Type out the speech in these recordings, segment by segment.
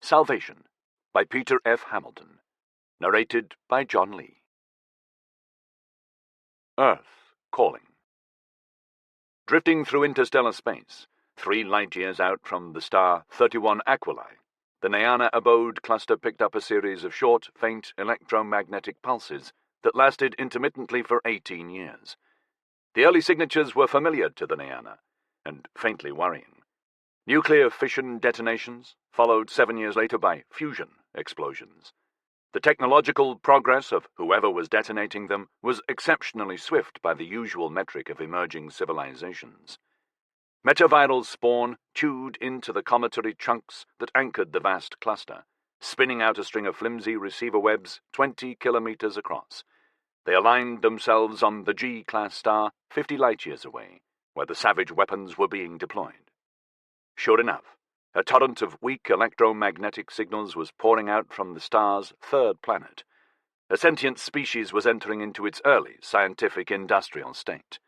Salvation by Peter F. Hamilton. Narrated by John Lee. Earth Calling. Drifting through interstellar space, 3 light-years out from the star 31 Aquilae, the Nayana abode cluster picked up a series of short, faint electromagnetic pulses that lasted intermittently for 18 years. The early signatures were familiar to the Nayana, and faintly worrying. Nuclear fission detonations, followed 7 years later by fusion explosions. The technological progress of whoever was detonating them was exceptionally swift by the usual metric of emerging civilizations. Metaviral spawn chewed into the cometary chunks that anchored the vast cluster, spinning out a string of flimsy receiver webs 20 kilometers across. They aligned themselves on the G-class star 50 light-years away, where the savage weapons were being deployed. Sure enough, a torrent of weak electromagnetic signals was pouring out from the star's 3rd planet. A sentient species was entering into its early scientific industrial state.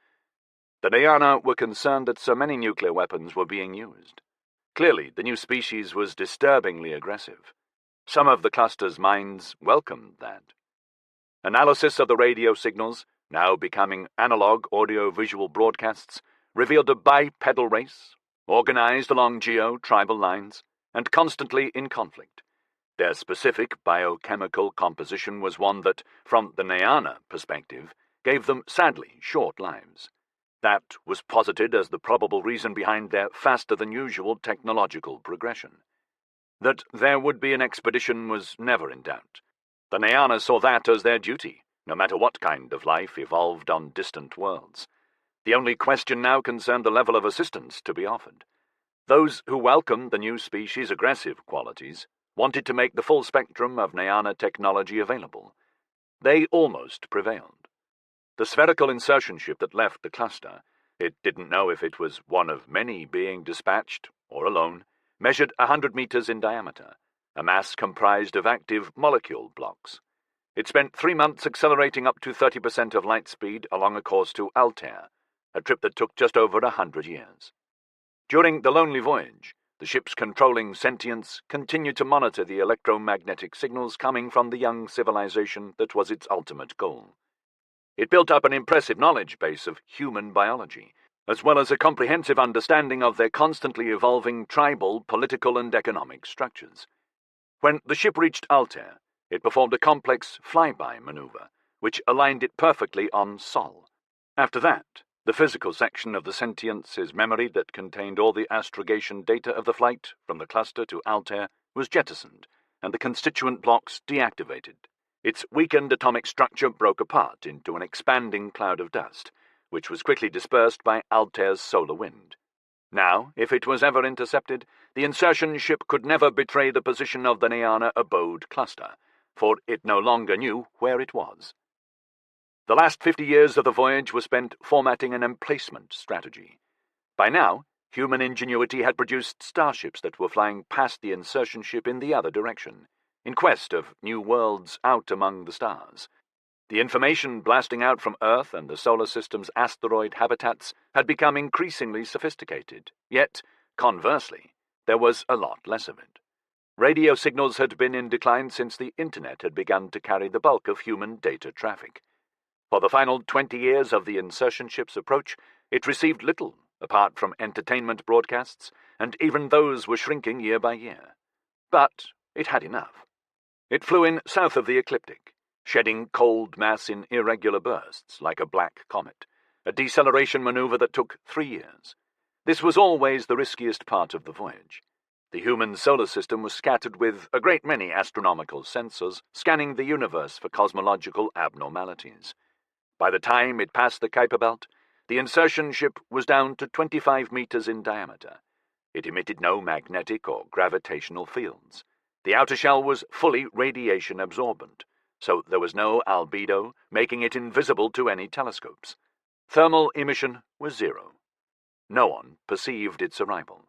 The Nayana were concerned that so many nuclear weapons were being used. Clearly, the new species was disturbingly aggressive. Some of the cluster's minds welcomed that. Analysis of the radio signals, now becoming analog audio-visual broadcasts, revealed a bipedal race, organized along geo-tribal lines, and constantly in conflict. Their specific biochemical composition was one that, from the Nayana perspective, gave them sadly short lives. That was posited as the probable reason behind their faster-than-usual technological progression. That there would be an expedition was never in doubt. The Nayana saw that as their duty, no matter what kind of life evolved on distant worlds. The only question now concerned the level of assistance to be offered. Those who welcomed the new species' aggressive qualities wanted to make the full spectrum of Nayana technology available. They almost prevailed. The spherical insertion ship that left the cluster, it didn't know if it was one of many being dispatched, or alone, measured 100 meters in diameter, a mass comprised of active molecule blocks. It spent 3 months accelerating up to 30% of light speed along a course to Altair, a trip that took just over 100 years. During the lonely voyage, the ship's controlling sentience continued to monitor the electromagnetic signals coming from the young civilization that was its ultimate goal. It built up an impressive knowledge base of human biology, as well as a comprehensive understanding of their constantly evolving tribal, political, and economic structures. When the ship reached Altair, it performed a complex flyby maneuver, which aligned it perfectly on Sol. After that, the physical section of the sentience's memory that contained all the astrogation data of the flight from the cluster to Altair was jettisoned, and the constituent blocks deactivated. Its weakened atomic structure broke apart into an expanding cloud of dust, which was quickly dispersed by Altair's solar wind. Now, if it was ever intercepted, the insertion ship could never betray the position of the Nayana abode cluster, for it no longer knew where it was. The last 50 years of the voyage were spent formatting an emplacement strategy. By now, human ingenuity had produced starships that were flying past the insertion ship in the other direction, in quest of new worlds out among the stars. The information blasting out from Earth and the solar system's asteroid habitats had become increasingly sophisticated, yet, conversely, there was a lot less of it. Radio signals had been in decline since the Internet had begun to carry the bulk of human data traffic. For the final 20 years of the insertion ship's approach, it received little, apart from entertainment broadcasts, and even those were shrinking year by year. But it had enough. It flew in south of the ecliptic, shedding cold mass in irregular bursts, like a black comet, a deceleration maneuver that took 3 years. This was always the riskiest part of the voyage. The human solar system was scattered with a great many astronomical sensors scanning the universe for cosmological abnormalities. By the time it passed the Kuiper Belt, the insertion ship was down to 25 meters in diameter. It emitted no magnetic or gravitational fields. The outer shell was fully radiation absorbent, so there was no albedo, making it invisible to any telescopes. Thermal emission was 0. No one perceived its arrival.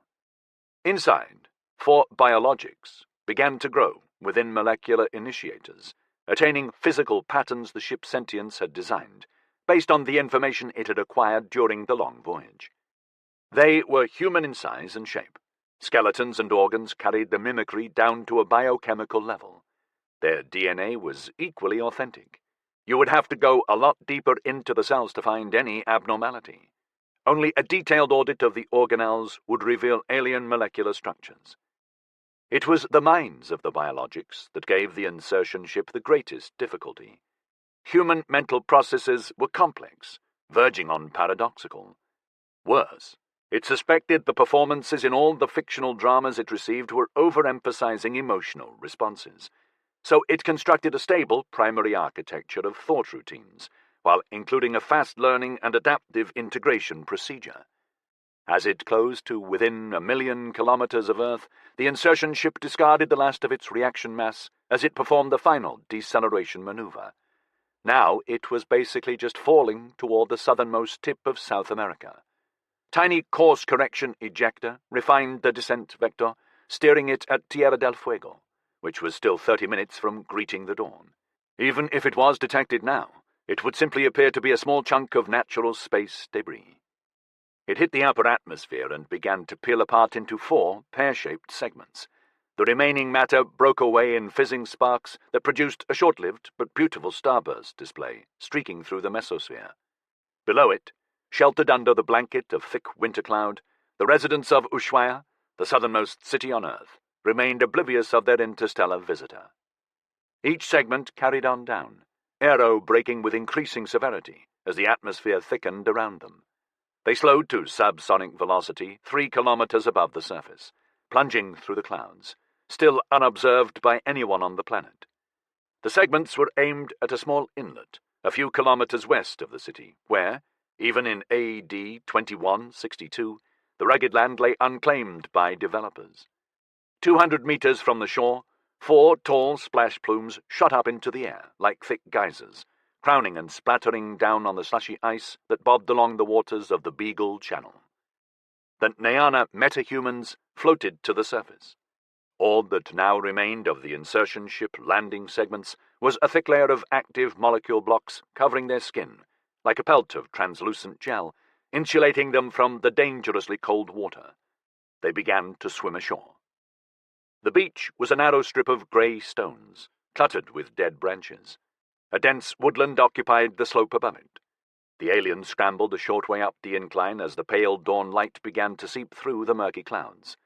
Inside, 4 biologics began to grow within molecular initiators, attaining physical patterns the ship's sentience had designed, based on the information it had acquired during the long voyage. They were human in size and shape, Skeletons and organs carried the mimicry down to a biochemical level. Their DNA was equally authentic. You would have to go a lot deeper into the cells to find any abnormality. Only a detailed audit of the organelles would reveal alien molecular structures. It was the minds of the biologics that gave the insertion ship the greatest difficulty. Human mental processes were complex, verging on paradoxical. Worse, it suspected the performances in all the fictional dramas it received were overemphasizing emotional responses. So it constructed a stable primary architecture of thought routines, while including a fast-learning and adaptive integration procedure. As it closed to within 1,000,000 kilometers of Earth, the insertion ship discarded the last of its reaction mass as it performed the final deceleration maneuver. Now it was basically just falling toward the southernmost tip of South America. Tiny course correction ejector refined the descent vector, steering it at Tierra del Fuego, which was still 30 minutes from greeting the dawn. Even if it was detected now, it would simply appear to be a small chunk of natural space debris. It hit the upper atmosphere and began to peel apart into 4 pear-shaped segments. The remaining matter broke away in fizzing sparks that produced a short-lived but beautiful starburst display streaking through the mesosphere. Below it, sheltered under the blanket of thick winter cloud, the residents of Ushuaia, the southernmost city on Earth, remained oblivious of their interstellar visitor. Each segment carried on down, aero braking with increasing severity as the atmosphere thickened around them. They slowed to subsonic velocity 3 kilometers above the surface, plunging through the clouds, still unobserved by anyone on the planet. The segments were aimed at a small inlet, a few kilometers west of the city, where, even in AD 2162, the rugged land lay unclaimed by developers. 200 meters from the shore, 4 tall splash plumes shot up into the air like thick geysers, crowning and splattering down on the slushy ice that bobbed along the waters of the Beagle Channel. The Nayana metahumans floated to the surface. All that now remained of the insertion ship landing segments was a thick layer of active molecule blocks covering their skin, like a pelt of translucent gel, insulating them from the dangerously cold water. They began to swim ashore. The beach was a narrow strip of grey stones, cluttered with dead branches. A dense woodland occupied the slope above it. The aliens scrambled a short way up the incline as the pale dawn light began to seep through the murky clouds.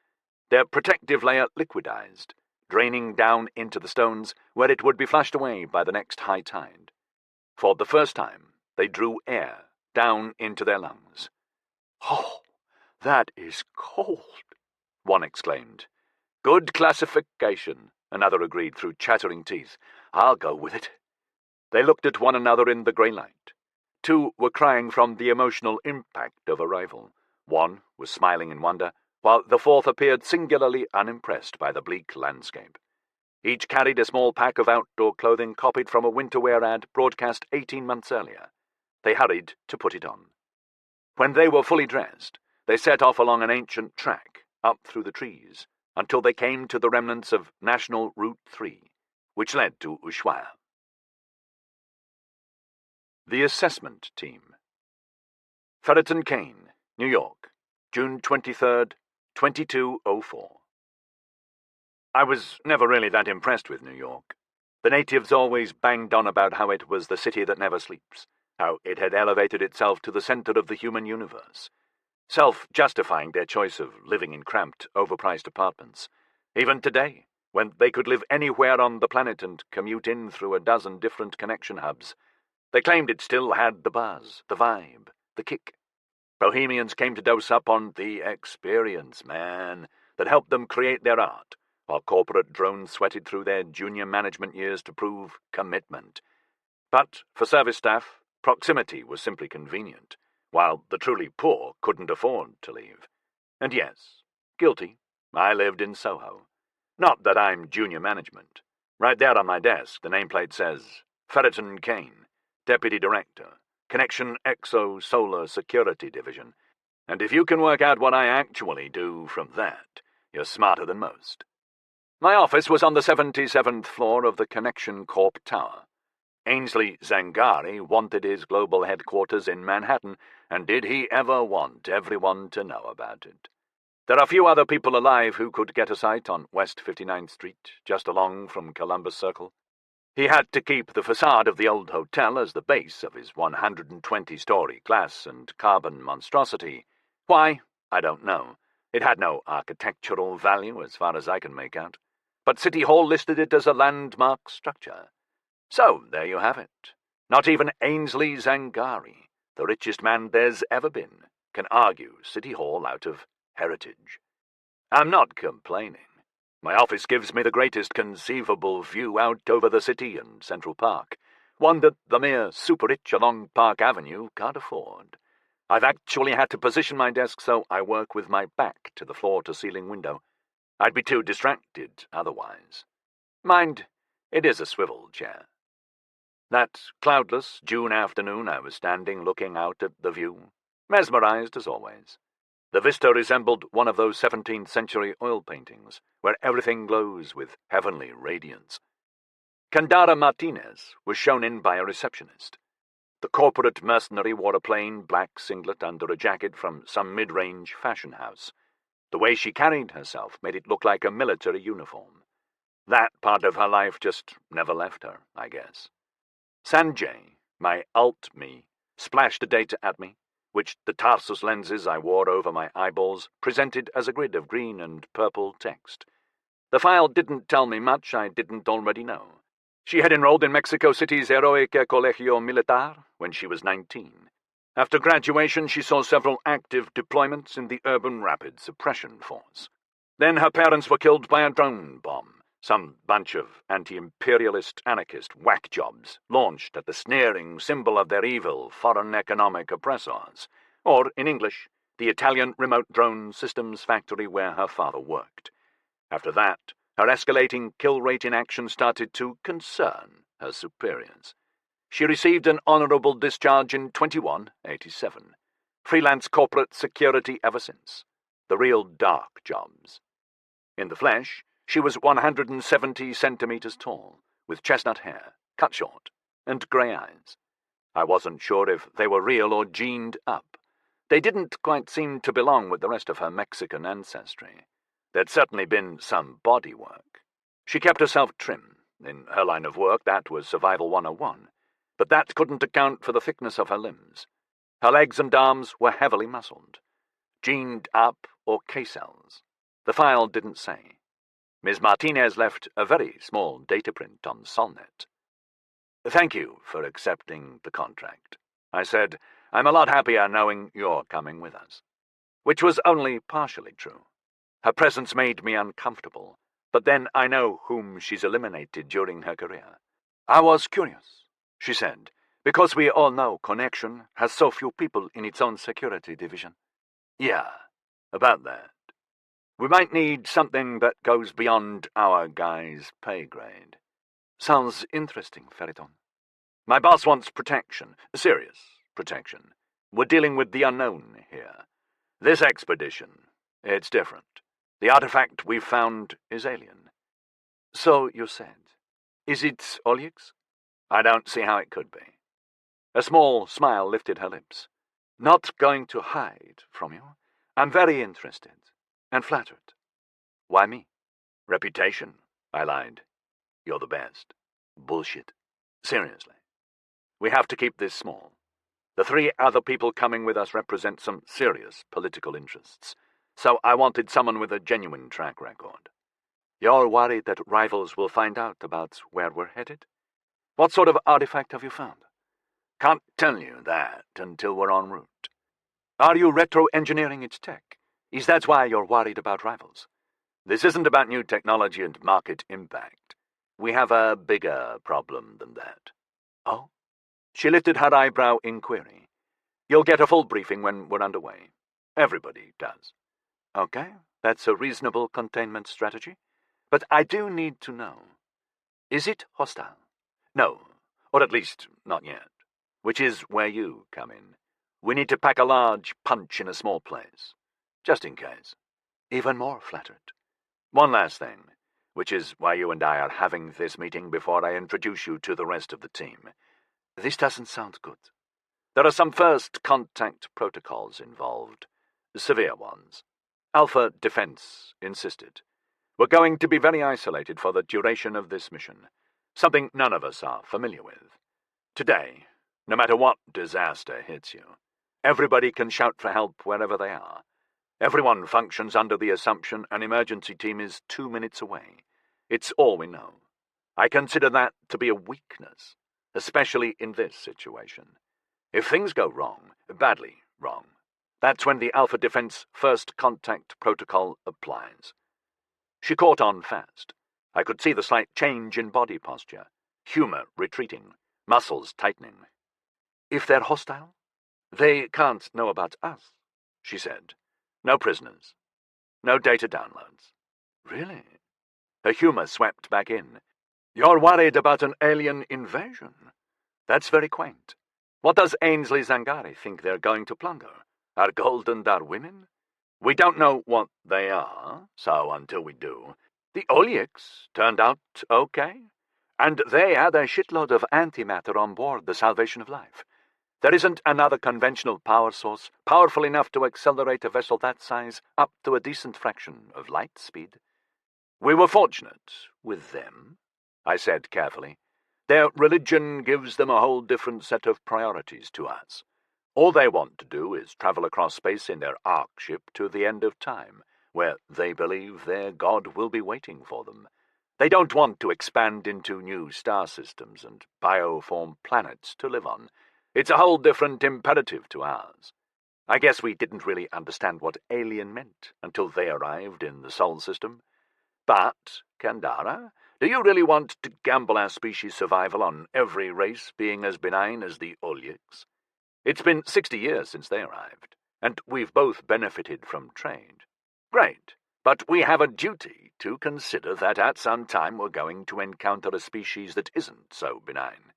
Their protective layer liquidized, draining down into the stones where it would be flushed away by the next high tide. For the first time, they drew air down into their lungs. "Oh, that is cold," one exclaimed. "Good classification," another agreed through chattering teeth. "I'll go with it." They looked at one another in the grey light. 2 were crying from the emotional impact of arrival. 1 was smiling in wonder, while the 4th appeared singularly unimpressed by the bleak landscape. Each carried a small pack of outdoor clothing copied from a winter wear ad broadcast 18 months earlier. They hurried to put it on. When they were fully dressed, they set off along an ancient track, up through the trees, until they came to the remnants of National Route 3, which led to Ushuaia. The Assessment Team. Ferreton Kane, New York, June 23rd, 2204. I was never really that impressed with New York. The natives always banged on about how it was the city that never sleeps, how it had elevated itself to the center of the human universe, self-justifying their choice of living in cramped, overpriced apartments. Even today, when they could live anywhere on the planet and commute in through a dozen different connection hubs, they claimed it still had the buzz, the vibe, the kick. Bohemians came to dose up on the experience, man, that helped them create their art, while corporate drones sweated through their junior management years to prove commitment. But for service staff, proximity was simply convenient, while the truly poor couldn't afford to leave. And yes, guilty, I lived in Soho. Not that I'm junior management. Right there on my desk, the nameplate says, Ferreton Kane, Deputy Director, Connection Exo Solar Security Division. And if you can work out what I actually do from that, you're smarter than most. My office was on the 77th floor of the Connection Corp Tower. Ainsley Zangari wanted his global headquarters in Manhattan, and did he ever want everyone to know about it? There are few other people alive who could get a sight on West 59th Street, just along from Columbus Circle. He had to keep the facade of the old hotel as the base of his 120-story glass and carbon monstrosity. Why? I don't know. It had no architectural value as far as I can make out. But City Hall listed it as a landmark structure. So, there you have it. Not even Ainsley Zangari, the richest man there's ever been, can argue City Hall out of heritage. I'm not complaining. My office gives me the greatest conceivable view out over the city and Central Park, one that the mere super-rich along Park Avenue can't afford. I've actually had to position my desk so I work with my back to the floor-to-ceiling window. I'd be too distracted otherwise. Mind, it is a swivel chair. That cloudless June afternoon I was standing looking out at the view, mesmerized as always. The vista resembled one of those 17th-century oil paintings, where everything glows with heavenly radiance. Candara Martinez was shown in by a receptionist. The corporate mercenary wore a plain black singlet under a jacket from some mid-range fashion house. The way she carried herself made it look like a military uniform. That part of her life just never left her, I guess. Sanjay, my alt-me, splashed the data at me, which the Tarsus lenses I wore over my eyeballs presented as a grid of green and purple text. The file didn't tell me much I didn't already know. She had enrolled in Mexico City's Heroica Colegio Militar when she was 19. After graduation, she saw several active deployments in the Urban Rapid Suppression Force. Then her parents were killed by a drone bomb, some bunch of anti-imperialist anarchist whack jobs launched at the sneering symbol of their evil foreign economic oppressors, or, in English, the Italian remote drone systems factory where her father worked. After that, her escalating kill rate in action started to concern her superiors. She received an honorable discharge in 2187. Freelance corporate security ever since. The real dark jobs. In the flesh, she was 170 centimeters tall, with chestnut hair, cut short, and grey eyes. I wasn't sure if they were real or gened up. They didn't quite seem to belong with the rest of her Mexican ancestry. There'd certainly been some body work. She kept herself trim. In her line of work, that was Survival 101. But that couldn't account for the thickness of her limbs. Her legs and arms were heavily muscled. Gened up or K-cells. The file didn't say. Ms. Martinez left a very small data print on Solnet. "Thank you for accepting the contract," I said. "I'm a lot happier knowing you're coming with us." Which was only partially true. Her presence made me uncomfortable, but then I know whom she's eliminated during her career. "I was curious," she said, "because we all know Connection has so few people in its own security division." "Yeah, about that. We might need something that goes beyond our guy's pay grade." "Sounds interesting, Feriton." "My boss wants protection, serious protection. We're dealing with the unknown here. This expedition, it's different. The artifact we've found is alien." "So you said. Is it Olyx?" "I don't see how it could be." A small smile lifted her lips. "Not going to hide from you. I'm very interested. And flattered." "Why me?" "Reputation," I lied. "You're the best." "Bullshit." "Seriously. We have to keep this small. The 3 other people coming with us represent some serious political interests, so I wanted someone with a genuine track record." "You're worried that rivals will find out about where we're headed? What sort of artifact have you found?" "Can't tell you that until we're en route." "Are you retro-engineering its tech? Is that why you're worried about rivals?" "This isn't about new technology and market impact. We have a bigger problem than that." "Oh?" She lifted her eyebrow in query. "You'll get a full briefing when we're underway. Everybody does." "Okay, that's a reasonable containment strategy. But I do need to know. Is it hostile?" "No, or at least not yet. Which is where you come in. We need to pack a large punch in a small place. Just in case." "Even more flattered." "One last thing, which is why you and I are having this meeting before I introduce you to the rest of the team. This doesn't sound good. There are some first contact protocols involved, severe ones. Alpha Defense insisted. We're going to be very isolated for the duration of this mission, something none of us are familiar with. Today, no matter what disaster hits you, everybody can shout for help wherever they are. Everyone functions under the assumption an emergency team is 2 minutes away. It's all we know. I consider that to be a weakness, especially in this situation. If things go wrong, badly wrong, that's when the Alpha Defense First Contact Protocol applies. She caught on fast. I could see the slight change in body posture, humor retreating, muscles tightening. If they're hostile, they can't know about us, she said. No prisoners. No data downloads. Really? Her humor swept back in. You're worried about an alien invasion? That's very quaint. What does Ainsley Zangari think they're going to plunder? Our gold and our women? We don't know what they are, so until we do. The Olyaks turned out okay, and they had a shitload of antimatter on board the Salvation of Life. There isn't another conventional power source powerful enough to accelerate a vessel that size up to a decent fraction of light speed. We were fortunate with them, I said carefully. Their religion gives them a whole different set of priorities to us. All they want to do is travel across space in their ark ship to the end of time, where they believe their God will be waiting for them. They don't want to expand into new star systems and bioform planets to live on. It's a whole different imperative to ours. I guess we didn't really understand what alien meant until they arrived in the Sol system. But, Kandara, do you really want to gamble our species' survival on every race being as benign as the Olyaks? It's been 60 years since they arrived, and we've both benefited from trade. Great, but we have a duty to consider that at some time we're going to encounter a species that isn't so benign.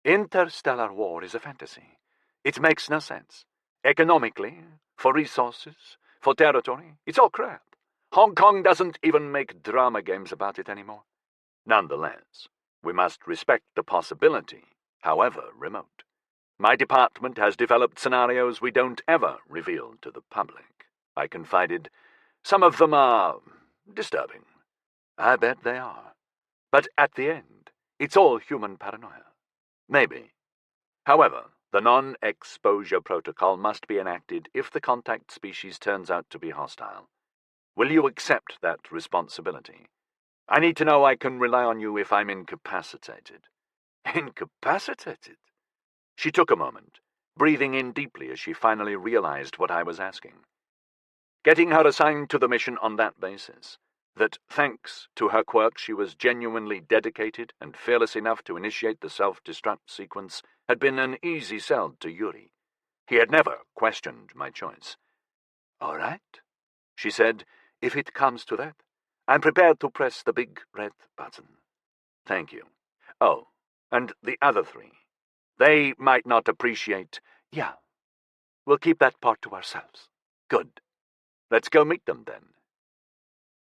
Interstellar war is a fantasy. It makes no sense. Economically, for resources, for territory, it's all crap. Hong Kong doesn't even make drama games about it anymore. Nonetheless, we must respect the possibility, however remote. My department has developed scenarios we don't ever reveal to the public, I confided. Some of them are disturbing. I bet they are. But at the end, it's all human paranoia. Maybe. However, the non-exposure protocol must be enacted if the contact species turns out to be hostile. Will you accept that responsibility? I need to know I can rely on you if I'm incapacitated. Incapacitated? She took a moment, breathing in deeply as she finally realized what I was asking. Getting her assigned to the mission on that basis, that thanks to her quirk she was genuinely dedicated and fearless enough to initiate the self-destruct sequence, had been an easy sell to Yuri. He had never questioned my choice. All right, she said, if it comes to that, I'm prepared to press the big red button. Thank you. Oh, and the other three. They might not appreciate. Yeah, we'll keep that part to ourselves. Good. Let's go meet them then.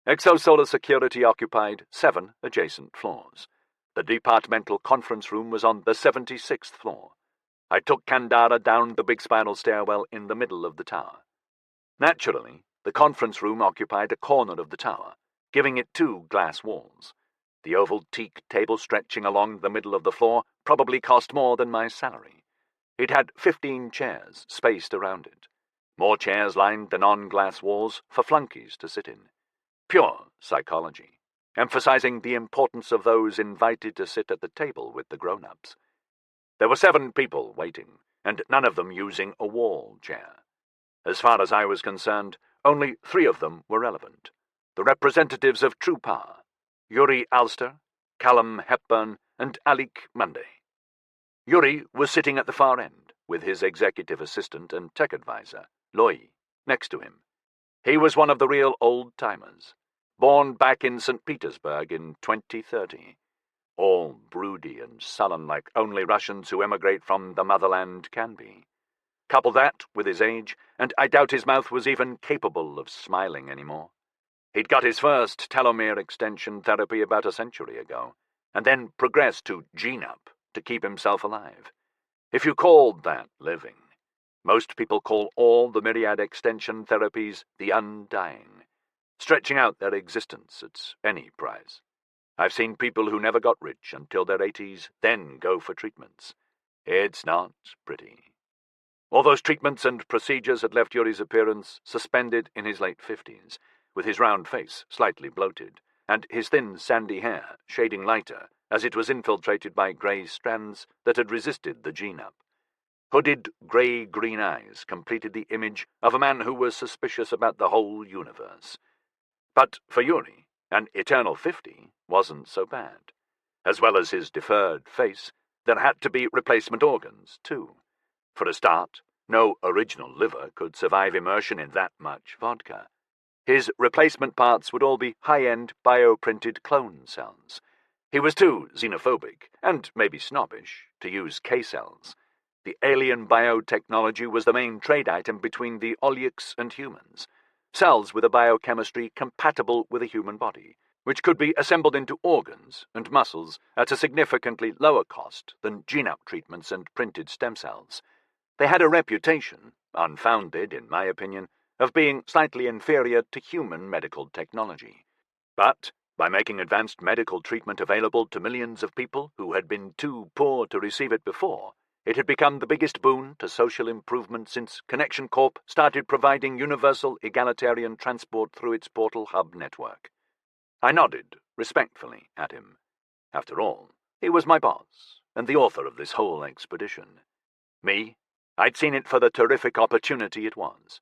Exosolar Security occupied 7 adjacent floors. The departmental conference room was on the 76th floor. I took Kandara down the big spiral stairwell in the middle of the tower. Naturally, the conference room occupied a corner of the tower, giving it 2 glass walls. The oval teak table stretching along the middle of the floor probably cost more than my salary. It had 15 chairs spaced around it. More chairs lined the non-glass walls for flunkies to sit in. Pure psychology, emphasizing the importance of those invited to sit at the table with the grown-ups. There were 7 people waiting, and none of them using a wall chair. As far as I was concerned, only 3 of them were relevant. The representatives of true power, Yuri Alster, Callum Hepburn, and Alik Monday. Yuri was sitting at the far end, with his executive assistant and tech advisor, Loy, next to him. He was one of the real old-timers, born back in St. Petersburg in 2030. All broody and sullen like only Russians who emigrate from the motherland can be. Couple that with his age, and I doubt his mouth was even capable of smiling anymore. He'd got his first telomere extension therapy about a century ago, and then progressed to gene-up to keep himself alive. If you called that living, Most people call all the myriad extension therapies the undying, stretching out their existence at any price. I've seen people who never got rich until their 80s then go for treatments. It's not pretty. All those treatments and procedures had left Yuri's appearance suspended in his late 50s, with his round face slightly bloated, and his thin sandy hair shading lighter as it was infiltrated by grey strands that had resisted the gene-up. Hooded grey-green eyes completed the image of a man who was suspicious about the whole universe. But for Yuri, an eternal 50 wasn't so bad. As well as his deferred face, there had to be replacement organs, too. For a start, no original liver could survive immersion in that much vodka. His replacement parts would all be high-end bioprinted clone cells. He was too xenophobic, and maybe snobbish, to use K-cells. The alien biotechnology was the main trade item between the Olyaks and humans. Cells with a biochemistry compatible with a human body, which could be assembled into organs and muscles at a significantly lower cost than gene-up treatments and printed stem cells. They had a reputation, unfounded in my opinion, of being slightly inferior to human medical technology. But by making advanced medical treatment available to millions of people who had been too poor to receive it before, it had become the biggest boon to social improvement since Connection Corp started providing universal egalitarian transport through its Portal Hub network. I nodded respectfully at him. After all, he was my boss and the author of this whole expedition. Me, I'd seen it for the terrific opportunity it was.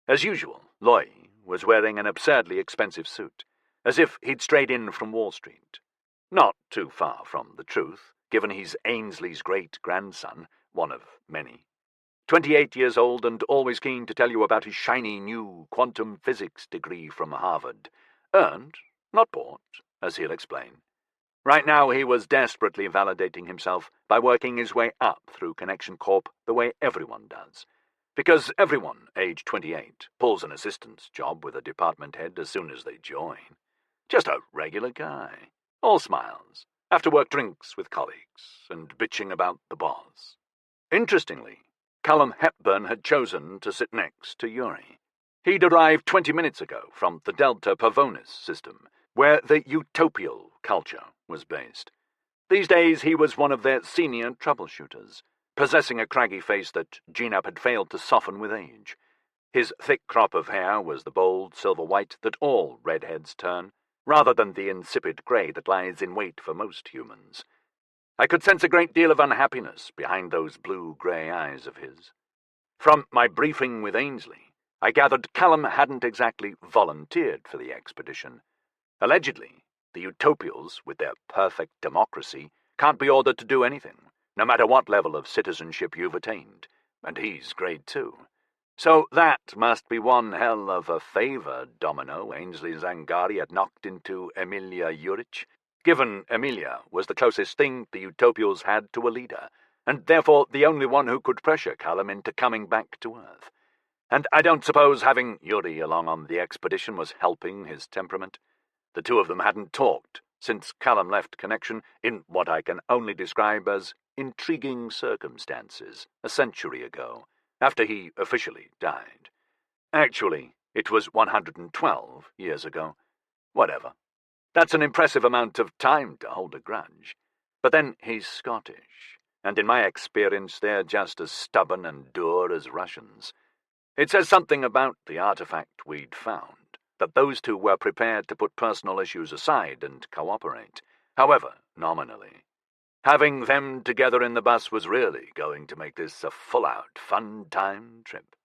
As usual, Loy was wearing an absurdly expensive suit, as if he'd strayed in from Wall Street. Not too far from the truth, given he's Ainsley's great-grandson, one of many. 28 years old and always keen to tell you about his shiny new quantum physics degree from Harvard. Earned, not bought, as he'll explain. Right now he was desperately validating himself by working his way up through Connection Corp the way everyone does. Because everyone, age 28, pulls an assistant's job with a department head as soon as they join. Just a regular guy. All smiles. After-work drinks with colleagues, and bitching about the boss. Interestingly, Callum Hepburn had chosen to sit next to Yuri. He'd arrived 20 minutes ago from the Delta Pavonis system, where the utopial culture was based. These days he was one of their senior troubleshooters, possessing a craggy face that Gene-Up had failed to soften with age. His thick crop of hair was the bold silver-white that all redheads turn, rather than the insipid grey that lies in wait for most humans. I could sense a great deal of unhappiness behind those blue-grey eyes of his. From my briefing with Ainsley, I gathered Callum hadn't exactly volunteered for the expedition. Allegedly, the Utopials, with their perfect democracy, can't be ordered to do anything, no matter what level of citizenship you've attained, and he's grade 2. So that must be one hell of a favour Domino Ainsley Zangari had knocked into Emilia Juric, given Emilia was the closest thing the Utopials had to a leader, and therefore the only one who could pressure Callum into coming back to Earth. And I don't suppose having Yuri along on the expedition was helping his temperament. The two of them hadn't talked since Callum left Connection in what I can only describe as intriguing circumstances a century ago, after he officially died. Actually, it was 112 years ago. Whatever. That's an impressive amount of time to hold a grudge. But then he's Scottish, and in my experience they're just as stubborn and dour as Russians. It says something about the artifact we'd found, that those two were prepared to put personal issues aside and cooperate, however nominally. Having them together in the bus was really going to make this a full-out, fun-time trip.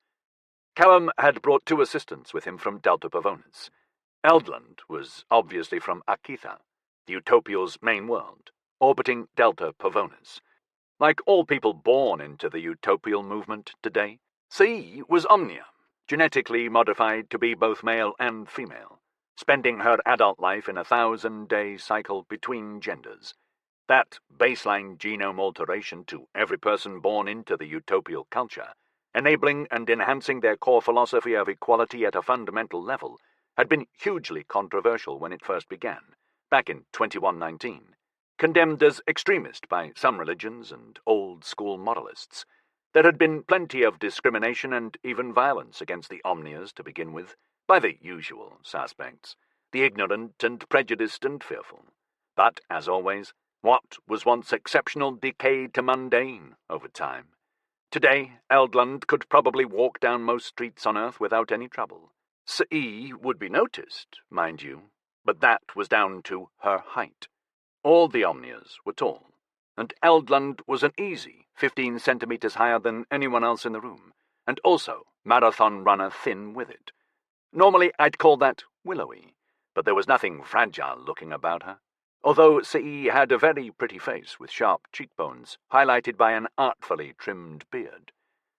Callum had brought 2 assistants with him from Delta Pavonis. Eldland was obviously from Akitha, the Utopial's main world, orbiting Delta Pavonis. Like all people born into the Utopial movement today, C was Omnia, genetically modified to be both male and female, spending her adult life in a 1,000-day cycle between genders. That baseline genome alteration to every person born into the utopial culture, enabling and enhancing their core philosophy of equality at a fundamental level, had been hugely controversial when it first began, back in 2119, condemned as extremist by some religions and old-school moralists. There had been plenty of discrimination and even violence against the Omnias to begin with, by the usual suspects, the ignorant and prejudiced and fearful. But, as always, what was once exceptional decayed to mundane over time. Today, Eldland could probably walk down most streets on Earth without any trouble. E would be noticed, mind you, but that was down to her height. All the Omnias were tall, and Eldland was an easy 15 centimeters higher than anyone else in the room, and also marathon runner thin with it. Normally I'd call that willowy, but there was nothing fragile-looking about her, although C.E. had a very pretty face with sharp cheekbones, highlighted by an artfully trimmed beard,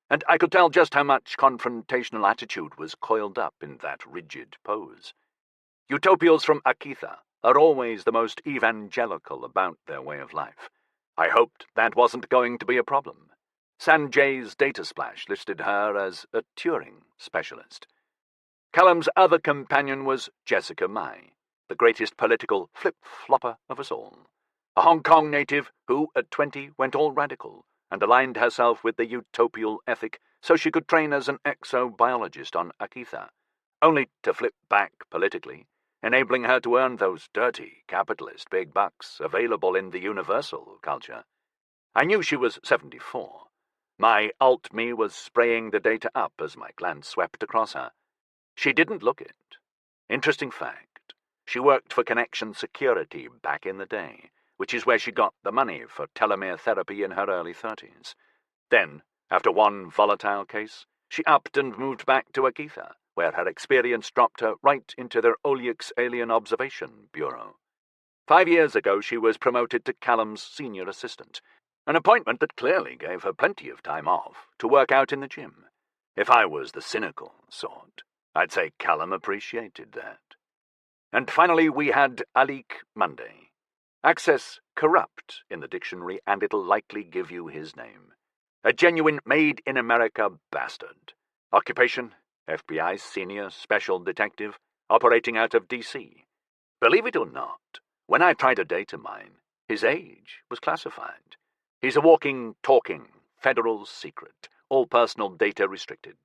and I could tell just how much confrontational attitude was coiled up in that rigid pose. Utopials from Akitha are always the most evangelical about their way of life. I hoped that wasn't going to be a problem. Sanjay's data splash listed her as a Turing specialist. Callum's other companion was Jessica Mai, the greatest political flip-flopper of us all. A Hong Kong native who, at 20, went all radical and aligned herself with the utopial ethic so she could train as an exobiologist on Akitha, only to flip back politically, enabling her to earn those dirty capitalist big bucks available in the universal culture. I knew she was 74. My alt-me was spraying the data up as my glance swept across her. She didn't look it. Interesting fact, she worked for Connection Security back in the day, which is where she got the money for telomere therapy in her early 30s. Then, after one volatile case, she upped and moved back to Akitha, where her experience dropped her right into their Olyx Alien Observation Bureau. 5 years ago she was promoted to Callum's senior assistant, an appointment that clearly gave her plenty of time off to work out in the gym. If I was the cynical sort, I'd say Callum appreciated that. And finally we had Alik Monday. Access corrupt in the dictionary and it'll likely give you his name. A genuine made-in-America bastard. Occupation, FBI senior special detective, operating out of D.C. Believe it or not, when I tried to data mine, his age was classified. He's a walking, talking, federal secret, all personal data restricted.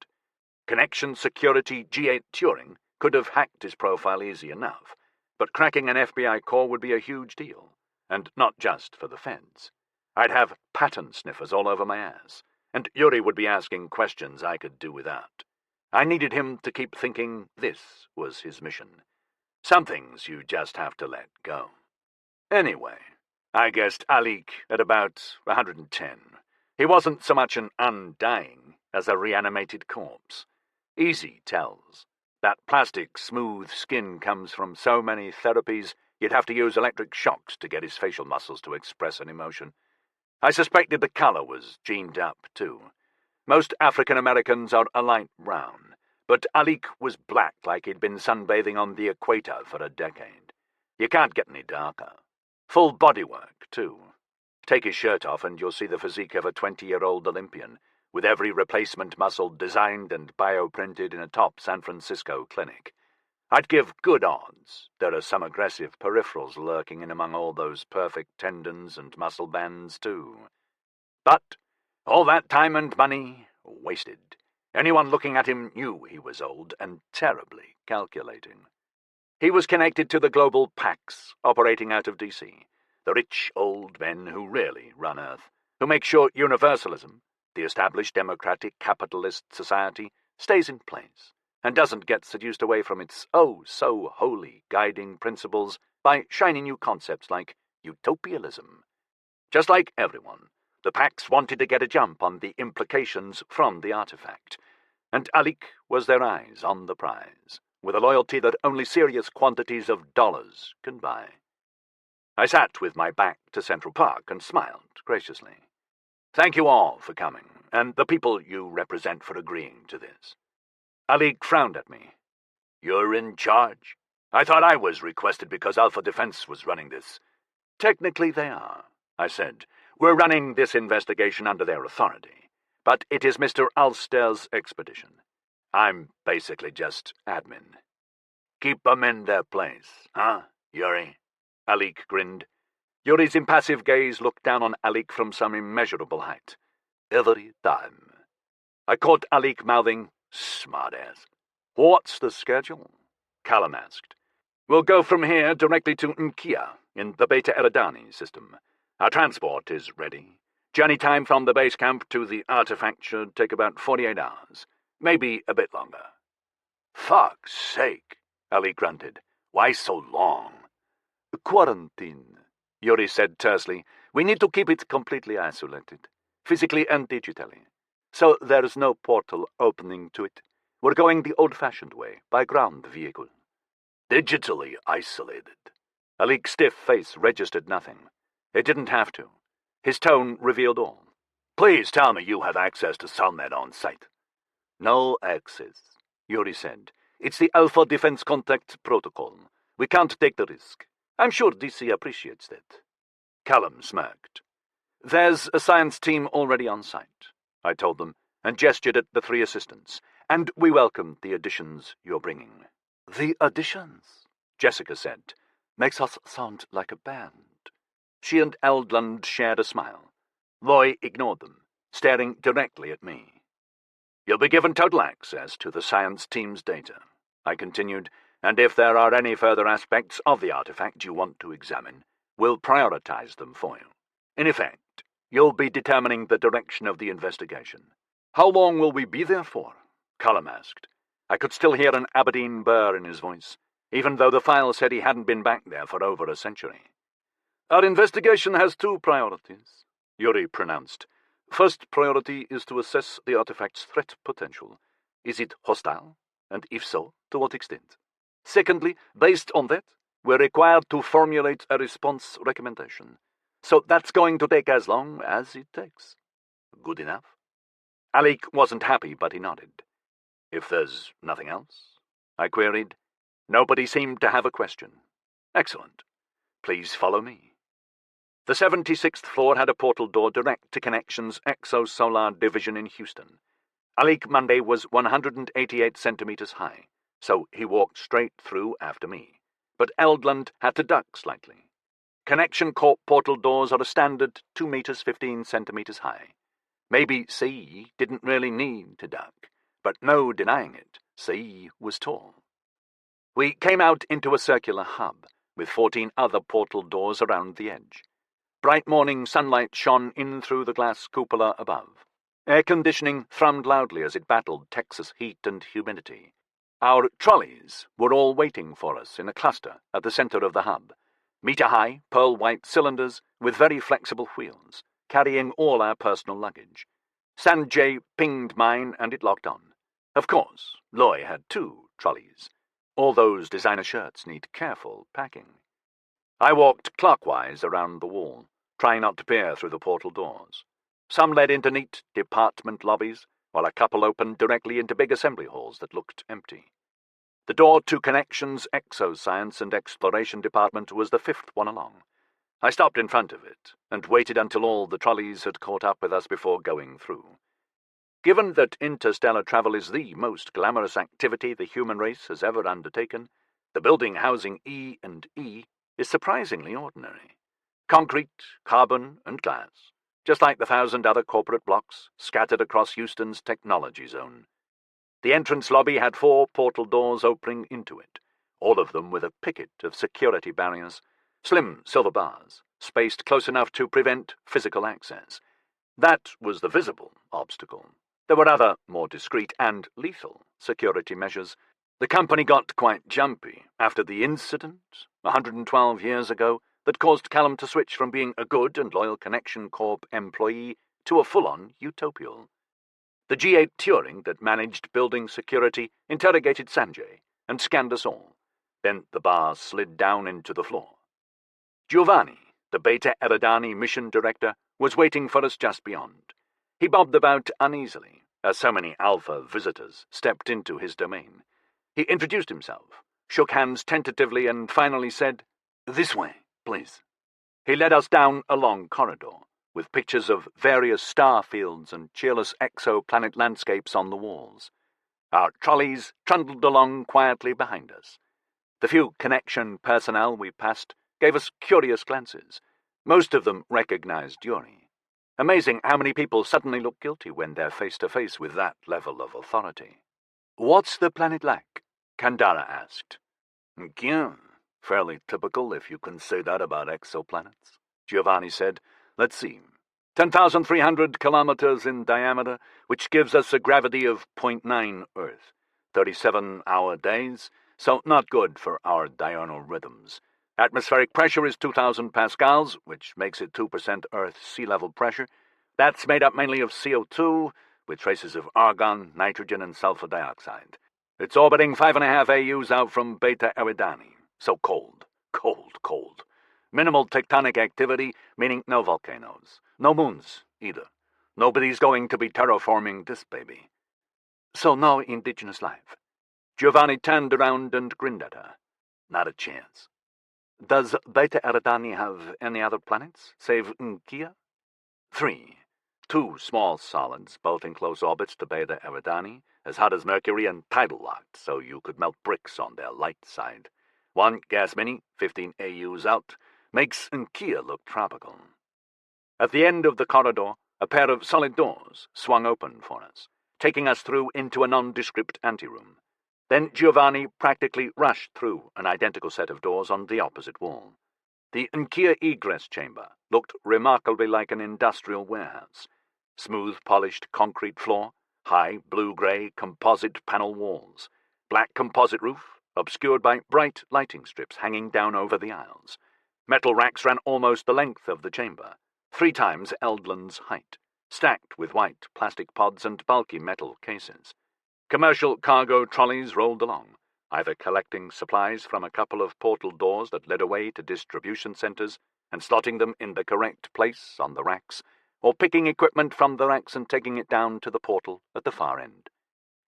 Connection Security G8 Turing could have hacked his profile easy enough, but cracking an FBI core would be a huge deal, and not just for the feds. I'd have pattern sniffers all over my ass, and Yuri would be asking questions I could do without. I needed him to keep thinking this was his mission. Some things you just have to let go. Anyway, I guessed Alik at about 110. He wasn't so much an undying as a reanimated corpse. Easy tells. That plastic, smooth skin comes from so many therapies you'd have to use electric shocks to get his facial muscles to express an emotion. I suspected the color was gened up, too. Most African Americans are a light brown, but Alik was black like he'd been sunbathing on the equator for a decade. You can't get any darker. Full bodywork, too. Take his shirt off and you'll see the physique of a 20-year-old Olympian, with every replacement muscle designed and bioprinted in a top San Francisco clinic. I'd give good odds there are some aggressive peripherals lurking in among all those perfect tendons and muscle bands, too. But all that time and money wasted. Anyone looking at him knew he was old and terribly calculating. He was connected to the global PACs operating out of D.C., the rich old men who really run Earth, who make sure universalism, the established democratic capitalist society, stays in place and doesn't get seduced away from its oh-so-holy guiding principles by shiny new concepts like utopialism. Just like everyone, the PACs wanted to get a jump on the implications from the artifact, and Alik was their eyes on the prize, with a loyalty that only serious quantities of dollars can buy. I sat with my back to Central Park and smiled graciously. Thank you all for coming, and the people you represent for agreeing to this. Alik frowned at me. You're in charge? I thought I was requested because Alpha Defense was running this. Technically they are, I said. We're running this investigation under their authority, but it is Mr. Ulster's expedition. I'm basically just admin. Keep them in their place, huh, Yuri? Alik grinned. Yuri's impassive gaze looked down on Alik from some immeasurable height. every time. I caught Alik mouthing, "Smartass." "What's the schedule?" Callum asked. "We'll go from here directly to Nkia in the Beta Eridani system. Our transport is ready. Journey time from the base camp to the artifact should take about 48 hours, maybe a bit longer." "Fuck's sake," Ali grunted. "Why so long?" "Quarantine," Yuri said tersely. "We need to keep it completely isolated, physically and digitally. So there's no portal opening to it. We're going the old-fashioned way, by ground vehicle." "Digitally isolated?" Alik's stiff face registered nothing. It didn't have to. His tone revealed all. "Please tell me you have access to Sunnet on site." "No access," Yuri said. "It's the Alpha Defense Contact Protocol. We can't take the risk. I'm sure DC appreciates that." Callum smirked. "There's a science team already on site," I told them, and gestured at the 3 assistants. "And we welcome the additions you're bringing." "The additions," Jessica said, "makes us sound like a band." She and Eldland shared a smile. Loy ignored them, staring directly at me. "You'll be given total access to the science team's data," I continued, "and if there are any further aspects of the artifact you want to examine, we'll prioritize them for you. In effect, you'll be determining the direction of the investigation." "How long will we be there for?" Callum asked. I could still hear an Aberdeen burr in his voice, even though the file said he hadn't been back there for over a century. "Our investigation has 2 priorities," Yuri pronounced. "First priority is to assess the artifact's threat potential. Is it hostile? And if so, to what extent? Secondly, based on that, we're required to formulate a response recommendation. So that's going to take as long as it takes." "Good enough?" Alik wasn't happy, but he nodded. "If there's nothing else?" I queried. Nobody seemed to have a question. "Excellent. Please follow me." The 76th floor had a portal door direct to Connection's exosolar division in Houston. Alik Monday was 188 centimeters high, so he walked straight through after me. But Eldland had to duck slightly. Connection Corp portal doors are a standard 2 meters 15 centimeters high. Maybe C didn't really need to duck, but no denying it, C was tall. We came out into a circular hub, with 14 other portal doors around the edge. Bright morning sunlight shone in through the glass cupola above. Air conditioning thrummed loudly as it battled Texas heat and humidity. Our trolleys were all waiting for us in a cluster at the center of the hub, meter-high, pearl-white cylinders with very flexible wheels, carrying all our personal luggage. Sanjay pinged mine and it locked on. Of course, Loy had 2 trolleys. All those designer shirts need careful packing. I walked clockwise around the wall, trying not to peer through the portal doors. Some led into neat department lobbies, while a couple opened directly into big assembly halls that looked empty. The door to Connection's Exoscience and Exploration Department was the 5th one along. I stopped in front of it, and waited until all the trolleys had caught up with us before going through. Given that interstellar travel is the most glamorous activity the human race has ever undertaken, the building housing E and E is surprisingly ordinary. Concrete, carbon, and glass, just like the 1,000 other corporate blocks scattered across Houston's technology zone. The entrance lobby had 4 portal doors opening into it, all of them with a picket of security barriers, slim silver bars, spaced close enough to prevent physical access. That was the visible obstacle. There were other, more discreet and lethal security measures. The company got quite jumpy after the incident, 112 years ago, that caused Callum to switch from being a good and loyal Connection Corp employee to a full-on utopial. The G8 Turing that managed building security interrogated Sanjay and scanned us all. Then the bar slid down into the floor. Giovanni, the Beta Eridani mission director, was waiting for us just beyond. He bobbed about uneasily, as so many Alpha visitors stepped into his domain. He introduced himself, shook hands tentatively, and finally said, "This way, please." He led us down a long corridor, with pictures of various star fields and cheerless exoplanet landscapes on the walls. Our trolleys trundled along quietly behind us. The few Connection personnel we passed gave us curious glances. Most of them recognized Yuri. Amazing how many people suddenly look guilty when they're face to face with that level of authority. "What's the planet like?" Kandara asked. "Gien. Fairly typical, if you can say that about exoplanets," Giovanni said. "Let's see. 10,300 kilometers in diameter, which gives us a gravity of 0.9 Earth. 37-hour days, so not good for our diurnal rhythms. Atmospheric pressure is 2,000 pascals, which makes it 2% Earth sea level pressure. That's made up mainly of CO2, with traces of argon, nitrogen, and sulfur dioxide. It's orbiting 5.5 AUs out from Beta Eridani, so cold, cold, cold. Minimal tectonic activity, meaning no volcanoes. No moons, either. Nobody's going to be terraforming this baby. So no indigenous life." Giovanni turned around and grinned at her. "Not a chance." "Does Beta Eridani have any other planets, save Nkea?" "3. 2 small solids, both in close orbits to Beta Eridani, as hot as Mercury and tidal-locked, so you could melt bricks on their light side. 1 gas mini, 15 AUs out, makes Nkea look tropical." At the end of the corridor, a pair of solid doors swung open for us, taking us through into a nondescript anteroom. Then Giovanni practically rushed through an identical set of doors on the opposite wall. The Nkea egress chamber looked remarkably like an industrial warehouse. Smooth, polished concrete floor, high blue-grey composite panel walls, black composite roof, obscured by bright lighting strips hanging down over the aisles. Metal racks ran almost the length of the chamber, 3 times Eldland's height, stacked with white plastic pods and bulky metal cases. Commercial cargo trolleys rolled along, either collecting supplies from a couple of portal doors that led away to distribution centers and slotting them in the correct place on the racks, or picking equipment from the racks and taking it down to the portal at the far end.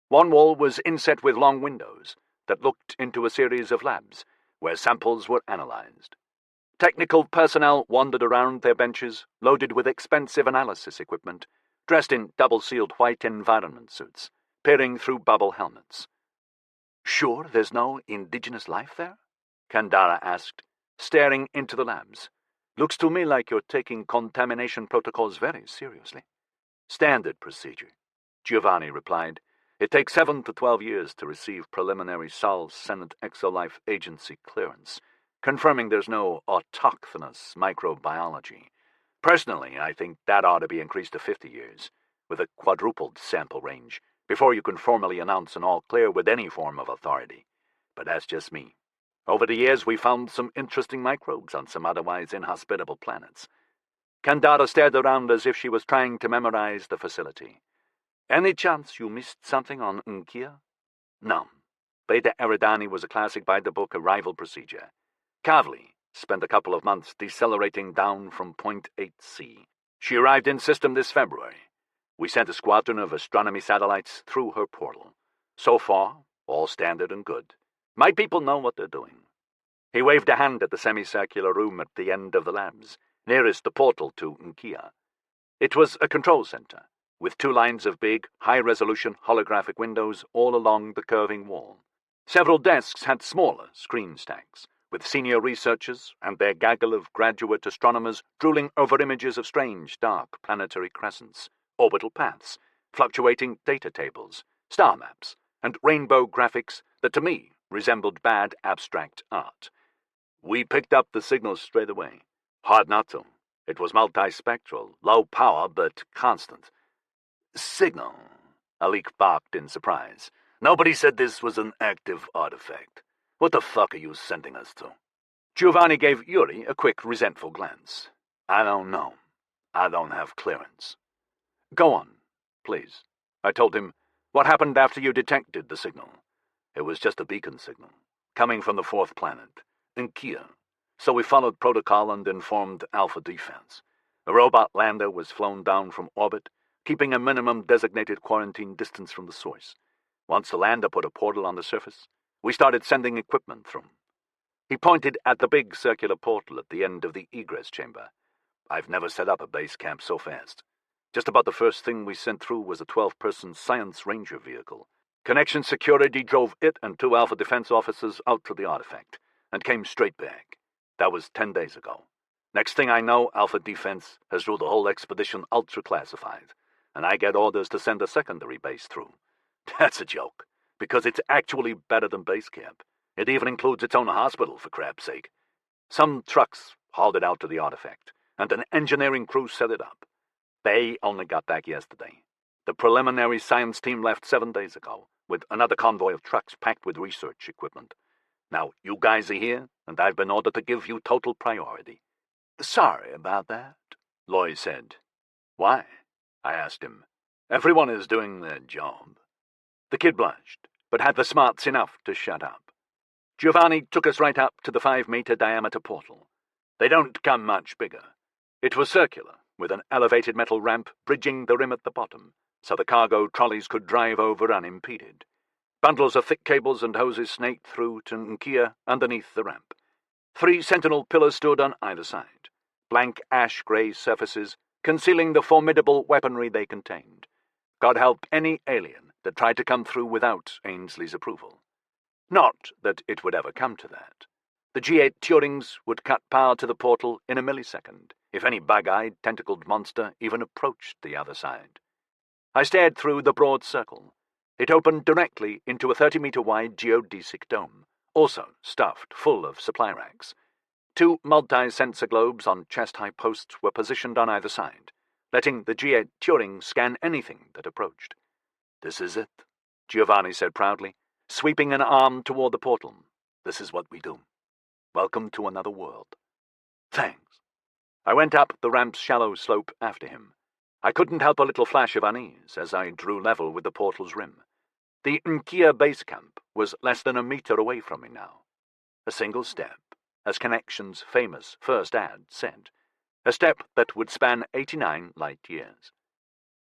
One wall was inset with long windows that looked into a series of labs where samples were analyzed. Technical personnel wandered around their benches, loaded with expensive analysis equipment, dressed in double-sealed white environment suits, peering through bubble helmets. "Sure there's no indigenous life there?" Kandara asked, staring into the labs. "Looks to me like you're taking contamination protocols very seriously." "Standard procedure," Giovanni replied. "It takes 7 to 12 years to receive preliminary Sol Senate Exolife Agency clearance, confirming there's no autochthonous microbiology. Personally, I think that ought to be increased to 50 years, with a quadrupled sample range, before you can formally announce an all-clear with any form of authority. But that's just me. Over the years, we found some interesting microbes on some otherwise inhospitable planets." Kandara stared around as if she was trying to memorize the facility. "Any chance you missed something on Nkea?" "No. Beta Eridani was a classic by-the-book arrival procedure. Kavli spent a couple of months decelerating down from Point 8C. She arrived in system this February. We sent a squadron of astronomy satellites through her portal. So far, all standard and good. My people know what they're doing." He waved a hand at the semicircular room at the end of the labs, nearest the portal to Nkea. It was a control center, with 2 lines of big, high-resolution holographic windows all along the curving wall. Several desks had smaller screen stacks, with senior researchers and their gaggle of graduate astronomers drooling over images of strange, dark planetary crescents, orbital paths, fluctuating data tables, star maps, and rainbow graphics that to me resembled bad abstract art. We picked up the signals straight away. Hard not to. It was multispectral, low power, but constant. "Signal," Alik barked in surprise. "Nobody said this was an active artifact. What the fuck are you sending us to?" Giovanni gave Yuri a quick, resentful glance. "I don't know. I don't have clearance." "Go on, please." I told him. "What happened after you detected the signal?" "It was just a beacon signal, coming from the 4th planet, Nkea. So we followed protocol and informed Alpha Defense. A robot lander was flown down from orbit, keeping a minimum designated quarantine distance from the source. Once the lander put a portal on the surface, we started sending equipment through." He pointed at the big circular portal at the end of the egress chamber. "I've never set up a base camp so fast. Just about the first thing we sent through was a 12-person Science Ranger vehicle. Connection security drove it and 2 Alpha Defense officers out to the artifact, and came straight back. That was 10 days ago. Next thing I know, Alpha Defense has ruled the whole expedition ultra-classified, and I get orders to send a secondary base through. That's a joke, because it's actually better than base camp. It even includes its own hospital, for crap's sake. Some trucks hauled it out to the artifact, and an engineering crew set it up. They only got back yesterday. The preliminary science team left 7 days ago, with another convoy of trucks packed with research equipment. Now, you guys are here, and I've been ordered to give you total priority. Sorry about that, Loy said. Why? I asked him. Everyone is doing their job. The kid blushed, but had the smarts enough to shut up. Giovanni took us right up to the 5-meter diameter portal. They don't come much bigger. It was circular, with an elevated metal ramp bridging the rim at the bottom, so the cargo trolleys could drive over unimpeded. Bundles of thick cables and hoses snaked through to Nkia underneath the ramp. 3 sentinel pillars stood on either side, blank ash-grey surfaces concealing the formidable weaponry they contained. God help any alien that tried to come through without Ainsley's approval. Not that it would ever come to that. The G8 Turings would cut power to the portal in a millisecond, if any bug-eyed, tentacled monster even approached the other side. I stared through the broad circle. It opened directly into a 30-meter-wide geodesic dome, also stuffed full of supply racks. 2 multi-sensor globes on chest-high posts were positioned on either side, letting the G8 Turing scan anything that approached. "This is it," Giovanni said proudly, sweeping an arm toward the portal. "This is what we do. Welcome to another world." "Thanks." I went up the ramp's shallow slope after him. I couldn't help a little flash of unease as I drew level with the portal's rim. The Nkia base camp was less than a meter away from me now. A single step, as Connection's famous first ad said. A step that would span 89 light years.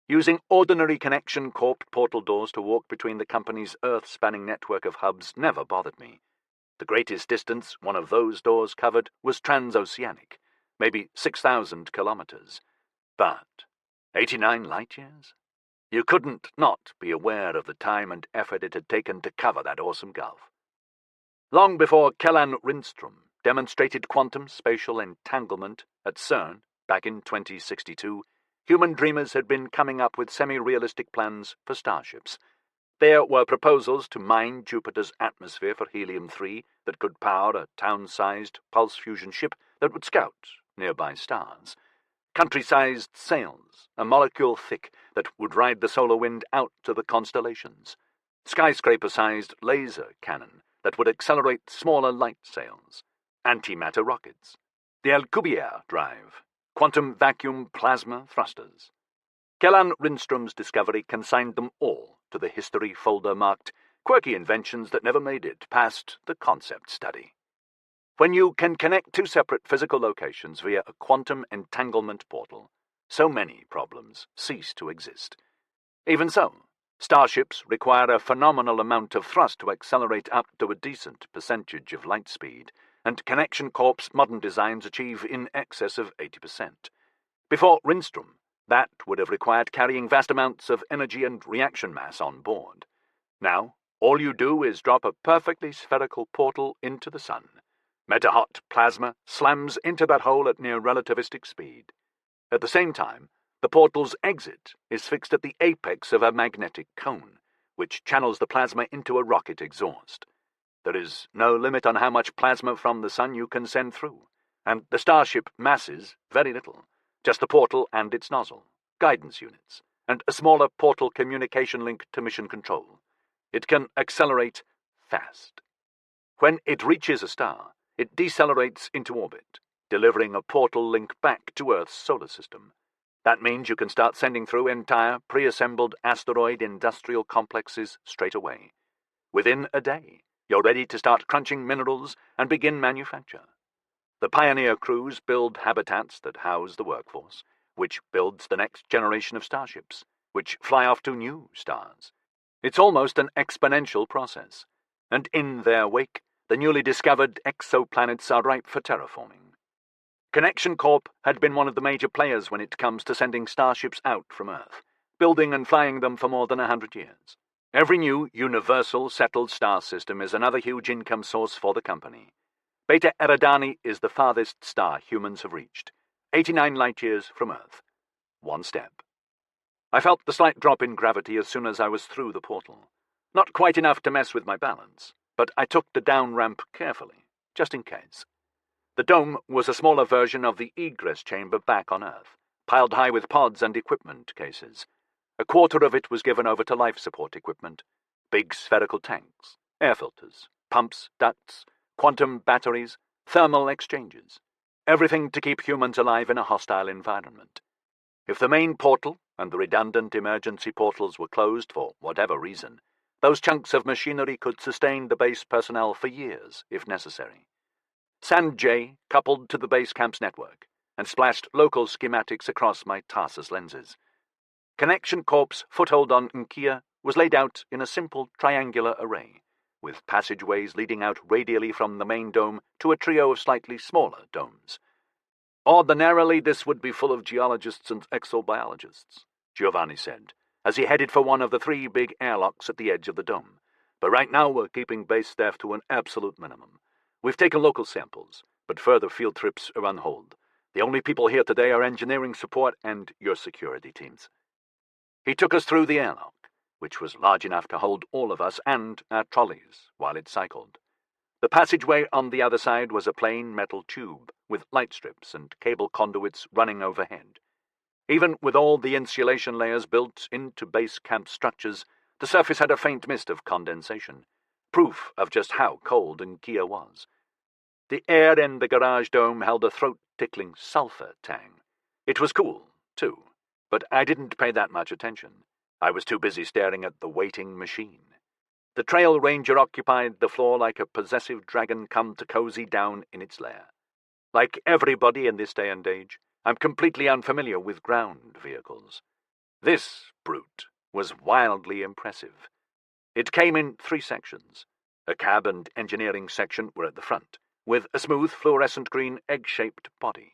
Using ordinary Connection Corp portal doors to walk between the company's Earth-spanning network of hubs never bothered me. The greatest distance one of those doors covered was transoceanic, maybe 6,000 kilometers. But 89 light years? You couldn't not be aware of the time and effort it had taken to cover that awesome gulf. Long before Kellan Rindstrom demonstrated quantum spatial entanglement at CERN back in 2062, human dreamers had been coming up with semi-realistic plans for starships. There were proposals to mine Jupiter's atmosphere for helium-3 that could power a town-sized pulse fusion ship that would scout nearby stars. Country-sized sails, a molecule thick, that would ride the solar wind out to the constellations. Skyscraper-sized laser cannon that would accelerate smaller light sails. Antimatter rockets. The Alcubierre drive. Quantum vacuum plasma thrusters. Kellan Rindstrom's discovery consigned them all to the history folder marked "Quirky Inventions That Never Made It Past the Concept Study." When you can connect 2 separate physical locations via a quantum entanglement portal, so many problems cease to exist. Even so, starships require a phenomenal amount of thrust to accelerate up to a decent percentage of light speed, and Connection Corp's modern designs achieve in excess of 80%. Before Rindstrom, that would have required carrying vast amounts of energy and reaction mass on board. Now, all you do is drop a perfectly spherical portal into the sun. Meta-hot plasma slams into that hole at near relativistic speed. At the same time, the portal's exit is fixed at the apex of a magnetic cone, which channels the plasma into a rocket exhaust. There is no limit on how much plasma from the sun you can send through, and the starship masses very little, just the portal and its nozzle, guidance units, and a smaller portal communication link to mission control. It can accelerate fast. When it reaches a star, it decelerates into orbit, delivering a portal link back to Earth's solar system. That means you can start sending through entire pre-assembled asteroid industrial complexes straight away. Within a day, you're ready to start crunching minerals and begin manufacture. The pioneer crews build habitats that house the workforce, which builds the next generation of starships, which fly off to new stars. It's almost an exponential process, and in their wake, the newly discovered exoplanets are ripe for terraforming. Connection Corp had been one of the major players when it comes to sending starships out from Earth, building and flying them for more than 100 years. Every new universal settled star system is another huge income source for the company. Beta Eridani is the farthest star humans have reached, 89 light-years from Earth. One step. I felt the slight drop in gravity as soon as I was through the portal. Not quite enough to mess with my balance, but I took the down ramp carefully, just in case. The dome was a smaller version of the egress chamber back on Earth, piled high with pods and equipment cases. A quarter of it was given over to life support equipment. Big spherical tanks, air filters, pumps, ducts, quantum batteries, thermal exchanges. Everything to keep humans alive in a hostile environment. If the main portal and the redundant emergency portals were closed for whatever reason, those chunks of machinery could sustain the base personnel for years, if necessary. Sanjay coupled to the base camp's network and splashed local schematics across my Tarsus lenses. Connection Corp's foothold on Nkia was laid out in a simple triangular array, with passageways leading out radially from the main dome to a trio of slightly smaller domes. Ordinarily, this would be full of geologists and exobiologists, Giovanni said, as he headed for one of the 3 big airlocks at the edge of the dome. But right now we're keeping base staff to an absolute minimum. We've taken local samples, but further field trips are on hold. The only people here today are engineering support and your security teams. He took us through the airlock, which was large enough to hold all of us and our trolleys while it cycled. The passageway on the other side was a plain metal tube with light strips and cable conduits running overhead. Even with all the insulation layers built into base camp structures, the surface had a faint mist of condensation, proof of just how cold Nkia was. The air in the garage dome held a throat-tickling sulfur tang. It was cool, too, but I didn't pay that much attention. I was too busy staring at the waiting machine. The trail ranger occupied the floor like a possessive dragon come to cozy down in its lair. Like everybody in this day and age, I'm completely unfamiliar with ground vehicles. This brute was wildly impressive. It came in 3 sections. A cab and engineering section were at the front, with a smooth fluorescent green egg-shaped body.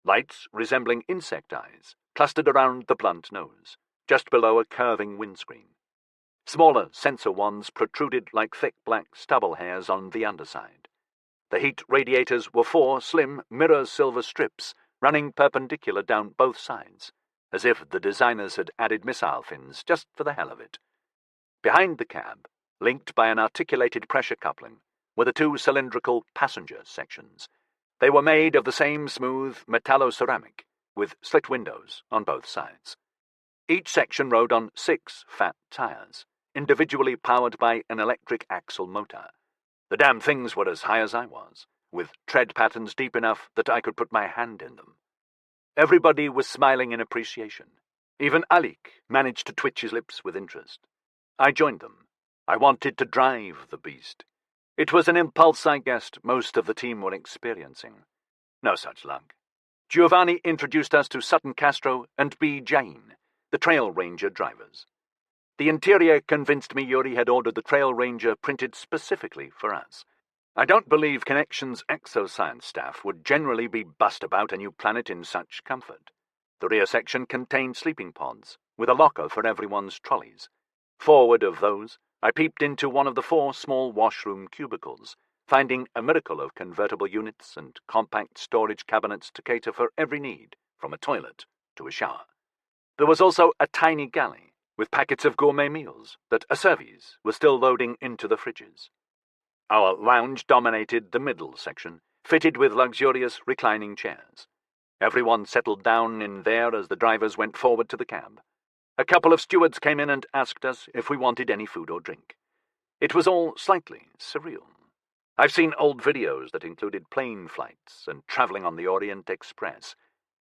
Lights resembling insect eyes clustered around the blunt nose, just below a curving windscreen. Smaller sensor ones protruded like thick black stubble hairs on the underside. The heat radiators were 4 slim mirror-silver strips running perpendicular down both sides, as if the designers had added missile fins just for the hell of it. Behind the cab, linked by an articulated pressure coupling, were the 2 cylindrical passenger sections. They were made of the same smooth metalloceramic, with slit windows on both sides. Each section rode on 6 fat tires, individually powered by an electric axle motor. The damn things were as high as I was, with tread patterns deep enough that I could put my hand in them. Everybody was smiling in appreciation. Even Alik managed to twitch his lips with interest. I joined them. I wanted to drive the beast. It was an impulse I guessed most of the team were experiencing. No such luck. Giovanni introduced us to Sutton Castro and B. Jain, the Trail Ranger drivers. The interior convinced me Yuri had ordered the Trail Ranger printed specifically for us. I don't believe Connection's exoscience staff would generally be bussed about a new planet in such comfort. The rear section contained sleeping pods, with a locker for everyone's trolleys. Forward of those, I peeped into one of the 4 small washroom cubicles, finding a miracle of convertible units and compact storage cabinets to cater for every need, from a toilet to a shower. There was also a tiny galley, with packets of gourmet meals that a service was still loading into the fridges. Our lounge dominated the middle section, fitted with luxurious reclining chairs. Everyone settled down in there as the drivers went forward to the cab. A couple of stewards came in and asked us if we wanted any food or drink. It was all slightly surreal. I've seen old videos that included plane flights and travelling on the Orient Express.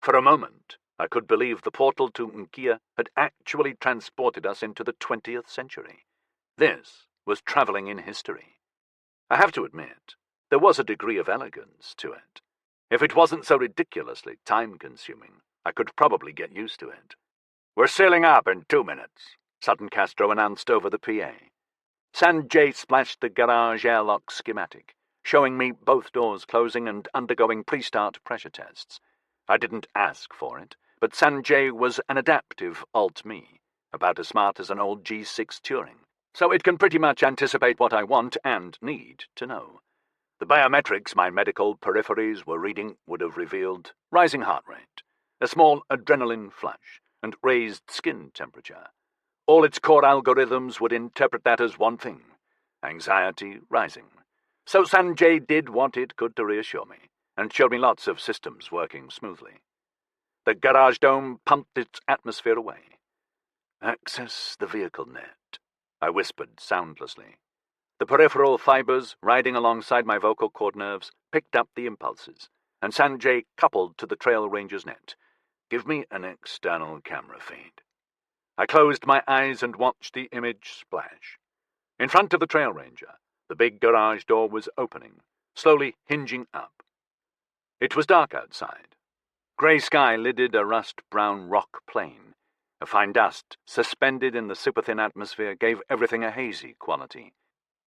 For a moment, I could believe the portal to Nkia had actually transported us into the 20th century. This was travelling in history. I have to admit, there was a degree of elegance to it. If it wasn't so ridiculously time-consuming, I could probably get used to it. "We're sailing up in 2 minutes," Sutton Castro announced over the PA. Sanjay splashed the garage airlock schematic, showing me both doors closing and undergoing pre-start pressure tests. I didn't ask for it, but Sanjay was an adaptive alt-me, about as smart as an old G6 Turing, so it can pretty much anticipate what I want and need to know. The biometrics my medical peripheries were reading would have revealed rising heart rate, a small adrenaline flush, and raised skin temperature. All its core algorithms would interpret that as one thing: anxiety rising. So Sanjay did what it could to reassure me, and showed me lots of systems working smoothly. The garage dome pumped its atmosphere away. "Access the vehicle net," I whispered soundlessly. The peripheral fibers riding alongside my vocal cord nerves picked up the impulses, and Sanjay coupled to the trail ranger's net. "Give me an external camera feed." I closed my eyes and watched the image splash. In front of the trail ranger, the big garage door was opening, slowly hinging up. It was dark outside. Grey sky lidded a rust-brown rock plain. A fine dust suspended in the super-thin atmosphere gave everything a hazy quality.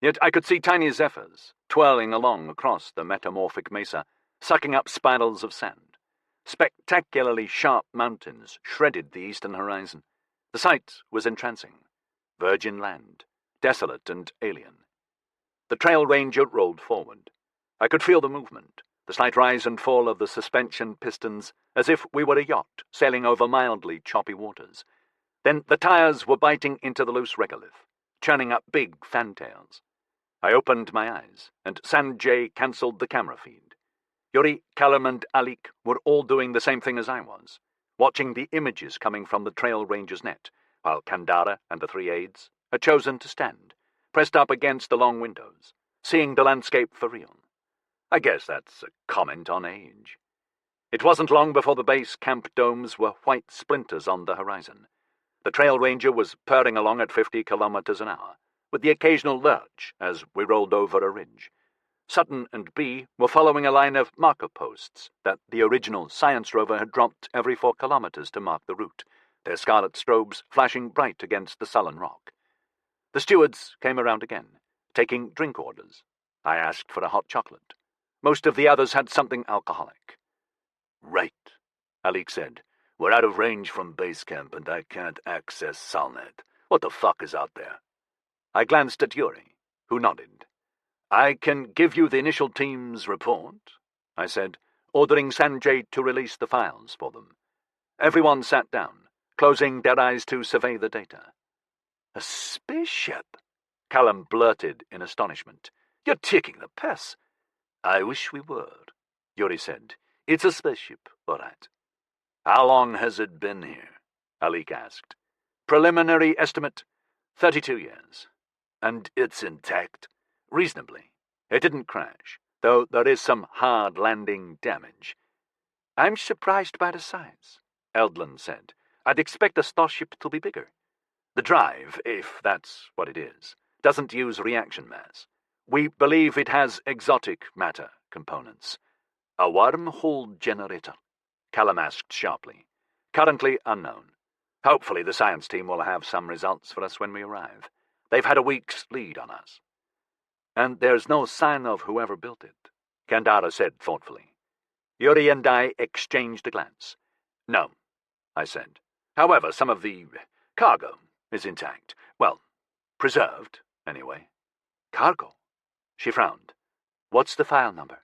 Yet I could see tiny zephyrs twirling along across the metamorphic mesa, sucking up spirals of sand. Spectacularly sharp mountains shredded the eastern horizon. The sight was entrancing. Virgin land, desolate and alien. The trail ranger rolled forward. I could feel the movement, the slight rise and fall of the suspension pistons, as if we were a yacht sailing over mildly choppy waters. Then the tires were biting into the loose regolith, churning up big fantails. I opened my eyes, and Sanjay cancelled the camera feed. Yuri, Callum, and Alik were all doing the same thing as I was, watching the images coming from the trail ranger's net, while Kandara and the three aides had chosen to stand, pressed up against the long windows, seeing the landscape for real. I guess that's a comment on age. It wasn't long before the base camp domes were white splinters on the horizon. The trail ranger was purring along at 50 kilometers an hour, with the occasional lurch as we rolled over a ridge. Sutton and B were following a line of marker posts that the original science rover had dropped every 4 kilometers to mark the route, their scarlet strobes flashing bright against the sullen rock. The stewards came around again, taking drink orders. I asked for a hot chocolate. Most of the others had something alcoholic. "Right," Alik said. "We're out of range from base camp and I can't access Salnet. What the fuck is out there?" I glanced at Yuri, who nodded. "I can give you the initial team's report," I said, ordering Sanjay to release the files for them. Everyone sat down, closing their eyes to survey the data. "A spaceship?" Callum blurted in astonishment. "You're taking the piss." "I wish we were," Yuri said. "It's a spaceship, all right." "How long has it been here?" Alik asked. "Preliminary estimate, 32 years. And it's intact?" "Reasonably. It didn't crash, though there is some hard landing damage." "I'm surprised by the size," Eldland said. "I'd expect a starship to be bigger." "The drive, if that's what it is, doesn't use reaction mass. We believe it has exotic matter components." "A wormhole generator?" Callum asked sharply. "Currently unknown. Hopefully the science team will have some results for us when we arrive. They've had a week's lead on us." "And there's no sign of whoever built it," Kandara said thoughtfully. Yuri and I exchanged a glance. "No," I said. "However, some of the cargo is intact. Well, preserved, anyway." "Cargo?" She frowned. "What's the file number?"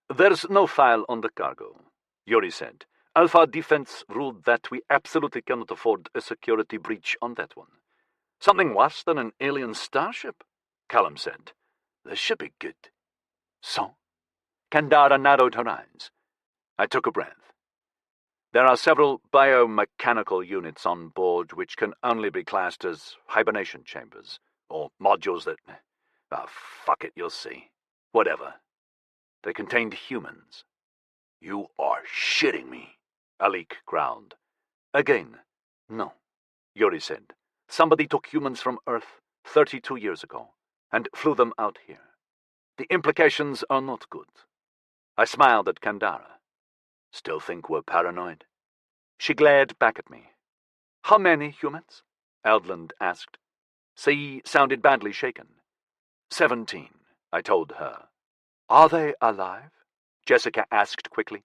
"There's no file on the cargo," Yuri said. "Alpha Defense ruled that we absolutely cannot afford a security breach on that one." "Something worse than an alien starship?" Callum said. "This should be good." "So?" Kandara narrowed her eyes. I took a breath. "There are several biomechanical units on board which can only be classed as hibernation chambers, or modules that... fuck it, you'll see. Whatever. They contained humans." "You are shitting me," Alik growled. "Again, no," Yuri said. "Somebody took humans from Earth 32 years ago and flew them out here. The implications are not good." I smiled at Kandara. "Still think we're paranoid?" She glared back at me. "How many humans?" Eldland asked. She sounded badly shaken. 17, I told her. "Are they alive?" Jessica asked quickly.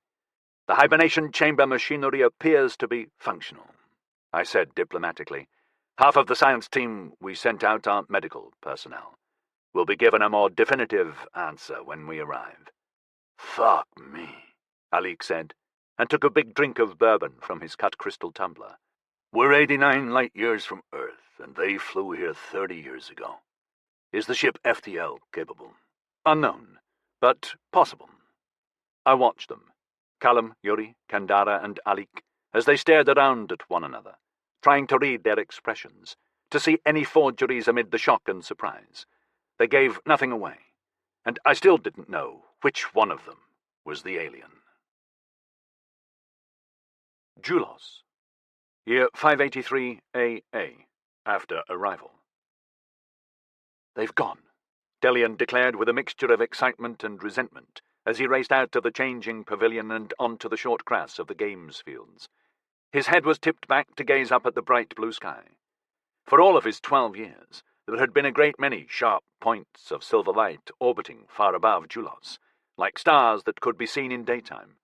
"The hibernation chamber machinery appears to be functional," I said diplomatically. "Half of the science team we sent out are medical personnel. We'll be given a more definitive answer when we arrive." "Fuck me," Alik said, and took a big drink of bourbon from his cut crystal tumbler. "We're 89 light years from Earth, and they flew here 30 years ago. Is the ship FTL capable?" "Unknown, but possible." I watched them, Callum, Yuri, Kandara, and Alik, as they stared around at one another, trying to read their expressions, to see any forgeries amid the shock and surprise. They gave nothing away, and I still didn't know which one of them was the alien. Julos, year 583 AA, after arrival. "They've gone," Delian declared with a mixture of excitement and resentment as he raced out of the changing pavilion and onto the short grass of the games fields. His head was tipped back to gaze up at the bright blue sky. For all of his 12 years, there had been a great many sharp points of silver light orbiting far above Julos, like stars that could be seen in daytime.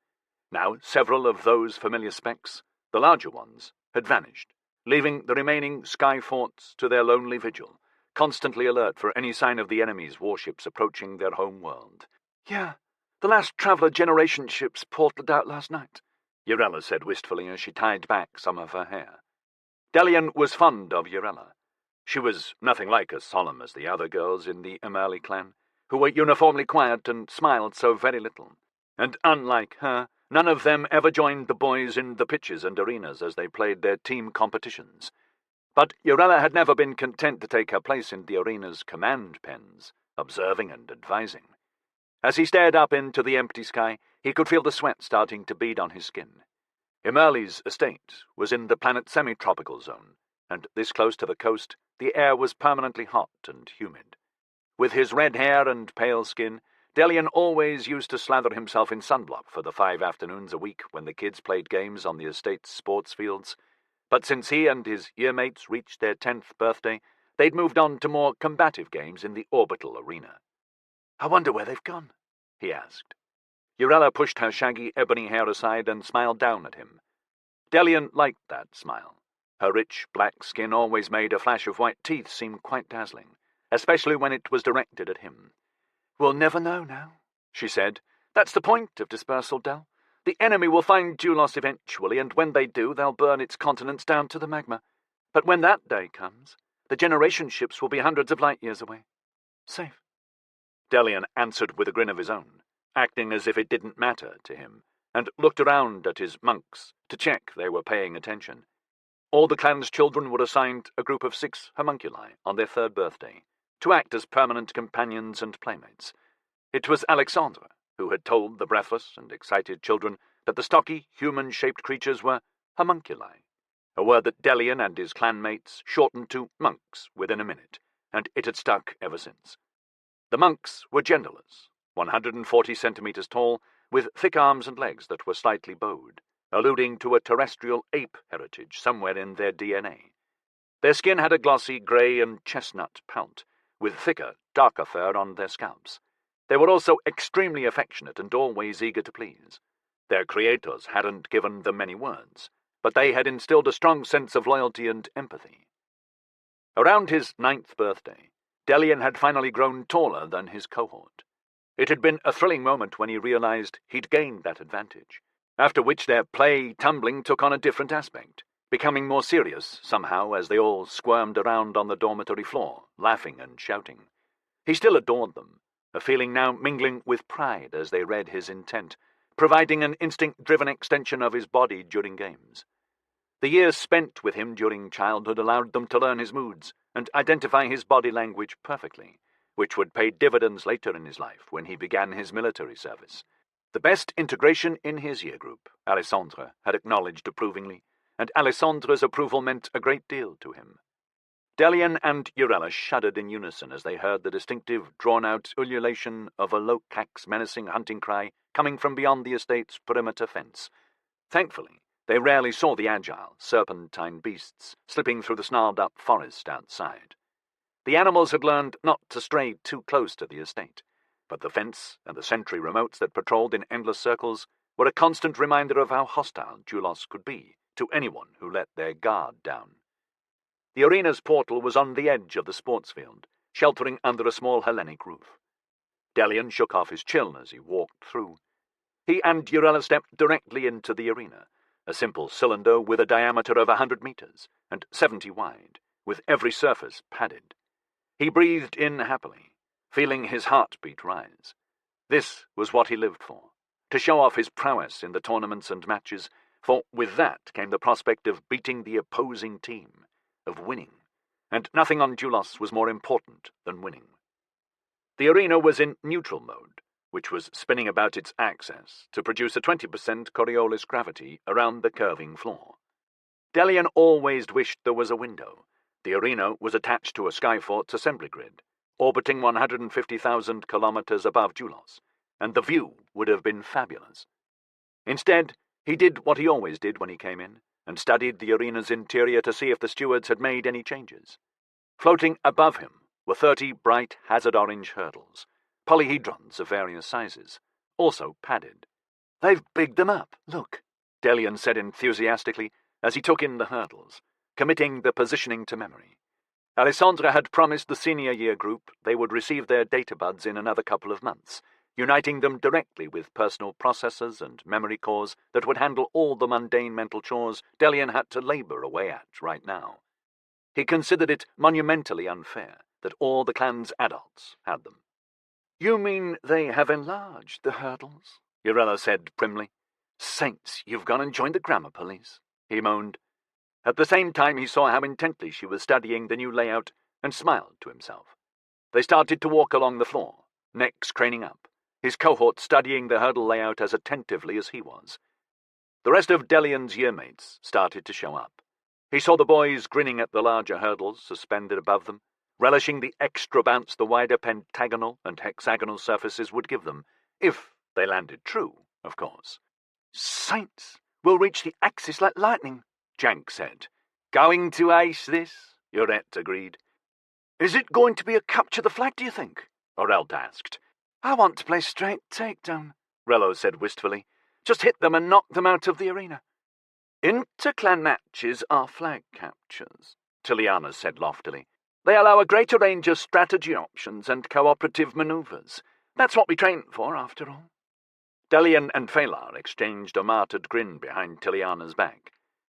Now several of those familiar specks, the larger ones, had vanished, leaving the remaining sky forts to their lonely vigil, constantly alert for any sign of the enemy's warships approaching their home world. "Yeah, the last Traveller Generation ships portaled out last night," Urella said wistfully as she tied back some of her hair. Delian was fond of Urella. She was nothing like as solemn as the other girls in the Emerli clan, who were uniformly quiet and smiled so very little. And unlike her, none of them ever joined the boys in the pitches and arenas as they played their team competitions. But Urella had never been content to take her place in the arena's command pens, observing and advising. As he stared up into the empty sky, he could feel the sweat starting to bead on his skin. Emerli's estate was in the planet's semi-tropical zone, and this close to the coast, the air was permanently hot and humid. With his red hair and pale skin, Delian always used to slather himself in sunblock for the 5 afternoons a week when the kids played games on the estate's sports fields. But since he and his yearmates reached their 10th birthday, they'd moved on to more combative games in the orbital arena. "I wonder where they've gone," he asked. Urella pushed her shaggy ebony hair aside and smiled down at him. Delian liked that smile. Her rich black skin always made a flash of white teeth seem quite dazzling, especially when it was directed at him. "We'll never know now," she said. "That's the point of dispersal, Del. The enemy will find Julos eventually, and when they do, they'll burn its continents down to the magma. But when that day comes, the generation ships will be hundreds of light years away. Safe." Delian answered with a grin of his own, acting as if it didn't matter to him, and looked around at his monks to check they were paying attention. All the clan's children were assigned a group of 6 homunculi on their 3rd birthday, to act as permanent companions and playmates. It was Alexandra who had told the breathless and excited children that the stocky, human-shaped creatures were homunculi, a word that Delian and his clanmates shortened to monks within a minute, and it had stuck ever since. The monks were genderless, 140 centimeters tall, with thick arms and legs that were slightly bowed, alluding to a terrestrial ape heritage somewhere in their DNA. Their skin had a glossy grey and chestnut pelt, with thicker, darker fur on their scalps. They were also extremely affectionate and always eager to please. Their creators hadn't given them many words, but they had instilled a strong sense of loyalty and empathy. Around his 9th birthday, Delian had finally grown taller than his cohort. It had been a thrilling moment when he realized he'd gained that advantage, after which their play-tumbling took on a different aspect, becoming more serious somehow as they all squirmed around on the dormitory floor, laughing and shouting. He still adored them, a feeling now mingling with pride as they read his intent, providing an instinct-driven extension of his body during games. The years spent with him during childhood allowed them to learn his moods and identify his body language perfectly, which would pay dividends later in his life when he began his military service. The best integration in his year group, Alessandra had acknowledged approvingly, and Alessandra's approval meant a great deal to him. Delian and Urella shuddered in unison as they heard the distinctive, drawn-out ululation of a locax menacing hunting cry coming from beyond the estate's perimeter fence. Thankfully, they rarely saw the agile, serpentine beasts slipping through the snarled-up forest outside. The animals had learned not to stray too close to the estate, but the fence and the sentry remotes that patrolled in endless circles were a constant reminder of how hostile Julos could be to anyone who let their guard down. The arena's portal was on the edge of the sports field, sheltering under a small Hellenic roof. Delian shook off his chill as he walked through. He and Urella stepped directly into the arena, a simple cylinder with a diameter of 100 meters and 70 wide, with every surface padded. He breathed in happily, feeling his heartbeat rise. This was what he lived for, to show off his prowess in the tournaments and matches, for with that came the prospect of beating the opposing team, of winning, and nothing on Dulos was more important than winning. The arena was in neutral mode, which was spinning about its axis to produce a 20% Coriolis gravity around the curving floor. Delian always wished there was a window. The arena was attached to a Skyfort's assembly grid, orbiting 150,000 kilometers above Dulos, and the view would have been fabulous. Instead, he did what he always did when he came in, and studied the arena's interior to see if the stewards had made any changes. Floating above him were 30 bright hazard-orange hurdles, polyhedrons of various sizes, also padded. "They've bigged them up, look," Delian said enthusiastically as he took in the hurdles, committing the positioning to memory. Alessandra had promised the senior year group they would receive their databuds in another couple of months, uniting them directly with personal processors and memory cores that would handle all the mundane mental chores Delian had to labor away at right now. He considered it monumentally unfair that all the clan's adults had them. "You mean they have enlarged the hurdles?" Urella said primly. "Saints, you've gone and joined the grammar police," he moaned. At the same time he saw how intently she was studying the new layout and smiled to himself. They started to walk along the floor, necks craning up, his cohort studying the hurdle layout as attentively as he was. The rest of Delian's yearmates started to show up. He saw the boys grinning at the larger hurdles suspended above them, relishing the extra bounce the wider pentagonal and hexagonal surfaces would give them, if they landed true, of course. "Saints, we'll reach the axis like lightning," Jank said. "Going to ace this," Urette agreed. "Is it going to be a capture the flag, do you think?" Orelt asked. "I want to play straight takedown," Rello said wistfully. "Just hit them and knock them out of the arena." "Interclan matches are flag captures," Tiliana said loftily. "They allow a greater range of strategy options and cooperative maneuvers. That's what we train for, after all." Delian and Phalar exchanged a martyred grin behind Tiliana's back.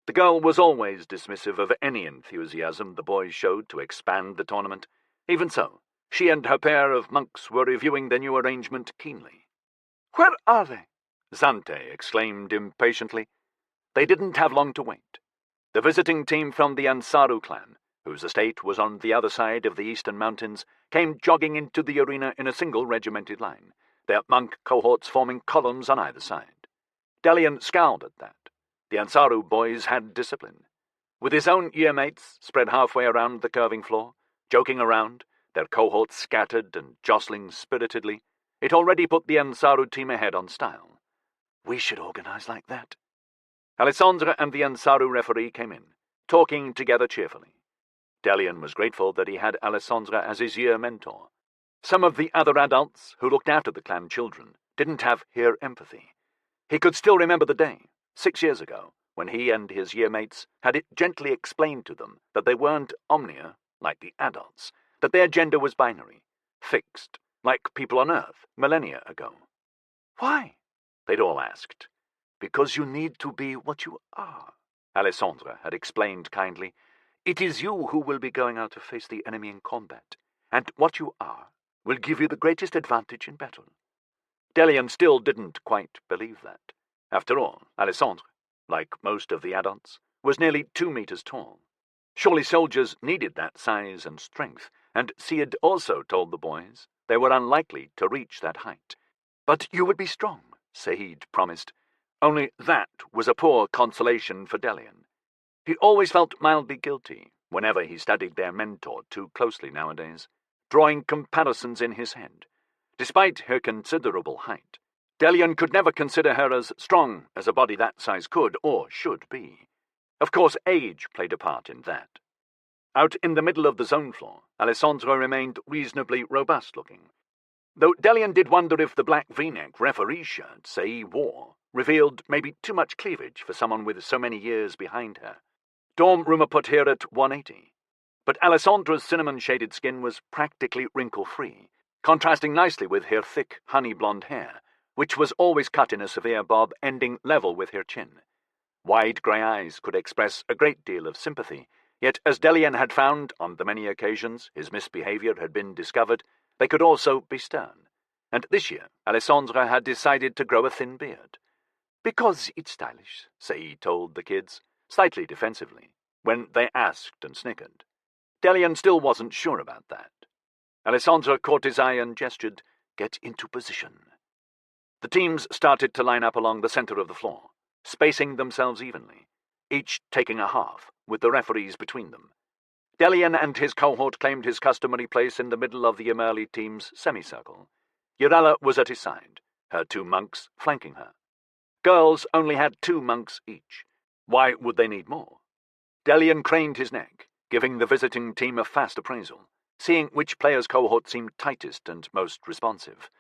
The girl was always dismissive of any enthusiasm the boys showed to expand the tournament. Even so, she and her pair of monks were reviewing the new arrangement keenly. "Where are they?" Zante exclaimed impatiently. They didn't have long to wait. The visiting team from the Ansaru clan, whose estate was on the other side of the eastern mountains, came jogging into the arena in a single regimented line, their monk cohorts forming columns on either side. Delian scowled at that. The Ansaru boys had discipline. With his own yearmates spread halfway around the curving floor, joking around, their cohorts scattered and jostling spiritedly, it already put the Ansaru team ahead on style. "We should organize like that." Alessandra and the Ansaru referee came in, talking together cheerfully. Delian was grateful that he had Alessandra as his year mentor. Some of the other adults who looked after the clan children didn't have her empathy. He could still remember the day, 6 years ago, when he and his yearmates had it gently explained to them that they weren't omnia, like the adults, that their gender was binary, fixed, like people on Earth millennia ago. "Why?" they'd all asked. "Because you need to be what you are," Alessandra had explained kindly. "It is you who will be going out to face the enemy in combat, and what you are will give you the greatest advantage in battle." Delian still didn't quite believe that. After all, Alessandra, like most of the adults, was nearly 2 meters tall. Surely soldiers needed that size and strength, and Sid also told the boys they were unlikely to reach that height. "But you would be strong," Saeed promised. Only that was a poor consolation for Delian. He always felt mildly guilty whenever he studied their mentor too closely nowadays, drawing comparisons in his head. Despite her considerable height, Delian could never consider her as strong as a body that size could or should be. Of course, age played a part in that. Out in the middle of the zone floor, Alessandro remained reasonably robust-looking, though Delian did wonder if the black V-neck referee shirt Sae wore revealed maybe too much cleavage for someone with so many years behind her. Dorm rumor put her at 180. But Alessandra's cinnamon-shaded skin was practically wrinkle-free, contrasting nicely with her thick, honey-blonde hair, which was always cut in a severe bob ending level with her chin. Wide grey eyes could express a great deal of sympathy, yet as Delian had found, on the many occasions his misbehaviour had been discovered, they could also be stern. And this year Alessandra had decided to grow a thin beard. "Because it's stylish," Sae told the kids, slightly defensively, when they asked and snickered. Delian still wasn't sure about that. Alessandra caught his eye and gestured, "Get into position." The teams started to line up along the centre of the floor, spacing themselves evenly, each taking a half, with the referees between them. Delian and his cohort claimed his customary place in the middle of the Emerli team's semicircle. Urella was at his side, her 2 monks flanking her. Girls only had 2 monks each. Why would they need more? Delian craned his neck, giving the visiting team a fast appraisal, seeing which player's cohort seemed tightest and most responsive.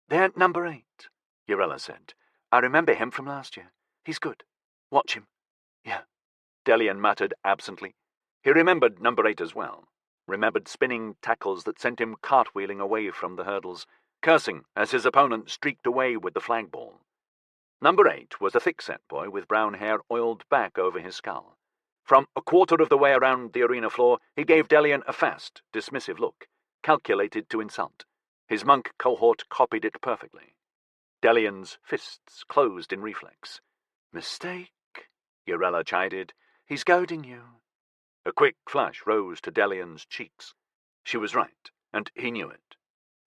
"They're number 8, Urella said. "I remember him from last year. He's good. Watch him." "Yeah," Delian muttered absently. He remembered number 8 as well, remembered spinning tackles that sent him cartwheeling away from the hurdles, cursing as his opponent streaked away with the flag ball. Number 8 was a thick-set boy with brown hair oiled back over his skull. From a quarter of the way around the arena floor, he gave Delian a fast, dismissive look, calculated to insult. His monk cohort copied it perfectly. Delian's fists closed in reflex. "Mistake," Urella chided. "He's goading you." A quick flush rose to Delian's cheeks. She was right, and he knew it.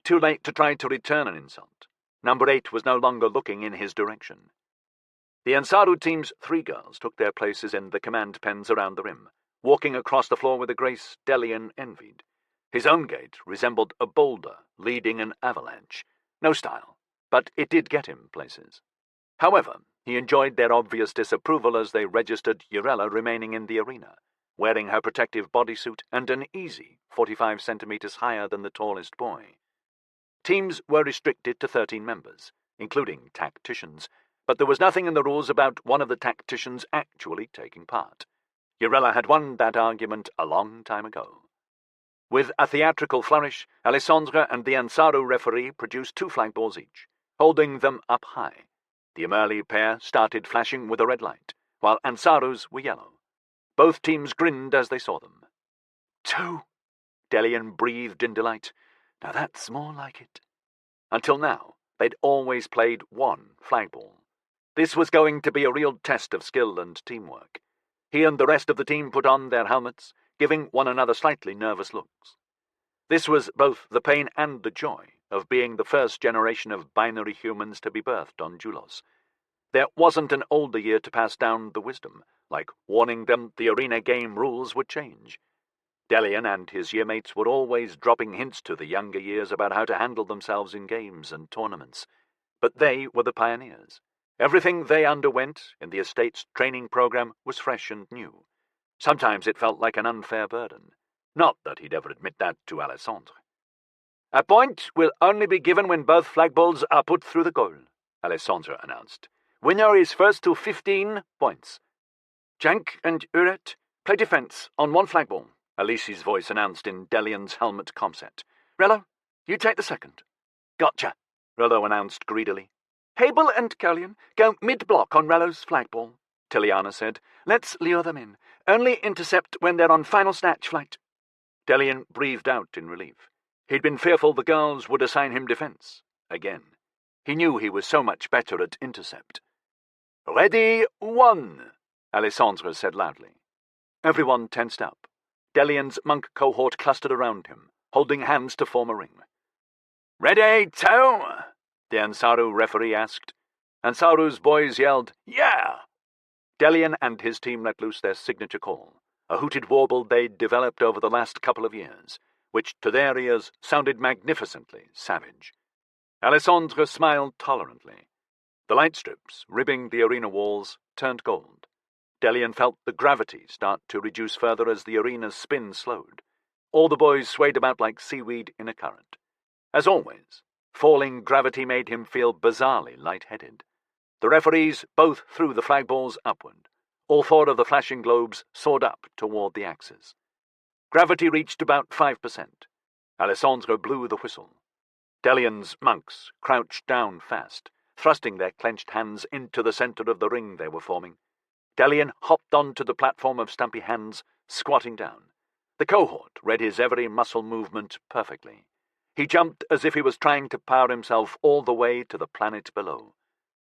Too late to try to return an insult. Number 8 was no longer looking in his direction. The Ansaru team's 3 girls took their places in the command pens around the rim, walking across the floor with a grace Delian envied. His own gait resembled a boulder leading an avalanche. No style, but it did get him places. However, he enjoyed their obvious disapproval as they registered Urella remaining in the arena, wearing her protective bodysuit and an easy 45 centimetres higher than the tallest boy. Teams were restricted to 13 members, including tacticians, but there was nothing in the rules about one of the tacticians actually taking part. Urella had won that argument a long time ago. With a theatrical flourish, Alessandra and the Ansaru referee produced 2 flag balls each, holding them up high. The Emerli pair started flashing with a red light, while Ansaru's were yellow. Both teams grinned as they saw them. 2! Delian breathed in delight. Now that's more like it. Until now, they'd always played 1 flag ball. This was going to be a real test of skill and teamwork. He and the rest of the team put on their helmets, giving one another slightly nervous looks. This was both the pain and the joy of being the first generation of binary humans to be birthed on Julos. There wasn't an older year to pass down the wisdom, like warning them the arena game rules would change. Delian and his yearmates were always dropping hints to the younger years about how to handle themselves in games and tournaments. But they were the pioneers. Everything they underwent in the estate's training program was fresh and new. Sometimes it felt like an unfair burden. Not that he'd ever admit that to Alessandre. "A point will only be given when both flag balls are put through the goal," Alessandra announced. "Winner is first to 15 points. Jank and Uret play defence on 1 flag ball," Alici's voice announced in Delian's helmet comset. "Rello, you take the second." "Gotcha," Rello announced greedily. "Habel and Colian go mid-block on Rello's flag ball," Tiliana said. "Let's lure them in. Only intercept when they're on final snatch flight." Delian breathed out in relief. He'd been fearful the girls would assign him defence. Again. He knew he was so much better at intercept. "Ready, 1," Alessandra said loudly. Everyone tensed up. Delian's monk cohort clustered around him, holding hands to form a ring. "Ready, 2?" the Ansaru referee asked. Ansaru's boys yelled, "Yeah!" Delian and his team let loose their signature call, a hooted warble they'd developed over the last couple of years, which to their ears sounded magnificently savage. Alessandra smiled tolerantly. The light strips, ribbing the arena walls, turned gold. Delian felt the gravity start to reduce further as the arena's spin slowed. All the boys swayed about like seaweed in a current. As always, falling gravity made him feel bizarrely light-headed. The referees both threw the flag balls upward. All 4 of the flashing globes soared up toward the axes. Gravity reached about 5%. Alessandro blew the whistle. Delian's monks crouched down fast, thrusting their clenched hands into the center of the ring they were forming. Delian hopped onto the platform of stumpy hands, squatting down. The cohort read his every muscle movement perfectly. He jumped as if he was trying to power himself all the way to the planet below.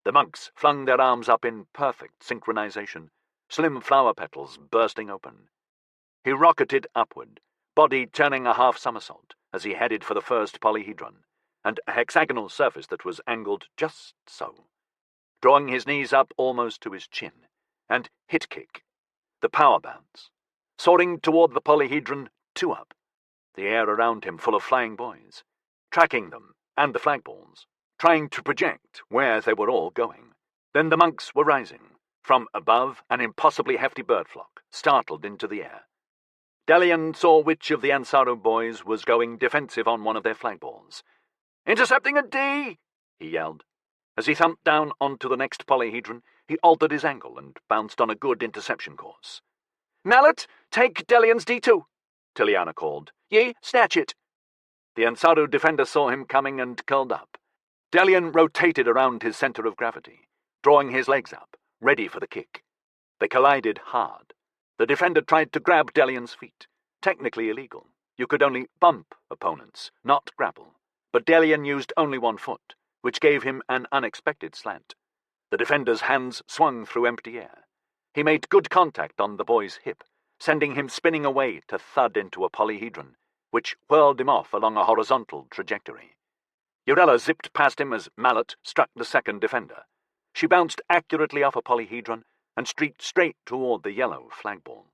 The monks flung their arms up in perfect synchronization, slim flower petals bursting open. He rocketed upward, body turning a half somersault as he headed for the first polyhedron, and a hexagonal surface that was angled just so. Drawing his knees up almost to his chin, and hit kick. The power bounce. Soaring toward the polyhedron, 2 up. The air around him full of flying boys. Tracking them, and the flagballs. Trying to project where they were all going. Then the monks were rising. From above, an impossibly hefty bird flock startled into the air. Delian saw which of the Ansaru boys was going defensive on one of their flagballs. "Intercepting a D!" he yelled. As he thumped down onto the next polyhedron, he altered his angle and bounced on a good interception course. "Mallet, take Delian's D2, Tiliana called. "Ye, snatch it." The Ansaru defender saw him coming and curled up. Delian rotated around his center of gravity, drawing his legs up, ready for the kick. They collided hard. The defender tried to grab Delian's feet. Technically illegal. You could only bump opponents, not grapple. But Delian used only one foot, which gave him an unexpected slant. The defender's hands swung through empty air. He made good contact on the boy's hip, sending him spinning away to thud into a polyhedron, which whirled him off along a horizontal trajectory. Urella zipped past him as Mallet struck the second defender. She bounced accurately off a polyhedron and streaked straight toward the yellow flagball.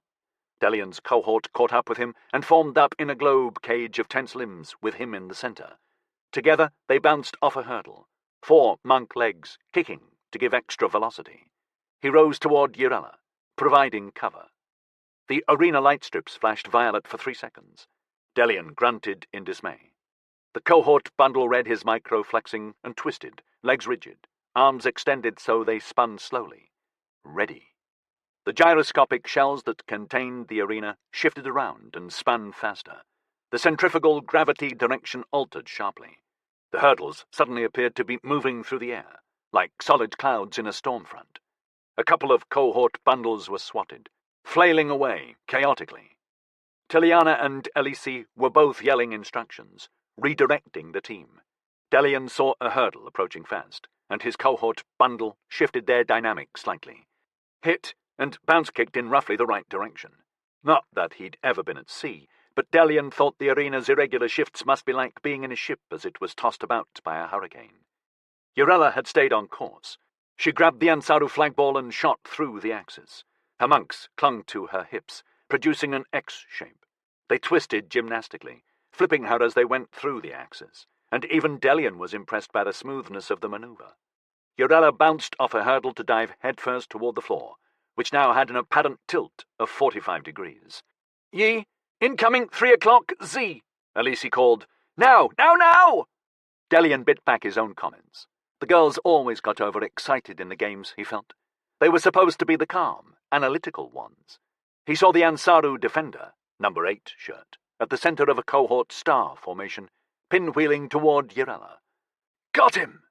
Delian's cohort caught up with him and formed up in a globe cage of tense limbs with him in the center. Together they bounced off a hurdle, 4 monk legs kicking to give extra velocity. He rose toward Urella, providing cover. The arena light strips flashed violet for 3 seconds. Delian grunted in dismay. The cohort bundle read his micro-flexing and twisted, legs rigid, arms extended so they spun slowly. Ready. The gyroscopic shells that contained the arena shifted around and spun faster. The centrifugal gravity direction altered sharply. The hurdles suddenly appeared to be moving through the air, like solid clouds in a storm front. A couple of cohort bundles were swatted, flailing away chaotically. Tiliana and Elise were both yelling instructions, redirecting the team. Delian saw a hurdle approaching fast, and his cohort bundle shifted their dynamics slightly. Hit and bounce-kicked in roughly the right direction. Not that he'd ever been at sea, but Delian thought the arena's irregular shifts must be like being in a ship as it was tossed about by a hurricane. Urella had stayed on course. She grabbed the Ansaru flagball and shot through the axis. Her monks clung to her hips, producing an X shape. They twisted gymnastically, flipping her as they went through the axis, and even Delian was impressed by the smoothness of the maneuver. Urella bounced off a hurdle to dive headfirst toward the floor, which now had an apparent tilt of 45 degrees. "Ye, incoming 3 o'clock Z," Elise called. "Now, now, now!" Delian bit back his own comments. The girls always got overexcited in the games, he felt. They were supposed to be the calm, analytical ones. He saw the Ansaru defender, number 8 shirt, at the center of a cohort star formation, pinwheeling toward Urella. "Got him!"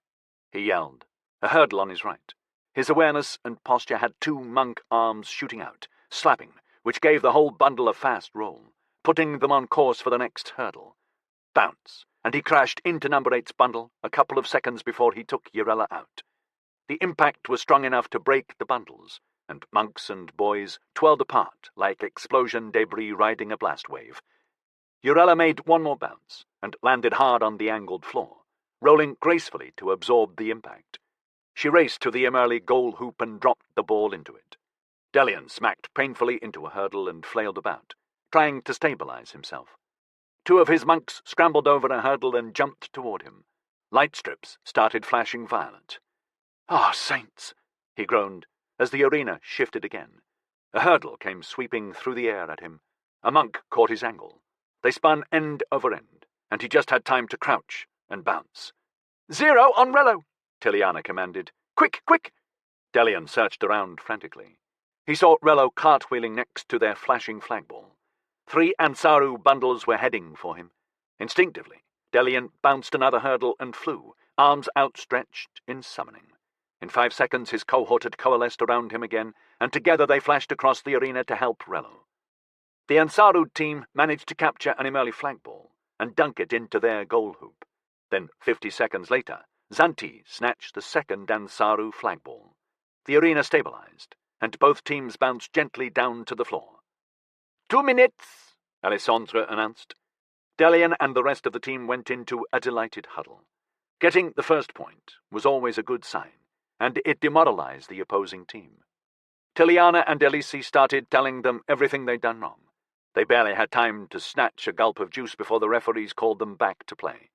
he yelled, a hurdle on his right. His awareness and posture had 2 monk arms shooting out, slapping, which gave the whole bundle a fast roll, putting them on course for the next hurdle. Bounce, and he crashed into number 8's bundle a couple of seconds before he took Urella out. The impact was strong enough to break the bundles, and monks and boys twirled apart like explosion debris riding a blast wave. Urella made one more bounce and landed hard on the angled floor, rolling gracefully to absorb the impact. She raced to the Emerly goal hoop and dropped the ball into it. Delian smacked painfully into a hurdle and flailed about, trying to stabilize himself. 2 of his monks scrambled over a hurdle and jumped toward him. Light strips started flashing violet. "Ah, saints!" he groaned, as the arena shifted again. A hurdle came sweeping through the air at him. A monk caught his angle. They spun end over end, and he just had time to crouch and bounce. "0 on Rello!" Tiliana commanded. "Quick, quick!" Delian searched around frantically. He saw Rello cartwheeling next to their flashing flagball. 3 Ansaru bundles were heading for him. Instinctively, Delian bounced another hurdle and flew, arms outstretched in summoning. In 5 seconds his cohort had coalesced around him again, and together they flashed across the arena to help Rello. The Ansaru team managed to capture an Emerli flagball and dunk it into their goal hoop. Then, 50 seconds later, Zanti snatched the second Ansaru flagball. The arena stabilized, and both teams bounced gently down to the floor. 2 minutes, Alessandra announced. Delian and the rest of the team went into a delighted huddle. Getting the first point was always a good sign, and it demoralized the opposing team. Tiliana and Elise started telling them everything they'd done wrong. They barely had time to snatch a gulp of juice before the referees called them back to play.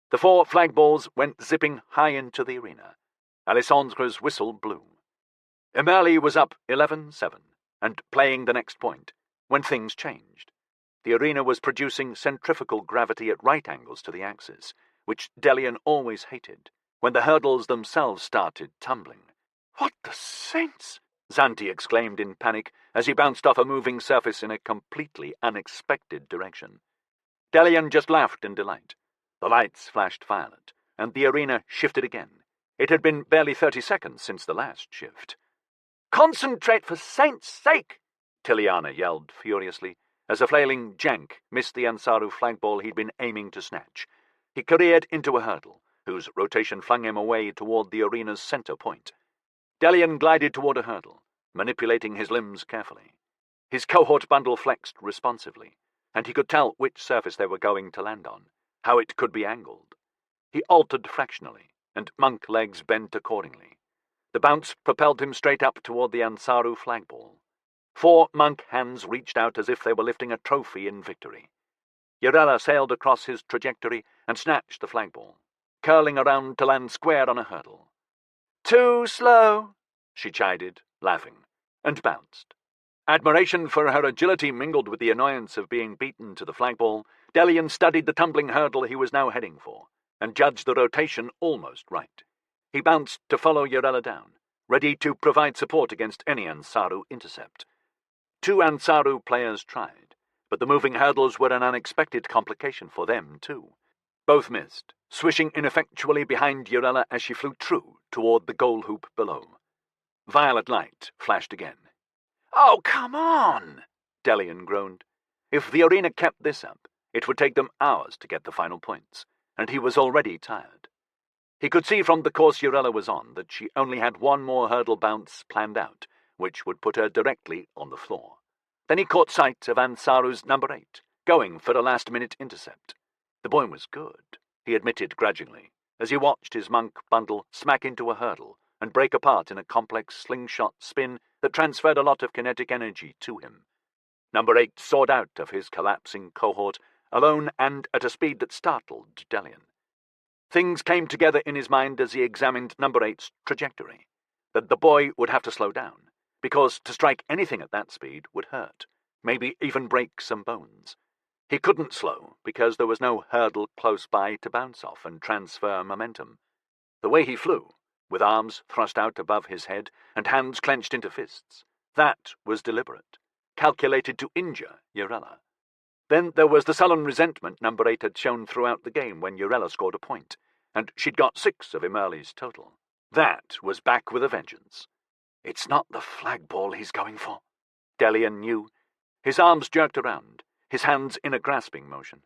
The 4 flagballs went zipping high into the arena. Alessandra's whistle blew. Emerli was up 11-7 and playing the next point when things changed. The arena was producing centrifugal gravity at right angles to the axis, which Delian always hated, when the hurdles themselves started tumbling. "What the saints!" Zanti exclaimed in panic as he bounced off a moving surface in a completely unexpected direction. Delian just laughed in delight. The lights flashed violet, and the arena shifted again. It had been barely 30 seconds since the last shift. "Concentrate, for saint's sake!" Tiliana yelled furiously, as a flailing jank missed the Ansaru flagball he'd been aiming to snatch. He careered into a hurdle, whose rotation flung him away toward the arena's center point. Delian glided toward a hurdle, manipulating his limbs carefully. His cohort bundle flexed responsively, and he could tell which surface they were going to land on, how it could be angled. He altered fractionally, and monk legs bent accordingly. The bounce propelled him straight up toward the Ansaru flagball. 4 monk hands reached out as if they were lifting a trophy in victory. Yarella sailed across his trajectory and snatched the flagball, curling around to land square on a hurdle. "Too slow," she chided, laughing, and bounced. Admiration for her agility mingled with the annoyance of being beaten to the flagball. Delian studied the tumbling hurdle he was now heading for, and judged the rotation almost right. He bounced to follow Yarella down, ready to provide support against any Ansaru intercept. 2 Ansaru players tried, but the moving hurdles were an unexpected complication for them, too. Both missed, swishing ineffectually behind Yarella as she flew true toward the goal hoop below. Violet light flashed again. "Oh, come on!" Delian groaned. If the arena kept this up, it would take them hours to get the final points, and he was already tired. He could see from the course Yarella was on that she only had one more hurdle bounce planned out, which would put her directly on the floor. Then he caught sight of Ansaru's number 8, going for a last-minute intercept. The boy was good, he admitted grudgingly, as he watched his monk bundle smack into a hurdle and break apart in a complex slingshot spin that transferred a lot of kinetic energy to him. Number 8 soared out of his collapsing cohort, alone and at a speed that startled Delian. Things came together in his mind as he examined number 8's trajectory, that the boy would have to slow down, because to strike anything at that speed would hurt, maybe even break some bones. He couldn't slow because there was no hurdle close by to bounce off and transfer momentum. The way he flew, with arms thrust out above his head and hands clenched into fists, that was deliberate, calculated to injure Yarella. Then there was the sullen resentment number 8 had shown throughout the game when Yarella scored a point, and she'd got 6 of Emerli's total. That was back with a vengeance. It's not the flagball he's going for, Delian knew. His arms jerked around, his hands in a grasping motion.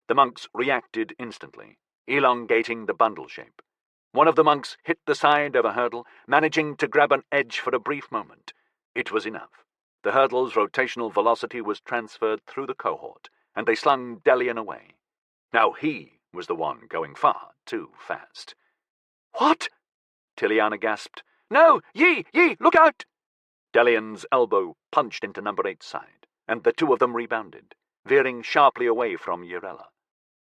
The monks reacted instantly, elongating the bundle shape. One of the monks hit the side of a hurdle, managing to grab an edge for a brief moment. It was enough. The hurdle's rotational velocity was transferred through the cohort, and they slung Delian away. Now he was the one going far too fast. "What?" Tiliana gasped. "No! Ye, look out!" Delian's elbow punched into number 8's side, and the 2 of them rebounded, veering sharply away from Yarella.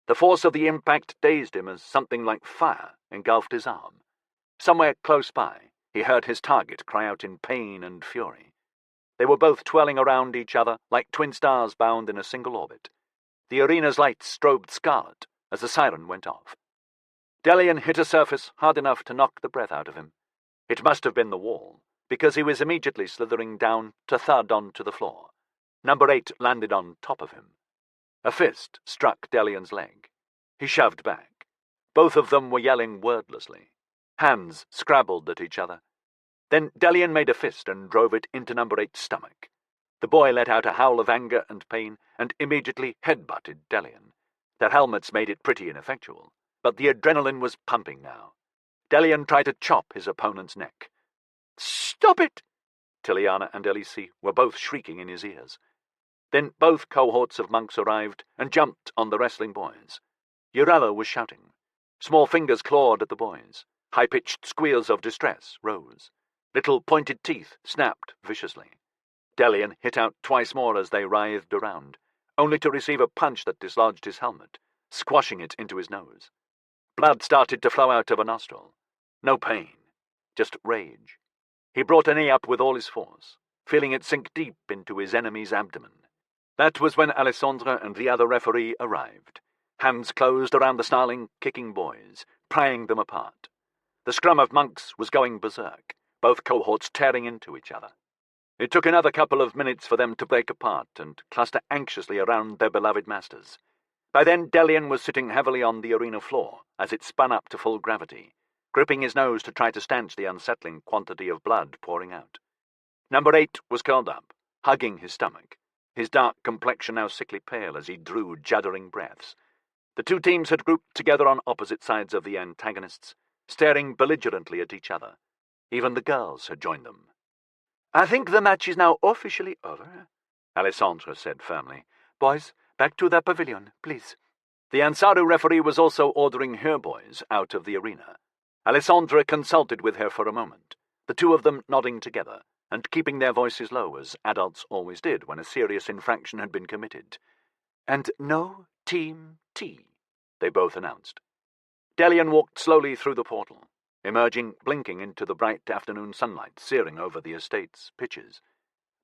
The force of the impact dazed him as something like fire engulfed his arm. Somewhere close by, he heard his target cry out in pain and fury. They were both twirling around each other like twin stars bound in a single orbit. The arena's lights strobed scarlet as the siren went off. Delian hit a surface hard enough to knock the breath out of him. It must have been the wall, because he was immediately slithering down to thud onto the floor. Number 8 landed on top of him. A fist struck Delian's leg. He shoved back. Both of them were yelling wordlessly. Hands scrabbled at each other. Then Delian made a fist and drove it into Number 8's stomach. The boy let out a howl of anger and pain and immediately headbutted Delian. Their helmets made it pretty ineffectual, but the adrenaline was pumping now. Delian tried to chop his opponent's neck. "Stop it!" Tiliana and Elise were both shrieking in his ears. Then both cohorts of monks arrived and jumped on the wrestling boys. Urella was shouting. Small fingers clawed at the boys. High-pitched squeals of distress rose. Little pointed teeth snapped viciously. Delian hit out twice more as they writhed around, only to receive a punch that dislodged his helmet, squashing it into his nose. Blood started to flow out of a nostril. No pain, just rage. He brought a knee up with all his force, feeling it sink deep into his enemy's abdomen. That was when Alessandra and the other referee arrived. Hands closed around the snarling, kicking boys, prying them apart. The scrum of monks was going berserk, both cohorts tearing into each other. It took another couple of minutes for them to break apart and cluster anxiously around their beloved masters. By then, Delian was sitting heavily on the arena floor as it spun up to full gravity, gripping his nose to try to stanch the unsettling quantity of blood pouring out. Number 8 was curled up, hugging his stomach, his dark complexion now sickly pale as he drew juddering breaths. The two teams had grouped together on opposite sides of the antagonists, staring belligerently at each other. Even the girls had joined them. "I think the match is now officially over," Alessandra said firmly. "Boys, back to the pavilion, please." The Ansaru referee was also ordering her boys out of the arena. Alessandra consulted with her for a moment, the two of them nodding together and keeping their voices low, as adults always did when a serious infraction had been committed. "And no Team T," they both announced. Delian walked slowly through the portal, emerging blinking into the bright afternoon sunlight searing over the estate's pitches.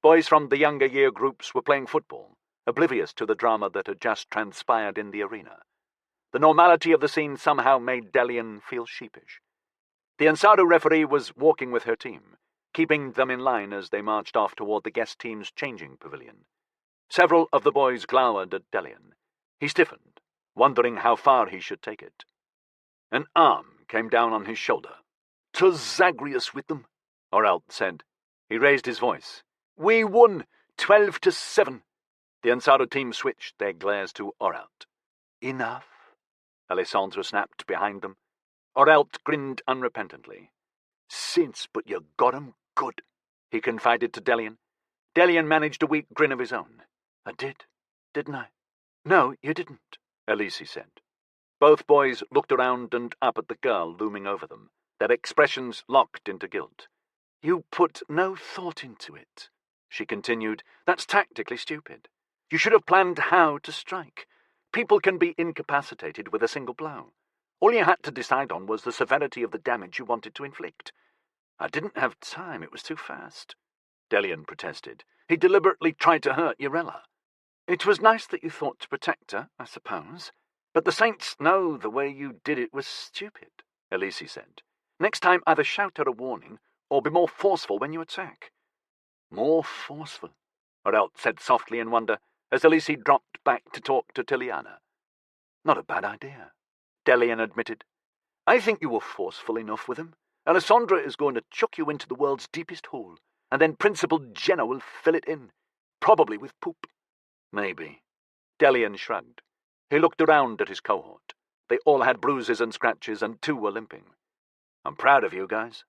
Boys from the younger year groups were playing football, oblivious to the drama that had just transpired in the arena. The normality of the scene somehow made Delian feel sheepish. The Ansaru referee was walking with her team, keeping them in line as they marched off toward the guest team's changing pavilion. Several of the boys glowered at Delian. He stiffened, wondering how far he should take it. An arm came down on his shoulder. "To Zagreus with them," Orelt said. He raised his voice. "We won, 12-7. The Ansaru team switched their glares to Orelt. "Enough," Alessandra snapped behind them. Orelt grinned unrepentantly. "Since, but you got 'em good," he confided to Delian. Delian managed a weak grin of his own. "I did, didn't I?" "No, you didn't," Elise said. Both boys looked around and up at the girl looming over them, their expressions locked into guilt. "You put no thought into it," she continued. "That's tactically stupid. You should have planned how to strike. People can be incapacitated with a single blow. All you had to decide on was the severity of the damage you wanted to inflict." "I didn't have time, it was too fast," Delian protested. "He deliberately tried to hurt Urella." "It was nice that you thought to protect her, I suppose. But the Saints know the way you did it was stupid," Elise said. "Next time either shout her a warning or be more forceful when you attack." "More forceful," Orelt said softly in wonder, as Elise dropped back to talk to Tiliana. "Not a bad idea," Delian admitted. "I think you were forceful enough with him. Alessandra is going to chuck you into the world's deepest hole, and then Principal Jenna will fill it in, probably with poop." "Maybe." Delian shrugged. He looked around at his cohort. They all had bruises and scratches, and 2 were limping. "I'm proud of you guys."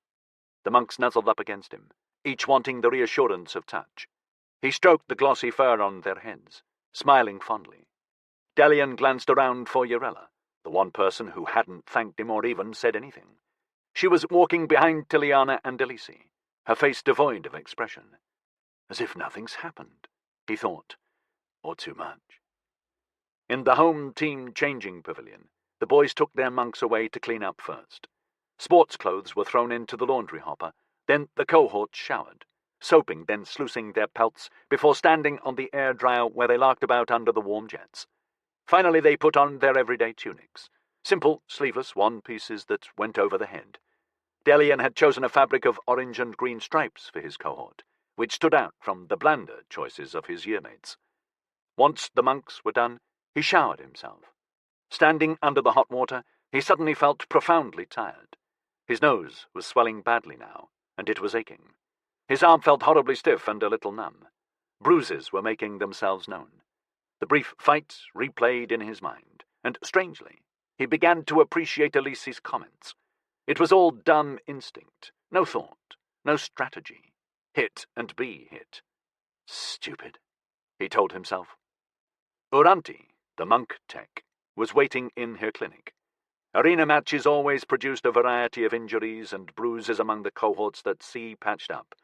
The monks nuzzled up against him, each wanting the reassurance of touch. He stroked the glossy fur on their heads, smiling fondly. Delian glanced around for Urella, the one person who hadn't thanked him or even said anything. She was walking behind Tiliana and Elise, her face devoid of expression. As if nothing's happened, he thought, or too much. In the home team changing pavilion, the boys took their monks away to clean up first. Sports clothes were thrown into the laundry hopper, then the cohorts showered, soaping, then sluicing their pelts before standing on the air dryer where they larked about under the warm jets. Finally they put on their everyday tunics, simple, sleeveless one-pieces that went over the head. Delian had chosen a fabric of orange and green stripes for his cohort, which stood out from the blander choices of his yearmates. Once the monks were done, he showered himself. Standing under the hot water, he suddenly felt profoundly tired. His nose was swelling badly now, and it was aching. His arm felt horribly stiff and a little numb. Bruises were making themselves known. The brief fight replayed in his mind, and strangely, he began to appreciate Elise's comments. It was all dumb instinct, no thought, no strategy. Hit and be hit. Stupid, he told himself. Uranti, the monk tech, was waiting in her clinic. Arena matches always produced a variety of injuries and bruises among the cohorts that C patched up.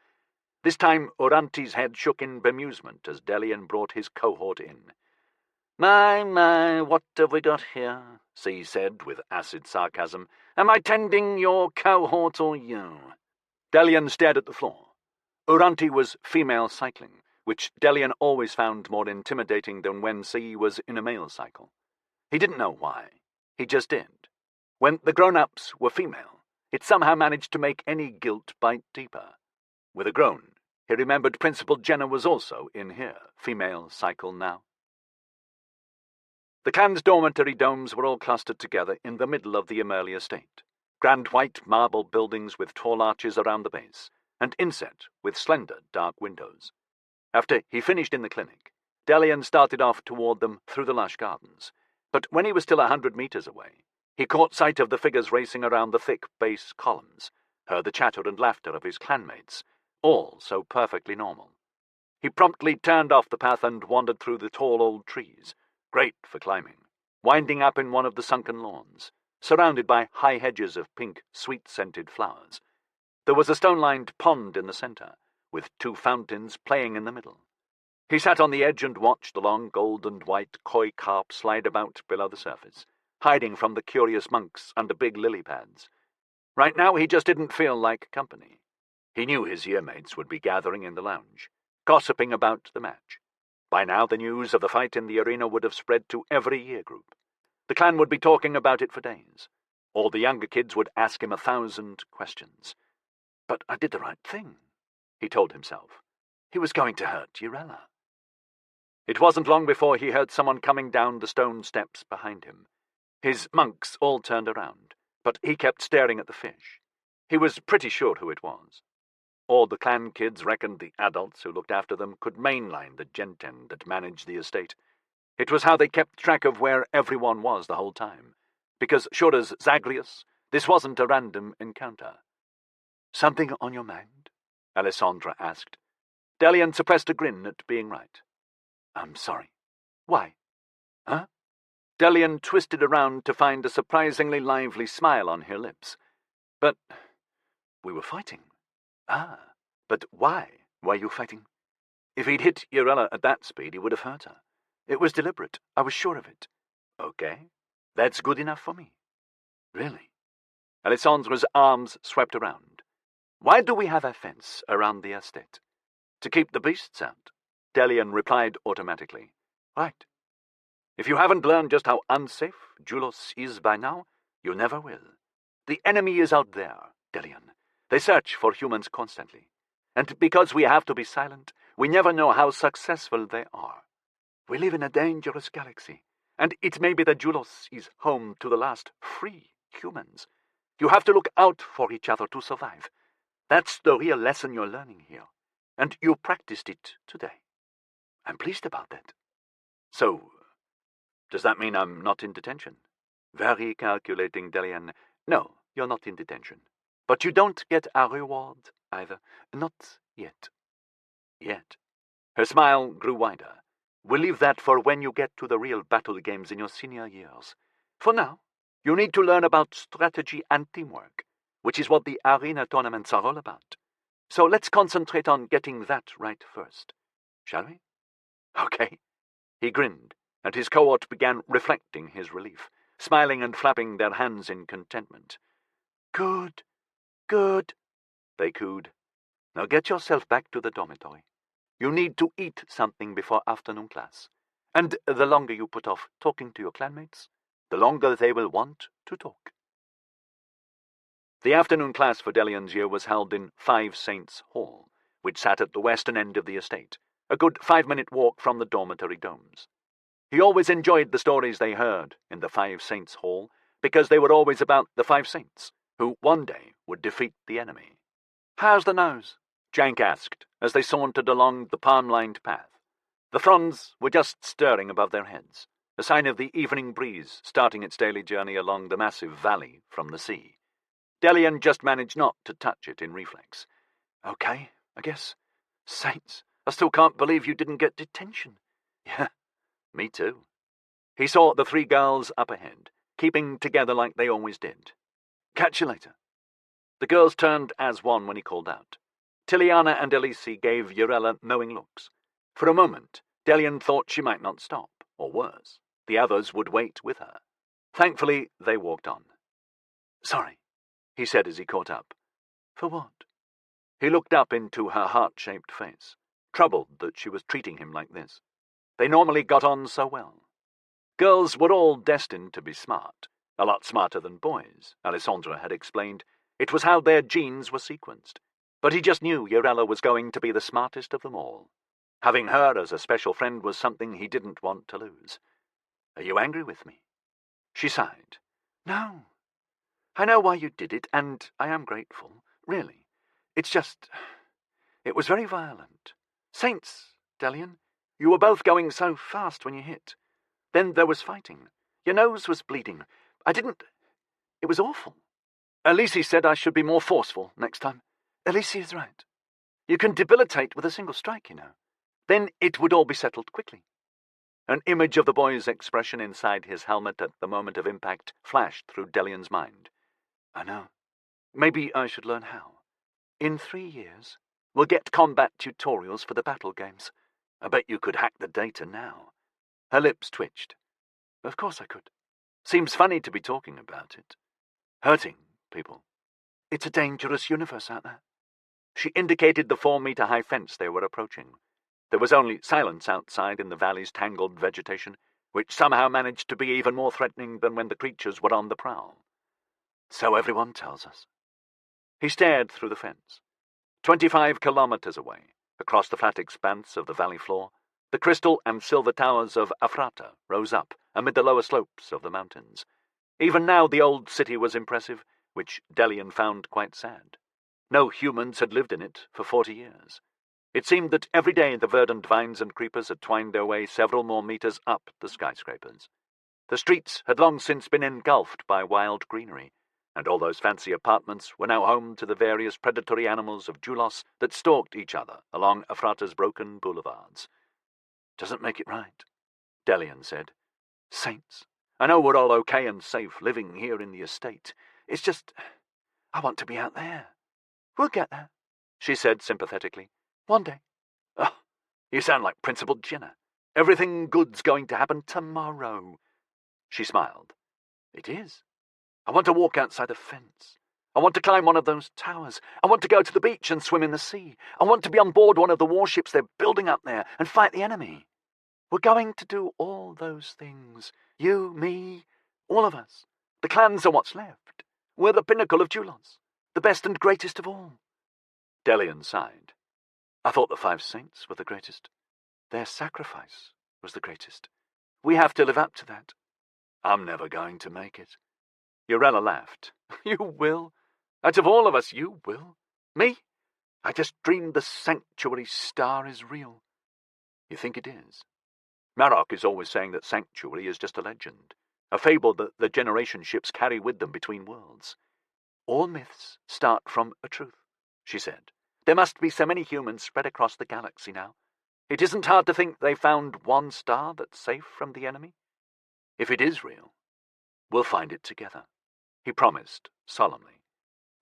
This time Uranti's head shook in bemusement as Delian brought his cohort in. My, what have we got here? C said with acid sarcasm. Am I tending your cohort or you? Delian stared at the floor. Uranti was female cycling, which Delian always found more intimidating than when C was in a male cycle. He didn't know why. He just did. When the grown-ups were female, it somehow managed to make any guilt bite deeper. With a groan, he remembered Principal Jenna was also in her female cycle now. The clan's dormitory domes were all clustered together in the middle of the Emerly estate. Grand white marble buildings with tall arches around the base, and inset with slender, dark windows. After he finished in the clinic, Delian started off toward them through the lush gardens, but when he was still 100 meters away, he caught sight of the figures racing around the thick base columns, heard the chatter and laughter of his clanmates, all so perfectly normal. He promptly turned off the path and wandered through the tall old trees, great for climbing, winding up in one of the sunken lawns, surrounded by high hedges of pink, sweet-scented flowers. There was a stone-lined pond in the center, with 2 fountains playing in the middle. He sat on the edge and watched the long gold and white koi carp slide about below the surface, hiding from the curious monks under big lily pads. Right now he just didn't feel like company. He knew his yearmates would be gathering in the lounge, gossiping about the match. By now the news of the fight in the arena would have spread to every year group. The clan would be talking about it for days. All the younger kids would ask him 1,000 questions. But I did the right thing, he told himself. He was going to hurt Urella. It wasn't long before he heard someone coming down the stone steps behind him. His monks all turned around, but he kept staring at the fish. He was pretty sure who it was. All the clan kids reckoned the adults who looked after them could mainline the genten that managed the estate. It was how they kept track of where everyone was the whole time, because sure as Zagreus, this wasn't a random encounter. Something on your mind? Alessandra asked. Delian suppressed a grin at being right. I'm sorry. Why? Huh? Delian twisted around to find a surprisingly lively smile on her lips. But we were fighting. Ah, but why were you fighting? If he'd hit Urella at that speed, he would have hurt her. It was deliberate. I was sure of it. Okay, that's good enough for me. Really? Alessandra's arms swept around. Why do we have a fence around the estate? To keep the beasts out, Delian replied automatically. Right. If you haven't learned just how unsafe Julos is by now, you never will. The enemy is out there, Delian. They search for humans constantly. And because we have to be silent, we never know how successful they are. We live in a dangerous galaxy, and it may be that Julos is home to the last free humans. You have to look out for each other to survive. That's the real lesson you're learning here, and you practiced it today. I'm pleased about that. So, does that mean I'm not in detention? Very calculating, Delian. No, you're not in detention. But you don't get a reward either. Not yet. Yet. Her smile grew wider. We'll leave that for when you get to the real battle games in your senior years. For now, you need to learn about strategy and teamwork, which is what the arena tournaments are all about. So let's concentrate on getting that right first. Shall we? Okay. He grinned, and his cohort began reflecting his relief, smiling and flapping their hands in contentment. Good, good, they cooed. Now get yourself back to the dormitory. You need to eat something before afternoon class, and the longer you put off talking to your clanmates, the longer they will want to talk. The afternoon class for Delian's year was held in 5 Saints Hall, which sat at the western end of the estate, a good 5-minute walk from the dormitory domes. He always enjoyed the stories they heard in the Five Saints Hall, because they were always about the 5 saints, who one day would defeat the enemy. "How's the nose?" Jank asked, as they sauntered along the palm-lined path. The fronds were just stirring above their heads, a sign of the evening breeze starting its daily journey along the massive valley from the sea. Delian just managed not to touch it in reflex. "Okay, I guess. Saints, I still can't believe you didn't get detention." "Yeah, me too." He saw the 3 girls up ahead, keeping together like they always did. "Catch you later." The girls turned as one when he called out. Tiliana and Elise gave Urella knowing looks. For a moment, Delian thought she might not stop, or worse, the others would wait with her. Thankfully, they walked on. "Sorry," he said as he caught up. "For what?" He looked up into her heart-shaped face, troubled that she was treating him like this. They normally got on so well. Girls were all destined to be smart, a lot smarter than boys, Alessandra had explained. It was how their genes were sequenced. But he just knew Urella was going to be the smartest of them all. Having her as a special friend was something he didn't want to lose. "Are you angry with me?" She sighed. "No. I know why you did it, and I am grateful, really. It's just... it was very violent. Saints, Delian, you were both going so fast when you hit. Then there was fighting. Your nose was bleeding. I didn't... It was awful. Elise said I should be more forceful next time. Elise is right. You can debilitate with a single strike, you know. Then it would all be settled quickly." An image of the boy's expression inside his helmet at the moment of impact flashed through Delian's mind. "I know. Maybe I should learn how. In 3 years, we'll get combat tutorials for the battle games. I bet you could hack the data now." Her lips twitched. "Of course I could. Seems funny to be talking about it. Hurting people. It's a dangerous universe out there." She indicated the 4-meter-high fence they were approaching. There was only silence outside in the valley's tangled vegetation, which somehow managed to be even more threatening than when the creatures were on the prowl. "So everyone tells us." He stared through the fence. 25 kilometers away, across the flat expanse of the valley floor, the crystal and silver towers of Afrata rose up amid the lower slopes of the mountains. Even now the old city was impressive, which Delian found quite sad. No humans had lived in it for 40 years. It seemed that every day the verdant vines and creepers had twined their way several more meters up the skyscrapers. The streets had long since been engulfed by wild greenery, and all those fancy apartments were now home to the various predatory animals of Julos that stalked each other along Afrata's broken boulevards. "Doesn't make it right," Delian said. "Saints, I know we're all okay and safe living here in the estate. It's just, I want to be out there." "We'll get there," she said sympathetically. "One day." "Oh, you sound like Principal Jenner. Everything good's going to happen tomorrow." She smiled. "It is. I want to walk outside the fence. I want to climb one of those towers. I want to go to the beach and swim in the sea. I want to be on board one of the warships they're building up there and fight the enemy. We're going to do all those things. You, me, all of us. The clans are what's left. We're the pinnacle of Julos, the best and greatest of all." Delian sighed. "I thought the 5 saints were the greatest. Their sacrifice was the greatest. We have to live up to that." "I'm never going to make it." Urella laughed. "You will. Out of all of us, you will. Me? I just dreamed the Sanctuary star is real." "You think it is?" "Marok is always saying that Sanctuary is just a legend, a fable that the generation ships carry with them between worlds." "All myths start from a truth," she said. "There must be so many humans spread across the galaxy now. It isn't hard to think they found one star that's safe from the enemy. If it is real, we'll find it together," he promised solemnly.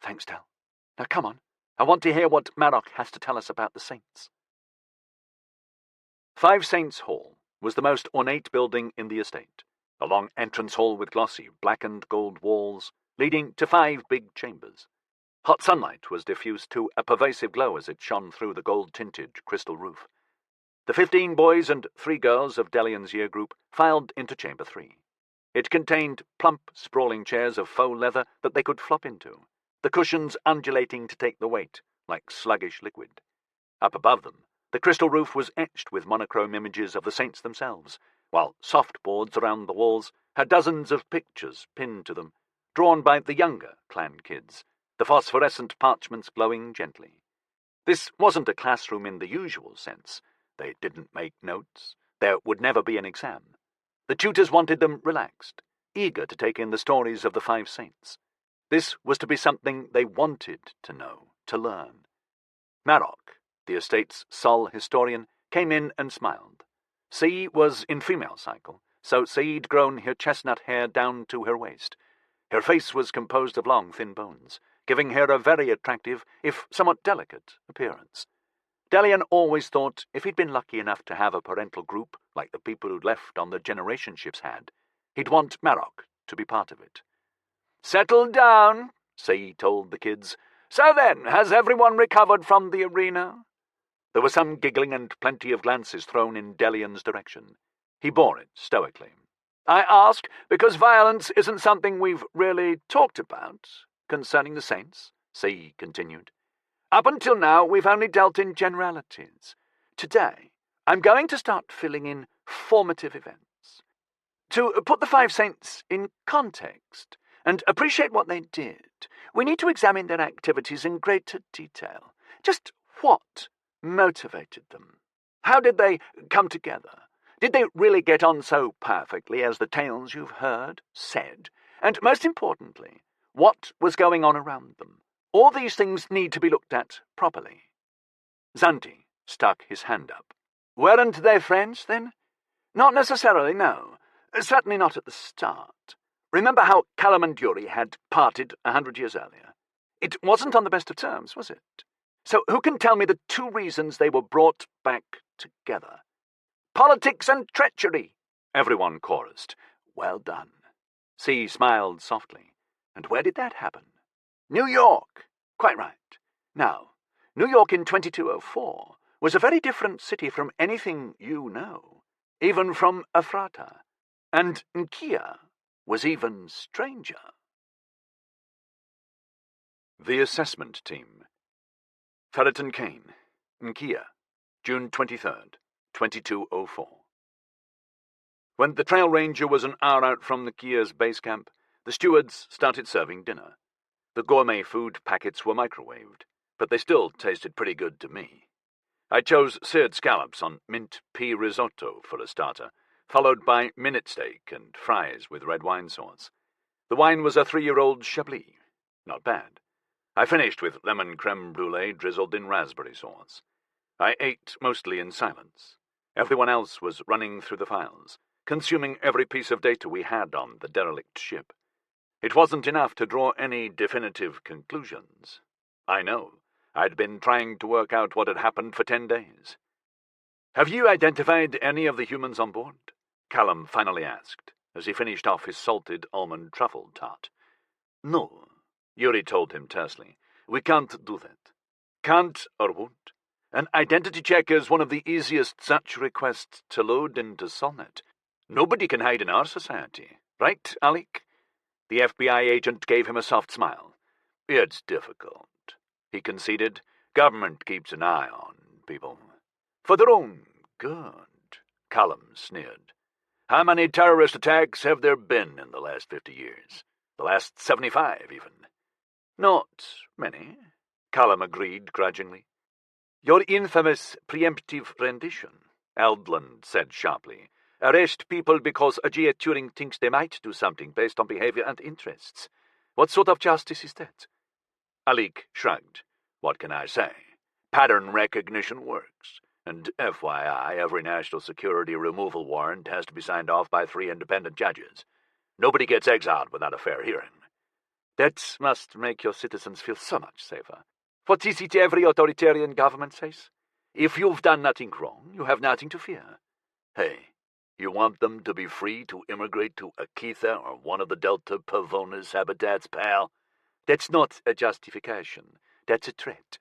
"Thanks, Del. Now come on. I want to hear what Marok has to tell us about the saints." 5 Saints Hall was the most ornate building in the estate, a long entrance hall with glossy, blackened gold walls, leading to 5 big chambers. Hot sunlight was diffused to a pervasive glow as it shone through the gold-tinted crystal roof. The 15 boys and 3 girls of Delian's year group filed into Chamber 3. It contained plump, sprawling chairs of faux leather that they could flop into, the cushions undulating to take the weight, like sluggish liquid. Up above them, the crystal roof was etched with monochrome images of the saints themselves, while soft boards around the walls had dozens of pictures pinned to them, drawn by the younger clan kids, the phosphorescent parchments glowing gently. This wasn't a classroom in the usual sense. They didn't make notes. There would never be an exam. The tutors wanted them relaxed, eager to take in the stories of the 5 saints. This was to be something they wanted to know, to learn. Marok, the estate's sole historian, came in and smiled. Sei was in female cycle, so Sei'd grown her chestnut hair down to her waist. Her face was composed of long, thin bones, giving her a very attractive, if somewhat delicate, appearance. Delian always thought if he'd been lucky enough to have a parental group, like the people who'd left on the generation ships had, he'd want Marok to be part of it. "Settle down," Sei told the kids. "So then, has everyone recovered from the arena?" There was some giggling and plenty of glances thrown in Delian's direction. He bore it stoically. "I ask because violence isn't something we've really talked about concerning the saints," Sei continued. "Up until now, we've only dealt in generalities. Today, I'm going to start filling in formative events. To put the 5 saints in context and appreciate what they did, we need to examine their activities in greater detail. Just what motivated them? How did they come together? Did they really get on so perfectly as the tales you've heard said? And most importantly, what was going on around them? All these things need to be looked at properly." Zanti stuck his hand up. "Weren't they friends, then?" "Not necessarily, no. Certainly not at the start. Remember how Callum and Yuri had parted 100 years earlier? It wasn't on the best of terms, was it? So who can tell me the 2 reasons they were brought back together?" "Politics and treachery," everyone chorused. "Well done." C smiled softly. "And where did that happen?" "New York." "Quite right. Now, New York in 2204 was a very different city from anything you know, even from Ephrata. And Nkia was even stranger." The Assessment Team. Ferreton Kane, Nkia, June 23rd, 2204. When the trail ranger was an hour out from Nkia's base camp, the stewards started serving dinner. The gourmet food packets were microwaved, but they still tasted pretty good to me. I chose seared scallops on mint pea risotto for a starter, followed by minute steak and fries with red wine sauce. The wine was a 3-year-old Chablis. Not bad. I finished with lemon creme brulee drizzled in raspberry sauce. I ate mostly in silence. Everyone else was running through the files, consuming every piece of data we had on the derelict ship. It wasn't enough to draw any definitive conclusions. I know. I'd been trying to work out what had happened for 10 days. "Have you identified any of the humans on board?" Callum finally asked, as he finished off his salted almond truffle tart. "No," Yuri told him tersely. "We can't do that. Can't or won't. An identity check is one of the easiest such requests to load into Solnet. Nobody can hide in our society. Right, Alec?" The FBI agent gave him a soft smile. "It's difficult," he conceded. "Government keeps an eye on people. For their own good," Callum sneered. "How many terrorist attacks have there been in the last 50 years? The last 75, even?" "Not many," Callum agreed grudgingly. "Your infamous preemptive rendition," Eldland said sharply. "Arrest people because Ajay Turing thinks they might do something based on behavior and interests. What sort of justice is that?" Alec shrugged. "What can I say? Pattern recognition works. And FYI, every national security removal warrant has to be signed off by 3 independent judges. Nobody gets exiled without a fair hearing." "That must make your citizens feel so much safer. What is it every authoritarian government says? If you've done nothing wrong, you have nothing to fear." "Hey, you want them to be free to immigrate to Akitha or one of the Delta Pavonis habitats, pal?" "That's not a justification. That's a threat."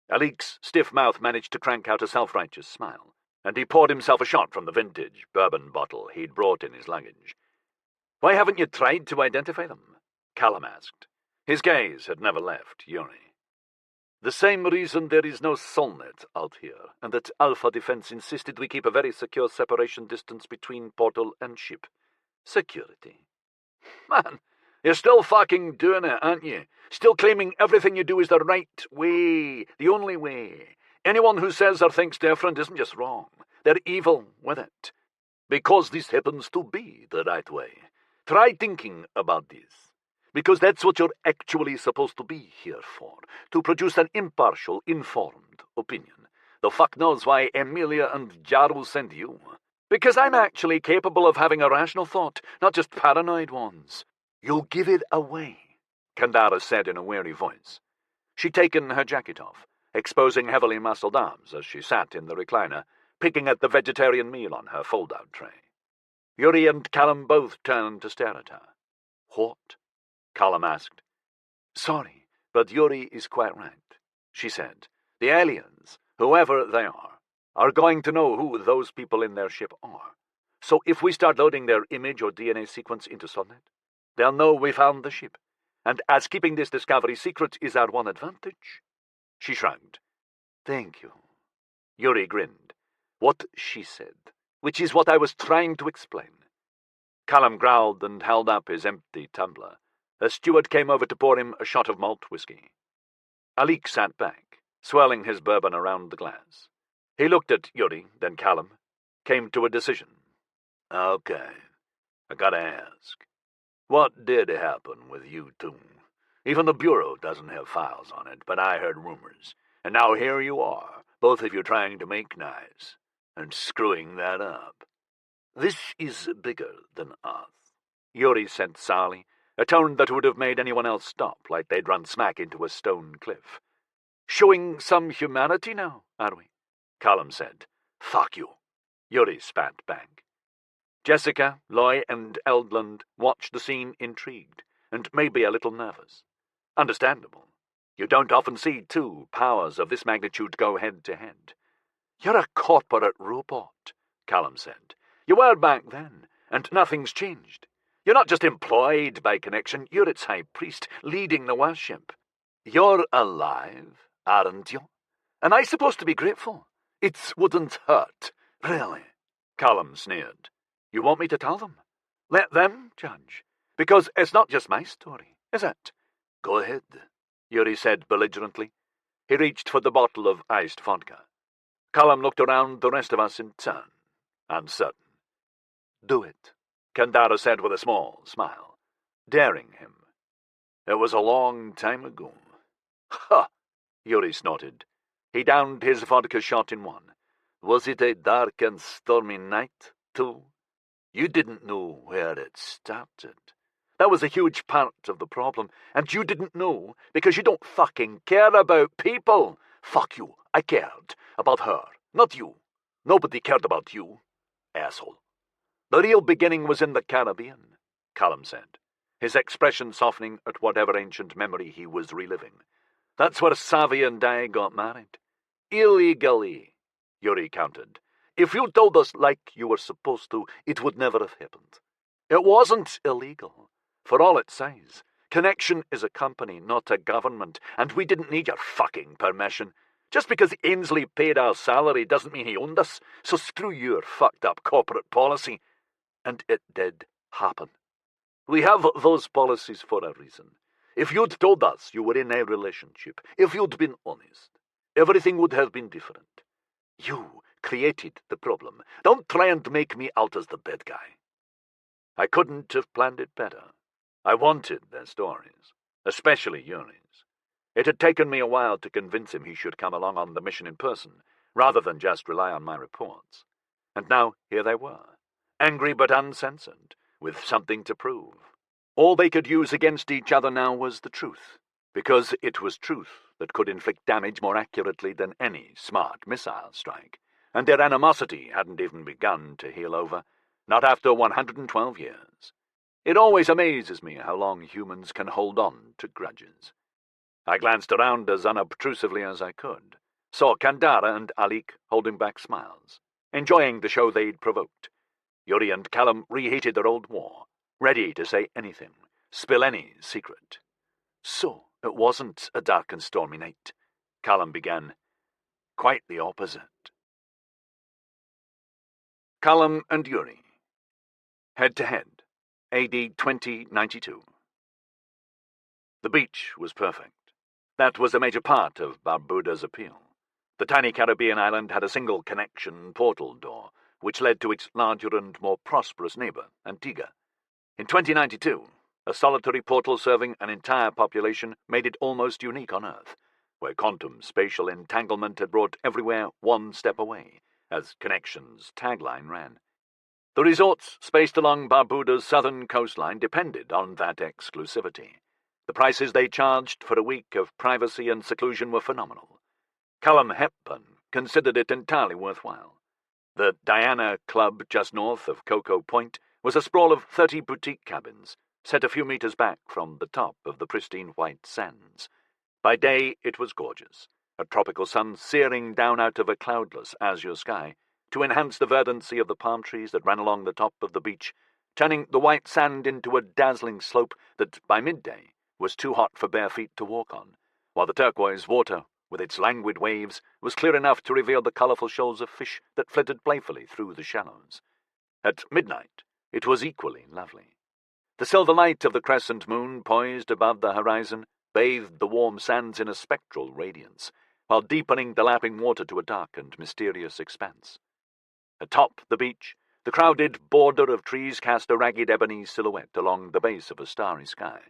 Alec's stiff mouth managed to crank out a self-righteous smile, and he poured himself a shot from the vintage bourbon bottle he'd brought in his luggage. "Why haven't you tried to identify them?" Callum asked. His gaze had never left Yuri. The same reason there is no Solnet out here, and that Alpha Defense insisted we keep a very secure separation distance between portal and ship. Security. Man, you're still fucking doing it, aren't you? Still claiming everything you do is the right way, the only way. Anyone who says or thinks different isn't just wrong. They're evil with it. Because this happens to be the right way. Try thinking about this. Because that's what you're actually supposed to be here for, to produce an impartial, informed opinion. The fuck knows why Emilia and Jaru sent you. Because I'm actually capable of having a rational thought, not just paranoid ones. You'll give it away, Kandara said in a weary voice. She'd taken her jacket off, exposing heavily muscled arms as she sat in the recliner, picking at the vegetarian meal on her fold-out tray. Yuri and Callum both turned to stare at her. What? Callum asked. Sorry, but Yuri is quite right, she said. The aliens, whoever they are going to know who those people in their ship are. So if we start loading their image or DNA sequence into Solnet, they'll know we found the ship. And as keeping this discovery secret is our one advantage. She shrugged. Thank you. Yuri grinned. What she said, which is what I was trying to explain. Callum growled and held up his empty tumbler. A steward came over to pour him a shot of malt whiskey. Alik sat back, swirling his bourbon around the glass. He looked at Yuri, then Callum, came to a decision. Okay, I gotta ask. What did happen with you two? Even the Bureau doesn't have files on it, but I heard rumors. And now here you are, both of you trying to make nice, and screwing that up. This is bigger than us, Yuri said sourly, a tone that would have made anyone else stop, like they'd run smack into a stone cliff. Showing some humanity now, are we? Callum said. Fuck you, Yuri spat back. Jessica, Loy, and Eldland watched the scene intrigued, and maybe a little nervous. Understandable. You don't often see two powers of this magnitude go head-to-head. You're a corporate robot, Callum said. You were back then, and nothing's changed. You're not just employed by Connection, you're its high priest, leading the worship. You're alive, aren't you? Am I supposed to be grateful? It wouldn't hurt, really. Callum sneered. You want me to tell them? Let them judge. Because it's not just my story, is it? Go ahead, Yuri said belligerently. He reached for the bottle of iced vodka. Callum looked around the rest of us in turn, uncertain. Do it, Kandara said with a small smile, daring him. It was a long time ago. Ha! Yuri snorted. He downed his vodka shot in one. Was it a dark and stormy night, too? You didn't know where it started. That was a huge part of the problem, and you didn't know because you don't fucking care about people. Fuck you, I cared about her, not you. Nobody cared about you, asshole. The real beginning was in the Caribbean, Callum said, his expression softening at whatever ancient memory he was reliving. That's where Savi and I got married. Illegally, Yuri countered. If you told us like you were supposed to, it would never have happened. It wasn't illegal. For all its size, Connection is a company, not a government, and we didn't need your fucking permission. Just because Ainsley paid our salary doesn't mean he owned us, so screw your fucked-up corporate policy. And it did happen. We have those policies for a reason. If you'd told us you were in a relationship, if you'd been honest, everything would have been different. You created the problem. Don't try and make me out as the bad guy. I couldn't have planned it better. I wanted their stories, especially Yuri's. It had taken me a while to convince him he should come along on the mission in person, rather than just rely on my reports. And now here they were, angry but uncensored, with something to prove. All they could use against each other now was the truth, because it was truth that could inflict damage more accurately than any smart missile strike, and their animosity hadn't even begun to heal over, not after 112 years. It always amazes me how long humans can hold on to grudges. I glanced around as unobtrusively as I could, saw Kandara and Alik holding back smiles, enjoying the show they'd provoked. Yuri and Callum reheated their old war, ready to say anything, spill any secret. So it wasn't a dark and stormy night, Callum began. Quite the opposite. Callum and Yuri. Head-to-head. AD 2092. The beach was perfect. That was a major part of Barbuda's appeal. The tiny Caribbean island had a single connection portal door, which led to its larger and more prosperous neighbor, Antigua. In 2092, a solitary portal serving an entire population made it almost unique on Earth, where quantum spatial entanglement had brought everywhere one step away, as Connection's tagline ran. The resorts spaced along Barbuda's southern coastline depended on that exclusivity. The prices they charged for a week of privacy and seclusion were phenomenal. Callum Hepburn considered it entirely worthwhile. The Diana Club just north of Cocoa Point was a sprawl of 30 boutique cabins, set a few meters back from the top of the pristine white sands. By day it was gorgeous, a tropical sun searing down out of a cloudless azure sky to enhance the verdancy of the palm trees that ran along the top of the beach, turning the white sand into a dazzling slope that, by midday, was too hot for bare feet to walk on, while the turquoise water, with its languid waves, was clear enough to reveal the colourful shoals of fish that flitted playfully through the shallows. At midnight, it was equally lovely. The silver light of the crescent moon, poised above the horizon, bathed the warm sands in a spectral radiance, while deepening the lapping water to a dark and mysterious expanse. Atop the beach, the crowded border of trees cast a ragged ebony silhouette along the base of a starry sky.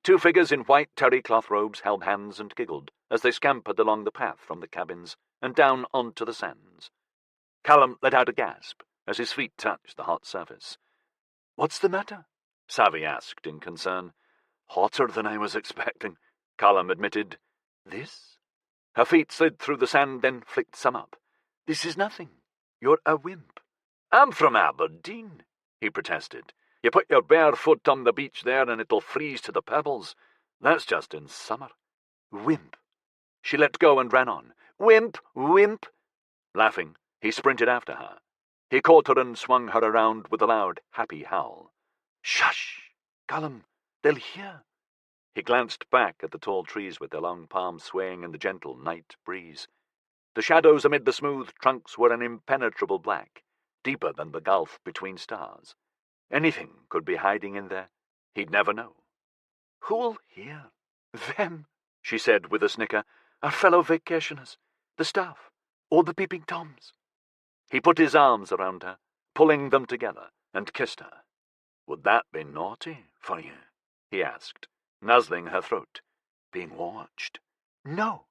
Two figures in white terry cloth robes held hands and giggled as they scampered along the path from the cabins and down onto the sands. Callum let out a gasp as his feet touched the hot surface. "What's the matter?" Savi asked in concern. "Hotter than I was expecting," Callum admitted. "This?" Her feet slid through the sand, then flicked some up. "This is nothing. You're a wimp." "I'm from Aberdeen," he protested. "You put your bare foot on the beach there and it'll freeze to the pebbles. That's just in summer." "Wimp." She let go and ran on. "Wimp, wimp." Laughing, he sprinted after her. He caught her and swung her around with a loud, happy howl. "Shush, Callum, they'll hear." He glanced back at the tall trees with their long palms swaying in the gentle night breeze. The shadows amid the smooth trunks were an impenetrable black, deeper than the gulf between stars. Anything could be hiding in there. He'd never know. "Who'll hear?" "Them," she said with a snicker. "Our fellow vacationers. The staff. All the peeping toms." He put his arms around her, pulling them together, and kissed her. "Would that be naughty for you?" he asked, nuzzling her throat. "Being watched?" "No."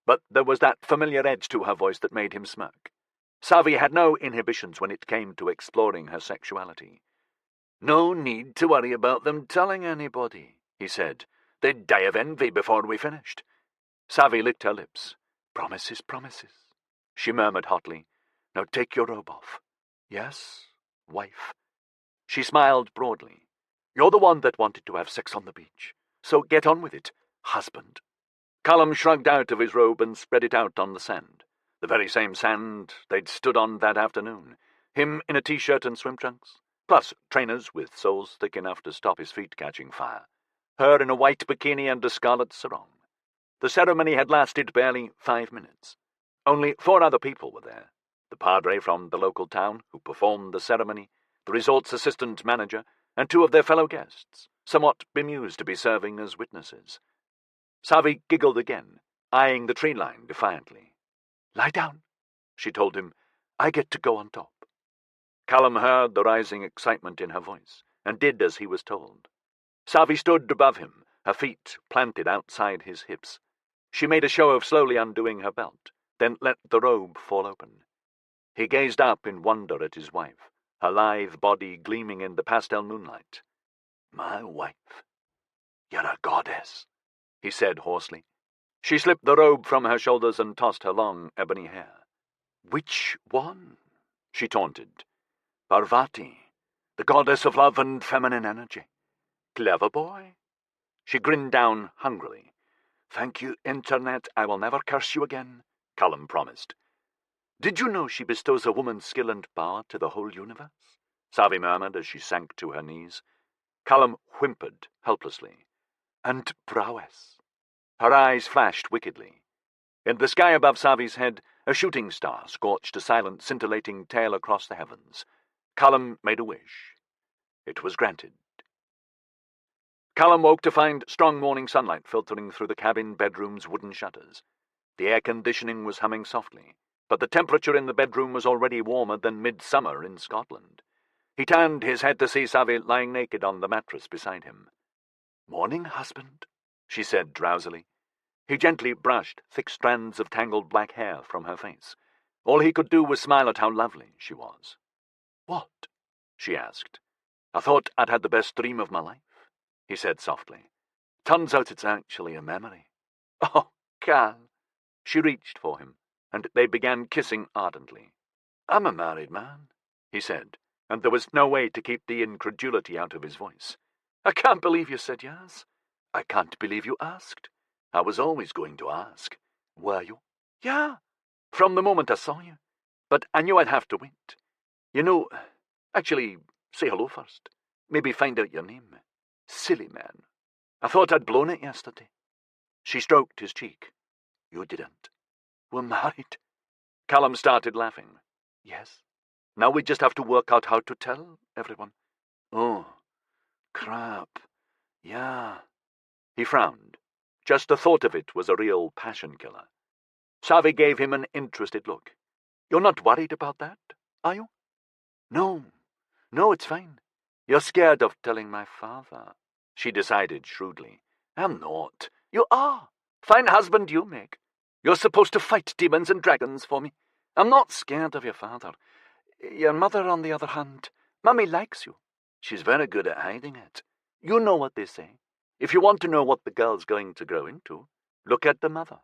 But there was that familiar edge to her voice that made him smirk. Savi had no inhibitions when it came to exploring her sexuality. "No need to worry about them telling anybody," he said. "They'd die of envy before we finished." Savi licked her lips. "Promises, promises," she murmured hotly. "Now take your robe off." "Yes, wife." She smiled broadly. "You're the one that wanted to have sex on the beach, so get on with it, husband." Callum shrugged out of his robe and spread it out on the sand, the very same sand they'd stood on that afternoon, him in a t-shirt and swim trunks, plus trainers with soles thick enough to stop his feet catching fire, her in a white bikini and a scarlet sarong. The ceremony had lasted barely 5 minutes. Only 4 other people were there: the padre from the local town who performed the ceremony, the resort's assistant manager, and 2 of their fellow guests, somewhat bemused to be serving as witnesses. Savi giggled again, eyeing the tree line defiantly. "Lie down," she told him. "I get to go on top." Callum heard the rising excitement in her voice, and did as he was told. Savi stood above him, her feet planted outside his hips. She made a show of slowly undoing her belt, then let the robe fall open. He gazed up in wonder at his wife, her lithe body gleaming in the pastel moonlight. "My wife. You're a goddess," he said hoarsely. She slipped the robe from her shoulders and tossed her long ebony hair. "Which one?" she taunted. "Parvati, the goddess of love and feminine energy. Clever boy." She grinned down hungrily. "Thank you, Internet. I will never curse you again," Callum promised. "Did you know she bestows a woman's skill and power to the whole universe?" Savi murmured as she sank to her knees. Callum whimpered helplessly. "And prowess." Her eyes flashed wickedly. In the sky above Savi's head, a shooting star scorched a silent, scintillating tail across the heavens. Callum made a wish. It was granted. Callum woke to find strong morning sunlight filtering through the cabin bedroom's wooden shutters. The air conditioning was humming softly, but the temperature in the bedroom was already warmer than midsummer in Scotland. He turned his head to see Savi lying naked on the mattress beside him. "Morning, husband," she said drowsily. He gently brushed thick strands of tangled black hair from her face. All he could do was smile at how lovely she was. "What?" she asked. "I thought I'd had the best dream of my life," he said softly. "Turns out it's actually a memory." "Oh, Cal." She reached for him, and they began kissing ardently. "I'm a married man," he said, and there was no way to keep the incredulity out of his voice. "I can't believe you said yes." "I can't believe you asked. I was always going to ask." "Were you?" "Yeah, from the moment I saw you. But I knew I'd have to wait. You know, actually, say hello first. Maybe find out your name. Silly man. I thought I'd blown it yesterday." She stroked his cheek. "You didn't. We're married." Callum started laughing. "Yes. Now we just have to work out how to tell everyone." "Oh, crap. Yeah." He frowned. Just the thought of it was a real passion killer. Savi gave him an interested look. "You're not worried about that, are you?" No, it's fine. You're scared of telling my father," she decided shrewdly. "I'm not. You are. Fine husband you make. You're supposed to fight demons and dragons for me. I'm not scared of your father. Your mother, on the other hand, Mummy likes you. She's very good at hiding it. You know what they say. If you want to know what the girl's going to grow into, look at the mother."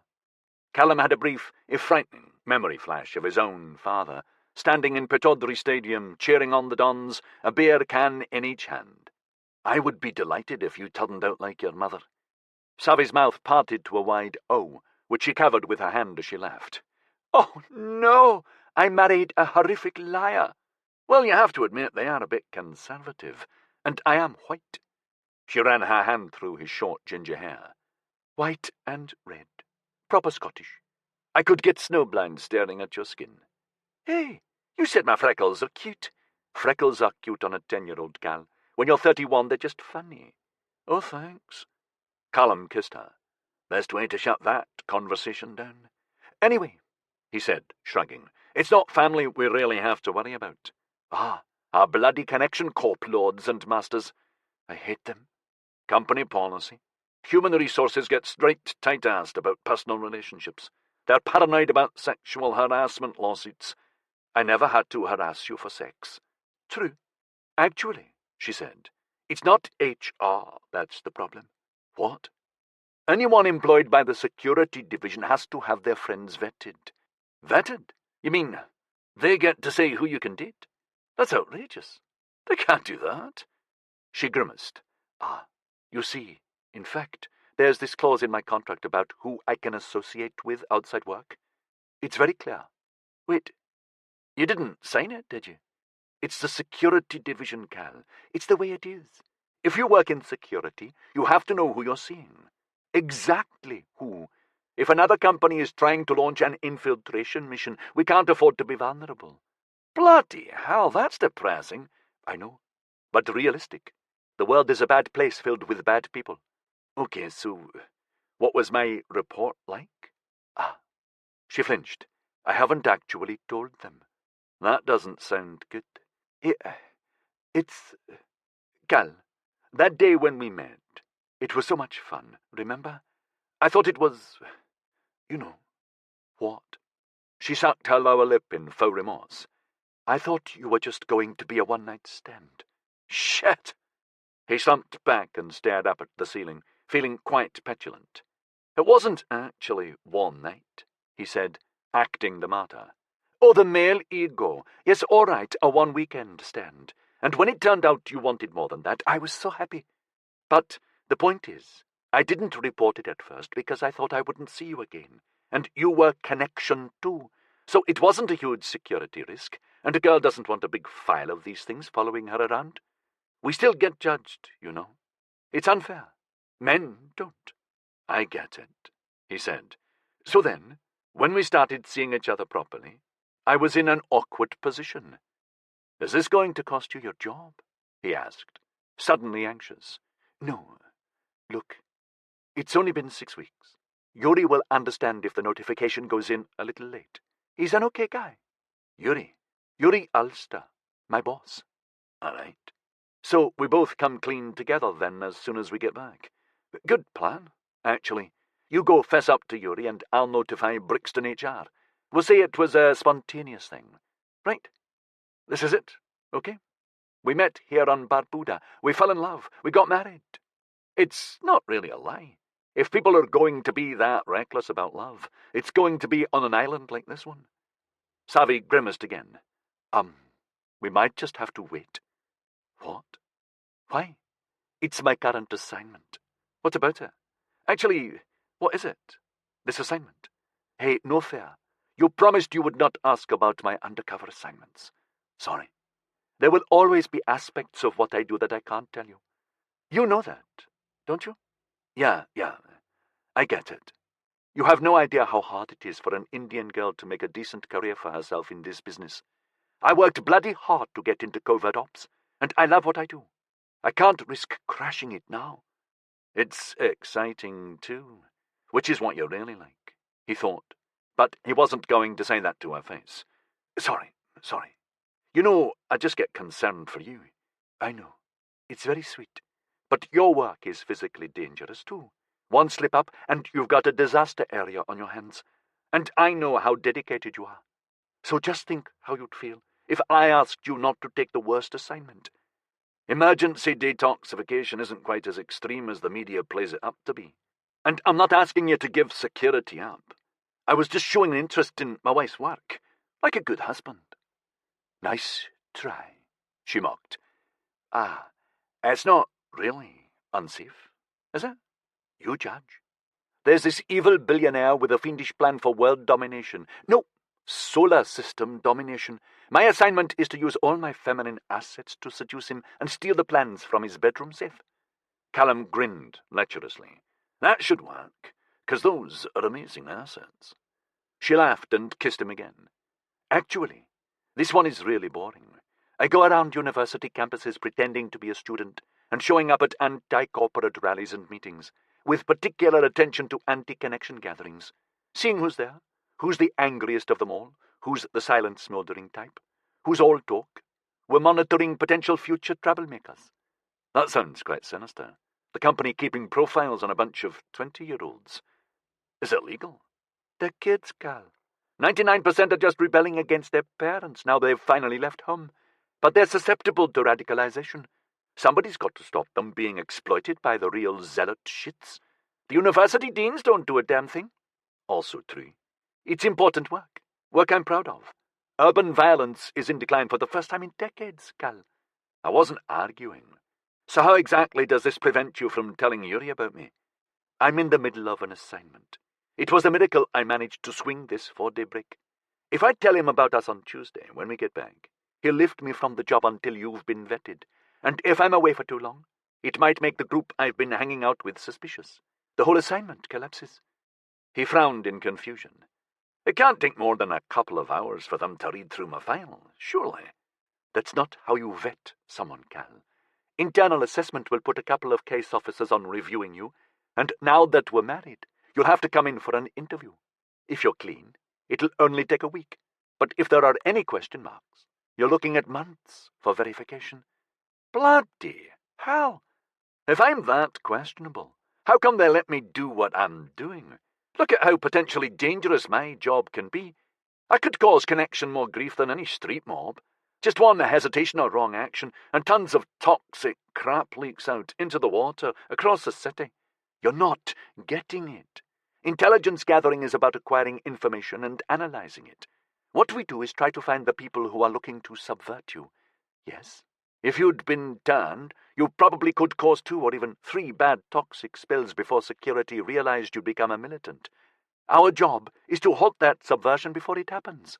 Callum had a brief, if frightening, memory flash of his own father, standing in Pittodrie Stadium, cheering on the Dons, a beer can in each hand. "I would be delighted if you turned out like your mother." Savi's mouth parted to a wide O, which she covered with her hand as she laughed. "Oh, no! I married a horrific liar. Well, you have to admit they are a bit conservative. And I am white." She ran her hand through his short ginger hair. "White and red. Proper Scottish. I could get snowblind staring at your skin." "Hey, you said my freckles are cute." "Freckles are cute on a 10-year-old gal. When you're 31, they're just funny." "Oh, thanks." Callum kissed her. "Best way to shut that conversation down." "Anyway," he said, shrugging, "it's not family we really have to worry about." "Ah, our bloody connection corp lords and masters. I hate them. Company policy. Human resources get straight tight-assed about personal relationships. They're paranoid about sexual harassment lawsuits. I never had to harass you for sex." "True. Actually," she said, "it's not HR that's the problem." "What?" "Anyone employed by the security division has to have their friends vetted." "Vetted? You mean they get to say who you can date? That's outrageous. They can't do that." She grimaced. "Ah, you see, in fact, there's this clause in my contract about who I can associate with outside work. It's very clear." "Wait, you didn't sign it, did you?" "It's the security division, Cal. It's the way it is. If you work in security, you have to know who you're seeing. Exactly who. If another company is trying to launch an infiltration mission, we can't afford to be vulnerable." "Bloody hell, that's depressing." "I know, but realistic. The world is a bad place filled with bad people." "Okay, so what was my report like?" "Ah." She flinched. "I haven't actually told them." "That doesn't sound good." It's... Cal, that day when we met, it was so much fun, remember? I thought it was... you know." "What?" She sucked her lower lip in faux remorse. "I thought you were just going to be a one-night stand." "Shit!" He slumped back and stared up at the ceiling, feeling quite petulant. "It wasn't actually one night," he said, acting the martyr. "Oh, the male ego. Yes, all right, a one-weekend stand. And when it turned out you wanted more than that, I was so happy. But the point is, I didn't report it at first because I thought I wouldn't see you again. And you were connection too. So it wasn't a huge security risk, and a girl doesn't want a big file of these things following her around. We still get judged, you know. It's unfair. Men don't." "I get it," he said. "So then, When we started seeing each other properly, I was in an awkward position. "Is this going to cost you your job?" he asked, suddenly anxious. "No. Look, it's only been 6 weeks. Yuri will understand if the notification goes in a little late. He's an okay guy. Yuri Ulster, my boss." "All right. So we both come clean together then as soon as we get back. Good plan, actually. You go fess up to Yuri and I'll notify Brixton HR. We'll say it was a spontaneous thing. Right? This is it, okay? We met here on Barbuda. We fell in love. We got married. It's not really a lie. If people are going to be that reckless about love, it's going to be on an island like this one." Savi grimaced again. We might just have to wait." "What? Why?" "It's my current assignment." "What about it?" "Actually, what is it? This assignment?" "Hey, no fair. You promised you would not ask about my undercover assignments." "Sorry. There will always be aspects of what I do that I can't tell you. You know that, don't you?" Yeah, I get it. You have no idea how hard it is for an Indian girl to make a decent career for herself in this business. I worked bloody hard to get into covert ops, and I love what I do. I can't risk crashing it now." "It's exciting, too, which is what you really like," he thought. But he wasn't going to say that to her face. Sorry. You know, I just get concerned for you." "I know. It's very sweet. But your work is physically dangerous, too. One slip up, and you've got a disaster area on your hands. And I know how dedicated you are. So just think how you'd feel if I asked you not to take the worst assignment. Emergency detoxification isn't quite as extreme as the media plays it up to be. And I'm not asking you to give security up. I was just showing an interest in my wife's work, like a good husband." "Nice try," she mocked. It's not really unsafe, is it? You judge. There's this evil billionaire with a fiendish plan for world domination. No, solar system domination. My assignment is to use all my feminine assets to seduce him and steal the plans from his bedroom safe." Callum grinned lecherously. "That should work, 'cause those are amazing assets." She laughed and kissed him again. "Actually, this one is really boring. I go around university campuses pretending to be a student and showing up at anti-corporate rallies and meetings, with particular attention to anti-connection gatherings, seeing who's there, who's the angriest of them all, who's the silent smouldering type, who's all talk. We're monitoring potential future troublemakers." "That sounds quite sinister. The company keeping profiles on a bunch of 20-year-olds. Is it legal?" "They're kids, Cal. 99% are just rebelling against their parents now they've finally left home. But they're susceptible to radicalization. Somebody's got to stop them being exploited by the real zealot shits. The university deans don't do a damn thing." "Also true. It's important work I'm proud of. Urban violence is in decline for the first time in decades, Cal." I wasn't arguing. "So how exactly does this prevent you from telling Yuri about me?" "I'm in the middle of an assignment. It was a miracle I managed to swing this 4-day break. If I tell him about us on Tuesday when we get back, he'll lift me from the job until you've been vetted. And if I'm away for too long, it might make the group I've been hanging out with suspicious. The whole assignment collapses." He frowned in confusion. "It can't take more than a couple of hours for them to read through my file, surely." "That's not how you vet someone, Cal. Internal assessment will put a couple of case officers on reviewing you, and now that we're married, you'll have to come in for an interview. If you're clean, it'll only take a week. But if there are any question marks, you're looking at months for verification." "Bloody hell! If I'm that questionable, how come they let me do what I'm doing? Look at how potentially dangerous my job can be. I could cause connection more grief than any street mob. Just one hesitation or wrong action, and tons of toxic crap leaks out into the water across the city. You're not getting it. Intelligence gathering is about acquiring information and analyzing it. What we do is try to find the people who are looking to subvert you. Yes, if you'd been turned, you probably could cause 2 or even 3 bad toxic spills before security realized you'd become a militant. Our job is to halt that subversion before it happens."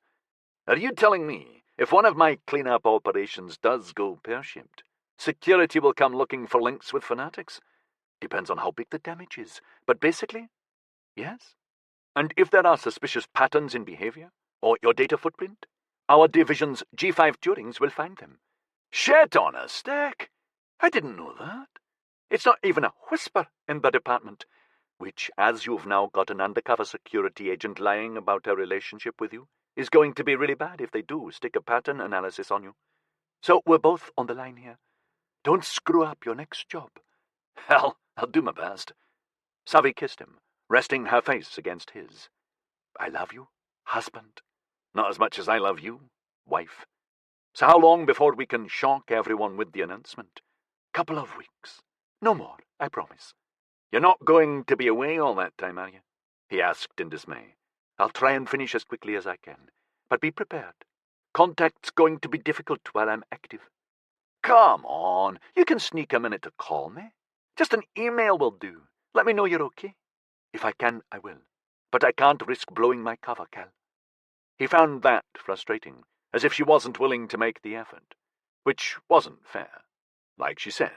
"Are you telling me if one of my cleanup operations does go pear-shaped, security will come looking for links with fanatics?" "Depends on how big the damage is, but basically, yes." And if there are suspicious patterns in behavior, or your data footprint, our division's G5 Turings will find them. Shit on a stick! I didn't know that. It's not even a whisper in the department, which, as you've now got an undercover security agent lying about her relationship with you, is going to be really bad if they do stick a pattern analysis on you. So we're both on the line here. Don't screw up your next job. Hell, I'll do my best. Savi kissed him, resting her face against his. I love you, husband. Not as much as I love you, wife. So how long before we can shock everyone with the announcement? Couple of weeks. No more, I promise. You're not going to be away all that time, are you? He asked in dismay. I'll try and finish as quickly as I can, but be prepared. Contact's going to be difficult while I'm active. Come on, you can sneak a minute to call me. Just an email will do. Let me know you're okay. If I can, I will. But I can't risk blowing my cover, Cal. He found that frustrating, as if she wasn't willing to make the effort, which wasn't fair. Like she said,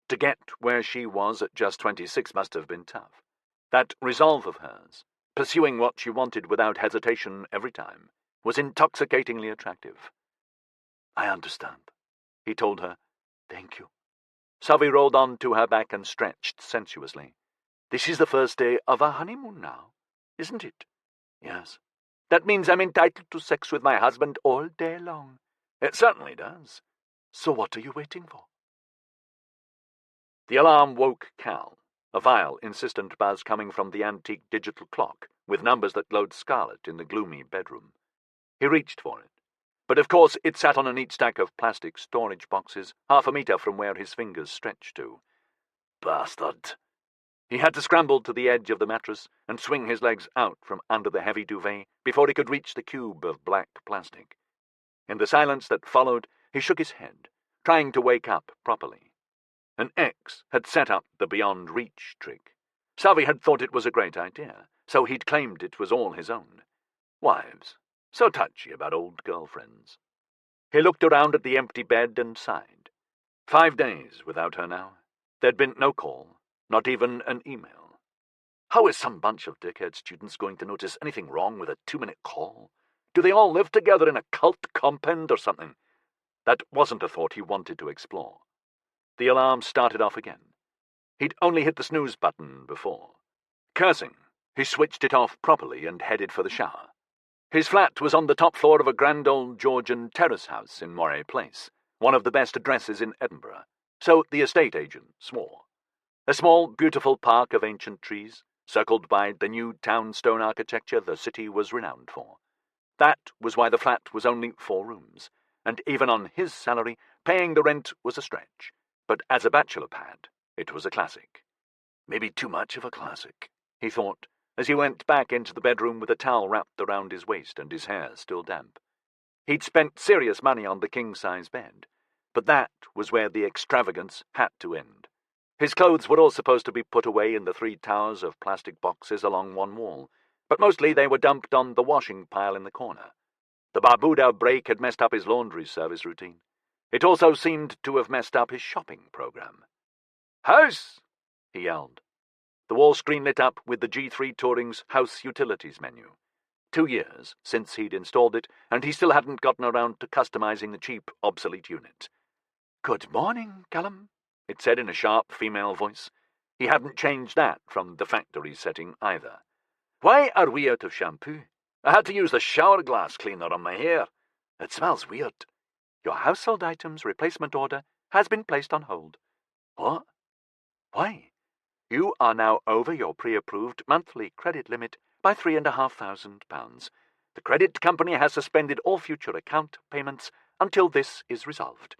to get where she was at just 26 must have been tough. That resolve of hers, pursuing what she wanted without hesitation every time, was intoxicatingly attractive. I understand, he told her. Thank you. Savi rolled on to her back and stretched sensuously. This is the first day of our honeymoon now, isn't it? Yes. That means I'm entitled to sex with my husband all day long. It certainly does. So what are you waiting for? The alarm woke Cal, a vile, insistent buzz coming from the antique digital clock, with numbers that glowed scarlet in the gloomy bedroom. He reached for it, but of course it sat on a neat stack of plastic storage boxes, half a meter from where his fingers stretched to. Bastard! He had to scramble to the edge of the mattress and swing his legs out from under the heavy duvet before he could reach the cube of black plastic. In the silence that followed, he shook his head, trying to wake up properly. An ex had set up the Beyond Reach trick. Savi had thought it was a great idea, so he'd claimed it was all his own. Wives, so touchy about old girlfriends. He looked around at the empty bed and sighed. 5 days without her now. There'd been no call. Not even an email. How is some bunch of dickhead students going to notice anything wrong with a 2-minute call? Do they all live together in a cult compound or something? That wasn't a thought he wanted to explore. The alarm started off again. He'd only hit the snooze button before. Cursing, he switched it off properly and headed for the shower. His flat was on the top floor of a grand old Georgian terrace house in Moray Place, one of the best addresses in Edinburgh, so the estate agent swore. A small, beautiful park of ancient trees, circled by the new town stone architecture the city was renowned for. That was why the flat was only 4 rooms, and even on his salary, paying the rent was a stretch. But as a bachelor pad, it was a classic. Maybe too much of a classic, he thought, as he went back into the bedroom with a towel wrapped around his waist and his hair still damp. He'd spent serious money on the king-size bed, but that was where the extravagance had to end. His clothes were all supposed to be put away in the 3 towers of plastic boxes along one wall, but mostly they were dumped on the washing pile in the corner. The Barbuda break had messed up his laundry service routine. It also seemed to have messed up his shopping program. House! He yelled. The wall screen lit up with the G3 Touring's House Utilities menu. 2 years since he'd installed it, and he still hadn't gotten around to customizing the cheap, obsolete unit. Good morning, Callum, it said in a sharp female voice. He hadn't changed that from the factory setting either. Why are we out of shampoo? I had to use the shower glass cleaner on my hair. It smells weird. Your household items replacement order has been placed on hold. What? Why? You are now over your pre-approved monthly credit limit by £3,500. The credit company has suspended all future account payments until this is resolved.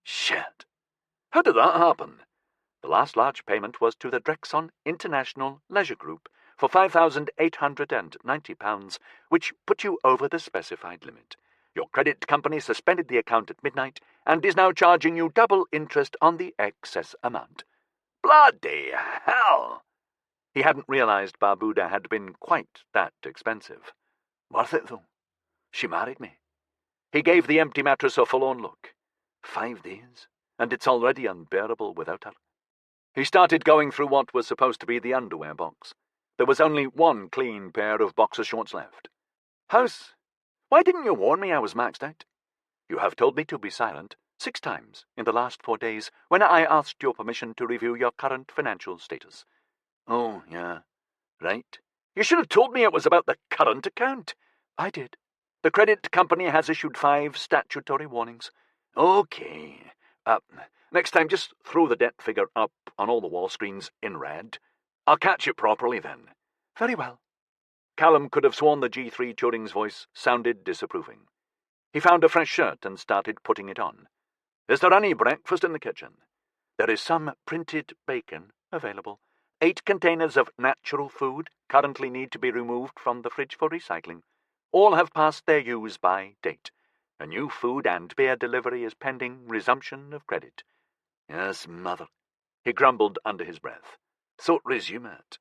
Shit. How did that happen? The last large payment was to the Drexon International Leisure Group for £5,890, which put you over the specified limit. Your credit company suspended the account at midnight and is now charging you double interest on the excess amount. Bloody hell! He hadn't realized Barbuda had been quite that expensive. Worth it, though. She married me. He gave the empty mattress a forlorn look. 5 days, and it's already unbearable without her. He started going through what was supposed to be the underwear box. There was only one clean pair of boxer shorts left. "House, why didn't you warn me I was maxed out? You have told me to be silent 6 times in the last 4 days when I asked your permission to review your current financial status." "Oh, yeah, right. You should have told me it was about the current account." "I did. The credit company has issued 5 statutory warnings." "Okay. Next time just throw the debt figure up on all the wall screens in red. I'll catch it properly then." "Very well." Callum could have sworn the G3 Turing's voice sounded disapproving. He found a fresh shirt and started putting it on. "Is there any breakfast in the kitchen?" "There is some printed bacon available. 8 containers of natural food currently need to be removed from the fridge for recycling. All have passed their use-by date. A new food and beer delivery is pending resumption of credit." "Yes, mother," he grumbled under his breath. "So resume it."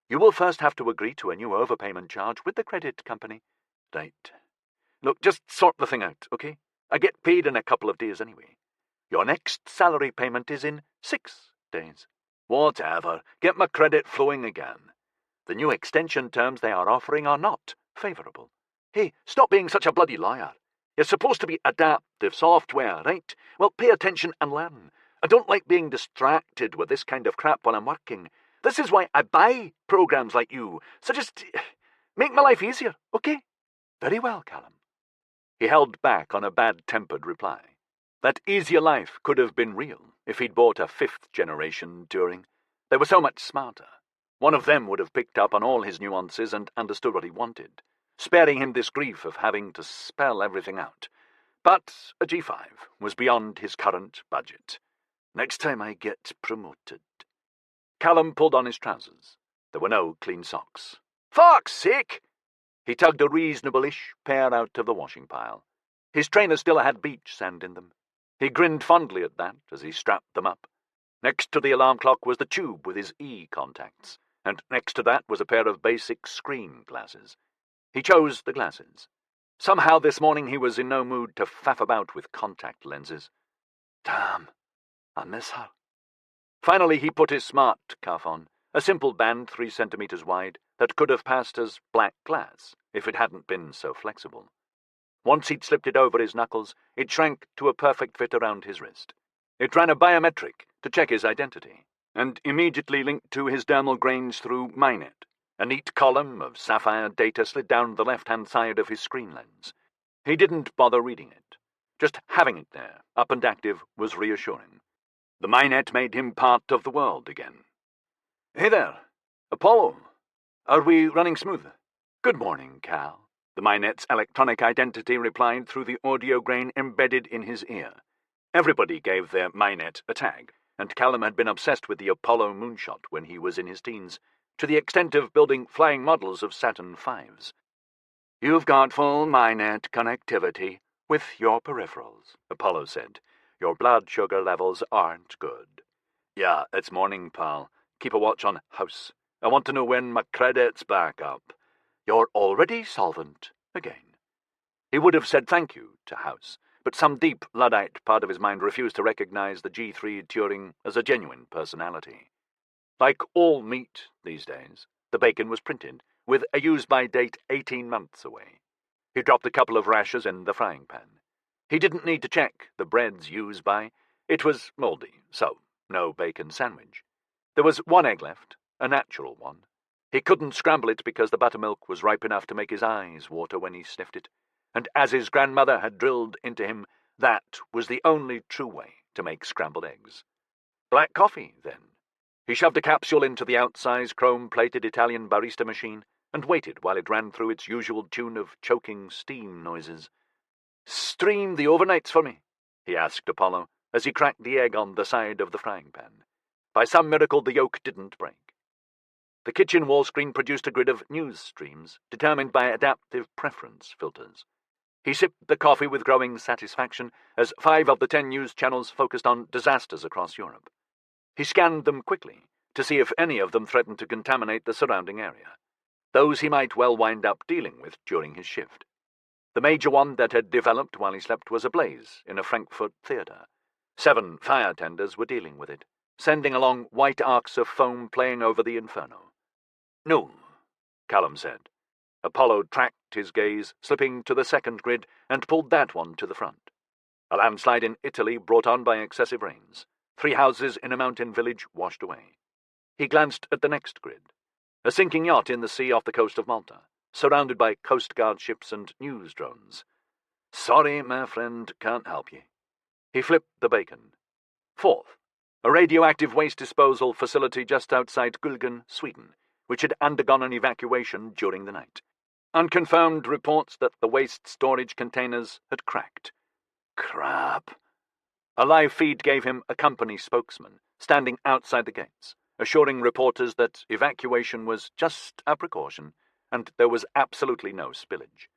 "You will first have to agree to a new overpayment charge with the credit company." "Right. Look, just sort the thing out, okay? I get paid in a couple of days anyway." "Your next salary payment is in 6 days." "Whatever. Get my credit flowing again." "The new extension terms they are offering are not favourable." "Hey, stop being such a bloody liar. You're supposed to be adaptive software, right? Well, pay attention and learn. I don't like being distracted with this kind of crap while I'm working. This is why I buy programs like you. So just make my life easier, okay?" "Very well, Callum." He held back on a bad-tempered reply. That easier life could have been real if he'd bought a 5th-generation Turing. They were so much smarter. One of them would have picked up on all his nuances and understood what he wanted, sparing him this grief of having to spell everything out. But a G5 was beyond his current budget. "Next time I get promoted." Callum pulled on his trousers. There were no clean socks. "Fuck's sake!" He tugged a reasonable-ish pair out of the washing pile. His trainers still had beach sand in them. He grinned fondly at that as he strapped them up. Next to the alarm clock was the tube with his E-contacts, and next to that was a pair of basic screen glasses. He chose the glasses. Somehow this morning he was in no mood to faff about with contact lenses. Damn, I miss her. Finally he put his smart cuff on, a simple band 3 centimeters wide that could have passed as black glass if it hadn't been so flexible. Once he'd slipped it over his knuckles, it shrank to a perfect fit around his wrist. It ran a biometric to check his identity, and immediately linked to his dermal grains through MyNet. A neat column of sapphire data slid down the left-hand side of his screen lens. He didn't bother reading it. Just having it there, up and active, was reassuring. The MyNet made him part of the world again. "Hey there, Apollo. Are we running smooth?" "Good morning, Cal," the MyNet's electronic identity replied through the audio grain embedded in his ear. Everybody gave their MyNet a tag, and Callum had been obsessed with the Apollo moonshot when he was in his teens, to the extent of building flying models of Saturn V's. "You've got full MyNet connectivity with your peripherals," Apollo said. "Your blood sugar levels aren't good." "Yeah, it's morning, pal. Keep a watch on House. I want to know when my credit's back up." "You're already solvent again." He would have said thank you to House, but some deep Luddite part of his mind refused to recognize the G3 Turing as a genuine personality. Like all meat these days, the bacon was printed, with a use-by date 18 months away. He dropped a couple of rashers in the frying pan. He didn't need to check the bread's use-by. It was mouldy, so no bacon sandwich. There was 1 egg left, a natural one. He couldn't scramble it because the buttermilk was ripe enough to make his eyes water when he sniffed it, and as his grandmother had drilled into him, that was the only true way to make scrambled eggs. Black coffee, then. He shoved a capsule into the outsized chrome-plated Italian barista machine and waited while it ran through its usual tune of choking steam noises. "Stream the overnights for me," he asked Apollo, as he cracked the egg on the side of the frying pan. By some miracle the yolk didn't break. The kitchen wall screen produced a grid of news streams, determined by adaptive preference filters. He sipped the coffee with growing satisfaction as 5 of the 10 news channels focused on disasters across Europe. He scanned them quickly to see if any of them threatened to contaminate the surrounding area. Those he might well wind up dealing with during his shift. The major one that had developed while he slept was a blaze in a Frankfurt theatre. 7 fire tenders were dealing with it, sending along white arcs of foam playing over the inferno. "No," Callum said. Apollo tracked his gaze, slipping to the second grid, and pulled that one to the front. A landslide in Italy brought on by excessive rains. 3 houses in a mountain village washed away. He glanced at the next grid. A sinking yacht in the sea off the coast of Malta, surrounded by Coast Guard ships and news drones. "Sorry, my friend, can't help you." He flipped the bacon. 4th, a radioactive waste disposal facility just outside Gulgen, Sweden, which had undergone an evacuation during the night. Unconfirmed reports that the waste storage containers had cracked. Crap. A live feed gave him a company spokesman, standing outside the gates, assuring reporters that evacuation was just a precaution, and there was absolutely no spillage.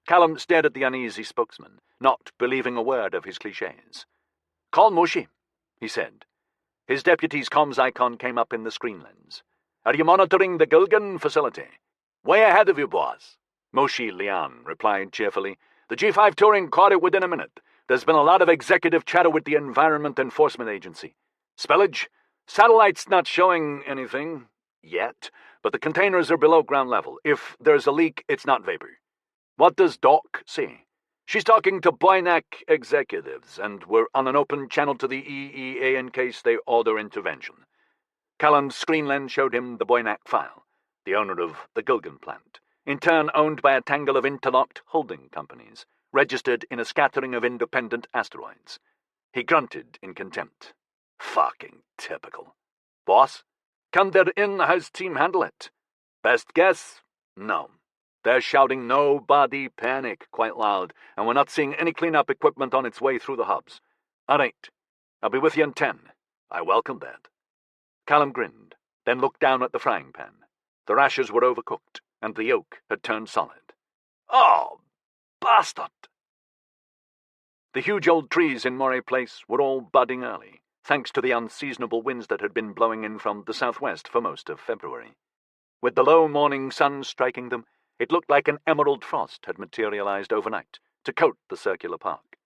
Callum stared at the uneasy spokesman, not believing a word of his cliches. "Call Moshi," he said. His deputy's comms icon came up in the screen lens. "Are you monitoring the Gulgen facility?" "Way ahead of you, boss," Moshi Lian replied cheerfully. "The G5 touring caught it within a minute. There's been a lot of executive chatter with the Environment Enforcement Agency. Spillage? Satellite's not showing anything yet, but the containers are below ground level. If there's a leak, it's not vapor." "What does Doc say?" "She's talking to Boynak executives, and we're on an open channel to the EEA in case they order intervention." Callum's screen lens showed him the Boynak file, the owner of the Gulgen plant, in turn owned by a tangle of interlocked holding companies, registered in a scattering of independent asteroids. He grunted in contempt. "Fucking typical. Boss, can their in-house team handle it?" "Best guess? No. They're shouting 'nobody panic' quite loud, and we're not seeing any cleanup equipment on its way through the hubs." "All right. I'll be with you in 10. "I welcome that." Callum grinned, then looked down at the frying pan. The rashers were overcooked, and the yolk had turned solid. "Oh, bastard!" The huge old trees in Moray Place were all budding early, thanks to the unseasonable winds that had been blowing in from the southwest for most of February. With the low morning sun striking them, it looked like an emerald frost had materialized overnight to coat the circular park.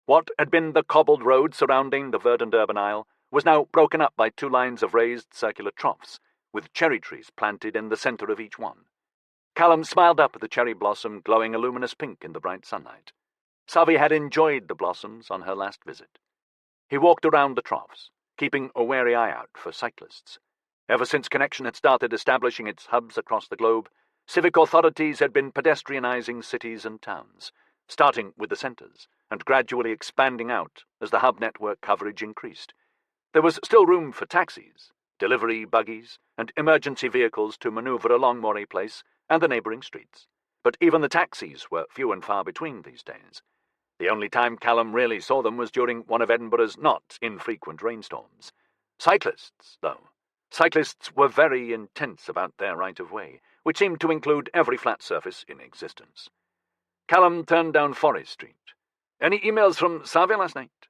What had been the cobbled road surrounding the verdant urban aisle was now broken up by 2 lines of raised circular troughs, with cherry trees planted in the center of each one. Callum smiled up at the cherry blossom glowing a luminous pink in the bright sunlight. Savi had enjoyed the blossoms on her last visit. He walked around the troughs, keeping a wary eye out for cyclists. Ever since Connection had started establishing its hubs across the globe, civic authorities had been pedestrianizing cities and towns, starting with the centers and gradually expanding out as the hub network coverage increased. There was still room for taxis, delivery buggies, and emergency vehicles to maneuver along Moray Place and the neighbouring streets, but even the taxis were few and far between these days. The only time Callum really saw them was during one of Edinburgh's not infrequent rainstorms. Cyclists, though. Cyclists were very intense about their right-of-way, which seemed to include every flat surface in existence. Callum turned down Forest Street. "Any emails from Savi last night?"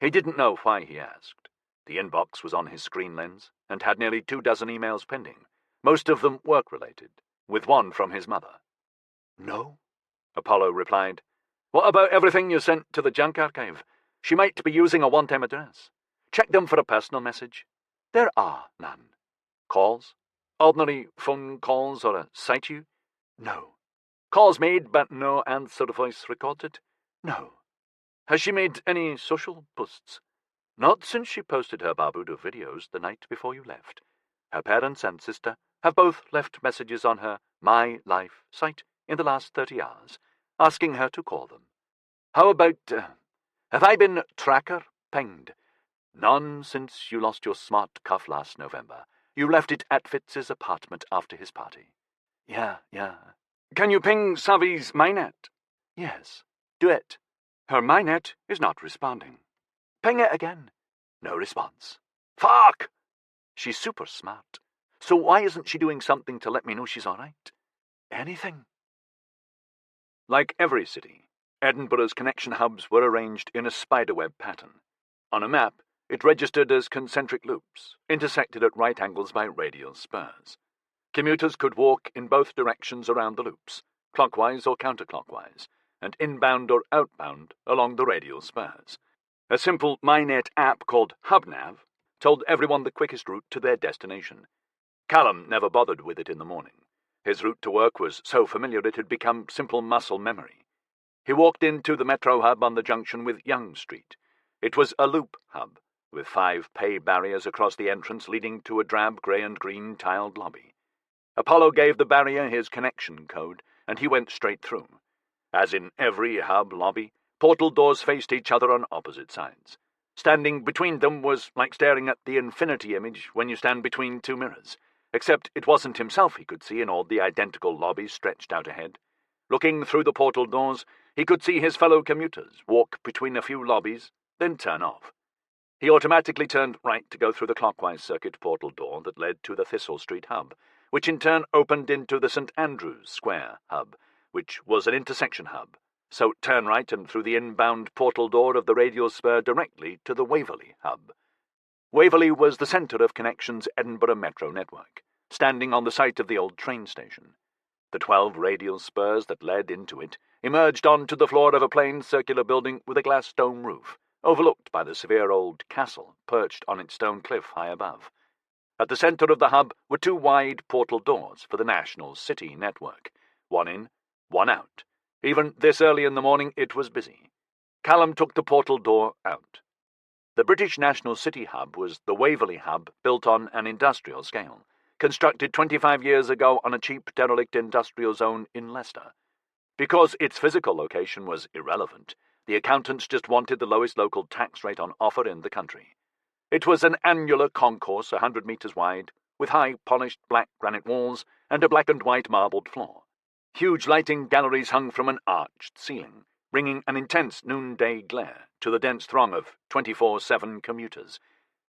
He didn't know why he asked. The inbox was on his screen lens, and had nearly 24 emails pending, most of them work-related, with one from his mother. "No," Apollo replied. "What about everything you sent to the junk archive? She might be using a one-time address. Check them for a personal message." "There are none." "Calls? Ordinary phone calls or a situ?" "No." "Calls made but no answer voice recorded?" "No." "Has she made any social posts?" "Not since she posted her Barbuda videos the night before you left. Her parents and sister have both left messages on her My Life site in the last 30 hours, asking her to call them." "How about, have I been tracker pinged?" "None since you lost your smart cuff last November. You left it at Fitz's apartment after his party." Yeah. "Can you ping Savi's MyNet?" "Yes. Do it." "Her MyNet is not responding." "Ping it again." No response. "Fuck!" "She's super smart. So why isn't she doing something to let me know she's all right?" "Anything." Like every city, Edinburgh's connection hubs were arranged in a spiderweb pattern. On a map, it registered as concentric loops, intersected at right angles by radial spurs. Commuters could walk in both directions around the loops, clockwise or counterclockwise, and inbound or outbound along the radial spurs. A simple MyNet app called HubNav told everyone the quickest route to their destination. Callum never bothered with it in the morning. His route to work was so familiar it had become simple muscle memory. He walked into the metro hub on the junction with Young Street. It was a loop hub, with 5 pay barriers across the entrance leading to a drab grey and green tiled lobby. Apollo gave the barrier his connection code, and he went straight through. As in every hub lobby, portal doors faced each other on opposite sides. Standing between them was like staring at the infinity image when you stand between 2 mirrors, except it wasn't himself he could see in all the identical lobbies stretched out ahead. Looking through the portal doors, he could see his fellow commuters walk between a few lobbies, then turn off. He automatically turned right to go through the clockwise circuit portal door that led to the Thistle Street hub, which in turn opened into the St. Andrew's Square hub, which was an intersection hub. So turn right and through the inbound portal door of the radial spur directly to the Waverley hub. Waverley was the centre of Connection's Edinburgh Metro network, standing on the site of the old train station. The 12 radial spurs that led into it emerged onto the floor of a plain circular building with a glass dome roof, overlooked by the severe old castle perched on its stone cliff high above. At the centre of the hub were 2 wide portal doors for the national city network, one in, one out. Even this early in the morning it was busy. Callum took the portal door out. The British National City Hub was the Waverley Hub built on an industrial scale, constructed 25 years ago on a cheap derelict industrial zone in Leicester. Because its physical location was irrelevant, the accountants just wanted the lowest local tax rate on offer in the country. It was an annular concourse 100 metres wide, with high polished black granite walls and a black and white marbled floor. Huge lighting galleries hung from an arched ceiling, bringing an intense noonday glare to the dense throng of 24/7 commuters.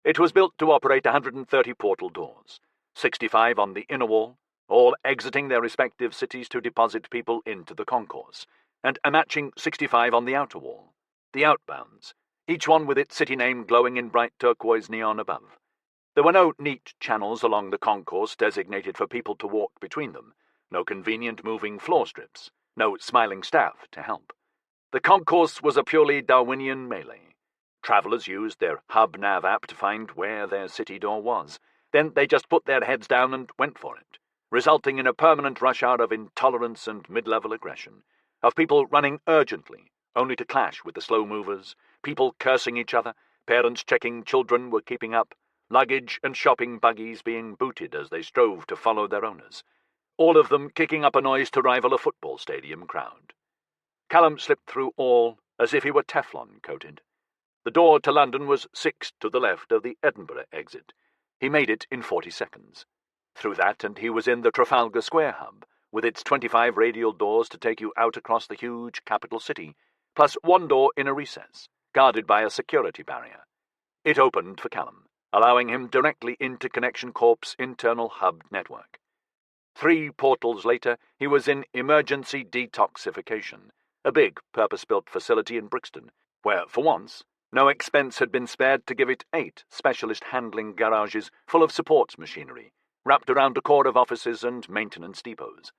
It was built to operate 130 portal doors, 65 on the inner wall, all exiting their respective cities to deposit people into the concourse, and a matching 65 on the outer wall, the outbounds, each one with its city name glowing in bright turquoise neon above. There were no neat channels along the concourse designated for people to walk between them, no convenient moving floor strips, no smiling staff to help. The concourse was a purely Darwinian melee. Travellers used their hub-nav app to find where their city door was. Then they just put their heads down and went for it, resulting in a permanent rush hour of intolerance and mid-level aggression, of people running urgently, only to clash with the slow movers, people cursing each other, parents checking children were keeping up, luggage and shopping buggies being booted as they strove to follow their owners, all of them kicking up a noise to rival a football stadium crowd. Callum slipped through all as if he were Teflon-coated. The door to London was 6 to the left of the Edinburgh exit. He made it in 40 seconds. Through that, and he was in the Trafalgar Square hub, with its 25 radial doors to take you out across the huge capital city, plus 1 door in a recess, guarded by a security barrier. It opened for Callum, allowing him directly into Connection Corp's internal hub network. 3 portals later, he was in emergency detoxification, a big purpose-built facility in Brixton, where, for once, no expense had been spared to give it 8 specialist handling garages full of supports machinery, wrapped around a core of offices and maintenance depots.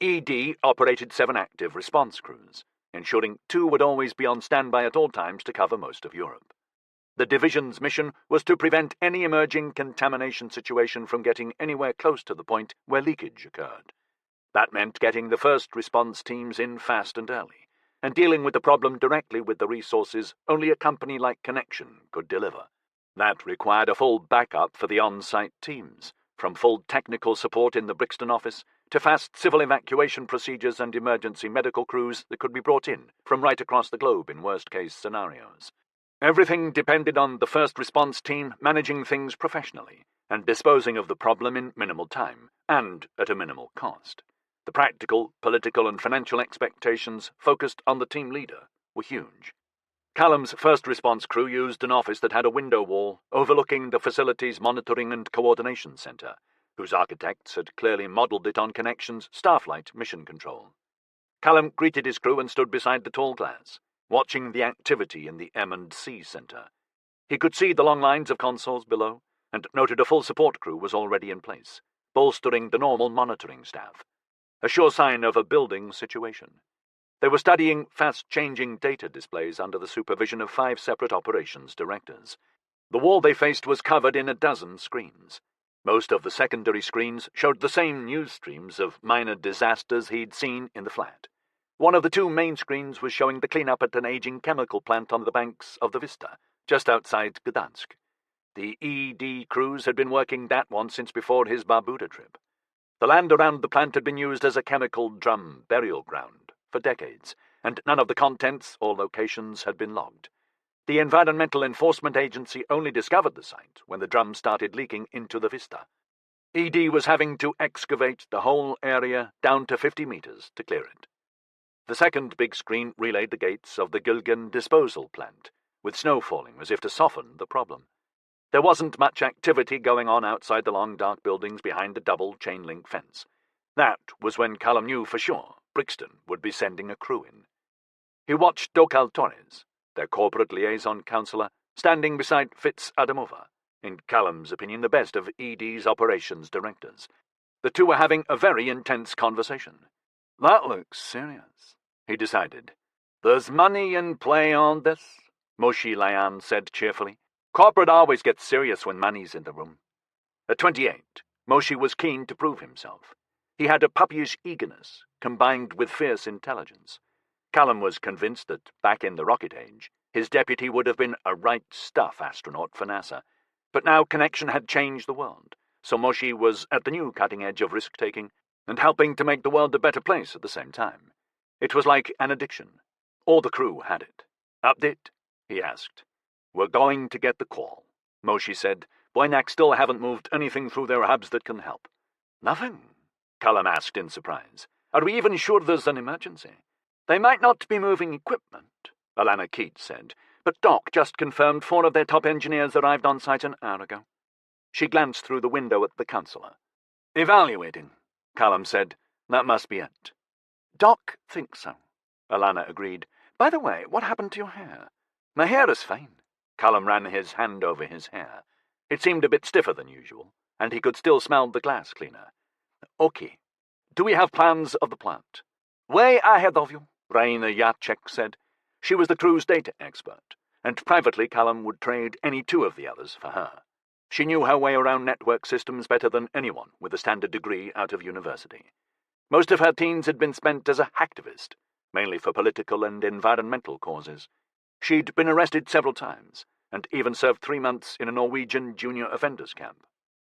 ED operated 7 active response crews, ensuring 2 would always be on standby at all times to cover most of Europe. The division's mission was to prevent any emerging contamination situation from getting anywhere close to the point where leakage occurred. That meant getting the first response teams in fast and early, and dealing with the problem directly with the resources only a company like Connection could deliver. That required a full backup for the on-site teams, from full technical support in the Brixton office to fast civil evacuation procedures and emergency medical crews that could be brought in from right across the globe in worst-case scenarios. Everything depended on the first response team managing things professionally and disposing of the problem in minimal time and at a minimal cost. The practical, political and financial expectations focused on the team leader were huge. Callum's first response crew used an office that had a window wall overlooking the facility's monitoring and coordination centre, whose architects had clearly modelled it on Connection's Starflight mission control. Callum greeted his crew and stood beside the tall glass, watching the activity in the M&C centre. He could see the long lines of consoles below, and noted a full support crew was already in place, bolstering the normal monitoring staff. A sure sign of a building situation. They were studying fast-changing data displays under the supervision of 5 separate operations directors. The wall they faced was covered in a dozen screens. Most of the secondary screens showed the same news streams of minor disasters he'd seen in the flat. One of the two main screens was showing the cleanup at an aging chemical plant on the banks of the Vista, just outside Gdansk. The ED crews had been working that one since before his Barbuda trip. The land around the plant had been used as a chemical drum burial ground for decades, and none of the contents or locations had been logged. The Environmental Enforcement Agency only discovered the site when the drum started leaking into the Vista. ED was having to excavate the whole area down to 50 meters to clear it. The second big screen relayed the gates of the Gilgan disposal plant, with snow falling as if to soften the problem. There wasn't much activity going on outside the long dark buildings behind the double chain-link fence. That was when Callum knew for sure Brixton would be sending a crew in. He watched Dokal Torres, their corporate liaison counsellor, standing beside Fitz Adamova, in Callum's opinion the best of ED's operations directors. The two were having a very intense conversation. "That looks serious," he decided. "There's money in play on this," Moshe Layan said cheerfully. "Corporate always gets serious when money's in the room." At 28, Moshe was keen to prove himself. He had a puppyish eagerness, combined with fierce intelligence. Callum was convinced that, back in the rocket age, his deputy would have been a right-stuff astronaut for NASA. But now connection had changed the world, so Moshe was at the new cutting edge of risk-taking and helping to make the world a better place at the same time. It was like an addiction. All the crew had it. "Update?" he asked. "We're going to get the call," Moshe said. "Boynak still haven't moved anything through their hubs that can help." "Nothing?" Callum asked in surprise. "Are we even sure there's an emergency?" "They might not be moving equipment," Alana Keats said, "but Doc just confirmed 4 of their top engineers arrived on site an hour ago." She glanced through the window at the counsellor. "Evaluating," Callum said. "That must be it." "Doc thinks so," Alana agreed. "By the way, what happened to your hair?" "My hair is fine." Callum ran his hand over his hair. It seemed a bit stiffer than usual, and he could still smell the glass cleaner. "Okay. Do we have plans of the plant?" "Way ahead of you," Raina Jacek said. She was the crew's data expert, and privately Callum would trade any 2 of the others for her. She knew her way around network systems better than anyone with a standard degree out of university. Most of her teens had been spent as a hacktivist, mainly for political and environmental causes. She'd been arrested several times, and even served 3 months in a Norwegian junior offenders camp.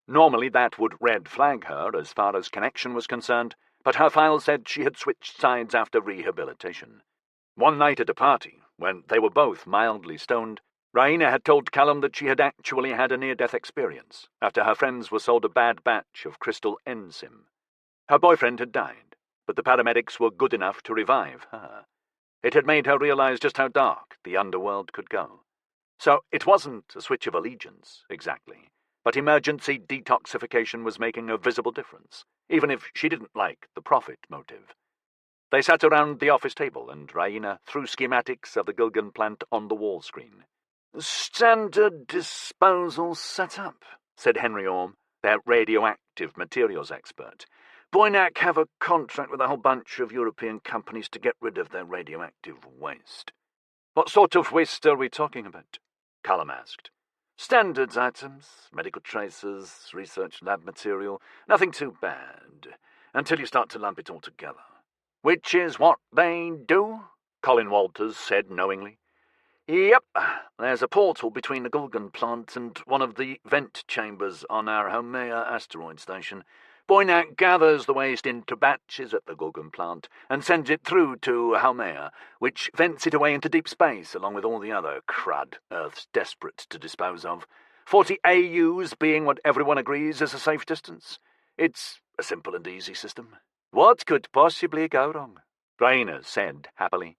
Normally that would red flag her as far as connection was concerned, but her file said she had switched sides after rehabilitation. One night at a party, when they were both mildly stoned, Raina had told Callum that she had actually had a near-death experience after her friends were sold a bad batch of crystal enzyme. Her boyfriend had died, but the paramedics were good enough to revive her. It had made her realize just how dark the underworld could go. So it wasn't a switch of allegiance, exactly, but emergency detoxification was making a visible difference, even if she didn't like the profit motive. They sat around the office table, and Raina threw schematics of the Gilgan plant on the wall screen. "Standard disposal setup," said Henry Orme, their radioactive materials expert. "Boynak have a contract with a whole bunch of European companies to get rid of their radioactive waste." "What sort of waste are we talking about?" Callum asked. "Standards items, medical traces, research lab material, nothing too bad, until you start to lump it all together." "Which is what they do," Colin Walters said knowingly. "Yep, there's a portal between the Gulgan plant and one of the vent chambers on our Haumea asteroid station. Boynak gathers the waste into batches at the Gulgan plant and sends it through to Haumea, which vents it away into deep space along with all the other crud Earth's desperate to dispose of. 40 AUs being what everyone agrees is a safe distance. It's a simple and easy system." "What could possibly go wrong?" Raina said happily.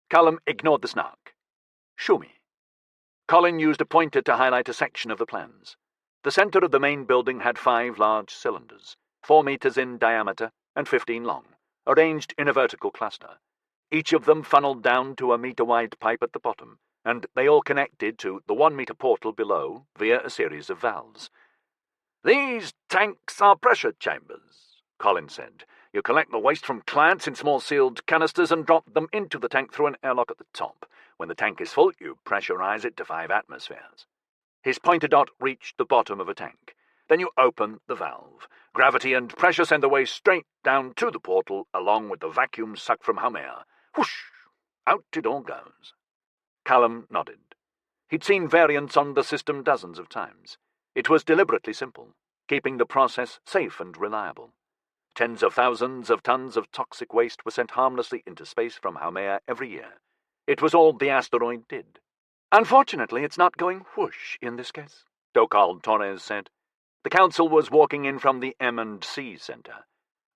Callum ignored the snark. "Show me." Colin used a pointer to highlight a section of the plans. The center of the main building had 5 large cylinders, 4 meters in diameter and 15 long, arranged in a vertical cluster. Each of them funneled down to a meter-wide pipe at the bottom, and they all connected to the 1-meter portal below via a series of valves. "These tanks are pressure chambers," Colin said. "You collect the waste from clients in small sealed canisters and drop them into the tank through an airlock at the top. When the tank is full, you pressurize it to 5 atmospheres." His pointer dot reached the bottom of a tank. Then you open the valve. Gravity and pressure send the waste straight down to the portal, along with the vacuum sucked from Haumea. Whoosh! Out it all goes. Callum nodded. He'd seen variants on the system dozens of times. It was deliberately simple, keeping the process safe and reliable. Tens of thousands of tons of toxic waste were sent harmlessly into space from Haumea every year. It was all the asteroid did. Unfortunately, it's not going whoosh in this case, Dokal Torres said. The council was walking in from the M&C Center.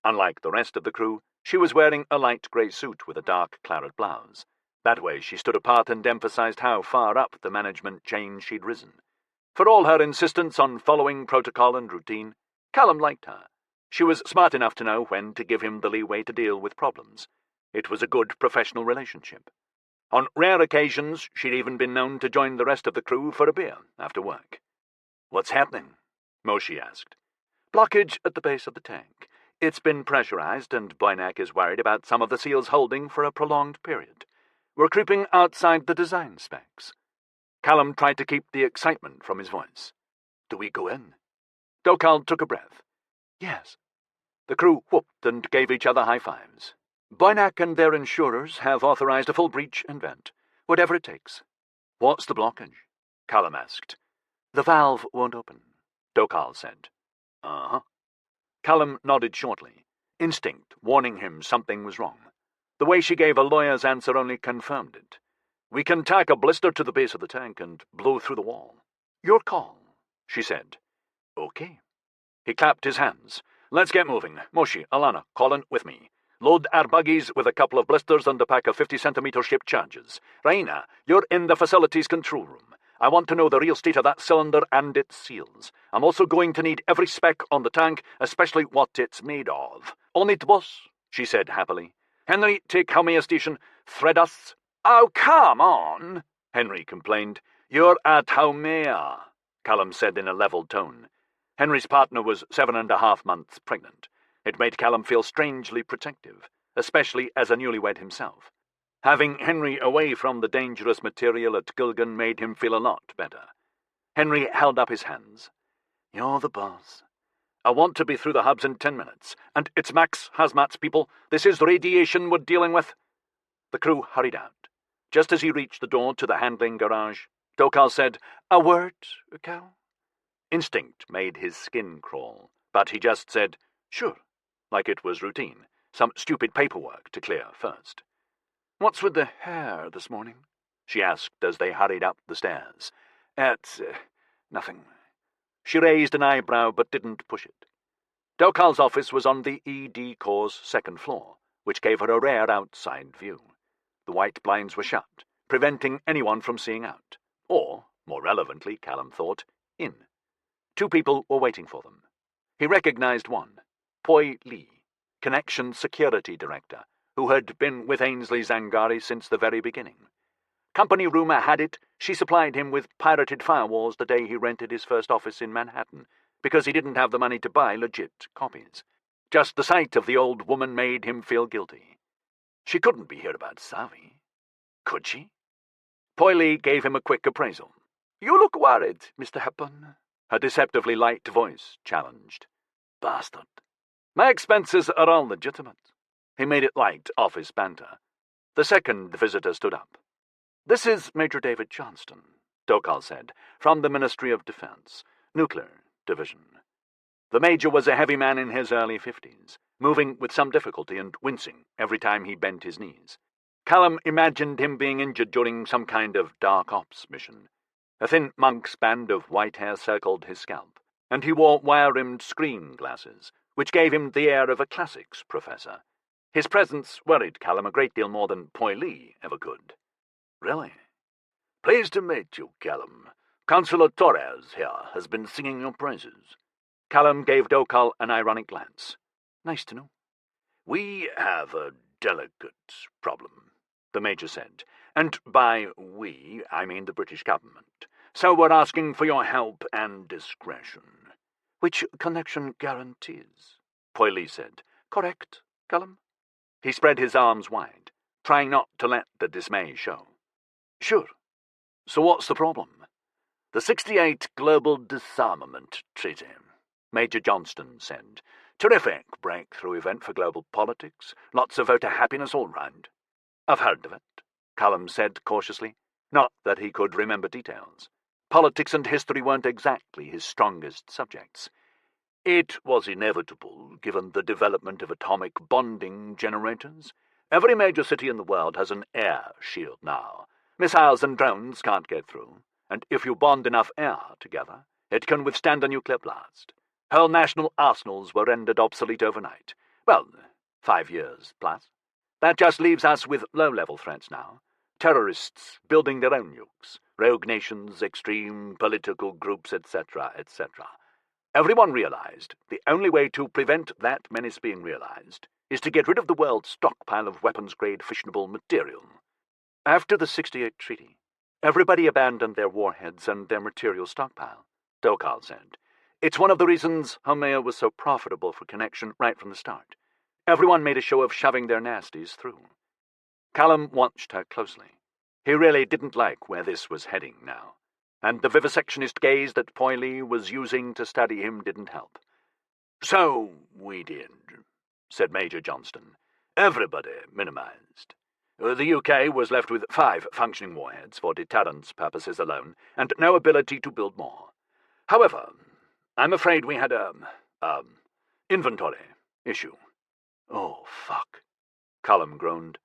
Unlike the rest of the crew, she was wearing a light grey suit with a dark claret blouse. That way she stood apart and emphasized how far up the management chain she'd risen. For all her insistence on following protocol and routine, Callum liked her. She was smart enough to know when to give him the leeway to deal with problems. It was a good professional relationship. On rare occasions, she'd even been known to join the rest of the crew for a beer after work. "What's happening?" Moshi asked. "Blockage at the base of the tank. It's been pressurized, and Boynak is worried about some of the seals holding for a prolonged period. We're creeping outside the design specs." Callum tried to keep the excitement from his voice. "Do we go in?" Dokal took a breath. "Yes." The crew whooped and gave each other high fives. "Boynak and their insurers have authorized a full breach and vent. Whatever it takes." "What's the blockage?" Callum asked. "The valve won't open," Dokal said. "Uh-huh." Callum nodded shortly, instinct warning him something was wrong. The way she gave a lawyer's answer only confirmed it. "We can tack a blister to the base of the tank and blow through the wall." "Your call," she said. "Okay." He clapped his hands. "Let's get moving. Moshi, Alana, Colin, with me. Load our buggies with a couple of blisters and a pack of 50-centimeter ship charges. Raina, you're in the facilities control room. I want to know the real state of that cylinder and its seals. I'm also going to need every spec on the tank, especially what it's made of." "On it, boss," she said happily. "Henry, take Haumea Station. Thread us." "Oh, come on," Henry complained. "You're at Haumea," Callum said in a level tone. Henry's partner was 7.5 months pregnant. It made Callum feel strangely protective, especially as a newlywed himself. Having Henry away from the dangerous material at Gilgan made him feel a lot better. Henry held up his hands. "You're the boss. I want to be through the hubs in 10 minutes. And it's Max Hazmat's people. This is radiation we're dealing with." The crew hurried out. Just as he reached the door to the handling garage, Dokal said, "A word, Cal?" Instinct made his skin crawl, but he just said, "Sure," like it was routine, some stupid paperwork to clear first. "What's with the hair this morning?" she asked as they hurried up the stairs. "It's nothing." She raised an eyebrow but didn't push it. Dokal's office was on the ED Corps' second floor, which gave her a rare outside view. The white blinds were shut, preventing anyone from seeing out. Or, more relevantly, Callum thought, in. 2 people were waiting for them. He recognized one, Poi Lee, Connection Security Director, who had been with Ainsley Zangari since the very beginning. Company rumor had it she supplied him with pirated firewalls the day he rented his first office in Manhattan, because he didn't have the money to buy legit copies. Just the sight of the old woman made him feel guilty. She couldn't be here about Savi. Could she? Poi Lee gave him a quick appraisal. "You look worried, Mr. Hepburn," her deceptively light voice challenged. "Bastard. My expenses are all legitimate." He made it light office banter. The second visitor stood up. "This is Major David Johnston," Dokal said, "from the Ministry of Defense, Nuclear Division." The major was a heavy man in his early 50s, moving with some difficulty and wincing every time he bent his knees. Callum imagined him being injured during some kind of dark ops mission. A thin monk's band of white hair circled his scalp, and he wore wire-rimmed screen glasses, which gave him the air of a classics professor. His presence worried Callum a great deal more than Poi Lee ever could. "Really? Pleased to meet you, Callum. Consular Torres here has been singing your praises." Callum gave Dokal an ironic glance. "Nice to know." "We have a delicate problem," the major said, "and by we, I mean the British government. So we're asking for your help and discretion." "Which connection guarantees," Poi Lee said. "Correct, Callum?" He spread his arms wide, trying not to let the dismay show. "Sure. So what's the problem?" "The 68 Global Disarmament Treaty. Major Johnston said. "Terrific breakthrough event for global politics. Lots of voter happiness all round." "I've heard of it," Callum said cautiously. Not that he could remember details. Politics and history weren't exactly his strongest subjects. It was inevitable, given the development of atomic bonding generators. Every major city in the world has an air shield now. Missiles and drones can't get through, and if you bond enough air together, it can withstand a nuclear blast. Whole national arsenals were rendered obsolete overnight. Well, 5 years plus. That just leaves us with low-level threats now. Terrorists building their own nukes, rogue nations, extreme political groups, etc., etc. Everyone realized the only way to prevent that menace being realized is to get rid of the world's stockpile of weapons-grade fissionable material. After the '68 treaty, everybody abandoned their warheads and their material stockpile, Dokal said. It's one of the reasons Haumea was so profitable for Connection right from the start. Everyone made a show of shoving their nasties through. Callum watched her closely. He really didn't like where this was heading now, and the vivisectionist gaze that Poyle was using to study him didn't help. "So we did," said Major Johnston. "Everybody minimized. The UK was left with 5 functioning warheads for deterrence purposes alone, and no ability to build more. However, I'm afraid we had a inventory issue." "Oh, fuck," Callum groaned.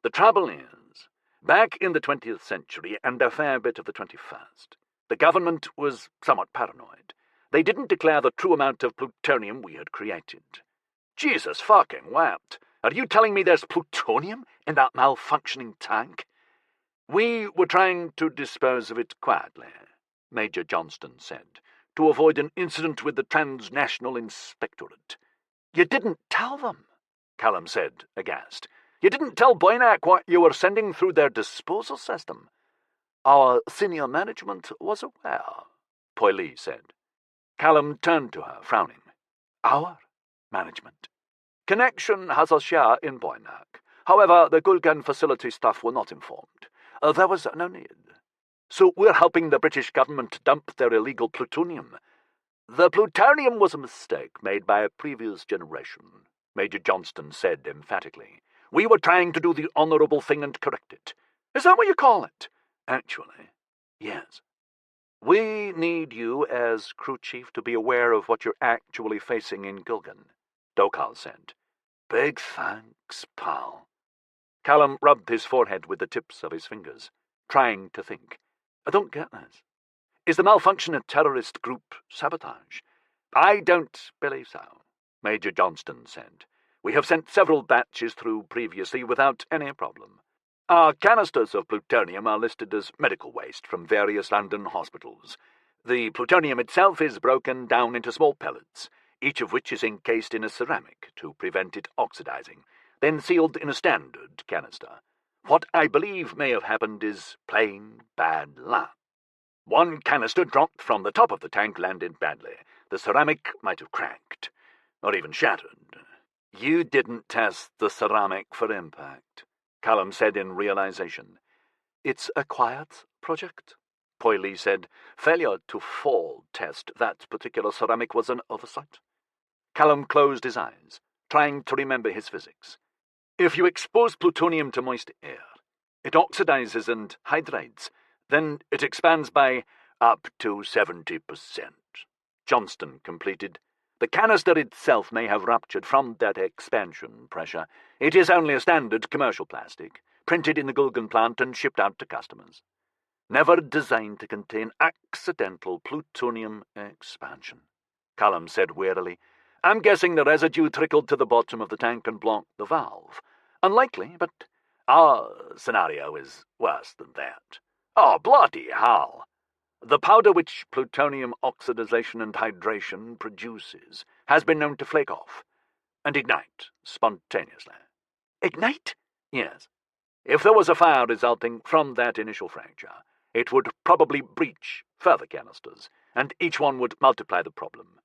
"The trouble is, back in the 20th century and a fair bit of the 21st, the government was somewhat paranoid. They didn't declare the true amount of plutonium we had created." "Jesus fucking wept. Are you telling me there's plutonium in that malfunctioning tank?" "We were trying to dispose of it quietly," Major Johnston said, "to avoid an incident with the Transnational Inspectorate." "You didn't tell them," Callum said, aghast. "You didn't tell Boynak what you were sending through their disposal system." "Our senior management was aware," Poyle said. Callum turned to her, frowning. "Our management?" "Connection has a share in Boynak. However, the Gulgan facility staff were not informed. There was no need. So we're helping the British government dump their illegal plutonium." "The plutonium was a mistake made by a previous generation," Major Johnston said emphatically. "We were trying to do the honourable thing and correct it." "Is that what you call it?" "Actually, yes. We need you as crew chief to be aware of what you're actually facing in Gulgan," Dokal said. "Big thanks, pal." Callum rubbed his forehead with the tips of his fingers, trying to think. "I don't get this. Is the malfunction a terrorist group sabotage?" "I don't believe so," Major Johnston said. "We have sent several batches through previously without any problem. Our canisters of plutonium are listed as medical waste from various London hospitals. The plutonium itself is broken down into small pellets, each of which is encased in a ceramic to prevent it oxidizing, then sealed in a standard canister. What I believe may have happened is plain bad luck. One canister dropped from the top of the tank landed badly. The ceramic might have cracked, or even shattered." "You didn't test the ceramic for impact," Callum said in realization. "It's a quiet project," Poyle said. "Failure to fall test that particular ceramic was an oversight." Callum closed his eyes, trying to remember his physics. "If you expose plutonium to moist air, it oxidizes and hydrates. Then it expands by up to 70%. Johnston completed. "The canister itself may have ruptured from that expansion pressure. It is only a standard commercial plastic, printed in the Gulgan plant and shipped out to customers. Never designed to contain accidental plutonium expansion," Callum said wearily. "I'm guessing the residue trickled to the bottom of the tank and blocked the valve. Unlikely, but our scenario is worse than that. Oh, bloody hell! The powder which plutonium oxidization and hydration produces has been known to flake off and ignite spontaneously." "Ignite?" "Yes. If there was a fire resulting from that initial fracture, it would probably breach further canisters, and each one would multiply the problem.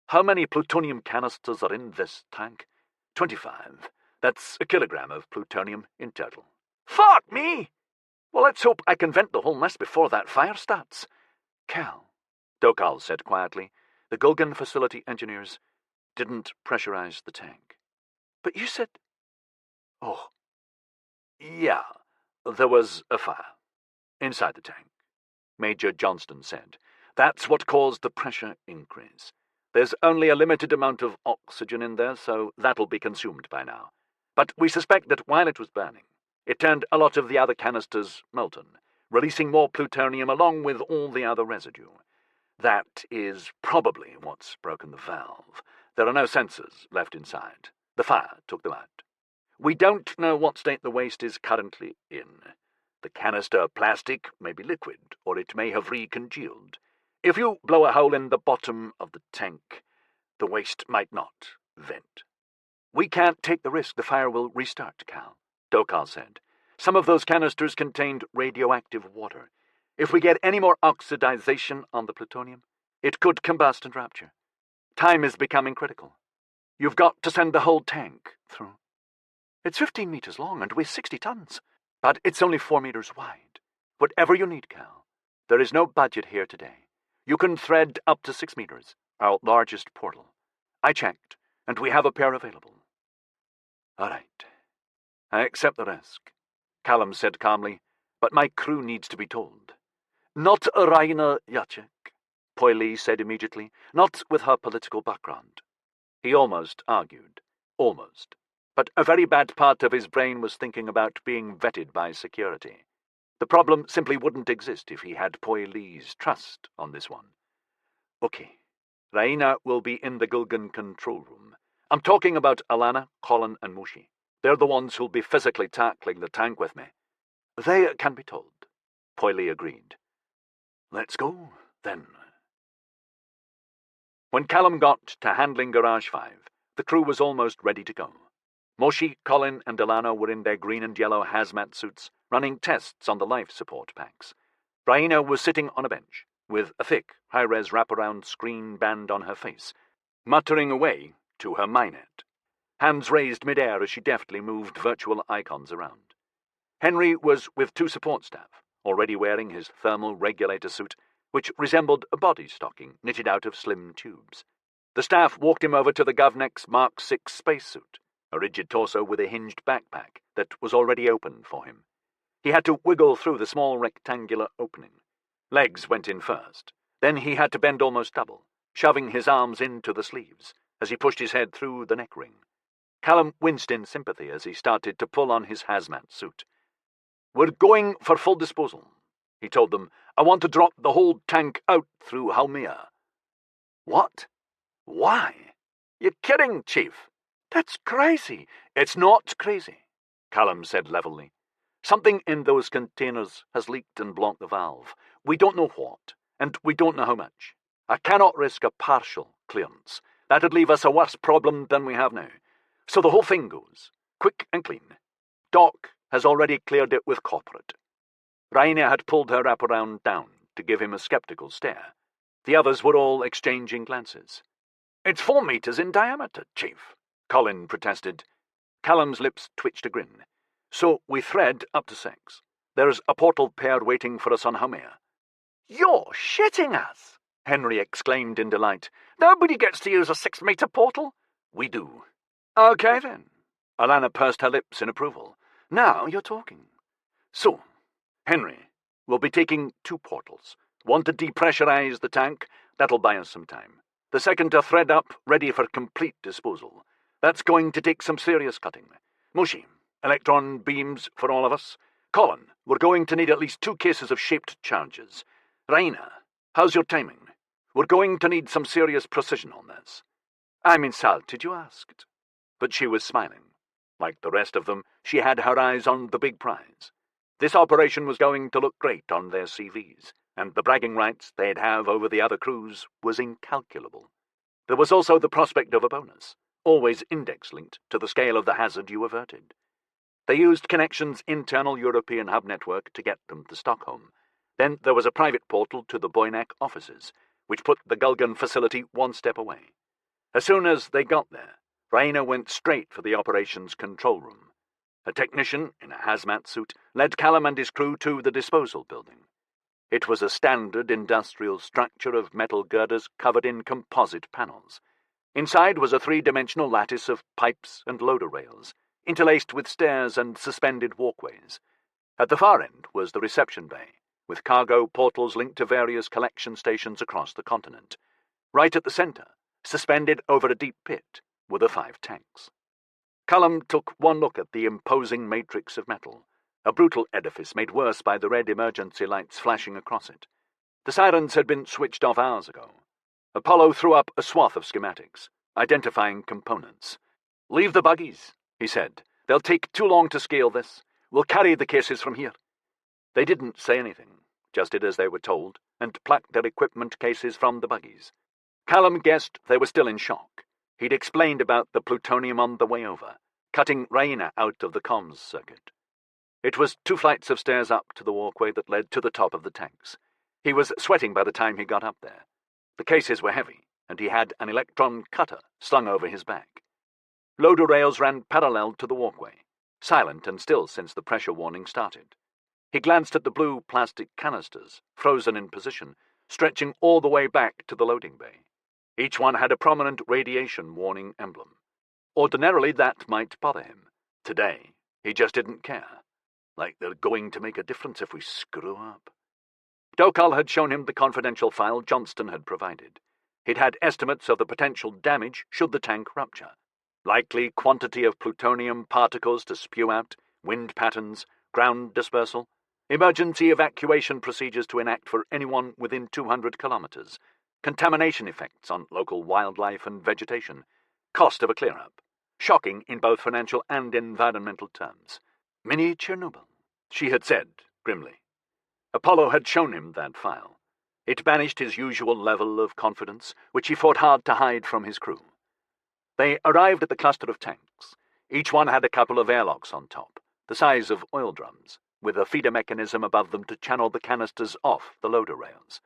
How many plutonium canisters are in this tank?" 25. That's a kilogram of plutonium in total." "Fuck me! Well, let's hope I can vent the whole mess before that fire starts." "Cal," Dokal said quietly, The Gulgan facility engineers didn't pressurize the tank. But you said... Oh. Yeah, there was a fire inside the tank, Major Johnston said. That's what caused the pressure increase. There's only a limited amount of oxygen in there, so that'll be consumed by now. But we suspect that while it was burning, it turned a lot of the other canisters molten, releasing more plutonium along with all the other residue. That is probably what's broken the valve. There are no sensors left inside. The fire took them out. We don't know what state the waste is currently in. The canister plastic may be liquid, or it may have recongealed. If you blow a hole in the bottom of the tank, the waste might not vent. We can't take the risk the fire will restart, Cal, Dokal said. Some of those canisters contained radioactive water. If we get any more oxidization on the plutonium, it could combust and rupture. Time is becoming critical. You've got to send the whole tank through. It's 15 meters long and weighs 60 tons, but it's only 4 meters wide. Whatever you need, Cal. There is no budget here today. You can thread up to 6 meters, our largest portal. I checked, and we have a pair available. All right. I accept the risk, Callum said calmly, but my crew needs to be told. Not Raina Jacek, Poily said immediately, not with her political background. He almost argued. Almost. But a very bad part of his brain was thinking about being vetted by security. The problem simply wouldn't exist if he had Poily's trust on this one. Okay, Raina will be in the Gulgan control room. I'm talking about Alana, Colin, and Mushi. They're the ones who'll be physically tackling the tank with me. They can be told, Poily agreed. Let's go, then. When Callum got to handling Garage 5, the crew was almost ready to go. Moshi, Colin, and Delano were in their green and yellow hazmat suits, running tests on the life support packs. Raina was sitting on a bench, with a thick, high-res wraparound screen band on her face, muttering away to her Minet, hands raised mid-air as she deftly moved virtual icons around. Henry was with 2 support staff, already wearing his thermal regulator suit, which resembled a body stocking knitted out of slim tubes. The staff walked him over to the Govnex Mark 6 spacesuit, a rigid torso with a hinged backpack that was already open for him. He had to wiggle through the small rectangular opening. Legs went in first. Then he had to bend almost double, shoving his arms into the sleeves as he pushed his head through the neck ring. Callum winced in sympathy as he started to pull on his hazmat suit. We're going for full disposal, he told them. I want to drop the whole tank out through Halmia. What? Why? You're kidding, Chief. That's crazy. It's not crazy, Callum said levelly. Something in those containers has leaked and blocked the valve. We don't know what, and we don't know how much. I cannot risk a partial clearance. That'd leave us a worse problem than we have now. So the whole thing goes, quick and clean. Doc has already cleared it with corporate. Raina had pulled her wraparound down to give him a skeptical stare. The others were all exchanging glances. It's 4 meters in diameter, Chief, Colin protested. Callum's lips twitched a grin. So we thread up to 6. There's a portal pair waiting for us on Hamir. You're shitting us, Henry exclaimed in delight. Nobody gets to use a 6-meter portal. We do. Okay, then. Alana pursed her lips in approval. Now you're talking. So, Henry, we'll be taking 2 portals. One to depressurize the tank. That'll buy us some time. The second to thread up, ready for complete disposal. That's going to take some serious cutting. Mushi, electron beams for all of us. Colin, we're going to need at least 2 cases of shaped charges. Raina, how's your timing? We're going to need some serious precision on this. I'm insulted you asked. But she was smiling. Like the rest of them, she had her eyes on the big prize. This operation was going to look great on their CVs, and the bragging rights they'd have over the other crews was incalculable. There was also the prospect of a bonus, always index-linked to the scale of the hazard you averted. They used Connection's internal European hub network to get them to Stockholm. Then there was a private portal to the Boynak offices, which put the Gulgan facility 1 step away. As soon as they got there, Raina went straight for the operations control room. A technician in a hazmat suit led Callum and his crew to the disposal building. It was a standard industrial structure of metal girders covered in composite panels. Inside was a three-dimensional lattice of pipes and loader rails, interlaced with stairs and suspended walkways. At the far end was the reception bay, with cargo portals linked to various collection stations across the continent. Right at the centre, suspended over a deep pit, were the 5 tanks. Callum took one look at the imposing matrix of metal, a brutal edifice made worse by the red emergency lights flashing across it. The sirens had been switched off hours ago. Apollo threw up a swath of schematics, identifying components. "Leave the buggies," he said. "They'll take too long to scale this. We'll carry the cases from here." They didn't say anything, just did as they were told, and plucked their equipment cases from the buggies. Callum guessed they were still in shock. He'd explained about the plutonium on the way over, cutting Raina out of the comms circuit. It was 2 flights of stairs up to the walkway that led to the top of the tanks. He was sweating by the time he got up there. The cases were heavy, and he had an electron cutter slung over his back. Loader rails ran parallel to the walkway, silent and still since the pressure warning started. He glanced at the blue plastic canisters, frozen in position, stretching all the way back to the loading bay. Each one had a prominent radiation warning emblem. Ordinarily that might bother him. Today, he just didn't care. Like they're going to make a difference if we screw up. Dokal had shown him the confidential file Johnston had provided. He'd had estimates of the potential damage should the tank rupture. Likely quantity of plutonium particles to spew out, wind patterns, ground dispersal, emergency evacuation procedures to enact for anyone within 200 kilometers, contamination effects on local wildlife and vegetation, cost of a clear-up, shocking in both financial and environmental terms. "Mini Chernobyl," she had said, grimly. Apollo had shown him that file. It banished his usual level of confidence, which he fought hard to hide from his crew. They arrived at the cluster of tanks. Each one had a couple of airlocks on top, the size of oil drums, with a feeder mechanism above them to channel the canisters off the loader rails.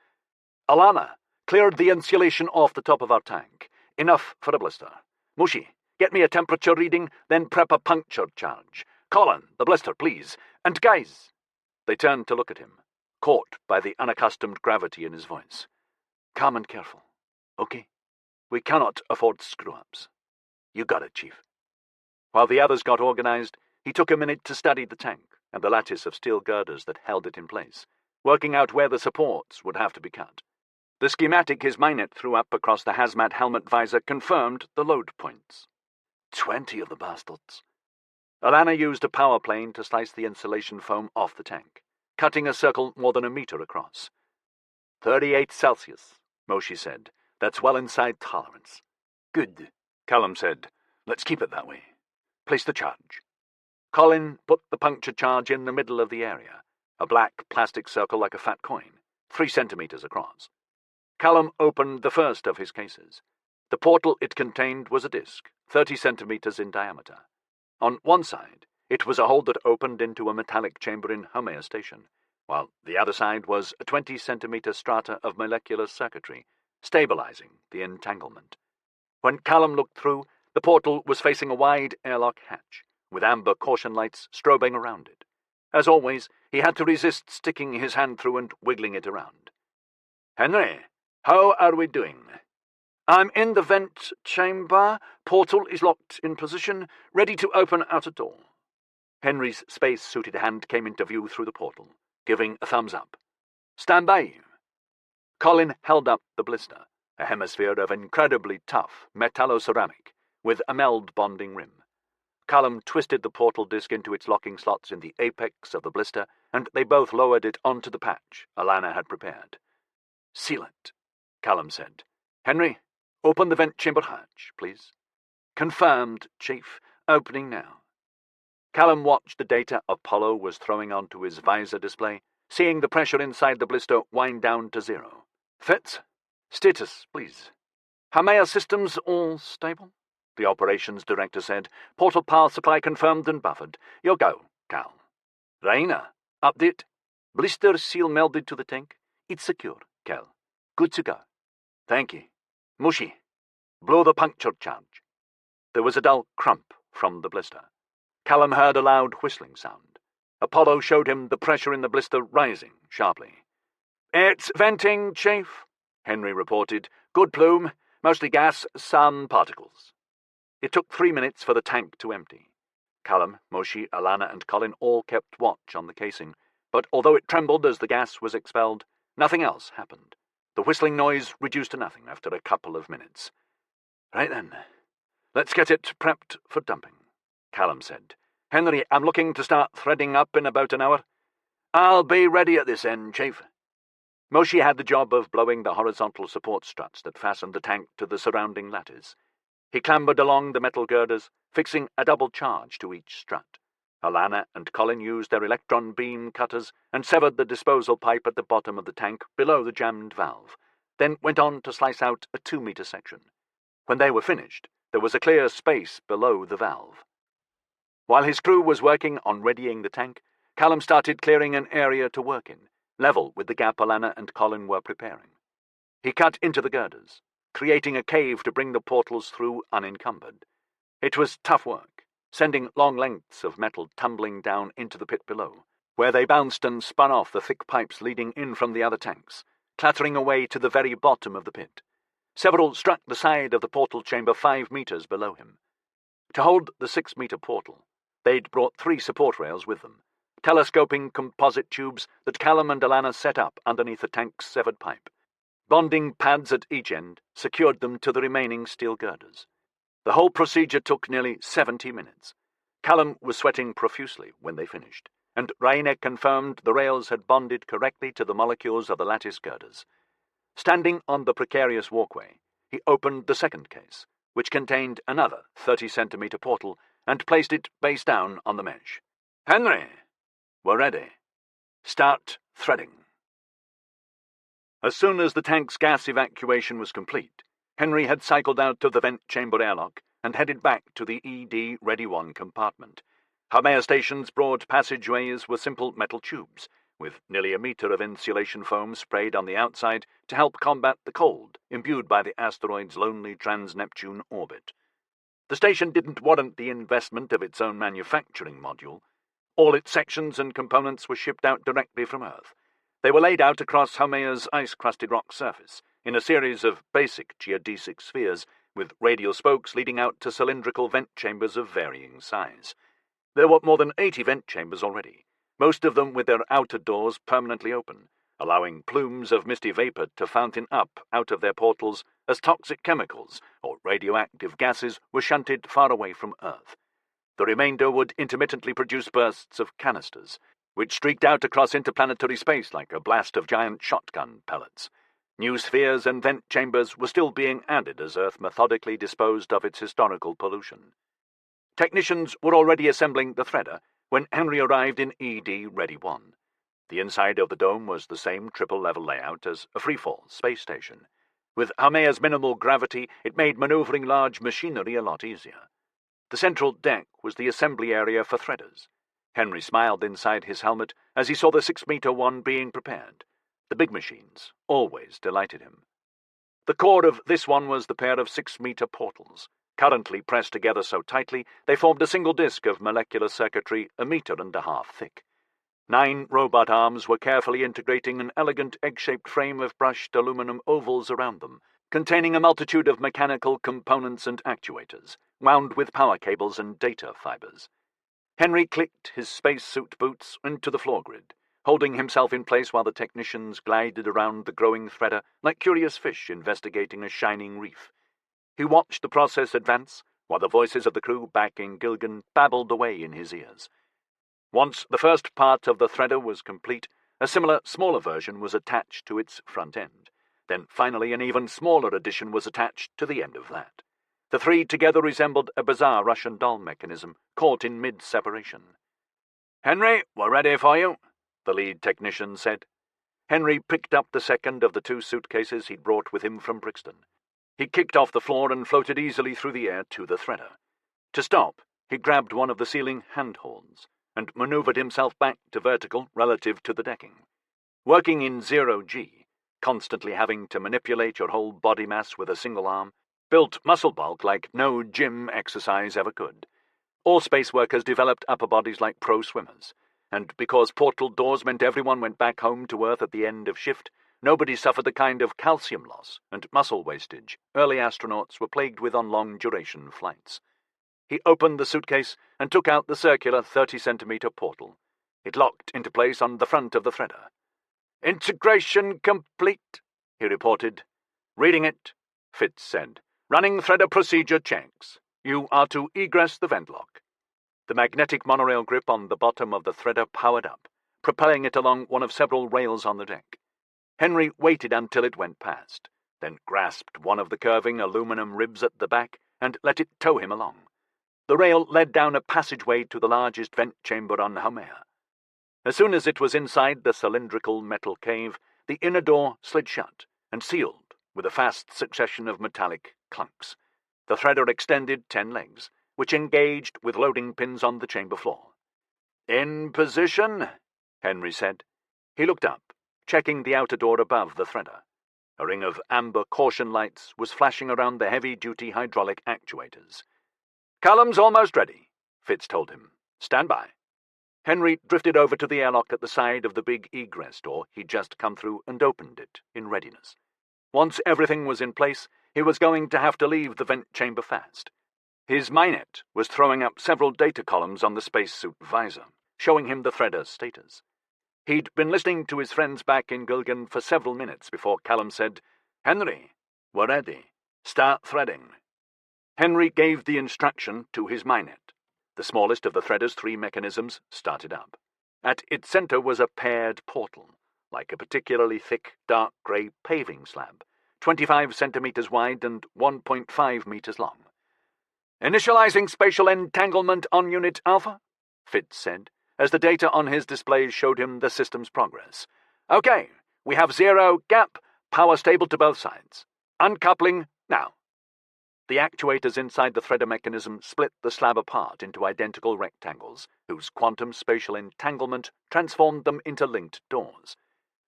"Alana, cleared the insulation off the top of our tank. Enough for a blister. Mushi, get me a temperature reading, then prep a puncture charge. Colin, the blister, please. And guys." They turned to look at him, caught by the unaccustomed gravity in his voice. "Calm and careful, okay? We cannot afford screw-ups. You got it, Chief." While the others got organized, he took a minute to study the tank and the lattice of steel girders that held it in place, working out where the supports would have to be cut. The schematic his Minet threw up across the hazmat helmet visor confirmed the load points. 20 of the bastards. Alana used a power plane to slice the insulation foam off the tank, cutting a circle more than a meter across. 38 Celsius, Moshi said. "That's well inside tolerance." "Good," Callum said. "Let's keep it that way. Place the charge." Colin put the puncture charge in the middle of the area, a black plastic circle like a fat coin, 3 centimeters across. Callum opened the first of his cases. The portal it contained was a disc, 30 centimeters in diameter. On one side, it was a hole that opened into a metallic chamber in homeostasis, while the other side was a 20-centimeter strata of molecular circuitry, stabilizing the entanglement. When Callum looked through, the portal was facing a wide airlock hatch, with amber caution lights strobing around it. As always, he had to resist sticking his hand through and wiggling it around. "Henry, how are we doing?" "I'm in the vent chamber. Portal is locked in position, ready to open outer door." Henry's space-suited hand came into view through the portal, giving a thumbs up. "Stand by." Colin held up the blister, a hemisphere of incredibly tough metalloceramic, with a meld bonding rim. Callum twisted the portal disc into its locking slots in the apex of the blister, and they both lowered it onto the patch Alana had prepared. "Seal it," Callum said. "Henry, open the vent chamber hatch, please." "Confirmed, Chief. Opening now." Callum watched the data Apollo was throwing onto his visor display, seeing the pressure inside the blister wind down to 0. "Fitz, status, please." "Hamea systems all stable?" the operations director said. "Portal power supply confirmed and buffered. Your go, Cal." "Raina, update. Blister seal melded to the tank. It's secure, Cal. Good to go." "Thank you. Mushi, blow the puncture charge." There was a dull crump from the blister. Callum heard a loud whistling sound. Apollo showed him the pressure in the blister rising sharply. "It's venting, Chief," Henry reported. "Good plume, mostly gas, some particles." It took 3 minutes for the tank to empty. Callum, Moshi, Alana and Colin all kept watch on the casing, but although it trembled as the gas was expelled, nothing else happened. The whistling noise reduced to nothing after a couple of minutes. "Right then, let's get it prepped for dumping," Callum said. "Henry, I'm looking to start threading up in about an hour." "I'll be ready at this end, Chief." Moshi had the job of blowing the horizontal support struts that fastened the tank to the surrounding lattice. He clambered along the metal girders, fixing a double charge to each strut. Alana and Colin used their electron beam cutters and severed the disposal pipe at the bottom of the tank below the jammed valve, then went on to slice out a 2-meter section. When they were finished, there was a clear space below the valve. While his crew was working on readying the tank, Callum started clearing an area to work in, level with the gap Alana and Colin were preparing. He cut into the girders, creating a cave to bring the portals through unencumbered. It was tough work, sending long lengths of metal tumbling down into the pit below, where they bounced and spun off the thick pipes leading in from the other tanks, clattering away to the very bottom of the pit. Several struck the side of the portal chamber 5 meters below him. To hold the 6-meter portal, they'd brought 3 support rails with them, telescoping composite tubes that Callum and Alana set up underneath the tank's severed pipe. Bonding pads at each end secured them to the remaining steel girders. The whole procedure took nearly 70 minutes. Callum was sweating profusely when they finished, and Rainer confirmed the rails had bonded correctly to the molecules of the lattice girders. Standing on the precarious walkway, he opened the second case, which contained another 30-centimeter portal, and placed it face down on the mesh. "Henry, we're ready. Start threading." As soon as the tank's gas evacuation was complete, Henry had cycled out of the vent chamber airlock and headed back to the ED Ready 1 compartment. Haumea Station's broad passageways were simple metal tubes, with nearly a meter of insulation foam sprayed on the outside to help combat the cold imbued by the asteroid's lonely trans-Neptune orbit. The station didn't warrant the investment of its own manufacturing module. All its sections and components were shipped out directly from Earth. They were laid out across Haumea's ice-crusted rock surface, in a series of basic geodesic spheres, with radial spokes leading out to cylindrical vent chambers of varying size. There were more than 80 vent chambers already, most of them with their outer doors permanently open, allowing plumes of misty vapor to fountain up out of their portals as toxic chemicals or radioactive gases were shunted far away from Earth. The remainder would intermittently produce bursts of canisters, which streaked out across interplanetary space like a blast of giant shotgun pellets. New spheres and vent chambers were still being added as Earth methodically disposed of its historical pollution. Technicians were already assembling the threader when Henry arrived in ED Ready 1. The inside of the dome was the same triple-level layout as a freefall space station. With Haumea's minimal gravity, it made maneuvering large machinery a lot easier. The central deck was the assembly area for threaders. Henry smiled inside his helmet as he saw the 6-meter one being prepared. The big machines always delighted him. The core of this one was the pair of 6-meter portals. Currently pressed together so tightly, they formed a single disk of molecular circuitry 1.5 meters thick. 9 robot arms were carefully integrating an elegant egg-shaped frame of brushed aluminum ovals around them, containing a multitude of mechanical components and actuators, wound with power cables and data fibers. Henry clicked his spacesuit boots into the floor grid, holding himself in place while the technicians glided around the growing threader like curious fish investigating a shining reef. He watched the process advance, while the voices of the crew back in Gilgan babbled away in his ears. Once the first part of the threader was complete, a similar, smaller version was attached to its front end. Then finally an even smaller addition was attached to the end of that. The 3 together resembled a bizarre Russian doll mechanism, caught in mid-separation. "Henry, we're ready for you," the lead technician said. Henry picked up the second of the 2 suitcases he'd brought with him from Brixton. He kicked off the floor and floated easily through the air to the threader. To stop, he grabbed one of the ceiling handholds and maneuvered himself back to vertical relative to the decking. Working in 0G, constantly having to manipulate your whole body mass with a single arm, built muscle bulk like no gym exercise ever could. All space workers developed upper bodies like pro swimmers. and because portal doors meant everyone went back home to Earth at the end of shift, nobody suffered the kind of calcium loss and muscle wastage early astronauts were plagued with on long-duration flights. He opened the suitcase and took out the circular 30-centimeter portal. It locked into place on the front of the threader. "Integration complete," he reported. "Reading it," Fitz said. "Running threader procedure checks. You are to egress the vent lock." The magnetic monorail grip on the bottom of the threader powered up, propelling it along one of several rails on the deck. Henry waited until it went past, then grasped one of the curving aluminum ribs at the back and let it tow him along. The rail led down a passageway to the largest vent chamber on Haumea. As soon as it was inside the cylindrical metal cave, the inner door slid shut and sealed with a fast succession of metallic clunks. The threader extended 10 legs, which engaged with loading pins on the chamber floor. "In position," Henry said. He looked up, checking the outer door above the threader. A ring of amber caution lights was flashing around the heavy-duty hydraulic actuators. "Callum's almost ready," Fitz told him. "Stand by." Henry drifted over to the airlock at the side of the big egress door he'd just come through and opened it in readiness. Once everything was in place, he was going to have to leave the vent chamber fast. His Minet was throwing up several data columns on the spacesuit visor, showing him the threader's status. He'd been listening to his friends back in Gulgan for several minutes before Callum said, "Henry, we're ready. Start threading." Henry gave the instruction to his Minet. The smallest of the threader's 3 mechanisms started up. At its center was a paired portal, like a particularly thick, dark grey paving slab, 25 centimeters wide and 1.5 meters long. "Initializing spatial entanglement on Unit Alpha," Fitz said, as the data on his displays showed him the system's progress. "Okay, we have 0 gap, power stable to both sides. Uncoupling now." The actuators inside the threader mechanism split the slab apart into identical rectangles, whose quantum spatial entanglement transformed them into linked doors.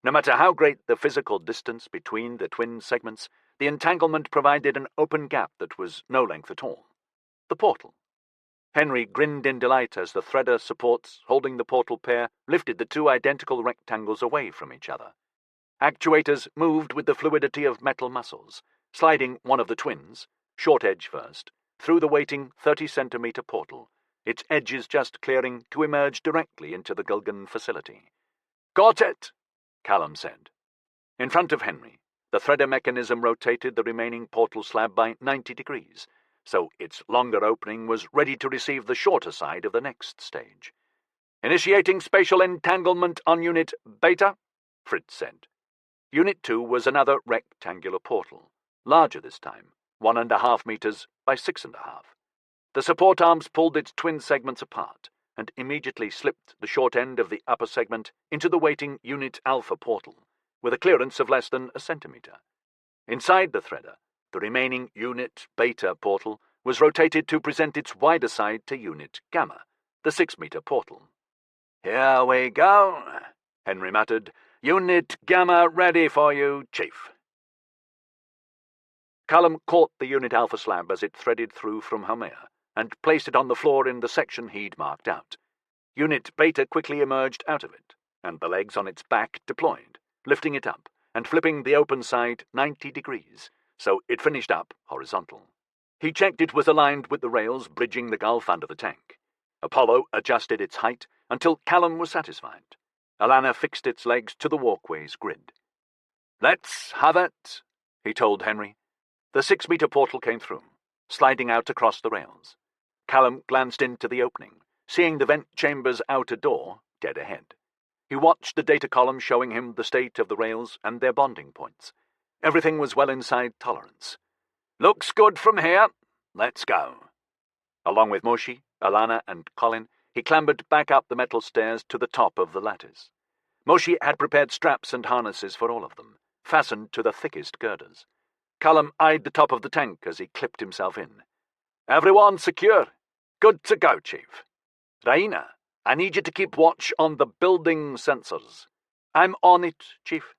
No matter how great the physical distance between the twin segments, the entanglement provided an open gap that was no length at all. The portal. Henry grinned in delight as the threader supports holding the portal pair lifted the 2 identical rectangles away from each other. Actuators moved with the fluidity of metal muscles, sliding one of the twins, short edge first, through the waiting 30-centimeter portal, its edges just clearing to emerge directly into the Gulgan facility. "Got it," Callum said. In front of Henry, the threader mechanism rotated the remaining portal slab by 90 degrees, so its longer opening was ready to receive the shorter side of the next stage. "Initiating spatial entanglement on Unit Beta," Fritz said. Unit 2 was another rectangular portal, larger this time, 1.5 meters by 6.5. The support arms pulled its twin segments apart and immediately slipped the short end of the upper segment into the waiting Unit Alpha portal, with a clearance of less than a centimeter. Inside the threader, the remaining Unit Beta portal was rotated to present its wider side to Unit Gamma, the 6-meter portal. "Here we go," Henry muttered. "Unit Gamma ready for you, Chief." Callum caught the Unit Alpha slab as it threaded through from Haumea and placed it on the floor in the section he'd marked out. Unit Beta quickly emerged out of it, and the legs on its back deployed, lifting it up and flipping the open side 90 degrees, so it finished up horizontal. He checked it was aligned with the rails bridging the gulf under the tank. Apollo adjusted its height until Callum was satisfied. Alana fixed its legs to the walkway's grid. "Let's have it," he told Henry. The 6-meter portal came through, sliding out across the rails. Callum glanced into the opening, seeing the vent chamber's outer door dead ahead. He watched the data column showing him the state of the rails and their bonding points. Everything was well inside tolerance. "Looks good from here. Let's go." Along with Moshi, Alana, and Colin, he clambered back up the metal stairs to the top of the lattice. Moshi had prepared straps and harnesses for all of them, fastened to the thickest girders. Callum eyed the top of the tank as he clipped himself in. "Everyone secure. Good to go, Chief. Raina, I need you to keep watch on the building sensors." "I'm on it, Chief."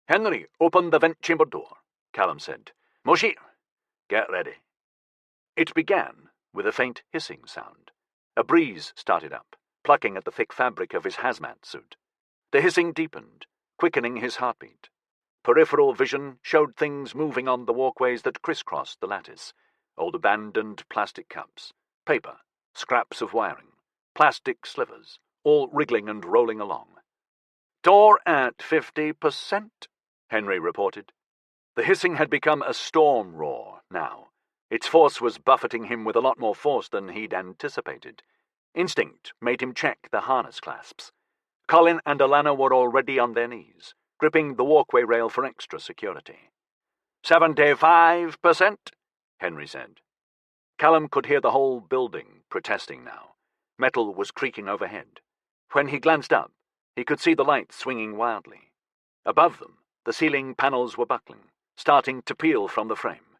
"Henry, open the vent chamber door," Callum said. "Moshi, get ready." It began with a faint hissing sound. A breeze started up, plucking at the thick fabric of his hazmat suit. The hissing deepened, quickening his heartbeat. Peripheral vision showed things moving on the walkways that crisscrossed the lattice. Old abandoned plastic cups, paper, scraps of wiring, plastic slivers, all wriggling and rolling along. "Door at 50%, Henry reported. The hissing had become a storm roar now. Its force was buffeting him with a lot more force than he'd anticipated. Instinct made him check the harness clasps. Colin and Alana were already on their knees, gripping the walkway rail for extra security. 75%, Henry said. Callum could hear the whole building protesting now. Metal was creaking overhead. When he glanced up, he could see the lights swinging wildly. Above them, the ceiling panels were buckling, starting to peel from the frame.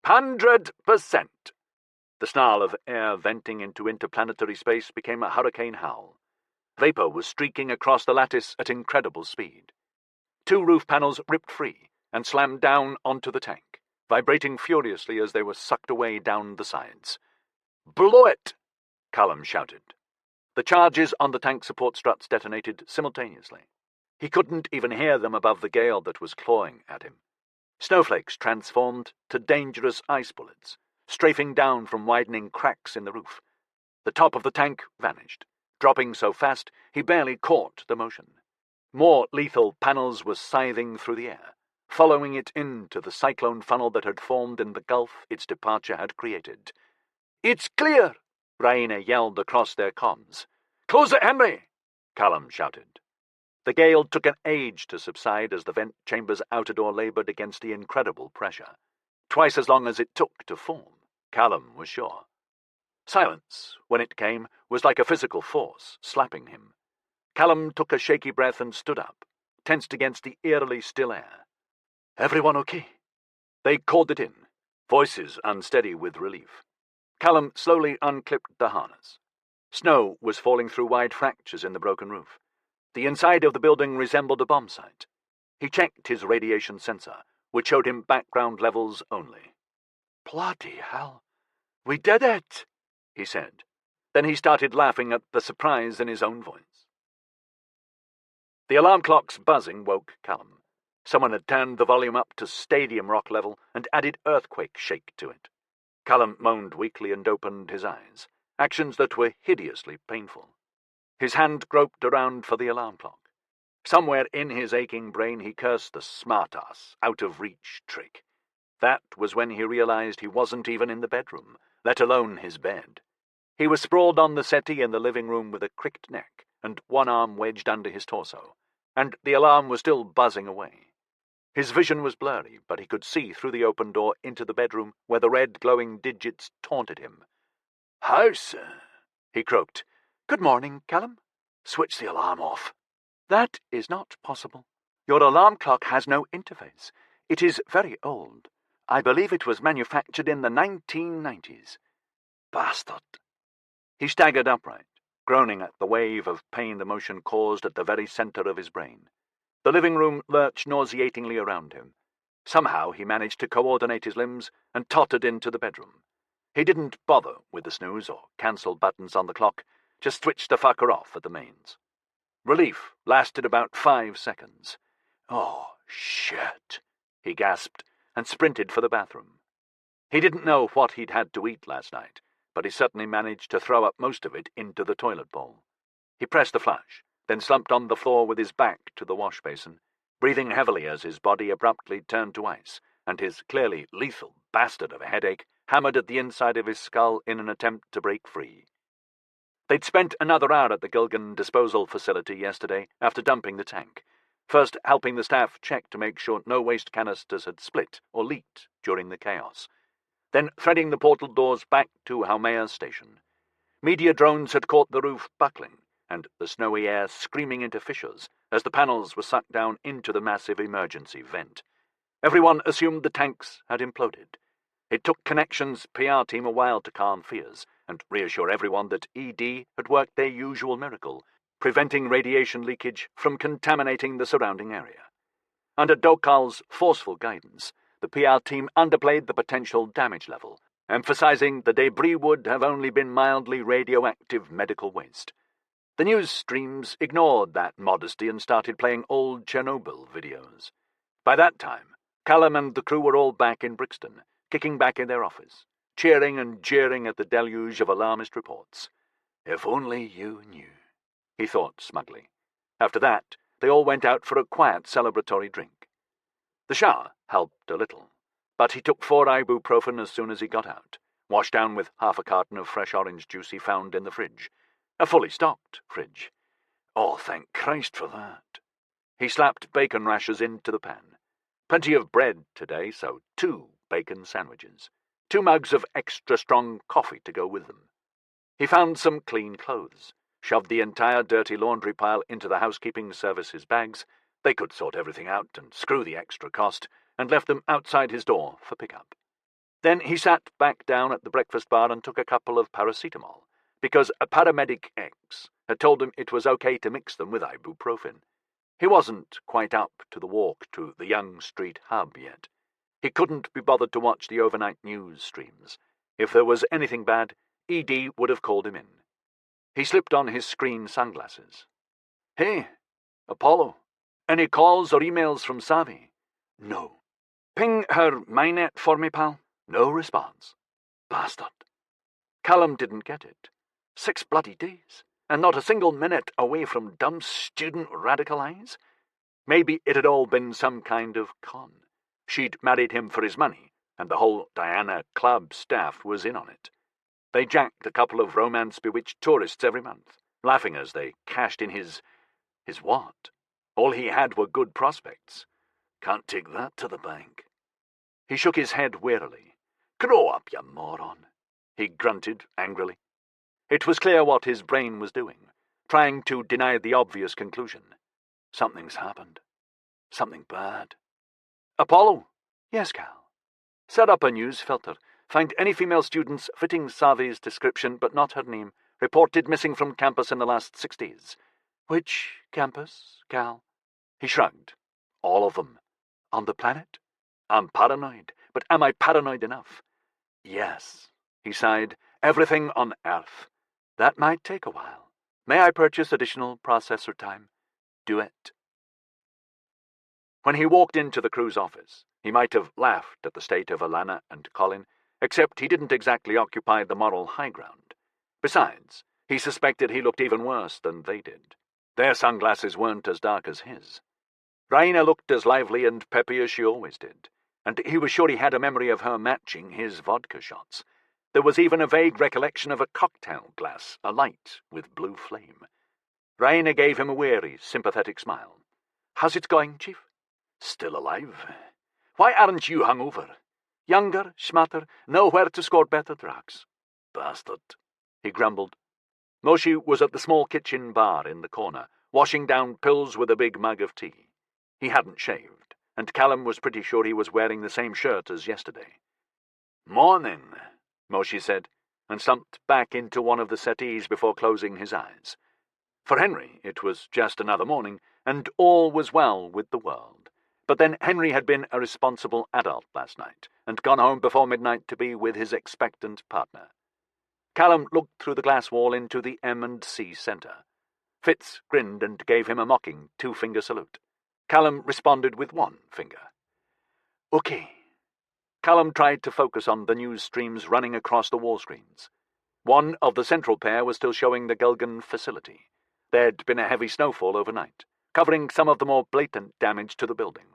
100%! The snarl of air venting into interplanetary space became a hurricane howl. Vapor was streaking across the lattice at incredible speed. 2 roof panels ripped free and slammed down onto the tank, vibrating furiously as they were sucked away down the sides. "Blow it!" Callum shouted. The charges on the tank support struts detonated simultaneously. He couldn't even hear them above the gale that was clawing at him. Snowflakes transformed to dangerous ice bullets, strafing down from widening cracks in the roof. The top of the tank vanished, dropping so fast he barely caught the motion. More lethal panels were scything through the air, following it into the cyclone funnel that had formed in the gulf its departure had created. "It's clear!" Raina yelled across their comms. "Close it, Henry!" Callum shouted. The gale took an age to subside as the vent chamber's outer door laboured against the incredible pressure. Twice as long as it took to form, Callum was sure. Silence, when it came, was like a physical force slapping him. Callum took a shaky breath and stood up, tensed against the eerily still air. "Everyone okay?" They called it in, voices unsteady with relief. Callum slowly unclipped the harness. Snow was falling through wide fractures in the broken roof. The inside of the building resembled a bomb site. He checked his radiation sensor, which showed him background levels only. "Bloody hell! We did it!" he said. Then he started laughing at the surprise in his own voice. The alarm clock's buzzing woke Callum. Someone had turned the volume up to stadium rock level and added earthquake shake to it. Callum moaned weakly and opened his eyes, actions that were hideously painful. His hand groped around for the alarm clock. Somewhere in his aching brain he cursed the smart-ass, out-of-reach trick. That was when he realized he wasn't even in the bedroom, let alone his bed. He was sprawled on the settee in the living room with a cricked neck and one arm wedged under his torso, and the alarm was still buzzing away. His vision was blurry, but he could see through the open door into the bedroom where the red glowing digits taunted him. "House," he croaked. "Good morning, Callum. Switch the alarm off." "That is not possible. Your alarm clock has no interface. It is very old. I believe it was manufactured in the 1990s. "Bastard." He staggered upright, groaning at the wave of pain the motion caused at the very center of his brain. The living room lurched nauseatingly around him. Somehow he managed to coordinate his limbs and tottered into the bedroom. He didn't bother with the snooze or cancel buttons on the clock, just switched the fucker off at the mains. Relief lasted about 5 seconds. "Oh, shit," he gasped and sprinted for the bathroom. He didn't know what he'd had to eat last night, but he certainly managed to throw up most of it into the toilet bowl. He pressed the flush, then slumped on the floor with his back to the wash basin, breathing heavily as his body abruptly turned to ice, and his clearly lethal bastard of a headache hammered at the inside of his skull in an attempt to break free. They'd spent another hour at the Gilgan disposal facility yesterday after dumping the tank, first helping the staff check to make sure no waste canisters had split or leaked during the chaos, then threading the portal doors back to Haumea's station. Media drones had caught the roof buckling, and the snowy air screaming into fissures as the panels were sucked down into the massive emergency vent. Everyone assumed the tanks had imploded. It took Connection's PR team a while to calm fears and reassure everyone that ED had worked their usual miracle, preventing radiation leakage from contaminating the surrounding area. Under Dokal's forceful guidance, the PR team underplayed the potential damage level, emphasizing the debris would have only been mildly radioactive medical waste. The news streams ignored that modesty and started playing old Chernobyl videos. By that time, Callum and the crew were all back in Brixton, kicking back in their office, cheering and jeering at the deluge of alarmist reports. If only you knew, he thought smugly. After that, they all went out for a quiet celebratory drink. The shower helped a little, but he took 4 ibuprofen as soon as he got out, washed down with half a carton of fresh orange juice he found in the fridge. A fully stocked fridge. Oh, thank Christ for that. He slapped bacon rashers into the pan. Plenty of bread today, so 2 bacon sandwiches. 2 mugs of extra strong coffee to go with them. He found some clean clothes, shoved the entire dirty laundry pile into the housekeeping service's bags. They could sort everything out and screw the extra cost, and left them outside his door for pickup. Then he sat back down at the breakfast bar and took a couple of paracetamol, because a paramedic X had told him it was okay to mix them with ibuprofen. He wasn't quite up to the walk to the Young Street hub yet. He couldn't be bothered to watch the overnight news streams. If there was anything bad, ED would have called him in. He slipped on his screen sunglasses. Hey, Apollo, any calls or emails from Savi? No. Ping her Mynet for me, pal. No response. Bastard. Callum didn't get it. 6 bloody days, and not a single minute away from dumb student radical eyes? Maybe it had all been some kind of con. She'd married him for his money, and the whole Diana Club staff was in on it. They jacked a couple of romance-bewitched tourists every month, laughing as they cashed in his what? All he had were good prospects. Can't take that to the bank. He shook his head wearily. Grow up, you moron, he grunted angrily. It was clear what his brain was doing, trying to deny the obvious conclusion. Something's happened. Something bad. Apollo? Yes, Cal. Set up a news filter. Find any female students fitting Savi's description but not her name, reported missing from campus in the last 6 days. Which campus, Cal? He shrugged. All of them. On the planet? I'm paranoid, but am I paranoid enough? Yes, he sighed. Everything on Earth. That might take a while. May I purchase additional processor time? Do it. When he walked into the crew's office, he might have laughed at the state of Alana and Colin, except he didn't exactly occupy the moral high ground. Besides, he suspected he looked even worse than they did. Their sunglasses weren't as dark as his. Raina looked as lively and peppy as she always did, and he was sure he had a memory of her matching his vodka shots. There was even a vague recollection of a cocktail glass alight with blue flame. Raina gave him a weary, sympathetic smile. How's it going, Chief? Still alive. Why aren't you hungover? Younger, smarter, know where to score better drugs. Bastard, he grumbled. Moshi was at the small kitchen bar in the corner, washing down pills with a big mug of tea. He hadn't shaved, and Callum was pretty sure he was wearing the same shirt as yesterday. Morning, Moshi said, and slumped back into one of the settees before closing his eyes. For Henry, it was just another morning, and all was well with the world. But then Henry had been a responsible adult last night, and gone home before midnight to be with his expectant partner. Callum looked through the glass wall into the M&C centre. Fitz grinned and gave him a mocking 2-finger salute. Callum responded with 1 finger. Okay. Callum tried to focus on the news streams running across the wall screens. One of the central pair was still showing the Gulgan facility. There'd been a heavy snowfall overnight, covering some of the more blatant damage to the building.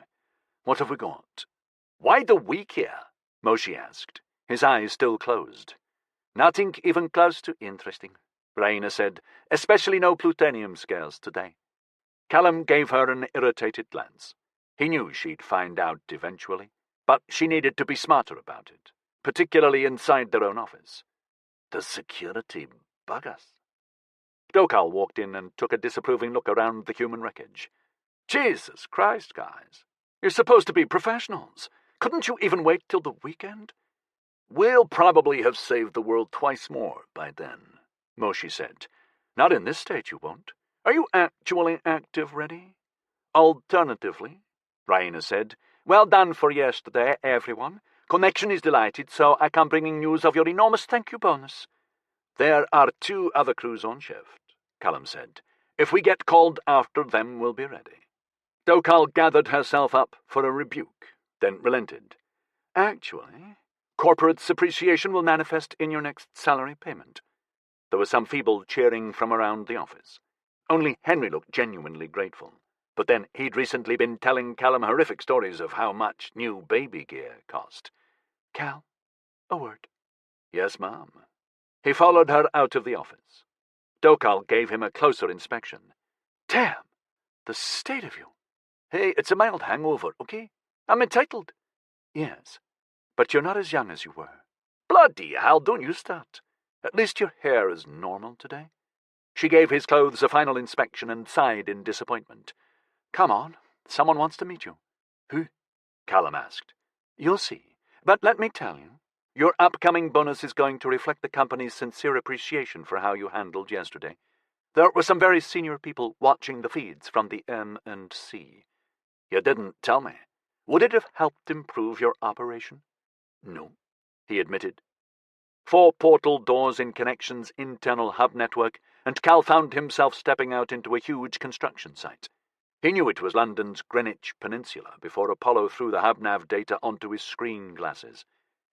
What have we got? Why do we care? Moshi asked, his eyes still closed. Nothing even close to interesting, Raina said, especially no plutonium scares today. Callum gave her an irritated glance. He knew she'd find out eventually, but she needed to be smarter about it, particularly inside their own office. The security bug us. Dokal walked in and took a disapproving look around the human wreckage. Jesus Christ, guys. You're supposed to be professionals. Couldn't you even wait till the weekend? We'll probably have saved the world twice more by then, Moshi said. Not in this state you won't. Are you actually active ready? Alternatively, Raina said, well done for yesterday, everyone. Connection is delighted, so I come bringing news of your enormous thank you bonus. There are 2 other crews on shift. Callum said. "If we get called after them, we'll be ready." Dokal gathered herself up for a rebuke, then relented. "Actually, corporate appreciation will manifest in your next salary payment." There was some feeble cheering from around the office. Only Henry looked genuinely grateful. But then he'd recently been telling Callum horrific stories of how much new baby gear cost. "Cal, a word." "Yes, ma'am." He followed her out of the office. Dokal gave him a closer inspection. "Damn, the state of you." "Hey, it's a mild hangover, okay? I'm entitled." "Yes, but you're not as young as you were." "Bloody hell, don't you start. At least your hair is normal today." She gave his clothes a final inspection and sighed in disappointment. "Come on, someone wants to meet you." "Who?" Callum asked. "You'll see. But let me tell you, your upcoming bonus is going to reflect the company's sincere appreciation for how you handled yesterday. There were some very senior people watching the feeds from the M&C. You didn't tell me. Would it have helped improve your operation?" "No," he admitted. 4 portal doors in Connection's internal hub network, and Cal found himself stepping out into a huge construction site. He knew it was London's Greenwich Peninsula before Apollo threw the hub-nav data onto his screen glasses.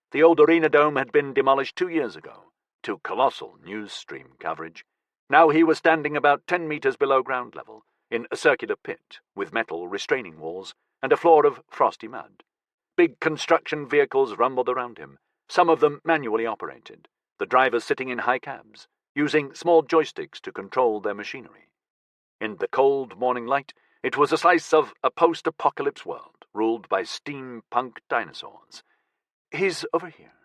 The old arena dome had been demolished 2 years ago, to colossal news stream coverage. Now he was standing about 10 meters below ground level, in a circular pit with metal restraining walls and a floor of frosty mud. Big construction vehicles rumbled around him, some of them manually operated, the drivers sitting in high cabs, using small joysticks to control their machinery. In the cold morning light, it was a slice of a post-apocalypse world ruled by steampunk dinosaurs. "He's over here,"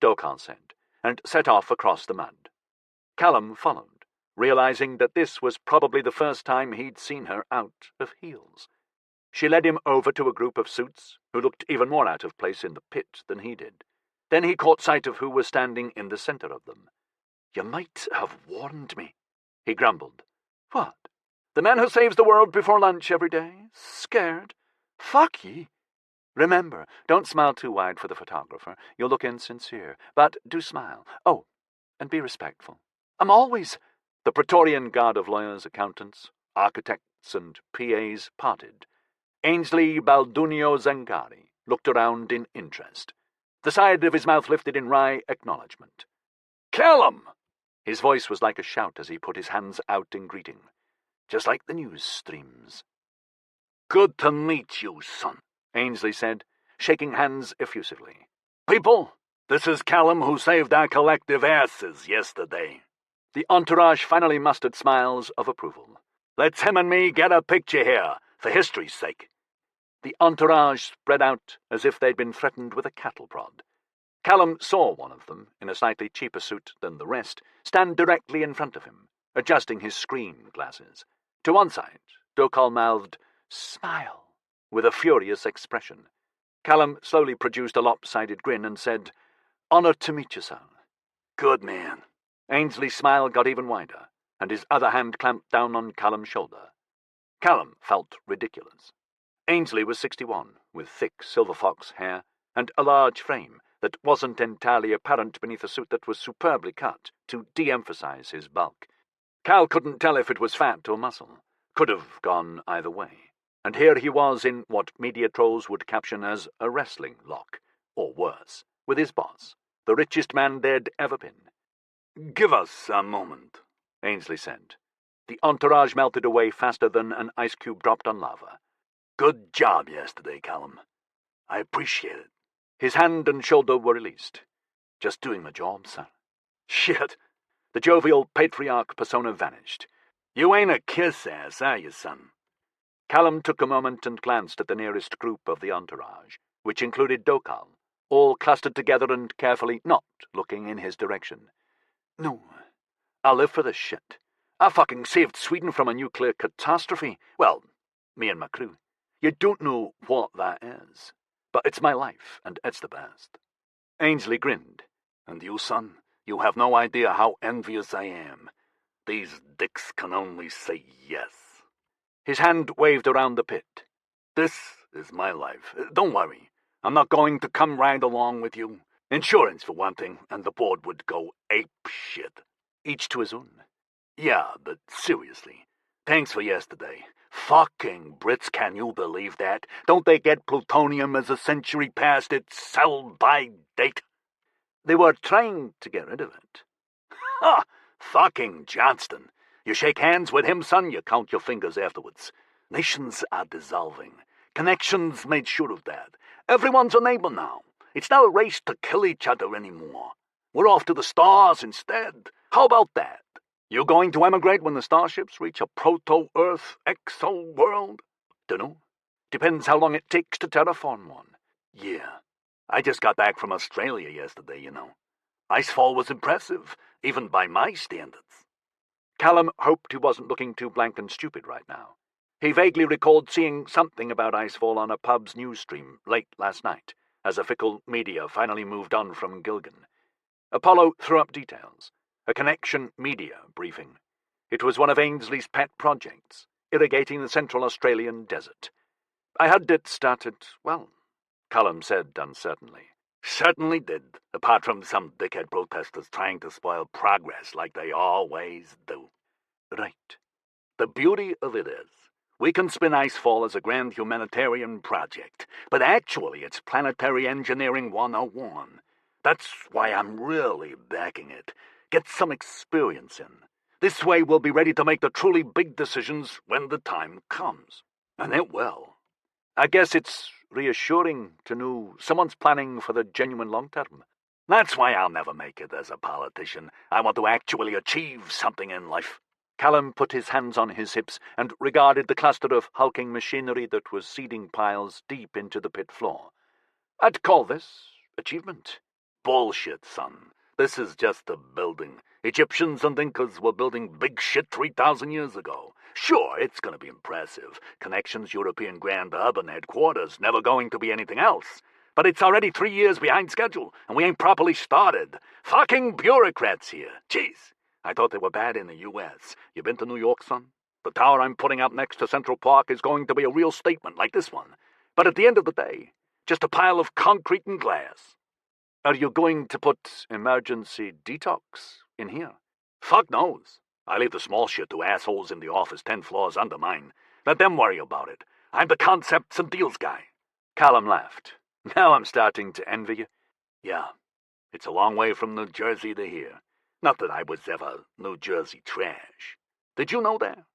Dokal said, and set off across the mud. Callum followed, realizing that this was probably the first time he'd seen her out of heels. She led him over to a group of suits who looked even more out of place in the pit than he did. Then he caught sight of who was standing in the center of them. "You might have warned me," he grumbled. "What? The man who saves the world before lunch every day? Scared? Fuck ye. Remember, don't smile too wide for the photographer. You'll look insincere. But do smile. Oh, and be respectful." "I'm always—" The Praetorian guard of lawyers, accountants, architects, and PAs parted. Ainsley Baldunio Zangari looked around in interest. The side of his mouth lifted in wry acknowledgement. "Callum!" His voice was like a shout as he put his hands out in greeting. "Just like the news streams." "Good to meet you, son," Ainsley said, shaking hands effusively. "People, this is Callum who saved our collective asses yesterday." The entourage finally mustered smiles of approval. "Let's him and me get a picture here, for history's sake." The entourage spread out as if they'd been threatened with a cattle prod. Callum saw one of them, in a slightly cheaper suit than the rest, stand directly in front of him, adjusting his screen glasses. To one side, Dokal mouthed, "Smile," with a furious expression. Callum slowly produced a lopsided grin and said, "Honored to meet you, son." "Good man." Ainsley's smile got even wider, and his other hand clamped down on Callum's shoulder. Callum felt ridiculous. Ainsley was 61, with thick silver fox hair and a large frame that wasn't entirely apparent beneath a suit that was superbly cut to de-emphasize his bulk. Cal couldn't tell if it was fat or muscle. Could have gone either way. And here he was in what media trolls would caption as a wrestling lock, or worse, with his boss, the richest man there'd ever been. "Give us a moment," Ainsley said. The entourage melted away faster than an ice cube dropped on lava. "Good job yesterday, Callum. I appreciate it." His hand and shoulder were released. "Just doing my job, sir." "Shit." The jovial patriarch persona vanished. "You ain't a kiss-ass, are you, son?" Callum took a moment and glanced at the nearest group of the entourage, which included Dokal, all clustered together and carefully not looking in his direction. "No, I'll live for this shit. I fucking saved Sweden from a nuclear catastrophe. Well, me and my crew. You don't know what that is, but it's my life, and it's the best." Ainsley grinned. "And you, son, you have no idea how envious I am. These dicks can only say yes." His hand waved around the pit. "This is my life. Don't worry. I'm not going to come right along with you. Insurance, for one thing, and the board would go ape shit." "Each to his own." Yeah, but seriously, thanks for yesterday. Fucking Brits, can you believe that? Don't they get plutonium as a century past its sell-by date? They were trying to get rid of it. Ha! Fucking Johnston. You shake hands with him, son, you count your fingers afterwards. Nations are dissolving. Connections made sure of that. Everyone's a neighbor now. It's not a race to kill each other anymore. We're off to the stars instead. How about that? You going to emigrate when the starships reach a proto-Earth exo-world? Dunno. Depends how long it takes to terraform one. Yeah. I just got back from Australia yesterday, you know. Icefall was impressive, even by my standards. Callum hoped he wasn't looking too blank and stupid right now. He vaguely recalled seeing something about Icefall on a pub's news stream late last night, as a fickle media finally moved on from Gilgan. Apollo threw up details. A Connection media briefing. It was one of Ainsley's pet projects, irrigating the Central Australian desert. I had it started, well, Callum said uncertainly. Certainly did, apart from some dickhead protesters trying to spoil progress like they always do. Right. The beauty of it is, we can spin Icefall as a grand humanitarian project, but actually it's planetary engineering 101. That's why I'm really backing it. Get some experience in. This way we'll be ready to make the truly big decisions when the time comes. And it will. I guess it's reassuring to know someone's planning for the genuine long term. That's why I'll never make it as a politician. I want to actually achieve something in life. Callum put his hands on his hips and regarded the cluster of hulking machinery that was seeding piles deep into the pit floor. I'd call this achievement. Bullshit, son. This is just a building. Egyptians and Incas were building big shit 3,000 years ago. Sure, it's going to be impressive. Connection's European Grand Urban Headquarters, never going to be anything else. But it's already 3 years behind schedule, and we ain't properly started. Fucking bureaucrats here. Jeez. I thought they were bad in the U.S. You been to New York, son? The tower I'm putting up next to Central Park is going to be a real statement like this one. But at the end of the day, just a pile of concrete and glass. Are you going to put emergency detox in here? Fuck knows. I leave the small shit to assholes in the office 10 floors under mine. Let them worry about it. I'm the concepts and deals guy. Callum laughed. Now I'm starting to envy you. Yeah, it's a long way from New Jersey to here. Not that I was ever New Jersey trash. Did you know that?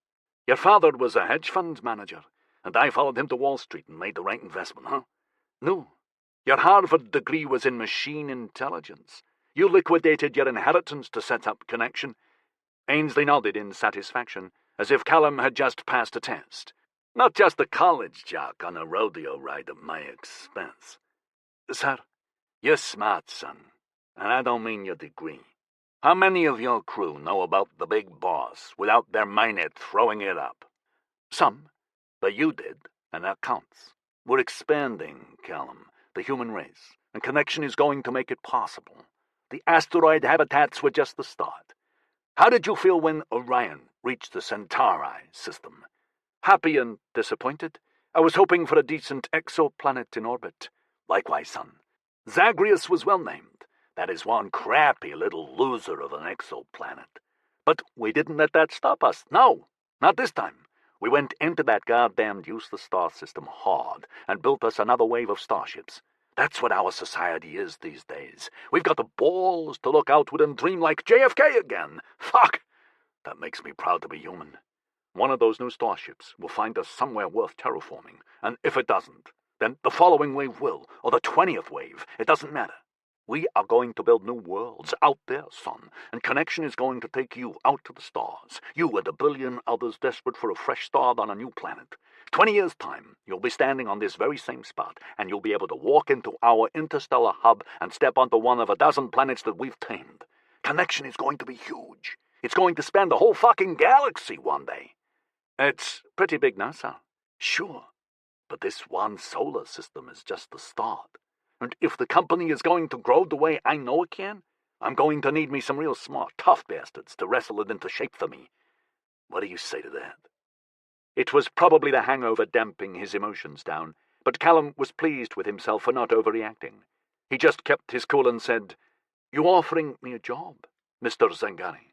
Your father was a hedge fund manager, and I followed him to Wall Street and made the right investment, huh? No. Your Harvard degree was in machine intelligence. You liquidated your inheritance to set up Connection. Ainsley nodded in satisfaction, as if Callum had just passed a test. Not just a college jock on a rodeo ride at my expense. Sir, you're smart, son, and I don't mean your degree. How many of your crew know about the big boss without their mindhead throwing it up? Some. But you did, and that counts. We're expanding, Callum, the human race, and Connection is going to make it possible. The asteroid habitats were just the start. How did you feel when Orion reached the Centauri system? Happy and disappointed. I was hoping for a decent exoplanet in orbit. Likewise, son. Zagreus was well named. That is one crappy little loser of an exoplanet. But we didn't let that stop us. No, not this time. We went into that goddamned useless star system hard and built us another wave of starships. That's what our society is these days. We've got the balls to look outward and dream like JFK again. Fuck! That makes me proud to be human. One of those new starships will find us somewhere worth terraforming, and if it doesn't, then the following wave will, or the 20th wave. It doesn't matter. We are going to build new worlds out there, son, and Connection is going to take you out to the stars. You and a billion others desperate for a fresh start on a new planet. 20 years' time, you'll be standing on this very same spot, and you'll be able to walk into our interstellar hub and step onto one of a dozen planets that we've tamed. Connection is going to be huge. It's going to span the whole fucking galaxy one day. It's pretty big now, sir. Sure, but this one solar system is just the start. And if the company is going to grow the way I know it can, I'm going to need me some real smart, tough bastards to wrestle it into shape for me. What do you say to that? It was probably the hangover damping his emotions down, but Callum was pleased with himself for not overreacting. He just kept his cool and said, "You offering me a job, Mr. Zangari?"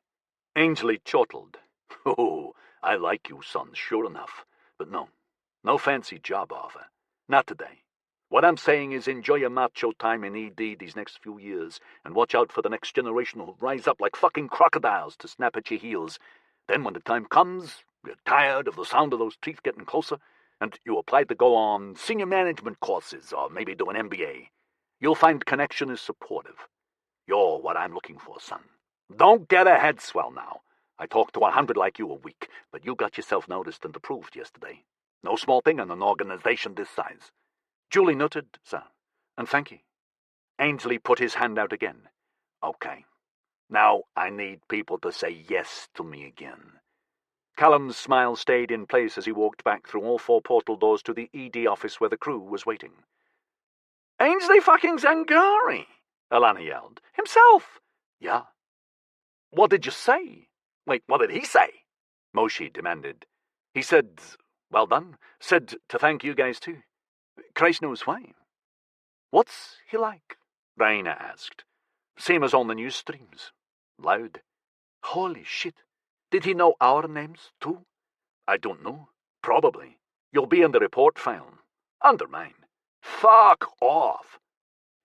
Ainsley chortled. Oh, I like you, son, sure enough. But no fancy job offer. Not today. What I'm saying is enjoy your macho time in ED these next few years, and watch out for the next generation who'll rise up like fucking crocodiles to snap at your heels. Then when the time comes, you're tired of the sound of those teeth getting closer, and you apply to go on senior management courses or maybe do an MBA. You'll find connection is supportive. You're what I'm looking for, son. Don't get a head swell now. I talk to 100 like you a week, but you got yourself noticed and approved yesterday. No small thing in an organization this size. Duly noted, sir, and thank you. Ainsley put his hand out again. Okay. Now I need people to say yes to me again. Callum's smile stayed in place as he walked back through all 4 portal doors to the ED office where the crew was waiting. Ainsley fucking Zangari! Alana yelled. Himself! Yeah. What did you say? Wait, what did he say? Moshi demanded. He said, well done. Said to thank you guys too. Christ knows why. What's he like? Raina asked. Same as on the news streams. Loud. Holy shit. Did he know our names too? I don't know. Probably. You'll be in the report file. Under mine. Fuck off.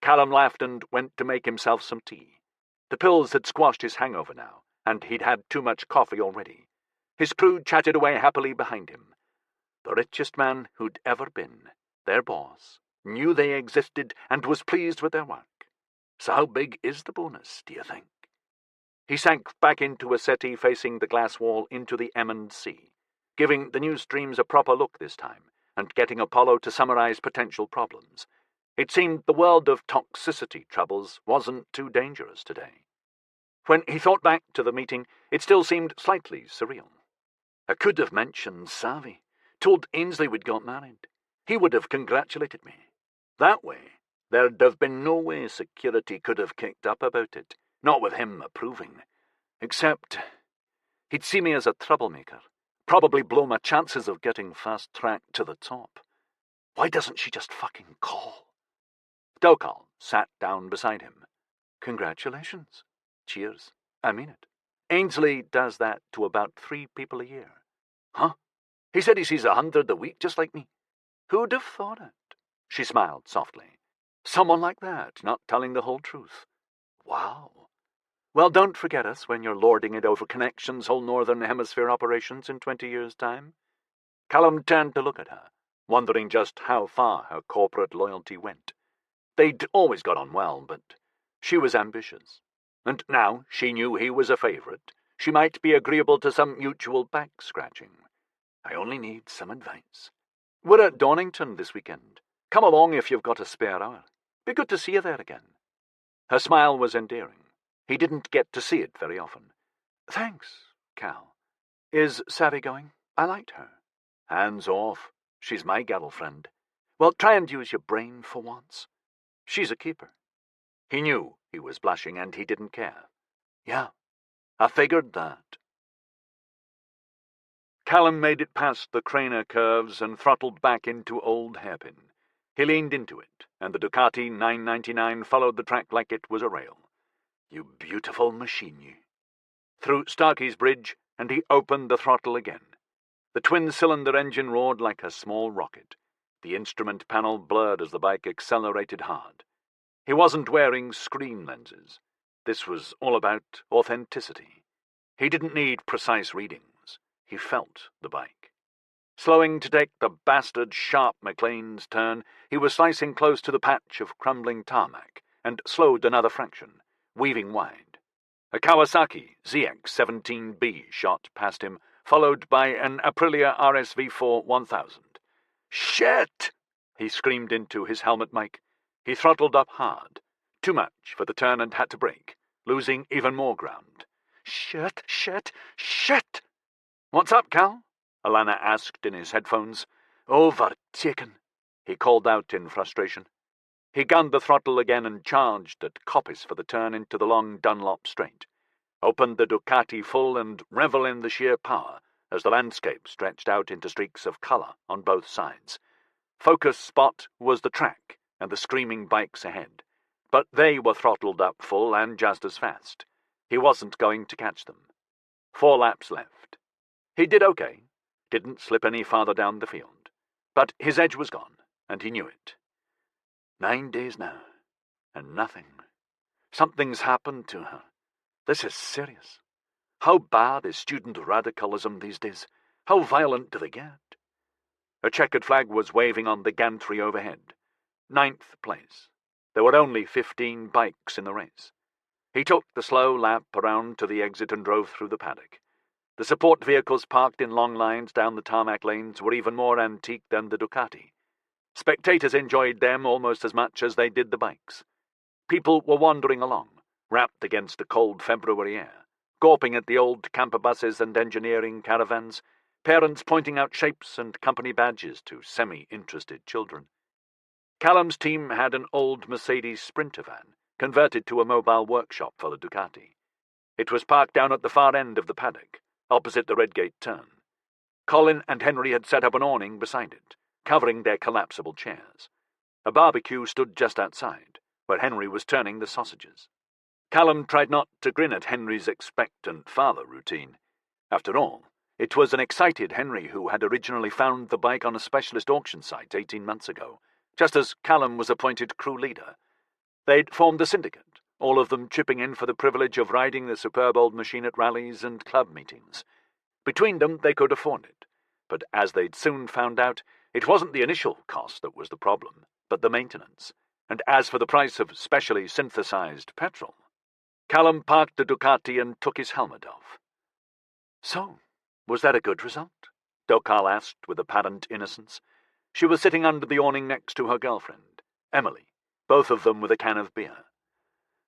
Callum laughed and went to make himself some tea. The pills had squashed his hangover now, and he'd had too much coffee already. His crew chatted away happily behind him. The richest man who'd ever been, their boss, knew they existed and was pleased with their work. So how big is the bonus, do you think? He sank back into a settee facing the glass wall into the M&C, giving the news streams a proper look this time, and getting Apollo to summarize potential problems. It seemed the world of toxicity troubles wasn't too dangerous today. When he thought back to the meeting, it still seemed slightly surreal. I could have mentioned Savvy, told Ainsley we'd got married. He would have congratulated me. That way, there'd have been no way security could have kicked up about it, not with him approving. Except, he'd see me as a troublemaker, probably blow my chances of getting fast-tracked to the top. Why doesn't she just fucking call? Dokal sat down beside him. Congratulations. Cheers. I mean it. Ainsley does that to about 3 people a year. Huh? He said he sees 100 a week, just like me. Who'd have thought it? She smiled softly. Someone like that, not telling the whole truth. Wow. Well, don't forget us when you're lording it over Connection's whole Northern Hemisphere operations in 20 years' time. Callum turned to look at her, wondering just how far her corporate loyalty went. They'd always got on well, but she was ambitious. And now she knew he was a favourite. She might be agreeable to some mutual back-scratching. I only need some advice. We're at Donington this weekend. Come along if you've got a spare hour. Be good to see you there again. Her smile was endearing. He didn't get to see it very often. Thanks, Cal. Is Savvy going? I liked her. Hands off. She's my girlfriend. Well, try and use your brain for once. She's a keeper. He knew he was blushing and he didn't care. Yeah, I figured that. Callum made it past the Craner curves and throttled back into Old Hairpin. He leaned into it, and the Ducati 999 followed the track like it was a rail. You beautiful machine, you. Through Starkey's Bridge, and he opened the throttle again. The twin-cylinder engine roared like a small rocket. The instrument panel blurred as the bike accelerated hard. He wasn't wearing screen lenses. This was all about authenticity. He didn't need precise readings. He felt the bike. Slowing to take the bastard sharp McLean's turn, he was slicing close to the patch of crumbling tarmac, and slowed another fraction, weaving wide. A Kawasaki ZX-17B shot past him, followed by an Aprilia RSV4 1000. Shit! He screamed into his helmet mic. He throttled up hard. Too much for the turn and had to brake, losing even more ground. Shit! What's up, Cal? Alana asked in his headphones. Overtaken, he called out in frustration. He gunned the throttle again and charged at coppice for the turn into the long Dunlop straight. Opened the Ducati full and revel in the sheer power as the landscape stretched out into streaks of colour on both sides. Focus spot was the track and the screaming bikes ahead, but they were throttled up full and just as fast. He wasn't going to catch them. 4 laps left. He did okay, didn't slip any farther down the field, but his edge was gone, and he knew it. 9 days now, and nothing. Something's happened to her. This is serious. How bad is student radicalism these days? How violent do they get? A checkered flag was waving on the gantry overhead. 9th place. There were only 15 bikes in the race. He took the slow lap around to the exit and drove through the paddock. The support vehicles parked in long lines down the tarmac lanes were even more antique than the Ducati. Spectators enjoyed them almost as much as they did the bikes. People were wandering along, wrapped against the cold February air, gawping at the old camper buses and engineering caravans, parents pointing out shapes and company badges to semi-interested children. Callum's team had an old Mercedes Sprinter van, converted to a mobile workshop for the Ducati. It was parked down at the far end of the paddock, opposite the Redgate turn. Colin and Henry had set up an awning beside it, covering their collapsible chairs. A barbecue stood just outside, where Henry was turning the sausages. Callum tried not to grin at Henry's expectant father routine. After all, it was an excited Henry who had originally found the bike on a specialist auction site 18 months ago, just as Callum was appointed crew leader. They'd formed a syndicate, all of them chipping in for the privilege of riding the superb old machine at rallies and club meetings. Between them they could afford it, but as they'd soon found out, it wasn't the initial cost that was the problem, but the maintenance. And as for the price of specially synthesized petrol, Callum parked the Ducati and took his helmet off. "So, was that a good result?" Dokal asked with apparent innocence. She was sitting under the awning next to her girlfriend, Emily, both of them with a can of beer.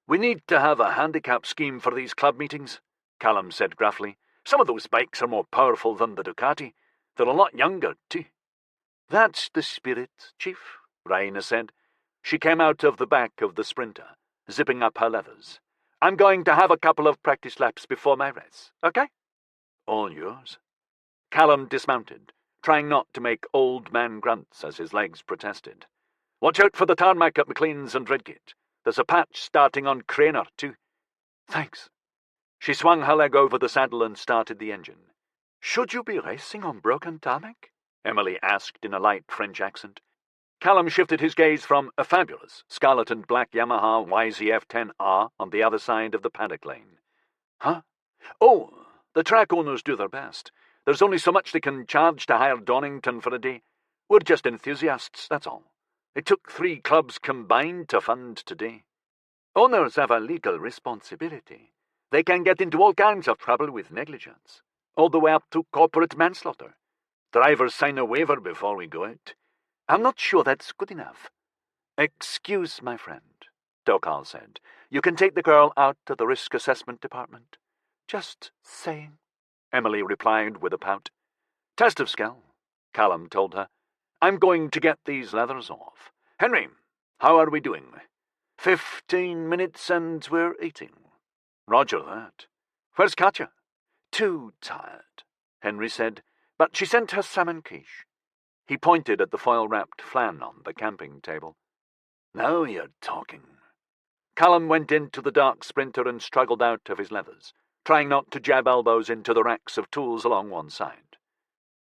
"We need to have a handicap scheme for these club meetings," Callum said gruffly. "Some of those bikes are more powerful than the Ducati. They're a lot younger, too." "That's the spirit, Chief," Raina said. She came out of the back of the Sprinter, zipping up her leathers. "I'm going to have a couple of practice laps before my race, okay?" "All yours." Callum dismounted, trying not to make old man grunts as his legs protested. "Watch out for the tarmac at McLean's and Redgate. There's a patch starting on Craner, too." "Thanks." She swung her leg over the saddle and started the engine. "Should you be racing on broken tarmac?" Emily asked in a light French accent. Callum shifted his gaze from a fabulous scarlet and black Yamaha YZF-10R on the other side of the paddock lane. "Huh? Oh, the track owners do their best. There's only so much they can charge to hire Donington for a day. We're just enthusiasts, that's all. It took 3 clubs combined to fund today. Owners have a legal responsibility. They can get into all kinds of trouble with negligence, all the way up to corporate manslaughter. Drivers sign a waiver before we go out. I'm not sure that's good enough." "Excuse my friend," Dokal said. "You can take the girl out to the risk assessment department." "Just saying," Emily replied with a pout. "Test of skill," Callum told her. "I'm going to get these leathers off. Henry, how are we doing?" 15 minutes and we're eating." "Roger that. Where's Katya?" "Too tired," Henry said, "but she sent her salmon quiche." He pointed at the foil-wrapped flan on the camping table. "Now you're talking." Callum went into the dark Sprinter and struggled out of his leathers, trying not to jab elbows into the racks of tools along one side.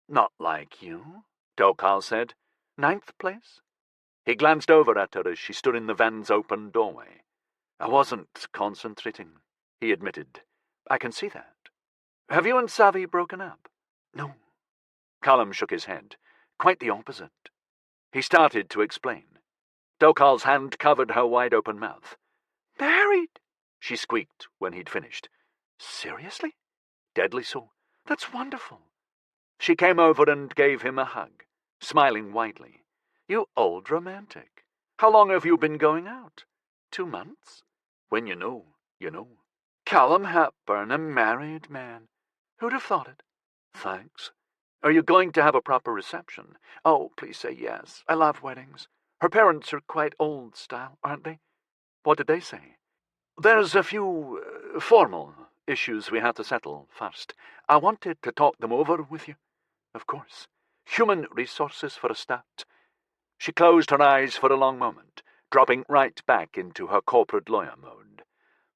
"Not like you," Dokal said. "9th place?" He glanced over at her as she stood in the van's open doorway. "I wasn't concentrating," he admitted. "I can see that. Have you and Savi broken up?" "No." Callum shook his head. "Quite the opposite." He started to explain. Dokal's hand covered her wide-open mouth. "Married?" she squeaked when he'd finished. "Seriously?" "Deadly so. That's wonderful." She came over and gave him a hug, smiling widely. "You old romantic. How long have you been going out? 2 months? When you know, you know." "Callum Hepburn, a married man. Who'd have thought it?" "Thanks. Are you going to have a proper reception?" "Oh, please say yes. I love weddings. Her parents are quite old style, aren't they?" "What did they say?" "There's a few formal issues we have to settle first. I wanted to talk them over with you." "Of course. Human resources for a start." She closed her eyes for a long moment, dropping right back into her corporate lawyer mode.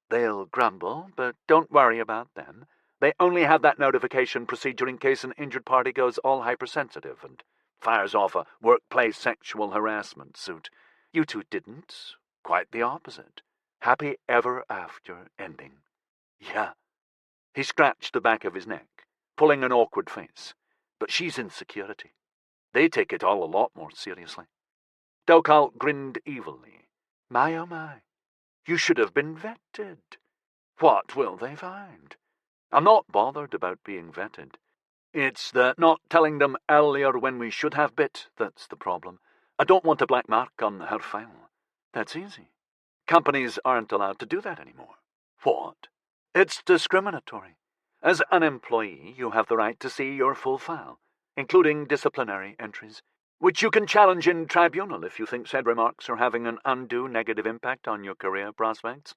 "They'll grumble, but don't worry about them. They only have that notification procedure in case an injured party goes all hypersensitive and fires off a workplace sexual harassment suit. You two didn't. Quite the opposite. Happy ever after ending. Yeah. He scratched the back of his neck, pulling an awkward face. But she's in security. They take it all a lot more seriously. Dokal grinned evilly. My oh my. You should have been vetted. What will they find? I'm not bothered about being vetted. It's the not telling them earlier when we should have bit that's the problem. I don't want a black mark on her file. That's easy. Companies aren't allowed to do that anymore. What? It's discriminatory. As an employee, you have the right to see your full file, including disciplinary entries, which you can challenge in tribunal if you think said remarks are having an undue negative impact on your career prospects.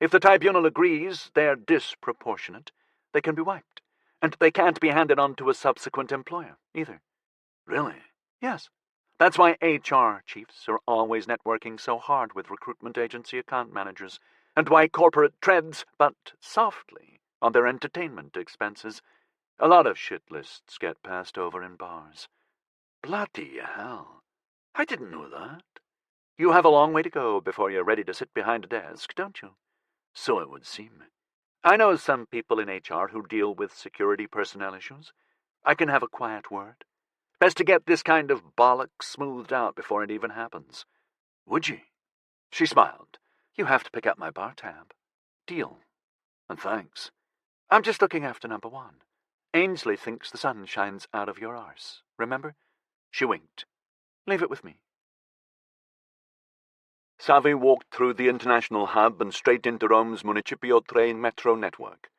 If the tribunal agrees they're disproportionate, they can be wiped, and they can't be handed on to a subsequent employer, either. Really? Yes. That's why HR chiefs are always networking so hard with recruitment agency account managers, and why corporate treads, but softly, on their entertainment expenses. A lot of shit lists get passed over in bars. Bloody hell. I didn't know that. You have a long way to go before you're ready to sit behind a desk, don't you? So it would seem. I know some people in HR who deal with security personnel issues. I can have a quiet word. Best to get this kind of bollocks smoothed out before it even happens. Would you? She smiled. You have to pick up my bar tab. Deal. And thanks. I'm just looking after number one. Ainsley thinks the sun shines out of your arse. Remember? She winked. Leave it with me. Savi walked through the international hub and straight into Rome's Municipio train metro network.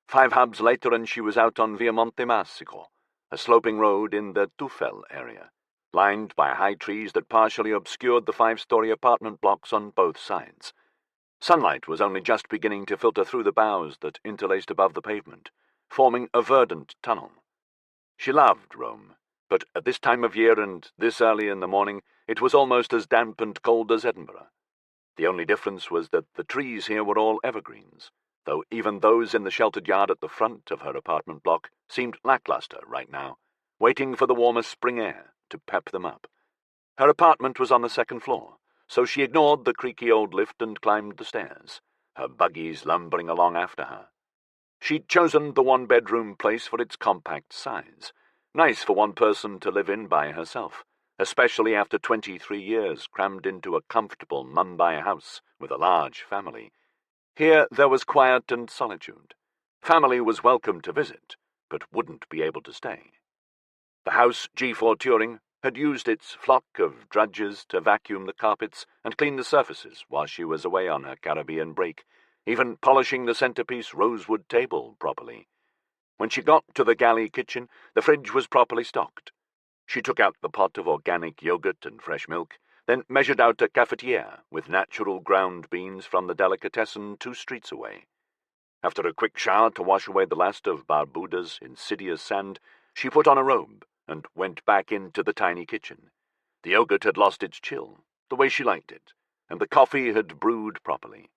5 hubs later and she was out on Via Monte Massico, a sloping road in the Tufel area, lined by high trees that partially obscured the 5-story apartment blocks on both sides. Sunlight was only just beginning to filter through the boughs that interlaced above the pavement, forming a verdant tunnel. She loved Rome, but at this time of year and this early in the morning, it was almost as damp and cold as Edinburgh. The only difference was that the trees here were all evergreens, though even those in the sheltered yard at the front of her apartment block seemed lackluster right now, waiting for the warmer spring air to pep them up. Her apartment was on the 2nd floor, so she ignored the creaky old lift and climbed the stairs, her buggies lumbering along after her. She'd chosen the 1-bedroom place for its compact size, nice for one person to live in by herself, especially after 23 years crammed into a comfortable Mumbai house with a large family. Here there was quiet and solitude. Family was welcome to visit, but wouldn't be able to stay. The house G4 Turing had used its flock of drudges to vacuum the carpets and clean the surfaces while she was away on her Caribbean break, even polishing the centerpiece rosewood table properly. When she got to the galley kitchen, the fridge was properly stocked. She took out the pot of organic yogurt and fresh milk, then measured out a cafetiere with natural ground beans from the delicatessen 2 streets away. After a quick shower to wash away the last of Barbuda's insidious sand, she put on a robe and went back into the tiny kitchen. The yogurt had lost its chill, the way she liked it, and the coffee had brewed properly.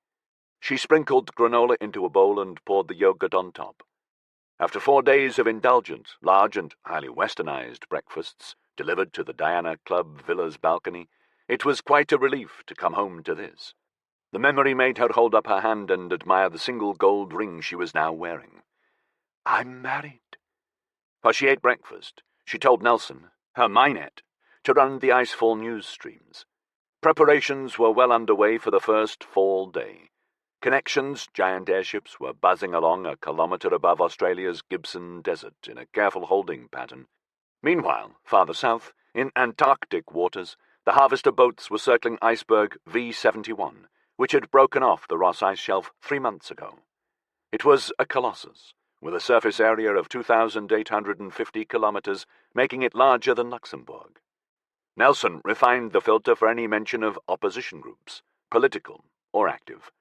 She sprinkled granola into a bowl and poured the yogurt on top. After 4 days of indulgent, large and highly westernized breakfasts delivered to the Diana Club villa's balcony, it was quite a relief to come home to this. The memory made her hold up her hand and admire the single gold ring she was now wearing. I'm married. While she ate breakfast, she told Nelson, her Minette, to run the icefall news streams. Preparations were well underway for the first fall day. Connections, giant airships, were buzzing along a kilometre above Australia's Gibson Desert in a careful holding pattern. Meanwhile, farther south, in Antarctic waters, the harvester boats were circling iceberg V71, which had broken off the Ross Ice Shelf 3 months ago. It was a colossus, with a surface area of 2,850 kilometres, making it larger than Luxembourg. Nelson refined the filter for any mention of opposition groups, political or active.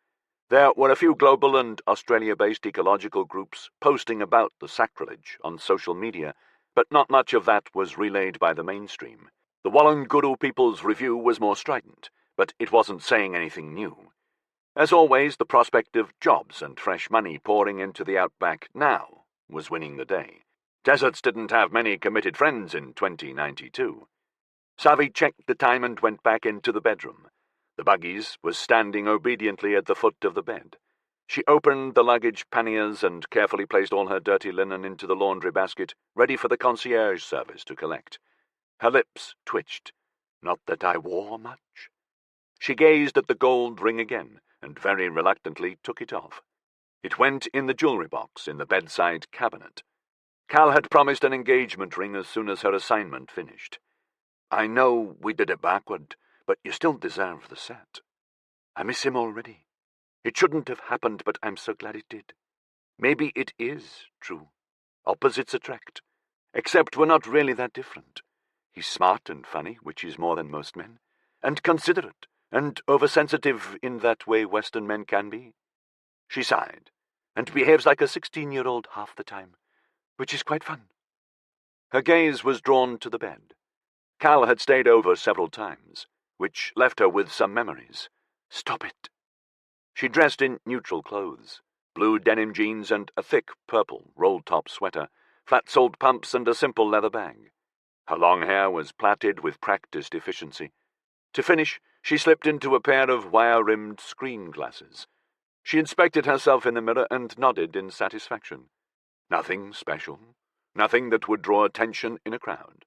There were a few global and Australia-based ecological groups posting about the sacrilege on social media, but not much of that was relayed by the mainstream. The Walanguru People's Review was more strident, but it wasn't saying anything new. As always, the prospect of jobs and fresh money pouring into the outback now was winning the day. Deserts didn't have many committed friends in 2092. Savvy checked the time and went back into the bedroom. The buggies was standing obediently at the foot of the bed. She opened the luggage panniers and carefully placed all her dirty linen into the laundry basket, ready for the concierge service to collect. Her lips twitched. Not that I wore much. She gazed at the gold ring again, and very reluctantly took it off. It went in the jewelry box in the bedside cabinet. Cal had promised an engagement ring as soon as her assignment finished. I know we did it backward, but you still deserve the set. I miss him already. It shouldn't have happened, but I'm so glad it did. Maybe it is true. Opposites attract. Except we're not really that different. He's smart and funny, which is more than most men, and considerate, and oversensitive in that way Western men can be. She sighed, and behaves like a 16-year-old half the time, which is quite fun. Her gaze was drawn to the bed. Cal had stayed over several times, which left her with some memories. Stop it. She dressed in neutral clothes, blue denim jeans and a thick purple roll-top sweater, flat-soled pumps and a simple leather bag. Her long hair was plaited with practiced efficiency. To finish, she slipped into a pair of wire-rimmed screen glasses. She inspected herself in the mirror and nodded in satisfaction. Nothing special, nothing that would draw attention in a crowd.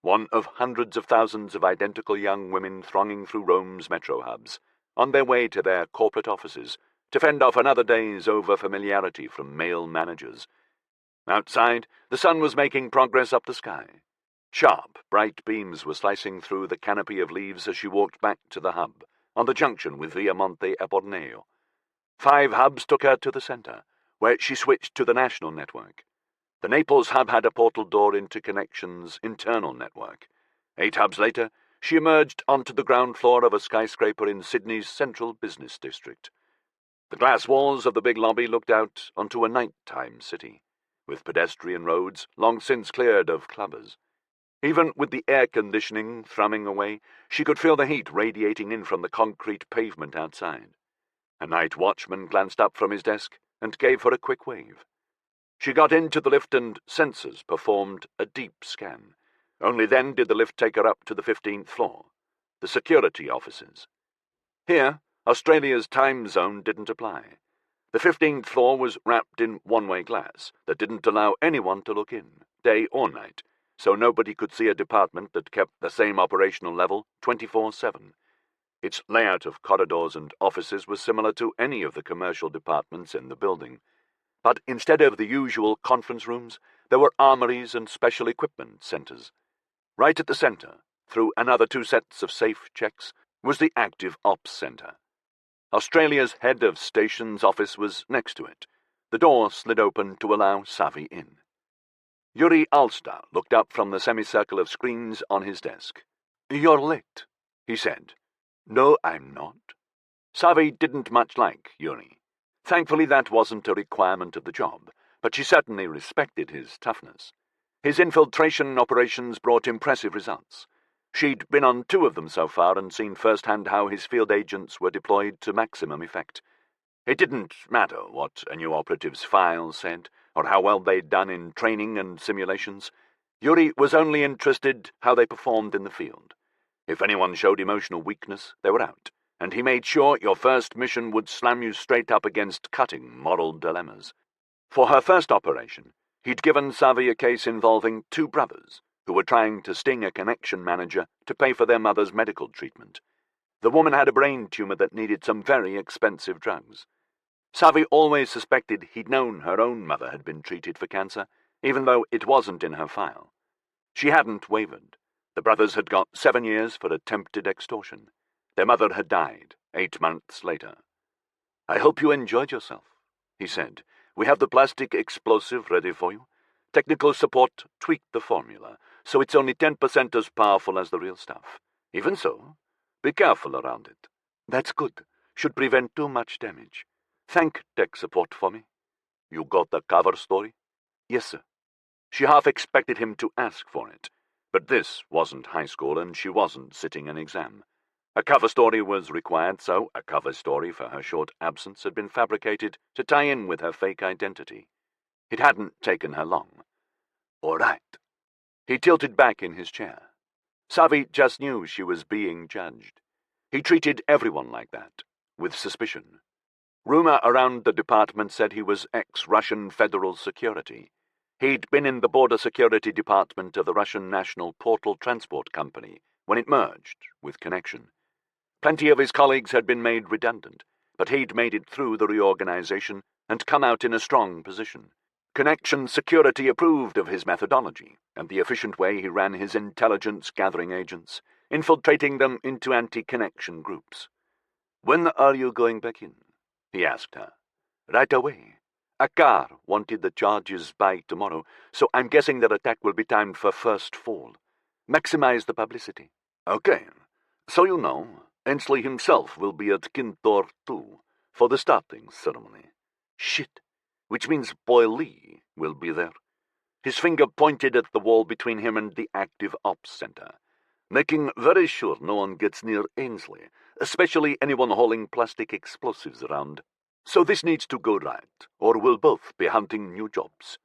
One of hundreds of thousands of identical young women thronging through Rome's metro hubs, on their way to their corporate offices, to fend off another day's over-familiarity from male managers. Outside, the sun was making progress up the sky. Sharp, bright beams were slicing through the canopy of leaves as she walked back to the hub, on the junction with Viamonte e Borneo. 5 hubs took her to the center, where she switched to the national network. The Naples hub had a portal door into Connection's internal network. 8 hubs later, she emerged onto the ground floor of a skyscraper in Sydney's central business district. The glass walls of the big lobby looked out onto a nighttime city, with pedestrian roads long since cleared of clubbers. Even with the air conditioning thrumming away, she could feel the heat radiating in from the concrete pavement outside. A night watchman glanced up from his desk and gave her a quick wave. She got into the lift and sensors performed a deep scan. Only then did the lift take her up to the 15th floor, the security offices. Here, Australia's time zone didn't apply. The 15th floor was wrapped in one-way glass that didn't allow anyone to look in, day or night, so nobody could see a department that kept the same operational level 24/7. Its layout of corridors and offices was similar to any of the commercial departments in the building. But instead of the usual conference rooms, there were armories and special equipment centers. Right at the center, through another 2 sets of safe checks, was the Active Ops Center. Australia's head of station's office was next to it. The door slid open to allow Savvy in. Yuri Alsta looked up from the semicircle of screens on his desk. "You're late," he said. "No, I'm not." Savvy didn't much like Yuri. Thankfully, that wasn't a requirement of the job, but she certainly respected his toughness. His infiltration operations brought impressive results. She'd been on 2 of them so far and seen firsthand how his field agents were deployed to maximum effect. It didn't matter what a new operative's file said, or how well they'd done in training and simulations. Yuri was only interested how they performed in the field. If anyone showed emotional weakness, they were out, and he made sure your first mission would slam you straight up against cutting moral dilemmas. For her first operation, he'd given Savvy a case involving 2 brothers who were trying to sting a connection manager to pay for their mother's medical treatment. The woman had a brain tumor that needed some very expensive drugs. Savvy always suspected he'd known her own mother had been treated for cancer, even though it wasn't in her file. She hadn't wavered. The brothers had got 7 years for attempted extortion. Their mother had died 8 months later. "I hope you enjoyed yourself," he said. "We have the plastic explosive ready for you. Technical support tweaked the formula, so it's only 10% as powerful as the real stuff. Even so, be careful around it. That's good. Should prevent too much damage. Thank tech support for me." "You got the cover story?" "Yes, sir." She half expected him to ask for it, but this wasn't high school and she wasn't sitting an exam. A cover story was required, so a cover story for her short absence had been fabricated to tie in with her fake identity. It hadn't taken her long. "All right." He tilted back in his chair. Savi just knew she was being judged. He treated everyone like that, with suspicion. Rumor around the department said he was ex-Russian Federal Security. He'd been in the Border Security Department of the Russian National Portal Transport Company when it merged with Connection. Plenty of his colleagues had been made redundant, but he'd made it through the reorganization and come out in a strong position. Connection Security approved of his methodology and the efficient way he ran his intelligence-gathering agents, infiltrating them into anti-connection groups. "When are you going back in?" he asked her. "Right away. Akar wanted the charges by tomorrow, so I'm guessing their attack will be timed for first fall. Maximize the publicity." "Okay. So you know, Ensley himself will be at Kintor too, for the starting ceremony." "Shit. Which means Boy Lee will be there." His finger pointed at the wall between him and the active ops center. "Making very sure no one gets near Ainsley, especially anyone hauling plastic explosives around. So this needs to go right, or we'll both be hunting new jobs."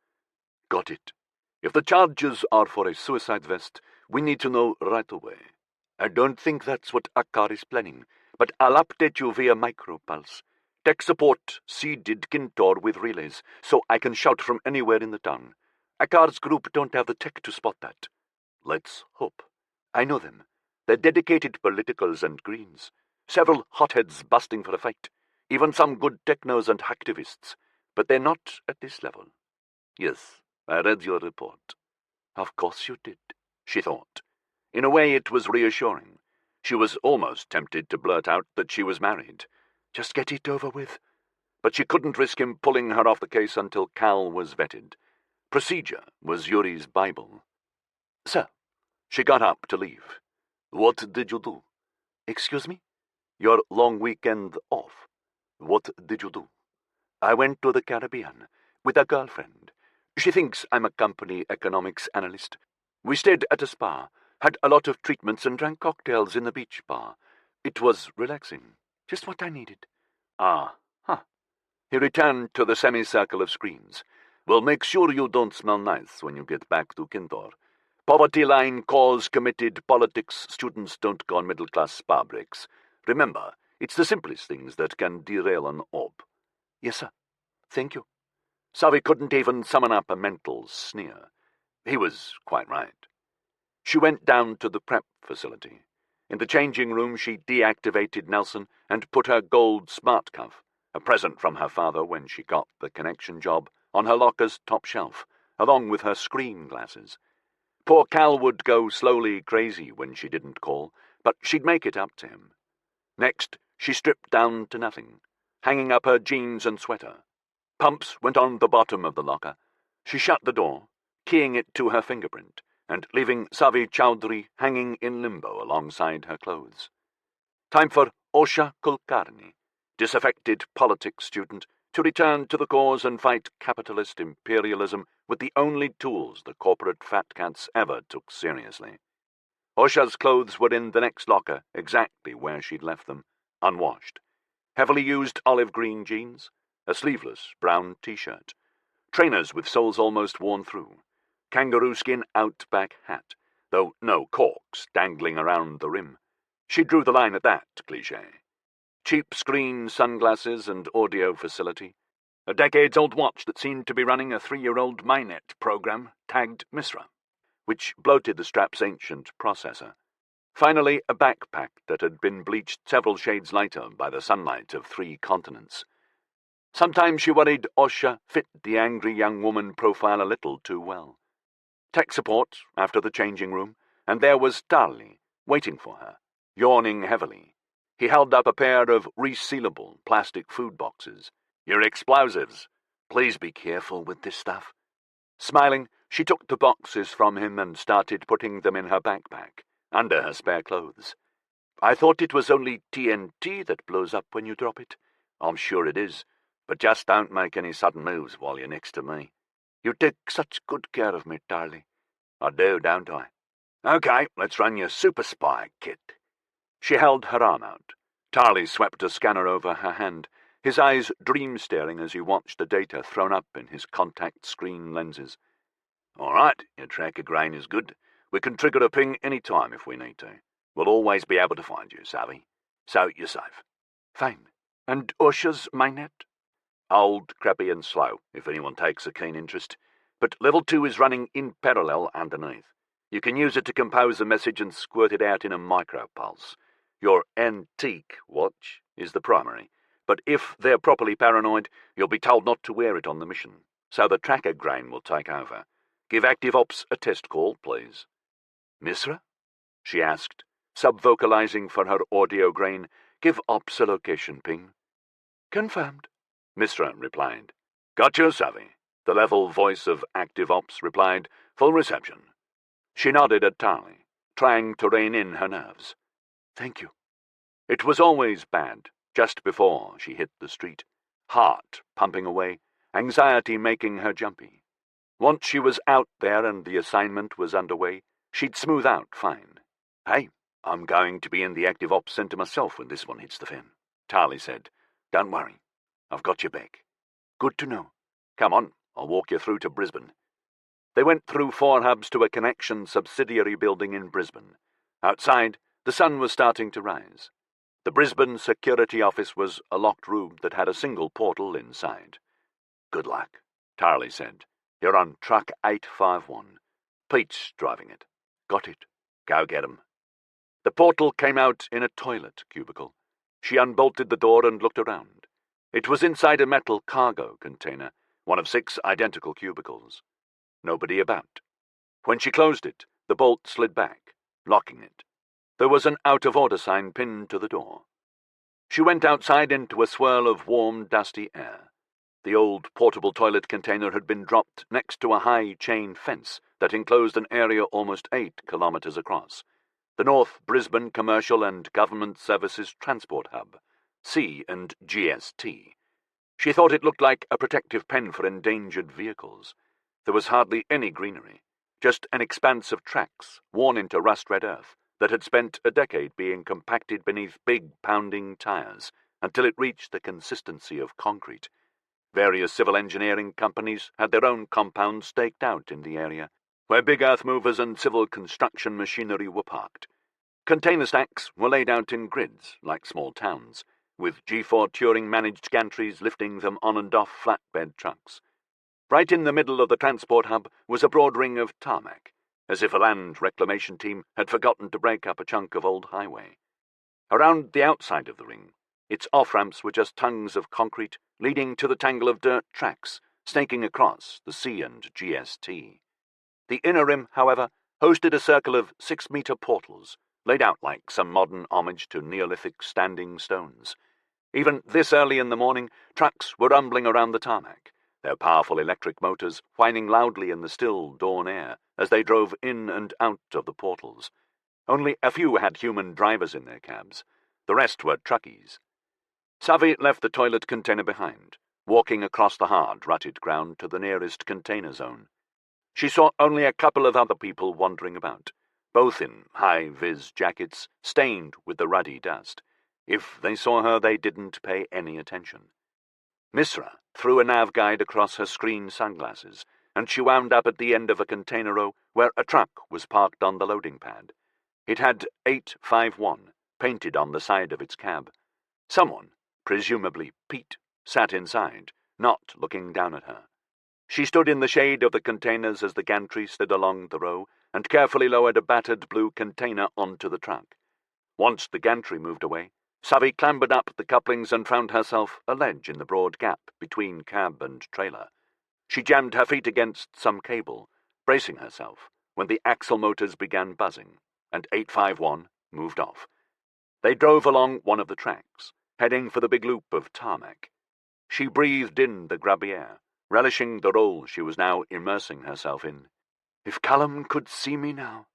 "Got it. If the charges are for a suicide vest, we need to know right away. I don't think that's what Akar is planning, but I'll update you via micropulse. Tech support seeded Kintor with relays, so I can shout from anywhere in the town. Akar's group don't have the tech to spot that." "Let's hope. I know them. They're dedicated politicals and greens. Several hotheads busting for a fight. Even some good technos and hacktivists. But they're not at this level." "Yes, I read your report." "Of course you did," she thought. In a way it was reassuring. She was almost tempted to blurt out that she was married. Just get it over with. But she couldn't risk him pulling her off the case until Cal was vetted. Procedure was Yuri's Bible. "Sir." She got up to leave. "What did you do?" "Excuse me?" "Your long weekend off. What did you do?" "I went to the Caribbean with a girlfriend. She thinks I'm a company economics analyst. We stayed at a spa, had a lot of treatments and drank cocktails in the beach bar. It was relaxing. Just what I needed." "Ah, huh." He returned to the semicircle of screens. "Well, make sure you don't smell nice when you get back to Kintor. Poverty line, cause-committed politics, students don't go on middle-class spa breaks. Remember, it's the simplest things that can derail an orb." "Yes, sir. Thank you." Savi couldn't even summon up a mental sneer. He was quite right. She went down to the prep facility. In the changing room she deactivated Nelson and put her gold smart cuff, a present from her father when she got the Connection job, on her locker's top shelf, along with her screen glasses. Poor Cal would go slowly crazy when she didn't call, but she'd make it up to him. Next, she stripped down to nothing, hanging up her jeans and sweater. Pumps went on the bottom of the locker. She shut the door, keying it to her fingerprint, and leaving Savi Chowdhury hanging in limbo alongside her clothes. Time for Osha Kulkarni, disaffected politics student, to return to the cause and fight capitalist imperialism with the only tools the corporate fat cats ever took seriously. Osha's clothes were in the next locker, exactly where she'd left them, unwashed. Heavily used olive green jeans, a sleeveless brown t-shirt, trainers with soles almost worn through, kangaroo skin outback hat, though no corks dangling around the rim. She drew the line at that cliché. Cheap screen sunglasses and audio facility. A decades-old watch that seemed to be running a 3-year-old Minet program tagged Misra, which bloated the strap's ancient processor. Finally, a backpack that had been bleached several shades lighter by the sunlight of 3 continents. Sometimes she worried Osha fit the angry young woman profile a little too well. Tech support after the changing room, and there was Tarly waiting for her, yawning heavily. He held up a pair of resealable plastic food boxes. "Your explosives. Please be careful with this stuff." Smiling, she took the boxes from him and started putting them in her backpack, under her spare clothes. "I thought it was only TNT that blows up when you drop it. I'm sure it is, but just don't make any sudden moves while you're next to me. You take such good care of me, Tarly." "I do, don't I?" "Okay, let's run your super spy kit." She held her arm out. Tarly swept a scanner over her hand. his eyes dream-staring as he watched the data thrown up in his contact screen lenses. "All right, your tracker grain is good. We can trigger a ping any time if we need to. We'll always be able to find you, savvy. So you're safe." "Fine. And Usha's mainnet?" "Old, crappy and slow, if anyone takes a keen interest. But level 2 is running in parallel underneath. You can use it to compose a message and squirt it out in a micropulse. Your antique watch is the primary, but if they're properly paranoid, you'll be told not to wear it on the mission, so the tracker grain will take over. Give Active Ops a test call, please." "Misra?" she asked, sub-vocalizing for her audio grain. "Give Ops a location ping." "Confirmed," Misra replied. "Gotcha, savvy," the level voice of Active Ops replied. "Full reception." She nodded at Tarly, trying to rein in her nerves. "Thank you." It was always bad, just before she hit the street. Heart pumping away, anxiety making her jumpy. Once she was out there and the assignment was underway, she'd smooth out fine. "Hey, I'm going to be in the Active Ops Center myself when this one hits the fan," Tarly said. "Don't worry, I've got your back." "Good to know." "Come on, I'll walk you through to Brisbane." They went through 4 hubs to a Connection subsidiary building in Brisbane. Outside, the sun was starting to rise. The Brisbane security office was a locked room that had a single portal inside. "Good luck," Tarly said. "You're on truck 851. Pete's driving it." "Got it." "Go get 'em." The portal came out in a toilet cubicle. She unbolted the door and looked around. It was inside a metal cargo container, one of 6 identical cubicles. Nobody about. When she closed it, the bolt slid back, locking it. There was an out-of-order sign pinned to the door. She went outside into a swirl of warm, dusty air. The old portable toilet container had been dropped next to a high chain fence that enclosed an area almost 8 kilometers across. The North Brisbane Commercial and Government Services Transport Hub, C&GST. She thought it looked like a protective pen for endangered vehicles. There was hardly any greenery, just an expanse of tracks worn into rust-red earth that had spent a decade being compacted beneath big pounding tires until it reached the consistency of concrete. Various civil engineering companies had their own compounds staked out in the area, where big earth movers and civil construction machinery were parked. Container stacks were laid out in grids, like small towns, with G4 Turing-managed gantries lifting them on and off flatbed trucks. Right in the middle of the transport hub was a broad ring of tarmac, as if a land reclamation team had forgotten to break up a chunk of old highway. Around the outside of the ring, its off-ramps were just tongues of concrete leading to the tangle of dirt tracks snaking across the C&GST. The inner rim, however, hosted a circle of 6-meter portals, laid out like some modern homage to Neolithic standing stones. Even this early in the morning, trucks were rumbling around the tarmac, their powerful electric motors whining loudly in the still dawn air as they drove in and out of the portals. Only a few had human drivers in their cabs. The rest were truckies. Savi left the toilet container behind, walking across the hard, rutted ground to the nearest container zone. She saw only a couple of other people wandering about, both in high-vis jackets stained with the ruddy dust. If they saw her, they didn't pay any attention. Misra threw a nav guide across her screen sunglasses, and she wound up at the end of a container row where a truck was parked on the loading pad. It had 851 painted on the side of its cab. Someone, presumably Pete, sat inside, not looking down at her. She stood in the shade of the containers as the gantry slid along the row and carefully lowered a battered blue container onto the truck. Once the gantry moved away, Savi clambered up the couplings and found herself a ledge in the broad gap between cab and trailer. She jammed her feet against some cable, bracing herself, when the axle motors began buzzing, and 851 moved off. They drove along one of the tracks, heading for the big loop of tarmac. She breathed in the grubby air, relishing the role she was now immersing herself in. If Callum could see me now.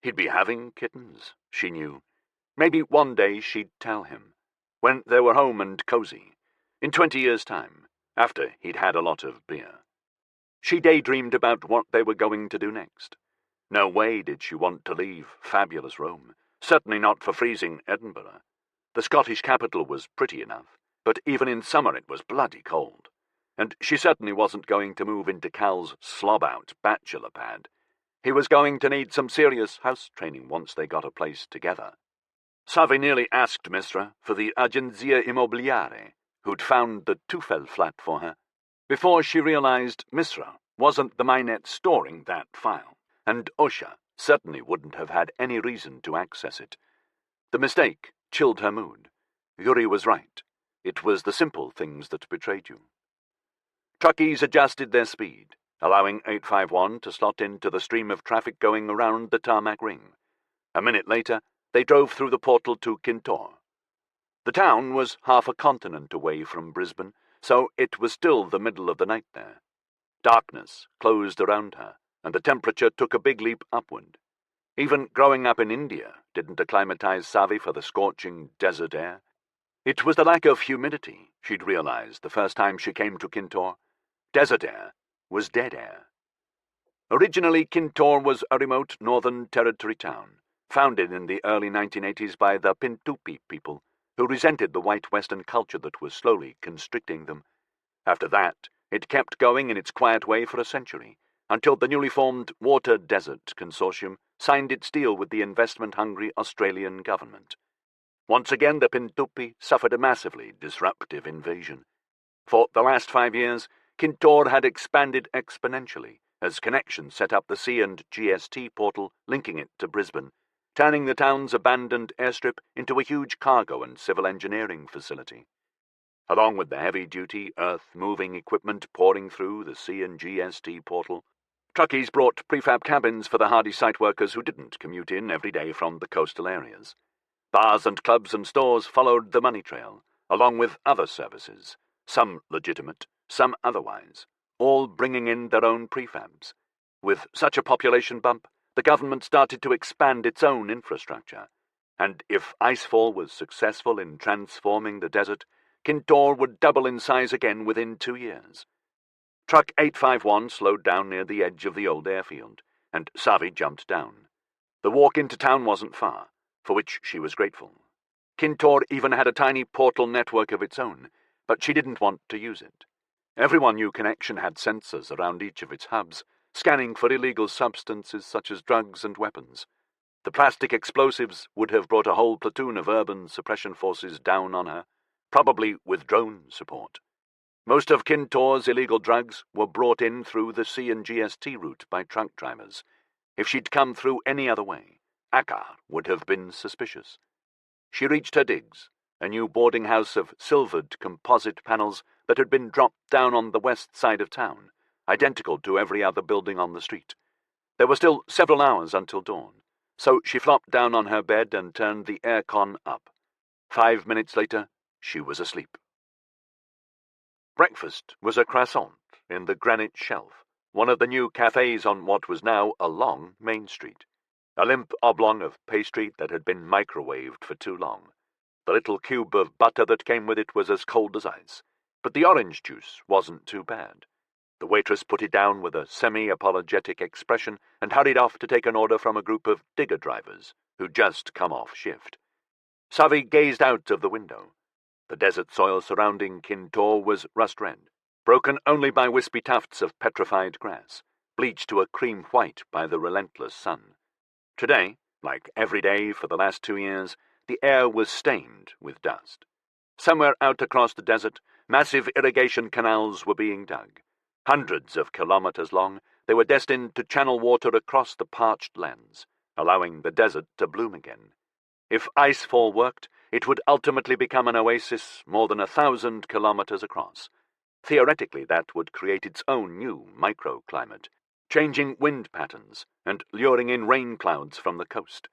He'd be having kittens, she knew. Maybe one day she'd tell him, when they were home and cozy, in 20 years' time, after he'd had a lot of beer. She daydreamed about what they were going to do next. No way did she want to leave fabulous Rome, certainly not for freezing Edinburgh. The Scottish capital was pretty enough, but even in summer it was bloody cold, and she certainly wasn't going to move into Cal's slob-out bachelor pad. He was going to need some serious house training once they got a place together. Savi nearly asked Misra for the Agenzia Immobiliare, who'd found the Tufel flat for her, before she realized Misra wasn't the Minet storing that file, and Osha certainly wouldn't have had any reason to access it. The mistake chilled her mood. Yuri was right. It was the simple things that betrayed you. Truckies adjusted their speed, allowing 851 to slot into the stream of traffic going around the tarmac ring. A minute later, they drove through the portal to Kintore. The town was half a continent away from Brisbane, so it was still the middle of the night there. Darkness closed around her, and the temperature took a big leap upward. Even growing up in India didn't acclimatize Savi for the scorching desert air. It was the lack of humidity, she'd realized the first time she came to Kintore. Desert air was dead air. Originally, Kintore was a remote Northern Territory town, founded in the early 1980s by the Pintupi people, who resented the white Western culture that was slowly constricting them. After that, it kept going in its quiet way for a century, until the newly formed Water Desert Consortium signed its deal with the investment-hungry Australian government. Once again, the Pintupi suffered a massively disruptive invasion. For the last 5 years, Kintore had expanded exponentially as connections set up the C and GST portal linking it to Brisbane, turning the town's abandoned airstrip into a huge cargo and civil engineering facility. Along with the heavy-duty, earth-moving equipment pouring through the C and GST portal, truckies brought prefab cabins for the hardy site workers who didn't commute in every day from the coastal areas. Bars and clubs and stores followed the money trail, along with other services, some legitimate, some otherwise, all bringing in their own prefabs. With such a population bump, the government started to expand its own infrastructure, and if Icefall was successful in transforming the desert, Kintore would double in size again within 2 years. Truck 851 slowed down near the edge of the old airfield, and Savi jumped down. The walk into town wasn't far, for which she was grateful. Kintore even had a tiny portal network of its own, but she didn't want to use it. Every new connection had sensors around each of its hubs, scanning for illegal substances such as drugs and weapons. The plastic explosives would have brought a whole platoon of urban suppression forces down on her, probably with drone support. Most of Kintore's illegal drugs were brought in through the C and GST route by truck drivers. If she'd come through any other way, Akar would have been suspicious. She reached her digs, a new boarding house of silvered composite panels that had been dropped down on the west side of town, identical to every other building on the street. There were still several hours until dawn, so she flopped down on her bed and turned the aircon up. 5 minutes later, she was asleep. Breakfast was a croissant in the Granite Shelf, one of the new cafes on what was now a long main street. A limp oblong of pastry that had been microwaved for too long. The little cube of butter that came with it was as cold as ice, but the orange juice wasn't too bad. The waitress put it down with a semi-apologetic expression and hurried off to take an order from a group of digger drivers who'd just come off shift. Savi gazed out of the window. The desert soil surrounding Kintore was rust-red, broken only by wispy tufts of petrified grass, bleached to a cream white by the relentless sun. Today, like every day for the last 2 years, the air was stained with dust. Somewhere out across the desert, massive irrigation canals were being dug. Hundreds of kilometers long, they were destined to channel water across the parched lands, allowing the desert to bloom again. If Icefall worked, it would ultimately become an oasis more than 1,000 kilometers across. Theoretically, that would create its own new microclimate, changing wind patterns and luring in rain clouds from the coast.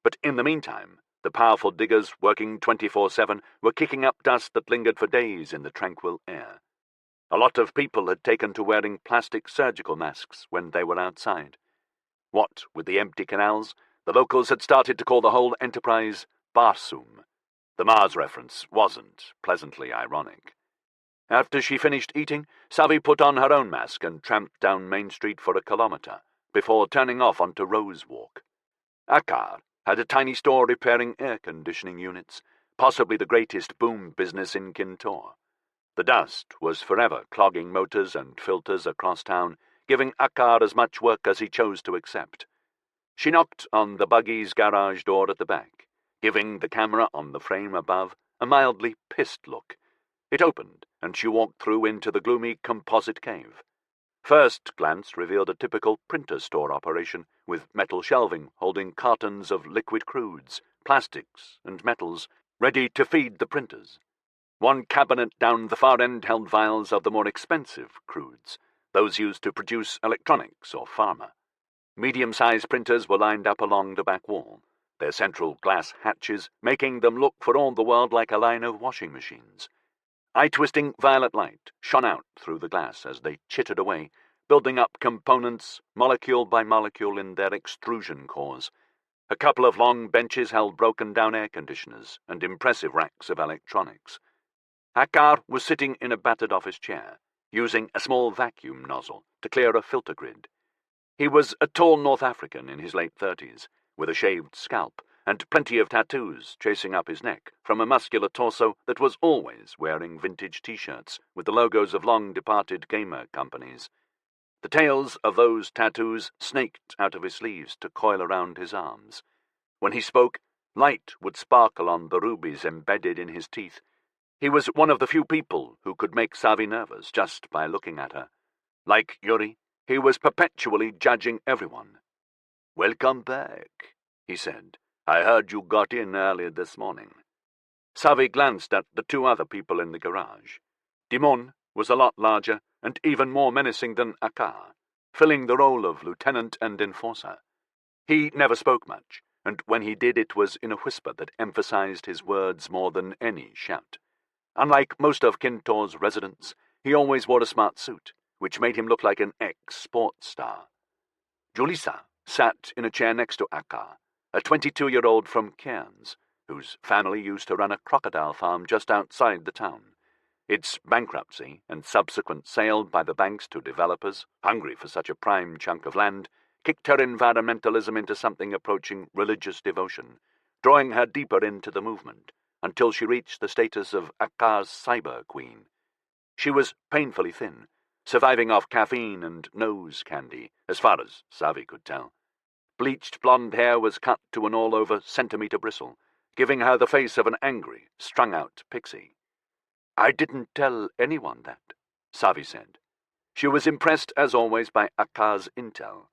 But in the meantime, the powerful diggers working 24/7 were kicking up dust that lingered for days in the tranquil air. A lot of people had taken to wearing plastic surgical masks when they were outside. What with the empty canals, the locals had started to call the whole enterprise Barsum. The Mars reference wasn't pleasantly ironic. After she finished eating, Savi put on her own mask and tramped down Main Street for a kilometer, before turning off onto Rose Walk. Akar had a tiny store repairing air conditioning units, possibly the greatest boom business in Kintor. The dust was forever clogging motors and filters across town, giving Akkar as much work as he chose to accept. She knocked on the buggy's garage door at the back, giving the camera on the frame above a mildly pissed look. It opened, and she walked through into the gloomy composite cave. First glance revealed a typical printer store operation, with metal shelving holding cartons of liquid crudes, plastics, and metals, ready to feed the printers. One cabinet down the far end held vials of the more expensive crudes, those used to produce electronics or pharma. Medium-sized printers were lined up along the back wall, their central glass hatches making them look for all the world like a line of washing machines. Eye-twisting violet light shone out through the glass as they chittered away, building up components molecule by molecule in their extrusion cores. A couple of long benches held broken-down air conditioners and impressive racks of electronics. Akkar was sitting in a battered office chair, using a small vacuum nozzle to clear a filter grid. He was a tall North African in his late 30s, with a shaved scalp and plenty of tattoos chasing up his neck from a muscular torso that was always wearing vintage T-shirts with the logos of long-departed gamer companies. The tails of those tattoos snaked out of his sleeves to coil around his arms. When he spoke, light would sparkle on the rubies embedded in his teeth. He was one of the few people who could make Savi nervous just by looking at her. Like Yuri, he was perpetually judging everyone. "Welcome back," he said. "I heard you got in early this morning." Savi glanced at the two other people in the garage. Dimon was a lot larger and even more menacing than Akkar, filling the role of lieutenant and enforcer. He never spoke much, and when he did it was in a whisper that emphasized his words more than any shout. Unlike most of Kintor's residents, he always wore a smart suit, which made him look like an ex-sports star. Julissa sat in a chair next to Akkar, a 22-year-old from Cairns, whose family used to run a crocodile farm just outside the town. Its bankruptcy and subsequent sale by the banks to developers, hungry for such a prime chunk of land, kicked her environmentalism into something approaching religious devotion, drawing her deeper into the movement, until she reached the status of Akkar's cyber queen. She was painfully thin, surviving off caffeine and nose candy, as far as Savi could tell. Bleached blonde hair was cut to an all-over centimetre bristle, giving her the face of an angry, strung-out pixie. "I didn't tell anyone that," Savi said. She was impressed, as always, by Akkar's intel.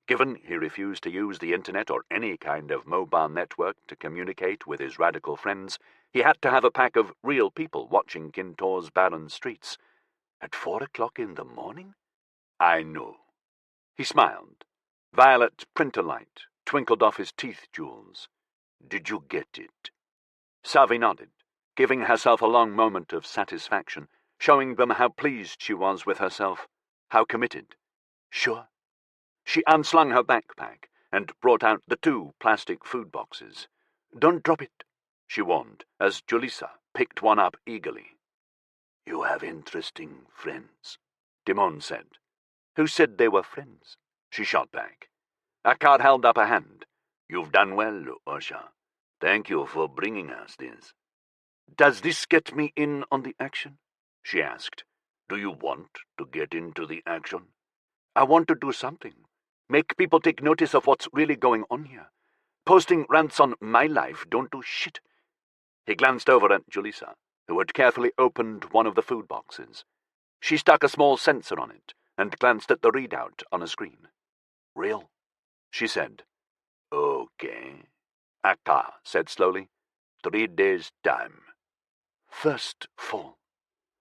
Given he refused to use the internet or any kind of mobile network to communicate with his radical friends, he had to have a pack of real people watching Kintor's barren streets. "At 4 o'clock in the morning?" "I know." He smiled. Violet printer light twinkled off his teeth jewels. "Did you get it?" Savi nodded, giving herself a long moment of satisfaction, showing them how pleased she was with herself, how committed. "Sure." She unslung her backpack and brought out the two plastic food boxes. "Don't drop it," she warned, as Julissa picked one up eagerly. "You have interesting friends," Dimon said. "Who said they were friends?" She shot back. Akkar held up a hand. "You've done well, Osha. Thank you for bringing us this." "Does this get me in on the action?" she asked. "Do you want to get into the action?" "I want to do something. Make people take notice of what's really going on here. Posting rants on my life don't do shit." He glanced over at Julissa, who had carefully opened one of the food boxes. She stuck a small sensor on it and glanced at the readout on a screen. "Real," she said. "Okay," Akkar said slowly. 3 days' time." "First fall,"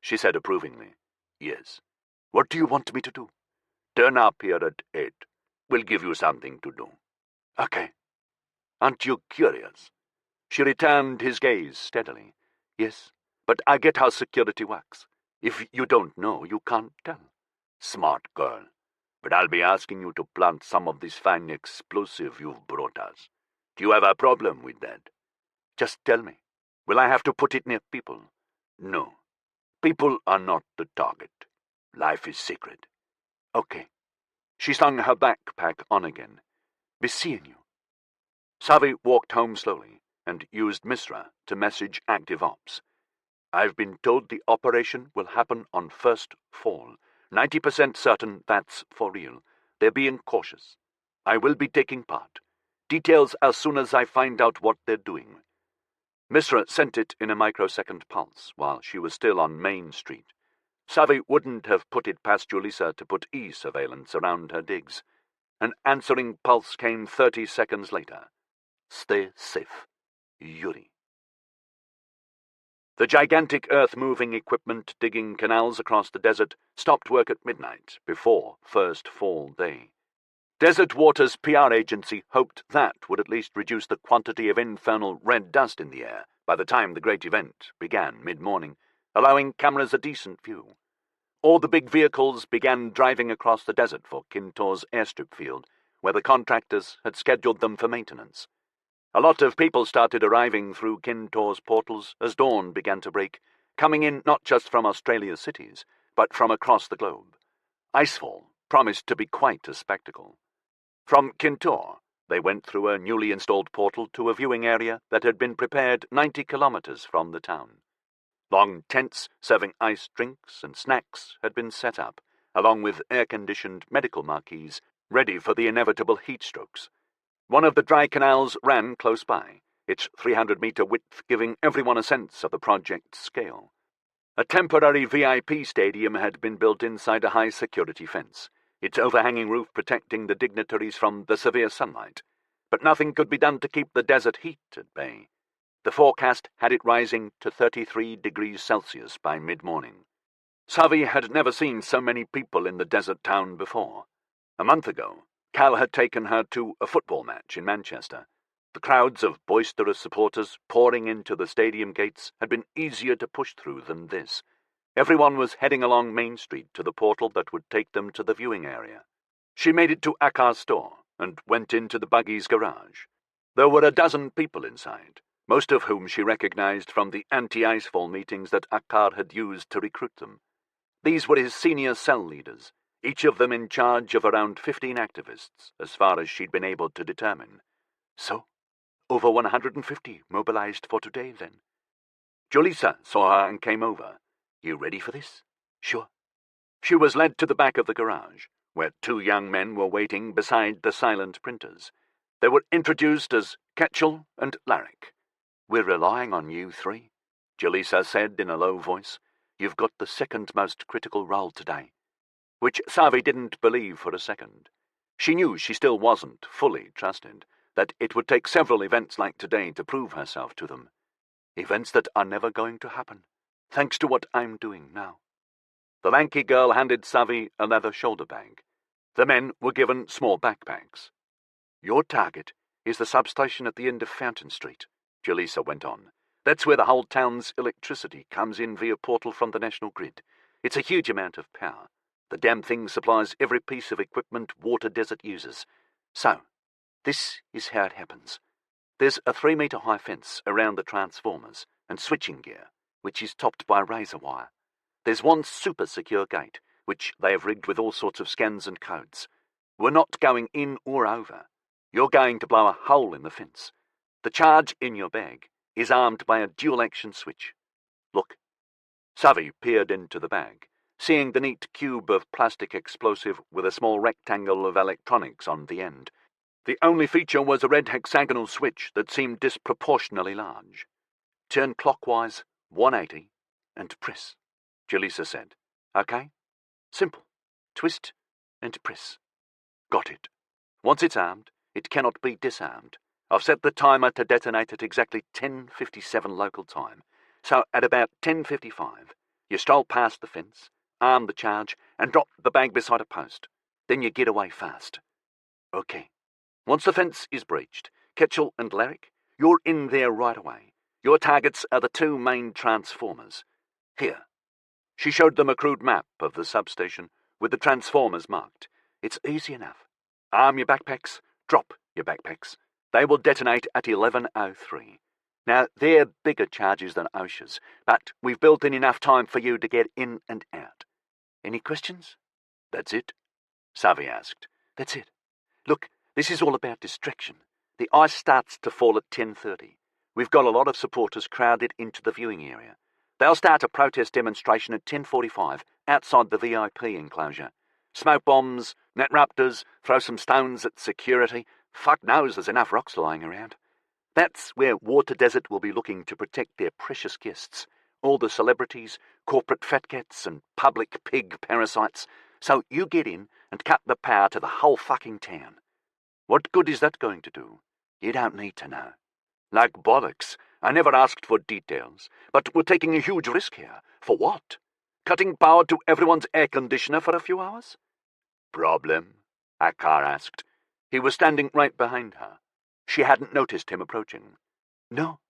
she said approvingly. "Yes. What do you want me to do?" "Turn up here at 8. We'll give you something to do." "Okay. Aren't you curious?" She returned his gaze steadily. "Yes, but I get how security works. If you don't know, you can't tell." "Smart girl. But I'll be asking you to plant some of this fine explosive you've brought us. Do you have a problem with that?" "Just tell me. Will I have to put it near people?" "No. People are not the target. Life is sacred." "Okay." She slung her backpack on again. "Be seeing you." Savi walked home slowly, and used Misra to message active ops. "I've been told the operation will happen on first fall. 90% certain that's for real. They're being cautious. I will be taking part. Details as soon as I find out what they're doing." Misra sent it in a microsecond pulse while she was still on Main Street. Savi wouldn't have put it past Julissa to put E-surveillance around her digs. An answering pulse came 30 seconds later. "Stay safe. Yuri." The gigantic earth-moving equipment digging canals across the desert stopped work at midnight, before first fall day. Desert Water's PR agency hoped that would at least reduce the quantity of infernal red dust in the air by the time the great event began mid-morning, allowing cameras a decent view. All the big vehicles began driving across the desert for Kintor's airstrip field, where the contractors had scheduled them for maintenance. A lot of people started arriving through Kintor's portals as dawn began to break, coming in not just from Australia's cities, but from across the globe. Icefall promised to be quite a spectacle. From Kintor, they went through a newly installed portal to a viewing area that had been prepared 90 kilometers from the town. Long tents serving iced drinks and snacks had been set up, along with air-conditioned medical marquees ready for the inevitable heat strokes. One of the dry canals ran close by, its 300-meter width giving everyone a sense of the project's scale. A temporary VIP stadium had been built inside a high-security fence, its overhanging roof protecting the dignitaries from the severe sunlight. But nothing could be done to keep the desert heat at bay. The forecast had it rising to 33 degrees Celsius by mid-morning. Savi had never seen so many people in the desert town before. A month ago, Cal had taken her to a football match in Manchester. The crowds of boisterous supporters pouring into the stadium gates had been easier to push through than this. Everyone was heading along Main Street to the portal that would take them to the viewing area. She made it to Akar's store and went into the buggy's garage. There were a dozen people inside, most of whom she recognized from the anti-Icefall meetings that Akar had used to recruit them. These were his senior cell leaders, each of them in charge of around 15 activists, as far as she'd been able to determine. So, over 150 mobilized for today, then. Julissa saw her and came over. "You ready for this?" "Sure." She was led to the back of the garage, where 2 young men were waiting beside the silent printers. They were introduced as Ketchel and Larrick. "We're relying on you 3, Julissa said in a low voice. "You've got the second most critical role today." Which Savi didn't believe for a second. She knew she still wasn't fully trusted, that it would take several events like today to prove herself to them. Events that are never going to happen, thanks to what I'm doing now. The lanky girl handed Savi a leather shoulder bag. The men were given small backpacks. "Your target is the substation at the end of Fountain Street," Julissa went on. "That's where the whole town's electricity comes in via portal from the national grid. It's a huge amount of power. The damn thing supplies every piece of equipment Water Desert uses. So, this is how it happens. There's a 3-meter-high fence around the transformers and switching gear, which is topped by razor wire. There's one super secure gate, which they have rigged with all sorts of scans and codes. We're not going in or over. You're going to blow a hole in the fence. The charge in your bag is armed by a dual-action switch. Look." Savi peered into the bag, seeing the neat cube of plastic explosive with a small rectangle of electronics on the end. The only feature was a red hexagonal switch that seemed disproportionately large. "Turn clockwise 180 and press," Julissa said. "Okay? Simple. Twist and press." "Got it. Once it's armed, it cannot be disarmed. I've set the timer to detonate at exactly 10:57 local time. So at about 10:55, you stroll past the fence, arm the charge, and drop the bag beside a post. Then you get away fast." "Okay. Once the fence is breached, Ketchel and Larrick, you're in there right away. Your targets are the 2 main transformers. Here." She showed them a crude map of the substation, with the transformers marked. "It's easy enough. Arm your backpacks, drop your backpacks. They will detonate at 11:03. Now, they're bigger charges than OSHA's, but we've built in enough time for you to get in and out. Any questions?" "That's it?" Savi asked. "That's it. Look, this is all about distraction. The ice starts to fall at 10:30. We've got a lot of supporters crowded into the viewing area. They'll start a protest demonstration at 10:45 outside the VIP enclosure. Smoke bombs, net raptors, throw some stones at security. Fuck knows there's enough rocks lying around. That's where Water Desert will be looking to protect their precious guests, all the celebrities, corporate fat cats, and public pig parasites. So you get in and cut the power to the whole fucking town. What good is that going to do? You don't need to know. Like bollocks, I never asked for details, but we're taking a huge risk here. For what? Cutting power to everyone's air conditioner for a few hours? Problem? Akar asked. He was standing right behind her. She hadn't noticed him approaching. No,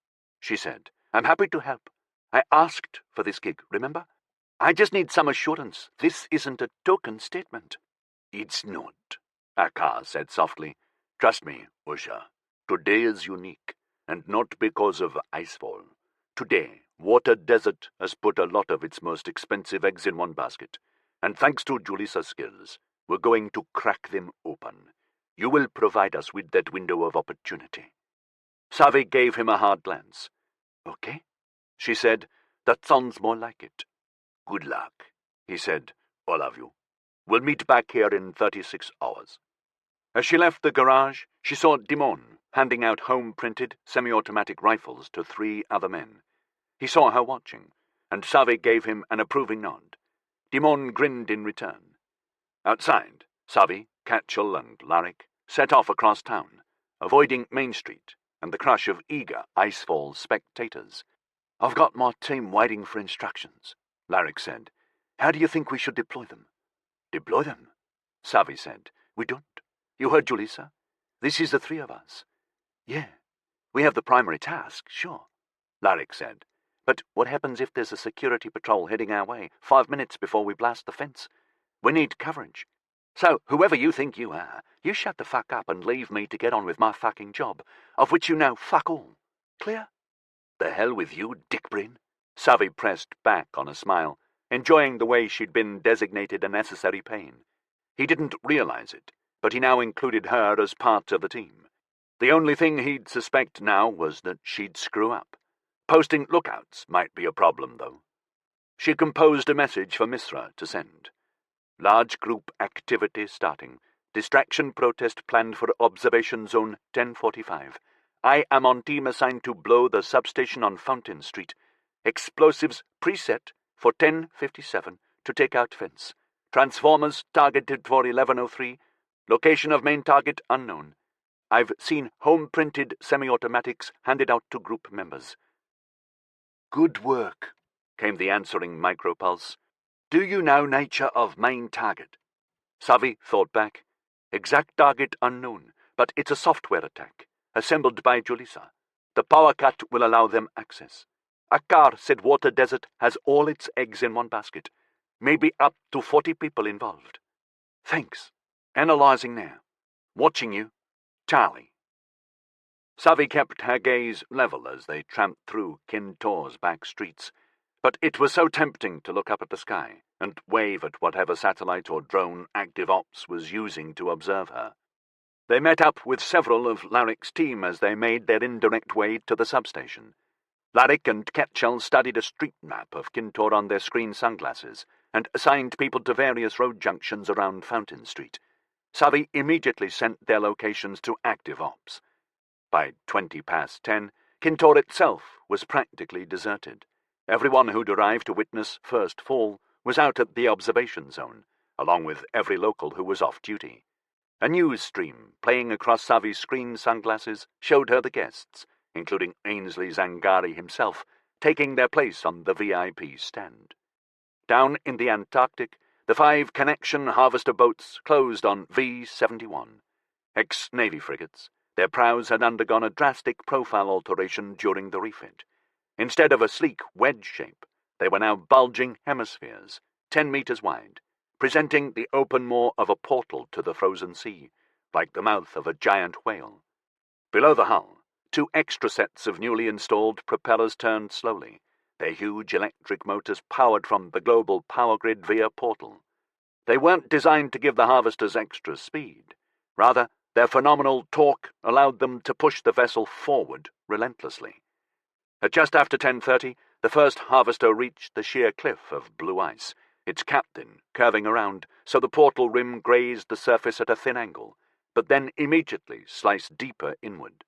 she said. I'm happy to help. I asked for this gig, remember? I just need some assurance. This isn't a token statement. It's not, Akar said softly. Trust me, Usha. Today is unique, and not because of icefall. Today, Water Desert has put a lot of its most expensive eggs in one basket, and thanks to Julisa's skills, we're going to crack them open. You will provide us with that window of opportunity. Savi gave him a hard glance. Okay, she said. That sounds more like it. Good luck, he said. All of you. We'll meet back here in 36 hours. As she left the garage, she saw Dimon handing out home-printed, semi-automatic rifles to 3 other men. He saw her watching, and Savi gave him an approving nod. Dimon grinned in return. Outside, Savi, Catchell, and Larrick set off across town, avoiding Main Street and the crush of eager Icefall spectators. I've got my team waiting for instructions, Larrick said. How do you think we should deploy them? Deploy them? Savi said. We don't. You heard Julissa? This is the 3 of us. Yeah, we have the primary task, sure, Larrick said. But what happens if there's a security patrol heading our way 5 minutes before we blast the fence? We need coverage. So, whoever you think you are, you shut the fuck up and leave me to get on with my fucking job, of which you know fuck all. Clear? The hell with you, dickbrain. Savi pressed back on a smile, enjoying the way she'd been designated a necessary pain. He didn't realize it, but he now included her as part of the team. The only thing he'd suspect now was that she'd screw up. Posting lookouts might be a problem, though. She composed a message for Misra to send. Large group activity starting. Distraction protest planned for observation zone 1045. I am on team assigned to blow the substation on Fountain Street. Explosives preset for 10:57 to take out fence. Transformers targeted for 11:03. Location of main target unknown. I've seen home-printed semi-automatics handed out to group members. Good work, came the answering micropulse. Do you know nature of main target? Savi thought back. Exact target unknown, but it's a software attack, assembled by Julissa. The power cut will allow them access. Akar said Water Desert has all its eggs in one basket. Maybe up to 40 people involved. Thanks. Analyzing now. Watching you. Charlie. Savi kept her gaze level as they tramped through Kintor's back streets, but it was so tempting to look up at the sky and wave at whatever satellite or drone Active Ops was using to observe her. They met up with several of Larrick's team as they made their indirect way to the substation. Larrick and Ketchell studied a street map of Kintor on their screen sunglasses and assigned people to various road junctions around Fountain Street. Savi immediately sent their locations to Active Ops. By 10:20, Kintor itself was practically deserted. Everyone who'd arrived to witness First Fall was out at the observation zone, along with every local who was off duty. A news stream playing across Savi's screen sunglasses showed her the guests, including Ainsley Zangari himself, taking their place on the VIP stand. Down in the Antarctic, the 5 connection harvester boats closed on V-71. Ex-Navy frigates, their prows had undergone a drastic profile alteration during the refit. Instead of a sleek wedge shape, they were now bulging hemispheres, 10 meters wide, presenting the open maw of a portal to the frozen sea, like the mouth of a giant whale. Below the hull, 2 extra sets of newly installed propellers turned slowly, their huge electric motors powered from the global power grid via portal. They weren't designed to give the harvesters extra speed. Rather, their phenomenal torque allowed them to push the vessel forward relentlessly. At just after 10:30, the first harvester reached the sheer cliff of blue ice, its captain curving around so the portal rim grazed the surface at a thin angle, but then immediately sliced deeper inward.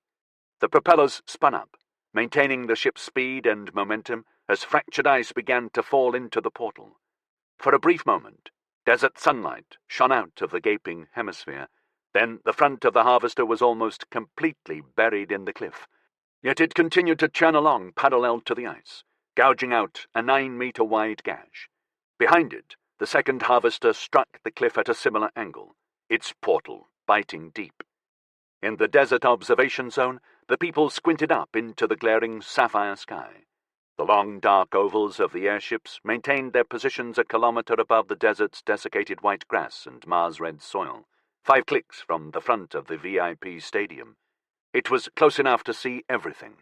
The propellers spun up, maintaining the ship's speed and momentum as fractured ice began to fall into the portal. For a brief moment, desert sunlight shone out of the gaping hemisphere. Then the front of the harvester was almost completely buried in the cliff. Yet it continued to churn along parallel to the ice, gouging out a 9-meter-wide gash. Behind it, the second harvester struck the cliff at a similar angle, its portal biting deep. In the desert observation zone, the people squinted up into the glaring sapphire sky. The long, dark ovals of the airships maintained their positions a kilometer above the desert's desiccated white grass and Mars-red soil, 5 clicks from the front of the VIP stadium. It was close enough to see everything.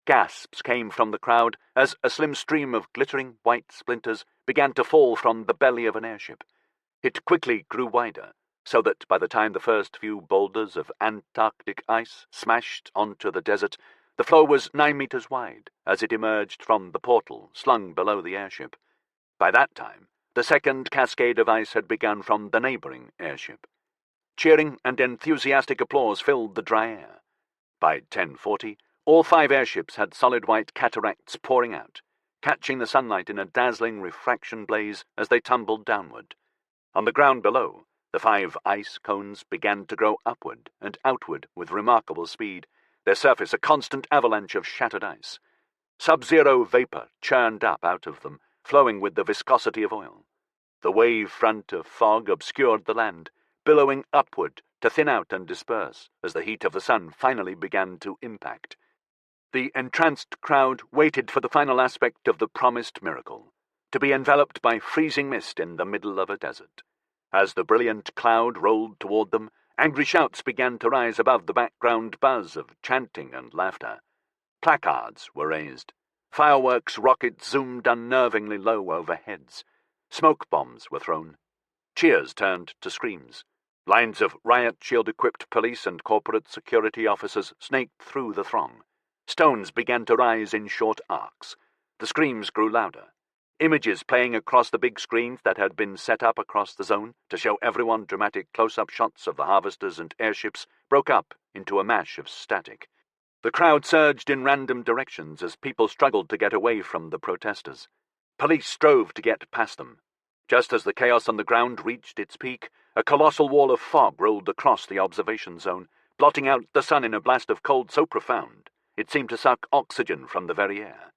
Gasps came from the crowd as a slim stream of glittering white splinters began to fall from the belly of an airship. It quickly grew wider, so that by the time the first few boulders of Antarctic ice smashed onto the desert, the floor was 9 meters wide as it emerged from the portal slung below the airship. By that time, the second cascade of ice had begun from the neighboring airship. Cheering and enthusiastic applause filled the dry air. By 10:40, all 5 airships had solid white cataracts pouring out, catching the sunlight in a dazzling refraction blaze as they tumbled downward. On the ground below, the 5 ice cones began to grow upward and outward with remarkable speed, their surface a constant avalanche of shattered ice. Sub-zero vapor churned up out of them, flowing with the viscosity of oil. The wave front of fog obscured the land, billowing upward to thin out and disperse as the heat of the sun finally began to impact. The entranced crowd waited for the final aspect of the promised miracle, to be enveloped by freezing mist in the middle of a desert. As the brilliant cloud rolled toward them, angry shouts began to rise above the background buzz of chanting and laughter. Placards were raised. Fireworks rockets zoomed unnervingly low over heads. Smoke bombs were thrown. Cheers turned to screams. Lines of riot shield-equipped police and corporate security officers snaked through the throng. Stones began to rise in short arcs. The screams grew louder. Images playing across the big screens that had been set up across the zone to show everyone dramatic close-up shots of the harvesters and airships broke up into a mash of static. The crowd surged in random directions as people struggled to get away from the protesters. Police strove to get past them. Just as the chaos on the ground reached its peak, a colossal wall of fog rolled across the observation zone, blotting out the sun in a blast of cold so profound it seemed to suck oxygen from the very air.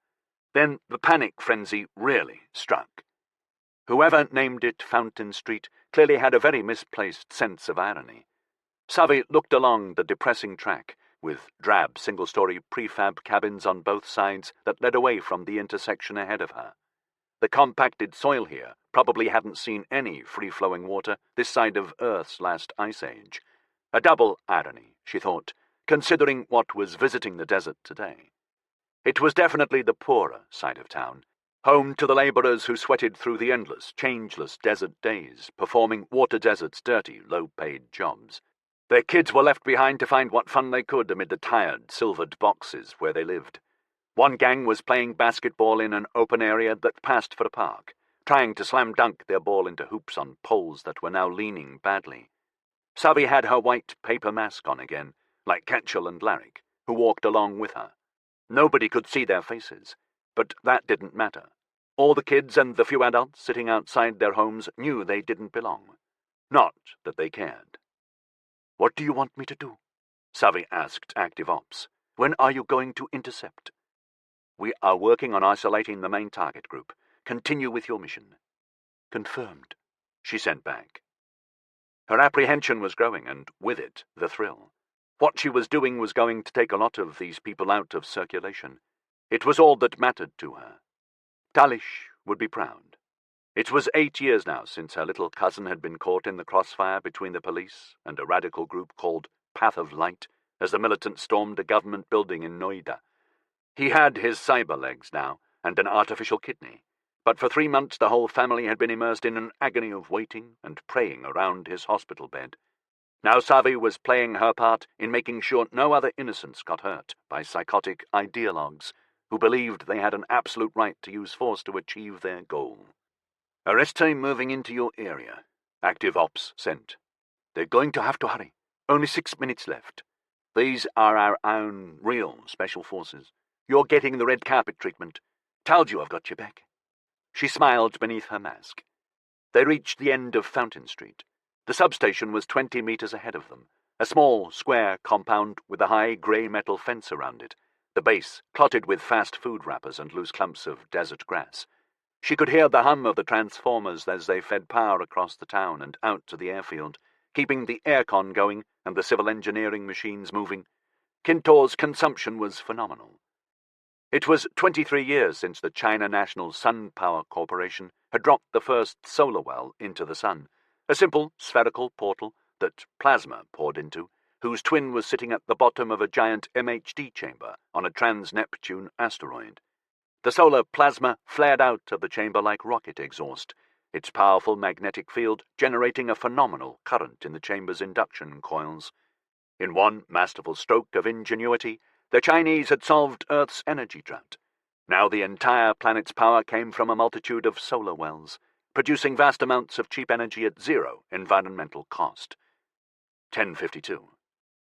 Then the panic frenzy really struck. Whoever named it Fountain Street clearly had a very misplaced sense of irony. Savi looked along the depressing track, with drab single-story prefab cabins on both sides that led away from the intersection ahead of her. The compacted soil here probably hadn't seen any free-flowing water this side of Earth's last ice age. A double irony, she thought, considering what was visiting the desert today. It was definitely the poorer side of town, home to the laborers who sweated through the endless, changeless desert days, performing water desert's dirty, low-paid jobs. Their kids were left behind to find what fun they could amid the tired, silvered boxes where they lived. One gang was playing basketball in an open area that passed for a park, trying to slam dunk their ball into hoops on poles that were now leaning badly. Savi had her white paper mask on again, like Ketchel and Larrick, who walked along with her. Nobody could see their faces, but that didn't matter. All the kids and the few adults sitting outside their homes knew they didn't belong. Not that they cared. "What do you want me to do?" Savi asked Active Ops. "When are you going to intercept?" "We are working on isolating the main target group. Continue with your mission." "Confirmed," she sent back. Her apprehension was growing, and with it, the thrill. What she was doing was going to take a lot of these people out of circulation. It was all that mattered to her. Talish would be proud. It was 8 years now since her little cousin had been caught in the crossfire between the police and a radical group called Path of Light as the militants stormed a government building in Noida. He had his cyber legs now and an artificial kidney, but for 3 months the whole family had been immersed in an agony of waiting and praying around his hospital bed. Now Savi was playing her part in making sure no other innocents got hurt by psychotic ideologues who believed they had an absolute right to use force to achieve their goal. Arrest team moving into your area. Active ops sent. They're going to have to hurry. Only 6 minutes left. These are our own real special forces. You're getting the red carpet treatment. Told you I've got your back. She smiled beneath her mask. They reached the end of Fountain Street. The substation was 20 meters ahead of them, a small, square compound with a high grey metal fence around it, the base clotted with fast food wrappers and loose clumps of desert grass. She could hear the hum of the transformers as they fed power across the town and out to the airfield, keeping the aircon going and the civil engineering machines moving. Kintor's consumption was phenomenal. It was 23 years since the China National Sun Power Corporation had dropped the first solar well into the sun, a simple spherical portal that plasma poured into, whose twin was sitting at the bottom of a giant MHD chamber on a trans-Neptune asteroid. The solar plasma flared out of the chamber like rocket exhaust, its powerful magnetic field generating a phenomenal current in the chamber's induction coils. In one masterful stroke of ingenuity, the Chinese had solved Earth's energy drought. Now the entire planet's power came from a multitude of solar wells, producing vast amounts of cheap energy at zero environmental cost. 10:52.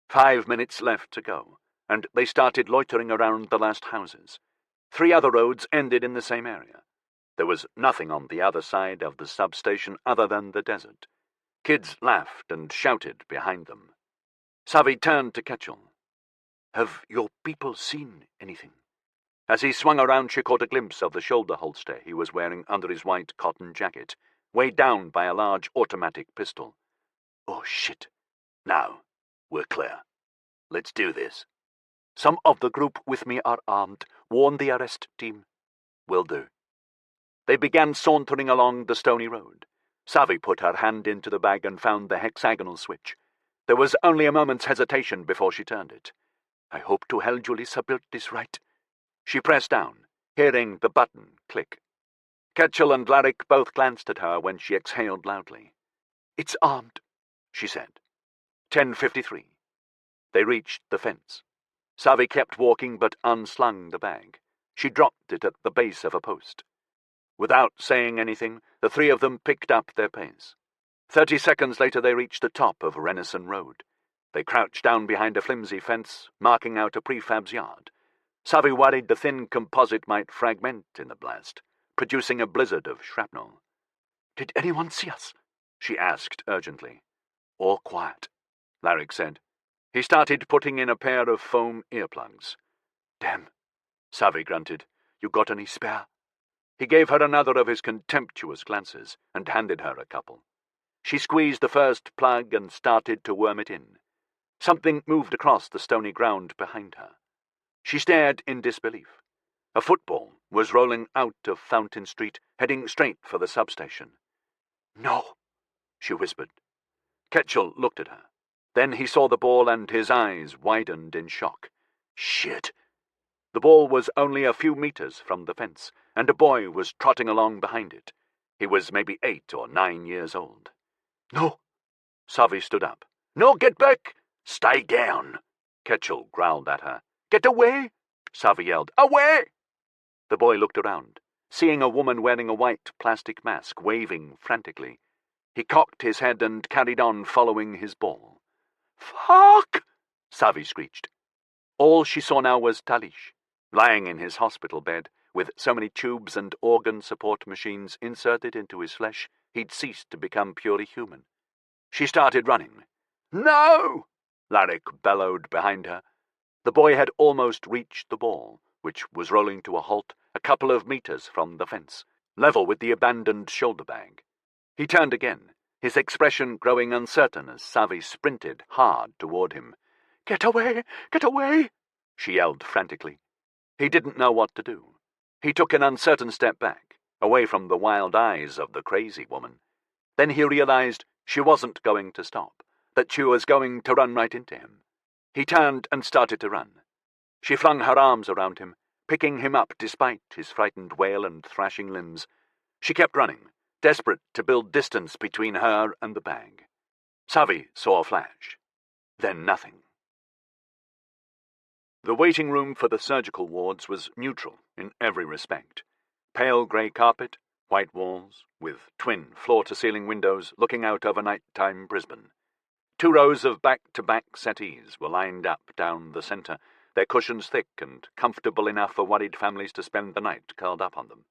5 minutes left to go, and they started loitering around the last houses. 3 other roads ended in the same area. There was nothing on the other side of the substation other than the desert. Kids laughed and shouted behind them. Savi turned to Ketchel. "Have your people seen anything?" As he swung around, she caught a glimpse of the shoulder holster he was wearing under his white cotton jacket, weighed down by a large automatic pistol. "Oh, shit. Now, we're clear. Let's do this. Some of the group with me are armed. Warn the arrest team." "Will do." They began sauntering along the stony road. Savi put her hand into the bag and found the hexagonal switch. There was only a moment's hesitation before she turned it. "I hope to hell Julissa built this right." She pressed down, hearing the button click. Ketchel and Larrick both glanced at her when she exhaled loudly. "It's armed," she said. 10:53. They reached the fence. Savi kept walking but unslung the bag. She dropped it at the base of a post. Without saying anything, the 3 of them picked up their pace. 30 seconds later they reached the top of Renison Road. They crouched down behind a flimsy fence, marking out a prefab's yard. Savi worried the thin composite might fragment in the blast, producing a blizzard of shrapnel. "Did anyone see us?" she asked urgently. "All quiet," Larrick said. He started putting in a pair of foam earplugs. "Damn," Savi grunted. "You got any spare?" He gave her another of his contemptuous glances and handed her a couple. She squeezed the first plug and started to worm it in. Something moved across the stony ground behind her. She stared in disbelief. A football was rolling out of Fountain Street, heading straight for the substation. "No," she whispered. Ketchel looked at her. Then he saw the ball and his eyes widened in shock. "Shit!" The ball was only a few meters from the fence, and a boy was trotting along behind it. He was maybe 8 or 9 years old. "No!" Savi stood up. "No, get back!" "Stay down!" Ketchel growled at her. "Get away!" Savi yelled. "Away!" The boy looked around, seeing a woman wearing a white plastic mask, waving frantically. He cocked his head and carried on following his ball. "Fuck!" Savi screeched. All she saw now was Talish, lying in his hospital bed, with so many tubes and organ support machines inserted into his flesh, he'd ceased to become purely human. She started running. "No!" Larrick bellowed behind her. The boy had almost reached the ball, which was rolling to a halt a couple of meters from the fence, level with the abandoned shoulder bag. He turned again, his expression growing uncertain as Savi sprinted hard toward him. "Get away! Get away!" she yelled frantically. He didn't know what to do. He took an uncertain step back, away from the wild eyes of the crazy woman. Then he realized she wasn't going to stop, that she was going to run right into him. He turned and started to run. She flung her arms around him, picking him up despite his frightened wail and thrashing limbs. She kept running, desperate to build distance between her and the bag. Savi saw a flash. Then nothing. The waiting room for the surgical wards was neutral in every respect. Pale grey carpet, white walls, with twin floor-to-ceiling windows looking out over nighttime Brisbane. 2 rows of back-to-back settees were lined up down the centre, their cushions thick and comfortable enough for worried families to spend the night curled up on them.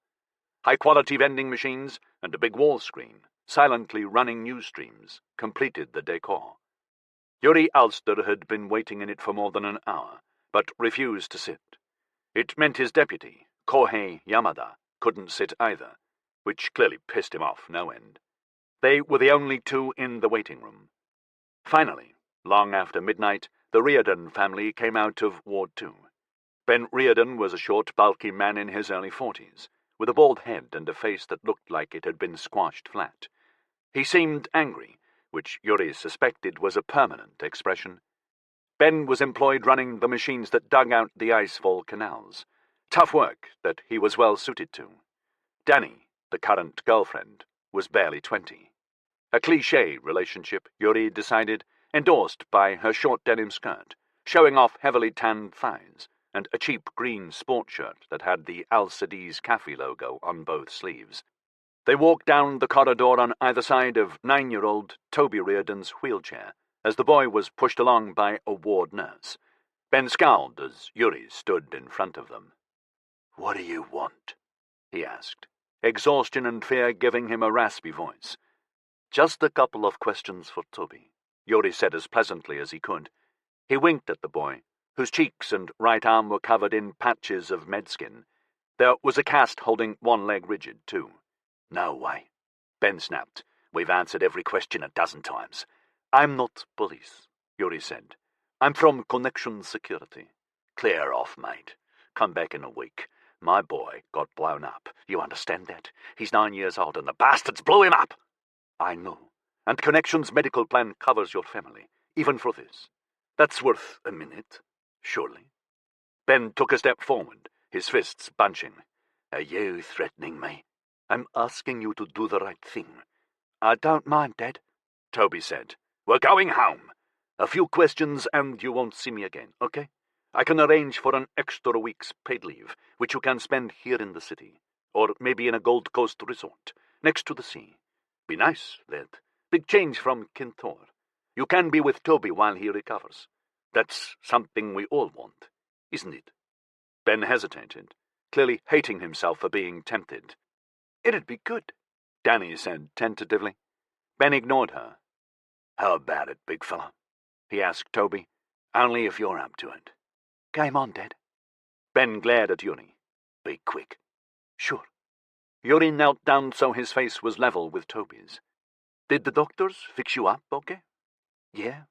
High-quality vending machines and a big wall screen, silently running news streams, completed the decor. Yuri Ulster had been waiting in it for more than an hour, but refused to sit. It meant his deputy, Kohei Yamada, couldn't sit either, which clearly pissed him off no end. They were the only 2 in the waiting room. Finally, long after midnight, the Reardon family came out of Ward 2. Ben Reardon was a short, bulky man in his early 40s, with a bald head and a face that looked like it had been squashed flat. He seemed angry, which Yuri suspected was a permanent expression. Ben was employed running the machines that dug out the icefall canals. Tough work that he was well suited to. Danny, the current girlfriend, was barely 20. A cliché relationship, Yuri decided, endorsed by her short denim skirt, showing off heavily tanned thighs, and a cheap green sport shirt that had the Al-Sadiz Cafe logo on both sleeves. They walked down the corridor on either side of 9-year-old Toby Reardon's wheelchair, as the boy was pushed along by a ward nurse. Ben scowled as Yuri stood in front of them. "What do you want?" he asked, exhaustion and fear giving him a raspy voice. "Just a couple of questions for Toby," Yuri said as pleasantly as he could. He winked at the boy, whose cheeks and right arm were covered in patches of medskin. There was a cast holding one leg rigid, too. "No way," Ben snapped. "We've answered every question a dozen times." "I'm not police," Yuri said. "I'm from Connection Security." "Clear off, mate. Come back in a week. My boy got blown up. You understand that? He's 9 years old and the bastards blew him up." "I know. And Connection's medical plan covers your family, even for this. That's worth a minute, surely." Ben took a step forward, his fists bunching. "Are you threatening me?" "I'm asking you to do the right thing." "I don't mind, Dad," Toby said. "We're going home. A few questions and you won't see me again, okay? I can arrange for an extra week's paid leave, which you can spend here in the city, or maybe in a Gold Coast resort, next to the sea. Be nice, that. Big change from Kintor. You can be with Toby while he recovers. That's something we all want, isn't it?" Ben hesitated, clearly hating himself for being tempted. "It'd be good," Danny said tentatively. Ben ignored her. "How about it, big fella?" he asked Toby. "Only if you're up to it." "Game on, Dad." Ben glared at Yuri. "Be quick." "Sure." Yuri knelt down so his face was level with Toby's. "Did the doctors fix you up, okay?" "Yeah,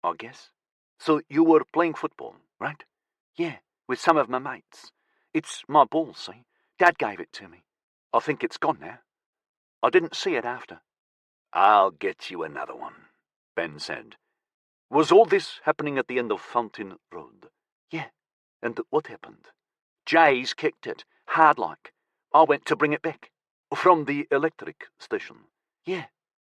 I guess. So you were playing football, right?" "Yeah, with some of my mates. It's my ball, see? Dad gave it to me. I think it's gone now. I didn't see it after." "I'll get you another one," Ben said. "Was all this happening at the end of Fountain Road?" "Yeah. And what happened?" "Jay's kicked it, hard like. I went to bring it back. From the electric station." "Yeah.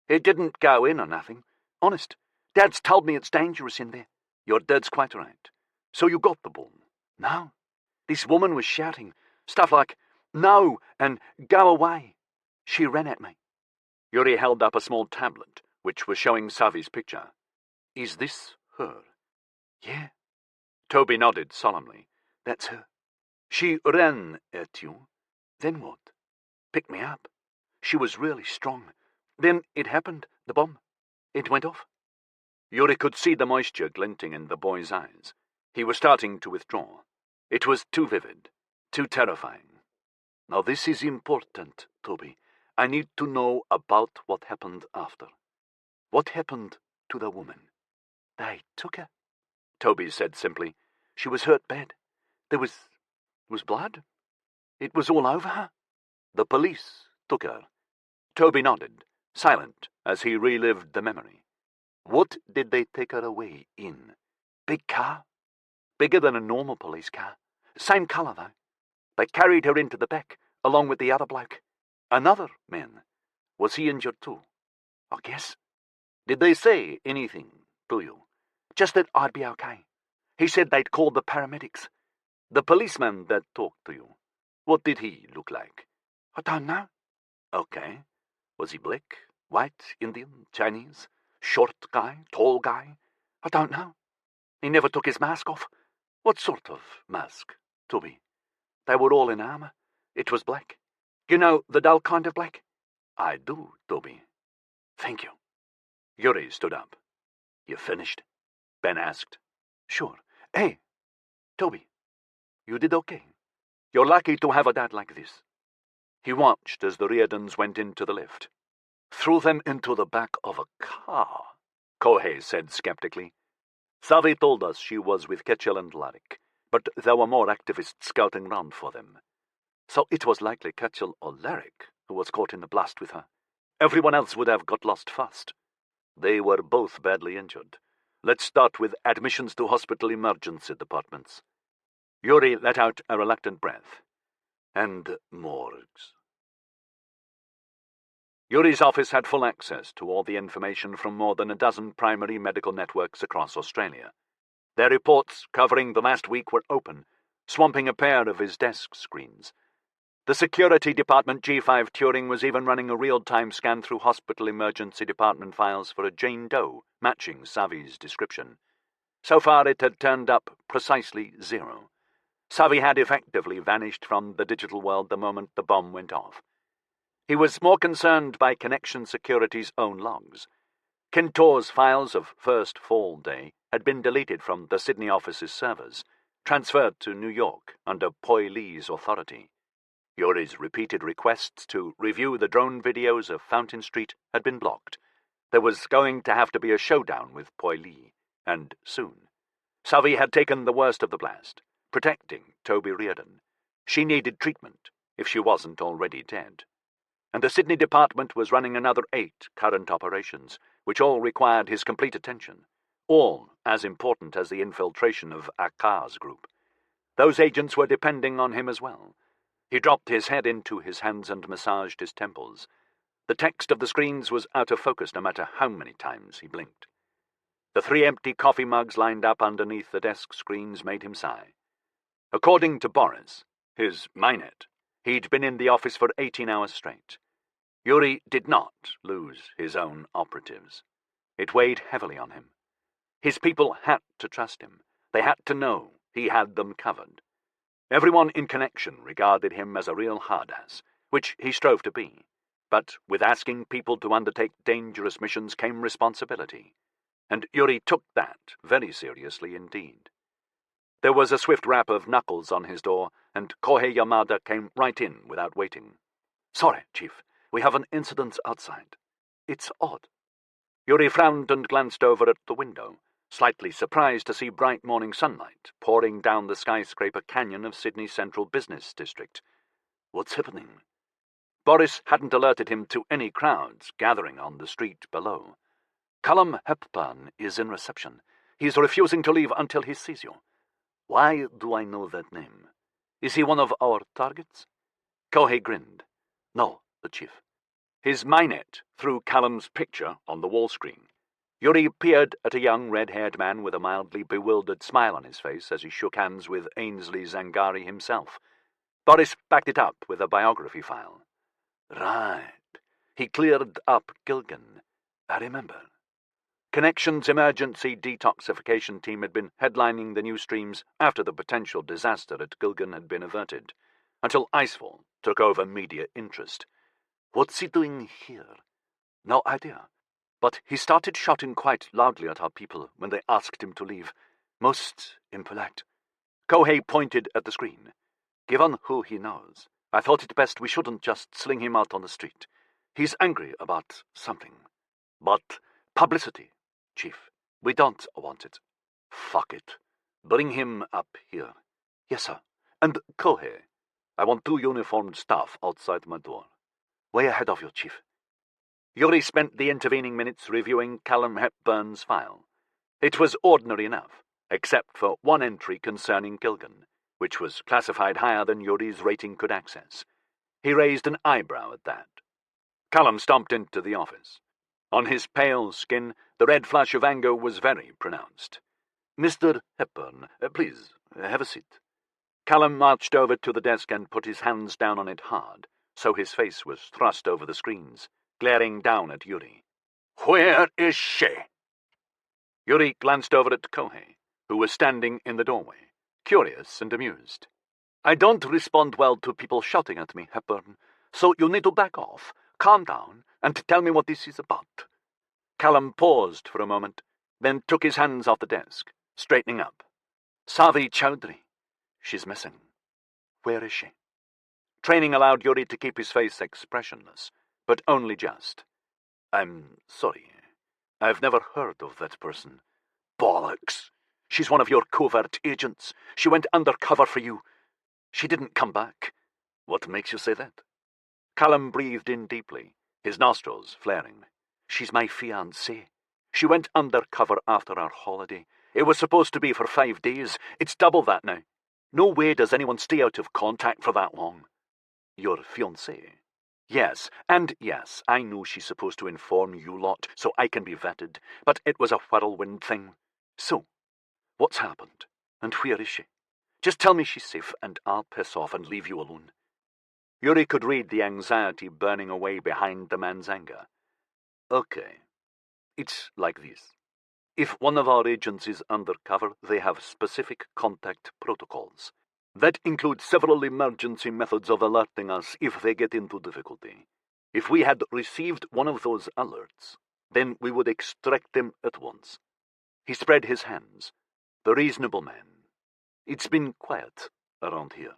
It didn't go in or nothing. Honest. Dad's told me it's dangerous in there." "Your dad's quite right. So you got the ball?" "No. This woman was shouting stuff like, 'No,' and 'Go away.' She ran at me." Yuri held up a small tablet, which was showing Savi's picture. "Is this her?" "Yeah." Toby nodded solemnly. "That's her. She ran at you. Then what?" "Picked me up. She was really strong. Then it happened, the bomb. It went off." Yuri could see the moisture glinting in the boy's eyes. He was starting to withdraw. It was too vivid, too terrifying. "Now this is important, Toby. I need to know about what happened after. What happened to the woman?" "They took her," Toby said simply. "She was hurt bad. There was blood. It was all over her. The police took her." Toby nodded, silent as he relived the memory. "What did they take her away in?" "Big car. Bigger than a normal police car. Same colour, though. They carried her into the back, along with the other bloke. Another man. Was he injured too?" "I guess." "Did they say anything to you? Just that I'd be okay. He said they'd called the paramedics. The policeman that talked to you, what did he look like? I don't know. Okay. Was he black, white, Indian, Chinese, short guy, tall guy? I don't know. He never took his mask off. What sort of mask, Toby? They were all in armor. It was black. You know the dull kind of black? I do, Toby. Thank you. Yuri stood up. You finished? Ben asked. Sure. Hey, Toby, you did okay. You're lucky to have a dad like this. He watched as the Riordans went into the lift. Threw them into the back of a car, Kohei said skeptically. Savi told us she was with Ketchel and Larik, but there were more activists scouting round for them. So it was likely Ketchel or Larik who was caught in the blast with her. Everyone else would have got lost first. They were both badly injured. Let's start with admissions to hospital emergency departments. Yuri let out a reluctant breath. And morgues. Yuri's office had full access to all the information from more than a dozen primary medical networks across Australia. Their reports covering the last week were open, swamping a pair of his desk screens. The security department G5 Turing was even running a real-time scan through hospital emergency department files for a Jane Doe matching Savi's description. So far it had turned up precisely 0. Savi had effectively vanished from the digital world the moment the bomb went off. He was more concerned by Connection Security's own logs. Kintor's files of first fall day had been deleted from the Sydney office's servers, transferred to New York under Poi Lee's authority. Yuri's repeated requests to review the drone videos of Fountain Street had been blocked. There was going to have to be a showdown with Poi Lee, and soon. Savi had taken the worst of the blast, protecting Toby Riordan. She needed treatment, if she wasn't already dead. And the Sydney department was running another 8 current operations, which all required his complete attention, all as important as the infiltration of Akar's group. Those agents were depending on him as well. He dropped his head into his hands and massaged his temples. The text of the screens was out of focus no matter how many times he blinked. The 3 empty coffee mugs lined up underneath the desk screens made him sigh. According to Boris, his Minet, he'd been in the office for 18 hours straight. Yuri did not lose his own operatives. It weighed heavily on him. His people had to trust him. They had to know he had them covered. Everyone in Connection regarded him as a real hard-ass, which he strove to be. But with asking people to undertake dangerous missions came responsibility. And Yuri took that very seriously indeed. There was a swift rap of knuckles on his door, and Kohei Yamada came right in without waiting. Sorry, Chief. We have an incident outside. It's odd. Yuri frowned and glanced over at the window, slightly surprised to see bright morning sunlight pouring down the skyscraper canyon of Sydney's central business district. What's happening? Boris hadn't alerted him to any crowds gathering on the street below. Callum Hepburn is in reception. He's refusing to leave until he sees you. Why do I know that name? Is he one of our targets? Kohei grinned. No, the Chief. His Minet threw Callum's picture on the wall screen. Yuri peered at a young red-haired man with a mildly bewildered smile on his face as he shook hands with Ainsley Zangari himself. Boris backed it up with a biography file. Right. He cleared up Gilgan. I remember. Connection's emergency detoxification team had been headlining the news streams after the potential disaster at Gilgan had been averted, until Icefall took over media interest. What's he doing here? No idea. But he started shouting quite loudly at our people when they asked him to leave. Most impolite. Kohei pointed at the screen. Given who he knows, I thought it best we shouldn't just sling him out on the street. He's angry about something. But publicity, Chief. We don't want it. Fuck it. Bring him up here. Yes, sir. And Kohei, I want 2 uniformed staff outside my door. Way ahead of you, Chief. Yuri spent the intervening minutes reviewing Callum Hepburn's file. It was ordinary enough, except for one entry concerning Gilgan, which was classified higher than Yuri's rating could access. He raised an eyebrow at that. Callum stomped into the office. On his pale skin, the red flush of anger was very pronounced. Mr. Hepburn, please, have a seat. Callum marched over to the desk and put his hands down on it hard, so his face was thrust over the screens, glaring down at Yuri. Where is she? Yuri glanced over at Kohei, who was standing in the doorway, curious and amused. I don't respond well to people shouting at me, Hepburn, so you need to back off, calm down, and tell me what this is about. Callum paused for a moment, then took his hands off the desk, straightening up. Savi Chowdhury. She's missing. Where is she? Training allowed Yuri to keep his face expressionless, but only just. I'm sorry. I've never heard of that person. Bollocks! She's one of your covert agents. She went undercover for you. She didn't come back. What makes you say that? Callum breathed in deeply, his nostrils flaring. She's my fiancée. She went undercover after our holiday. It was supposed to be for 5 days. It's double that now. No way does anyone stay out of contact for that long. Your fiancée? Yes, and yes, I know she's supposed to inform you lot, so I can be vetted, but it was a whirlwind thing. So, what's happened? And where is she? Just tell me she's safe, and I'll piss off and leave you alone. Yuri could read the anxiety burning away behind the man's anger. Okay. It's like this. If one of our agents is undercover, they have specific contact protocols. That includes several emergency methods of alerting us if they get into difficulty. If we had received one of those alerts, then we would extract them at once. He spread his hands. The reasonable man. It's been quiet around here.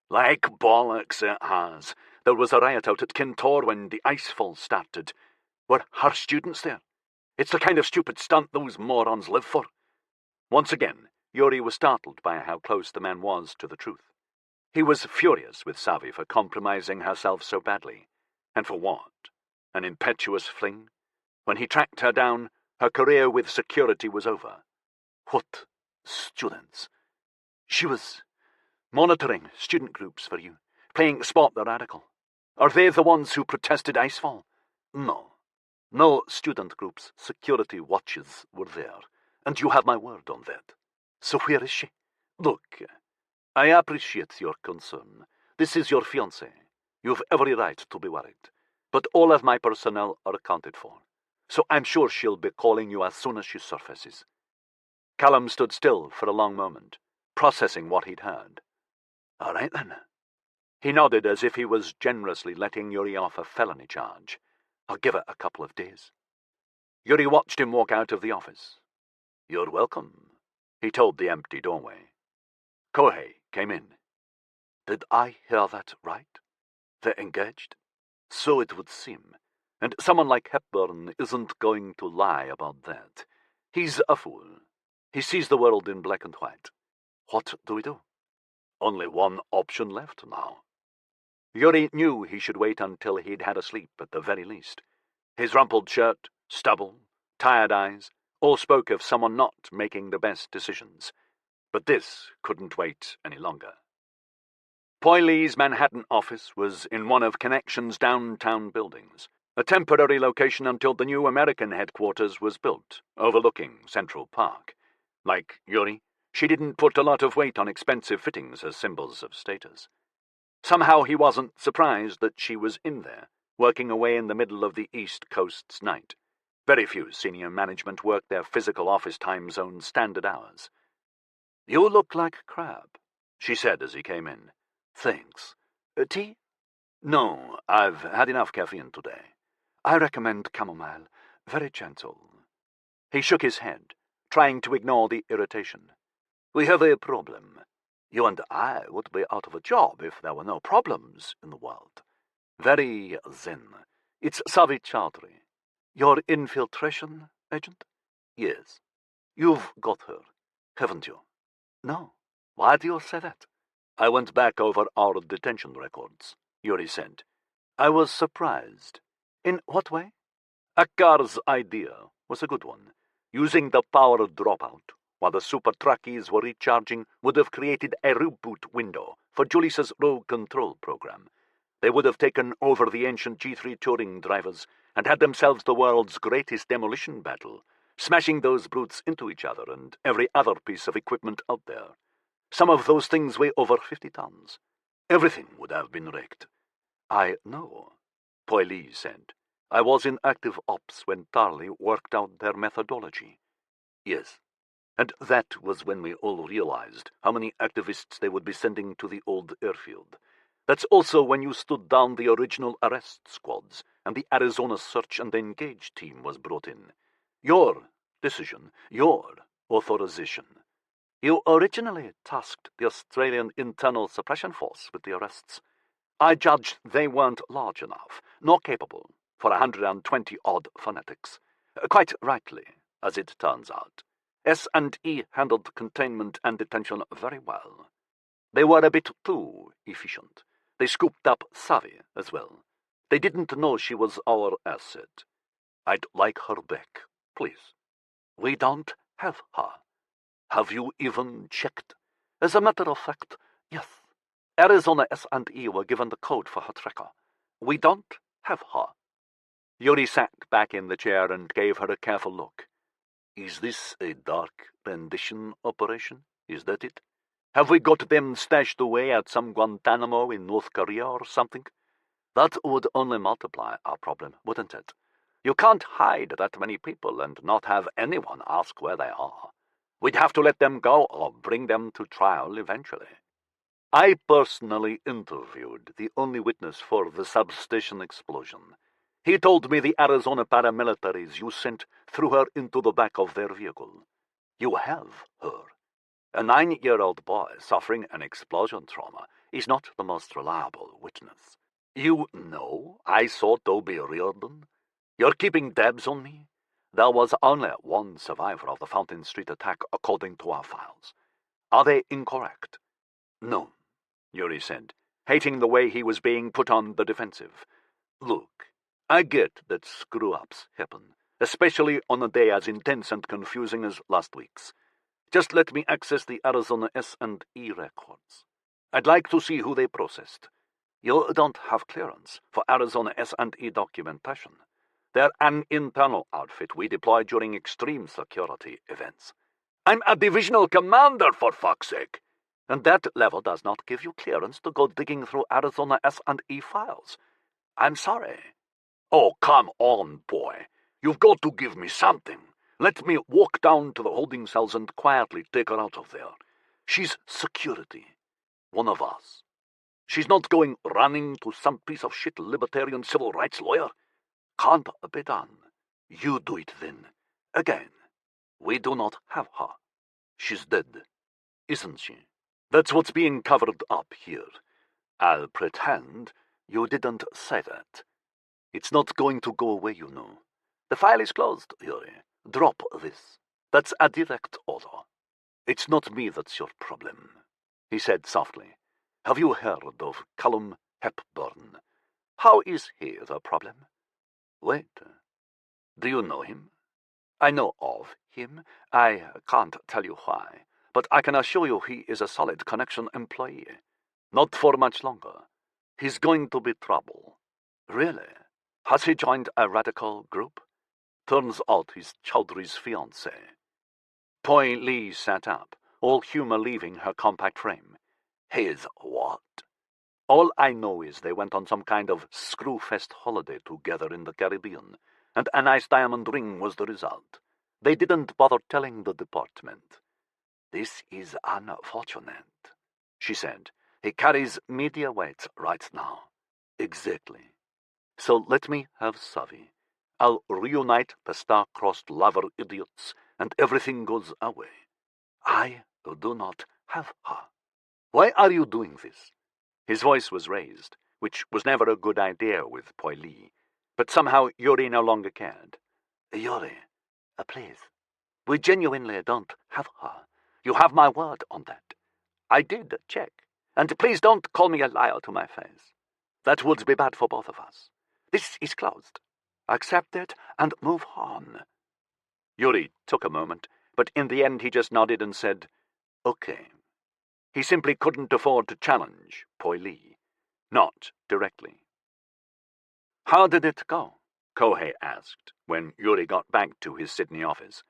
Like bollocks it has. There was a riot out at Kintor when the icefall started. Were her students there? It's the kind of stupid stunt those morons live for. Once again, Yuri was startled by how close the man was to the truth. He was furious with Savi for compromising herself so badly. And for what? An impetuous fling? When he tracked her down, her career with security was over. What students? She was monitoring student groups for you, playing Spot the Radical. Are they the ones who protested icefall? No. No student groups' security watches were there, and you have my word on that. So where is she? Look, I appreciate your concern. This is your fiancée. You've every right to be worried. But all of my personnel are accounted for, so I'm sure she'll be calling you as soon as she surfaces. Callum stood still for a long moment, processing what he'd heard. All right, then. He nodded as if he was generously letting Yuri off a felony charge. I'll give it a couple of days. Yuri watched him walk out of the office. You're welcome, he told the empty doorway. Kohei came in. Did I hear that right? They're engaged? So it would seem. And someone like Hepburn isn't going to lie about that. He's a fool. He sees the world in black and white. What do we do? Only one option left now. Yuri knew he should wait until he'd had a sleep at the very least. His rumpled shirt, stubble, tired eyes, all spoke of someone not making the best decisions. But this couldn't wait any longer. Poi Lee's Manhattan office was in one of Connection's downtown buildings, a temporary location until the new American headquarters was built, overlooking Central Park. Like Yuri, she didn't put a lot of weight on expensive fittings as symbols of status. Somehow he wasn't surprised that she was in there, working away in the middle of the East Coast's night. Very few senior management worked their physical office time zone standard hours. You look like crab, she said as he came in. Thanks. Tea? No, I've had enough caffeine today. I recommend chamomile. Very gentle. He shook his head, trying to ignore the irritation. We have a problem. You and I would be out of a job if there were no problems in the world. Very zen. It's Savi Chowdhury. Your infiltration agent? Yes. You've got her, haven't you? No. Why do you say that? I went back over our detention records, Yuri said. I was surprised. In what way? Akar's idea was a good one. Using the power dropout while the super truckies were recharging would have created a reboot window for Julius's rogue control program. They would have taken over the ancient G3 Touring drivers and had themselves the world's greatest demolition battle, smashing those brutes into each other and every other piece of equipment out there. Some of those things weigh over 50 tons. Everything would have been wrecked. I know, Poi Lee said. I was in active ops when Tarly worked out their methodology. Yes, and that was when we all realized how many activists they would be sending to the old airfield. That's also when you stood down the original arrest squads, and the Arizona Search and Engage team was brought in. Your decision, your authorization. You originally tasked the Australian Internal Suppression Force with the arrests. I judged they weren't large enough, nor capable, for 120-odd phonetics. Quite rightly, as it turns out. S&E handled containment and detention very well. They were a bit too efficient. They scooped up Savvy as well. They didn't know she was our asset. I'd like her back, please. We don't have her. Have you even checked? As a matter of fact, yes. Arizona S&E were given the code for her tracker. We don't have her. Yuri sat back in the chair and gave her a careful look. Is this a dark rendition operation? Is that it? Have we got them stashed away at some Guantanamo in North Korea or something? That would only multiply our problem, wouldn't it? You can't hide that many people and not have anyone ask where they are. We'd have to let them go or bring them to trial eventually. I personally interviewed the only witness for the substation explosion. He told me the Arizona paramilitaries you sent threw her into the back of their vehicle. You have her. A 9-year-old boy suffering an explosion trauma is not the most reliable witness. You know I saw Toby Riordan. You're keeping tabs on me? There was only one survivor of the Fountain Street attack according to our files. Are they incorrect? No, Yuri said, hating the way he was being put on the defensive. Look, I get that screw-ups happen, especially on a day as intense and confusing as last week's. Just let me access the Arizona S&E records. I'd like to see who they processed. You don't have clearance for Arizona S&E documentation. They're an internal outfit we deploy during extreme security events. I'm a divisional commander, for fuck's sake! And that level does not give you clearance to go digging through Arizona S&E files. I'm sorry. Oh, come on, boy. You've got to give me something. Let me walk down to the holding cells and quietly take her out of there. She's security. One of us. She's not going running to some piece of shit libertarian civil rights lawyer. Can't be done. You do it then. Again. We do not have her. She's dead. Isn't she? That's what's being covered up here. I'll pretend you didn't say that. It's not going to go away, you know. The file is closed, Yuri. Drop this. That's a direct order. It's not me that's your problem, he said softly. Have you heard of Callum Hepburn? How is he the problem? Wait. Do you know him? I know of him. I can't tell you why, but I can assure you he is a solid connection employee. Not for much longer. He's going to be trouble. Really? Has he joined a radical group? Turns out he's Chowdhury's fiancée. Poi Lee sat up, all humour leaving her compact frame. His what? All I know is they went on some kind of screwfest holiday together in the Caribbean, and a nice diamond ring was the result. They didn't bother telling the department. This is unfortunate, she said. He carries media weight right now. Exactly. So let me have Savvy. I'll reunite the star-crossed lover idiots, and everything goes away. I do not have her. Why are you doing this? His voice was raised, which was never a good idea with Poi Lee, but somehow Yuri no longer cared. Yuri, please. We genuinely don't have her. You have my word on that. I did check, and please don't call me a liar to my face. That would be bad for both of us. This is closed. Accept it and move on. Yuri took a moment, but in the end he just nodded and said, Okay. He simply couldn't afford to challenge Poi Lee. Not directly. How did it go? Kohei asked when Yuri got back to his Sydney office.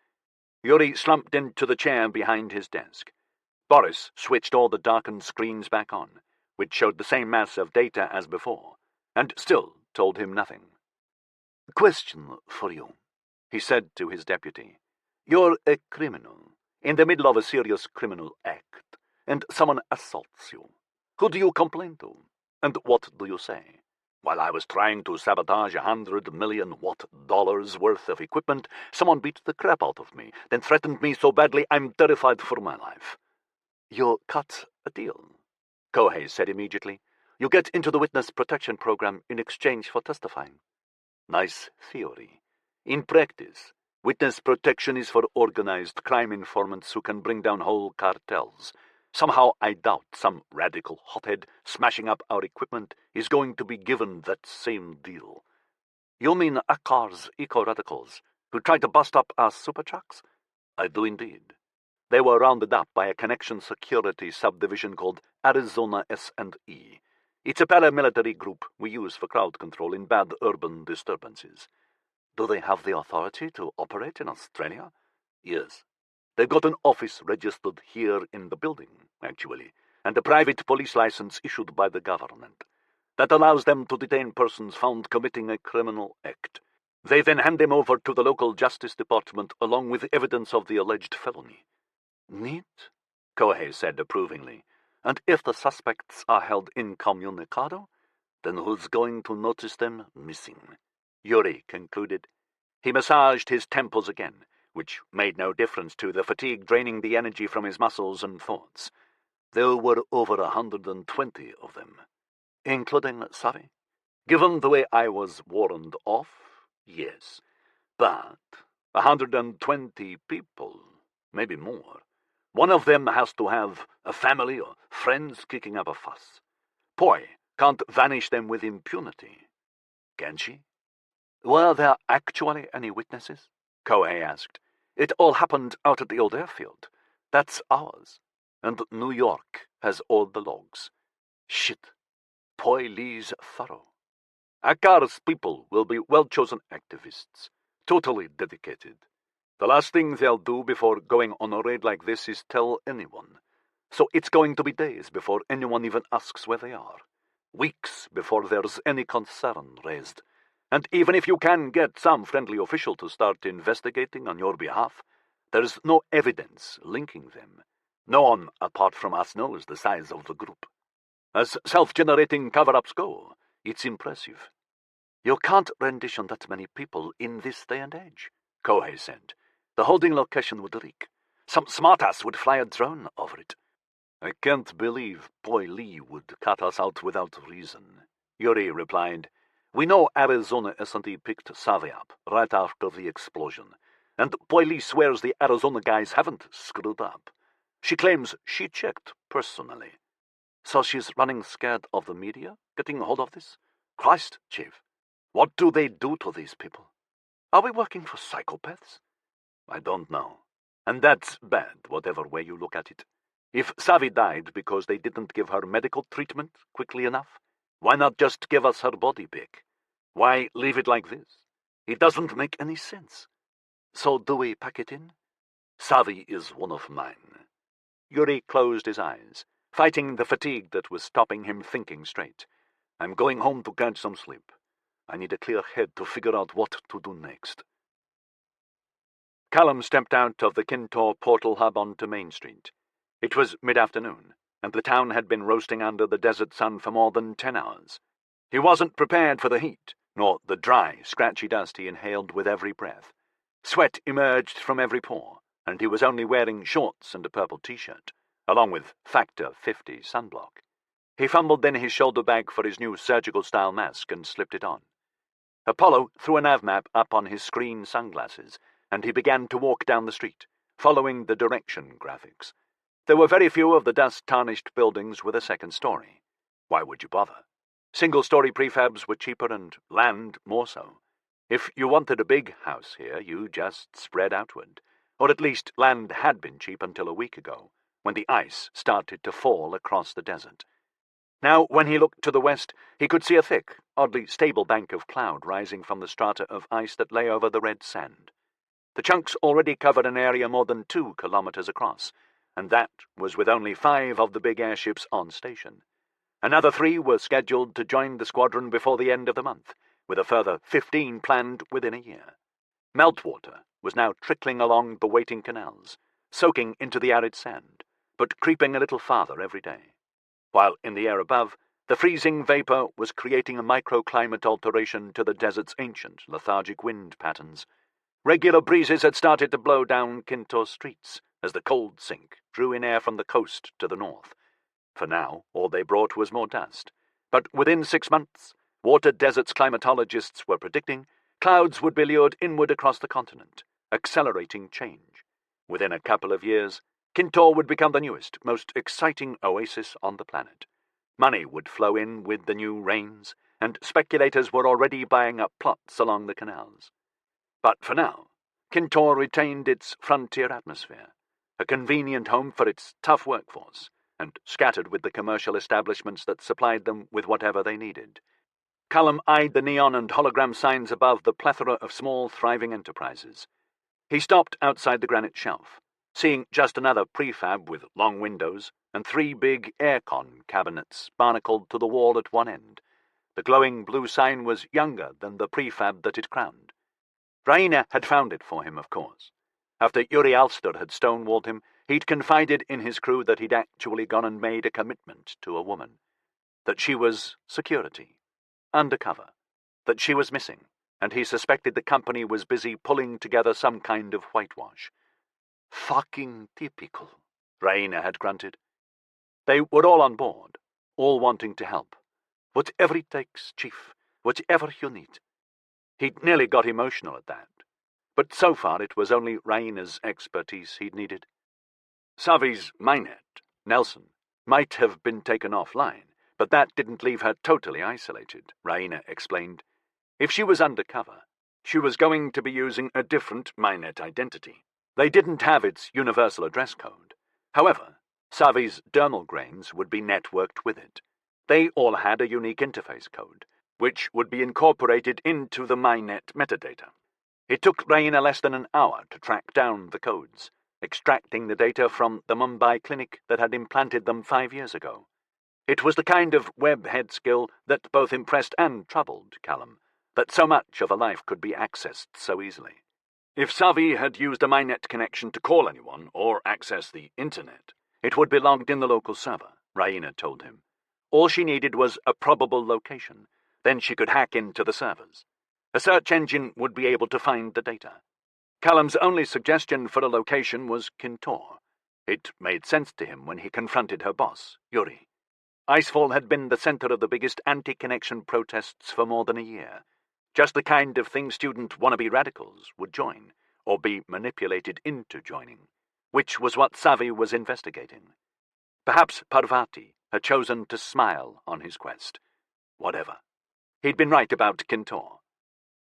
Yuri slumped into the chair behind his desk. Boris switched all the darkened screens back on, which showed the same mass of data as before, and still told him nothing. "Question for you," he said to his deputy. "You're a criminal, in the middle of a serious criminal act, and someone assaults you. Who do you complain to, and what do you say? While I was trying to sabotage $100 million worth of equipment, someone beat the crap out of me, then threatened me so badly I'm terrified for my life." "You cut a deal," Kohei said immediately. "You get into the witness protection program in exchange for testifying." "Nice theory. In practice, witness protection is for organized crime informants who can bring down whole cartels. Somehow I doubt some radical hothead smashing up our equipment is going to be given that same deal." "You mean Akar's eco-radicals, who tried to bust up our super trucks?" "I do indeed. They were rounded up by a connection security subdivision called Arizona S&E. It's a paramilitary group we use for crowd control in bad urban disturbances." "Do they have the authority to operate in Australia?" "Yes. They've got an office registered here in the building, actually, and a private police license issued by the government. That allows them to detain persons found committing a criminal act. They then hand them over to the local justice department along with evidence of the alleged felony." "Neat," Kohei said approvingly. "And if the suspects are held incommunicado, then who's going to notice them missing?" Yuri concluded. He massaged his temples again, which made no difference to the fatigue draining the energy from his muscles and thoughts. "There were over 120 of them." "Including Savi?" "Given the way I was warned off, yes. But 120 people, maybe more. One of them has to have a family or friends kicking up a fuss. Poi can't vanish them with impunity. Can she?" "Were there actually any witnesses?" Kohei asked. "It all happened out at the old airfield. That's ours. And New York has all the logs. Shit. Poi Lee's thorough. Akar's people will be well-chosen activists, totally dedicated. The last thing they'll do before going on a raid like this is tell anyone. So it's going to be days before anyone even asks where they are. Weeks before there's any concern raised. And even if you can get some friendly official to start investigating on your behalf, there's no evidence linking them. No one apart from us knows the size of the group. As self-generating cover-ups go, it's impressive." "You can't rendition that many people in this day and age," Kohei said. "The holding location would reek. Some smartass would fly a drone over it." "I can't believe Poi Lee would cut us out without reason," Yuri replied. "We know Arizona S&E picked Savi up right after the explosion, and Poi Lee swears the Arizona guys haven't screwed up. She claims she checked personally." "So she's running scared of the media getting hold of this? Christ, Chief, what do they do to these people? Are we working for psychopaths?" "I don't know. And that's bad, whatever way you look at it. If Savi died because they didn't give her medical treatment quickly enough, why not just give us her body back? Why leave it like this? It doesn't make any sense." "So do we pack it in?" "Savi is one of mine." Yuri closed his eyes, fighting the fatigue that was stopping him thinking straight. "I'm going home to catch some sleep. I need a clear head to figure out what to do next." Callum stepped out of the Kintor portal hub onto Main Street. It was mid-afternoon, and the town had been roasting under the desert sun for more than 10 hours. He wasn't prepared for the heat, nor the dry, scratchy dust he inhaled with every breath. Sweat emerged from every pore, and he was only wearing shorts and a purple t-shirt, along with Factor 50 sunblock. He fumbled in his shoulder bag for his new surgical-style mask and slipped it on. Apollo threw a nav map up on his screen sunglasses, and he began to walk down the street, following the direction graphics. There were very few of the dust-tarnished buildings with a second story. Why would you bother? Single-story prefabs were cheaper and land more so. If you wanted a big house here, you just spread outward. Or at least land had been cheap until a week ago, when the ice started to fall across the desert. Now, when he looked to the west, he could see a thick, oddly stable bank of cloud rising from the strata of ice that lay over the red sand. The chunks already covered an area more than 2 kilometers across, and that was with only 5 of the big airships on station. Another 3 were scheduled to join the squadron before the end of the month, with a further 15 planned within a year. Meltwater was now trickling along the waiting canals, soaking into the arid sand, but creeping a little farther every day. While in the air above, the freezing vapor was creating a microclimate alteration to the desert's ancient, lethargic wind patterns. Regular breezes had started to blow down Kintor's streets as the cold sink drew in air from the coast to the north. For now, all they brought was more dust. But within 6 months, Water Desert's climatologists were predicting clouds would be lured inward across the continent, accelerating change. Within a couple of years, Kintor would become the newest, most exciting oasis on the planet. Money would flow in with the new rains, and speculators were already buying up plots along the canals. But for now, Kintor retained its frontier atmosphere, a convenient home for its tough workforce, and scattered with the commercial establishments that supplied them with whatever they needed. Callum eyed the neon and hologram signs above the plethora of small, thriving enterprises. He stopped outside the granite shelf, seeing just another prefab with long windows and 3 big aircon cabinets barnacled to the wall at one end. The glowing blue sign was younger than the prefab that it crowned. Raina had found it for him, of course. After Yuri Alster had stonewalled him, he'd confided in his crew that he'd actually gone and made a commitment to a woman. That she was security, undercover, that she was missing, and he suspected the company was busy pulling together some kind of whitewash. "Fucking typical," Raina had grunted. They were all on board, all wanting to help. "Whatever it takes, Chief, whatever you need." He'd nearly got emotional at that, but so far it was only Raina's expertise he'd needed. Savi's minet, Nelson, might have been taken offline, but that didn't leave her totally isolated, Raina explained. If she was undercover, she was going to be using a different minet identity. They didn't have its universal address code. However, Savi's dermal grains would be networked with it. They all had a unique interface code, which would be incorporated into the minet metadata. It took Raina less than an hour to track down the codes, extracting the data from the Mumbai clinic that had implanted them 5 years ago. It was the kind of web-head skill that both impressed and troubled Callum, that so much of a life could be accessed so easily. If Savi had used a minet connection to call anyone or access the internet, it would be logged in the local server, Raina told him. All she needed was a probable location. Then she could hack into the servers. A search engine would be able to find the data. Callum's only suggestion for a location was Kintor. It made sense to him when he confronted her boss, Yuri. Icefall had been the center of the biggest anti-connection protests for more than a year. Just the kind of thing student wannabe radicals would join, or be manipulated into joining, which was what Savi was investigating. Perhaps Parvati had chosen to smile on his quest. Whatever. He'd been right about Kintor.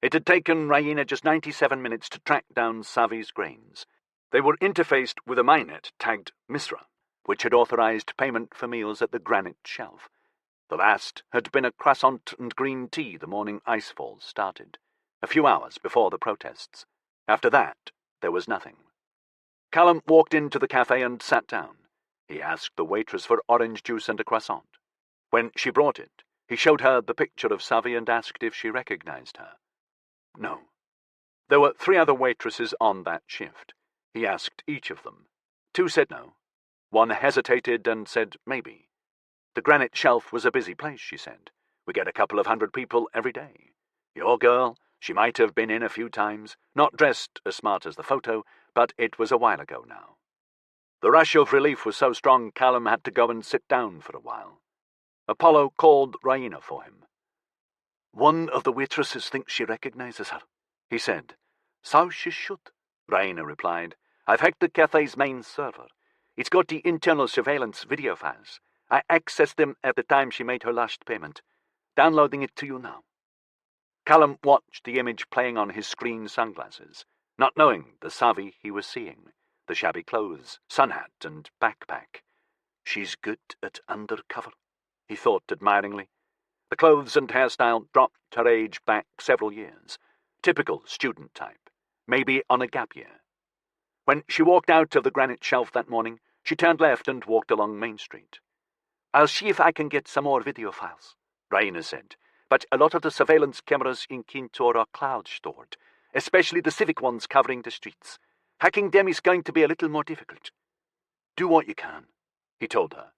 It had taken Raina just 97 minutes to track down Savi's grains. They were interfaced with a minet tagged Misra, which had authorized payment for meals at the granite shelf. The last had been a croissant and green tea the morning icefalls started, a few hours before the protests. After that, there was nothing. Callum walked into the cafe and sat down. He asked the waitress for orange juice and a croissant. When she brought it, he showed her the picture of Savi and asked if she recognized her. No. There were 3 other waitresses on that shift. He asked each of them. 2 said no. 1 hesitated and said maybe. The granite shelf was a busy place, she said. We get a couple of 100 people every day. Your girl, she might have been in a few times, not dressed as smart as the photo, but it was a while ago now. The rush of relief was so strong Callum had to go and sit down for a while. Apollo called Raina for him. "One of the waitresses thinks she recognizes her," he said. "So she should," Raina replied. "I've hacked the cafe's main server. It's got the internal surveillance video files. I accessed them at the time she made her last payment. Downloading it to you now." Callum watched the image playing on his screen sunglasses, not knowing the Savi he was seeing, the shabby clothes, sun hat, and backpack. She's good at undercover, he thought admiringly. The clothes and hairstyle dropped her age back several years. Typical student type. maybe on a gap year. When she walked out of the granite shelf that morning, she turned left and walked along Main Street. "I'll see if I can get some more video files," Raina said, "but a lot of the surveillance cameras in Kintor are cloud-stored, especially the civic ones covering the streets. Hacking them is going to be a little more difficult." "Do what you can," he told her.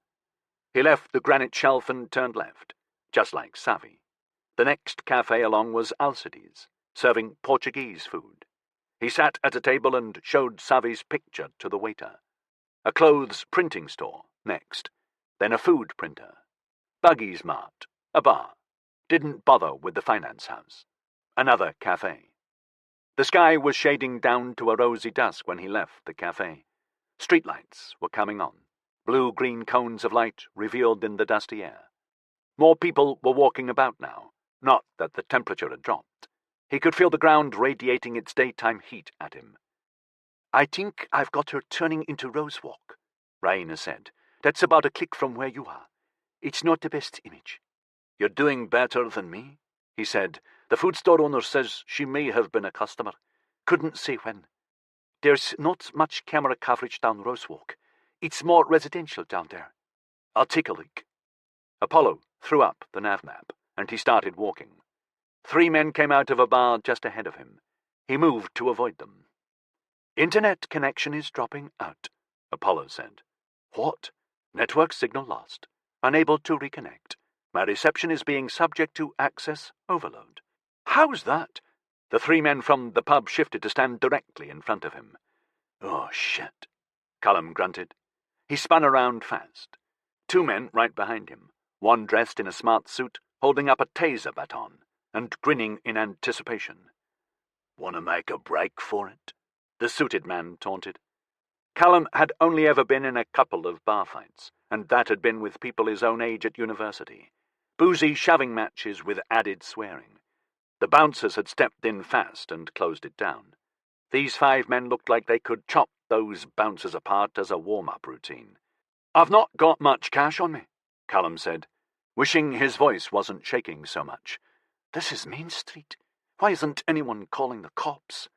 He left the granite shelf and turned left, just like Savi. The next cafe along was Alcides, serving Portuguese food. He sat at a table and showed Savi's picture to the waiter. A clothes printing store next, then a food printer. Buggy's Mart, a bar. Didn't bother with the finance house. Another cafe. The sky was shading down to a rosy dusk when he left the cafe. Streetlights were coming on, blue-green cones of light revealed in the dusty air. More people were walking about now, not that the temperature had dropped. He could feel the ground radiating its daytime heat at him. "I think I've got her turning into Rosewalk," Raina said. "That's about a click from where you are. It's not the best image." "You're doing better than me," he said. "The food store owner says she may have been a customer. Couldn't say when. There's not much camera coverage down Rosewalk. It's more residential down there. I'll take a look." Apollo threw up the nav map, and he started walking. 3 men came out of a bar just ahead of him. He moved to avoid them. "Internet connection is dropping out," Apollo said. "What?" "Network signal lost. Unable to reconnect. My reception is being subject to access overload." "How's that?" The 3 men from the pub shifted to stand directly in front of him. "Oh, shit," Callum grunted. He spun around fast. 2 men right behind him, one dressed in a smart suit, holding up a taser baton and grinning in anticipation. "Want to make a break for it?" the suited man taunted. Callum had only ever been in a couple of bar fights, and that had been with people his own age at university. Boozy shoving matches with added swearing. The bouncers had stepped in fast and closed it down. These 5 men looked like they could chop those bouncers apart as a warm-up routine. "I've not got much cash on me," Callum said, wishing his voice wasn't shaking so much. "This is Main Street. Why isn't anyone calling the cops?"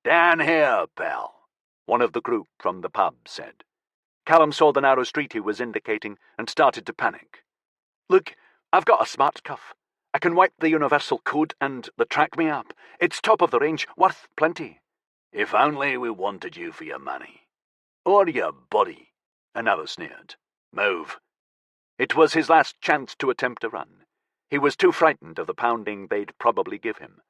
"Down here, pal," one of the group from the pub said. Callum saw the narrow street he was indicating and started to panic. "Look, I've got a smart cuff. I can wipe the universal code and the Track Me app. It's top of the range, worth plenty." "If only we wanted you for your money." "Or your body," another sneered. "Move." It was his last chance to attempt a run. He was too frightened of the pounding they'd probably give him.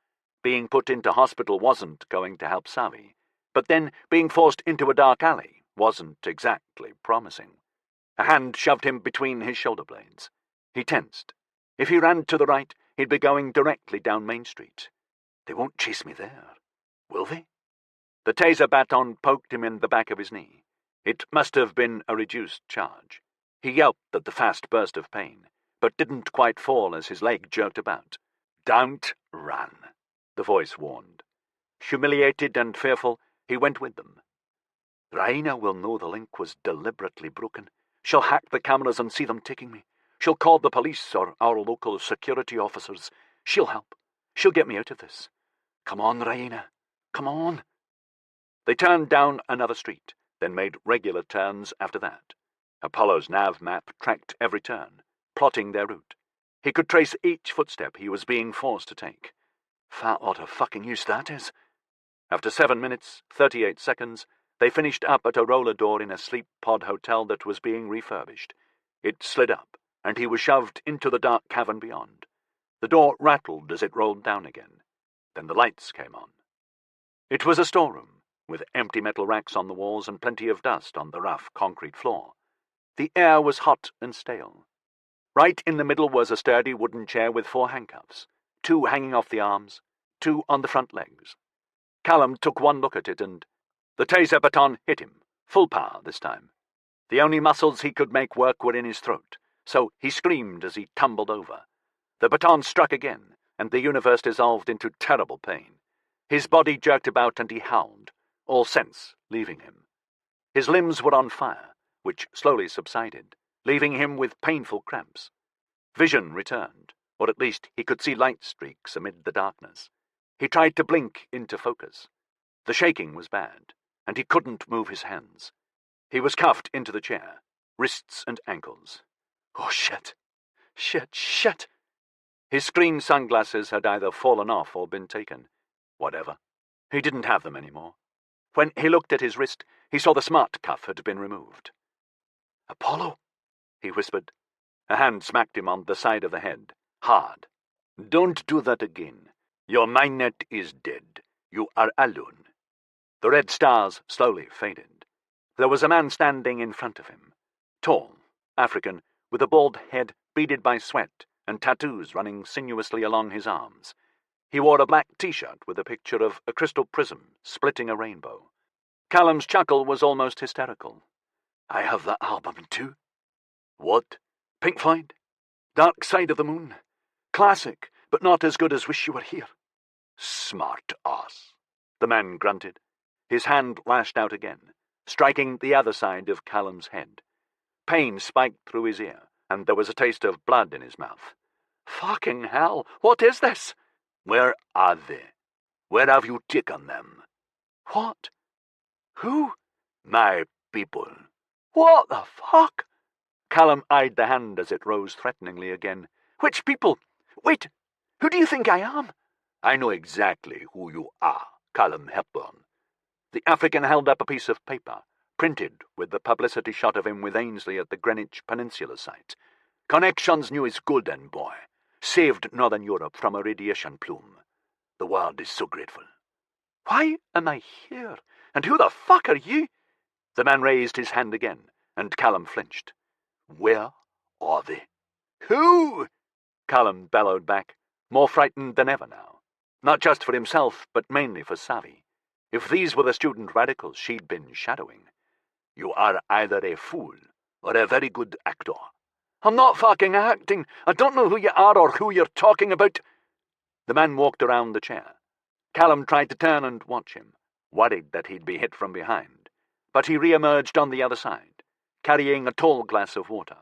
Being put into hospital wasn't going to help Savi, but then being forced into a dark alley wasn't exactly promising. A hand shoved him between his shoulder blades. He tensed. If he ran to the right, he'd be going directly down Main Street. "They won't chase me there, will they?" The taser baton poked him in the back of his knee. It must have been a reduced charge. He yelped at the fast burst of pain, but didn't quite fall as his leg jerked about. "Don't run," the voice warned. Humiliated and fearful, he went with them. "Raina will know the link was deliberately broken. She'll hack the cameras and see them taking me. She'll call the police or our local security officers. She'll help. She'll get me out of this. Come on, Raina. Come on." They turned down another street, then made regular turns after that. Apollo's nav map tracked every turn, plotting their route. He could trace each footstep he was being forced to take. Fat lot of fucking use that is. After 7 minutes, 38 seconds, they finished up at a roller door in a sleep pod hotel that was being refurbished. It slid up, and he was shoved into the dark cavern beyond. The door rattled as it rolled down again. Then the lights came on. It was a storeroom, with empty metal racks on the walls and plenty of dust on the rough concrete floor. The air was hot and stale. Right in the middle was a sturdy wooden chair with 4 handcuffs, 2 hanging off the arms, 2 on the front legs. Callum took one look at it and the taser baton hit him, full power this time. The only muscles he could make work were in his throat, so he screamed as he tumbled over. The baton struck again, and the universe dissolved into terrible pain. His body jerked about and he howled, all sense leaving him. His limbs were on fire, which slowly subsided, leaving him with painful cramps. Vision returned, or at least he could see light streaks amid the darkness. He tried to blink into focus. The shaking was bad, and he couldn't move his hands. He was cuffed into the chair, wrists and ankles. Oh, shit! Shit! Shit! His screen sunglasses had either fallen off or been taken. Whatever. He didn't have them anymore. When he looked at his wrist, he saw the smart cuff had been removed. "Apollo," he whispered. A hand smacked him on the side of the head, hard. "Don't do that again. Your mindnet is dead. You are alone." The red stars slowly faded. There was a man standing in front of him, tall, African, with a bald head beaded by sweat and tattoos running sinuously along his arms. He wore a black T-shirt with a picture of a crystal prism splitting a rainbow. Callum's chuckle was almost hysterical. "I have that album too." "What?" "Pink Floyd. Dark Side of the Moon. Classic, but not as good as Wish You Were Here." "Smart ass," the man grunted. His hand lashed out again, striking the other side of Callum's head. Pain spiked through his ear, and there was a taste of blood in his mouth. "Fucking hell, what is this?" "Where are they? Where have you taken them?" "What? Who?" "My people." "What the fuck?" Callum eyed the hand as it rose threateningly again. "Which people? Wait, who do you think I am?" "I know exactly who you are, Callum Hepburn." The African held up a piece of paper, printed with the publicity shot of him with Ainsley at the Greenwich Peninsula site. "Connections newest golden boy. Saved Northern Europe from a radiation plume. The world is so grateful." "Why am I here? And who the fuck are you?" The man raised his hand again, and Callum flinched. "Where are they?" "Who?" Callum bellowed back, more frightened than ever now. Not just for himself, but mainly for Savvy. If these were the student radicals she'd been shadowing. "You are either a fool or a very good actor." "I'm not fucking acting. I don't know who you are or who you're talking about." The man walked around the chair. Callum tried to turn and watch him, worried that he'd be hit from behind. But he re-emerged on the other side, carrying a tall glass of water.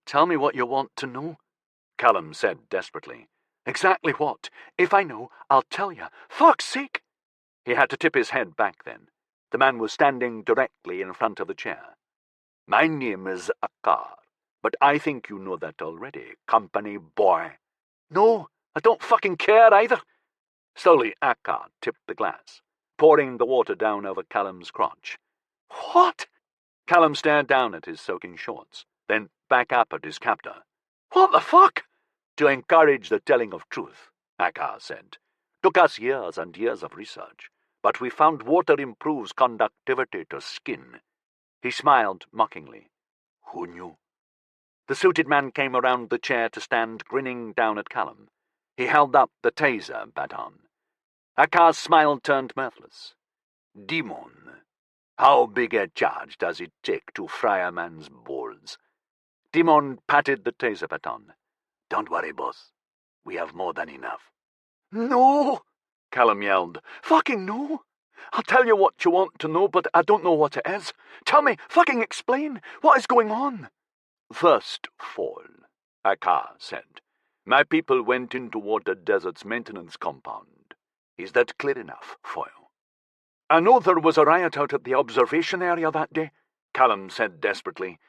"Tell me what you want to know," Callum said desperately. "Exactly what? If I know, I'll tell you. Fuck's sake!" He had to tip his head back then. The man was standing directly in front of the chair. "My name is Akar, but I think you know that already, company boy." "No, I don't fucking care either." Slowly, Akar tipped the glass, pouring the water down over Callum's crotch. "What?" Callum stared down at his soaking shorts, then back up at his captor. "What the fuck?" "To encourage the telling of truth," Akar said. "Took us years and years of research, but we found water improves conductivity to skin." He smiled mockingly. "Who knew?" The suited man came around the chair to stand grinning down at Callum. He held up the taser baton. Akar's smile turned mirthless. "Demon, how big a charge does it take to fry a man's balls?" Demon patted the taser baton. "Don't worry, boss. We have more than enough." "No!" Callum yelled. "Fucking no! I'll tell you what you want to know, but I don't know what it is. Tell me, fucking explain. What is going on?" "First fall," Akar said. "My people went into Water Desert's maintenance compound. Is that clear enough for you?" "I know there was a riot out at the observation area that day," Callum said desperately.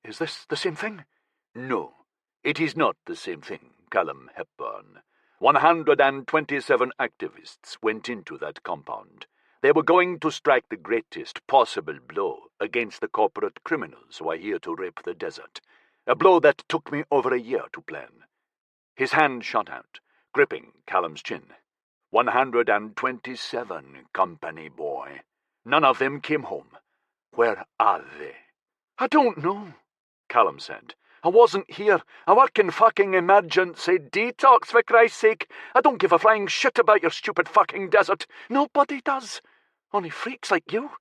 "Is this the same thing?" "No, it is not the same thing, Callum Hepburn. 127 activists went into that compound. They were going to strike the greatest possible blow against the corporate criminals who are here to rape the desert. A blow that took me over a year to plan." His hand shot out, gripping Callum's chin. 127, company boy. None of them came home. Where are they?" "I don't know," Callum said. "I wasn't here. I work in fucking emergency detox, for Christ's sake. I don't give a flying shit about your stupid fucking desert. Nobody does. Only freaks like you."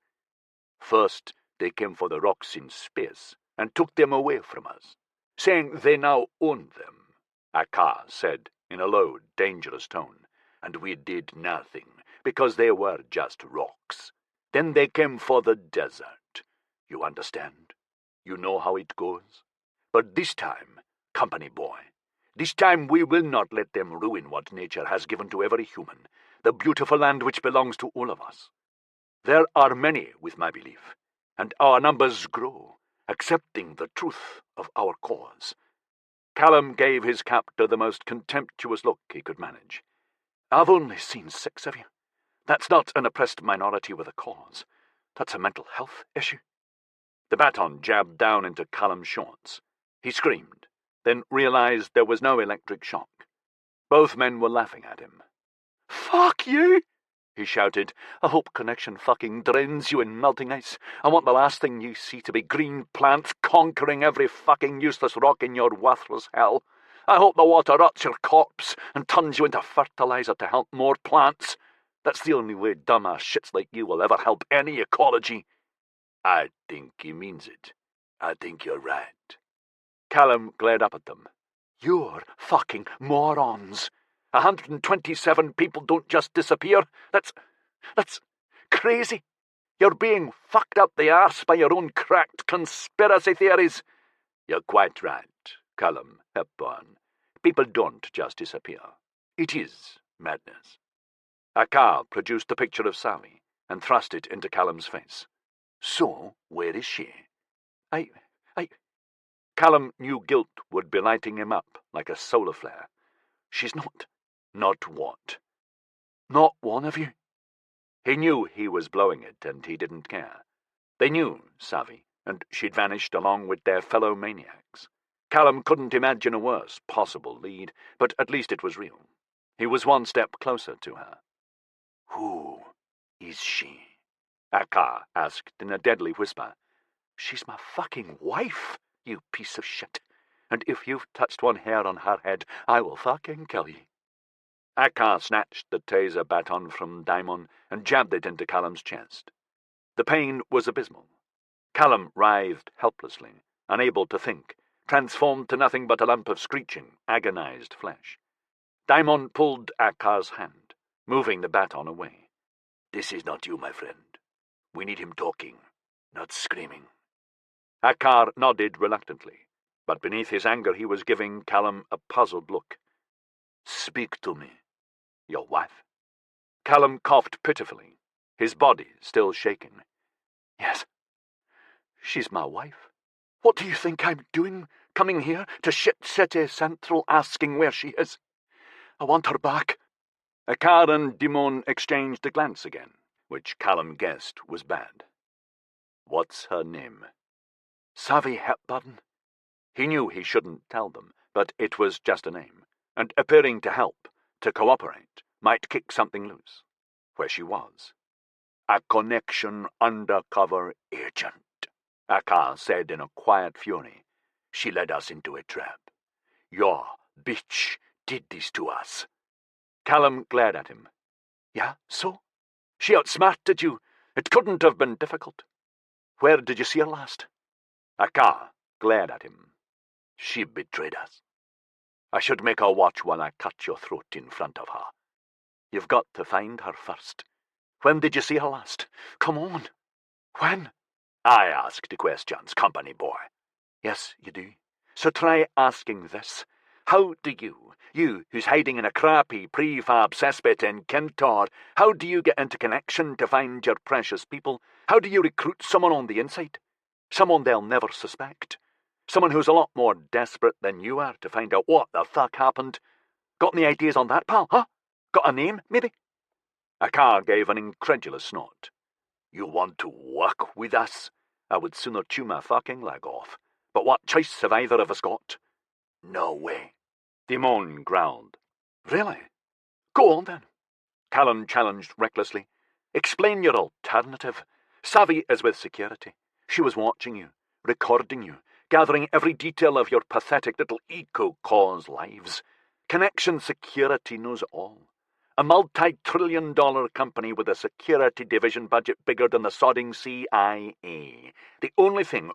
"First, they came for the rocks in space and took them away from us, saying they now own them," Akar said in a low, dangerous tone. "And we did nothing, because they were just rocks. Then they came for the desert. You understand? You know how it goes? But this time, company boy, this time we will not let them ruin what nature has given to every human. the beautiful land which belongs to all of us. There are many with my belief, and our numbers grow, accepting the truth of our cause." Callum gave his captor the most contemptuous look he could manage. "I've only seen 6 of you. That's not an oppressed minority with a cause. That's a mental health issue." The baton jabbed down into Callum's shorts. He screamed, then realized there was no electric shock. Both men were laughing at him. "Fuck you!" he shouted. "I hope connection fucking drains you in melting ice. I want the last thing you see to be green plants conquering every fucking useless rock in your worthless hell. I hope the water rots your corpse and turns you into fertilizer to help more plants. That's the only way dumbass shits like you will ever help any ecology." "I think he means it. I think you're right." Callum glared up at them. "You're fucking morons. 127 people don't just disappear. That's crazy. You're being fucked up the arse by your own cracked conspiracy theories." "You're quite right, Callum Hepburn. People don't just disappear. It is madness." Akar produced the picture of Sally and thrust it into Callum's face. "So, where is she?" I... Callum knew guilt would be lighting him up like a solar flare. "She's not..." "Not what?" "Not one of you." He knew he was blowing it, and he didn't care. They knew Savvy, and she'd vanished along with their fellow maniacs. Callum couldn't imagine a worse possible lead, but at least it was real. He was one step closer to her. "Who is she?" Akar asked in a deadly whisper. "She's my fucking wife, you piece of shit. And if you've touched one hair on her head, I will fucking kill you." Akar snatched the taser baton from Daimon and jabbed it into Callum's chest. The pain was abysmal. Callum writhed helplessly, unable to think, transformed to nothing but a lump of screeching, agonized flesh. Daimon pulled Akar's hand, moving the baton away. "This is not you, my friend. We need him talking, not screaming." Akar nodded reluctantly, but beneath his anger he was giving Callum a puzzled look. "Speak to me. Your wife?" Callum coughed pitifully, his body still shaking. "Yes, she's my wife. What do you think I'm doing, coming here to Shit City Central asking where she is? I want her back." Akar and Dimon exchanged a glance again, which Callum guessed was bad. "What's her name?" "Savvy Hepburn." He knew he shouldn't tell them, but it was just a name, and appearing to help, to cooperate, might kick something loose. Where she was. "A connection undercover agent," Akar said in a quiet fury. "She led us into a trap. Your bitch did this to us." Callum glared at him. "Yeah, so? She outsmarted you. It couldn't have been difficult. Where did you see her last?" Akar glared at him. "She betrayed us. I should make her watch while I cut your throat in front of her. You've got to find her first. When did you see her last? Come on. When?" "I ask the questions, company boy." "Yes, you do. So try asking this. How do you who's hiding in a crappy prefab cesspit in Kintore, how do you get into connection to find your precious people? How do you recruit someone on the inside? Someone they'll never suspect. Someone who's a lot more desperate than you are to find out what the fuck happened. Got any ideas on that, pal, huh? Got a name, maybe?" Akar gave an incredulous snort. "You want to work with us? I would sooner chew my fucking leg off. But what choice have either of us got?" "No way," Dimon growled. "Really? Go on then." Callum challenged recklessly. "Explain your alternative. Savvy is with security. She was watching you, recording you, gathering every detail of your pathetic little eco-cause lives. Connection Security knows all. A multi-trillion-dollar company with a security division budget bigger than the sodding CIA. The only thing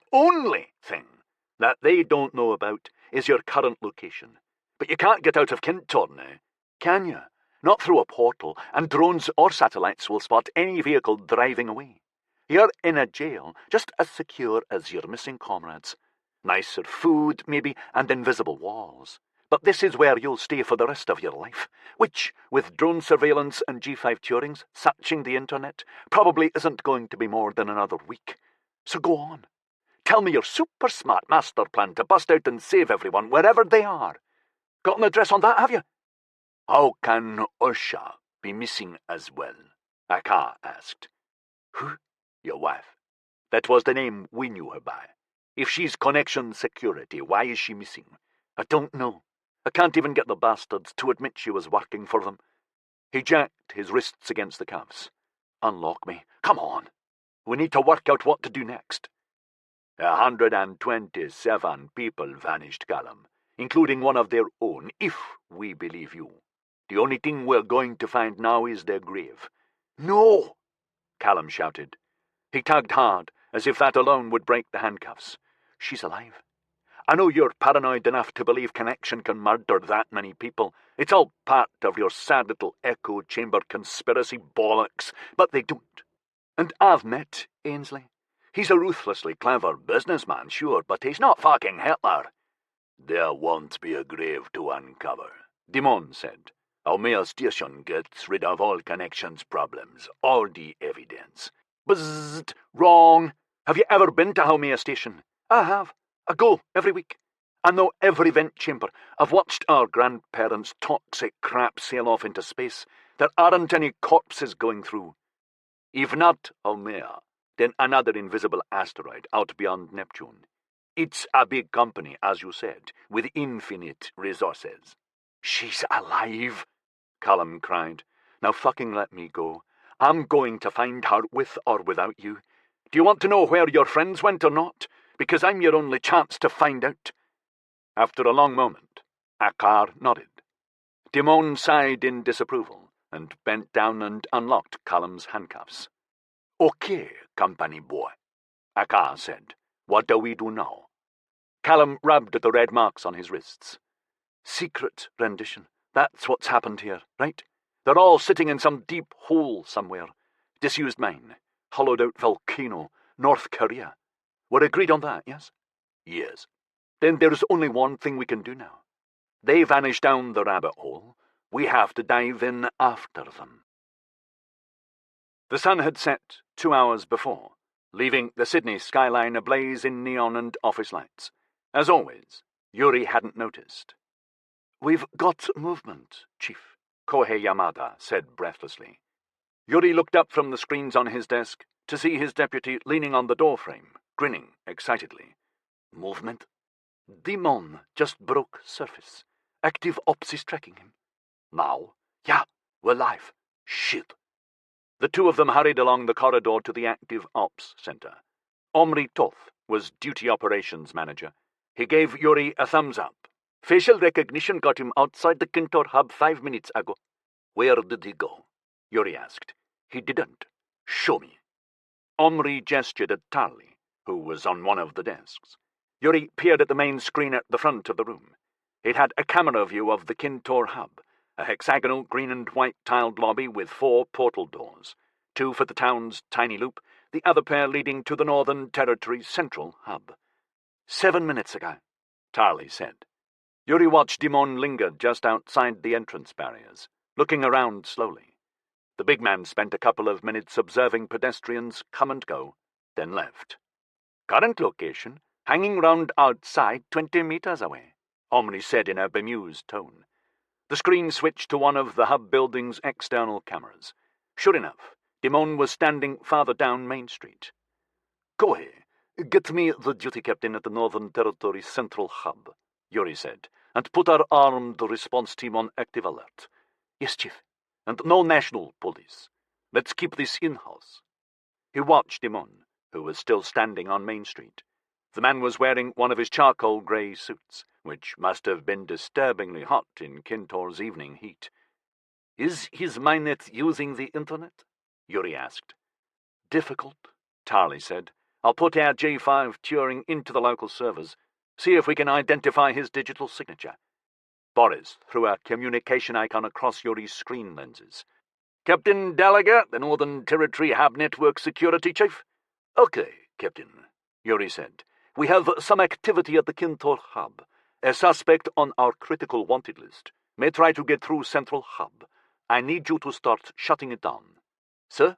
that they don't know about is your current location. But you can't get out of Kintore now, can you? Not through a portal, and drones or satellites will spot any vehicle driving away. You're in a jail, just as secure as your missing comrades. Nicer food, maybe, and invisible walls. but this is where you'll stay for the rest of your life, which, with drone surveillance and G5 Turings searching the internet, probably isn't going to be more than another week. So go on. Tell me your super smart master plan to bust out and save everyone wherever they are. Got an address on that, have you?" "How can Usha be missing as well?" Akar asked. "Who?" "Your wife. That was the name we knew her by. If she's connection security, why is she missing?" "I don't know. I can't even get the bastards to admit she was working for them." He jacked his wrists against the cuffs. "Unlock me. Come on. We need to work out what to do next." 127 people vanished, Callum, including one of their own, if we believe you. The only thing we're going to find now is their grave." "No!" Callum shouted. He tugged hard, as if that alone would break the handcuffs. "She's alive. I know you're paranoid enough to believe Connection can murder that many people. It's all part of your sad little echo chamber conspiracy bollocks, but they don't. And I've met Ainsley. He's a ruthlessly clever businessman, sure, but he's not fucking Hitler." "There won't be a grave to uncover," Dimon said. "Almea Station gets rid of all Connection's problems, all the evidence." "Bzzzt, wrong. Have you ever been to Haumea Station?" "I have. I go every week. I know every vent chamber. I've watched our grandparents' toxic crap sail off into space. There aren't any corpses going through." "If not Haumea, then another invisible asteroid out beyond Neptune. It's a big company, as you said, with infinite resources." "She's alive," Callum cried. "Now fucking let me go. I'm going to find her with or without you. Do you want to know where your friends went or not? Because I'm your only chance to find out." After a long moment, Akar nodded. Dimon sighed in disapproval and bent down and unlocked Callum's handcuffs. "Okay, company boy," Akar said. "What do we do now?" Callum rubbed at the red marks on his wrists. "Secret rendition. That's what's happened here, right? They're all sitting in some deep hole somewhere. Disused mine. Hollowed-out volcano. North Korea. We're agreed on that, yes?" "Yes." "Then there's only one thing we can do now. They vanish down the rabbit hole. We have to dive in after them." The sun had set 2 hours before, leaving the Sydney skyline ablaze in neon and office lights. As always, Yuri hadn't noticed. "We've got movement, Chief," Kohei Yamada said breathlessly. Yuri looked up from the screens on his desk to see his deputy leaning on the doorframe, grinning excitedly. "Movement? Demon just broke surface. Active Ops is tracking him." "Now?" "Yeah, we're live." "Shit." The two of them hurried along the corridor to the Active Ops Center. Omri Toth was Duty Operations Manager. He gave Yuri a thumbs up. "Facial recognition got him outside the Kintor hub 5 minutes ago." "Where did he go?" Yuri asked. "He didn't." "Show me." Omri gestured at Tarly, who was on one of the desks. Yuri peered at the main screen at the front of the room. It had a camera view of the Kintor hub, a hexagonal green and white tiled lobby with 4 portal doors, 2 for the town's tiny loop, the other pair leading to the Northern Territory's central hub. 7 minutes ago, Tarly said. Yuri watched Dimon linger just outside the entrance barriers, looking around slowly. The big man spent a couple of minutes observing pedestrians come and go, then left. "Current location, hanging round outside 20 meters away," Omri said in a bemused tone. The screen switched to one of the hub building's external cameras. Sure enough, Dimon was standing farther down Main Street. "Kohei, get me the duty captain at the Northern Territory Central Hub," Yuri said, "and put our armed response team on active alert." "Yes, Chief. And no national police. Let's keep this in-house." He watched Dimon, who was still standing on Main Street. The man was wearing one of his charcoal grey suits, which must have been disturbingly hot in Kintor's evening heat. "Is his Minet using the internet?" Yuri asked. "Difficult," Tarly said. "I'll put our J5 Turing into the local servers, see if we can identify his digital signature." Boris threw a communication icon across Yuri's screen lenses. "Captain Delegate, the Northern Territory Hub Network Security Chief?" "Okay, Captain," Yuri said. "We have some activity at the Kintor Hub. A suspect on our critical wanted list may try to get through Central Hub. I need you to start shutting it down. Sir,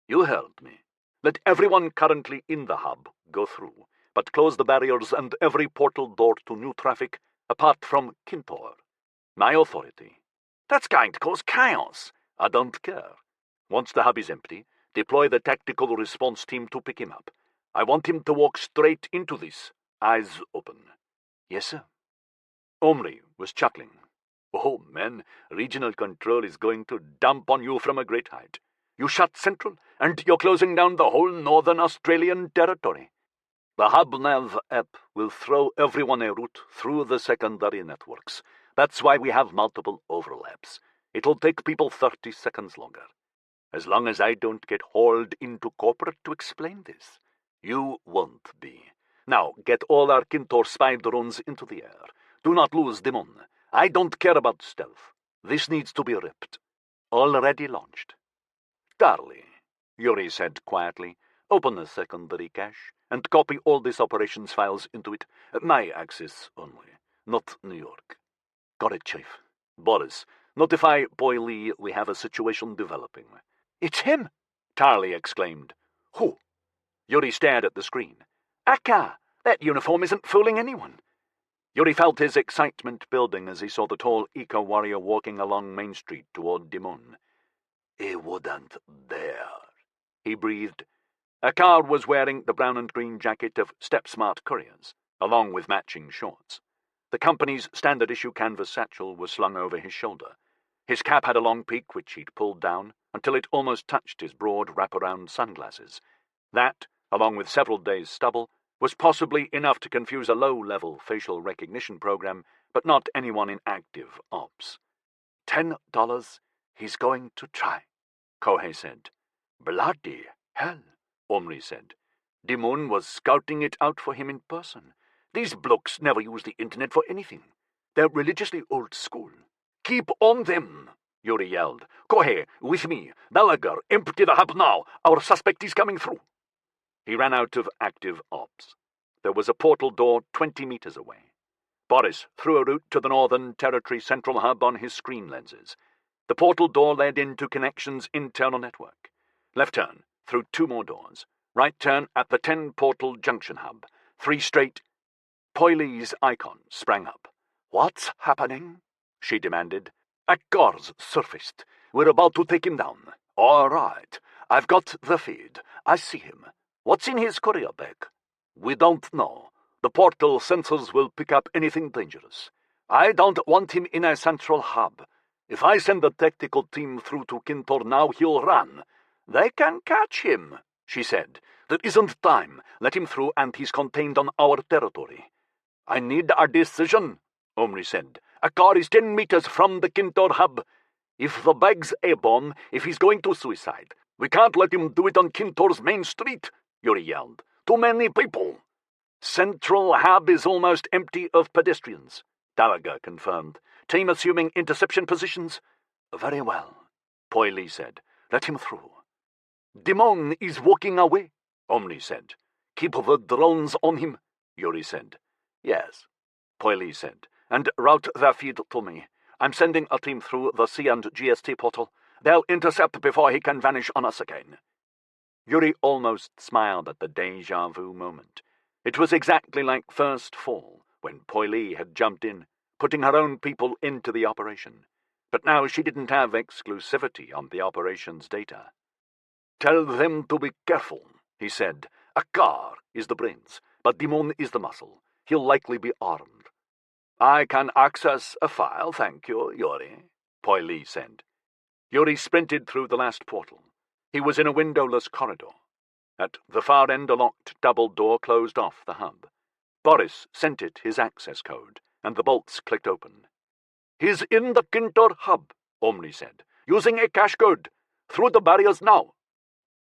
you heard me. Let everyone currently in the hub go through, but close the barriers and every portal door to new traffic apart from Kintor. My authority. That's going to cause chaos. I don't care. Once the hub is empty, deploy the tactical response team to pick him up. I want him to walk straight into this, eyes open. Yes, sir. Omri was chuckling. Oh, man, regional control is going to dump on you from a great height. You shut Central, and you're closing down the whole Northern Australian territory. The HubNav app will throw everyone a route through the secondary networks. That's why we have multiple overlaps. It'll take people 30 seconds longer. As long as I don't get hauled into corporate to explain this, you won't be. Now, get all our Kintor spy drones into the air. Do not lose them on. I don't care about stealth. This needs to be ripped. Already launched. Darley, Yuri said quietly, open the secondary cache and copy all these operations files into it. My access only, not New York. Got it, Chief. Boris, notify Boy Lee we have a situation developing. It's him, Tarley exclaimed. Who? Yuri stared at the screen. Akka! That uniform isn't fooling anyone. Yuri felt his excitement building as he saw the tall eco-warrior walking along Main Street toward Dimon. He wouldn't dare, he breathed. Akka was wearing the brown and green jacket of Step-Smart couriers, along with matching shorts. The company's standard-issue canvas satchel was slung over his shoulder. His cap had a long peak which he'd pulled down until it almost touched his broad wraparound sunglasses. That, along with several days' stubble, was possibly enough to confuse a low-level facial recognition program, but not anyone in active ops. $10 he's going to try, Kohei said. Bloody hell, Omri said. Dimon was scouting it out for him in person. These blokes never use the internet for anything. They're religiously old school. Keep on them, Yuri yelled. Kohei, with me. Gallagher, empty the hub now. Our suspect is coming through. He ran out of active ops. There was a portal door 20 meters away. Boris threw a route to the Northern Territory Central Hub on his screen lenses. The portal door led into Connection's internal network. Left turn, through 2 more doors. Right turn at the 10-portal junction hub. 3 straight. Poile's icon sprang up. What's happening? She demanded. Akkar's surfaced. We're about to take him down. All right. I've got the feed. I see him. What's in his courier bag? We don't know. The portal sensors will pick up anything dangerous. I don't want him in a central hub. If I send the tactical team through to Kintor now, he'll run. They can catch him, she said. There isn't time. Let him through and he's contained on our territory. I need a decision, Omri said. Akkar is 10 meters from the Kintor hub. If the bag's a bomb, if he's going to suicide, we can't let him do it on Kintor's main street, Yuri yelled. Too many people. Central hub is almost empty of pedestrians, Gallagher confirmed. Team assuming interception positions? Very well, Poile said. Let him through. Dimon is walking away, Omri said. Keep the drones on him, Yuri said. Yes, Poile said. And route their feed to me. I'm sending a team through the C and GST portal. They'll intercept before he can vanish on us again. Yuri almost smiled at the déjà vu moment. It was exactly like First Fall, when Poile had jumped in, putting her own people into the operation. But now she didn't have exclusivity on the operation's data. Tell them to be careful, he said. Akkar is the brains, but Dimon is the muscle. He'll likely be armed. I can access a file, thank you, Yuri, Poile said. Yuri sprinted through the last portal. He was in a windowless corridor. At the far end, a locked double door closed off the hub. Boris sent it his access code, and the bolts clicked open. He's in the Kintor hub, Omri said, using a cache code. Through the barriers now.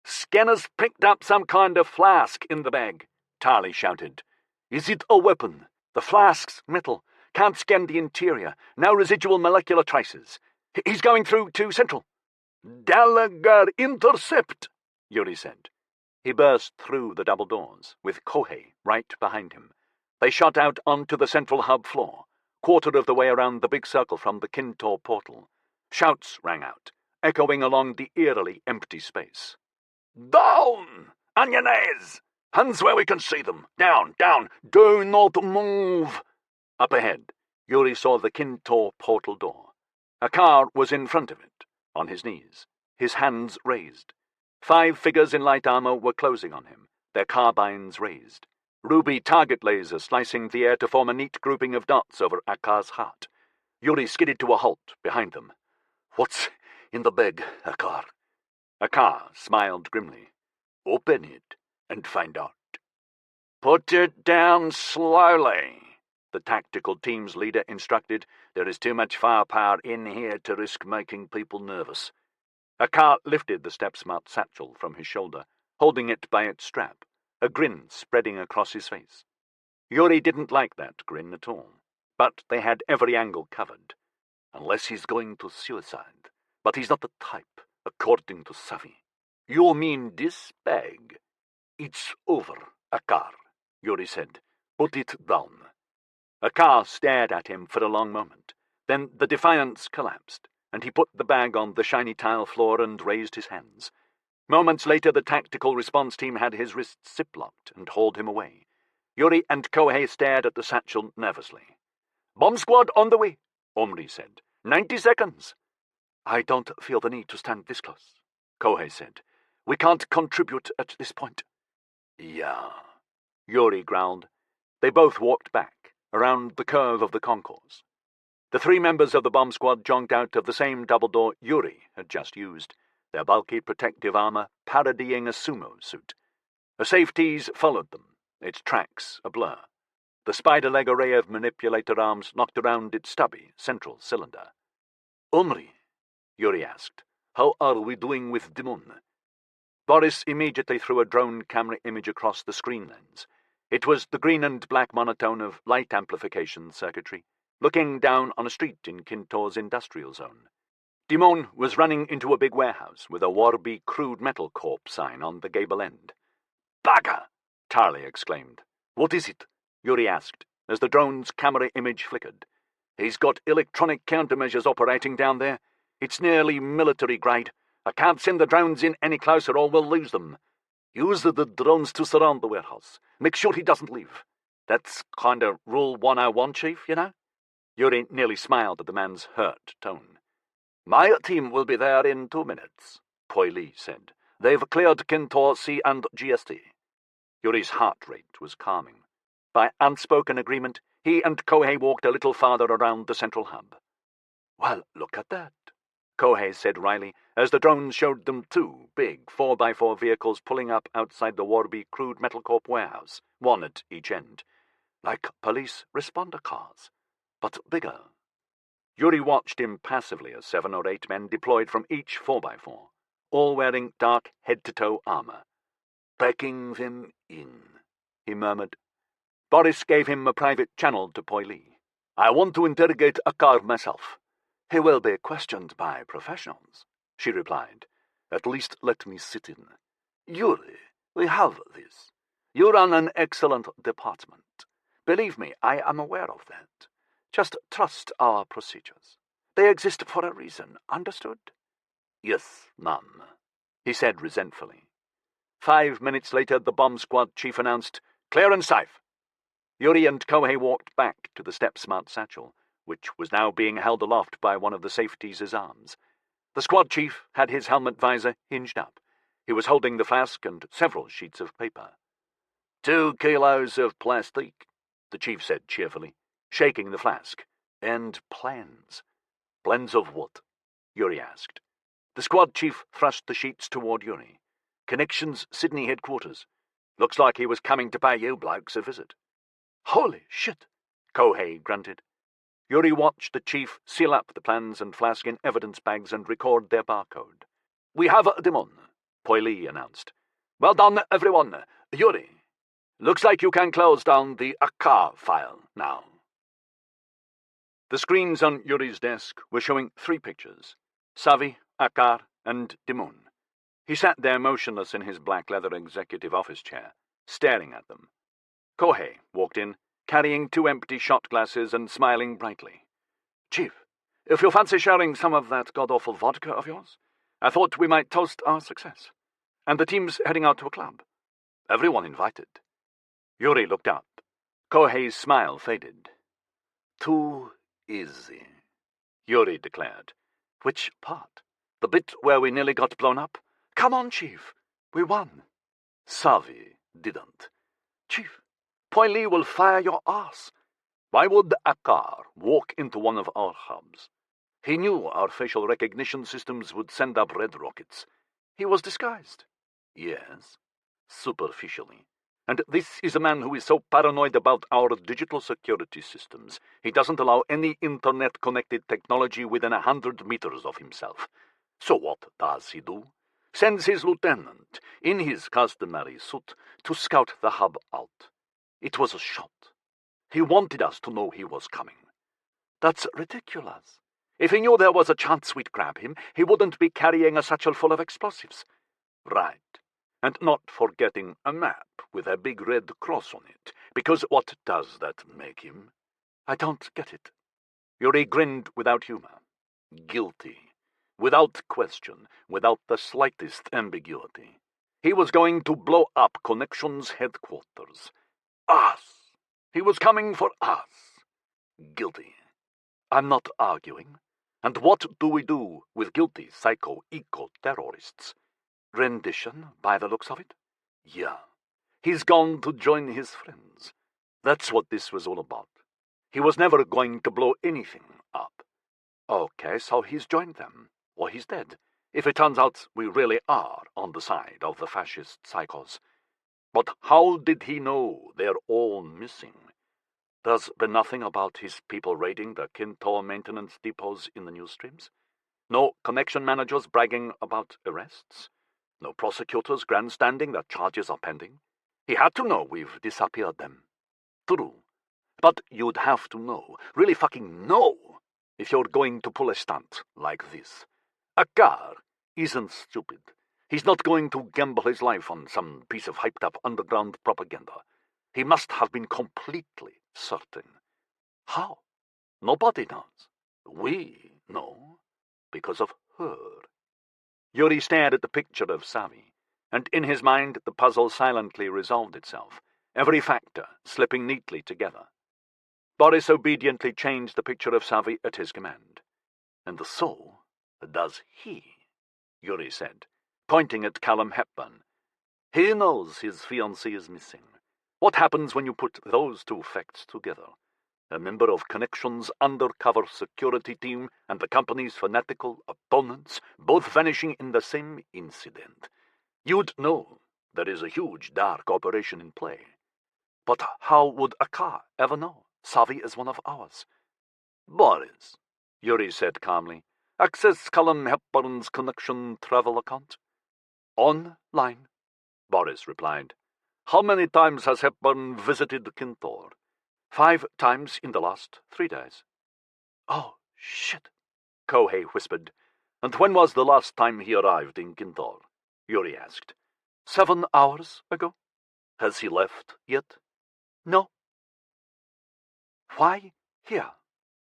Scanners picked up some kind of flask in the bag, Tarley shouted. Is it a weapon? The flask's metal. Can't scan the interior. No residual molecular traces. He's going through to Central. Gallagher, intercept, Yuri said. He burst through the double doors, with Kohei right behind him. They shot out onto the central hub floor, quarter of the way around the big circle from the Kintor portal. Shouts rang out, echoing along the eerily empty space. Down! On your knees! Hands where we can see them! Down, down! Do not move! Up ahead, Yuri saw the Kintor portal door. A car was in front of it, on his knees, his hands raised. 5 figures in light armor were closing on him, their carbines raised. Ruby target lasers slicing the air to form a neat grouping of dots over Akar's heart. Yuri skidded to a halt behind them. What's in the bag, Akar? Akar smiled grimly. Open it and find out. Put it down slowly, the tactical team's leader instructed. There is too much firepower in here to risk making people nervous. Akar lifted the step-smart satchel from his shoulder, holding it by its strap, a grin spreading across his face. Yuri didn't like that grin at all, but they had every angle covered. Unless he's going to suicide. But he's not the type, according to Savi. You mean this bag? It's over, Akar, Yuri said. Put it down. Akar stared at him for a long moment. Then the defiance collapsed, and he put the bag on the shiny tile floor and raised his hands. Moments later, the tactical response team had his wrists zip-locked and hauled him away. Yuri and Kohei stared at the satchel nervously. "Bomb squad on the way," Omri said. 90 seconds. "I don't feel the need to stand this close," Kohei said. "We can't contribute at this point." "Yeah," Yuri growled. They both walked back, around the curve of the concourse. The 3 members of the bomb squad jogged out of the same double door Yuri had just used, their bulky protective armor parodying a sumo suit. A safeties followed them, its tracks a blur. The spider-leg array of manipulator arms knocked around its stubby central cylinder. "Omri," Yuri asked, "how are we doing with Dimon?" Boris immediately threw a drone camera image across the screen lens. It was the green and black monotone of light amplification circuitry, looking down on a street in Kintor's industrial zone. Dimon was running into a big warehouse with a Warby Crude Metal Corp sign on the gable end. "Bugger!" Tarley exclaimed. "What is it?" Yuri asked, as the drone's camera image flickered. "He's got electronic countermeasures operating down there. It's nearly military grade. I can't send the drones in any closer or we'll lose them." "Use the drones to surround the warehouse. Make sure he doesn't leave." "That's kind of Rule 101, Chief, you know?" Yuri nearly smiled at the man's hurt tone. "My team will be there in 2 minutes, Poi Li said. "They've cleared Kintor C and GST. Yuri's heart rate was calming. By unspoken agreement, he and Kohei walked a little farther around the central hub. "Well, look at that," Kohei said wryly, as the drones showed them 2 big 4x4 vehicles pulling up outside the Warby Crude Metal Corp warehouse, one at each end. "Like police responder cars, but bigger." Yuri watched impassively as 7 or 8 men deployed from each 4x4, all wearing dark head-to-toe armor. "Packing them in," he murmured. Boris gave him a private channel to Poi Li. "I want to interrogate Akar myself." "He will be questioned by professionals," she replied. "At least let me sit in. Yuri, we have this. You run an excellent department. Believe me, I am aware of that. Just trust our procedures. They exist for a reason, understood?" "Yes, ma'am," he said resentfully. 5 minutes later, the bomb squad chief announced, "Clear and safe." Yuri and Kohei walked back to the step-smart satchel, which was now being held aloft by one of the safeties' arms. The squad chief had his helmet visor hinged up. He was holding the flask and several sheets of paper. 2 kilos of plastic, the chief said cheerfully, shaking the flask. "And plans." "Plans of what?" Yuri asked. The squad chief thrust the sheets toward Yuri. "Connections Sydney headquarters. Looks like he was coming to pay you blokes a visit." "Holy shit!" Kohei grunted. Yuri watched the chief seal up the plans and flask in evidence bags and record their barcode. "We have a demon," Poi Li announced. "Well done, everyone. Yuri, looks like you can close down the Akar file now." The screens on Yuri's desk were showing 3 pictures: Savi, Akar, and Dimon. He sat there motionless in his black leather executive office chair, staring at them. Kohei walked in, carrying 2 empty shot glasses and smiling brightly. "Chief, if you fancy sharing some of that god-awful vodka of yours, I thought we might toast our success. And the team's heading out to a club. Everyone invited." Yuri looked up. Kohei's smile faded. "Too easy," Yuri declared. "Which part? The bit where we nearly got blown up? Come on, Chief. We won." "Savi didn't." "Chief, Poili will fire your ass. Why would Akar walk into one of our hubs? He knew our facial recognition systems would send up red rockets. He was disguised." "Yes, superficially. And this is a man who is so paranoid about our digital security systems, he doesn't allow any internet-connected technology within 100 meters of himself. So what does he do? Sends his lieutenant, in his customary suit, to scout the hub out. It was a shot. He wanted us to know he was coming. That's ridiculous. If he knew there was a chance we'd grab him, he wouldn't be carrying a satchel full of explosives." "Right. And not forgetting a map with a big red cross on it, because what does that make him?" "I don't get it." Yuri grinned without humor. "Guilty. Without question, without the slightest ambiguity. He was going to blow up Connection's headquarters. Us. He was coming for us. Guilty." "I'm not arguing. And what do we do with guilty psycho-eco-terrorists? Rendition, by the looks of it?" "Yeah. He's gone to join his friends. That's what this was all about. He was never going to blow anything up." "Okay, so he's joined them. Or he's dead, if it turns out we really are on the side of the fascist psychos. But how did he know they're all missing? There's been nothing about his people raiding the Kintor maintenance depots in the news streams. No Connection managers bragging about arrests. No prosecutors grandstanding that charges are pending. He had to know we've disappeared them." "True. But you'd have to know, really fucking know, if you're going to pull a stunt like this. Akar isn't stupid. He's not going to gamble his life on some piece of hyped-up underground propaganda. He must have been completely certain." "How?" "Nobody knows. We know. Because of her." Yuri stared at the picture of Savi, and in his mind the puzzle silently resolved itself, every factor slipping neatly together. Boris obediently changed the picture of Savi at his command. "And so does he," Yuri said, pointing at Callum Hepburn. "He knows his fiancée is missing. What happens when you put those two facts together? A member of Connection's undercover security team and the company's fanatical opponents, both vanishing in the same incident. You'd know there is a huge dark operation in play. But how would Akar ever know Savi is one of ours?" "Boris," Yuri said calmly, "access Callum Hepburn's Connection travel account." "Online," Boris replied. "How many times has Hepburn visited Kintor?" 5 times in the last 3 days. "Oh, shit," Kohei whispered. "And when was the last time he arrived in Kintor?" Yuri asked. 7 hours ago." "Has he left yet?" "No." "Why here?"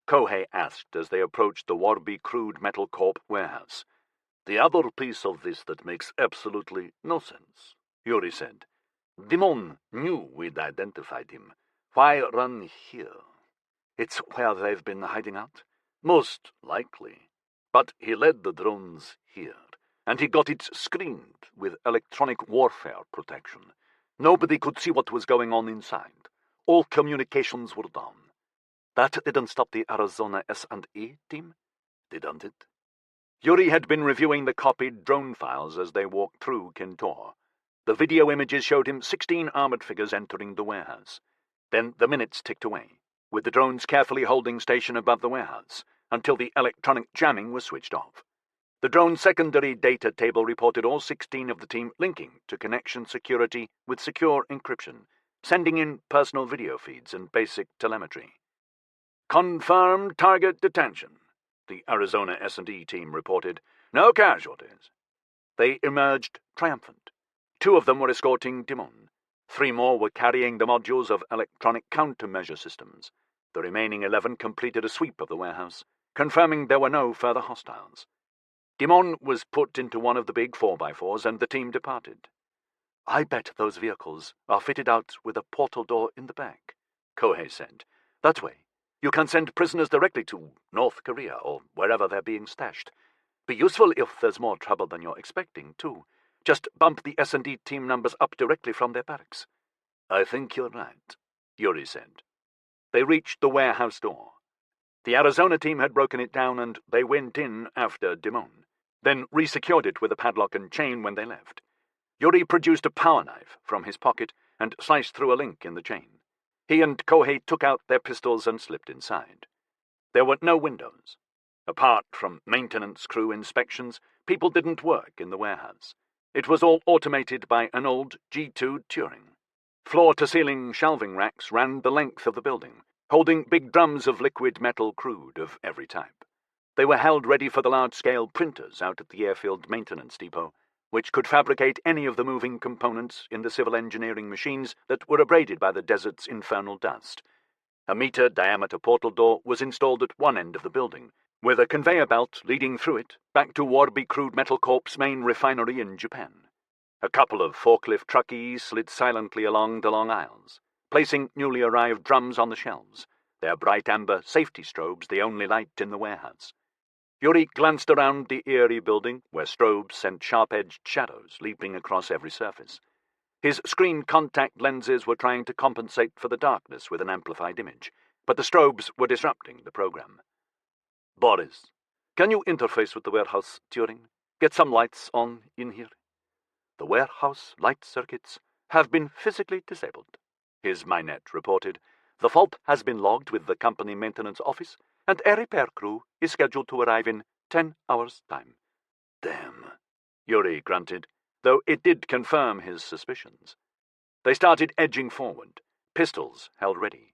Kohei asked as they approached the Warby Crude Metal Corp warehouse. "The other piece of this that makes absolutely no sense," Yuri said. "Dimon knew we'd identified him. Why run here?" "It's where they've been hiding out." "Most likely. But he led the drones here, and he got it screened with electronic warfare protection. Nobody could see what was going on inside. All communications were down. That didn't stop the Arizona S&E team, didn't it?" Yuri had been reviewing the copied drone files as they walked through Kintor. The video images showed him 16 armored figures entering the warehouse. Then the minutes ticked away, with the drones carefully holding station above the warehouse, until the electronic jamming was switched off. The drone's secondary data table reported all 16 of the team linking to Connection security with secure encryption, sending in personal video feeds and basic telemetry. "Confirmed target detention," the Arizona S&E team reported. "No casualties." They emerged triumphant. 2 of them were escorting Dimon. 3 more were carrying the modules of electronic countermeasure systems. The remaining 11 completed a sweep of the warehouse, confirming there were no further hostiles. Dimon was put into one of the big 4x4s and the team departed. "I bet those vehicles are fitted out with a portal door in the back," Kohei said. "That way, you can send prisoners directly to North Korea or wherever they're being stashed. Be useful if there's more trouble than you're expecting, too. Just bump the S&D team numbers up directly from their barracks." "I think you're right," Yuri said. They reached the warehouse door. The Arizona team had broken it down and they went in after Dimon, then resecured it with a padlock and chain when they left. Yuri produced a power knife from his pocket and sliced through a link in the chain. He and Kohei took out their pistols and slipped inside. There were no windows. Apart from maintenance crew inspections, people didn't work in the warehouse. It was all automated by an old G2 Turing. Floor-to-ceiling shelving racks ran the length of the building, holding big drums of liquid metal crude of every type. They were held ready for the large-scale printers out at the airfield maintenance depot, which could fabricate any of the moving components in the civil engineering machines that were abraded by the desert's infernal dust. A meter-diameter portal door was installed at one end of the building, with a conveyor belt leading through it back to Warby Crude Metal Corp's main refinery in Japan. A couple of forklift truckies slid silently along the long aisles, placing newly arrived drums on the shelves, their bright amber safety strobes the only light in the warehouse. Yuri glanced around the eerie building, where strobes sent sharp-edged shadows leaping across every surface. His screen contact lenses were trying to compensate for the darkness with an amplified image, but the strobes were disrupting the program. "Boris, can you interface with the warehouse, Turing? Get some lights on in here." "The warehouse light circuits have been physically disabled," his Minet reported. "The fault has been logged with the company maintenance office, and a repair crew is scheduled to arrive in 10 hours' time." "Damn," Yuri grunted, though it did confirm his suspicions. They started edging forward, pistols held ready.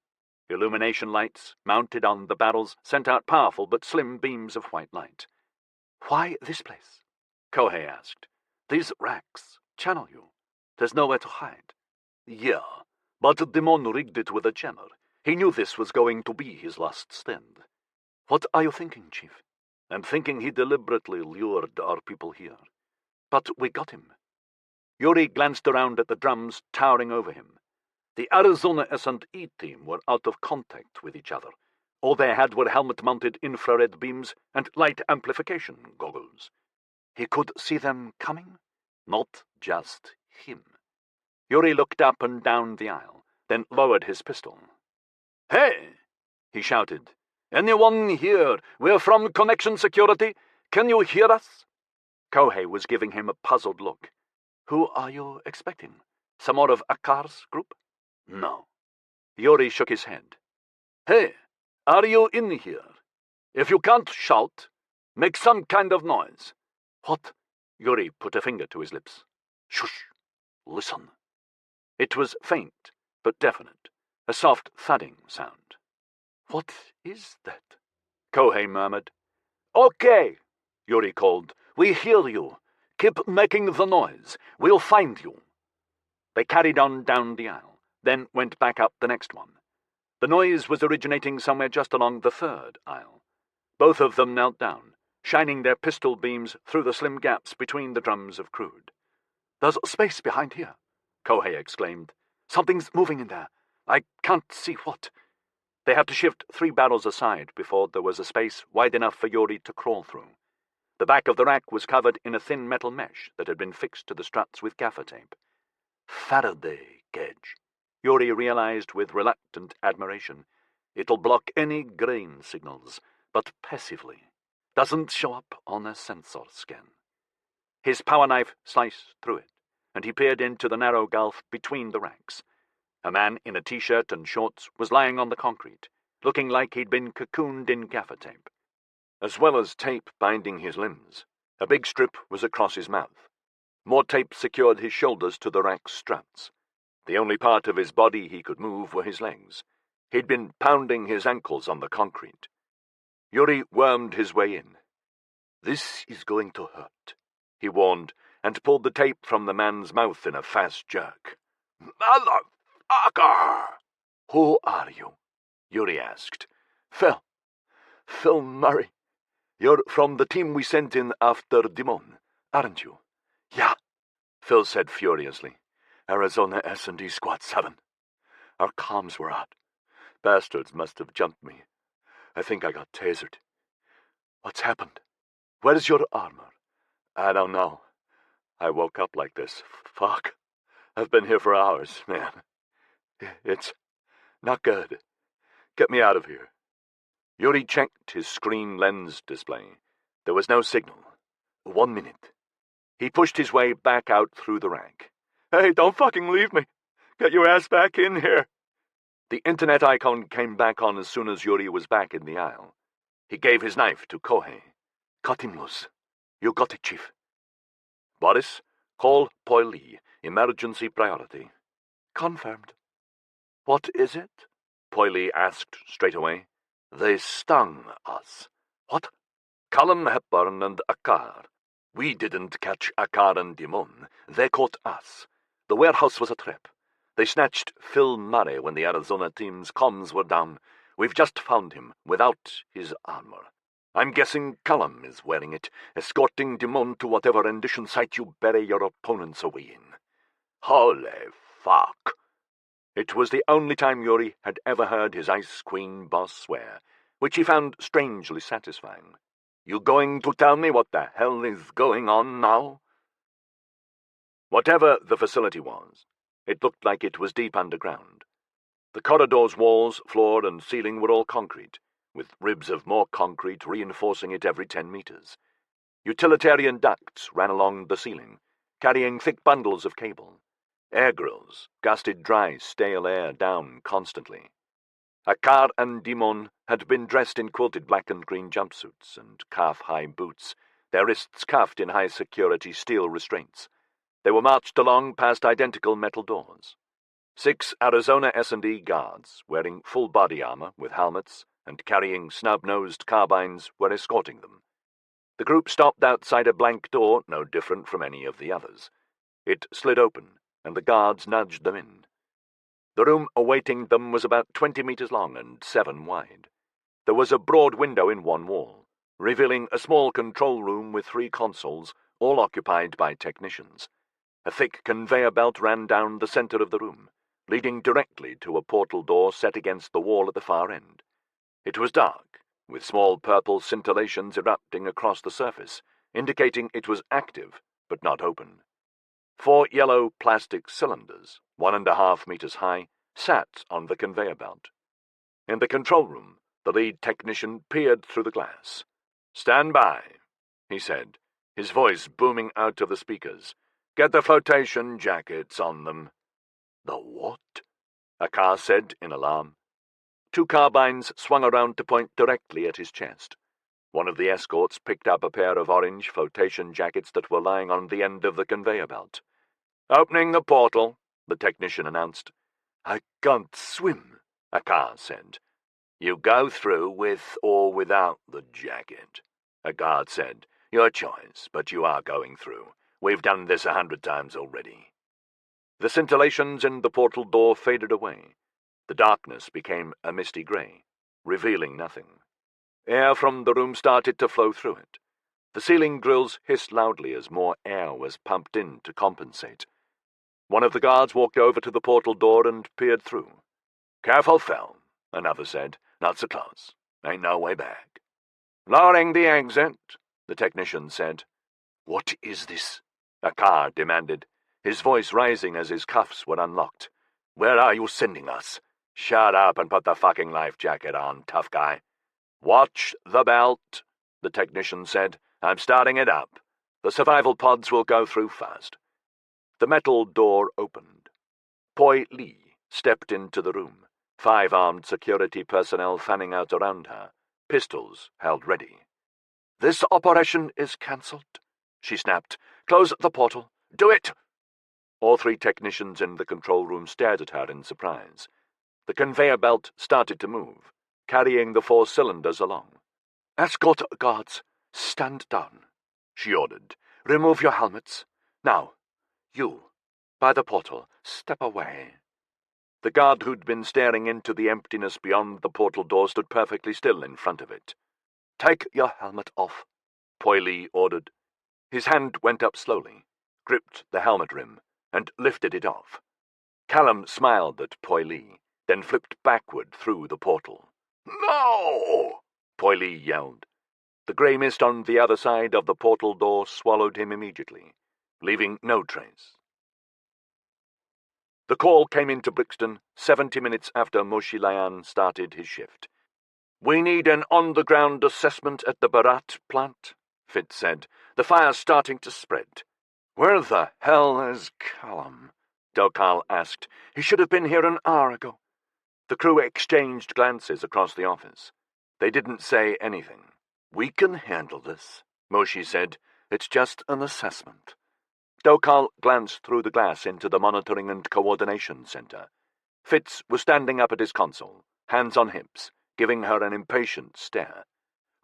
Illumination lights, mounted on the barrels, sent out powerful but slim beams of white light. "Why this place?" Kohei asked. "These racks channel you. There's nowhere to hide." "Yeah, but Dimon rigged it with a jammer. He knew this was going to be his last stand." "What are you thinking, Chief?" "I'm thinking he deliberately lured our people here." "But we got him." Yuri glanced around at the drums towering over him. The Arizona S&E team were out of contact with each other. All they had were helmet-mounted infrared beams and light amplification goggles. "He could see them coming?" "Not just him." Yuri looked up and down the aisle, then lowered his pistol. "Hey!" he shouted. "Anyone here? We're from Connection Security. Can you hear us?" Kohei was giving him a puzzled look. "Who are you expecting? Some more of Akar's group?" "No." Yuri shook his head. "Hey, are you in here? If you can't shout, make some kind of noise." "What?" Yuri put a finger to his lips. "Shush! Listen." It was faint, but definite, a soft thudding sound. "What is that?" Kohei murmured. "Okay," Yuri called. "We hear you. Keep making the noise. We'll find you." They carried on down the aisle, then went back up the next one. The noise was originating somewhere just along the third aisle. Both of them knelt down, shining their pistol beams through the slim gaps between the drums of crude. "There's space behind here," Kohei exclaimed. "Something's moving in there. I can't see what." They had to shift 3 barrels aside before there was a space wide enough for Yuri to crawl through. The back of the rack was covered in a thin metal mesh that had been fixed to the struts with gaffer tape. "Faraday cage," Yuri realized with reluctant admiration. "It'll block any grain signals, but passively. Doesn't show up on a sensor scan." His power knife sliced through it, and he peered into the narrow gulf between the racks. A man in a t-shirt and shorts was lying on the concrete, looking like he'd been cocooned in gaffer tape. As well as tape binding his limbs, a big strip was across his mouth. More tape secured his shoulders to the rack's struts. The only part of his body he could move were his legs. He'd been pounding his ankles on the concrete. Yuri wormed his way in. "This is going to hurt," he warned, and pulled the tape from the man's mouth in a fast jerk. Motherfucker! Who are you? Yuri asked. Phil Murray. You're from the team we sent in after Dimon, aren't you? Yeah, Phil said furiously. Arizona S&D Squad 7. Our comms were out. Bastards must have jumped me. I think I got tasered. What's happened? Where's your armor? I don't know. I woke up like this. Fuck. I've been here for hours, man. It's not good. Get me out of here. Yuri checked his screen lens display. There was no signal. 1 minute. He pushed his way back out through the rack. Hey, don't fucking leave me. Get your ass back in here. The internet icon came back on as soon as Yuri was back in the aisle. He gave his knife to Kohei. Cut him loose. You got it, Chief. Boris, call Poi Lee. Emergency priority. Confirmed. What is it? Poi Lee asked straight away. They stung us. What? Callum Hepburn and Akar. We didn't catch Akar and Dimon. They caught us. The warehouse was a trap. They snatched Phil Murray when the Arizona team's comms were down. We've just found him, without his armor. I'm guessing Callum is wearing it, escorting Dimon to whatever rendition site you bury your opponents away in. Holy fuck. It was the only time Yuri had ever heard his Ice Queen boss swear, which he found strangely satisfying. You going to tell me what the hell is going on now? Whatever the facility was, it looked like it was deep underground. The corridor's walls, floor, and ceiling were all concrete, with ribs of more concrete reinforcing it every 10 meters. Utilitarian ducts ran along the ceiling, carrying thick bundles of cable. Air grills gusted dry, stale air down constantly. Akar and Dimon had been dressed in quilted black and green jumpsuits and calf-high boots, their wrists cuffed in high-security steel restraints. They were marched along past identical metal doors. 6 Arizona S&D guards, wearing full body armor with helmets and carrying snub-nosed carbines, were escorting them. The group stopped outside a blank door, no different from any of the others. It slid open, and the guards nudged them in. The room awaiting them was about 20 meters long and 7 wide. There was a broad window in one wall, revealing a small control room with 3 consoles, all occupied by technicians. A thick conveyor belt ran down the center of the room, leading directly to a portal door set against the wall at the far end. It was dark, with small purple scintillations erupting across the surface, indicating it was active, but not open. 4 yellow plastic cylinders, 1.5 meters high, sat on the conveyor belt. In the control room, the lead technician peered through the glass. "Stand by," he said, his voice booming out of the speakers. "Get the flotation jackets on them." "The what?" Akar said in alarm. 2 carbines swung around to point directly at his chest. One of the escorts picked up a pair of orange flotation jackets that were lying on the end of the conveyor belt. "Opening the portal," the technician announced. "I can't swim," Akar said. "You go through with or without the jacket," a guard said. "Your choice, but you are going through. We've done this 100 times already." The scintillations in the portal door faded away. The darkness became a misty grey, revealing nothing. Air from the room started to flow through it. The ceiling grills hissed loudly as more air was pumped in to compensate. One of the guards walked over to the portal door and peered through. "Careful, Phil," another said. "Not so close. Ain't no way back." "Lowering the exit," the technician said. "What is this?" Akar demanded, his voice rising as his cuffs were unlocked. "Where are you sending us?" "Shut up and put the fucking life jacket on, tough guy." "Watch the belt," the technician said. "I'm starting it up. The survival pods will go through first." The metal door opened. Poi Lee stepped into the room, 5 armed security personnel fanning out around her, pistols held ready. "This operation is cancelled," she snapped. "Close the portal. Do it!" All 3 technicians in the control room stared at her in surprise. The conveyor belt started to move, carrying the 4 cylinders along. "Escort guards, stand down," she ordered. "Remove your helmets. Now, you." By the portal. Step away." The guard who'd been staring into the emptiness beyond the portal door stood perfectly still in front of it. "Take your helmet off," Poi Lee ordered. His hand went up slowly, gripped the helmet rim, and lifted it off. Callum smiled at Poi Lee, then flipped backward through the portal. "No!" Poi Lee yelled. The grey mist on the other side of the portal door swallowed him immediately, leaving no trace. The call came into Brixton 70 minutes after Moshe Layan started his shift. "We need an on-the-ground assessment at the Barat plant," Fitz said. "The fire's starting to spread." "Where the hell is Callum?" Dokal asked. "He should have been here an hour ago." The crew exchanged glances across the office. They didn't say anything. "We can handle this," Moshe said. "It's just an assessment." Dokal glanced through the glass into the Monitoring and Coordination Center. Fitz was standing up at his console, hands on hips, giving her an impatient stare.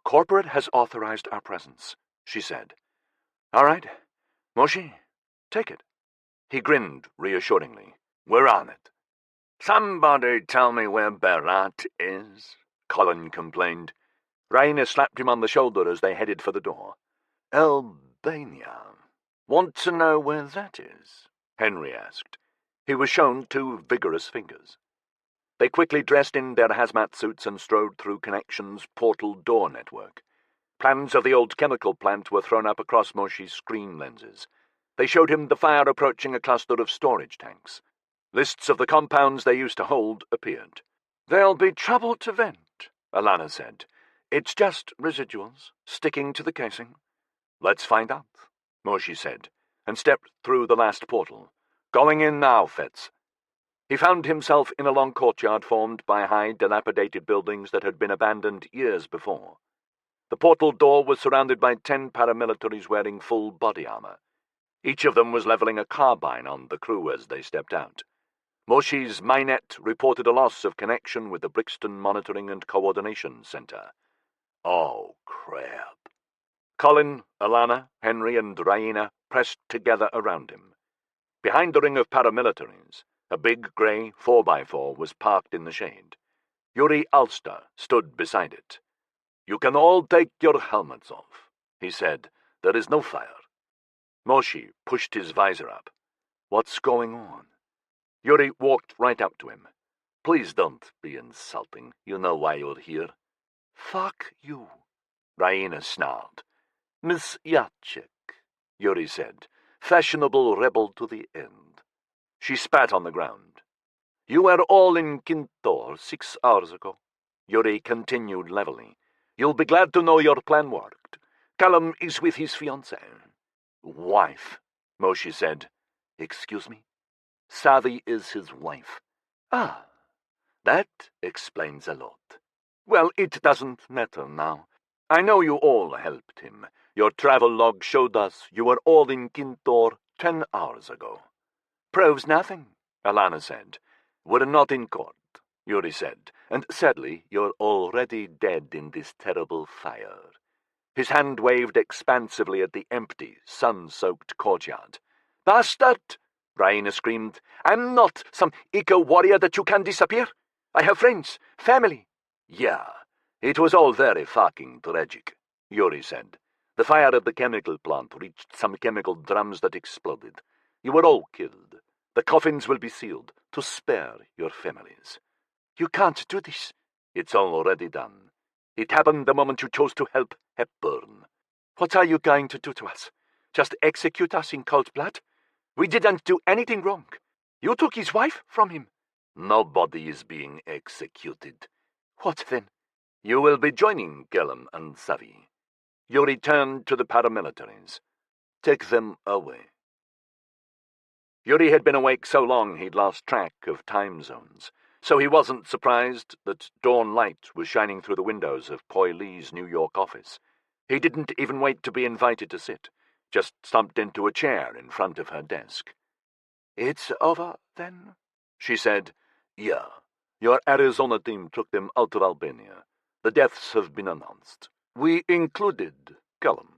"Corporate has authorized our presence," she said. "All right. Moshe, take it." He grinned reassuringly. "We're on it." "Somebody tell me where Berat is," Colin complained. Raina slapped him on the shoulder as they headed for the door. "Albania. Want to know where that is?" Henry asked. He was shown 2 vigorous fingers. They quickly dressed in their hazmat suits and strode through Connection's portal door network. Plans of the old chemical plant were thrown up across Moshe's screen lenses. They showed him the fire approaching a cluster of storage tanks. Lists of the compounds they used to hold appeared. "There'll be trouble to vent," Alana said. "It's just residuals, sticking to the casing." "Let's find out," Moshe said, and stepped through the last portal. "Going in now, Fitz." He found himself in a long courtyard formed by high, dilapidated buildings that had been abandoned years before. The portal door was surrounded by 10 paramilitaries wearing full body armor. Each of them was leveling a carbine on the crew as they stepped out. Moshe's Minet reported a loss of connection with the Brixton Monitoring and Coordination Center. Oh, crap. Colin, Alana, Henry, and Raina pressed together around him. Behind the ring of paramilitaries, a big grey 4x4 was parked in the shade. Yuri Ulster stood beside it. "You can all take your helmets off," he said. "There is no fire." Moshe pushed his visor up. "What's going on?" Yuri walked right up to him. "Please don't be insulting. You know why you're here." "Fuck you," Raina snarled. "Miss Yachik," Yuri said. "Fashionable rebel to the end." She spat on the ground. "You were all in Kintor 6 hours ago," Yuri continued levelly. "You'll be glad to know your plan worked. Callum is with his fiancée." "Wife," Moshe said. "Excuse me?" "Savi is his wife." "Ah, that explains a lot. Well, it doesn't matter now. I know you all helped him. Your travel log showed us you were all in Kintor 10 hours ago." "Proves nothing," Alana said. "We're not in court," Yuri said, "and sadly you're already dead in this terrible fire." His hand waved expansively at the empty, sun-soaked courtyard. "Bastard!" Raina screamed. "I'm not some eco-warrior that you can disappear. I have friends, family." "Yeah, it was all very fucking tragic," Yuri said. "The fire at the chemical plant reached some chemical drums that exploded. You were all killed. The coffins will be sealed to spare your families." "You can't do this." "It's already done. It happened the moment you chose to help Hepburn." "What are you going to do to us? Just execute us in cold blood? We didn't do anything wrong. You took his wife from him." "Nobody is being executed." "What then?" "You will be joining Callum and Savi." Yuri turned to the paramilitaries. "Take them away." Yuri had been awake so long he'd lost track of time zones, so he wasn't surprised that dawn light was shining through the windows of Poi Lee's New York office. He didn't even wait to be invited to sit, just slumped into a chair in front of her desk. "It's over, then?" she said. "Yeah. Your Arizona team took them out of Albania. The deaths have been announced. We included Callum."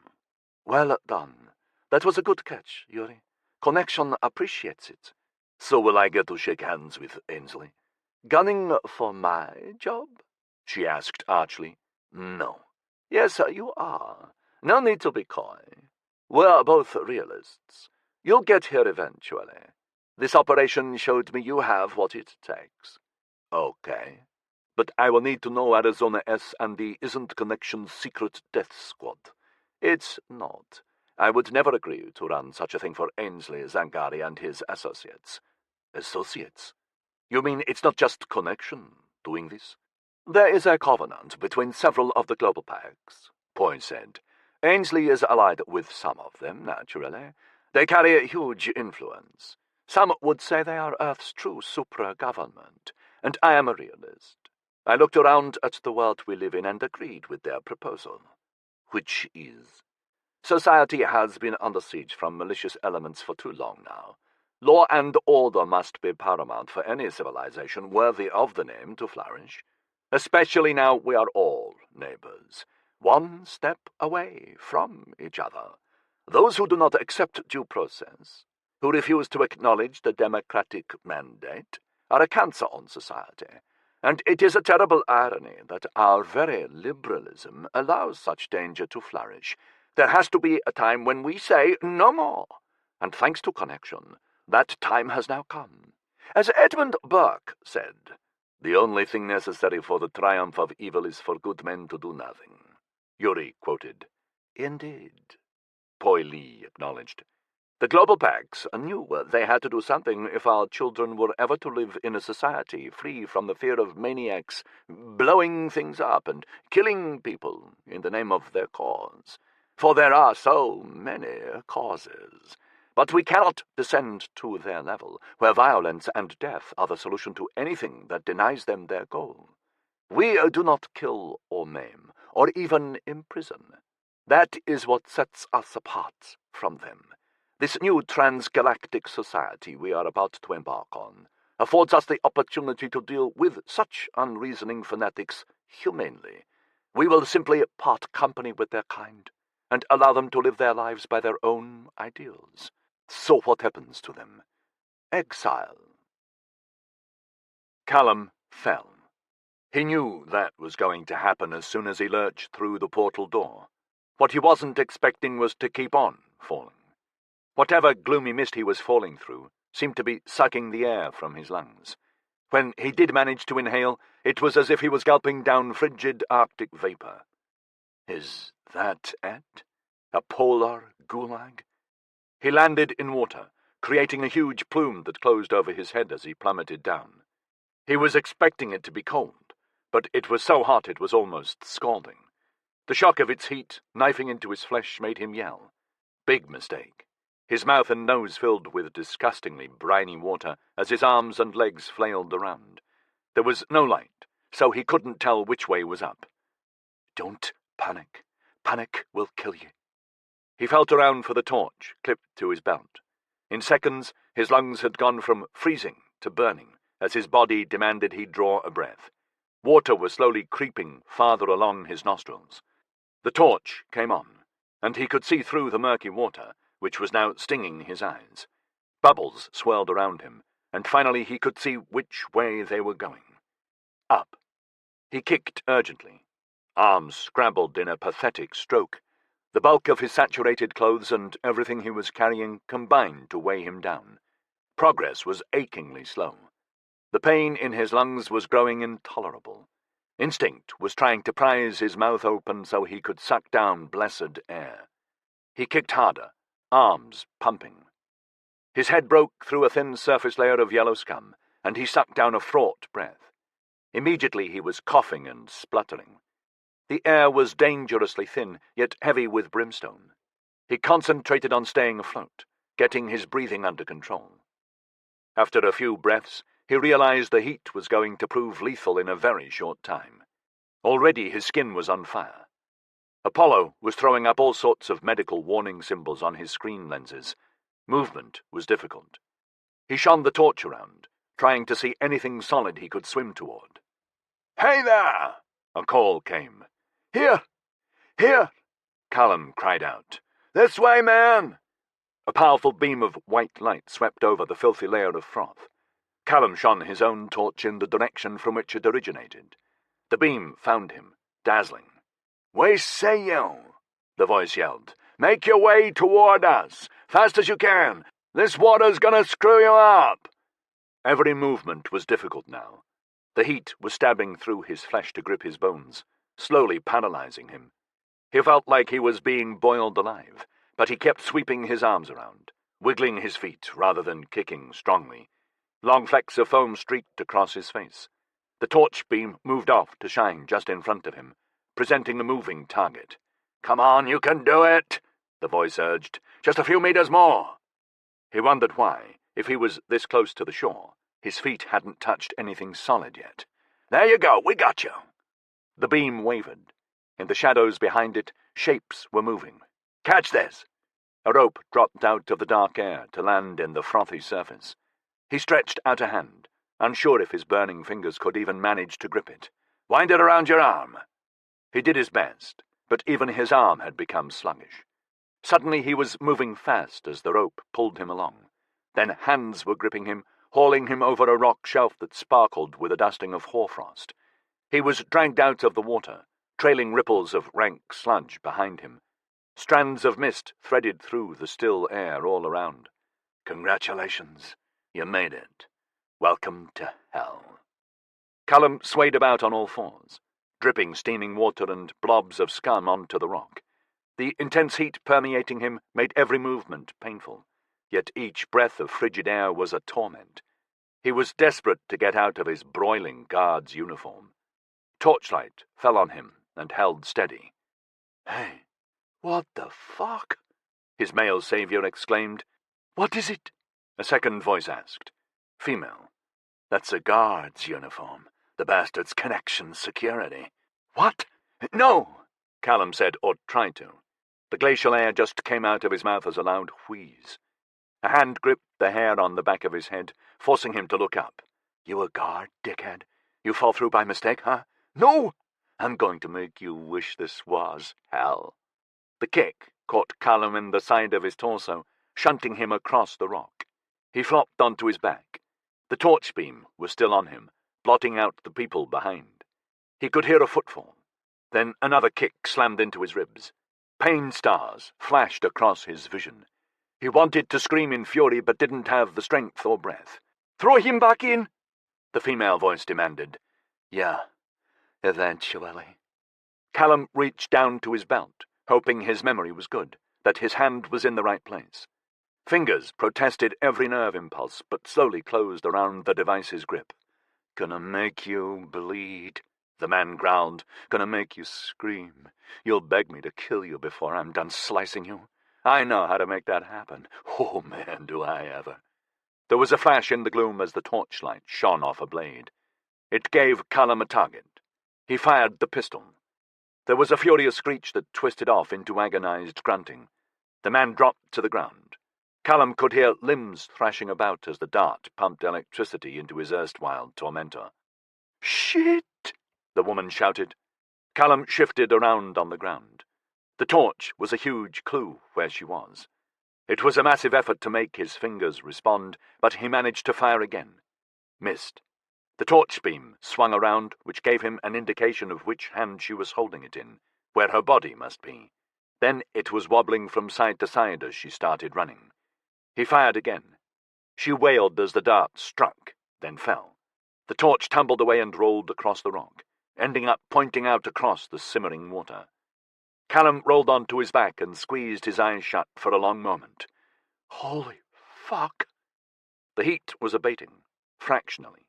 "Well done. That was a good catch, Yuri. Connection appreciates it. So will I get to shake hands with Ainsley? Gunning for my job? She asked archly. No. Yes, you are. No need to be coy. We're both realists. You'll get here eventually. This operation showed me you have what it takes. Okay. But I will need to know Arizona S&D isn't Connection's secret death squad. It's not. I would never agree to run such a thing for Ainsley, Zangari, and his associates. Associates? You mean it's not just Connection doing this? There is a covenant between several of the global pacts, Poy said. Ainsley is allied with some of them, naturally. They carry a huge influence. Some would say they are Earth's true supra-government, and I am a realist. I looked around at the world we live in and agreed with their proposal. Which is? Society has been under siege from malicious elements for too long now. Law and order must be paramount for any civilization worthy of the name to flourish. Especially now we are all neighbors, one step away from each other. Those who do not accept due process, who refuse to acknowledge the democratic mandate, are a cancer on society. And it is a terrible irony that our very liberalism allows such danger to flourish. There has to be a time when we say no more. And thanks to Connection, that time has now come. As Edmund Burke said, the only thing necessary for the triumph of evil is for good men to do nothing. Yuri quoted. Indeed, Poi Lee acknowledged. The global pacts knew they had to do something if our children were ever to live in a society free from the fear of maniacs blowing things up and killing people in the name of their cause. For there are so many causes. But we cannot descend to their level, where violence and death are the solution to anything that denies them their goal. We do not kill or maim, or even imprison. That is what sets us apart from them. This new transgalactic society we are about to embark on affords us the opportunity to deal with such unreasoning fanatics humanely. We will simply part company with their kind and allow them to live their lives by their own ideals. So what happens to them? Exile. Callum fell. He knew that was going to happen as soon as he lurched through the portal door. What he wasn't expecting was to keep on falling. Whatever gloomy mist he was falling through seemed to be sucking the air from his lungs. When he did manage to inhale, it was as if he was gulping down frigid Arctic vapor. Is that it? A polar gulag? He landed in water, creating a huge plume that closed over his head as he plummeted down. He was expecting it to be cold, but it was so hot it was almost scalding. The shock of its heat knifing into his flesh made him yell. Big mistake. His mouth and nose filled with disgustingly briny water as his arms and legs flailed around. There was no light, so he couldn't tell which way was up. Don't panic. Panic will kill you. He felt around for the torch, clipped to his belt. In seconds, his lungs had gone from freezing to burning, as his body demanded he draw a breath. Water was slowly creeping farther along his nostrils. The torch came on, and he could see through the murky water, which was now stinging his eyes. Bubbles swirled around him, and finally he could see which way they were going. Up. He kicked urgently. Arms scrabbled in a pathetic stroke. The bulk of his saturated clothes and everything he was carrying combined to weigh him down. Progress was achingly slow. The pain in his lungs was growing intolerable. Instinct was trying to prise his mouth open so he could suck down blessed air. He kicked harder, arms pumping. His head broke through a thin surface layer of yellow scum, and he sucked down a fraught breath. Immediately he was coughing and spluttering. The air was dangerously thin, yet heavy with brimstone. He concentrated on staying afloat, getting his breathing under control. After a few breaths, he realized the heat was going to prove lethal in a very short time. Already his skin was on fire. Apollo was throwing up all sorts of medical warning symbols on his screen lenses. Movement was difficult. He shone the torch around, trying to see anything solid he could swim toward. "Hey there!" a call came. "Here! Here!" Callum cried out. "This way, man!" A powerful beam of white light swept over the filthy layer of froth. Callum shone his own torch in the direction from which it originated. The beam found him, dazzling. "We see you," the voice yelled. "Make your way toward us, fast as you can. This water's gonna screw you up." Every movement was difficult now. The heat was stabbing through his flesh to grip his bones, slowly paralyzing him. He felt like he was being boiled alive, but he kept sweeping his arms around, wiggling his feet rather than kicking strongly. Long flecks of foam streaked across his face. The torch beam moved off to shine just in front of him, presenting the moving target. "Come on, you can do it," the voice urged. "Just a few meters more." He wondered why, if he was this close to the shore, his feet hadn't touched anything solid yet. "There you go, we got you." The beam wavered. In the shadows behind it, shapes were moving. "Catch this!" A rope dropped out of the dark air to land in the frothy surface. He stretched out a hand, unsure if his burning fingers could even manage to grip it. "Wind it around your arm." He did his best, but even his arm had become sluggish. Suddenly he was moving fast as the rope pulled him along. Then hands were gripping him, hauling him over a rock shelf that sparkled with a dusting of hoarfrost. He was dragged out of the water, trailing ripples of rank sludge behind him. Strands of mist threaded through the still air all around. "Congratulations, you made it. Welcome to hell." Callum swayed about on all fours, dripping steaming water and blobs of scum onto the rock. The intense heat permeating him made every movement painful, yet each breath of frigid air was a torment. He was desperate to get out of his broiling guard's uniform. Torchlight fell on him and held steady. "Hey, what the fuck?" his male savior exclaimed. "What is it?" a second voice asked. Female. "That's a guard's uniform. The bastard's connection security." "What? No!" Callum said, or tried to. The glacial air just came out of his mouth as a loud wheeze. A hand gripped the hair on the back of his head, forcing him to look up. "You a guard, dickhead? You fall through by mistake, huh?" "No! I'm going to make you wish this was hell." The kick caught Callum in the side of his torso, shunting him across the rock. He flopped onto his back. The torch beam was still on him, blotting out the people behind. He could hear a footfall. Then another kick slammed into his ribs. Pain stars flashed across his vision. He wanted to scream in fury, but didn't have the strength or breath. "Throw him back in," the female voice demanded. "Yeah, eventually." Callum reached down to his belt, hoping his memory was good, that his hand was in the right place. Fingers protested every nerve impulse, but slowly closed around the device's grip. "Gonna make you bleed," the man growled. "Gonna make you scream. You'll beg me to kill you before I'm done slicing you. I know how to make that happen. Oh, man, do I ever." There was a flash in the gloom as the torchlight shone off a blade. It gave Callum a target. He fired the pistol. There was a furious screech that twisted off into agonized grunting. The man dropped to the ground. Callum could hear limbs thrashing about as the dart pumped electricity into his erstwhile tormentor. "Shit!" the woman shouted. Callum shifted around on the ground. The torch was a huge clue where she was. It was a massive effort to make his fingers respond, but he managed to fire again. Missed. The torch beam swung around, which gave him an indication of which hand she was holding it in, where her body must be. Then it was wobbling from side to side as she started running. He fired again. She wailed as the dart struck, then fell. The torch tumbled away and rolled across the rock, ending up pointing out across the simmering water. Callum rolled onto his back and squeezed his eyes shut for a long moment. Holy fuck! The heat was abating, fractionally.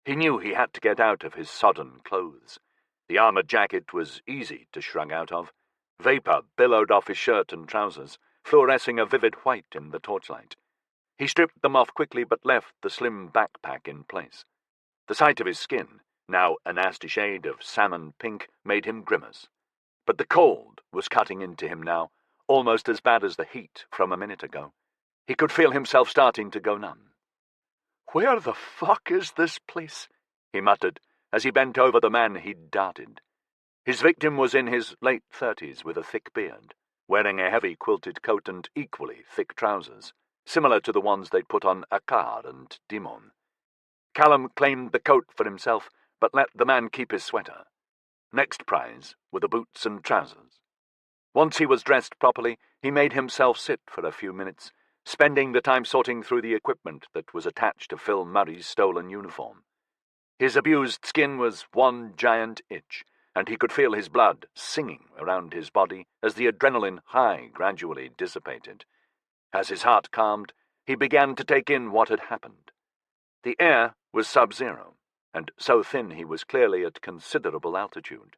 He knew he had to get out of his sodden clothes. The armored jacket was easy to shrug out of. Vapor billowed off his shirt and trousers, fluorescing a vivid white in the torchlight. He stripped them off quickly but left the slim backpack in place. The sight of his skin, now a nasty shade of salmon pink, made him grimace. But the cold was cutting into him now, almost as bad as the heat from a minute ago. He could feel himself starting to go numb. "Where the fuck is this place?" he muttered, as he bent over the man he'd darted. His victim was in his late 30s with a thick beard. wearing a heavy quilted coat and equally thick trousers, similar to the ones they'd put on Akar and Dimon. Callum claimed the coat for himself, but let the man keep his sweater. Next prize were the boots and trousers. Once he was dressed properly, he made himself sit for a few minutes, spending the time sorting through the equipment that was attached to Phil Murray's stolen uniform. His abused skin was one giant itch, and he could feel his blood singing around his body as the adrenaline high gradually dissipated. As his heart calmed, he began to take in what had happened. The air was sub-zero, and so thin he was clearly at considerable altitude.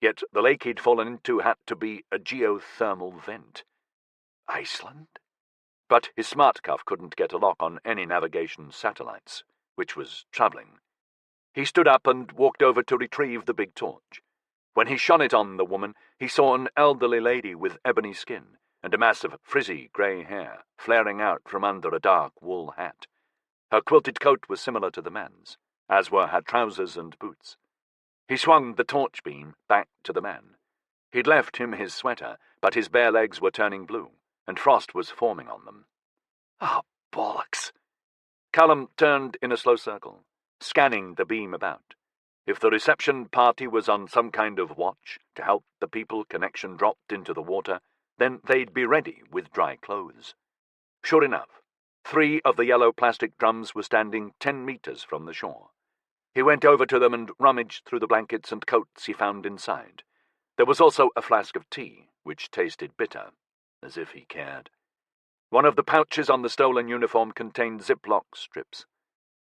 Yet the lake he'd fallen into had to be a geothermal vent. Iceland? But his smart cuff couldn't get a lock on any navigation satellites, which was troubling. He stood up and walked over to retrieve the big torch. When he shone it on the woman, he saw an elderly lady with ebony skin and a mass of frizzy grey hair flaring out from under a dark wool hat. Her quilted coat was similar to the man's, as were her trousers and boots. He swung the torch beam back to the man. He'd left him his sweater, but his bare legs were turning blue, and frost was forming on them. Ah, bollocks! Callum turned in a slow circle, scanning the beam about. If the reception party was on some kind of watch to help the people connection dropped into the water, then they'd be ready with dry clothes. Sure enough, 3 of the yellow plastic drums were standing 10 meters from the shore. He went over to them and rummaged through the blankets and coats he found inside. There was also a flask of tea, which tasted bitter, as if he cared. One of the pouches on the stolen uniform contained Ziploc strips.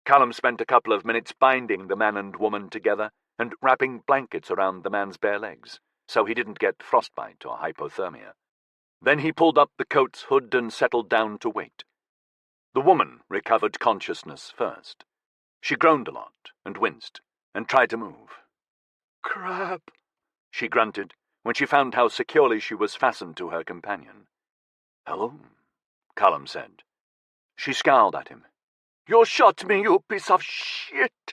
Callum spent a couple of minutes binding the man and woman together and wrapping blankets around the man's bare legs, so he didn't get frostbite or hypothermia. Then he pulled up the coat's hood and settled down to wait. The woman recovered consciousness first. She groaned a lot and winced and tried to move. "Crap," she grunted when she found how securely she was fastened to her companion. "Hello," Callum said. She scowled at him. "You shot me, you piece of shit!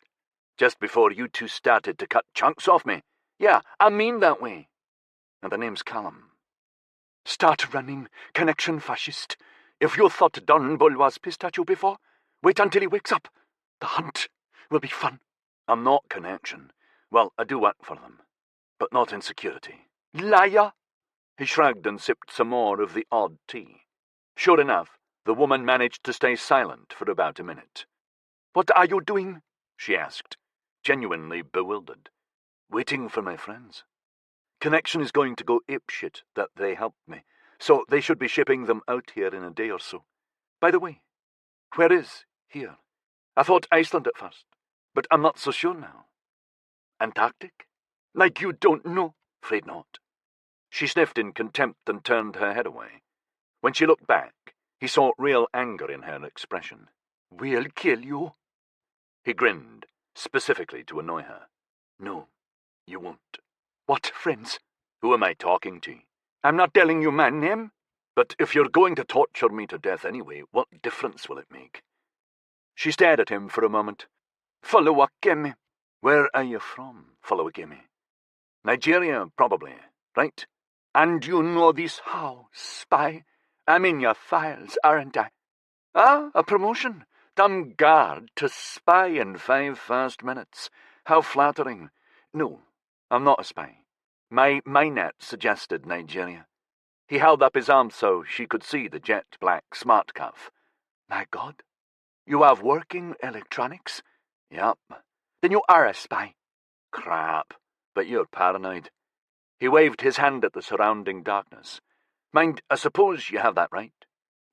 Just before you two started to cut chunks off me. Yeah, I mean that way. And the name's Callum. Start running, connection fascist. If you thought Dunbull was pissed at you before, wait until he wakes up. The hunt will be fun." "I'm not connection. Well, I do work for them, but not in security." "Liar!" He shrugged and sipped some more of the odd tea. Sure enough, the woman managed to stay silent for about a minute. "What are you doing?" she asked, genuinely bewildered. "Waiting for my friends. Connection is going to go apeshit that they helped me, so they should be shipping them out here in a day or so. By the way, where is here? I thought Iceland at first, but I'm not so sure now. Antarctic? Like you don't know?" "Afraid not." She sniffed in contempt and turned her head away. When she looked back, he saw real anger in her expression. "We'll kill you." He grinned, specifically to annoy her. "No, you won't." "What friends?" "Who am I talking to?" "I'm not telling you my name." "But if you're going to torture me to death anyway, what difference will it make?" She stared at him for a moment. "Folowakemi." "Where are you from, Folowakemi?" "Nigeria, probably, right?" "And you know this how, spy? I'm in your files, aren't I?" "Ah, a promotion. Dumb guard to spy in 5 fast minutes. How flattering. No, I'm not a spy. My net suggested Nigeria." He held up his arm so she could see the jet black smart cuff. "My God, you have working electronics?" "Yup." "Then you are a spy." "Crap, but you're paranoid." He waved his hand at the surrounding darkness. "Mind, I suppose you have that right.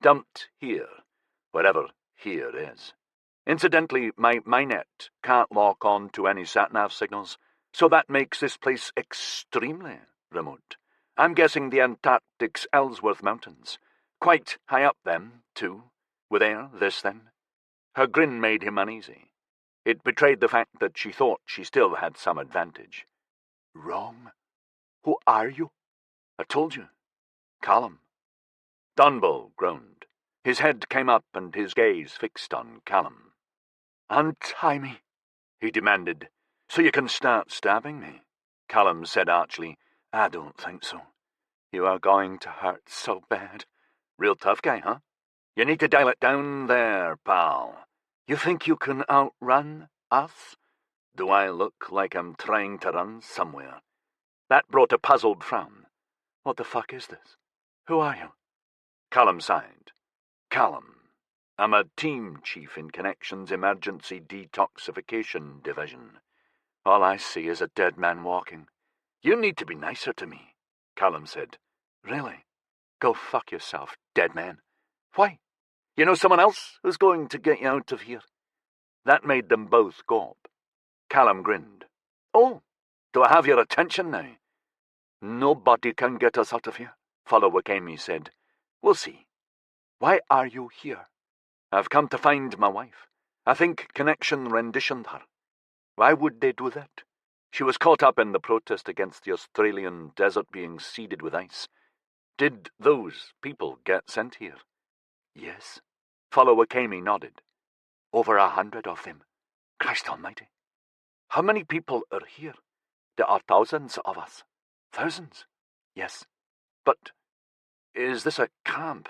Dumped here, wherever here is. Incidentally, my net can't lock on to any sat-nav signals, so that makes this place extremely remote. I'm guessing the Antarctic's Ellsworth Mountains. Quite high up them, too. With air, this then." Her grin made him uneasy. It betrayed the fact that she thought she still had some advantage. "Wrong. Who are you?" "I told you. Callum." Dunbull groaned. His head came up and his gaze fixed on Callum. "Untie me," he demanded, "so you can start stabbing me." Callum said archly, "I don't think so." You are going to hurt so bad. Real tough guy, huh? You need to dial it down there, pal. You think you can outrun us? Do I look like I'm trying to run somewhere? That brought a puzzled frown. What the fuck is this? Who are you? Callum sighed. Callum. I'm a team chief in Connection's Emergency Detoxification Division. All I see is a dead man walking. You need to be nicer to me, Callum said. Really? Go fuck yourself, dead man. Why? You know someone else who's going to get you out of here? That made them both gawp. Callum grinned. Oh, do I have your attention now? Nobody can get us out of here, Follow Wakemi said. We'll see. Why are you here? I've come to find my wife. I think Connection renditioned her. Why would they do that? She was caught up in the protest against the Australian desert being seeded with ice. Did those people get sent here? Yes. Follow Wakemi nodded. Over 100 of them. Christ almighty. How many people are here? There are thousands of us. Thousands? Yes. But is this a camp?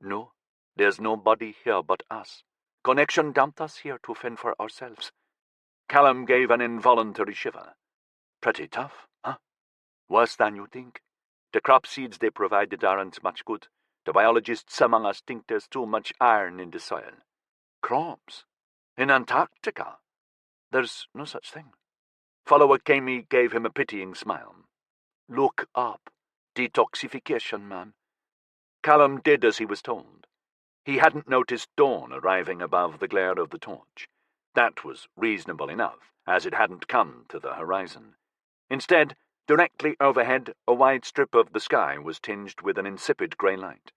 No. There's nobody here but us. Connection dumped us here to fend for ourselves. Callum gave an involuntary shiver. Pretty tough, huh? Worse than you think. The crop seeds they provided aren't much good. The biologists among us think there's too much iron in the soil. Crops? In Antarctica? There's no such thing. Follower Kami gave him a pitying smile. Look up. Detoxification, man. Callum did as he was told. He hadn't noticed dawn arriving above the glare of the torch. That was reasonable enough, as it hadn't come to the horizon. Instead, directly overhead, a wide strip of the sky was tinged with an insipid grey light.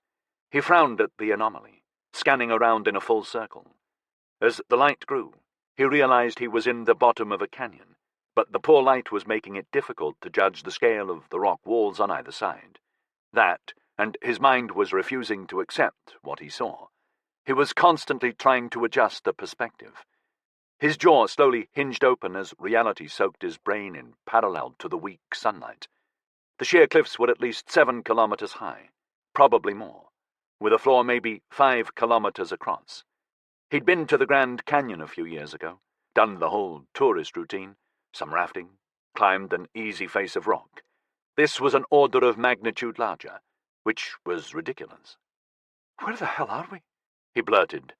He frowned at the anomaly, scanning around in a full circle. As the light grew, he realized he was in the bottom of a canyon, but the poor light was making it difficult to judge the scale of the rock walls on either side. That, and his mind was refusing to accept what he saw. He was constantly trying to adjust the perspective. His jaw slowly hinged open as reality soaked his brain in parallel to the weak sunlight. The sheer cliffs were at least 7 kilometers high, probably more, with a floor maybe 5 kilometers across. He'd been to the Grand Canyon a few years ago, done the whole tourist routine, some rafting, climbed an easy face of rock. This was an order of magnitude larger, which was ridiculous. Where the hell are we? He blurted.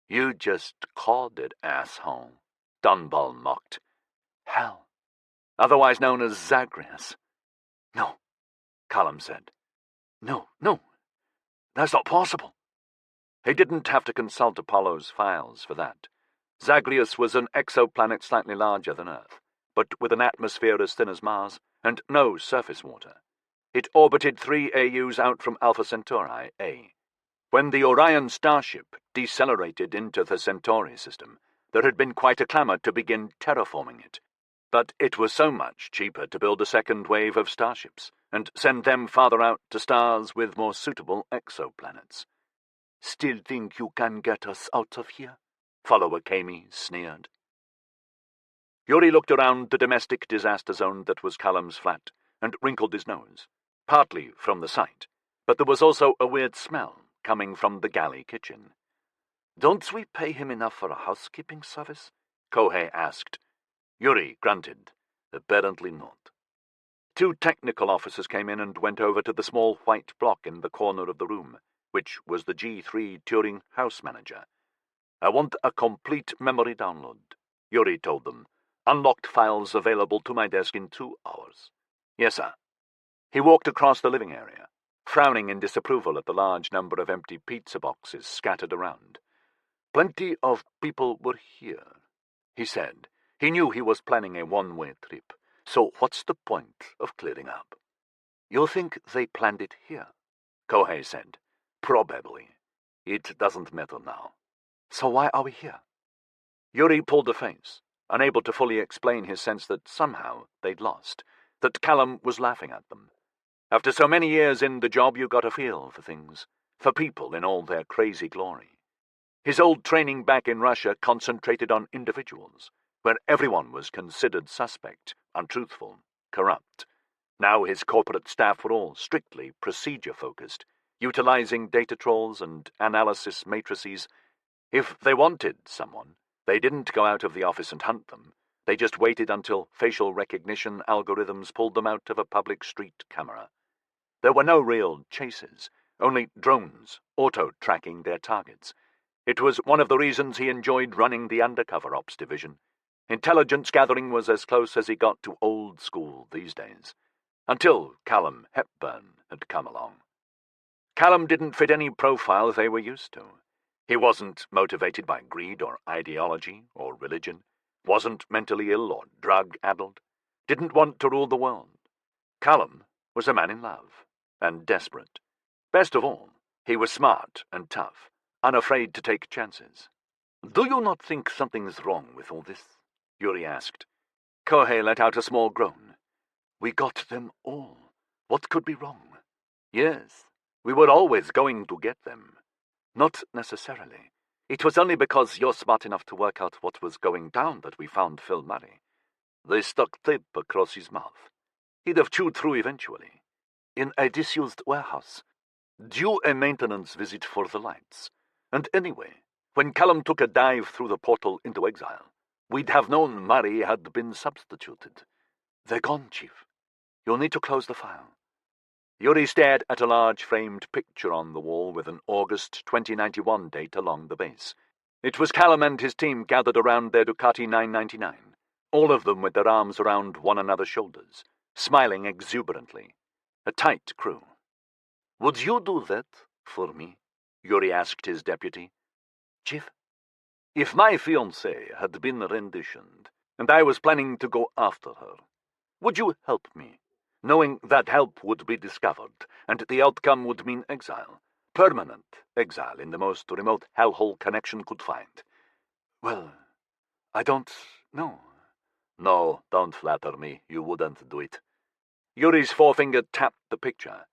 You just called it, asshole, Dunball mocked. Hell, otherwise known as Zagreus. No, Callum said. No, that's not possible. He didn't have to consult Apollo's files for that. Zagreus was an exoplanet slightly larger than Earth, but with an atmosphere as thin as Mars, and no surface water. It orbited 3 AUs out from Alpha Centauri A. When the Orion starship decelerated into the Centauri system, there had been quite a clamour to begin terraforming it. But it was so much cheaper to build a second wave of starships, and send them farther out to stars with more suitable exoplanets. Still think you can get us out of here? Follower Kami sneered. Yuri looked around the domestic disaster zone that was Callum's flat, and wrinkled his nose, partly from the sight, but there was also a weird smell coming from the galley kitchen. Don't we pay him enough for a housekeeping service? Kohei asked. Yuri grunted. Apparently not. 2 technical officers came in and went over to the small white block in the corner of the room, which was the G3 Turing house manager. I want a complete memory download, Yuri told them. Unlocked files available to my desk in 2 hours. Yes, sir. He walked across the living area, frowning in disapproval at the large number of empty pizza boxes scattered around. Plenty of people were here, he said. He knew he was planning a one-way trip, so what's the point of clearing up? You think they planned it here? Kohei said. Probably. It doesn't matter now. So why are we here? Yuri pulled a face, unable to fully explain his sense that somehow they'd lost, that Callum was laughing at them. After so many years in the job, you got a feel for things, for people in all their crazy glory. His old training back in Russia concentrated on individuals, where everyone was considered suspect, untruthful, corrupt. Now his corporate staff were all strictly procedure-focused, utilizing data trawls and analysis matrices. If they wanted someone, they didn't go out of the office and hunt them. They just waited until facial recognition algorithms pulled them out of a public street camera. There were no real chases, only drones auto-tracking their targets. It was one of the reasons he enjoyed running the undercover ops division. Intelligence gathering was as close as he got to old school these days. Until Callum Hepburn had come along. Callum didn't fit any profile they were used to. He wasn't motivated by greed or ideology or religion, wasn't mentally ill or drug-addled, didn't want to rule the world. Callum was a man in love, and desperate. Best of all, he was smart and tough, unafraid to take chances. "Do you not think something's wrong with all this?" Yuri asked. Kohei let out a small groan. "We got them all. What could be wrong?" "Yes, we were always going to get them." "Not necessarily. It was only because you're smart enough to work out what was going down that we found Phil Murray. They stuck tape across his mouth. He'd have chewed through eventually. In a disused warehouse. Due a maintenance visit for the lights. And anyway, when Callum took a dive through the portal into exile, we'd have known Murray had been substituted. They're gone, Chief. You'll need to close the file." Yuri stared at a large framed picture on the wall with an August 2091 date along the base. It was Callum and his team gathered around their Ducati 999, all of them with their arms around one another's shoulders, smiling exuberantly. A tight crew. "Would you do that for me?" Yuri asked his deputy. "Chief? If my fiancée had been renditioned, and I was planning to go after her, would you help me, knowing that help would be discovered, and the outcome would mean exile, permanent exile in the most remote hellhole connection could find?" "Well, I don't know." "No, don't flatter me. You wouldn't do it." Yuri's forefinger tapped the picture.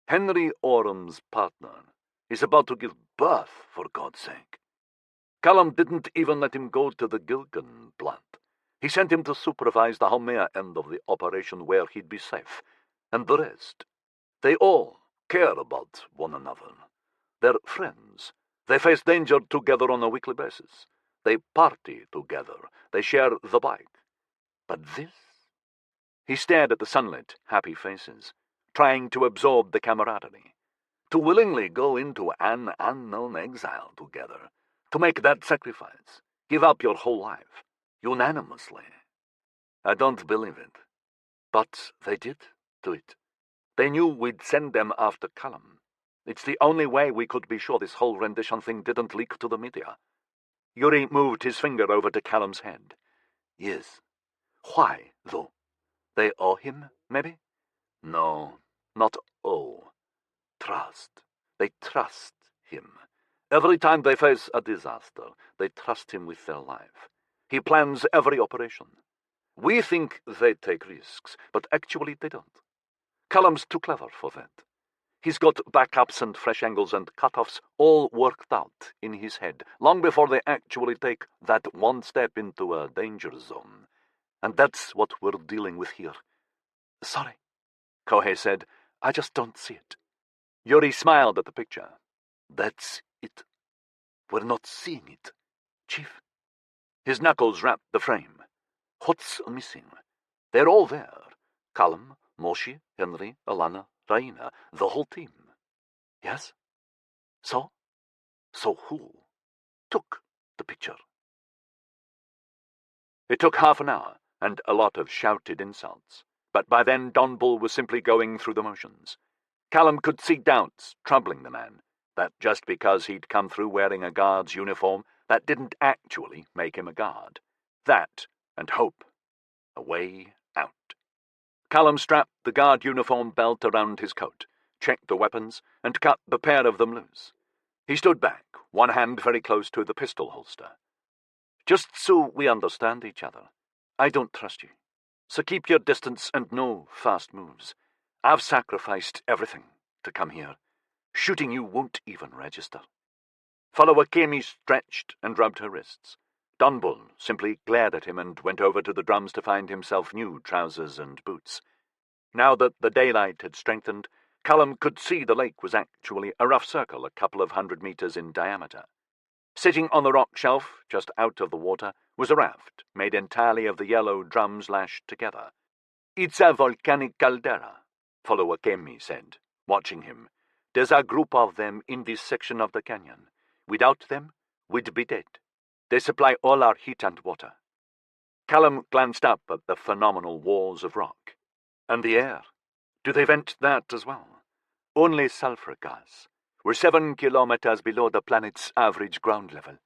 "Henry Orum's partner is about to give birth, for God's sake. Callum didn't even let him go to the Gilgan plant. He sent him to supervise the Haumea end of the operation where he'd be safe. And the rest. They all care about one another. They're friends. They face danger together on a weekly basis. They party together. They share the bike. But this?" He stared at the sunlit, happy faces, trying to absorb the camaraderie. "To willingly go into an unknown exile together. To make that sacrifice. Give up your whole life. Unanimously. I don't believe it. But they did do it. They knew we'd send them after Callum. It's the only way we could be sure this whole rendition thing didn't leak to the media." Yuri moved his finger over to Callum's head. "Yes. Why, though? They owe him, maybe?" "No, not owe. Trust. They trust him. Every time they face a disaster, they trust him with their life. He plans every operation. We think they take risks, but actually they don't. Callum's too clever for that. He's got backups and fresh angles and cutoffs all worked out in his head, long before they actually take that one step into a danger zone. And that's what we're dealing with here." "Sorry," Kohei said. "I just don't see it." Yuri smiled at the picture. "That's it. We're not seeing it, Chief." His knuckles rapped the frame. "What's missing? They're all there. Callum, Moshi, Henry, Alana, Raina, the whole team." "Yes? So? So who took the picture?" It took half an hour, and a lot of shouted insults. But by then Don Bull was simply going through the motions. Callum could see doubts troubling the man, that just because he'd come through wearing a guard's uniform, that didn't actually make him a guard. That, and hope. A way out. Callum strapped the guard uniform belt around his coat, checked the weapons, and cut the pair of them loose. He stood back, one hand very close to the pistol holster. "Just so we understand each other, I don't trust you. So keep your distance and no fast moves. I've sacrificed everything to come here. Shooting you won't even register." Follower Kemi stretched and rubbed her wrists. Dunbull simply glared at him and went over to the drums to find himself new trousers and boots. Now that the daylight had strengthened, Callum could see the lake was actually a rough circle a couple of 100 meters in diameter. Sitting on the rock shelf, just out of the water, was a raft made entirely of the yellow drums lashed together. "It's a volcanic caldera," follower Kemi said, watching him. "There's a group of them in this section of the canyon. Without them, we'd be dead. They supply all our heat and water." Callum glanced up at the phenomenal walls of rock. "And the air? Do they vent that as well?" "Only sulfur gas. We're 7 kilometers below the planet's average ground level.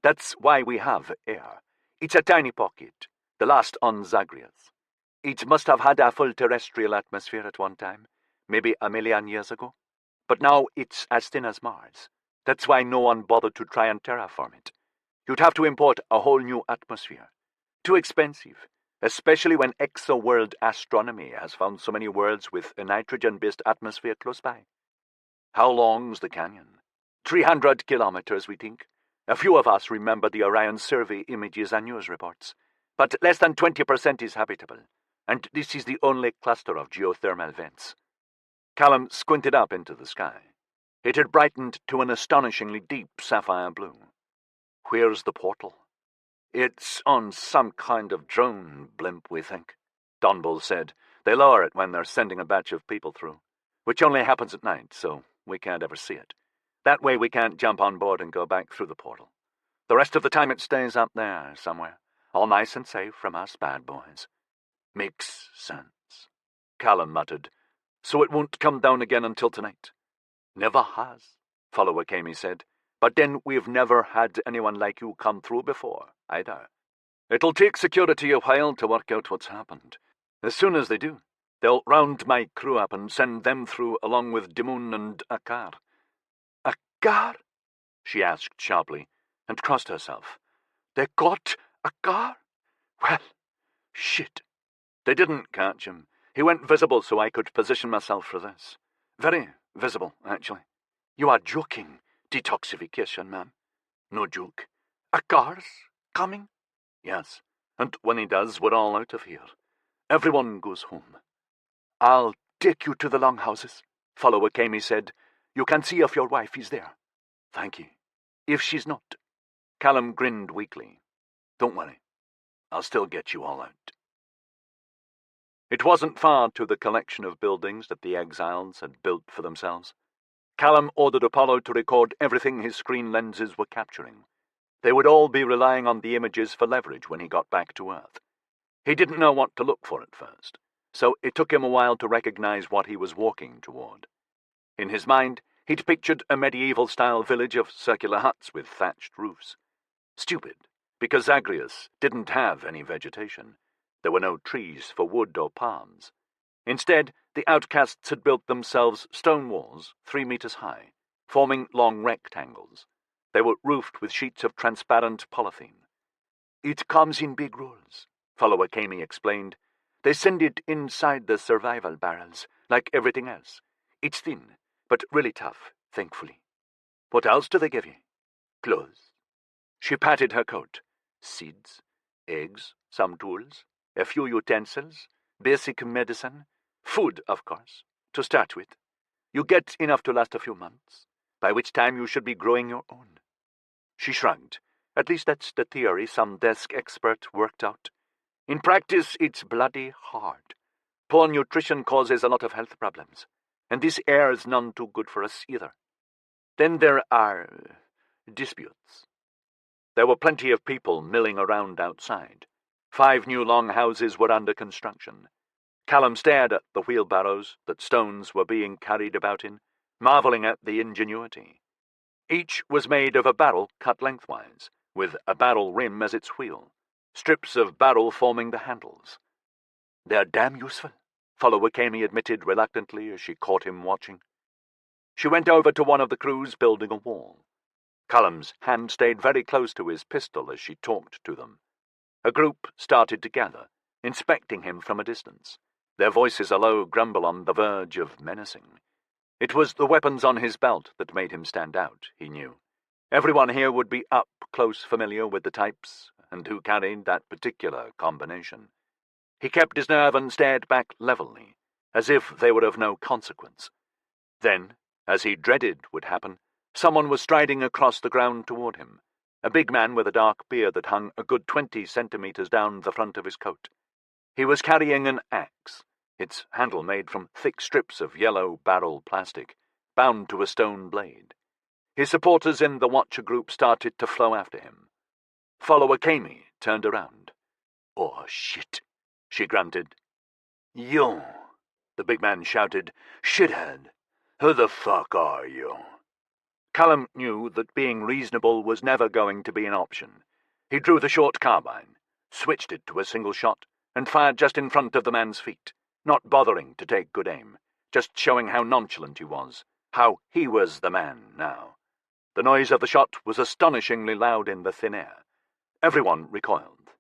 That's why we have air. It's a tiny pocket, the last on Zagreus. It must have had a full terrestrial atmosphere at one time, maybe 1,000,000 years ago. But now it's as thin as Mars. That's why no one bothered to try and terraform it. You'd have to import a whole new atmosphere. Too expensive, especially when exo-world astronomy has found so many worlds with a nitrogen-based atmosphere close by." "How long's the canyon?" 300 kilometers, we think. A few of us remember the Orion survey images and news reports. But less than 20% is habitable, and this is the only cluster of geothermal vents." Callum squinted up into the sky. It had brightened to an astonishingly deep sapphire blue. "Where's the portal?" "It's on some kind of drone blimp, we think," Donbull said. "They lower it when they're sending a batch of people through, which only happens at night, so we can't ever see it. That way we can't jump on board and go back through the portal. The rest of the time it stays up there somewhere, all nice and safe from us bad boys." "Makes sense," Callum muttered. "So it won't come down again until tonight?" "Never has," follower Kami said. "But then we've never had anyone like you come through before, either. It'll take security a while to work out what's happened. As soon as they do, they'll round my crew up and send them through along with Dimun and Akar." "Akar?" she asked sharply, and crossed herself. "They got Akar? Well, shit." "They didn't catch him. He went visible so I could position myself for this. Very visible, actually." "You are joking. Detoxification, ma'am." "No joke." "Akar's coming?" "Yes, and when he does, we're all out of here. Everyone goes home." "I'll take you to the longhouses," follower Kami said. "You can see if your wife is there." "Thank you." "If she's not." Callum grinned weakly. "Don't worry. I'll still get you all out." It wasn't far to the collection of buildings that the exiles had built for themselves. Callum ordered Apollo to record everything his screen lenses were capturing. They would all be relying on the images for leverage when he got back to Earth. He didn't know what to look for at first, so it took him a while to recognize what he was walking toward. In his mind, he'd pictured a medieval-style village of circular huts with thatched roofs. Stupid, because Zagreus didn't have any vegetation. There were no trees for wood or palms. Instead, the outcasts had built themselves stone walls 3 meters high, forming long rectangles. They were roofed with sheets of transparent polythene. "It comes in big rolls," follower Kami explained. "They send it inside the survival barrels, like everything else. It's thin, but really tough, thankfully." "What else do they give you?" "Clothes." She patted her coat. "Seeds, eggs, some tools, a few utensils, basic medicine, food, of course, to start with. You get enough to last a few months, by which time you should be growing your own." She shrugged. "At least that's the theory some desk expert worked out. In practice, it's bloody hard. Poor nutrition causes a lot of health problems, and this air is none too good for us either. Then there are disputes." There were plenty of people milling around outside. 5 new long houses were under construction. Callum stared at the wheelbarrows that stones were being carried about in, marvelling at the ingenuity. Each was made of a barrel cut lengthwise, with a barrel rim as its wheel, strips of barrel forming the handles. "They're damn useful," follower Kami admitted reluctantly as she caught him watching. She went over to one of the crews building a wall. Callum's hand stayed very close to his pistol as she talked to them. A group started to gather, inspecting him from a distance, their voices a low grumble on the verge of menacing. It was the weapons on his belt that made him stand out, he knew. Everyone here would be up close familiar with the types and who carried that particular combination. He kept his nerve and stared back levelly, as if they were of no consequence. Then, as he dreaded would happen, someone was striding across the ground toward him, a big man with a dark beard that hung a good 20 centimetres down the front of his coat. He was carrying an axe, its handle made from thick strips of yellow barrel plastic, bound to a stone blade. His supporters in the Watcher group started to flow after him. Follower Kami turned around. "Oh, shit," she grunted. "You," the big man shouted. "Shithead, who the fuck are you?" Callum knew that being reasonable was never going to be an option. He drew the short carbine, switched it to a single shot, and fired just in front of the man's feet, not bothering to take good aim, just showing how nonchalant he was, how he was the man now. The noise of the shot was astonishingly loud in the thin air. Everyone recoiled.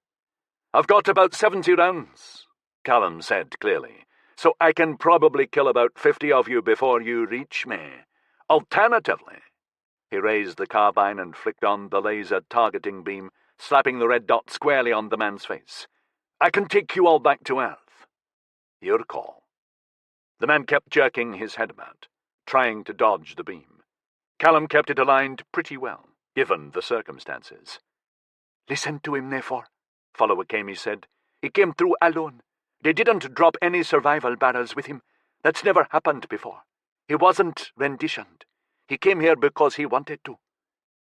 "I've got about 70 rounds," Callum said clearly, "so I can probably kill about 50 of you before you reach me. Alternatively—" He raised the carbine and flicked on the laser targeting beam, slapping the red dot squarely on the man's face. "I can take you all back to Earth. Your call." The man kept jerking his head about, trying to dodge the beam. Callum kept it aligned pretty well, given the circumstances. "Listen to him, Nefor," Follower Kami said. "He came through alone. They didn't drop any survival barrels with him. That's never happened before. He wasn't renditioned. He came here because he wanted to.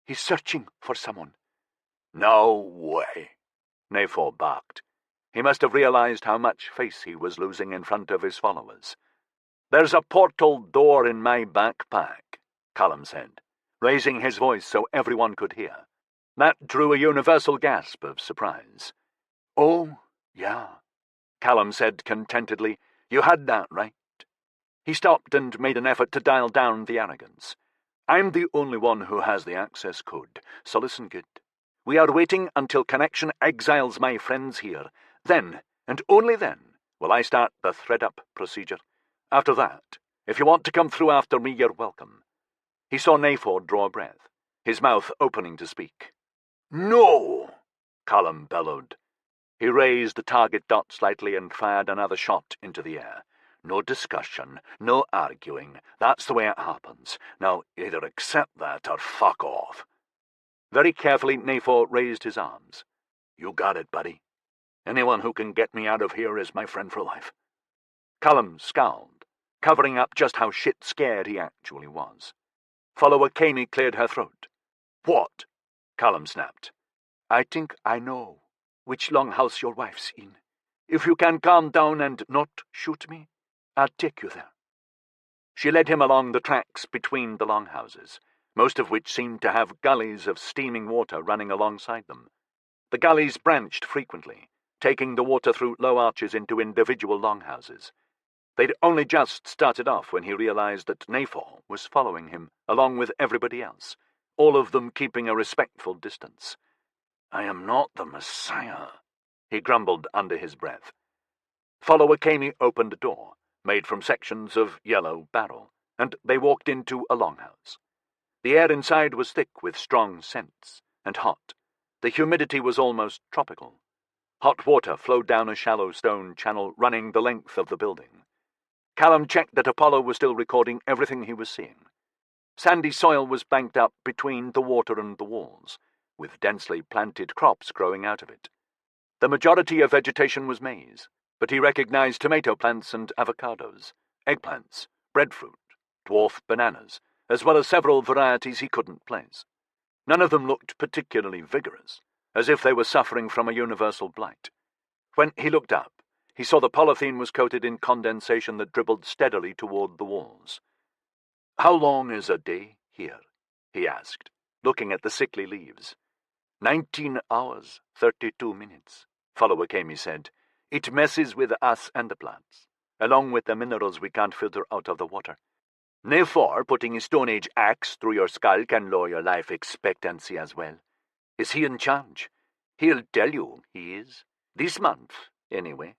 He's searching for someone." "No way," Nefor barked. He must have realized how much face he was losing in front of his followers. "There's a portal door in my backpack," Callum said, raising his voice so everyone could hear. That drew a universal gasp of surprise. "Oh, yeah," Callum said contentedly. "You had that right." He stopped and made an effort to dial down the arrogance. "I'm the only one who has the access code, so listen good. We are waiting until connection exiles my friends here. Then, and only then, will I start the thread-up procedure. After that, if you want to come through after me, you're welcome." He saw Nefor draw a breath, his mouth opening to speak. "No!" Callum bellowed. He raised the target dot slightly and fired another shot into the air. "No discussion, no arguing. That's the way it happens. Now, either accept that or fuck off." Very carefully, Nefor raised his arms. "You got it, buddy. Anyone who can get me out of here is my friend for life." Callum scowled, covering up just how shit-scared he actually was. Follower Kami cleared her throat. "What?" Callum snapped. "I think I know which longhouse your wife's in. If you can calm down and not shoot me, I'll take you there." She led him along the tracks between the longhouses, most of which seemed to have gullies of steaming water running alongside them. The gullies branched frequently, taking the water through low arches into individual longhouses. They'd only just started off when he realized that Nefor was following him, along with everybody else, all of them keeping a respectful distance. "I am not the Messiah," he grumbled under his breath. Follower Kami opened a door, made from sections of yellow barrel, and they walked into a longhouse. The air inside was thick with strong scents, and hot. The humidity was almost tropical. Hot water flowed down a shallow stone channel running the length of the building. Callum checked that Apollo was still recording everything he was seeing. Sandy soil was banked up between the water and the walls, with densely planted crops growing out of it. The majority of vegetation was maize, but he recognized tomato plants and avocados, eggplants, breadfruit, dwarf bananas, as well as several varieties he couldn't place. None of them looked particularly vigorous, as if they were suffering from a universal blight. When he looked up, he saw the polythene was coated in condensation that dribbled steadily toward the walls. "How long is a day here?" he asked, looking at the sickly leaves. 19 hours, 32 minutes, Follower Kami said. "It messes with us and the plants, along with the minerals we can't filter out of the water. Nefor putting his Stone Age axe through your skull can lower your life expectancy as well. Is he in charge? He'll tell you he is. This month, anyway.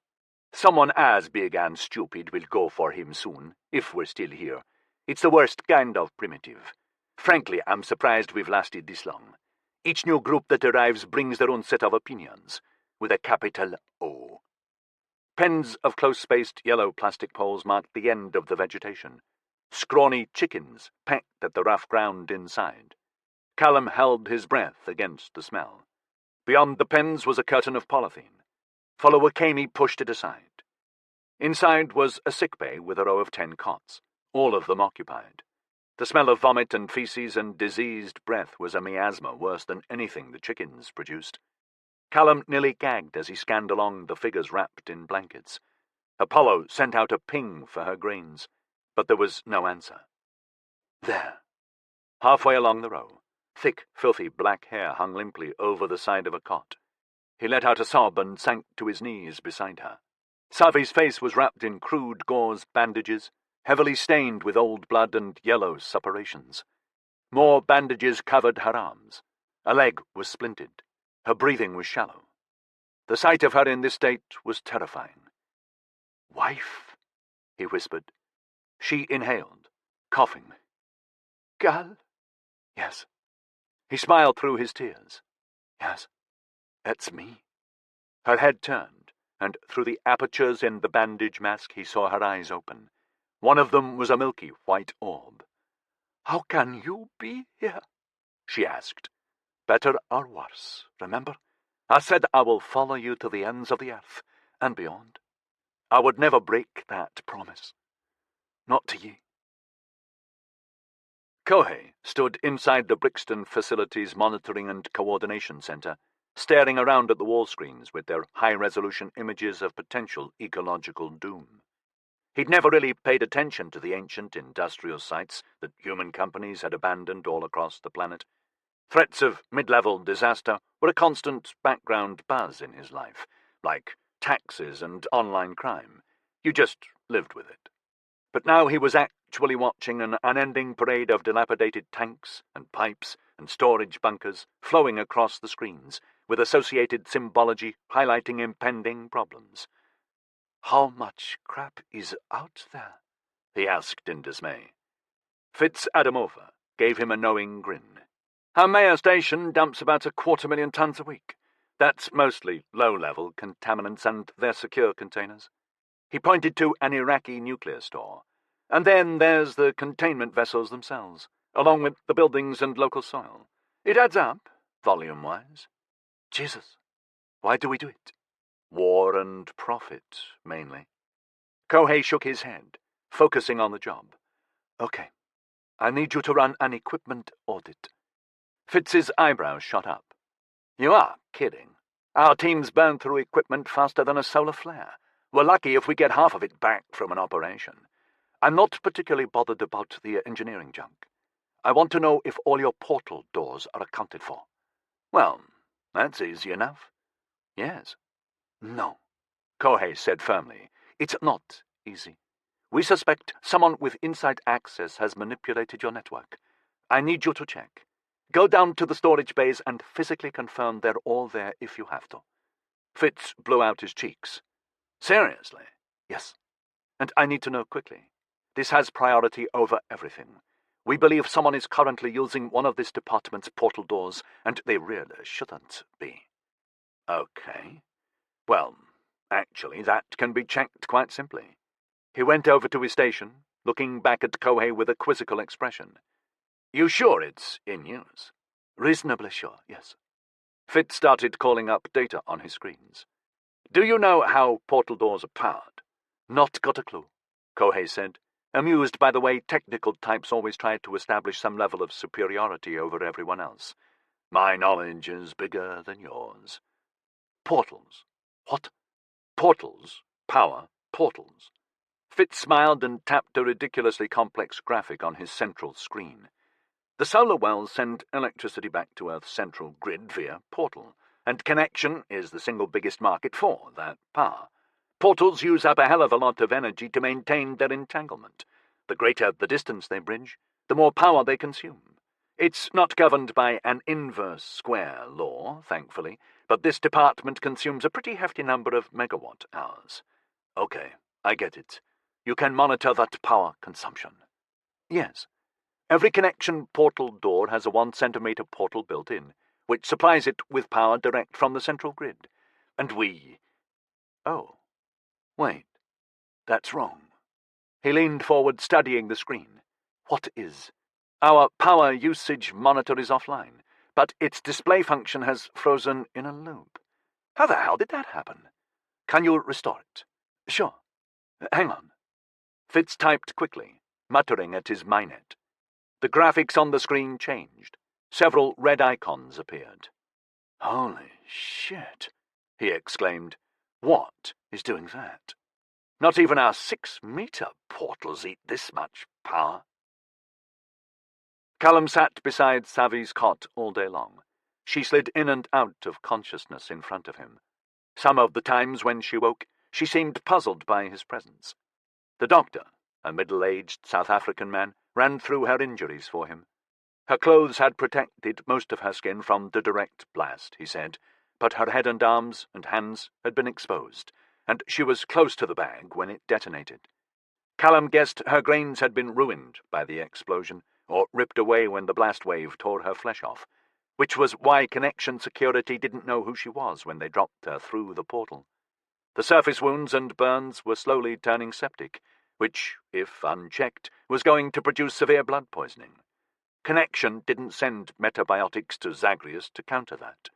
Someone as big and stupid will go for him soon, if we're still here. It's the worst kind of primitive. Frankly, I'm surprised we've lasted this long. Each new group that arrives brings their own set of opinions, with a capital O." Pens of close-spaced yellow plastic poles marked the end of the vegetation. Scrawny chickens pecked at the rough ground inside. Callum held his breath against the smell. Beyond the pens was a curtain of polythene. Follower Kamey pushed it aside. Inside was a sick bay with a row of 10 cots, all of them occupied. The smell of vomit and feces and diseased breath was a miasma worse than anything the chickens produced. Callum nearly gagged as he scanned along the figures wrapped in blankets. Apollo sent out a ping for her grains, but there was no answer. There. Halfway along the row, thick, filthy black hair hung limply over the side of a cot. He let out a sob and sank to his knees beside her. Savi's face was wrapped in crude gauze bandages, heavily stained with old blood and yellow suppurations. More bandages covered her arms. A leg was splinted. Her breathing was shallow. The sight of her in this state was terrifying. "Wife," he whispered. She inhaled, coughing. "Gal?" "Yes." He smiled through his tears. "Yes, it's me." Her head turned, and through the apertures in the bandage mask he saw her eyes open. One of them was a milky white orb. "How can you be here?" she asked. "Better or worse, remember? I said I will follow you to the ends of the earth and beyond. I would never break that promise. Not to ye." Kohei stood inside the Brixton Facilities Monitoring and Coordination Center, staring around at the wall screens with their high-resolution images of potential ecological doom. He'd never really paid attention to the ancient industrial sites that human companies had abandoned all across the planet. Threats of mid-level disaster were a constant background buzz in his life, like taxes and online crime. You just lived with it. But now he was actually watching an unending parade of dilapidated tanks and pipes and storage bunkers flowing across the screens, with associated symbology highlighting impending problems. "How much crap is out there?" he asked in dismay. Fitz Adamova gave him a knowing grin. "Our Mayor Station dumps about 250,000 tons a week. That's mostly low-level contaminants and their secure containers." He pointed to an Iraqi nuclear store. "And then there's the containment vessels themselves, along with the buildings and local soil. It adds up, volume-wise." "Jesus, why do we do it?" "War and profit, mainly." Kohei shook his head, focusing on the job. "Okay, I need you to run an equipment audit." Fitz's eyebrows shot up. "You are kidding. Our teams burn through equipment faster than a solar flare. We're lucky if we get half of it back from an operation. I'm not particularly bothered about the engineering junk. I want to know if all your portal doors are accounted for." "Well, that's easy enough." "Yes." "No," Kohei said firmly. "It's not easy. We suspect someone with inside access has manipulated your network. I need you to check. Go down to the storage bays and physically confirm they're all there if you have to." Fitz blew out his cheeks. "Seriously?" "Yes. And I need to know quickly. This has priority over everything. We believe someone is currently using one of this department's portal doors, and they really shouldn't be." "Okay. Well, actually, that can be checked quite simply." He went over to his station, looking back at Kohei with a quizzical expression. "You sure it's in use?" "Reasonably sure, yes." Fitz started calling up data on his screens. "Do you know how portal doors are powered?" "Not got a clue," Kohei said, amused by the way technical types always tried to establish some level of superiority over everyone else. "My knowledge is bigger than yours." "Portals." "What?" "Portals. Power portals." Fitz smiled and tapped a ridiculously complex graphic on his central screen. The solar wells send electricity back to Earth's central grid via portal, and connection is the single biggest market for that power. Portals use up a hell of a lot of energy to maintain their entanglement. The greater the distance they bridge, the more power they consume. It's not governed by an inverse square law, thankfully, but this department consumes a pretty hefty number of megawatt hours. "Okay, I get it. You can monitor that power consumption." "Yes. Every connection portal door has a 1-centimeter portal built in, which supplies it with power direct from the central grid. And we—" "Oh, Wait, that's wrong. He leaned forward, studying the screen. What is? Our power usage monitor is offline, but its display function has frozen in a loop. How the hell did that happen? Can you restore it? Sure. Hang on. Fitz typed quickly, muttering at his Minet. The graphics on the screen changed. Several red icons appeared. Holy shit, he exclaimed. What is doing that? Not even our 6-meter portals eat this much power. Callum sat beside Savi's cot all day long. She slid in and out of consciousness in front of him. Some of the times when she woke, she seemed puzzled by his presence. The doctor, a middle-aged South African man, ran through her injuries for him. Her clothes had protected most of her skin from the direct blast, he said, but her head and arms and hands had been exposed, and she was close to the bag when it detonated. Callum guessed her grains had been ruined by the explosion, or ripped away when the blast wave tore her flesh off, which was why Connection Security didn't know who she was when they dropped her through the portal. The surface wounds and burns were slowly turning septic, which, if unchecked, was going to produce severe blood poisoning. Connection didn't send metabiotics to Zagreus to counter that.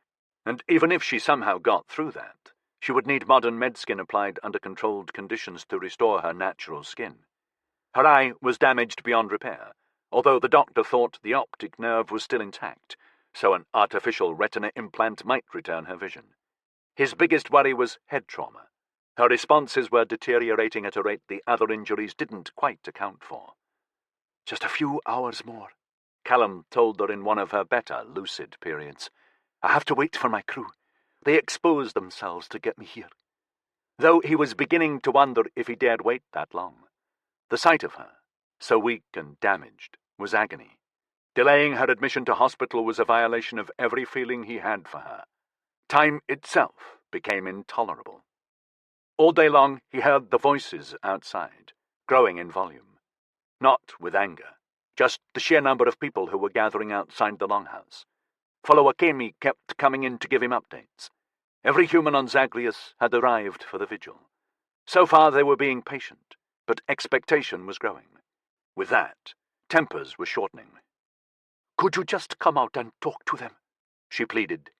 And even if she somehow got through that, she would need modern medskin applied under controlled conditions to restore her natural skin. Her eye was damaged beyond repair, although the doctor thought the optic nerve was still intact, so an artificial retina implant might return her vision. His biggest worry was head trauma. Her responses were deteriorating at a rate the other injuries didn't quite account for. Just a few hours more, Callum told her in one of her better lucid periods. I have to wait for my crew. They exposed themselves to get me here. Though he was beginning to wonder if he dared wait that long. The sight of her, so weak and damaged, was agony. Delaying her admission to hospital was a violation of every feeling he had for her. Time itself became intolerable. All day long he heard the voices outside, growing in volume. Not with anger, just the sheer number of people who were gathering outside the longhouse. Follower Kemi kept coming in to give him updates. Every human on Zagreus had arrived for the vigil. So far they were being patient, but expectation was growing. With that, tempers were shortening. Could you just come out and talk to them? She pleaded.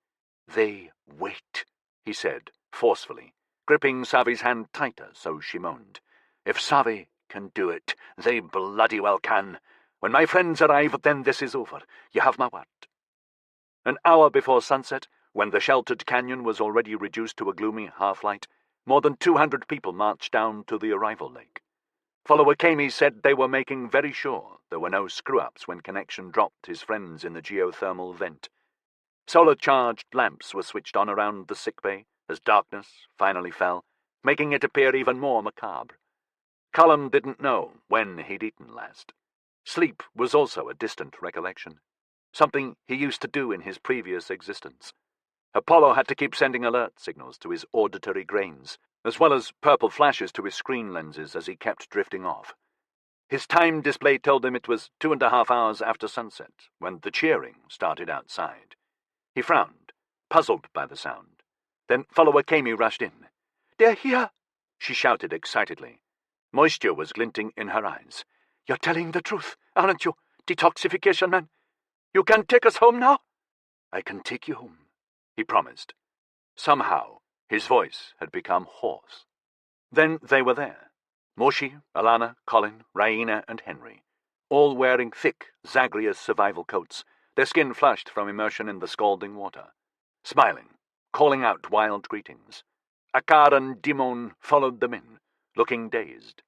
They wait, he said, forcefully, gripping Savi's hand tighter so she moaned. If Savi can do it, they bloody well can. When my friends arrive, then this is over. You have my word. An hour before sunset, when the sheltered canyon was already reduced to a gloomy half-light, more than 200 people marched down to the arrival lake. Follower Kami said they were making very sure there were no screw-ups when Connection dropped his friends in the geothermal vent. Solar-charged lamps were switched on around the sickbay as darkness finally fell, making it appear even more macabre. Callum didn't know when he'd eaten last. Sleep was also a distant recollection, something he used to do in his previous existence. Apollo had to keep sending alert signals to his auditory grains, as well as purple flashes to his screen lenses as he kept drifting off. His time display told him it was 2.5 hours after sunset, when the cheering started outside. He frowned, puzzled by the sound. Then follower Kami rushed in. "They're here!" she shouted excitedly. Moisture was glinting in her eyes. "You're telling the truth, aren't you, detoxification man? You can take us home now?" "I can take you home," he promised. Somehow, his voice had become hoarse. Then they were there. Moshi, Alana, Colin, Raina, and Henry, all wearing thick Zagreus survival coats, their skin flushed from immersion in the scalding water, smiling, calling out wild greetings. Akar and Dimon followed them in, looking dazed.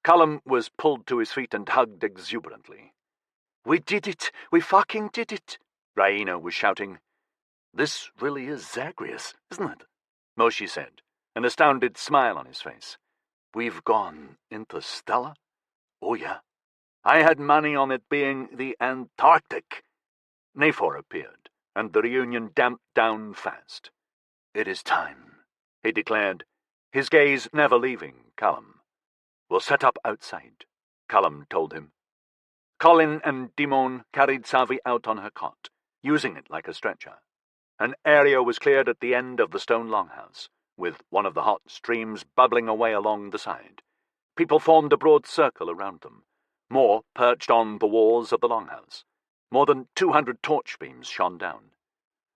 Callum was pulled to his feet and hugged exuberantly. "We did it! We fucking did it!" Raina was shouting. "This really is Zagreus, isn't it?" Moshi said, an astounded smile on his face. "We've gone interstellar? Oh yeah. I had money on it being the Antarctic." Nafor appeared, and the reunion damped down fast. "It is time," he declared, his gaze never leaving Callum. "We'll set up outside," Callum told him. Colin and Dimon carried Savi out on her cot, using it like a stretcher. An area was cleared at the end of the stone longhouse, with one of the hot streams bubbling away along the side. People formed a broad circle around them. More perched on the walls of the longhouse. More than 200 torch beams shone down.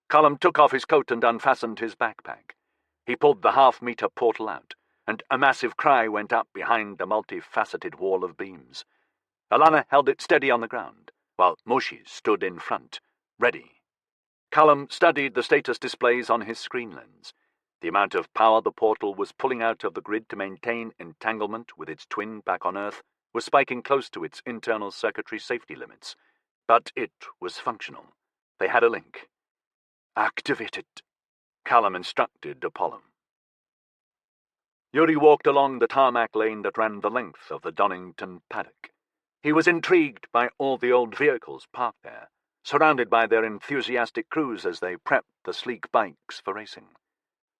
Callum took off his coat and unfastened his backpack. He pulled the half-meter portal out, and a massive cry went up behind the multifaceted wall of beams. Alana held it steady on the ground, while Moshi stood in front, ready. Callum studied the status displays on his screen lens. The amount of power the portal was pulling out of the grid to maintain entanglement with its twin back on Earth was spiking close to its internal circuitry safety limits. But it was functional. They had a link. "Activate it," Callum instructed Apollo. Yuri walked along the tarmac lane that ran the length of the Donington paddock. He was intrigued by all the old vehicles parked there, surrounded by their enthusiastic crews as they prepped the sleek bikes for racing.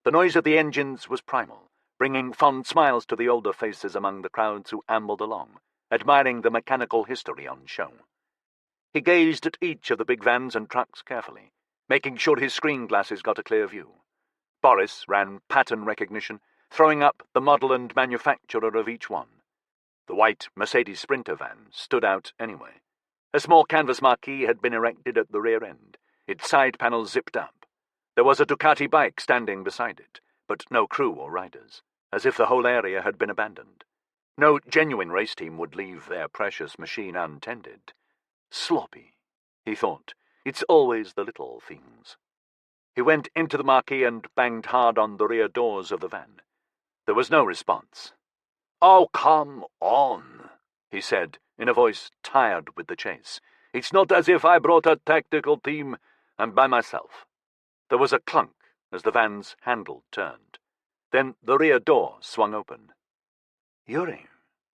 The noise of the engines was primal, bringing fond smiles to the older faces among the crowds who ambled along, admiring the mechanical history on show. He gazed at each of the big vans and trucks carefully, making sure his screen glasses got a clear view. Boris ran pattern recognition, throwing up the model and manufacturer of each one. The white Mercedes Sprinter van stood out anyway. A small canvas marquee had been erected at the rear end, its side panels zipped up. There was a Ducati bike standing beside it, but no crew or riders, as if the whole area had been abandoned. No genuine race team would leave their precious machine untended. Sloppy, he thought. It's always the little things. He went into the marquee and banged hard on the rear doors of the van. There was no response. "Oh, come on," he said, in a voice tired with the chase. "It's not as if I brought a tactical team. I'm by myself." There was a clunk as the van's handle turned. Then the rear door swung open. "Yuri,"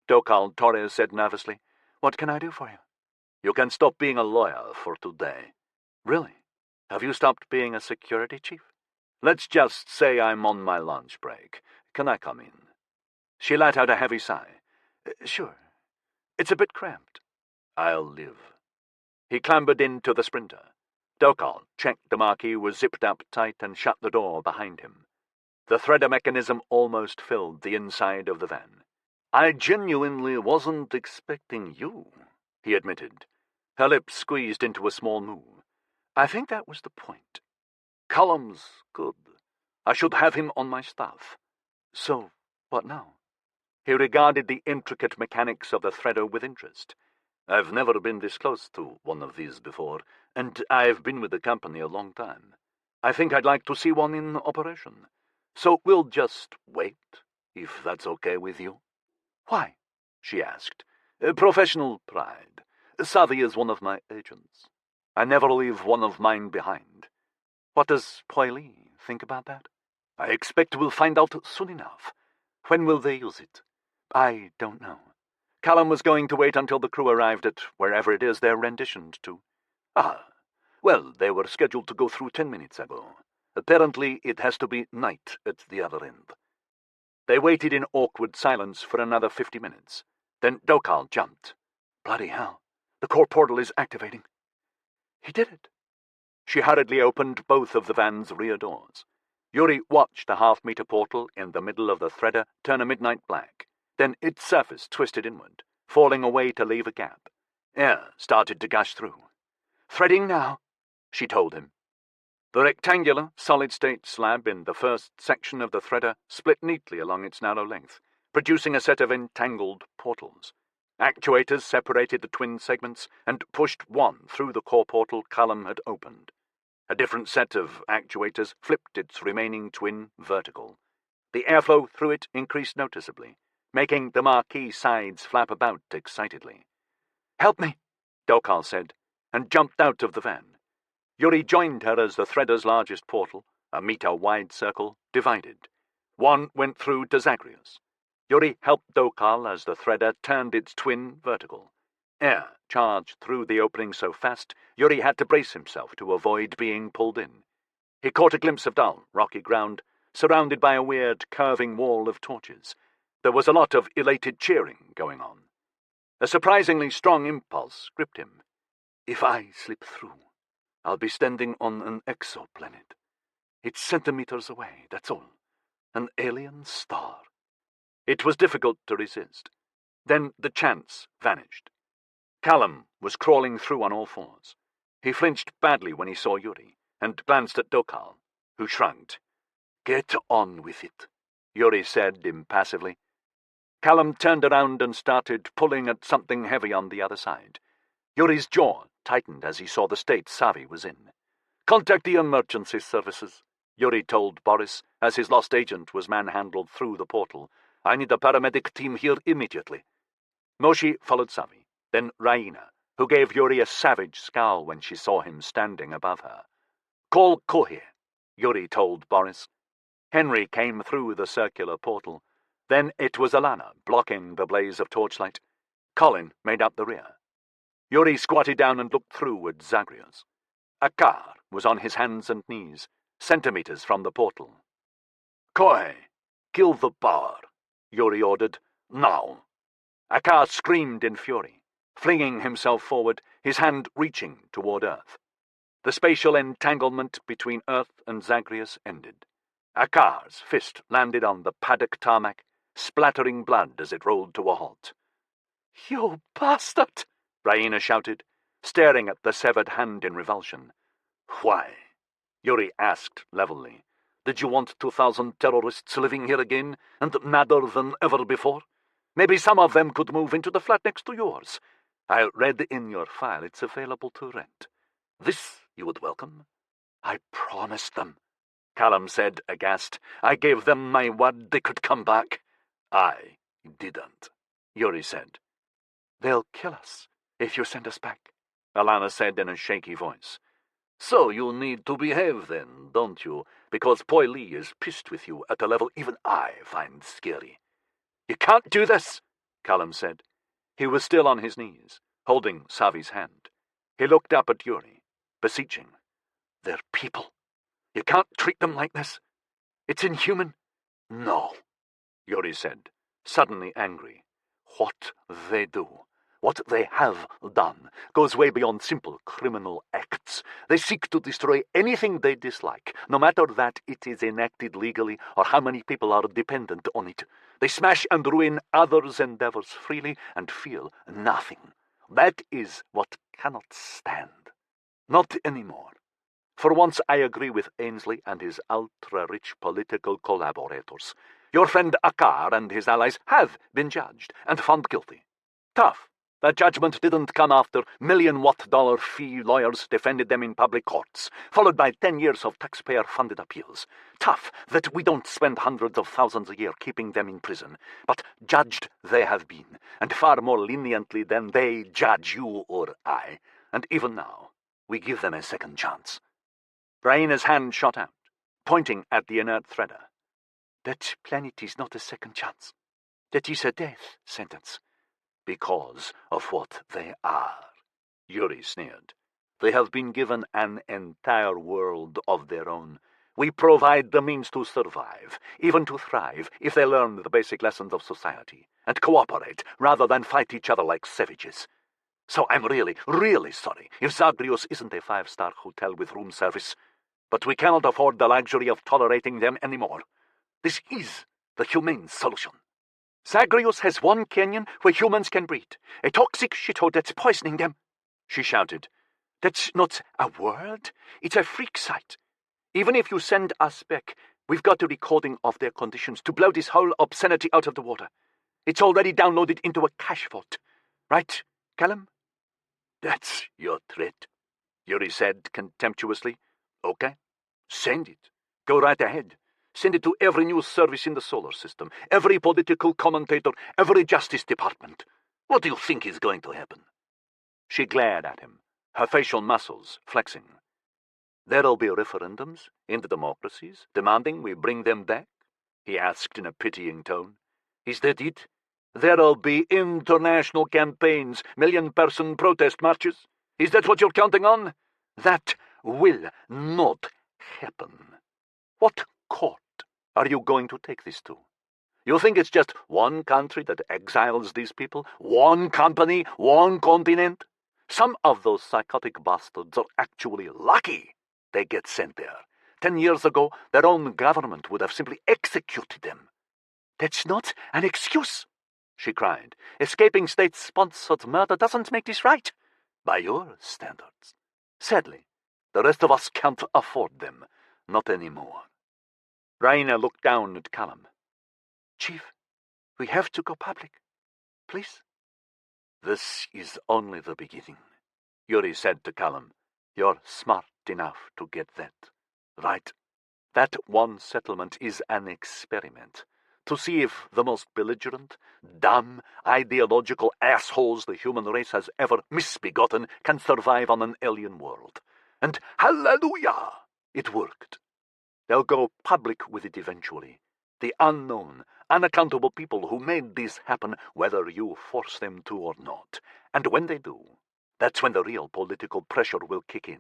Dokal Torres said nervously, "what can I do for you?" "You can stop being a lawyer for today." "Really? Have you stopped being a security chief?" "Let's just say I'm on my lunch break. Can I come in?" She let out a heavy sigh. "Sure. It's a bit cramped." "I'll live." He clambered into the Sprinter. Dokal checked the marquee was zipped up tight and shut the door behind him. The threader mechanism almost filled the inside of the van. "I genuinely wasn't expecting you," he admitted. Her lips squeezed into a small moue. "I think that was the point. Callum's good. I should have him on my staff." "So, what now?" He regarded the intricate mechanics of the threader with interest. "I've never been this close to one of these before, and I've been with the company a long time. I think I'd like to see one in operation. So we'll just wait, if that's okay with you." "Why?" she asked. "Professional pride. Savi is one of my agents. I never leave one of mine behind." "What does Poili think about that?" "I expect we'll find out soon enough. When will they use it?" "I don't know." Callum was going to wait until the crew arrived at wherever it is they're renditioned to. "Ah, well, they were scheduled to go through 10 minutes ago. Apparently it has to be night at the other end." They waited in awkward silence for another 50 minutes. Then Dokal jumped. "Bloody hell, the core portal is activating." "He did it." She hurriedly opened both of the van's rear doors. Yuri watched the half-meter portal in the middle of the threader turn a midnight black. Then its surface twisted inward, falling away to leave a gap. Air started to gush through. "Threading now," she told him. The rectangular, solid-state slab in the first section of the threader split neatly along its narrow length, producing a set of entangled portals. Actuators separated the twin segments and pushed one through the core portal Callum had opened. A different set of actuators flipped its remaining twin vertical. The airflow through it increased noticeably, making the marquee sides flap about excitedly. "Help me," Dokal said, and jumped out of the van. Yuri joined her as the threader's largest portal, a meter-wide circle, divided. One went through to Zagreus. Yuri helped Dokal as the threader turned its twin vertical. Air charged through the opening so fast, Yuri had to brace himself to avoid being pulled in. He caught a glimpse of dull, rocky ground, surrounded by a weird, curving wall of torches. There was a lot of elated cheering going on. A surprisingly strong impulse gripped him. "If I slip through, I'll be standing on an exoplanet. It's centimeters away, that's all. An alien star. It was difficult to resist. Then the chance vanished. Callum was crawling through on all fours. He flinched badly when he saw Yuri, and glanced at Dokal, who shrugged. "Get on with it," Yuri said impassively. Callum turned around and started pulling at something heavy on the other side. Yuri's jaw tightened as he saw the state Savi was in. "Contact the emergency services," Yuri told Boris as his lost agent was manhandled through the portal. "I need a paramedic team here immediately." Moshi followed Savi, then Raina, who gave Yuri a savage scowl when she saw him standing above her. "Call Kohe," Yuri told Boris. Henry came through the circular portal. Then it was Alana blocking the blaze of torchlight. Colin made up the rear. Yuri squatted down and looked through at Zagreus. Akar was on his hands and knees, centimeters from the portal. "Kohe, kill the bar," Yuri ordered. "Now." Akar screamed in fury, flinging himself forward, his hand reaching toward Earth. The spatial entanglement between Earth and Zagreus ended. Akar's fist landed on the paddock tarmac, splattering blood as it rolled to a halt. "You bastard!" Raina shouted, staring at the severed hand in revulsion. "Why?" Yuri asked levelly. "Did you want 2,000 terrorists living here again, and madder than ever before? Maybe some of them could move into the flat next to yours. I read in your file it's available to rent. This you would welcome?" "I promised them," Callum said, aghast. "I gave them my word they could come back." "I didn't," Yuri said. "They'll kill us if you send us back," Alana said in a shaky voice. "So you need to behave then, don't you? Because Poi Lee is pissed with you at a level even I find scary." "You can't do this," Callum said. He was still on his knees, holding Savi's hand. He looked up at Yuri, beseeching. "They're people. You can't treat them like this. It's inhuman." "No," Yuri said, suddenly angry. "What they do, what they have done, goes way beyond simple criminal acts. They seek to destroy anything they dislike, no matter that it is enacted legally or how many people are dependent on it. They smash and ruin others' endeavors freely and feel nothing. That is what cannot stand. Not anymore. For once I agree with Ainsley and his ultra-rich political collaborators. Your friend Akar and his allies have been judged and found guilty. Tough. That judgment didn't come after million-watt-dollar fee lawyers defended them in public courts, followed by 10 years of taxpayer-funded appeals. Tough that we don't spend hundreds of thousands a year keeping them in prison, but judged they have been, and far more leniently than they judge you or I. And even now, we give them a second chance." Raina's hand shot out, pointing at the inert threader. "That planet is not a second chance. That is a death sentence." "Because of what they are," Yuri sneered. "They have been given an entire world of their own. We provide the means to survive, even to thrive, if they learn the basic lessons of society, and cooperate rather than fight each other like savages. So I'm really, really sorry if Zagreus isn't a 5-star hotel with room service, but we cannot afford the luxury of tolerating them anymore. This is the humane solution. Zagreus has one canyon where humans can breed, a toxic shithole that's poisoning them," she shouted. "That's not a word, it's a freak site. Even if you send us back, we've got a recording of their conditions to blow this whole obscenity out of the water. It's already downloaded into a cache vault. Right, Callum?" "That's your threat," Yuri said contemptuously. "Okay, send it. Go right ahead. Send it to every news service in the solar system, every political commentator, every justice department. What do you think is going to happen?" She glared at him, her facial muscles flexing. "There'll be referendums in the democracies demanding we bring them back?" he asked in a pitying tone. "Is that it? There'll be international campaigns, million-person protest marches? Is that what you're counting on? That will not happen. What court are you going to take this to? You think it's just one country that exiles these people? One company? One continent? Some of those psychotic bastards are actually lucky they get sent there. 10 years ago, their own government would have simply executed them. That's not an excuse, she cried. Escaping state-sponsored murder doesn't make this right. By your standards. Sadly, the rest of us can't afford them. Not anymore. Raina looked down at Callum. Chief, we have to go public. Please? This is only the beginning, Yuri said to Callum. You're smart enough to get that, right? That one settlement is an experiment, to see if the most belligerent, dumb, ideological assholes the human race has ever misbegotten can survive on an alien world. And hallelujah! It worked. They'll go public with it eventually. The unknown, unaccountable people who made this happen, whether you force them to or not. And when they do, that's when the real political pressure will kick in.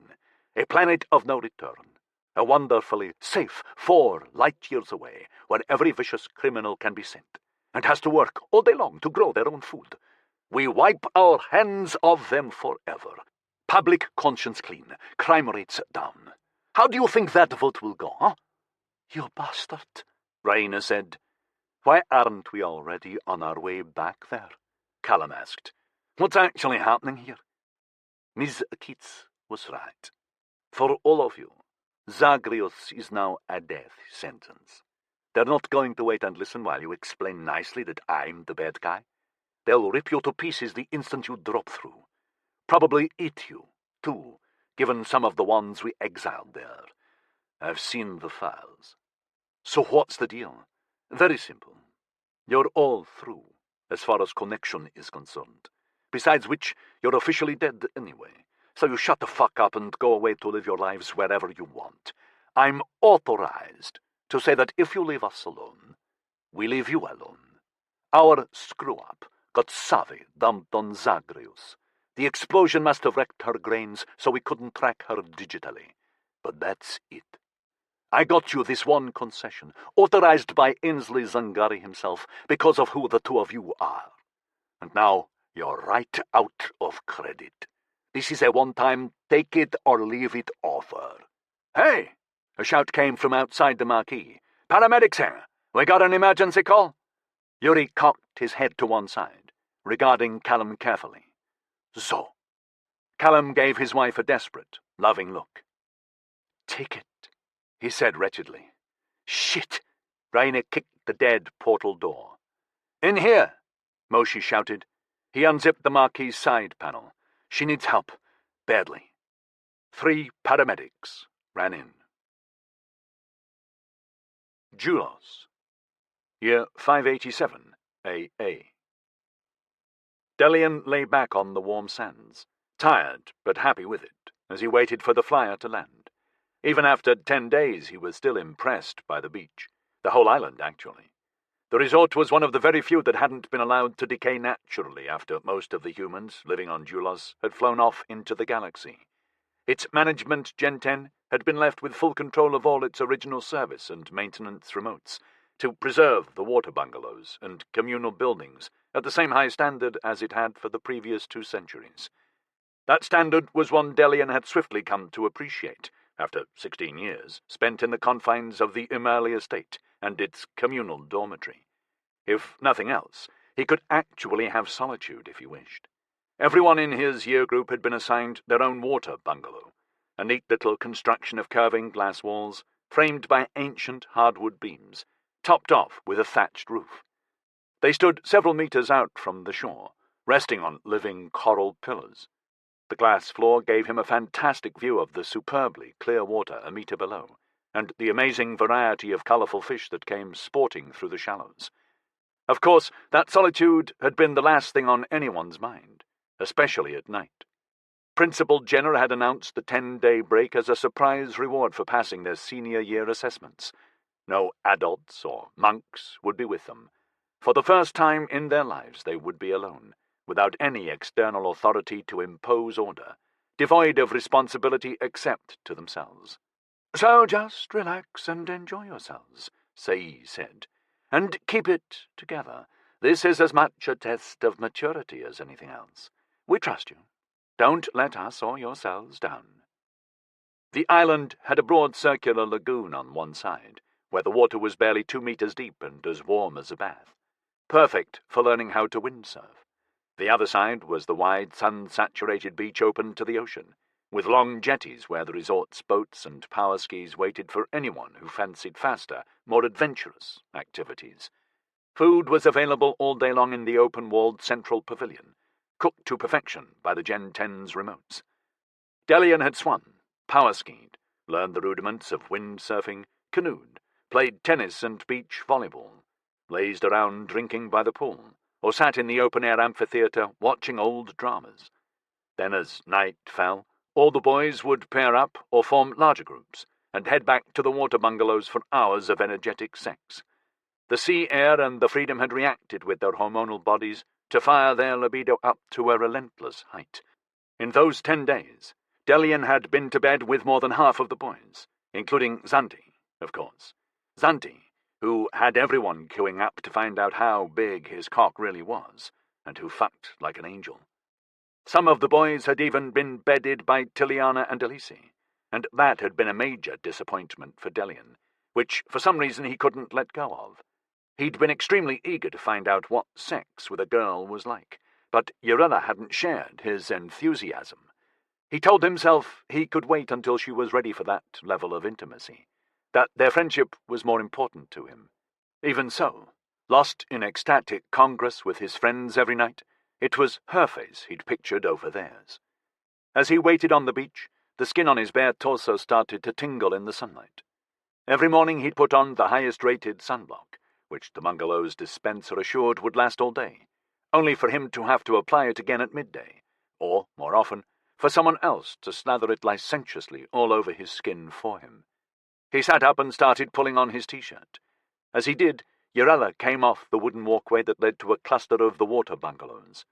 A planet of no return. A wonderfully safe 4 light years away, where every vicious criminal can be sent, and has to work all day long to grow their own food. We wipe our hands of them forever. Public conscience clean, crime rates down. How do you think that vote will go, huh? You bastard, Raina said. Why aren't we already on our way back there? Callum asked. What's actually happening here? Ms. Keats was right. For all of you, Zagreus is now a death sentence. They're not going to wait and listen while you explain nicely that I'm the bad guy. They'll rip you to pieces the instant you drop through. Probably eat you, too, given some of the ones we exiled there. I've seen the files. So what's the deal? Very simple. You're all through, as far as connection is concerned. Besides which, you're officially dead anyway. So you shut the fuck up and go away to live your lives wherever you want. I'm authorized to say that if you leave us alone, we leave you alone. Our screw-up got savvy dumped on Zagreus. The explosion must have wrecked her grains, so we couldn't track her digitally. But that's it. I got you this one concession, authorized by Ainsley Zangari himself, because of who the two of you are. And now you're right out of credit. This is a one-time take-it-or-leave-it offer. Hey! A shout came from outside the marquee. Paramedics here! We got an emergency call? Yuri cocked his head to one side, regarding Callum carefully. So. Callum gave his wife a desperate, loving look. Take it, he said wretchedly. Shit! Raina kicked the dead portal door. In here! Moshi shouted. He unzipped the marquee's side panel. She needs help. Badly. 3 paramedics ran in. Julos. Year 587, AA. Delian lay back on the warm sands, tired but happy with it, as he waited for the flyer to land. Even after 10 days, he was still impressed by the beach. The whole island, actually. The resort was one of the very few that hadn't been allowed to decay naturally after most of the humans living on Julos had flown off into the galaxy. Its management, Gen 10, had been left with full control of all its original service and maintenance remotes, to preserve the water bungalows and communal buildings at the same high standard as it had for the previous 2 centuries. That standard was one Delian had swiftly come to appreciate, after 16 years spent in the confines of the Imali estate and its communal dormitory. If nothing else, he could actually have solitude if he wished. Everyone in his year group had been assigned their own water bungalow, a neat little construction of curving glass walls, framed by ancient hardwood beams, topped off with a thatched roof. They stood several meters out from the shore, resting on living coral pillars. The glass floor gave him a fantastic view of the superbly clear water a meter below, and the amazing variety of colourful fish that came sporting through the shallows. Of course, that solitude had been the last thing on anyone's mind, especially at night. Principal Jenner had announced the 10-day break as a surprise reward for passing their senior year assessments. No adults or monks would be with them. For the first time in their lives they would be alone, without any external authority to impose order, devoid of responsibility except to themselves. So just relax and enjoy yourselves, Sei said, and keep it together. This is as much a test of maturity as anything else. We trust you. Don't let us or yourselves down. The island had a broad circular lagoon on one side, where the water was barely 2 meters deep and as warm as a bath. Perfect for learning how to windsurf. The other side was the wide, sun-saturated beach open to the ocean, with long jetties where the resort's boats and power skis waited for anyone who fancied faster, more adventurous activities. Food was available all day long in the open-walled central pavilion, cooked to perfection by the Gen 10's remotes. Delian had swum, power skied, learned the rudiments of windsurfing, canoed, played tennis and beach volleyball, lazed around drinking by the pool, or sat in the open-air amphitheatre watching old dramas. Then as night fell, all the boys would pair up or form larger groups and head back to the water bungalows for hours of energetic sex. The sea air and the freedom had reacted with their hormonal bodies to fire their libido up to a relentless height. In those 10 days, Delian had been to bed with more than half of the boys, including Xanti, of course. Xanti, who had everyone queuing up to find out how big his cock really was, and who fucked like an angel. Some of the boys had even been bedded by Tiliana and Elise, and that had been a major disappointment for Delian, which for some reason he couldn't let go of. He'd been extremely eager to find out what sex with a girl was like, but Urella hadn't shared his enthusiasm. He told himself he could wait until she was ready for that level of intimacy, that their friendship was more important to him. Even so, lost in ecstatic congress with his friends every night, it was her face he'd pictured over theirs. As he waited on the beach, the skin on his bare torso started to tingle in the sunlight. Every morning he'd put on the highest-rated sunblock, which the bungalow's dispenser assured would last all day, only for him to have to apply it again at midday, or, more often, for someone else to slather it licentiously all over his skin for him. He sat up and started pulling on his t-shirt. As he did, Urella came off the wooden walkway that led to a cluster of the water bungalows.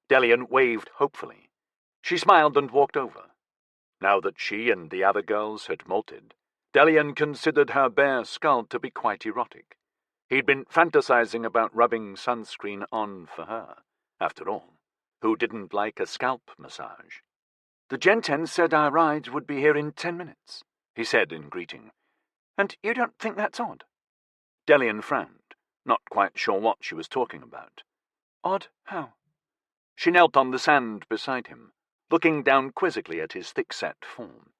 Delian waved hopefully. She smiled and walked over. Now that she and the other girls had molted, Delian considered her bare skull to be quite erotic. He'd been fantasizing about rubbing sunscreen on for her. After all, who didn't like a scalp massage? "The Gen 10 said our ride would be here in 10 minutes, he said in greeting. "And you don't think that's odd?" Delian frowned, not quite sure what she was talking about. "Odd how?" She knelt on the sand beside him, looking down quizzically at his thick-set form.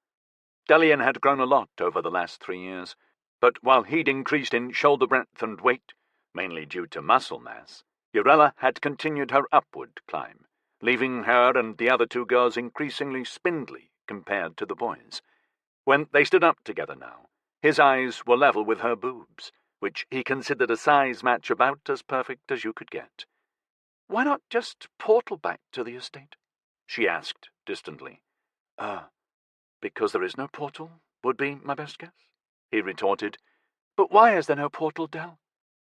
Delian had grown a lot over the last 3 years, but while he'd increased in shoulder breadth and weight, mainly due to muscle mass, Urella had continued her upward climb, leaving her and the other 2 girls increasingly spindly compared to the boys. When they stood up together now, his eyes were level with her boobs, which he considered a size match about as perfect as you could get. "Why not just portal back to the estate?" she asked distantly. Because there is no portal, would be my best guess," he retorted. "But why is there no portal, Del?"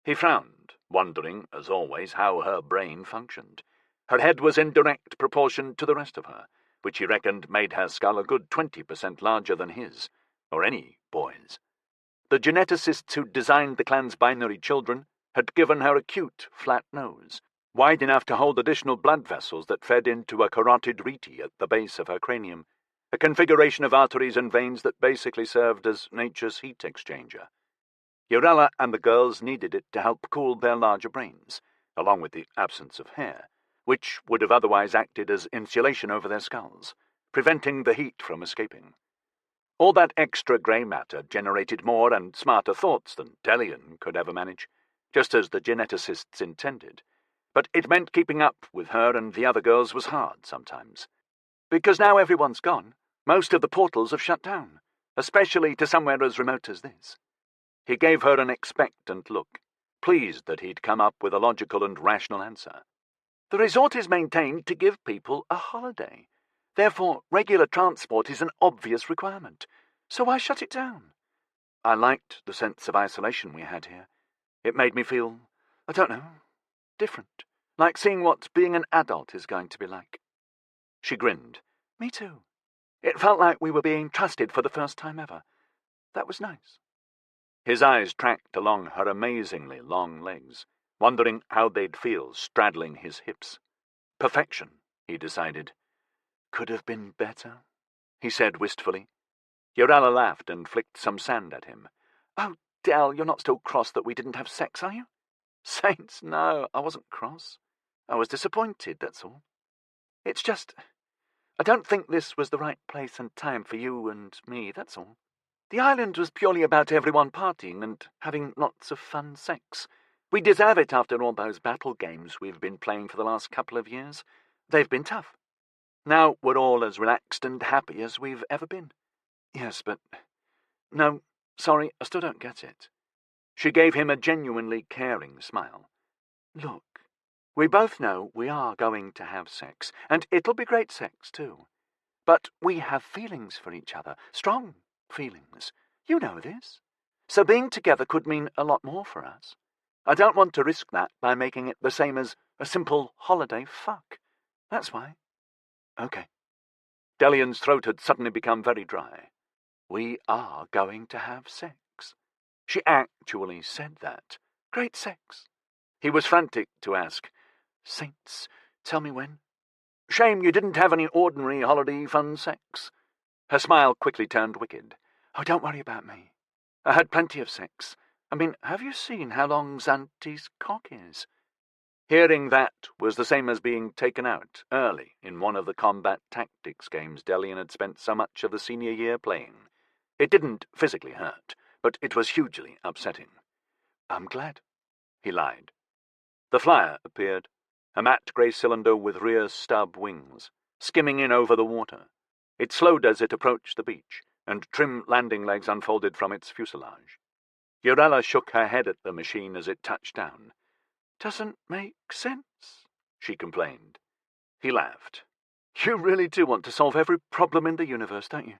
He frowned, wondering, as always, how her brain functioned. Her head was in direct proportion to the rest of her, which he reckoned made her skull a good 20% larger than his, or any boy's. The geneticists who designed the clan's binary children had given her a cute, flat nose, wide enough to hold additional blood vessels that fed into a carotid rete at the base of her cranium, a configuration of arteries and veins that basically served as nature's heat exchanger. Urella and the girls needed it to help cool their larger brains, along with the absence of hair, which would have otherwise acted as insulation over their skulls, preventing the heat from escaping. All that extra grey matter generated more and smarter thoughts than Delian could ever manage, just as the geneticists intended, but it meant keeping up with her and the other girls was hard sometimes. Because now everyone's gone, most of the portals have shut down, especially to somewhere as remote as this. He gave her an expectant look, pleased that he'd come up with a logical and rational answer. "The resort is maintained to give people a holiday. Therefore, regular transport is an obvious requirement. So why shut it down?" "I liked the sense of isolation we had here. It made me feel, I don't know, different, like seeing what being an adult is going to be like." She grinned. "Me too. It felt like we were being trusted for the first time ever. That was nice." His eyes tracked along her amazingly long legs, wondering how they'd feel straddling his hips. Perfection, he decided. "Could have been better," he said wistfully. Urella laughed and flicked some sand at him. "Oh, Del, you're not still cross that we didn't have sex, are you?" "Saints, no, I wasn't cross. I was disappointed, that's all. It's just, I don't think this was the right place and time for you and me, that's all. The island was purely about everyone partying and having lots of fun sex. We deserve it after all those battle games we've been playing for the last couple of years. They've been tough. Now we're all as relaxed and happy as we've ever been." "Yes, but... No, sorry, I still don't get it." She gave him a genuinely caring smile. "Look, we both know we are going to have sex, and it'll be great sex, too. But we have feelings for each other, strong feelings. You know this. So being together could mean a lot more for us. I don't want to risk that by making it the same as a simple holiday fuck. That's why." "Okay." Delian's throat had suddenly become very dry. "We are going to have sex." She actually said that. Great sex. He was frantic to ask, "Saints, tell me when." "Shame you didn't have any ordinary holiday fun sex." Her smile quickly turned wicked. "Oh, don't worry about me. I had plenty of sex. I mean, have you seen how long Zanti's cock is?" Hearing that was the same as being taken out early in one of the combat tactics games Delian had spent so much of the senior year playing. It didn't physically hurt, but it was hugely upsetting. "I'm glad," he lied. The flyer appeared, a matte grey cylinder with rear stub wings, skimming in over the water. It slowed as it approached the beach, and trim landing legs unfolded from its fuselage. Urella shook her head at the machine as it touched down. "Doesn't make sense," she complained. He laughed. "You really do want to solve every problem in the universe, don't you?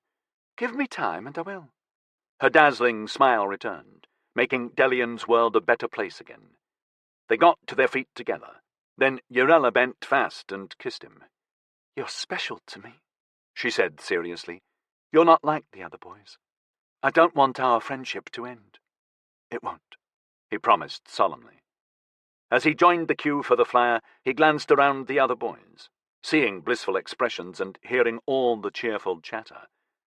Give me time and I will." Her dazzling smile returned, making Delian's world a better place again. They got to their feet together. Then Urella bent fast and kissed him. "You're special to me," she said seriously. "You're not like the other boys. I don't want our friendship to end." "It won't," he promised solemnly. As he joined the queue for the flyer, he glanced around the other boys, seeing blissful expressions and hearing all the cheerful chatter.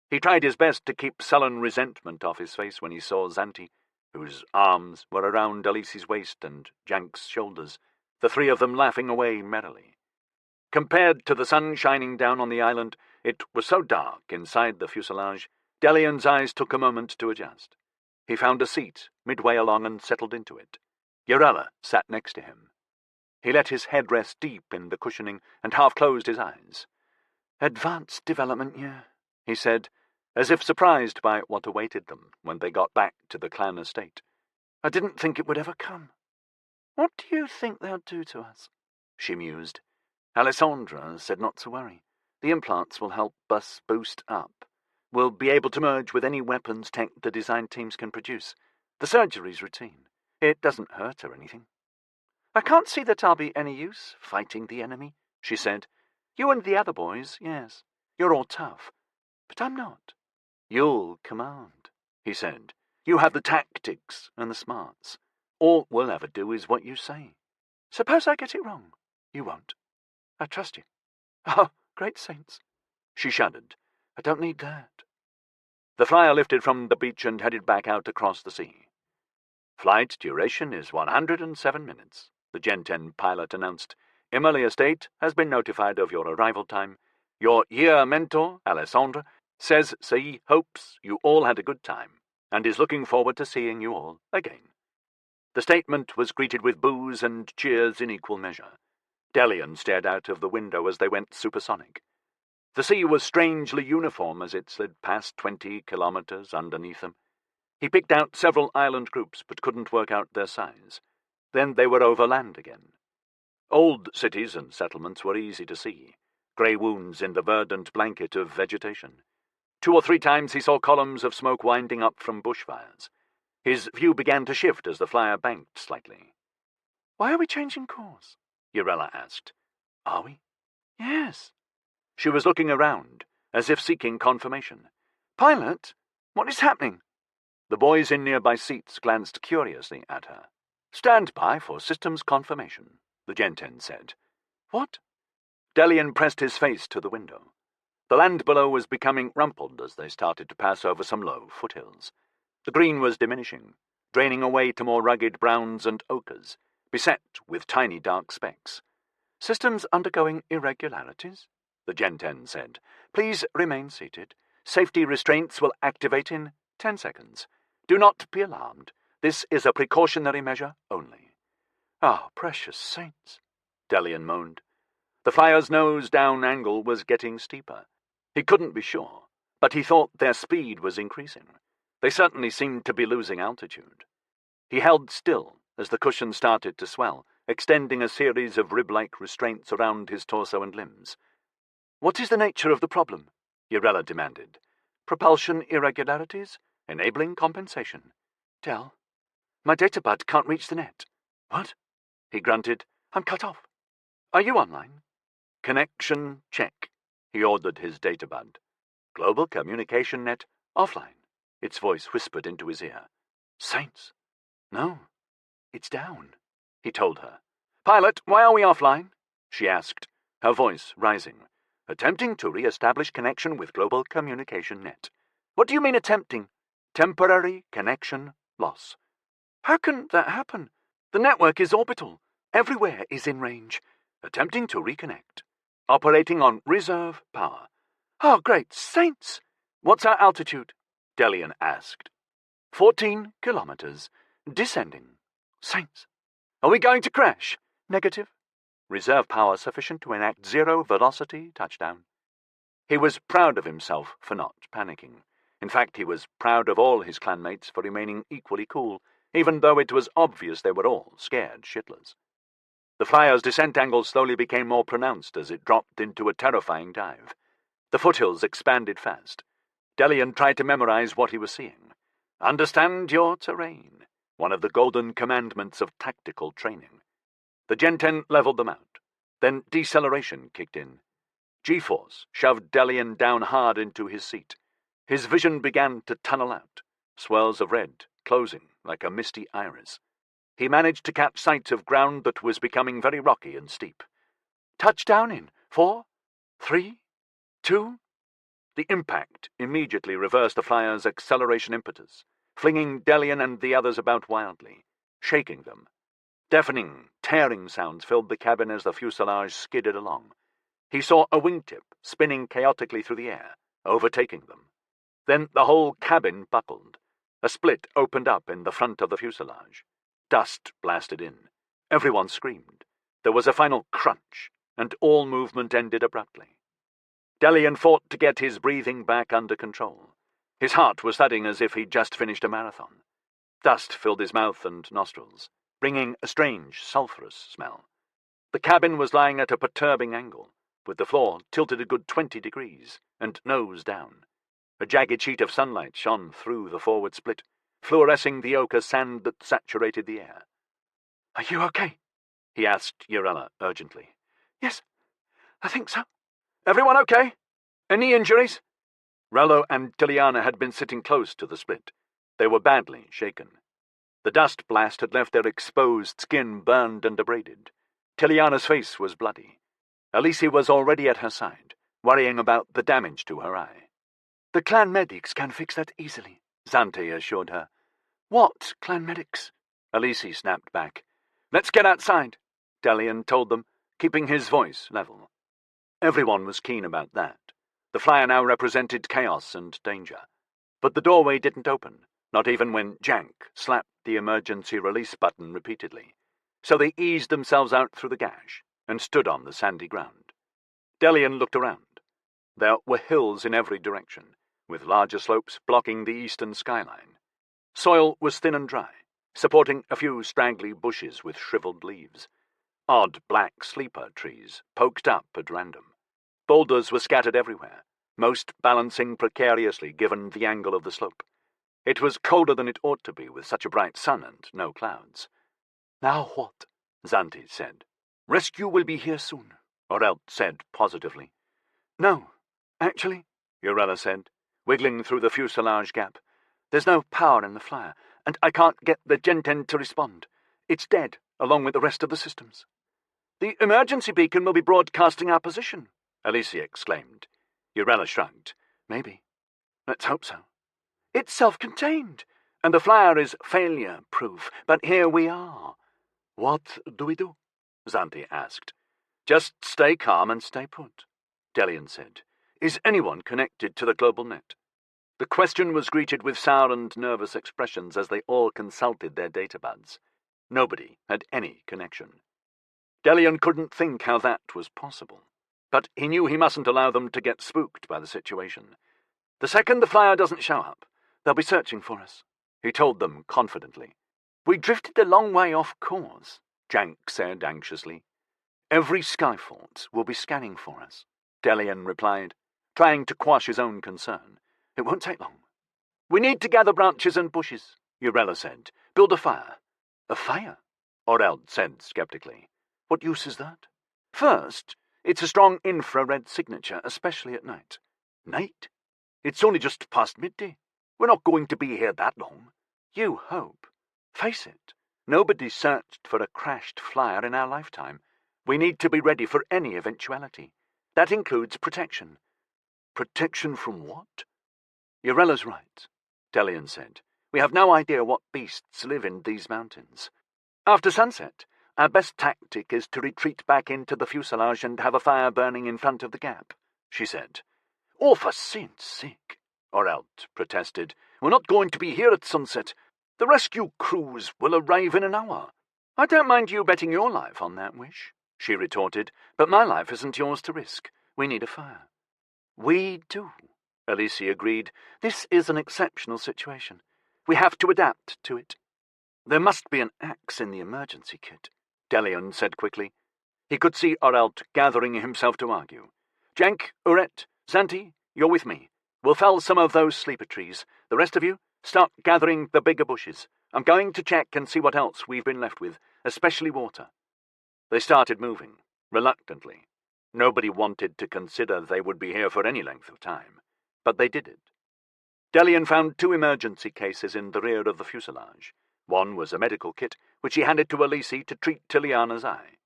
He tried his best to keep sullen resentment off his face when he saw Zanti, whose arms were around Elise's waist and Jank's shoulders, the three of them laughing away merrily. Compared to the sun shining down on the island, it was so dark inside the fuselage, Delian's eyes took a moment to adjust. He found a seat midway along and settled into it. Urella sat next to him. He let his head rest deep in the cushioning and half closed his eyes. "Advanced development year," he said, as if surprised by what awaited them when they got back to the clan estate. "I didn't think it would ever come." "What do you think they'll do to us?" she mused. "Alessandra said not to worry. The implants will help us boost up. We'll be able to merge with any weapons tech the design teams can produce. The surgery's routine. It doesn't hurt or anything." "I can't see that I'll be any use fighting the enemy," she said. "You and the other boys, yes. You're all tough. But I'm not." "You'll command," he said. "You have the tactics and the smarts. All we'll ever do is what you say." "Suppose I get it wrong?" "You won't. I trust you." "Oh, great saints." She shuddered. "I don't need that." The flyer lifted from the beach and headed back out across the sea. "Flight duration is 107 minutes, the Gen 10 pilot announced. "Emily Estate has been notified of your arrival time. Your year mentor, Alessandra, says she hopes you all had a good time and is looking forward to seeing you all again." The statement was greeted with boos and cheers in equal measure. Delian stared out of the window as they went supersonic. The sea was strangely uniform as it slid past 20 kilometers underneath them. He picked out several island groups but couldn't work out their size. Then they were over land again. Old cities and settlements were easy to see, grey wounds in the verdant blanket of vegetation. 2 or 3 times he saw columns of smoke winding up from bushfires. His view began to shift as the flyer banked slightly. "Why are we changing course?" Urella asked. "Are we?" "Yes." She was looking around, as if seeking confirmation. "Pilot, what is happening?" The boys in nearby seats glanced curiously at her. "Stand by for systems confirmation," the Gen 10 said. "What?" Delian pressed his face to the window. The land below was becoming rumpled as they started to pass over some low foothills. The green was diminishing, draining away to more rugged browns and ochres, beset with tiny dark specks. "Systems undergoing irregularities," the Gen-10 said. "Please remain seated. Safety restraints will activate in 10 seconds. Do not be alarmed. This is a precautionary measure only." "Ah, precious saints," Delian moaned. The flyer's nose-down angle was getting steeper. He couldn't be sure, but he thought their speed was increasing. They certainly seemed to be losing altitude. He held still as the cushion started to swell, extending a series of rib-like restraints around his torso and limbs. "What is the nature of the problem?" Urella demanded. "Propulsion irregularities? Enabling compensation." "Del, my databud can't reach the net." "What?" He grunted. "I'm cut off. Are you online?" "Connection check," he ordered his databud. "Global communication net offline," its voice whispered into his ear. "Saints. No, it's down," he told her. "Pilot, why are we offline?" she asked, her voice rising. "Attempting to re-establish connection with global communication net." "What do you mean attempting?" "Temporary connection loss." "How can that happen? The network is orbital. Everywhere is in range." "Attempting to reconnect. Operating on reserve power." "Oh, great saints! What's our altitude?" Delian asked. 14 kilometers. Descending. Saints. "Are we going to crash?" "Negative. Reserve power sufficient to enact zero-velocity touchdown." He was proud of himself for not panicking. In fact, he was proud of all his clanmates for remaining equally cool, even though it was obvious they were all scared shitless. The flyer's descent angle slowly became more pronounced as it dropped into a terrifying dive. The foothills expanded fast. Delian tried to memorize what he was seeing. Understand your terrain, one of the golden commandments of tactical training. The Gen-10 leveled them out. Then deceleration kicked in. G-force shoved Delian down hard into his seat. His vision began to tunnel out, swirls of red closing like a misty iris. He managed to catch sight of ground that was becoming very rocky and steep. "Touchdown in 4, 3, 2... The impact immediately reversed the flyer's acceleration impetus, flinging Delian and the others about wildly, shaking them. Deafening, tearing sounds filled the cabin as the fuselage skidded along. He saw a wingtip spinning chaotically through the air, overtaking them. Then the whole cabin buckled. A split opened up in the front of the fuselage. Dust blasted in. Everyone screamed. There was a final crunch, and all movement ended abruptly. Delian fought to get his breathing back under control. His heart was thudding as if he'd just finished a marathon. Dust filled his mouth and nostrils, bringing a strange, sulphurous smell. The cabin was lying at a perturbing angle, with the floor tilted a good 20 degrees, and nose down. A jagged sheet of sunlight shone through the forward split, fluorescing the ochre sand that saturated the air. "Are you okay?" he asked Urella urgently. "Yes, I think so. Everyone okay? Any injuries?" Rello and Tiliana had been sitting close to the split. They were badly shaken. The dust blast had left their exposed skin burned and abraded. Tiliana's face was bloody. Elise was already at her side, worrying about the damage to her eye. "The clan medics can fix that easily," Zante assured her. "What clan medics?" Elise snapped back. "Let's get outside," Delian told them, keeping his voice level. Everyone was keen about that. The flyer now represented chaos and danger. But the doorway didn't open, not even when Jank slapped the emergency release button repeatedly. So they eased themselves out through the gash and stood on the sandy ground. Delian looked around. There were hills in every direction, with larger slopes blocking the eastern skyline. Soil was thin and dry, supporting a few straggly bushes with shriveled leaves. Odd black sleeper trees poked up at random. Boulders were scattered everywhere, most balancing precariously given the angle of the slope. It was colder than it ought to be with such a bright sun and no clouds. "Now what?" Zante said. "Rescue will be here soon," Orelt said positively. "No, actually," Urella said, wiggling through the fuselage gap. "There's no power in the flyer, and I can't get the Gen-10 to respond. It's dead, along with the rest of the systems." "The emergency beacon will be broadcasting our position," Elise exclaimed. Urella shrugged. Maybe. Let's hope so. It's self-contained, and the flyer is failure-proof, but here we are. What do we do? Xanthi asked. Just stay calm and stay put, Delian said. Is anyone connected to the global net? The question was greeted with sour and nervous expressions as they all consulted their databuds. Nobody had any connection. Delian couldn't think how that was possible, but he knew he mustn't allow them to get spooked by the situation. The second the flyer doesn't show up, they'll be searching for us, he told them confidently. We drifted a long way off course, Jank said anxiously. Every Skyfort will be scanning for us, Delian replied, trying to quash his own concern. It won't take long. We need to gather branches and bushes, Urella said. Build a fire. A fire? Oreld said sceptically. What use is that? First, it's a strong infrared signature, especially at night. Night? It's only just past midday. We're not going to be here that long. You hope. Face it, nobody searched for a crashed flyer in our lifetime. We need to be ready for any eventuality. That includes protection. Protection from what? Urella's right, Delian said. We have no idea what beasts live in these mountains. After sunset, our best tactic is to retreat back into the fuselage and have a fire burning in front of the gap, she said. Oh, for saint's sake, Oreld protested. We're not going to be here at sunset. The rescue crews will arrive in an hour. I don't mind you betting your life on that wish, she retorted, but my life isn't yours to risk. We need a fire. We do, Alicia agreed. This is an exceptional situation. We have to adapt to it. There must be an axe in the emergency kit, Delian said quickly. He could see Oreld gathering himself to argue. Jank, Uret, Xanthi, you're with me. We'll fell some of those sleeper trees. The rest of you, start gathering the bigger bushes. I'm going to check and see what else we've been left with, especially water. They started moving, reluctantly. Nobody wanted to consider they would be here for any length of time, but they did it. Delian found 2 emergency cases in the rear of the fuselage. One was a medical kit, which he handed to Alici to treat Tiliana's eye.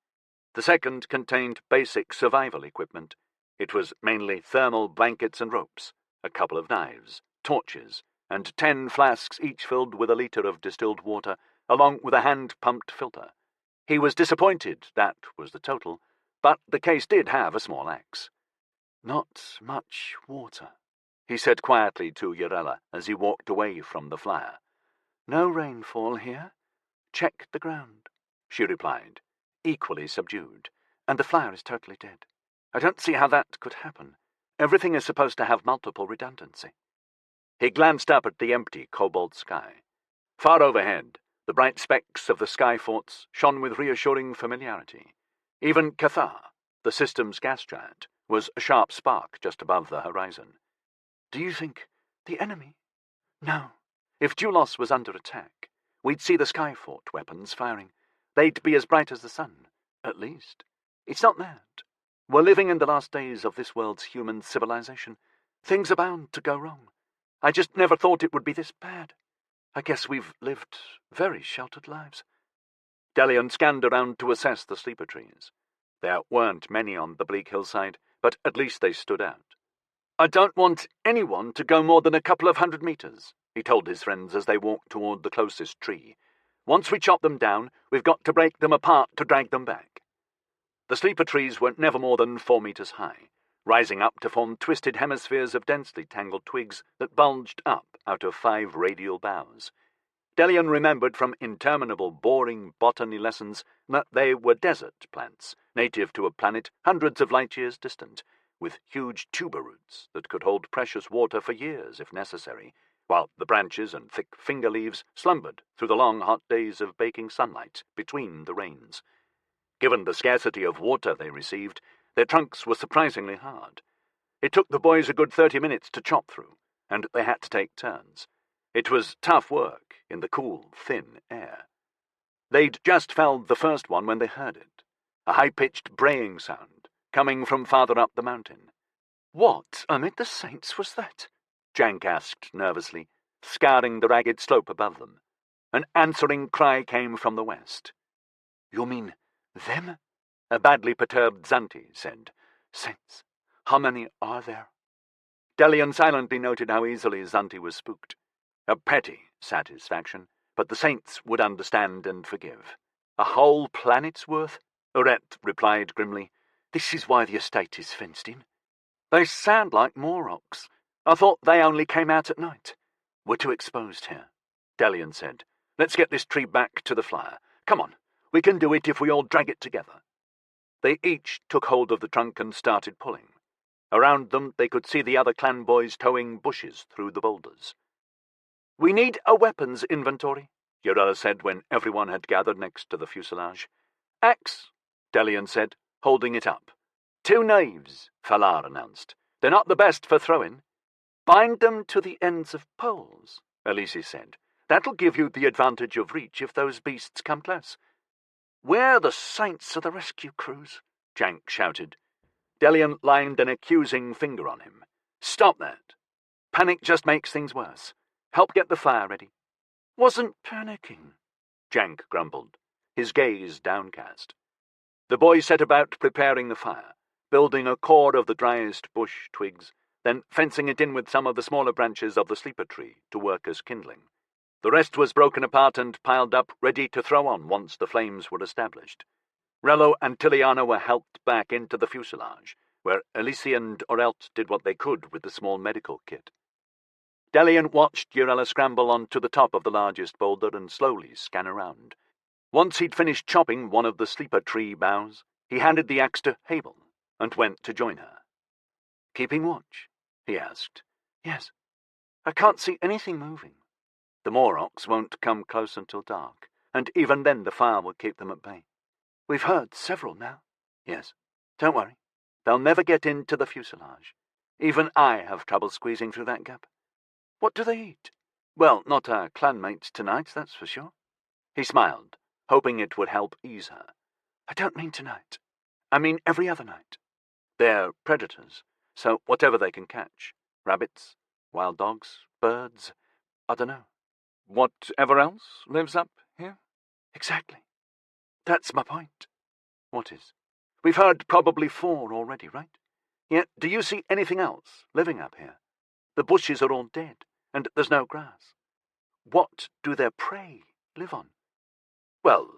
The second contained basic survival equipment. It was mainly thermal blankets and ropes, a couple of knives, torches, and 10 flasks each filled with a litre of distilled water, along with a hand-pumped filter. He was disappointed that was the total, but the case did have a small axe. Not much water, he said quietly to Urella as he walked away from the flyer. No rainfall here. Check the ground, she replied, equally subdued, and the flyer is totally dead. I don't see how that could happen. Everything is supposed to have multiple redundancy. He glanced up at the empty cobalt sky. Far overhead, the bright specks of the Skyforts shone with reassuring familiarity. Even Cathar, the system's gas giant, was a sharp spark just above the horizon. Do you think the enemy? No. If Dulos was under attack, we'd see the Skyfort weapons firing. They'd be as bright as the sun, at least. It's not that. We're living in the last days of this world's human civilization. Things are bound to go wrong. I just never thought it would be this bad. I guess we've lived very sheltered lives. Delian scanned around to assess the sleeper trees. There weren't many on the bleak hillside, but at least they stood out. I don't want anyone to go more than a couple of 100 meters, he told his friends as they walked toward the closest tree. Once we chop them down, we've got to break them apart to drag them back. The sleeper trees were never more than 4 meters high, rising up to form twisted hemispheres of densely tangled twigs that bulged up out of 5 radial boughs. Delian remembered from interminable boring botany lessons that they were desert plants, native to a planet hundreds of light years distant, with huge tuber roots that could hold precious water for years if necessary, while the branches and thick finger leaves slumbered through the long hot days of baking sunlight between the rains. Given the scarcity of water they received, their trunks were surprisingly hard. It took the boys a good 30 minutes to chop through, and they had to take turns. It was tough work in the cool, thin air. They'd just felled the first one when they heard it, a high-pitched braying sound coming from farther up the mountain. What amid the saints was that? Jank asked nervously, scouring the ragged slope above them. An answering cry came from the west. You mean them? A badly perturbed Xanthi said. Saints, how many are there? Delian silently noted how easily Zunti was spooked. A petty satisfaction, but the saints would understand and forgive. A whole planet's worth? Oret replied grimly. This is why the estate is fenced in. They sound like Morocks. I thought they only came out at night. We're too exposed here, Delian said. Let's get this tree back to the flyer. Come on, we can do it if we all drag it together. They each took hold of the trunk and started pulling. Around them they could see the other clan boys towing bushes through the boulders. We need a weapons inventory, Yorella said when everyone had gathered next to the fuselage. Axe, Delian said, holding it up. 2 knives, Falar announced. They're not the best for throwing. Bind them to the ends of poles, Elise said. That'll give you the advantage of reach if those beasts come close. Where the saints are the rescue crews? Jank shouted. Delian lined an accusing finger on him. Stop that. Panic just makes things worse. Help get the fire ready. Wasn't panicking, Jank grumbled, his gaze downcast. The boys set about preparing the fire, building a cord of the driest bush twigs, then fencing it in with some of the smaller branches of the sleeper tree to work as kindling. The rest was broken apart and piled up, ready to throw on once the flames were established. Rello and Tiliana were helped back into the fuselage, where Elise and Orelt did what they could with the small medical kit. Delian watched Yorella scramble onto the top of the largest boulder and slowly scan around. Once he'd finished chopping one of the sleeper tree boughs, he handed the axe to Habel and went to join her. Keeping watch? He asked. Yes. I can't see anything moving. The Morocks won't come close until dark, and even then the fire will keep them at bay. We've heard several now. Yes. Don't worry. They'll never get into the fuselage. Even I have trouble squeezing through that gap. What do they eat? Well, not our clanmates tonight, that's for sure. He smiled, hoping it would help ease her. I don't mean tonight. I mean every other night. They're predators, so whatever they can catch. Rabbits, wild dogs, birds, I don't know. Whatever else lives up here? Exactly. That's my point. What is? We've heard probably 4 already, right? Yet, do you see anything else living up here? The bushes are all dead, and there's no grass. What do their prey live on? Well,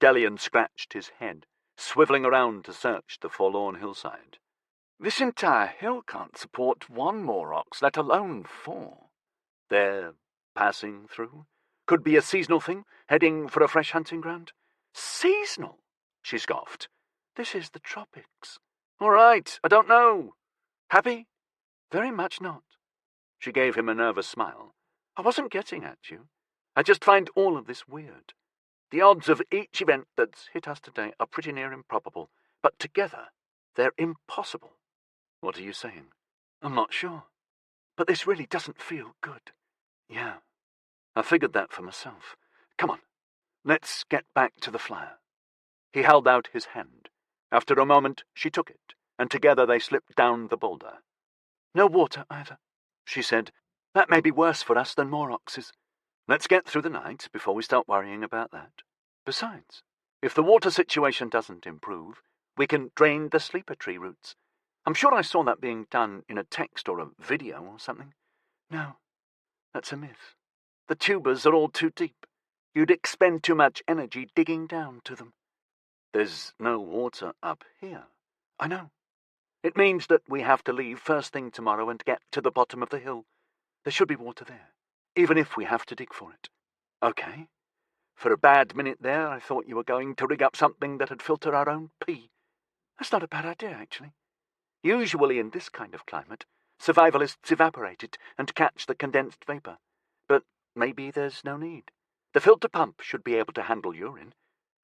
Delian scratched his head, swivelling around to search the forlorn hillside. This entire hill can't support 1 Morox, let alone 4. They're passing through? Could be a seasonal thing, heading for a fresh hunting ground? Seasonal? She scoffed. This is the tropics. All right, I don't know. Happy? Very much not. She gave him a nervous smile. I wasn't getting at you. I just find all of this weird. The odds of each event that's hit us today are pretty near improbable, but together they're impossible. What are you saying? I'm not sure. But this really doesn't feel good. Yeah, I figured that for myself. Come on, let's get back to the flyer. He held out his hand. After a moment, she took it, and together they slipped down the boulder. No water either, she said. That may be worse for us than Morox's. Let's get through the night before we start worrying about that. Besides, if the water situation doesn't improve, we can drain the sleeper tree roots. I'm sure I saw that being done in a text or a video or something. No, that's a myth. The tubers are all too deep. You'd expend too much energy digging down to them. There's no water up here. I know. It means that we have to leave first thing tomorrow and get to the bottom of the hill. There should be water there, even if we have to dig for it. Okay. For a bad minute there, I thought you were going to rig up something that'd filter our own pee. That's not a bad idea, actually. Usually in this kind of climate, survivalists evaporate it and catch the condensed vapor. But maybe there's no need. The filter pump should be able to handle urine.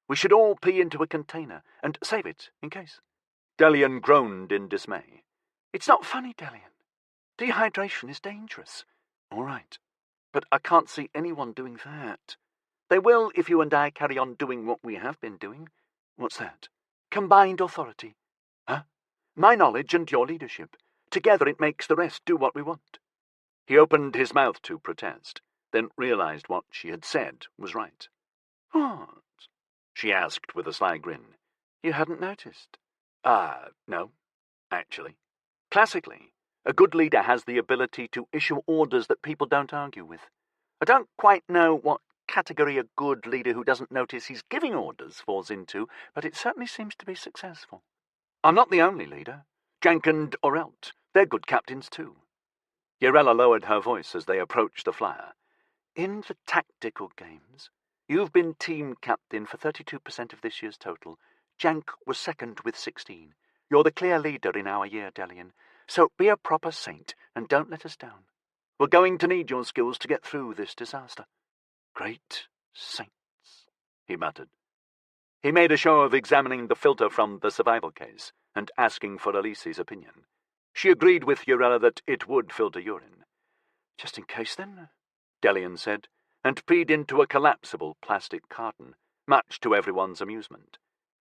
We should all pee into a container and save it in case. Delian groaned in dismay. It's not funny, Delian. Dehydration is dangerous. All right, but I can't see anyone doing that. They will if you and I carry on doing what we have been doing. What's that? Combined authority. Huh? My knowledge and your leadership. Together it makes the rest do what we want. He opened his mouth to protest, then realized what she had said was right. What? She asked with a sly grin. You hadn't noticed? No, actually. Classically, A good leader has the ability to issue orders that people don't argue with. I don't quite know what category a good leader who doesn't notice he's giving orders falls into, but it certainly seems to be successful. I'm not the only leader. Jank and Orelt, they're good captains too. Yarella lowered her voice as they approached the flyer. In the tactical games, you've been team captain for 32% of this year's total. Jank was second with 16. You're the clear leader in our year, Delian. So be a proper saint and don't let us down. We're going to need your skills to get through this disaster. Great saints, he muttered. He made a show of examining the filter from the survival case and asking for Elise's opinion. She agreed with Yarella that it would filter urine. Just in case, then, Delian said, and peed into a collapsible plastic carton, much to everyone's amusement.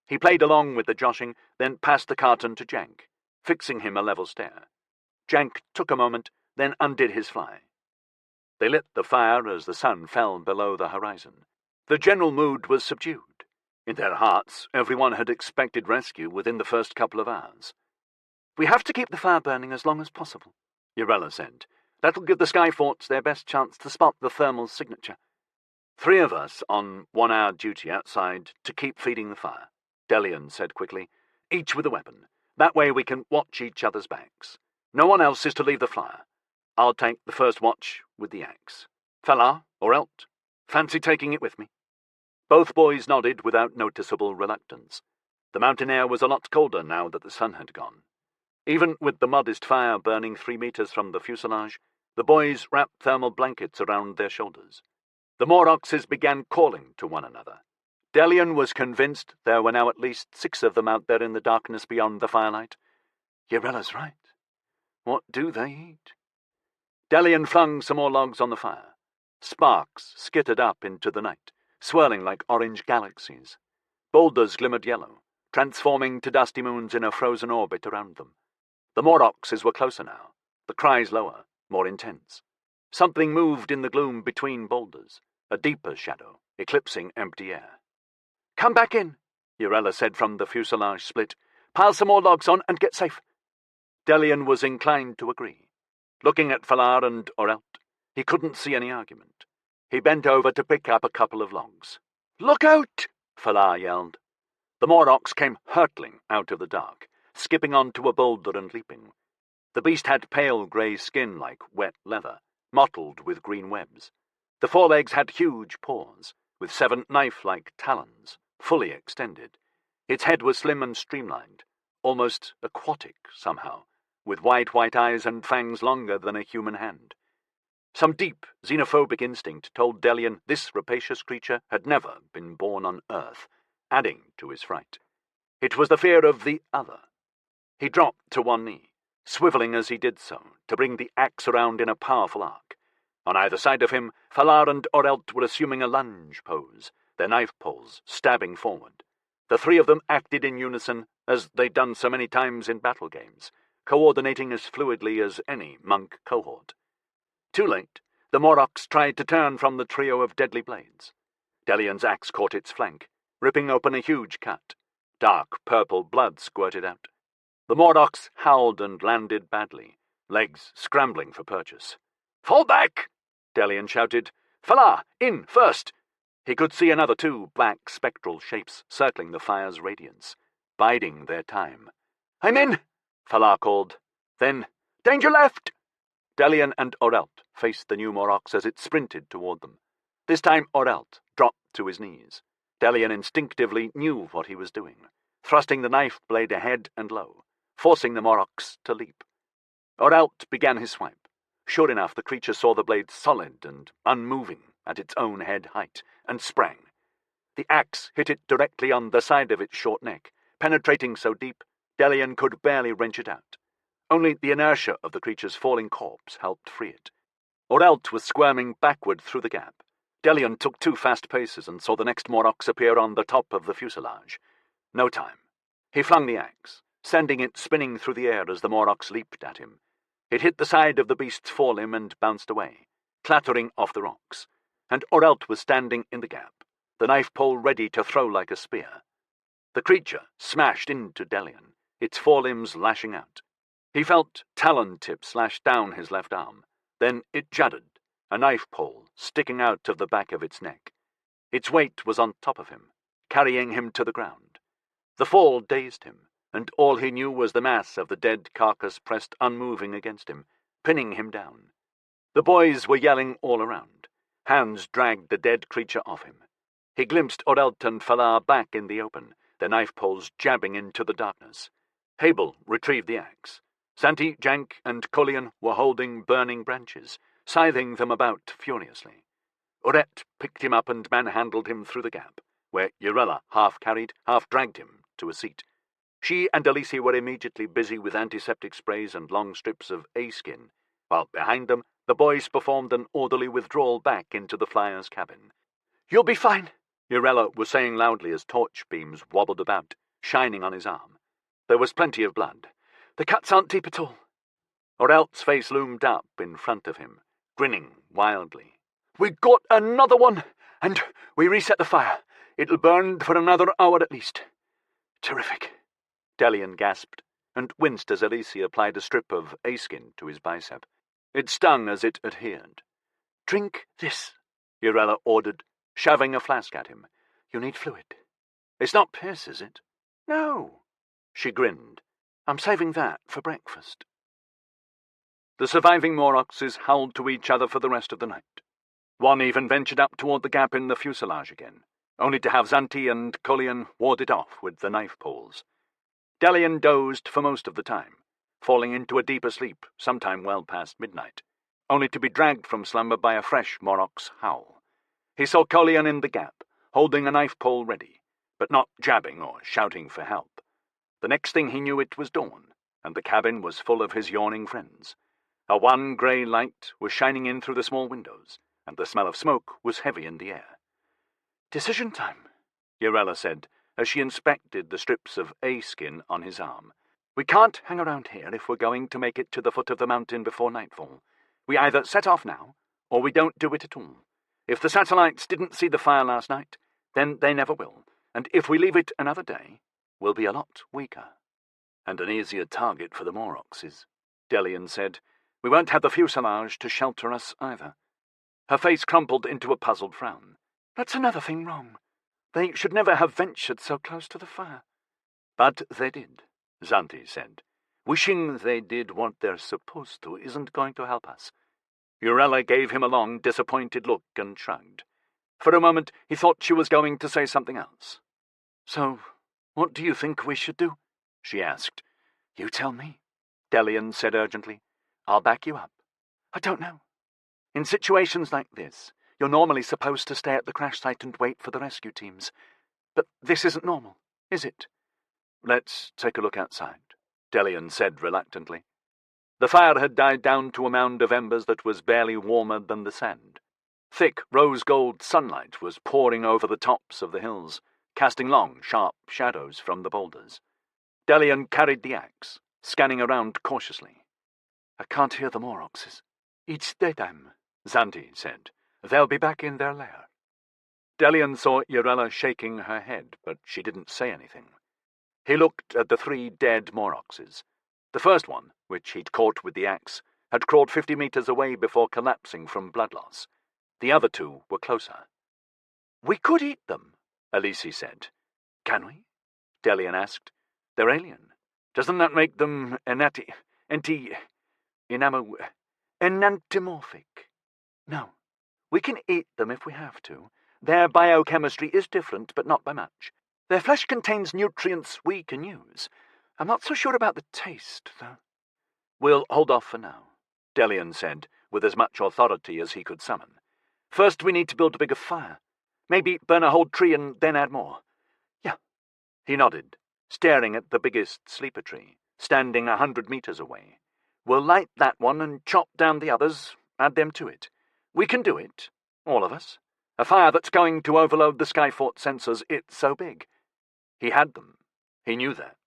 He played along with the joshing, then passed the carton to Jank, fixing him a level stare. Jank took a moment, then undid his fly. They lit the fire as the sun fell below the horizon. The general mood was subdued. In their hearts, everyone had expected rescue within the first couple of hours. We have to keep the fire burning as long as possible, Yarella said. That'll give the Skyforts their best chance to spot the thermal signature. 3 of us on 1-hour duty outside to keep feeding the fire, Delian said quickly, each with a weapon. That way we can watch each other's backs. No one else is to leave the flyer. I'll take the first watch with the axe. Falar, Orelt, fancy taking it with me? Both boys nodded without noticeable reluctance. The mountain air was a lot colder now that the sun had gone. Even with the modest fire burning 3 meters from the fuselage, the boys wrapped thermal blankets around their shoulders. The Moroxes began calling to one another. Delian was convinced there were now at least 6 of them out there in the darkness beyond the firelight. Yarella's right. What do they eat? Delian flung some more logs on the fire. Sparks skittered up into the night, swirling like orange galaxies. Boulders glimmered yellow, transforming to dusty moons in a frozen orbit around them. The Moroxes were closer now, the cries lower, more intense. Something moved in the gloom between boulders, a deeper shadow, eclipsing empty air. Come back in, Yarella said from the fuselage split. Pile some more logs on and get safe. Delian was inclined to agree. Looking at Falar and Orelt, he couldn't see any argument. He bent over to pick up a couple of logs. Look out! Falar yelled. The Morox came hurtling out of the dark, skipping onto a boulder and leaping. The beast had pale grey skin like wet leather, mottled with green webs. The forelegs had huge paws, with 7 knife-like talons, fully extended. Its head was slim and streamlined, almost aquatic somehow, with wide white eyes and fangs longer than a human hand. Some deep, xenophobic instinct told Delian this rapacious creature had never been born on Earth, adding to his fright. It was the fear of the other. He dropped to one knee, swiveling as he did so, to bring the axe around in a powerful arc. On either side of him, Falar and Orelt were assuming a lunge pose, their knife poles stabbing forward. The 3 of them acted in unison, as they'd done so many times in battle games, coordinating as fluidly as any monk cohort. Too late, the Morox tried to turn from the trio of deadly blades. Delian's axe caught its flank, ripping open a huge cut. Dark purple blood squirted out. The Morox howled and landed badly, legs scrambling for purchase. Fall back! Delian shouted. Falar, in, first! He could see another 2 black spectral shapes circling the fire's radiance, biding their time. I'm in! Falar called. Then, danger left! Delian and Orelt faced the new Morox as it sprinted toward them. This time Orelt dropped to his knees. Delian instinctively knew what he was doing, thrusting the knife blade ahead and low, forcing the Morox to leap. Orelt began his swipe. Sure enough, the creature saw the blade solid and unmoving at its own head height, and sprang. The axe hit it directly on the side of its short neck, penetrating so deep, Delian could barely wrench it out. Only the inertia of the creature's falling corpse helped free it. Orelt was squirming backward through the gap. Delian took 2 fast paces and saw the next Morox appear on the top of the fuselage. No time. He flung the axe, sending it spinning through the air as the Morox leaped at him. It hit the side of the beast's forelimb and bounced away, clattering off the rocks, and Orelt was standing in the gap, the knife pole ready to throw like a spear. The creature smashed into Delian, its forelimbs lashing out. He felt talon tips lash down his left arm. Then it juddered, a knife pole sticking out of the back of its neck. Its weight was on top of him, carrying him to the ground. The fall dazed him, and all he knew was the mass of the dead carcass pressed unmoving against him, pinning him down. The boys were yelling all around. Hands dragged the dead creature off him. He glimpsed Orelt and Falar back in the open, their knife poles jabbing into the darkness. Habel retrieved the axe. Santi, Jank, and Collian were holding burning branches, scything them about furiously. Orette picked him up and manhandled him through the gap, where Urella half carried, half dragged him to a seat. She and Alicia were immediately busy with antiseptic sprays and long strips of A-skin, while behind them the boys performed an orderly withdrawal back into the flyer's cabin. "You'll be fine," Urella was saying loudly as torch beams wobbled about, shining on his arm. There was plenty of blood. "The cuts aren't deep at all." Orelt's face loomed up in front of him, grinning wildly. "We got another one, and we reset the fire. It'll burn for another hour at least." "Terrific," Delian gasped, and winced as Alicia applied a strip of A-skin to his bicep. It stung as it adhered. "Drink this," Urella ordered, shoving a flask at him. "You need fluid." "It's not piss, is it?" "No." She grinned. "I'm saving that for breakfast." The surviving Moroxes howled to each other for the rest of the night. One even ventured up toward the gap in the fuselage again, only to have Zanti and Collian ward it off with the knife poles. Delian dozed for most of the time, falling into a deeper sleep sometime well past midnight, only to be dragged from slumber by a fresh Morox howl. He saw Collian in the gap, holding a knife pole ready, but not jabbing or shouting for help. The next thing he knew it was dawn, and the cabin was full of his yawning friends. A wan grey light was shining in through the small windows, and the smell of smoke was heavy in the air. "Decision time," Urella said, as she inspected the strips of A-skin on his arm. "We can't hang around here if we're going to make it to the foot of the mountain before nightfall. We either set off now, or we don't do it at all. If the satellites didn't see the fire last night, then they never will, and if we leave it another day, we'll be a lot weaker." "And an easier target for the Moroxes," Delian said. "We won't have the fuselage to shelter us either." Her face crumpled into a puzzled frown. "That's another thing wrong. They should never have ventured so close to the fire." "But they did," Zanti said. "Wishing they did what they're supposed to isn't going to help us." Urella gave him a long, disappointed look and shrugged. For a moment he thought she was going to say something else. "So, what do you think we should do?" she asked. "You tell me," Delian said urgently. "I'll back you up." "I don't know. In situations like this, you're normally supposed to stay at the crash site and wait for the rescue teams. But this isn't normal, is it?" "Let's take a look outside," Delian said reluctantly. The fire had died down to a mound of embers that was barely warmer than the sand. Thick rose-gold sunlight was pouring over the tops of the hills, casting long, sharp shadows from the boulders. Delian carried the axe, scanning around cautiously. "I can't hear the Moroxes." "It's daytime," Zanti said. "They'll be back in their lair." Delian saw Urella shaking her head, but she didn't say anything. He looked at the 3 dead Moroxes. The first one, which he'd caught with the axe, had crawled 50 meters away before collapsing from blood loss. The other 2 were closer. "We could eat them," Alicia said. "Can we?" Delian asked. "They're alien. Doesn't that make them enantiomorphic? "No. We can eat them if we have to. Their biochemistry is different, but not by much. Their flesh contains nutrients we can use. I'm not so sure about the taste, though." "We'll hold off for now," Delian said, with as much authority as he could summon. "First we need to build a bigger fire. Maybe burn a whole tree and then add more." "Yeah." He nodded, staring at the biggest sleeper tree, standing 100 meters away. "We'll light that one and chop down the others, add them to it. We can do it, all of us. A fire that's going to overload the Skyfort sensors, it's so big." He had them. He knew that.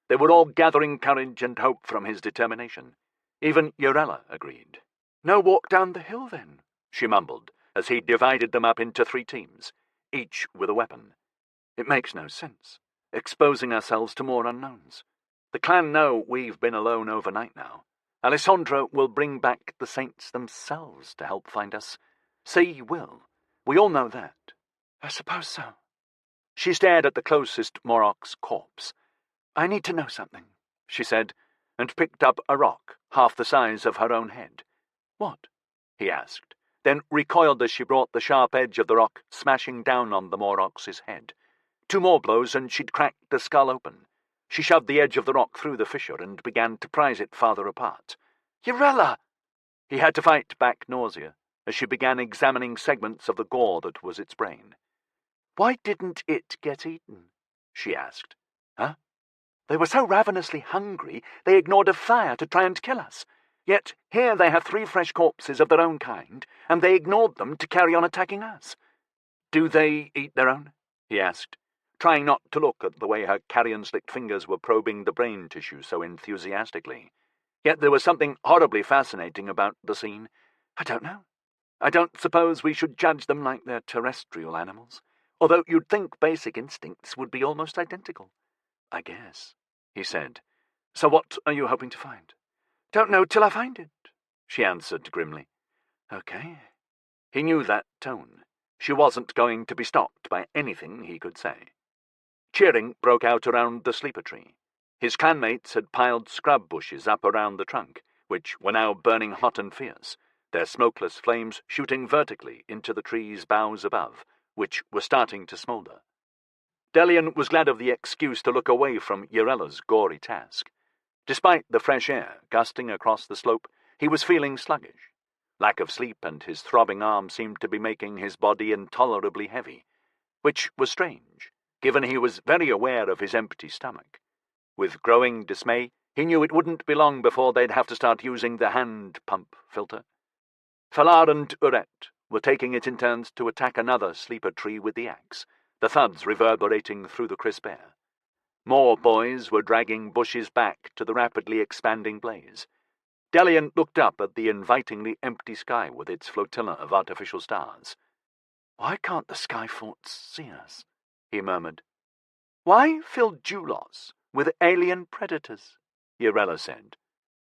They were all gathering courage and hope from his determination. Even Urella agreed. "No walk down the hill, then," she mumbled, as he divided them up into 3 teams, each with a weapon. "It makes no sense, exposing ourselves to more unknowns. The clan know we've been alone overnight now. Alessandro will bring back the saints themselves to help find us. Say he will. We all know that. I suppose so. She stared at the closest Moroc's corpse. I need to know something, she said, and picked up a rock half the size of her own head. What? He asked, then recoiled as she brought the sharp edge of the rock smashing down on the Moroc's head. 2 more blows and she'd cracked the skull open. She shoved the edge of the rock through the fissure and began to prise it farther apart. Urella! He had to fight back nausea as she began examining segments of the gore that was its brain. Why didn't it get eaten? She asked. Huh? They were so ravenously hungry they ignored a fire to try and kill us. Yet here they have 3 fresh corpses of their own kind, and they ignored them to carry on attacking us. Do they eat their own? He asked, trying not to look at the way her carrion-slicked fingers were probing the brain tissue so enthusiastically. Yet there was something horribly fascinating about the scene. I don't know. I don't suppose we should judge them like they're terrestrial animals, although you'd think basic instincts would be almost identical. I guess, he said. So what are you hoping to find? Don't know till I find it, she answered grimly. Okay. He knew that tone. She wasn't going to be stopped by anything he could say. Cheering broke out around the sleeper tree. His clanmates had piled scrub bushes up around the trunk, which were now burning hot and fierce, their smokeless flames shooting vertically into the tree's boughs above, which were starting to smoulder. Delian was glad of the excuse to look away from Urella's gory task. Despite the fresh air gusting across the slope, he was feeling sluggish. Lack of sleep and his throbbing arm seemed to be making his body intolerably heavy, which was strange, given he was very aware of his empty stomach. With growing dismay, he knew it wouldn't be long before they'd have to start using the hand pump filter. Falar and Uret were taking it in turns to attack another sleeper tree with the axe, the thuds reverberating through the crisp air. More boys were dragging bushes back to the rapidly expanding blaze. Delian looked up at the invitingly empty sky with its flotilla of artificial stars. "Why can't the sky forts see us?" he murmured. "Why fill Julos with alien predators?" Urella said.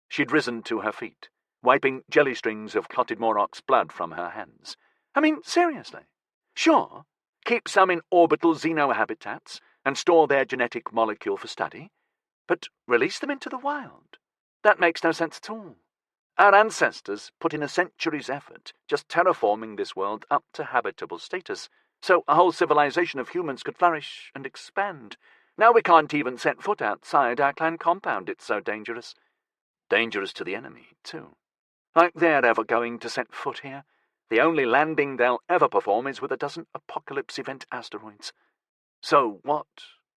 She'd risen to her feet, wiping jelly strings of clotted Moroc's blood from her hands. "I mean, seriously. Sure, keep some in orbital xenohabitats and store their genetic molecule for study, but release them into the wild. That makes no sense at all. Our ancestors put in a century's effort just terraforming this world up to habitable status, so a whole civilization of humans could flourish and expand. Now we can't even set foot outside our clan compound, it's so dangerous. Dangerous to the enemy, too. Like they're ever going to set foot here. The only landing they'll ever perform is with a dozen apocalypse event asteroids. So what,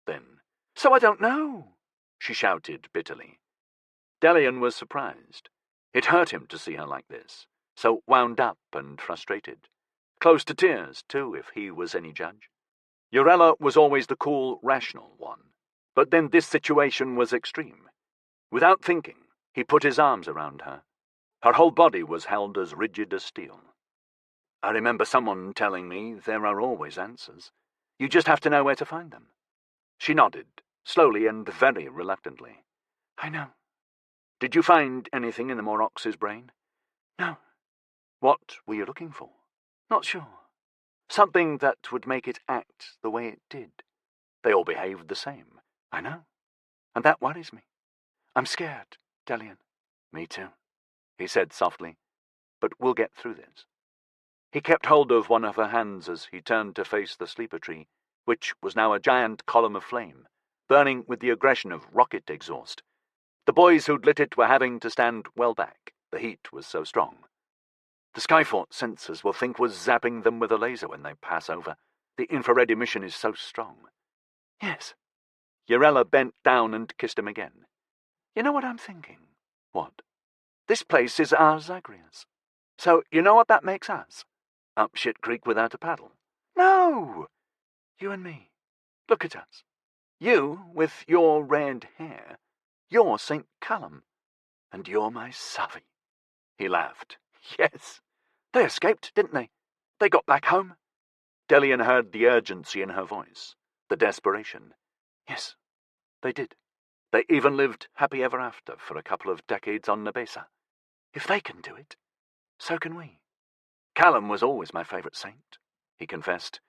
then? So I don't know, she shouted bitterly. Delian was surprised. It hurt him to see her like this, so wound up and frustrated. Close to tears, too, if he was any judge. Urella was always the cool, rational one, but then this situation was extreme. Without thinking, he put his arms around her. Her whole body was held as rigid as steel. I remember someone telling me there are always answers. You just have to know where to find them. She nodded, slowly and very reluctantly. I know. Did you find anything in the Moroc's brain? No. What were you looking for? Not sure. Something that would make it act the way it did. They all behaved the same. I know. And that worries me. I'm scared, Delian. Me too, he said softly. But we'll get through this. He kept hold of one of her hands as he turned to face the sleeper tree, which was now a giant column of flame, burning with the aggression of rocket exhaust. The boys who'd lit it were having to stand well back. The heat was so strong. The Skyfort sensors will think we're zapping them with a laser when they pass over. The infrared emission is so strong. Yes. Urella bent down and kissed him again. You know what I'm thinking? What? This place is our Zagreus. So you know what that makes us? Up shit creek without a paddle. No! You and me. Look at us. You, with your red hair. You're St. Callum. And you're my Savvy. He laughed. Yes. They escaped, didn't they? They got back home. Delian heard the urgency in her voice, the desperation. Yes, they did. They even lived happy ever after for a couple of decades on Nebesa. If they can do it, so can we. Callum was always my favourite saint, he confessed.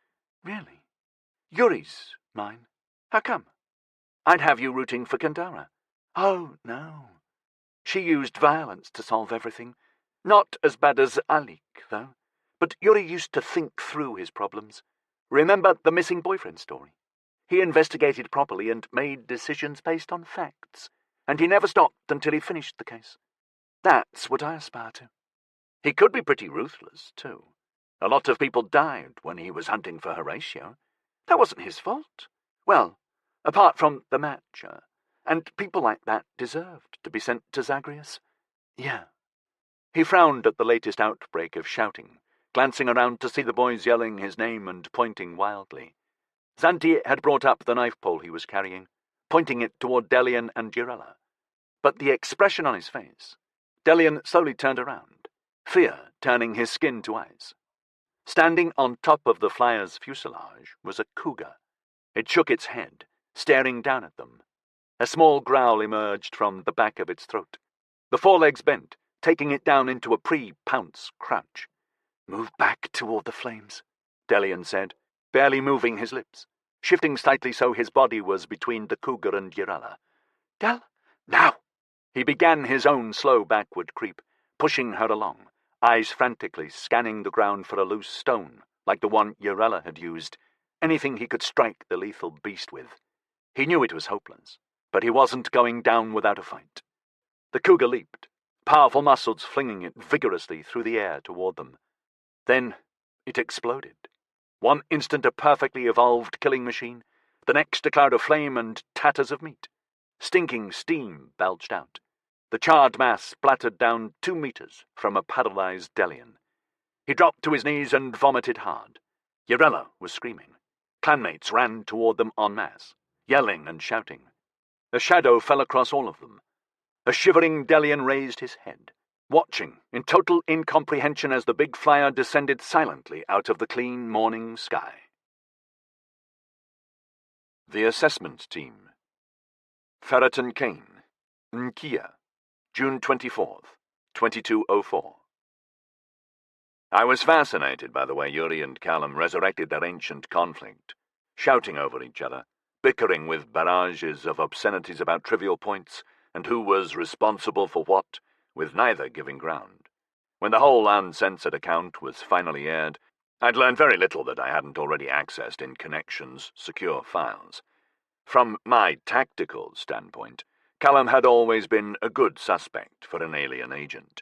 Really? Yuri's mine. How come? I'd have you rooting for Kandara. Oh, no. She used violence to solve everything. Not as bad as Alik, though. But Yuri used to think through his problems. Remember the missing boyfriend story? He investigated properly and made decisions based on facts. And he never stopped until he finished the case. That's what I aspire to. He could be pretty ruthless, too. A lot of people died when he was hunting for Horatio. That wasn't his fault. Well, apart from the matcher. And people like that deserved to be sent to Zagreus. Yeah. He frowned at the latest outbreak of shouting, glancing around to see the boys yelling his name and pointing wildly. Xanti had brought up the knife pole he was carrying, pointing it toward Delian and Girella. But the expression on his face, Delian slowly turned around, fear turning his skin to ice. Standing on top of the flyer's fuselage was a cougar. It shook its head, staring down at them. A small growl emerged from the back of its throat. The forelegs bent, taking it down into a pre-pounce crouch. Move back toward the flames, Delian said, barely moving his lips, shifting slightly so his body was between the cougar and Girella. Now! He began his own slow backward creep, pushing her along, eyes frantically scanning the ground for a loose stone, like the one Girella had used, anything he could strike the lethal beast with. He knew it was hopeless, but he wasn't going down without a fight. The cougar leaped, powerful muscles flinging it vigorously through the air toward them. Then it exploded. One instant a perfectly evolved killing machine, the next a cloud of flame and tatters of meat. Stinking steam belched out. The charred mass splattered down 2 meters from a paralyzed Delian. He dropped to his knees and vomited hard. Girella was screaming. Clanmates ran toward them en masse, yelling and shouting. A shadow fell across all of them. A shivering Delian raised his head, watching in total incomprehension as the big flyer descended silently out of the clean morning sky. The Assessment Team. Ferreton Kane, Nkia, June 24th, 2204. I was fascinated by the way Yuri and Callum resurrected their ancient conflict, shouting over each other, bickering with barrages of obscenities about trivial points, and who was responsible for what, with neither giving ground. When the whole uncensored account was finally aired, I'd learned very little that I hadn't already accessed in Connection's secure files. From my tactical standpoint, Callum had always been a good suspect for an alien agent.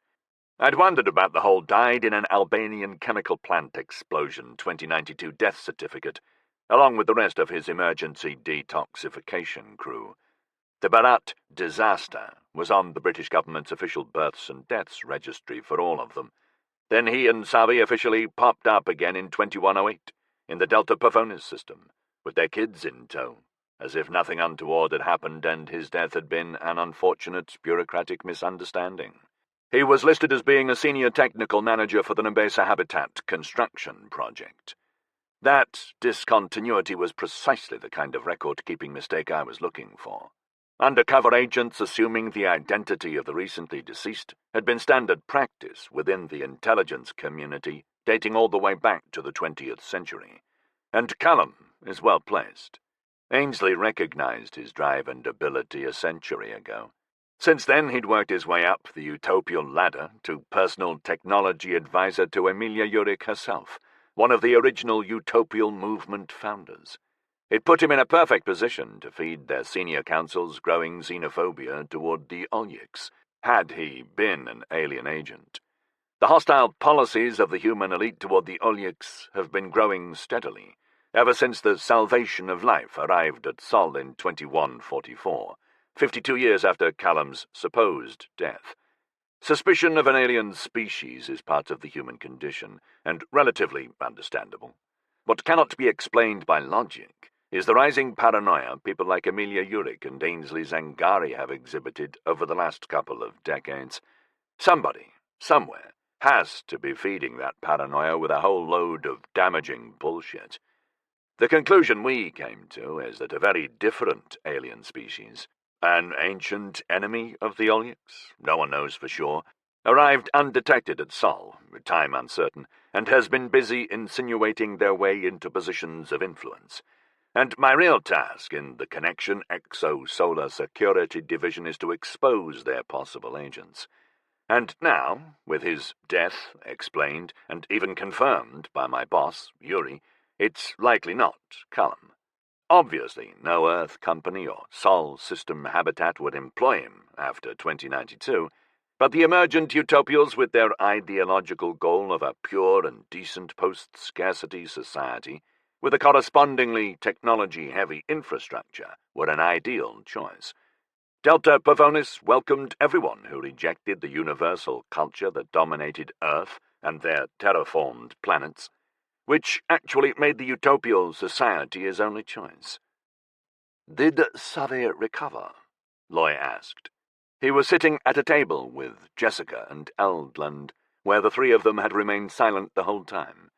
I'd wondered about the whole died in an Albanian chemical plant explosion 2092 death certificate, along with the rest of his emergency detoxification crew. The Barat disaster was on the British government's official births and deaths registry for all of them. Then he and Savi officially popped up again in 2108, in the Delta Perfonis system, with their kids in tow, as if nothing untoward had happened and his death had been an unfortunate bureaucratic misunderstanding. He was listed as being a senior technical manager for the Nebesa Habitat construction project. That discontinuity was precisely the kind of record-keeping mistake I was looking for. Undercover agents assuming the identity of the recently deceased had been standard practice within the intelligence community dating all the way back to the 20th century. And Callum is well placed. Ainsley recognized his drive and ability a century ago. Since then, he'd worked his way up the utopial ladder to personal technology advisor to Emilia Yurik herself, one of the original utopial movement founders. It put him in a perfect position to feed their senior council's growing xenophobia toward the Olyiks, had he been an alien agent. The hostile policies of the human elite toward the Olyiks have been growing steadily, ever since the Salvation of Life arrived at Sol in 2144, 52 years after Callum's supposed death. Suspicion of an alien species is part of the human condition, and relatively understandable. What cannot be explained by logic is the rising paranoia people like Emilia Yurik and Ainsley Zangari have exhibited over the last couple of decades. Somebody, somewhere, has to be feeding that paranoia with a whole load of damaging bullshit. The conclusion we came to is that a very different alien species, An ancient enemy of the Olyaks, no one knows for sure, arrived undetected at Sol, time uncertain, and has been busy insinuating their way into positions of influence. And my real task in the Connection Exosolar Security Division is to expose their possible agents. And now, with his death explained and even confirmed by my boss, Yuri, it's likely not Callum. Obviously, no Earth company or Sol system habitat would employ him after 2092, but the emergent utopials with their ideological goal of a pure and decent post-scarcity society with a correspondingly technology-heavy infrastructure were an ideal choice. Delta Pavonis welcomed everyone who rejected the universal culture that dominated Earth and their terraformed planets, which actually made the utopial society his only choice. "Did Savi recover?" Loy asked. He was sitting at a table with Jessica and Eldland, where the three of them had remained silent the whole time.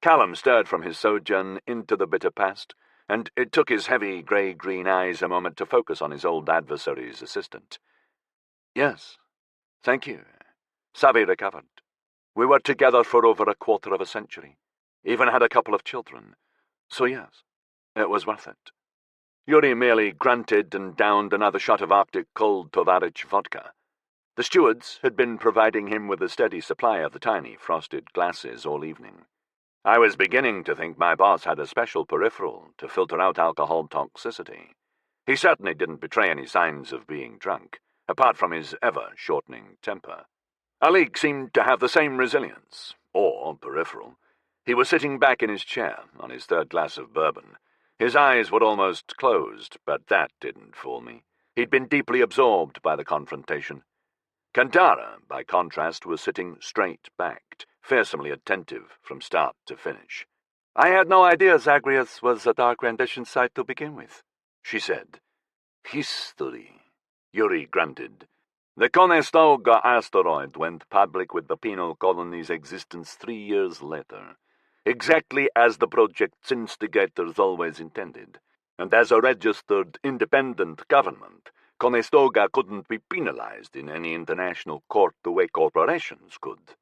Callum stirred from his sojourn into the bitter past, and it took his heavy grey-green eyes a moment to focus on his old adversary's assistant. "Yes, thank you. Savi recovered. We were together for over a quarter of a century. Even had a couple of children. So yes, it was worth it." Yuri merely grunted and downed another shot of Arctic cold Tovarich vodka. The stewards had been providing him with a steady supply of the tiny frosted glasses all evening. I was beginning to think my boss had a special peripheral to filter out alcohol toxicity. He certainly didn't betray any signs of being drunk, apart from his ever-shortening temper. Alik seemed to have the same resilience, or peripheral. He was sitting back in his chair, on his third glass of bourbon. His eyes were almost closed, but that didn't fool me. He'd been deeply absorbed by the confrontation. Kandara, by contrast, was sitting straight-backed, fearsomely attentive from start to finish. "I had no idea Zagreus was a dark rendition site to begin with," she said. "History," Yuri grunted. "The Conestoga asteroid went public with the penal colony's existence 3 years later, exactly as the project's instigators always intended. And as a registered independent government, Conestoga couldn't be penalized in any international court the way corporations could."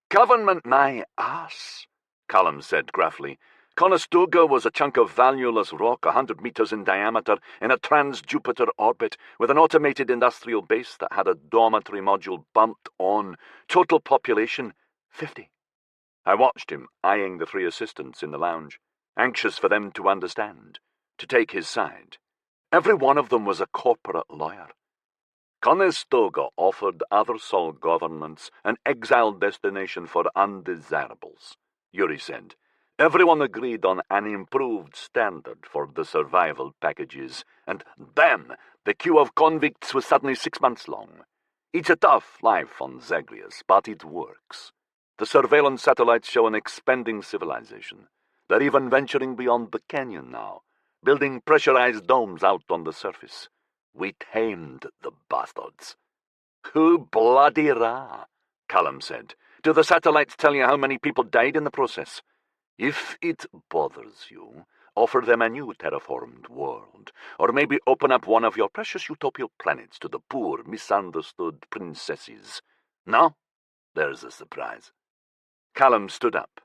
"Government my ass," Callum said gruffly. "Conestoga was a chunk of valueless rock 100 meters in diameter in a trans-Jupiter orbit with an automated industrial base that had a dormitory module bumped on. Total population, 50. I watched him eyeing the three assistants in the lounge, anxious for them to understand, to take his side. Every one of them was a corporate lawyer. Conestoga offered other Sol governments an exile destination for undesirables, Yuri said. Everyone agreed on an improved standard for the survival packages, and bam, the queue of convicts was suddenly 6 months long. It's a tough life on Zagreus, but it works. The surveillance satellites show an expanding civilization. They're even venturing beyond the canyon now, building pressurized domes out on the surface. We tamed the bastards." "Who bloody ra?" Callum said. "Do the satellites tell you how many people died in the process?" "If it bothers you, offer them a new terraformed world, or maybe open up one of your precious utopial planets to the poor, misunderstood princesses. No? There's a surprise." Callum stood up.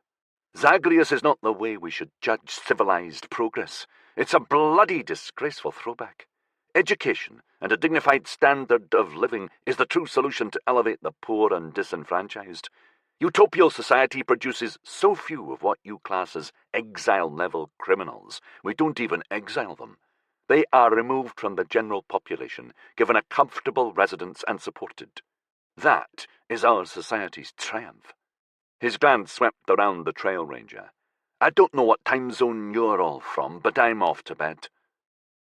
"Zagreus is not the way we should judge civilized progress. It's a bloody disgraceful throwback. Education and a dignified standard of living is the true solution to elevate the poor and disenfranchised. Utopial society produces so few of what you class as exile-level criminals, we don't even exile them. They are removed from the general population, given a comfortable residence and supported. That is our society's triumph." His glance swept around the trail ranger. "I don't know what time zone you're all from, but I'm off to bed."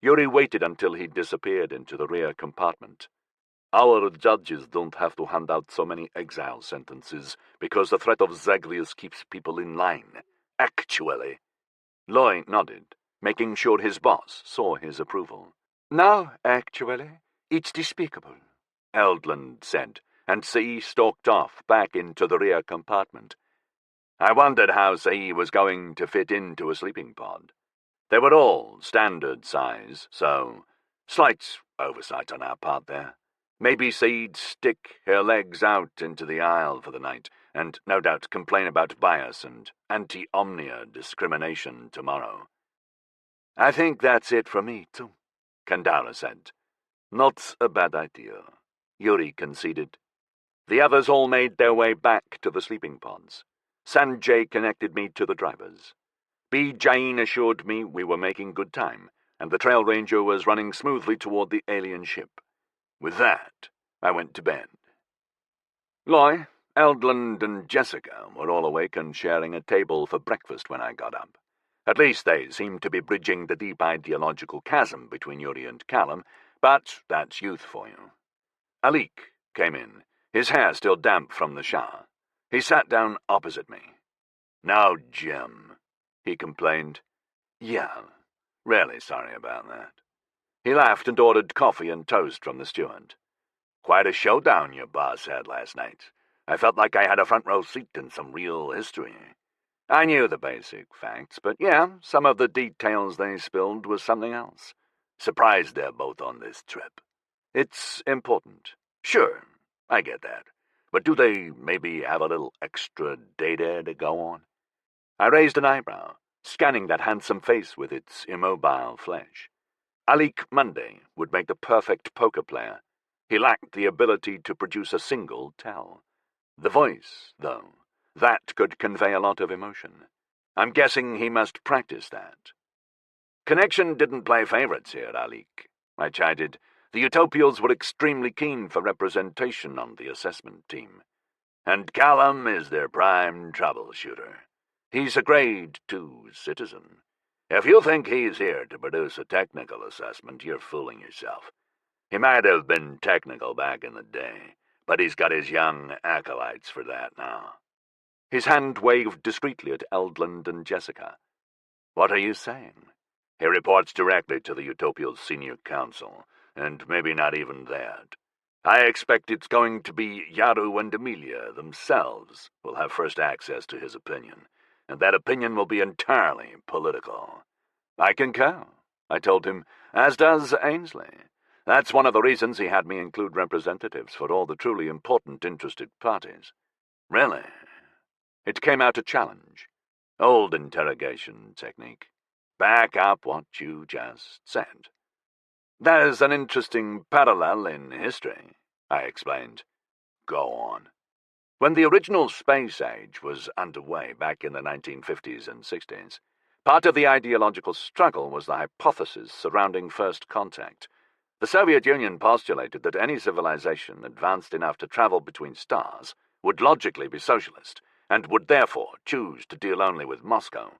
Yuri waited until he disappeared into the rear compartment. "Our judges don't have to hand out so many exile sentences because the threat of Zagreus keeps people in line. Actually." Loy nodded, making sure his boss saw his approval. "No, actually, it's despicable," Eldland said, and Sae stalked off back into the rear compartment. I wondered how Sae was going to fit into a sleeping pod. They were all standard size, so Slight oversight on our part there. Maybe Said stick her legs out into the aisle for the night, and no doubt complain about bias and anti-omnia discrimination tomorrow. I think that's it from me, too, Kandara said. Not a bad idea, Yuri conceded. The others all made their way back to the sleeping pods. Sanjay connected me to the drivers. B. Jain assured me we were making good time, and the Trail Ranger was running smoothly toward the alien ship. With that, I went to bed. Loy, Eldland, and Jessica were all awake and sharing a table for breakfast when I got up. At least they seemed to be bridging the deep ideological chasm between Yuri and Callum, but that's youth for you. Alik came in, his hair still damp from the shower. He sat down opposite me. "Now, Jim," he complained. "Yeah, really sorry about that." He laughed and ordered coffee and toast from the steward. "Quite a showdown your boss had last night. I felt like I had a front-row seat in some real history. I knew the basic facts, but yeah, some of the details they spilled was something else. Surprised they're both on this trip. It's important. Sure, I get that. But do they maybe have a little extra data to go on?" I raised an eyebrow, scanning that handsome face with its immobile flesh. Alik Monday would make the perfect poker player. He lacked the ability to produce a single tell. The voice, though, that could convey a lot of emotion. I'm guessing he must practice that. Connection didn't play favorites here, Alik, I chided. The Utopials were extremely keen for representation on the assessment team. And Callum is their prime troubleshooter. He's a grade 2 citizen. If you think he's here to produce a technical assessment, you're fooling yourself. He might have been technical back in the day, but he's got his young acolytes for that now. His hand waved discreetly at Eldland and Jessica. What are you saying? He reports directly to the Utopial's senior council, and maybe not even that. I expect it's going to be Yaru and Amelia themselves who'll have first access to his opinion, and that opinion will be entirely political. I concur, I told him, as does Ainsley. That's one of the reasons he had me include representatives for all the truly important interested parties. Really? It came out a challenge. Old interrogation technique. Back up what you just said. There's an interesting parallel in history, I explained. Go on. When the original space age was underway back in the 1950s and 60s, part of the ideological struggle was the hypothesis surrounding first contact. The Soviet Union postulated that any civilization advanced enough to travel between stars would logically be socialist, and would therefore choose to deal only with Moscow.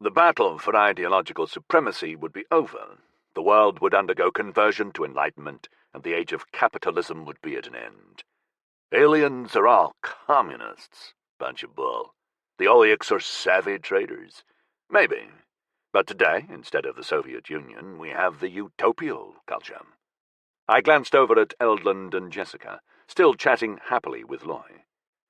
The battle for ideological supremacy would be over. The world would undergo conversion to enlightenment, and the age of capitalism would be at an end. Aliens are all communists. Bunch of bull. The Olyaks are savvy traders. Maybe. But today, instead of the Soviet Union, we have the utopial culture. I glanced over at Eldland and Jessica, still chatting happily with Loy,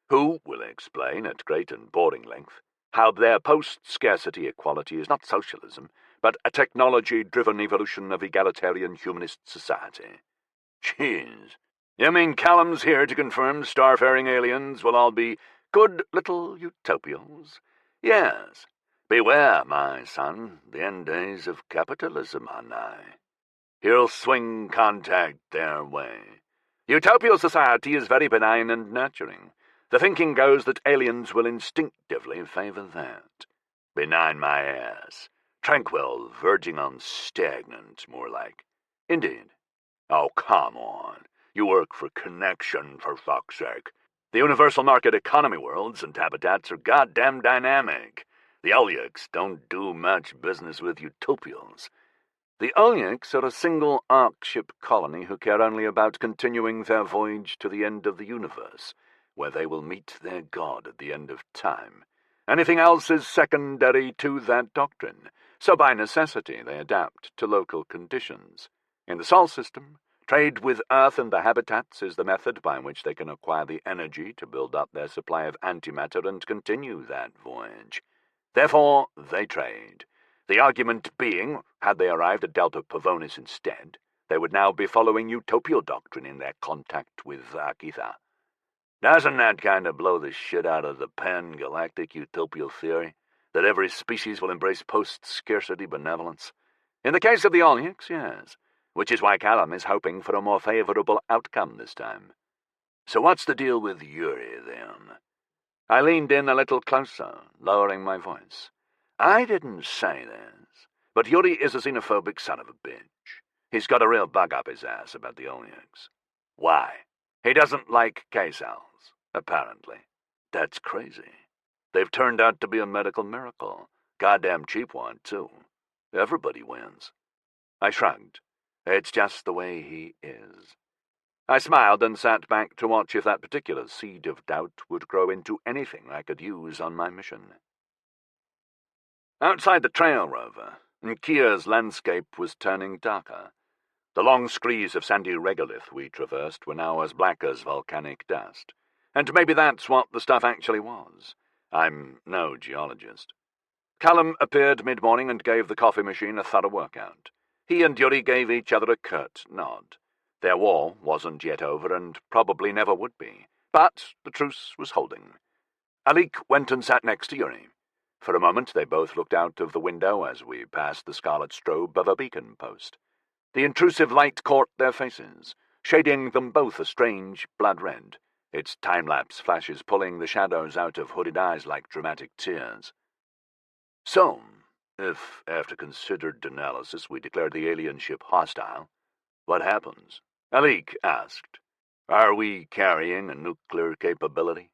who will explain at great and boring length how their post-scarcity equality is not socialism, but a technology-driven evolution of egalitarian humanist society. Jeez. You mean Callum's here to confirm starfaring aliens will all be good little utopials? Yes. Beware, my son, the end days of capitalism are nigh. He'll swing contact their way. Utopial society is very benign and nurturing. The thinking goes that aliens will instinctively favor that. Benign my ass. Tranquil, verging on stagnant, more like. Indeed. Oh, come on. You work for Connection, for fuck's sake. The universal market economy worlds and habitats are goddamn dynamic. The Olyaks don't do much business with utopials. The Olyaks are a single ark ship colony who care only about continuing their voyage to the end of the universe, where they will meet their god at the end of time. Anything else is secondary to that doctrine, so by necessity they adapt to local conditions. In the Sol system, trade with Earth and the habitats is the method by which they can acquire the energy to build up their supply of antimatter and continue that voyage. Therefore, they trade. The argument being, had they arrived at Delta Pavonis instead, They would now be following Utopia doctrine in their contact with Akitha. Doesn't that kind of blow the shit out of the pan-galactic utopial theory that every species will embrace post-scarcity benevolence? In the case of the Olniaks, yes, which is why Callum is hoping for a more favorable outcome this time. So what's the deal with Yuri, then? I leaned in a little closer, lowering my voice. I didn't say this, but Yuri is a xenophobic son of a bitch. He's got a real bug up his ass about the Olniaks. Why? He doesn't like K-cells, apparently. That's crazy. They've turned out to be a medical miracle. Goddamn cheap one, too. Everybody wins. I shrugged. It's just the way he is. I smiled and sat back to watch if that particular seed of doubt would grow into anything I could use on my mission. Outside the trail rover, Kia's landscape was turning darker. The long screes of sandy regolith we traversed were now as black as volcanic dust. And maybe that's what the stuff actually was. I'm no geologist. Callum appeared mid-morning and gave the coffee machine a thorough workout. He and Yuri gave each other a curt nod. Their war wasn't yet over and probably never would be, but the truce was holding. Alik went and sat next to Yuri. For a moment they both looked out of the window as we passed the scarlet strobe of a beacon post. The intrusive light caught their faces, shading them both a strange blood red, its time-lapse flashes pulling the shadows out of hooded eyes like dramatic tears. So, if after considered analysis we declare the alien ship hostile, what happens? Alik asked. Are we carrying a nuclear capability?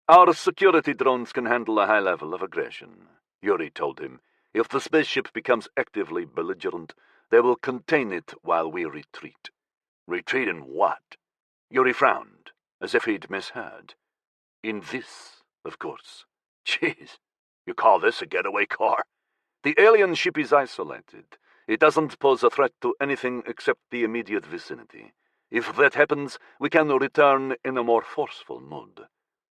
Our security drones can handle a high level of aggression, Yuri told him. If the spaceship becomes actively belligerent, they will contain it while we retreat. Retreat in what? Yuri frowned, as if he'd misheard. In this, of course. Jeez, you call this a getaway car? The alien ship is isolated. It doesn't pose a threat to anything except the immediate vicinity. If that happens, we can return in a more forceful mood.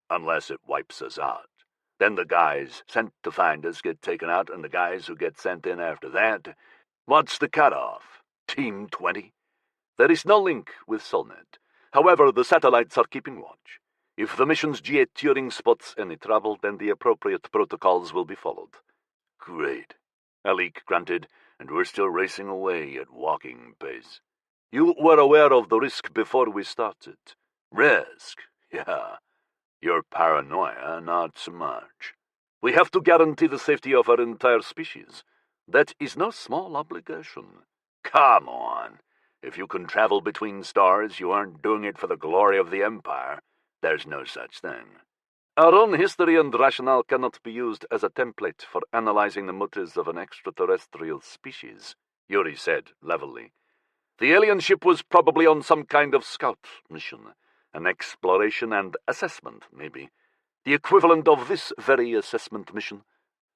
Unless it wipes us out. Then the guys sent to find us get taken out, and the guys who get sent in after that. What's the cutoff? Team 20? There is no link with Solnet. However, the satellites are keeping watch. If the mission's GA Turing spots any trouble, then the appropriate protocols will be followed. Great, Alik grunted, and we're still racing away at walking pace. You were aware of the risk before we started. Risk? Yeah. Your paranoia, not so much. We have to guarantee the safety of our entire species. That is no small obligation. Come on. If you can travel between stars, you aren't doing it for the glory of the Empire. There's no such thing. Our own history and rationale cannot be used as a template for analyzing the motives of an extraterrestrial species, Yuri said levelly. The alien ship was probably on some kind of scout mission, an exploration and assessment, maybe. The equivalent of this very assessment mission.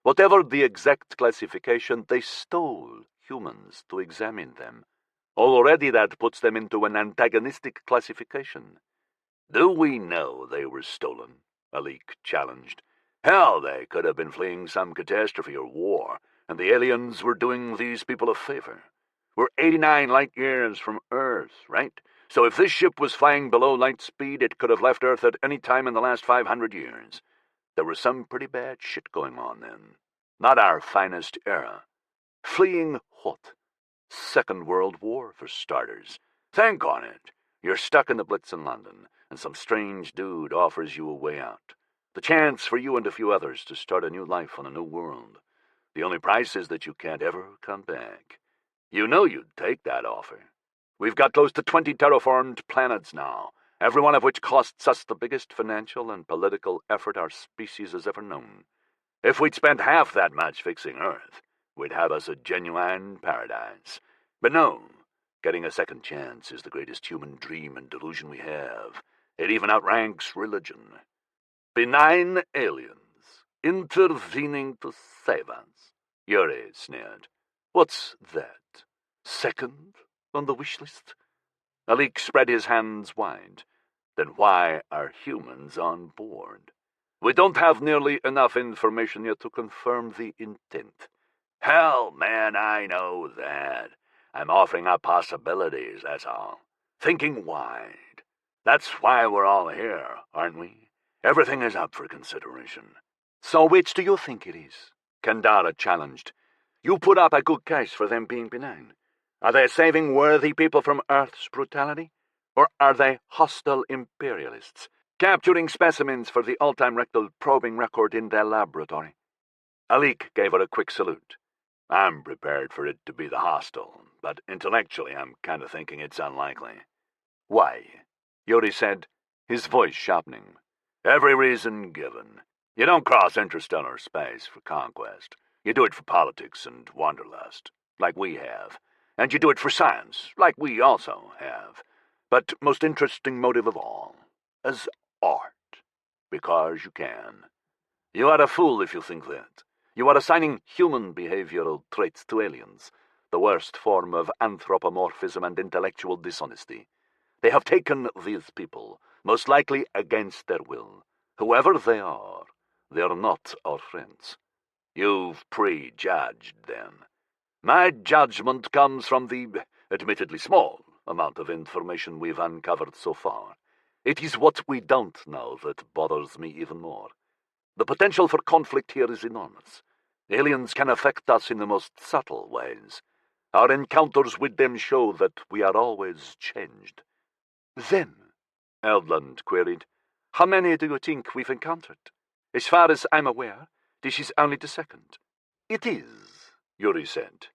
Whatever the exact classification, they stole humans to examine them. Already that puts them into an antagonistic classification. Do we know they were stolen? Alik challenged. Hell, they could have been fleeing some catastrophe or war, and the aliens were doing these people a favor. We're 89 light years from Earth, right? So if this ship was flying below light speed, it could have left Earth at any time in the last 500 years. There was some pretty bad shit going on then. Not our finest era. Fleeing what? Second World War, for starters. Think on it. You're stuck in the Blitz in London, and some strange dude offers you a way out. The chance for you and a few others to start a new life on a new world. The only price is that you can't ever come back. You know you'd take that offer. We've got close to 20 terraformed planets now, every one of which costs us the biggest financial and political effort our species has ever known. If we'd spent half that much fixing Earth, we'd have us a genuine paradise. But no, getting a second chance is the greatest human dream and delusion we have. It even outranks religion. Benign aliens, intervening to save us, Yuri sneered. What's that? Second on the wish list? Alik spread his hands wide. Then why are humans on board? We don't have nearly enough information yet to confirm the intent. Hell, man, I know that. I'm offering up possibilities, that's all. Thinking wide. That's why we're all here, aren't we? Everything is up for consideration. So which do you think it is? Kandara challenged. You put up a good case for them being benign. Are they saving worthy people from Earth's brutality? Or are they hostile imperialists, capturing specimens for the all-time rectal probing record in their laboratory? Alik gave her a quick salute. I'm prepared for it to be the hostile, but intellectually I'm kind of thinking it's unlikely. Why? Yuri said, his voice sharpening. Every reason given. You don't cross interstellar space for conquest. You do it for politics and wanderlust, like we have. And you do it for science, like we also have. But most interesting motive of all, as art. Because you can. You are a fool if you think that. You are assigning human behavioral traits to aliens, the worst form of anthropomorphism and intellectual dishonesty. They have taken these people, most likely against their will. Whoever they are not our friends. You've prejudged them. My judgment comes from the, admittedly small, amount of information we've uncovered so far. It is what we don't know that bothers me even more. The potential for conflict here is enormous. Aliens can affect us in the most subtle ways. Our encounters with them show that we are always changed. Then, Eldland queried, how many do you think we've encountered? As far as I'm aware, this is only the second. It is, Yuri said.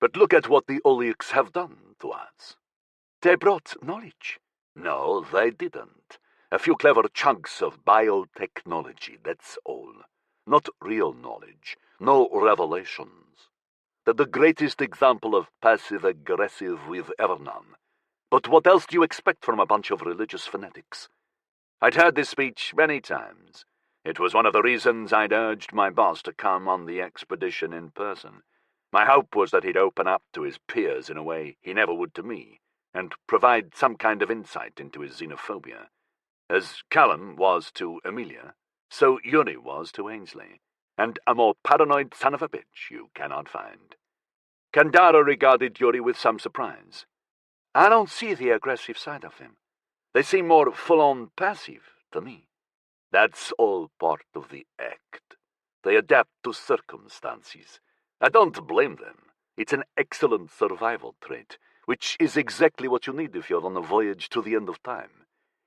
But look at what the Olyaks have done to us. They brought knowledge. No, they didn't. A few clever chunks of biotechnology, that's all. Not real knowledge. No revelations. They're the greatest example of passive-aggressive we've ever known. But what else do you expect from a bunch of religious fanatics? I'd heard this speech many times. It was one of the reasons I'd urged my boss to come on the expedition in person. My hope was that he'd open up to his peers in a way he never would to me, and provide some kind of insight into his xenophobia. As Callum was to Amelia, so Yuri was to Ainsley, and a more paranoid son of a bitch you cannot find. Kandara regarded Yuri with some surprise. I don't see the aggressive side of them. They seem more full-on passive to me. That's all part of the act. They adapt to circumstances. I don't blame them. It's an excellent survival trait, which is exactly what you need if you're on a voyage to the end of time.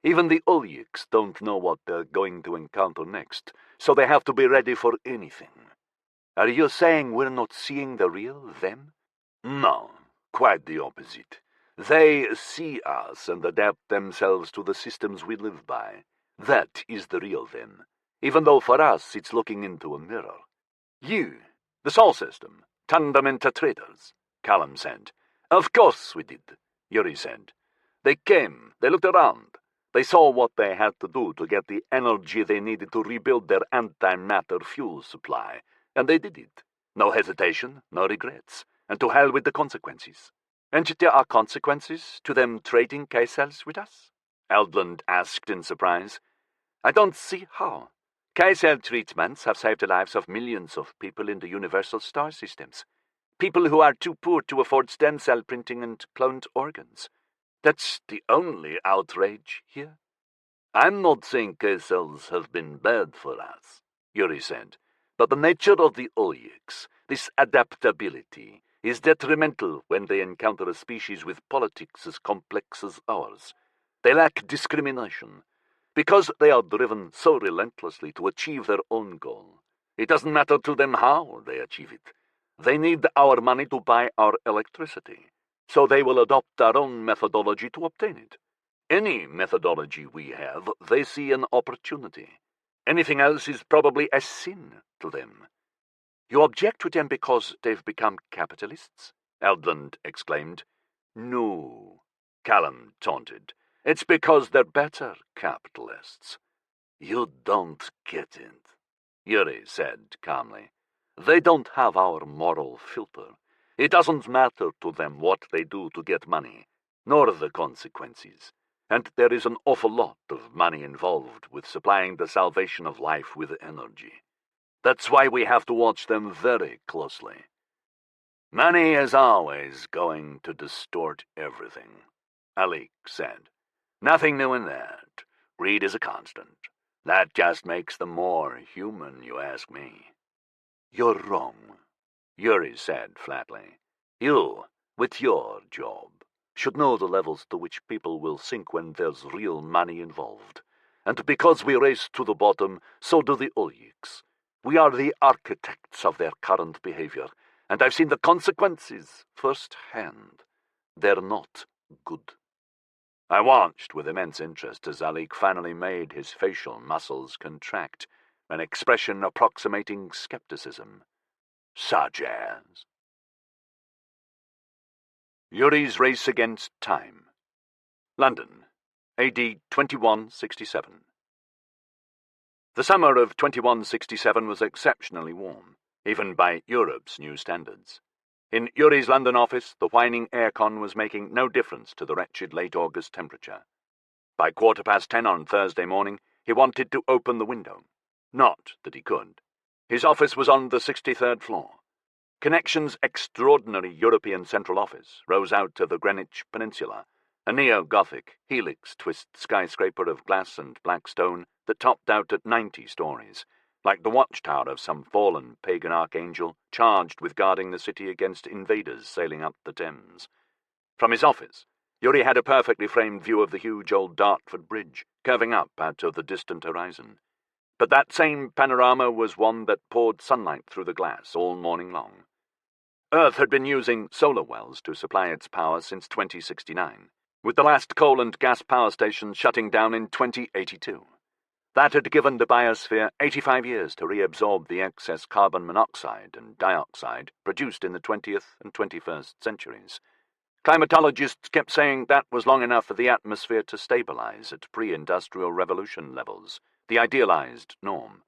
Even the Olyaks don't know what they're going to encounter next, so they have to be ready for anything. Are you saying we're not seeing the real them? No, quite the opposite. They see us and adapt themselves to the systems we live by. That is the real them, even though for us it's looking into a mirror. You, the Sol system, turned them into traitors, Callum said. Of course we did, Yuri said. They came, they looked around. They saw what they had to do to get the energy they needed to rebuild their antimatter fuel supply, and they did it. No hesitation, no regrets, and to hell with the consequences. And there are consequences to them trading K-cells with us? Eldland asked in surprise. I don't see how. K-cell treatments have saved the lives of millions of people in the universal star systems. People who are too poor to afford stem cell printing and cloned organs. That's the only outrage here. I'm not saying K-cells have been bad for us, Yuri said, but the nature of the Olyaks, this adaptability, is detrimental when they encounter a species with politics as complex as ours. They lack discrimination, because they are driven so relentlessly to achieve their own goal. It doesn't matter to them how they achieve it. They need our money to buy our electricity, so they will adopt their own methodology to obtain it. Any methodology we have, they see an opportunity. Anything else is probably a sin to them. You object to them because they've become capitalists? Eldland exclaimed. No, Callum taunted. It's because they're better capitalists. You don't get it, Yuri said calmly. They don't have our moral filter. It doesn't matter to them what they do to get money, nor the consequences. And there is an awful lot of money involved with supplying the salvation of life with energy. That's why we have to watch them very closely. Money is always going to distort everything, Alik said. Nothing new in that. Greed is a constant. That just makes them more human, you ask me. You're wrong, Yuri said flatly. You, with your job, should know the levels to which people will sink when there's real money involved. And because we race to the bottom, so do the Olyiks. We are the architects of their current behavior, and I've seen the consequences firsthand. They're not good. I watched with immense interest as Alik finally made his facial muscles contract, an expression approximating skepticism. Such as? Yuri's Race Against Time. London, AD 2167. The summer of 2167 was exceptionally warm, even by Europe's new standards. In Yuri's London office, the whining aircon was making no difference to the wretched late August temperature. By 10:15 on Thursday morning, he wanted to open the window. Not that he could. His office was on the 63rd floor. Connection's extraordinary European central office rose out of the Greenwich Peninsula, a neo-Gothic, helix-twist skyscraper of glass and black stone that topped out at 90 stories, like the watchtower of some fallen pagan archangel charged with guarding the city against invaders sailing up the Thames. From his office, Yuri had a perfectly framed view of the huge old Dartford Bridge, curving up out of the distant horizon. But that same panorama was one that poured sunlight through the glass all morning long. Earth had been using solar wells to supply its power since 2069, with the last coal and gas power stations shutting down in 2082. That had given the biosphere 85 years to reabsorb the excess carbon monoxide and dioxide produced in the 20th and 21st centuries. Climatologists kept saying that was long enough for the atmosphere to stabilize at pre-industrial revolution levels, the idealized norm.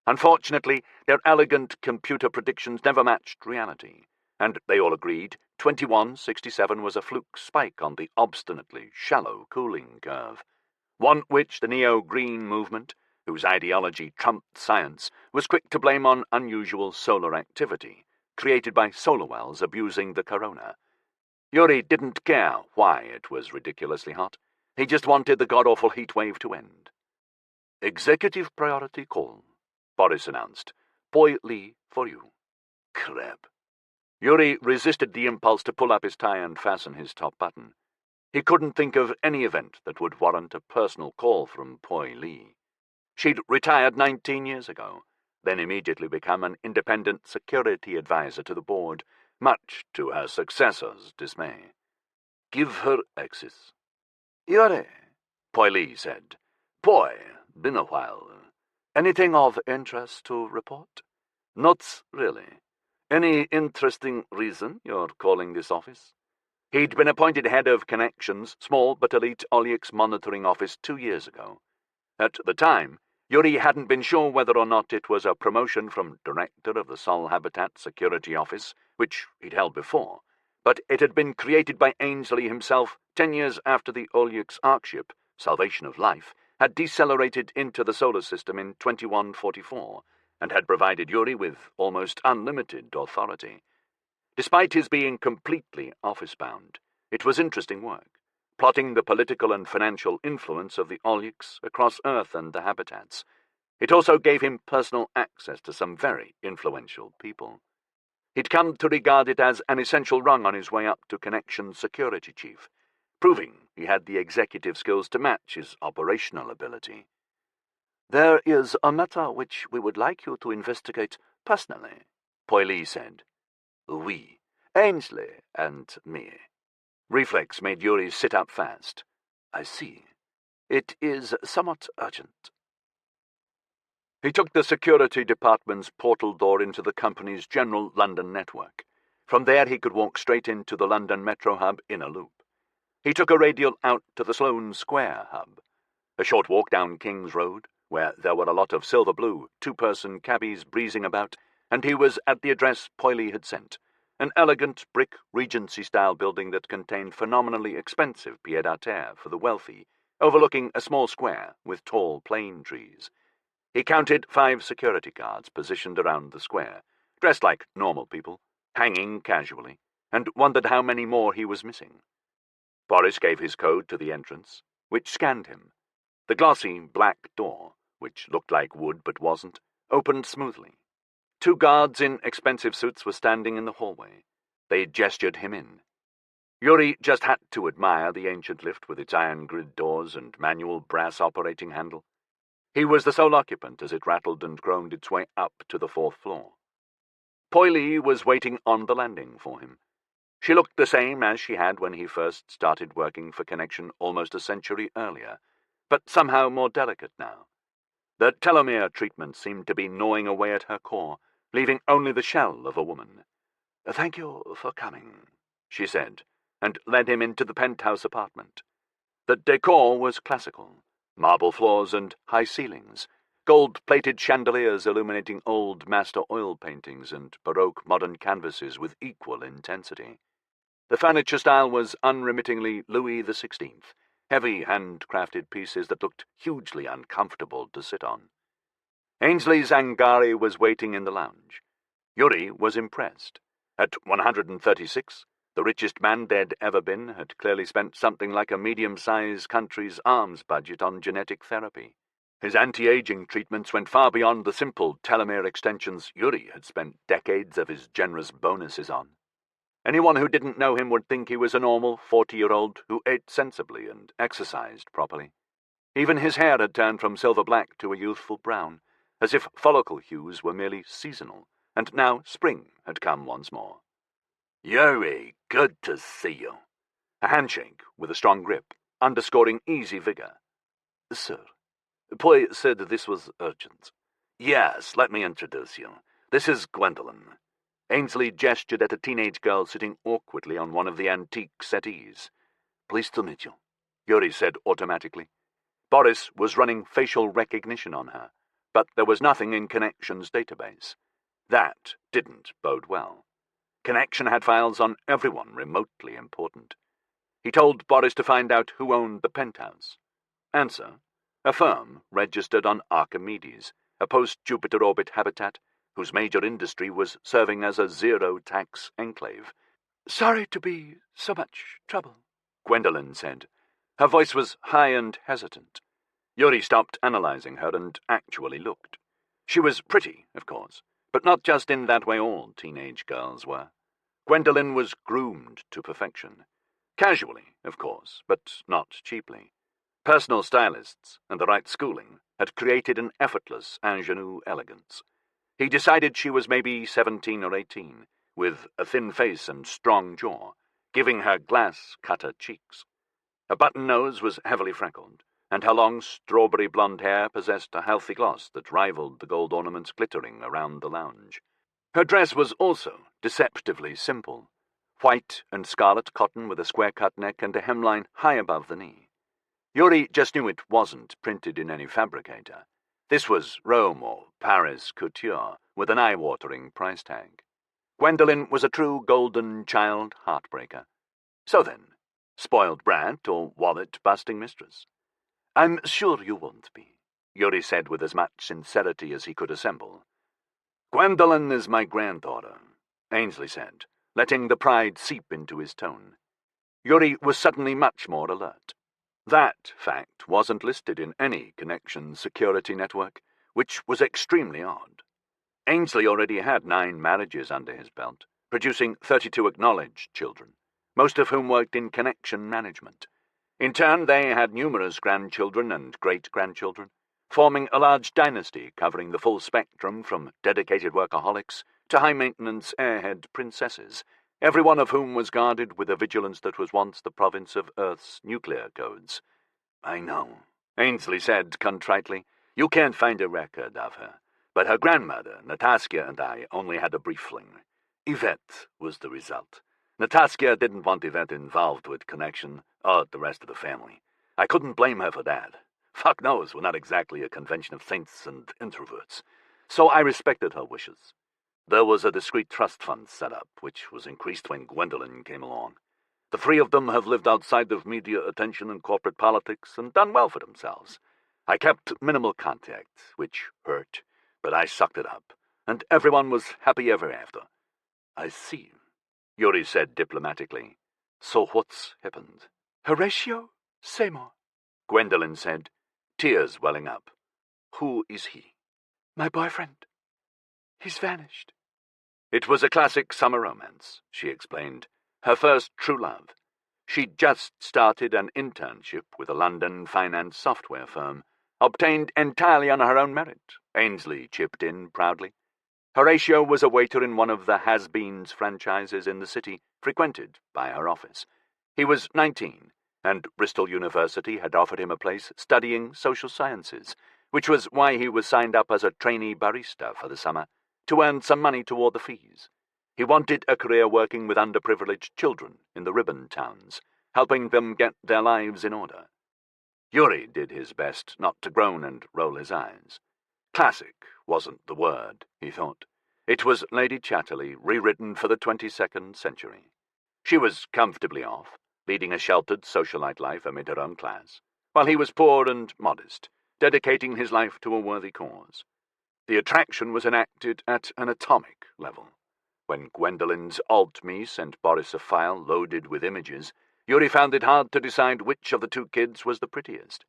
Unfortunately, their elegant computer predictions never matched reality, and they all agreed 2167 was a fluke spike on the obstinately shallow cooling curve, one which the neo-green movement, whose ideology trumped science, was quick to blame on unusual solar activity, created by solar wells abusing the corona. Yuri didn't care why it was ridiculously hot. He just wanted the god-awful heat wave to end. Executive priority call, Boris announced. Poi Lee for you. Crap. Yuri resisted the impulse to pull up his tie and fasten his top button. He couldn't think of any event that would warrant a personal call from Poi Lee. She'd retired 19 years ago, then immediately become an independent security advisor to the board, much to her successor's dismay. Give her access. Yuri, Poi Lee said. Poi, been a while. Anything of interest to report? Not really. Any interesting reason you're calling this office? He'd been appointed head of Connection's small but elite Olyx monitoring office 2 years ago. At the time, Yuri hadn't been sure whether or not it was a promotion from director of the Sol Habitat Security Office, which he'd held before, but it had been created by Ainsley himself 10 years after the Olyx Arkship, Salvation of Life, had decelerated into the solar system in 2144, and had provided Yuri with almost unlimited authority. Despite his being completely office-bound, it was interesting work, plotting the political and financial influence of the Olyx across Earth and the habitats. It also gave him personal access to some very influential people. He'd come to regard it as an essential rung on his way up to Connection's security chief, proving he had the executive skills to match his operational ability. There is a matter which we would like you to investigate personally, Poi Lee said. We, Ainsley and me. Reflex made Yuri sit up fast. I see. It is somewhat urgent. He took the security department's portal door into the company's general London network. From there he could walk straight into the London Metro hub in a loop. He took a radial out to the Sloane Square hub. A short walk down King's Road, where there were a lot of silver-blue, two-person cabbies breezing about, and he was at the address Poi Lee had sent, an elegant brick Regency-style building that contained phenomenally expensive pied-à-terre for the wealthy, overlooking a small square with tall plane trees. He counted 5 security guards positioned around the square, dressed like normal people, hanging casually, and wondered how many more he was missing. Boris gave his code to the entrance, which scanned him. The glossy black door, which looked like wood but wasn't, opened smoothly. 2 guards in expensive suits were standing in the hallway. They gestured him in. Yuri just had to admire the ancient lift with its iron grid doors and manual brass operating handle. He was the sole occupant as it rattled and groaned its way up to the 4th floor. Poily was waiting on the landing for him. She looked the same as she had when he first started working for Connection almost a century earlier, but somehow more delicate now. The telomere treatment seemed to be gnawing away at her core, leaving only the shell of a woman. "Thank you for coming," she said, and led him into the penthouse apartment. The decor was classical, marble floors and high ceilings, gold-plated chandeliers illuminating old master oil paintings and Baroque modern canvases with equal intensity. The furniture style was unremittingly Louis XVI, heavy hand-crafted pieces that looked hugely uncomfortable to sit on. Ainsley Zangari was waiting in the lounge. Yuri was impressed. At 136, the richest man there'd ever been had clearly spent something like a medium-sized country's arms budget on genetic therapy. His anti-aging treatments went far beyond the simple telomere extensions Yuri had spent decades of his generous bonuses on. Anyone who didn't know him would think he was a normal 40-year-old who ate sensibly and exercised properly. Even his hair had turned from silver-black to a youthful brown, as if follicle hues were merely seasonal, and now spring had come once more. "Yuri, good to see you." A handshake with a strong grip, underscoring easy vigor. "Sir, Poy said this was urgent." "Yes, let me introduce you. This is Gwendolen." Ainsley gestured at a teenage girl sitting awkwardly on one of the antique settees. "Pleased to meet you," Yuri said automatically. Boris was running facial recognition on her, but there was nothing in Connection's database. That didn't bode well. Connection had files on everyone remotely important. He told Boris to find out who owned the penthouse. Answer: a firm registered on Archimedes, a post-Jupiter orbit habitat whose major industry was serving as a zero-tax enclave. "Sorry to be so much trouble," Gwendolen said. Her voice was high and hesitant. Yuri stopped analyzing her and actually looked. She was pretty, of course, but not just in that way all teenage girls were. Gwendolen was groomed to perfection. Casually, of course, but not cheaply. Personal stylists and the right schooling had created an effortless ingenue elegance. He decided she was maybe 17 or 18, with a thin face and strong jaw, giving her glass-cutter cheeks. Her button nose was heavily freckled, and her long strawberry blonde hair possessed a healthy gloss that rivaled the gold ornaments glittering around the lounge. Her dress was also deceptively simple, white and scarlet cotton with a square-cut neck and a hemline high above the knee. Yuri just knew it wasn't printed in any fabricator. This was Rome or Paris couture, with an eye-watering price tag. Gwendolen was a true golden child heartbreaker. So then, spoiled brat or wallet-busting mistress? "I'm sure you won't be," Yuri said with as much sincerity as he could assemble. "Gwendolen is my granddaughter," Ainsley said, letting the pride seep into his tone. Yuri was suddenly much more alert. That fact wasn't listed in any Connection security network, which was extremely odd. Ainsley already had 9 marriages under his belt, producing 32 acknowledged children, most of whom worked in Connection management. In turn, they had numerous grandchildren and great-grandchildren, forming a large dynasty covering the full spectrum from dedicated workaholics to high-maintenance airhead princesses, every one of whom was guarded with a vigilance that was once the province of Earth's nuclear codes. "I know," Ainsley said contritely. "You can't find a record of her, but her grandmother, Nataskia, and I only had a brief fling. Yvette was the result. Nataskia didn't want Yvette involved with Connection or the rest of the family. I couldn't blame her for that. Fuck knows, we're not exactly a convention of saints and introverts. So I respected her wishes. There was a discreet trust fund set up, which was increased when Gwendolen came along. The 3 of them have lived outside of media attention and corporate politics and done well for themselves. I kept minimal contact, which hurt, but I sucked it up, and everyone was happy ever after. I see, Yuri said diplomatically. So what's happened? Horatio Seymour, Gwendolen said, tears welling up. Who is he? my boyfriend. He's vanished. It was a classic summer romance, she explained. Her first true love. She'd just started an internship with a London finance software firm, obtained entirely on her own merit, Ainsley chipped in proudly. Horatio was a waiter in one of the has-beens franchises in the city, frequented by her office. He was 19, and Bristol University had offered him a place studying social sciences, which was why he was signed up as a trainee barista for the summer, to earn some money toward the fees. He wanted a career working with underprivileged children in the ribbon towns, helping them get their lives in order. Yuri did his best not to groan and roll his eyes. Classic wasn't the word, he thought. It was Lady Chatterley rewritten for the 22nd century. She was comfortably off, leading a sheltered socialite life amid her own class, while he was poor and modest, dedicating his life to a worthy cause. The attraction was enacted at an atomic level. When Gwendolen's alt-me sent Boris a file loaded with images, Yuri found it hard to decide which of the two kids was the prettiest.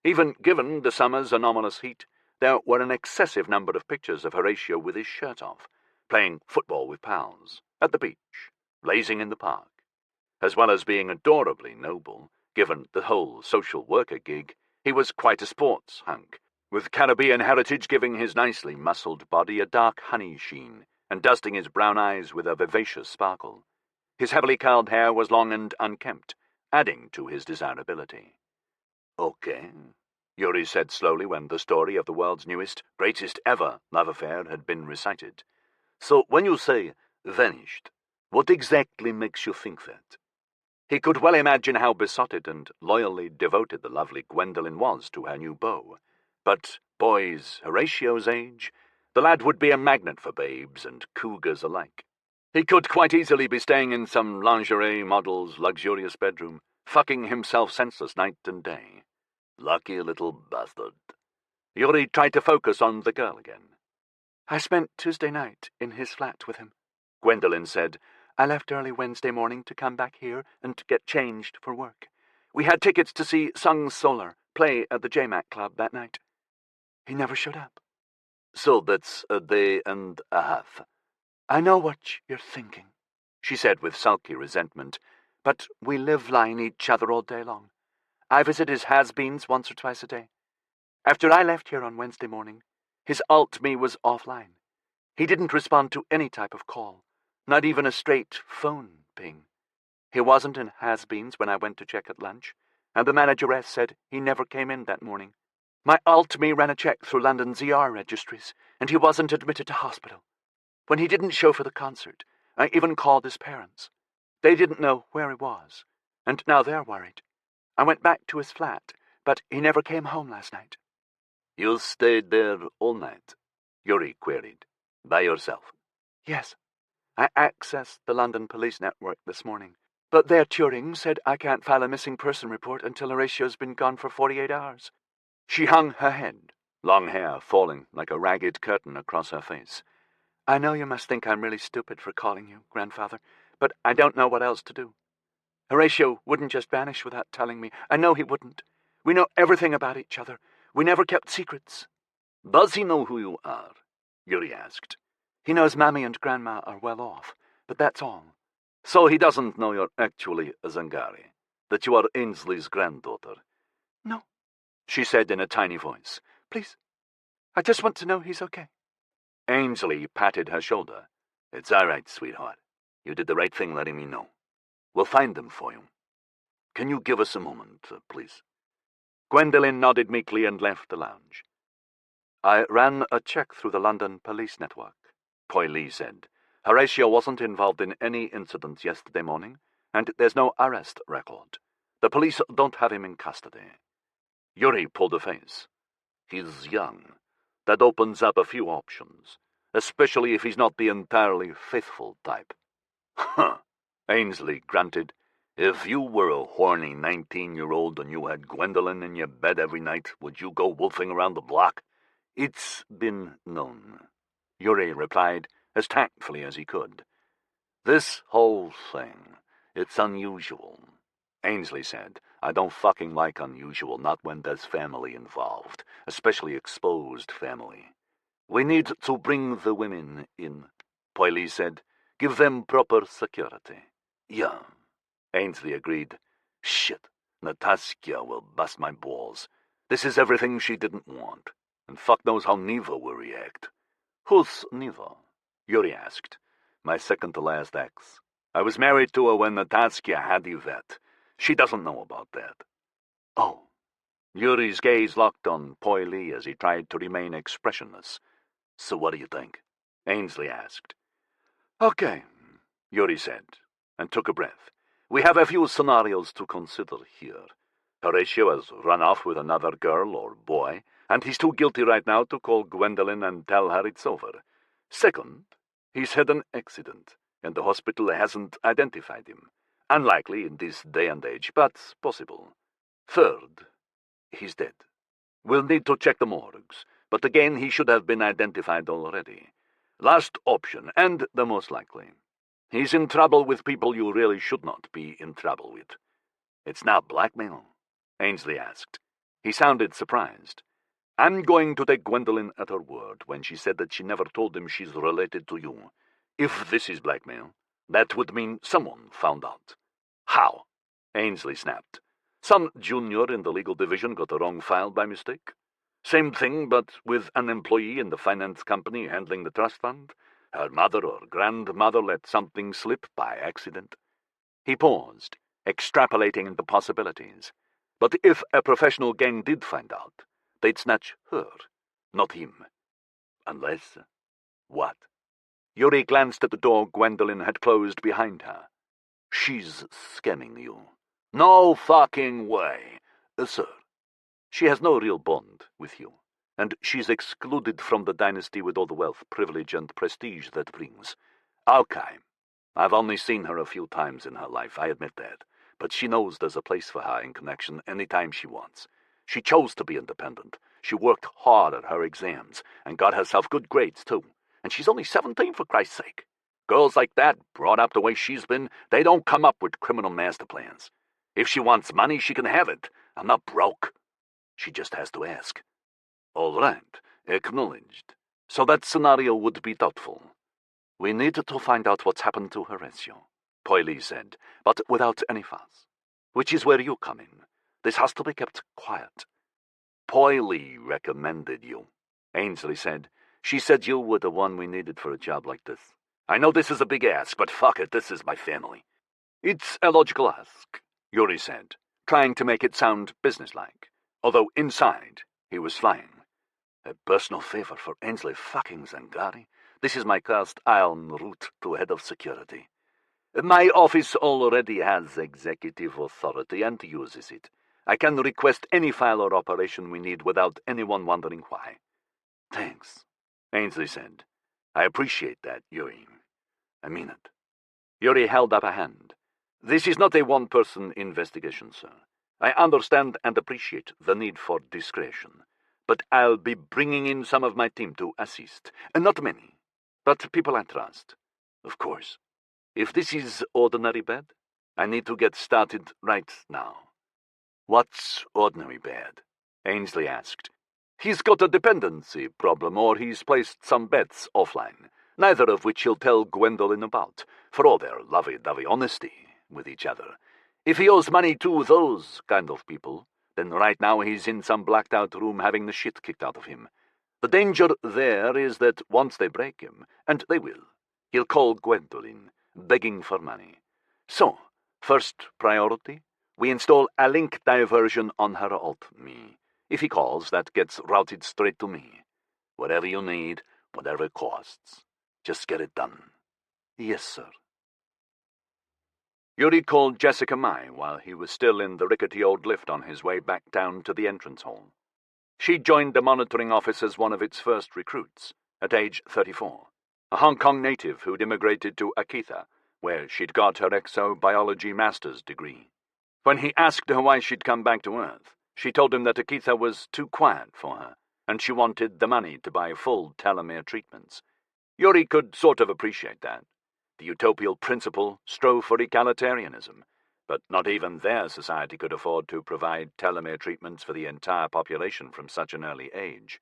Even given the summer's anomalous heat, there were an excessive number of pictures of Horatio with his shirt off, playing football with pals, at the beach, lazing in the park. As well as being adorably noble, given the whole social worker gig, he was quite a sports hunk, with Caribbean heritage giving his nicely muscled body a dark honey sheen, and dusting his brown eyes with a vivacious sparkle. His heavily curled hair was long and unkempt, adding to his desirability. Okay, Yuri said slowly when the story of the world's newest, greatest ever love affair had been recited. So when you say vanished, what exactly makes you think that? He could well imagine how besotted and loyally devoted the lovely Gwendolen was to her new beau. But boys Horatio's age, the lad would be a magnet for babes and cougars alike. He could quite easily be staying in some lingerie model's luxurious bedroom, fucking himself senseless night and day. Lucky little bastard. Yuri tried to focus on the girl again. I spent Tuesday night in his flat with him, Gwendolen said. I left early Wednesday morning to come back here and get changed for work. We had tickets to see Sung Solar play at the JMAC Club that night. He never showed up. So that's a day and a half. I know what you're thinking, she said with sulky resentment, but we live lying each other all day long. I visit his has-beens once or twice a day. After I left here on Wednesday morning, his alt-me was offline. He didn't respond to any type of call, not even a straight phone ping. He wasn't in has-beens when I went to check at lunch, and the manageress said he never came in that morning. My alt-me ran a check through London's ER registries, and he wasn't admitted to hospital. When he didn't show for the concert, I even called his parents. They didn't know where he was, and now they're worried. I went back to his flat, but he never came home last night. You stayed there all night? Yuri queried. By yourself? Yes. I accessed the London police network this morning, but their Turing said I can't file a missing person report until Horatio's been gone for 48 hours. She hung her head, long hair falling like a ragged curtain across her face. I know you must think I'm really stupid for calling you, Grandfather, but I don't know what else to do. Horatio wouldn't just vanish without telling me. I know he wouldn't. We know everything about each other. We never kept secrets. Does he know who you are? Yuri asked. He knows Mammy and Grandma are well off, but that's all. So he doesn't know you're actually a Zangari, that you are Ainsley's granddaughter? No, she said in a tiny voice. Please, I just want to know he's okay. Ainsley patted her shoulder. It's all right, sweetheart. You did the right thing letting me know. We'll find them for you. Can you give us a moment, please? Gwendolen nodded meekly and left the lounge. I ran a check through the London police network, Poi Lee said. Horatio wasn't involved in any incidents yesterday morning, and there's no arrest record. The police don't have him in custody. Yuri pulled a face. He's young. That opens up a few options, especially if he's not the entirely faithful type. Huh, Ainsley grunted. If you were a horny 19-year-old and you had Gwendolen in your bed every night, would you go wolfing around the block? It's been known, Yuri replied, as tactfully as he could. This whole thing, it's unusual, Ainsley said. I don't fucking like unusual, not when there's family involved, especially exposed family. We need to bring the women in, Poily said. Give them proper security. Yeah, Ainsley agreed. Shit, Nataskia will bust my balls. This is everything she didn't want, and fuck knows how Neva will react. Who's Neva? Yuri asked. My second-to-last ex. I was married to her when Nataskia had Yvette. She doesn't know about that. Oh. Yuri's gaze locked on Poily as he tried to remain expressionless. So what do you think? Ainsley asked. Okay, Yuri said, and took a breath. We have a few scenarios to consider here. Horatio has run off with another girl or boy, and he's too guilty right now to call Gwendolyn and tell her it's over. Second, he's had an accident, and the hospital hasn't identified him. Unlikely in this day and age, but possible. Third, he's dead. We'll need to check the morgues, but again he should have been identified already. Last option, and the most likely. He's in trouble with people you really should not be in trouble with. It's not blackmail? Ainsley asked. He sounded surprised. I'm going to take Gwendolyn at her word when she said that she never told him she's related to you. If this is blackmail, that would mean someone found out. How? Ainsley snapped. Some junior in the legal division got the wrong file by mistake. Same thing, but with an employee in the finance company handling the trust fund. Her mother or grandmother let something slip by accident. He paused, extrapolating the possibilities. But if a professional gang did find out, they'd snatch her, not him. Unless... what? Yuri glanced at the door Gwendolyn had closed behind her. She's scamming you. No fucking way. Sir, she has no real bond with you, and she's excluded from the dynasty with all the wealth, privilege, and prestige that brings. Okay, I've only seen her a few times in her life, I admit that, but she knows there's a place for her in connection any time she wants. She chose to be independent. She worked hard at her exams, and got herself good grades, too. And she's only 17, for Christ's sake. Girls like that, brought up the way she's been, they don't come up with criminal master plans. If she wants money, she can have it. I'm not broke. She just has to ask. All right, acknowledged. So that scenario would be doubtful. We need to find out what's happened to Horatio, Poily said, but without any fuss. Which is where you come in. This has to be kept quiet. Poily recommended you, Ainsley said. She said you were the one we needed for a job like this. I know this is a big ask, but fuck it, this is my family. It's a logical ask, Yuri said, trying to make it sound businesslike, although inside he was flying. A personal favor for Ainsley fucking Zangari. This is my cast iron route to head of security. My office already has executive authority and uses it. I can request any file or operation we need without anyone wondering why. Thanks, Ainsley said. I appreciate that, Yuri. I mean it. Yuri held up a hand. This is not a one-person investigation, sir. I understand and appreciate the need for discretion, but I'll be bringing in some of my team to assist. Not many, but people I trust. Of course. If this is ordinary bad, I need to get started right now. What's ordinary bad? Ainsley asked. He's got a dependency problem, or he's placed some bets offline, neither of which he'll tell Gwendolyn about, for all their lovey-dovey honesty with each other. If he owes money to those kind of people, then right now he's in some blacked-out room having the shit kicked out of him. The danger there is that once they break him, and they will, he'll call Gwendolyn, begging for money. So, first priority, we install a link diversion on her alt-me. If he calls, that gets routed straight to me. Whatever you need, whatever it costs. Just get it done. Yes, sir. Yuri called Jessica Mai while he was still in the rickety old lift on his way back down to the entrance hall. She joined the monitoring office as one of its first recruits, at age 34, a Hong Kong native who'd immigrated to Akita, where she'd got her exobiology master's degree. When he asked her why she'd come back to Earth, she told him that Akita was too quiet for her, and she wanted the money to buy full telomere treatments. Yuri could sort of appreciate that. The utopial principle strove for egalitarianism, but not even their society could afford to provide telomere treatments for the entire population from such an early age.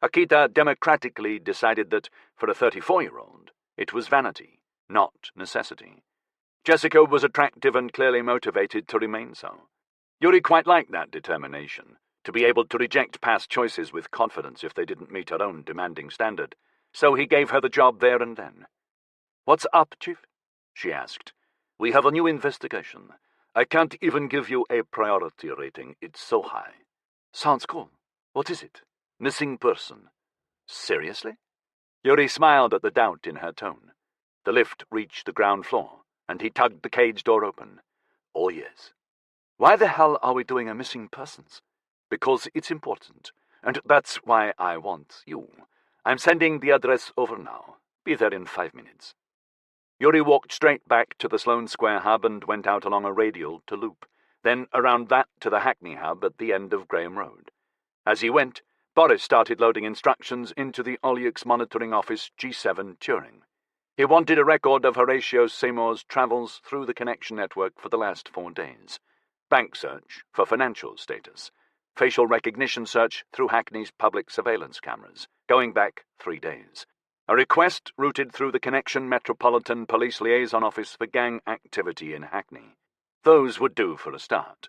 Akita democratically decided that, for a 34-year-old, it was vanity, not necessity. Jessica was attractive and clearly motivated to remain so. Yuri quite liked that determination, to be able to reject past choices with confidence if they didn't meet her own demanding standard, so he gave her the job there and then. "What's up, Chief?" she asked. "We have a new investigation. I can't even give you a priority rating, it's so high." "Sounds cool. What is it?" "Missing person." "Seriously?" Yuri smiled at the doubt in her tone. The lift reached the ground floor, and he tugged the cage door open. "Oh, yes." "Why the hell are we doing a missing persons?" "Because it's important, and that's why I want you. I'm sending the address over now. Be there in 5 minutes." Yuri walked straight back to the Sloane Square hub and went out along a radial to Loop, then around that to the Hackney hub at the end of Graham Road. As he went, Boris started loading instructions into the Olyux Monitoring Office G7 Turing. He wanted a record of Horatio Seymour's travels through the connection network for the last 4 days. Bank search for financial status. Facial recognition search through Hackney's public surveillance cameras, going back 3 days. A request routed through the Connection Metropolitan Police Liaison Office for gang activity in Hackney. Those would do for a start.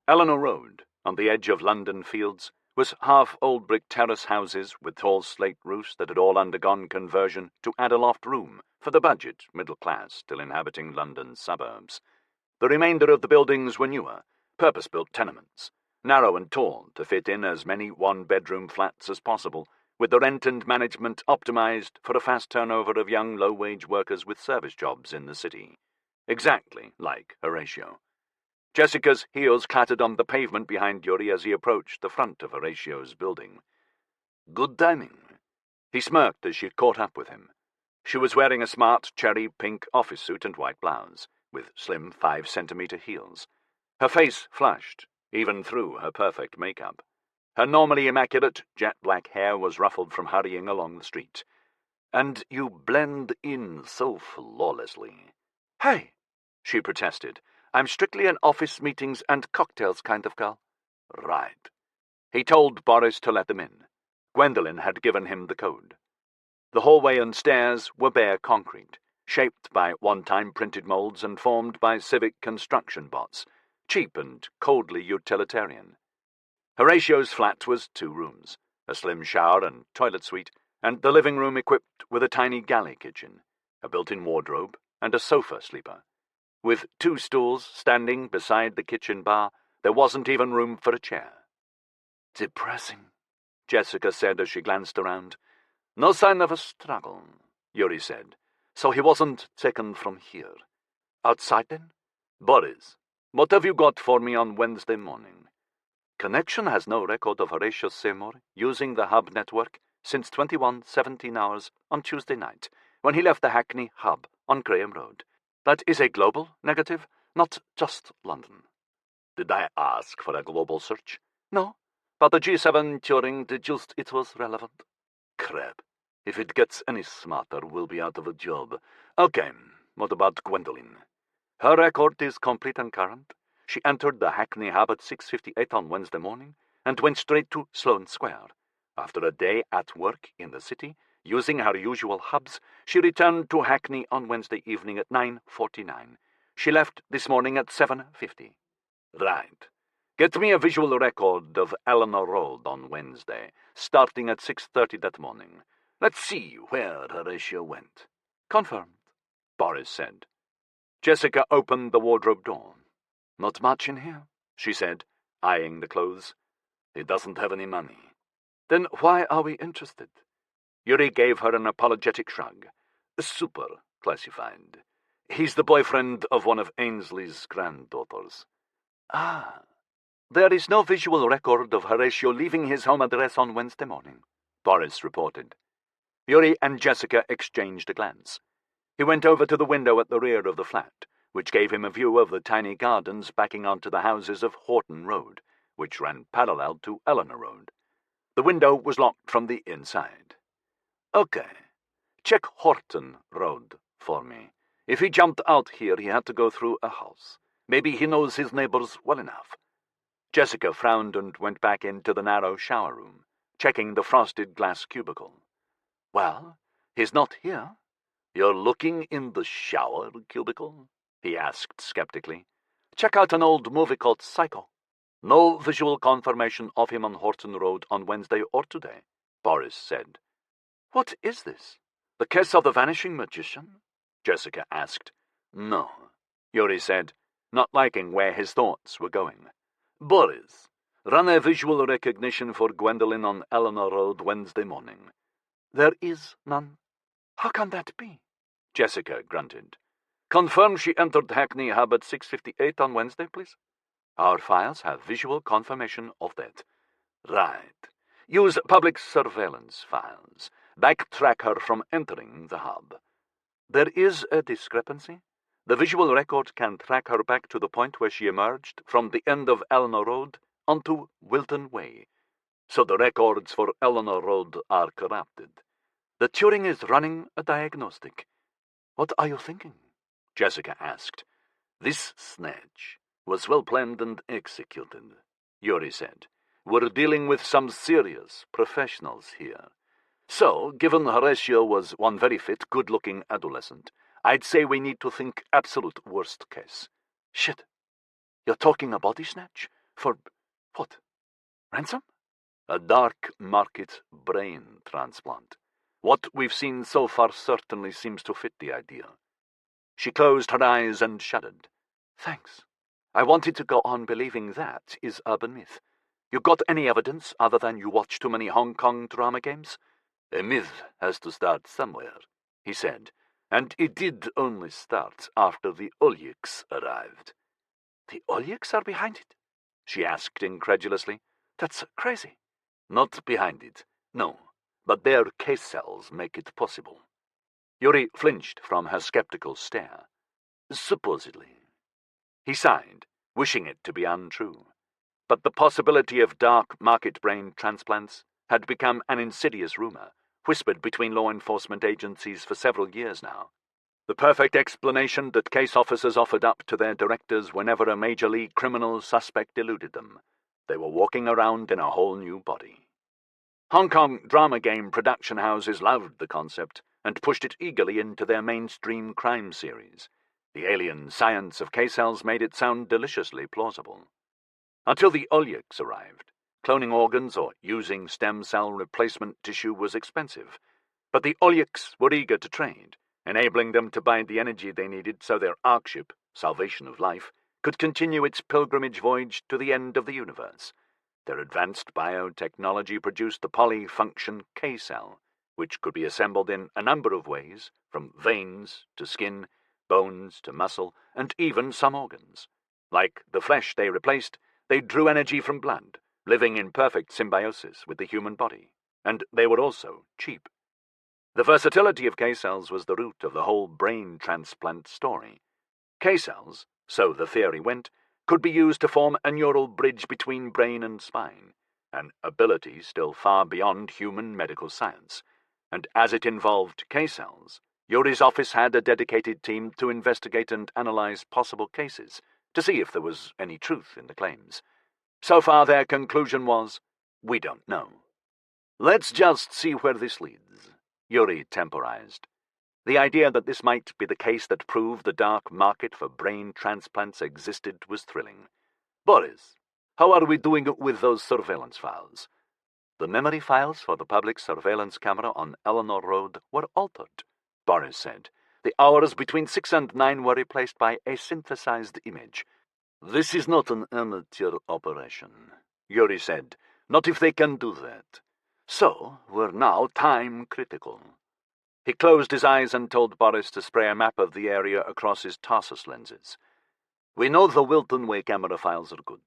Eleanor Road, on the edge of London Fields, was half old brick terrace houses with tall slate roofs that had all undergone conversion to add a loft room for the budget middle class still inhabiting London's suburbs. The remainder of the buildings were newer, purpose-built tenements, narrow and tall to fit in as many one-bedroom flats as possible, with the rent and management optimized for a fast turnover of young low-wage workers with service jobs in the city. Exactly like Horatio. Jessica's heels clattered on the pavement behind Yuri as he approached the front of Horatio's building. "Good timing." He smirked as she caught up with him. She was wearing a smart cherry-pink office suit and white blouse, with slim 5-centimeter heels. Her face flushed, even through her perfect makeup. Her normally immaculate jet-black hair was ruffled from hurrying along the street. "And you blend in so flawlessly." "Hey," she protested, "I'm strictly an office meetings and cocktails kind of girl." "Right." He told Boris to let them in. Gwendolen had given him the code. The hallway and stairs were bare concrete, shaped by one-time printed molds and formed by civic construction bots, cheap and coldly utilitarian. Horatio's flat was 2 rooms, a slim shower and toilet suite, and the living room equipped with a tiny galley kitchen, a built-in wardrobe, and a sofa sleeper. With 2 stools standing beside the kitchen bar, there wasn't even room for a chair. "Depressing," Jessica said as she glanced around. "No sign of a struggle," Yuri said. "So he wasn't taken from here. Outside then?" "Boris, what have you got for me on Wednesday morning?" "Connection has no record of Horatio Seymour using the hub network since 21:17 hours on Tuesday night, when he left the Hackney hub on Graham Road. That is a global negative, not just London." "Did I ask for a global search?" "No, but the G7 Turing deduced it was relevant." "Crap. If it gets any smarter, we'll be out of a job. Okay, what about Gwendolen?" "Her record is complete and current. She entered the Hackney hub at 6:58 on Wednesday morning and went straight to Sloane Square. After a day at work in the city, using her usual hubs, she returned to Hackney on Wednesday evening at 9:49. She left this morning at 7:50. "Right. Get me a visual record of Eleanor Road on Wednesday, starting at 6:30 that morning. Let's see where Horatio went." "Confirmed," Boris said. Jessica opened the wardrobe door. "Not much in here," she said, eyeing the clothes. "He doesn't have any money." "Then why are we interested?" Yuri gave her an apologetic shrug. "Super classified. He's the boyfriend of one of Ainsley's granddaughters." "Ah. There is no visual record of Horatio leaving his home address on Wednesday morning," Boris reported. Yuri and Jessica exchanged a glance. He went over to the window at the rear of the flat, which gave him a view of the tiny gardens backing onto the houses of Horton Road, which ran parallel to Eleanor Road. The window was locked from the inside. "Okay, check Horton Road for me. If he jumped out here, he had to go through a house. Maybe he knows his neighbors well enough." Jessica frowned and went back into the narrow shower room, checking the frosted glass cubicle. "Well, he's not here." "You're looking in the shower cubicle?" he asked skeptically. "Check out an old movie called Psycho. No visual confirmation of him on Horton Road on Wednesday or today," Boris said. "What is this? The case of the vanishing magician?" Jessica asked. "No," Yuri said, not liking where his thoughts were going. "Boris, run a visual recognition for Gwendolyn on Eleanor Road Wednesday morning." "There is none." "How can that be?" Jessica grunted. "Confirm she entered Hackney Hub at 6:58 on Wednesday, please." "Our files have visual confirmation of that." "Right. Use public surveillance files. Backtrack her from entering the hub." "There is a discrepancy. The visual record can track her back to the point where she emerged from the end of Eleanor Road onto Wilton Way. So the records for Eleanor Road are corrupted. The Turing is running a diagnostic." "What are you thinking?" Jessica asked. "This snatch was well planned and executed," Yuri said. "We're dealing with some serious professionals here. So, given Horatio was one very fit, good-looking adolescent, I'd say we need to think absolute worst case." "Shit. You're talking a body snatch? For what? Ransom?" "A dark market brain transplant. What we've seen so far certainly seems to fit the idea." She closed her eyes and shuddered. "Thanks. I wanted to go on believing that is urban myth. You got any evidence other than you watch too many Hong Kong drama games?" "A myth has to start somewhere," he said, "and it did only start after the Olyiks arrived." "The Olyiks are behind it?" she asked incredulously. "That's crazy." "Not behind it, no, but their case cells make it possible." Yuri flinched from her skeptical stare. "Supposedly." He sighed, wishing it to be untrue. But the possibility of dark market brain transplants had become an insidious rumor, whispered between law enforcement agencies for several years now. The perfect explanation that case officers offered up to their directors whenever a major league criminal suspect eluded them. They were walking around in a whole new body. Hong Kong drama game production houses loved the concept and pushed it eagerly into their mainstream crime series. The alien science of K-cells made it sound deliciously plausible. Until the Olyiks arrived, cloning organs or using stem cell replacement tissue was expensive. But the Olyiks were eager to trade, enabling them to buy the energy they needed so their ark ship, Salvation of Life, could continue its pilgrimage voyage to the end of the universe. Their advanced biotechnology produced the polyfunction K-cell, which could be assembled in a number of ways, from veins to skin, bones to muscle, and even some organs. Like the flesh they replaced, they drew energy from blood, living in perfect symbiosis with the human body, and they were also cheap. The versatility of K-cells was the root of the whole brain transplant story. K-cells, so the theory went, could be used to form a neural bridge between brain and spine, an ability still far beyond human medical science. And as it involved K-cells, Yuri's office had a dedicated team to investigate and analyze possible cases, to see if there was any truth in the claims. So far their conclusion was, we don't know. "Let's just see where this leads," Yuri temporized. The idea that this might be the case that proved the dark market for brain transplants existed was thrilling. "Boris, how are we doing with those surveillance files?" "The memory files for the public surveillance camera on Eleanor Road were altered," Boris said. "The hours between 6 and 9 were replaced by a synthesized image." "This is not an amateur operation," Yuri said. "Not if they can do that. So, we're now time-critical." He closed his eyes and told Boris to spray a map of the area across his Tarsus lenses. "We know the Wilton Way camera files are good.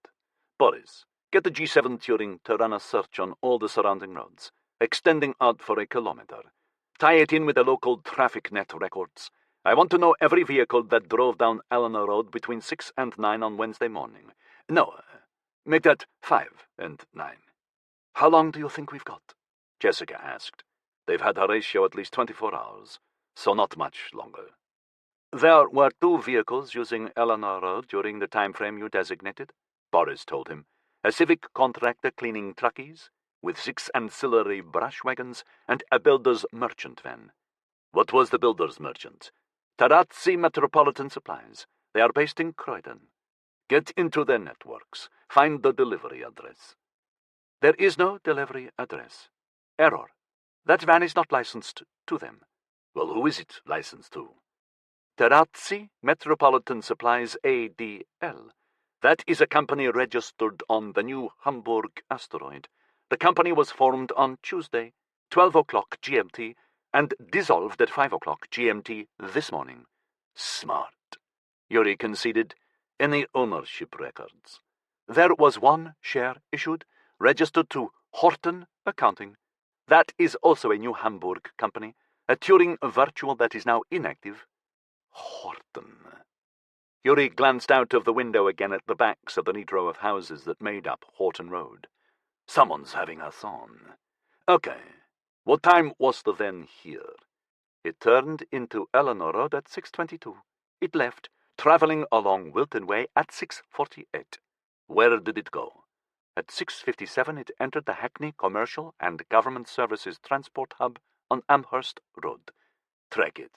Boris, get the G7 Turing to run a search on all the surrounding roads, extending out for a kilometer. Tie it in with the local traffic net records. I want to know every vehicle that drove down Eleanor Road between 6 and 9 on Wednesday morning. No, make that 5 and 9. "How long do you think we've got?" Jessica asked. "They've had Horatio at least 24 hours, so not much longer," There were 2 vehicles using Eleanor Road during the time frame you designated, Boris told him. A civic contractor cleaning truckies, with 6 ancillary brush wagons, and a builder's merchant van. What was the builder's merchant? Tarazzi Metropolitan Supplies. They are based in Croydon. Get into their networks. Find the delivery address. There is no delivery address. Error. That van is not licensed to them. Well, who is it licensed to? Tarazzi Metropolitan Supplies ADL. That is a company registered on the New Hamburg asteroid. The company was formed on Tuesday, 12 o'clock GMT, and dissolved at 5 o'clock GMT this morning. Smart, Yuri conceded. Any ownership records? There was 1 share issued, registered to Horton Accounting. That is also a New Hamburg company, a Turing virtual that is now inactive. Horton. Yuri glanced out of the window again at the backs of the neat row of houses that made up Horton Road. Someone's having us on. Okay. What time was the van here? It turned into Eleanor Road at 6:22. It left, travelling along Wilton Way at 6:48. Where did it go? At 6:57 it entered the Hackney Commercial and Government Services Transport Hub on Amherst Road. Track it.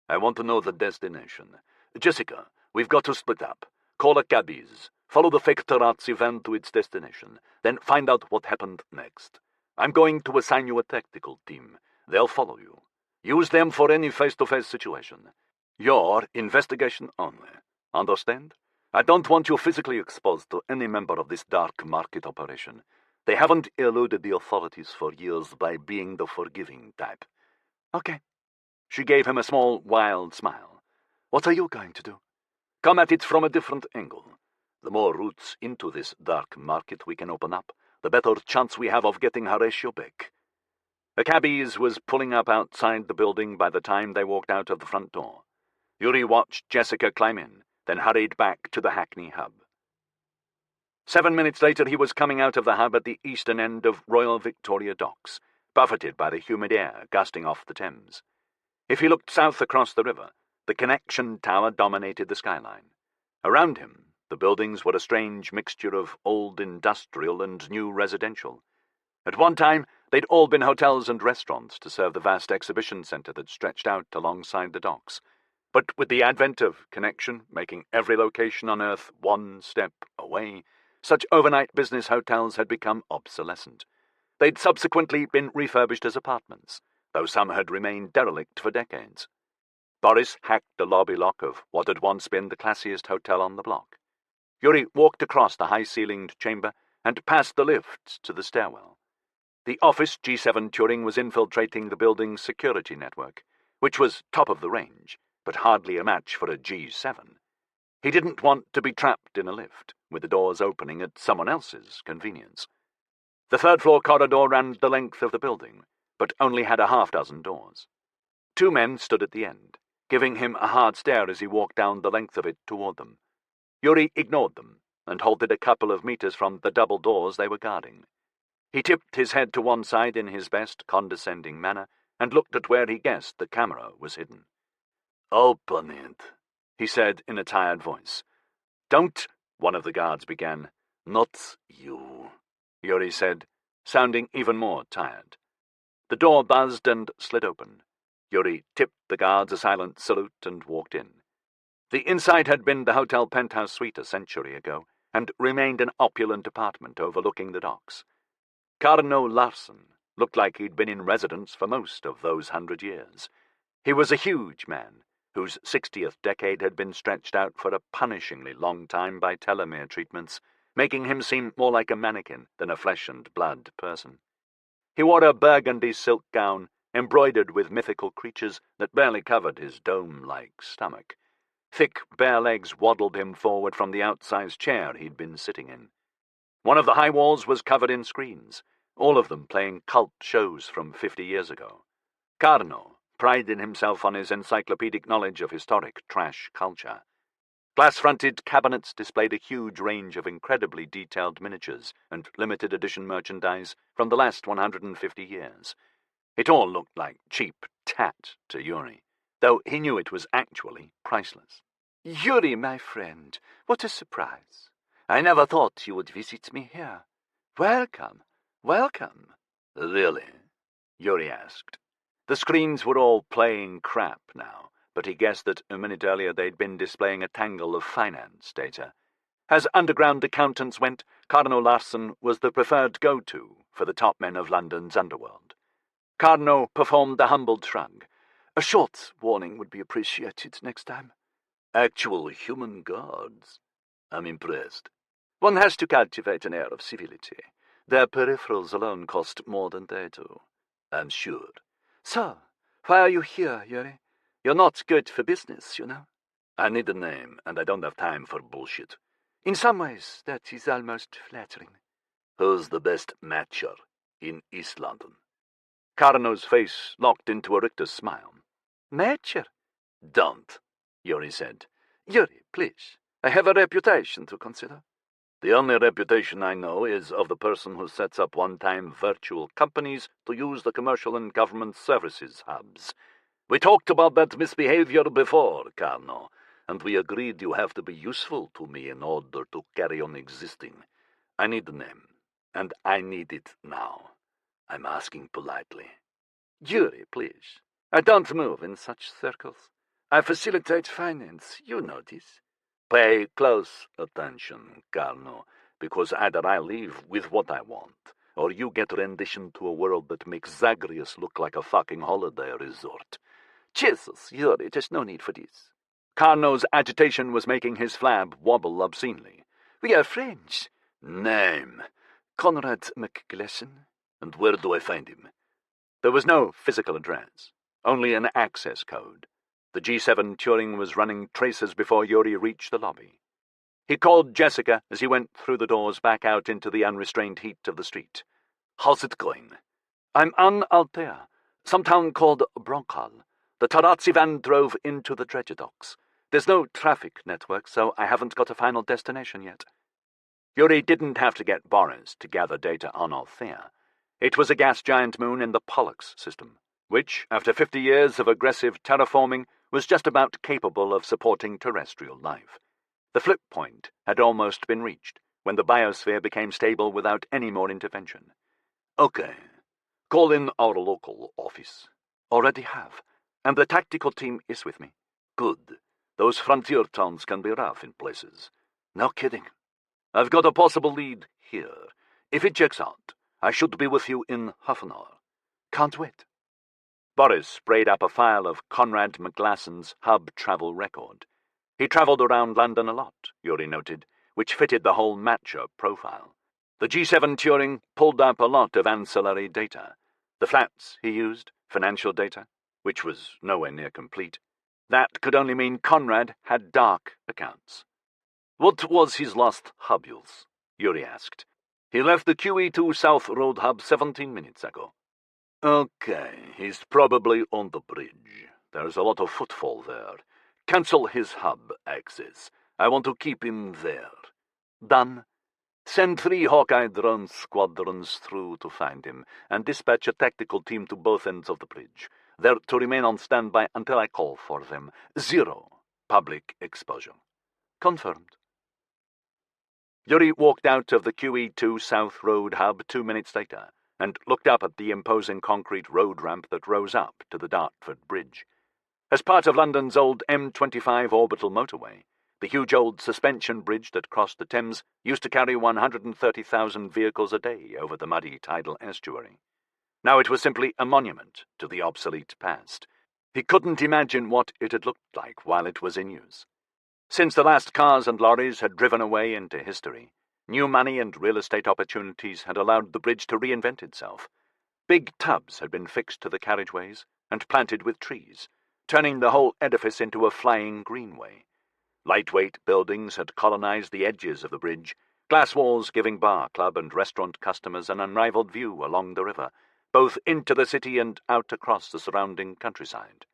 I want to know the destination. Jessica, we've got to split up. Call a cabbies. Follow the fake Tarazzi van to its destination. Then find out what happened next. I'm going to assign you a tactical team. They'll follow you. Use them for any face-to-face situation. Your investigation only. Understand? I don't want you physically exposed to any member of this dark market operation. They haven't eluded the authorities for years by being the forgiving type. Okay. She gave him a small, wild smile. What are you going to do? Come at it from a different angle. The more routes into this dark market we can open up, the better chance we have of getting Horatio back. The cabbies was pulling up outside the building by the time they walked out of the front door. Yuri watched Jessica climb in, then hurried back to the Hackney hub. 7 minutes later he was coming out of the hub at the eastern end of Royal Victoria Docks, buffeted by the humid air gusting off the Thames. If he looked south across the river, the connection tower dominated the skyline. Around him, the buildings were a strange mixture of old industrial and new residential. At one time, they'd all been hotels and restaurants to serve the vast exhibition centre that stretched out alongside the docks. But with the advent of connection, making every location on Earth one step away, such overnight business hotels had become obsolescent. They'd subsequently been refurbished as apartments, though some had remained derelict for decades. Boris hacked the lobby lock of what had once been the classiest hotel on the block. Yuri walked across the high-ceilinged chamber and past the lifts to the stairwell. The office G7 Turing was infiltrating the building's security network, which was top of the range, but hardly a match for a G7. He didn't want to be trapped in a lift, with the doors opening at someone else's convenience. The third-floor corridor ran the length of the building, but only had a half-dozen doors. 2 men stood at the end, giving him a hard stare as he walked down the length of it toward them. Yuri ignored them and halted a couple of meters from the double doors they were guarding. He tipped his head to one side in his best condescending manner and looked at where he guessed the camera was hidden. "Open it," he said in a tired voice. "Don't," one of the guards began. "Not you," Yuri said, sounding even more tired. The door buzzed and slid open. Yuri tipped the guards a silent salute and walked in. The inside had been the hotel penthouse suite a century ago, and remained an opulent apartment overlooking the docks. Carno Larsen looked like he'd been in residence for most of those 100 years. He was a huge man, whose 60th decade had been stretched out for a punishingly long time by telomere treatments, making him seem more like a mannequin than a flesh-and-blood person. He wore a burgundy silk gown embroidered with mythical creatures that barely covered his dome-like stomach. Thick, bare legs waddled him forward from the outsized chair he'd been sitting in. One of the high walls was covered in screens, all of them playing cult shows from 50 years ago. Carno prided himself on his encyclopedic knowledge of historic trash culture. Glass-fronted cabinets displayed a huge range of incredibly detailed miniatures and limited-edition merchandise from the last 150 years. It all looked like cheap tat to Yuri, though he knew it was actually priceless. "Yuri, my friend, what a surprise. I never thought you would visit me here. Welcome, welcome." "Really?" Yuri asked. The screens were all playing crap now, but he guessed that a minute earlier they'd been displaying a tangle of finance data. As underground accountants went, Carno Larsson was the preferred go-to for the top men of London's underworld. Carno performed the humbled shrug. "A short warning would be appreciated next time." "Actual human guards? I'm impressed." "One has to cultivate an air of civility. Their peripherals alone cost more than they do." "I'm sure." "So, why are you here, Yuri? You're not good for business, you know." "I need a name, and I don't have time for bullshit." "In some ways, that is almost flattering." "Who's the best matcher in East London?" Carno's face locked into a rictus smile. "Matcher?" "Don't," Yuri said. "Yuri, please. I have a reputation to consider." "The only reputation I know is of the person who sets up one-time virtual companies to use the commercial and government services hubs. We talked about that misbehavior before, Carno, and we agreed you have to be useful to me in order to carry on existing. I need a name, and I need it now. I'm asking politely." "Yuri, please. I don't move in such circles. I facilitate finance. You know this." "Pay close attention, Carno, because either I leave with what I want, or you get renditioned to a world that makes Zagreus look like a fucking holiday resort." "Jesus, Yuri, there's no need for this." Carno's agitation was making his flab wobble obscenely. "We are friends." "Name." "Conrad McGlesson." "And where do I find him?" There was no physical address, only an access code. The G7 Turing was running traces before Yuri reached the lobby. He called Jessica as he went through the doors back out into the unrestrained heat of the street. "How's it going?" "I'm on Altea, some town called Bronkhal. The Tarazzi van drove into the dredger docks. There's no traffic network, so I haven't got a final destination yet." Yuri didn't have to get Boris to gather data on Althea. It was a gas giant moon in the Pollux system, which, after 50 years of aggressive terraforming, was just about capable of supporting terrestrial life. The flip point had almost been reached, when the biosphere became stable without any more intervention. "Okay. Call in our local office." "Already have, and the tactical team is with me." "Good. Those frontier towns can be rough in places." "No kidding." "I've got a possible lead here. If it checks out, I should be with you in half an hour." "Can't wait." Boris sprayed up a file of Conrad McGlasson's hub travel record. He travelled around London a lot, Yuri noted, which fitted the whole matcher profile. The G7 Turing pulled up a lot of ancillary data. The flats he used, financial data, which was nowhere near complete. That could only mean Conrad had dark accounts. "What was his last hub use?" Yuri asked. "He left the QE2 South Road hub 17 minutes ago." "Okay, he's probably on the bridge. There's a lot of footfall there. Cancel his hub access. I want to keep him there." "Done." "Send 3 Hawkeye drone squadrons through to find him, and dispatch a tactical team to both ends of the bridge. They're to remain on standby until I call for them. 0 public exposure." "Confirmed." Yuri walked out of the QE2 South Road hub 2 minutes later, and looked up at the imposing concrete road ramp that rose up to the Dartford Bridge. As part of London's old M25 orbital motorway, the huge old suspension bridge that crossed the Thames used to carry 130,000 vehicles a day over the muddy tidal estuary. Now it was simply a monument to the obsolete past. He couldn't imagine what it had looked like while it was in use. Since the last cars and lorries had driven away into history, new money and real estate opportunities had allowed the bridge to reinvent itself. Big tubs had been fixed to the carriageways and planted with trees, turning the whole edifice into a flying greenway. Lightweight buildings had colonized the edges of the bridge, glass walls giving bar, club and restaurant customers an unrivaled view along the river, both into the city and out across the surrounding countryside.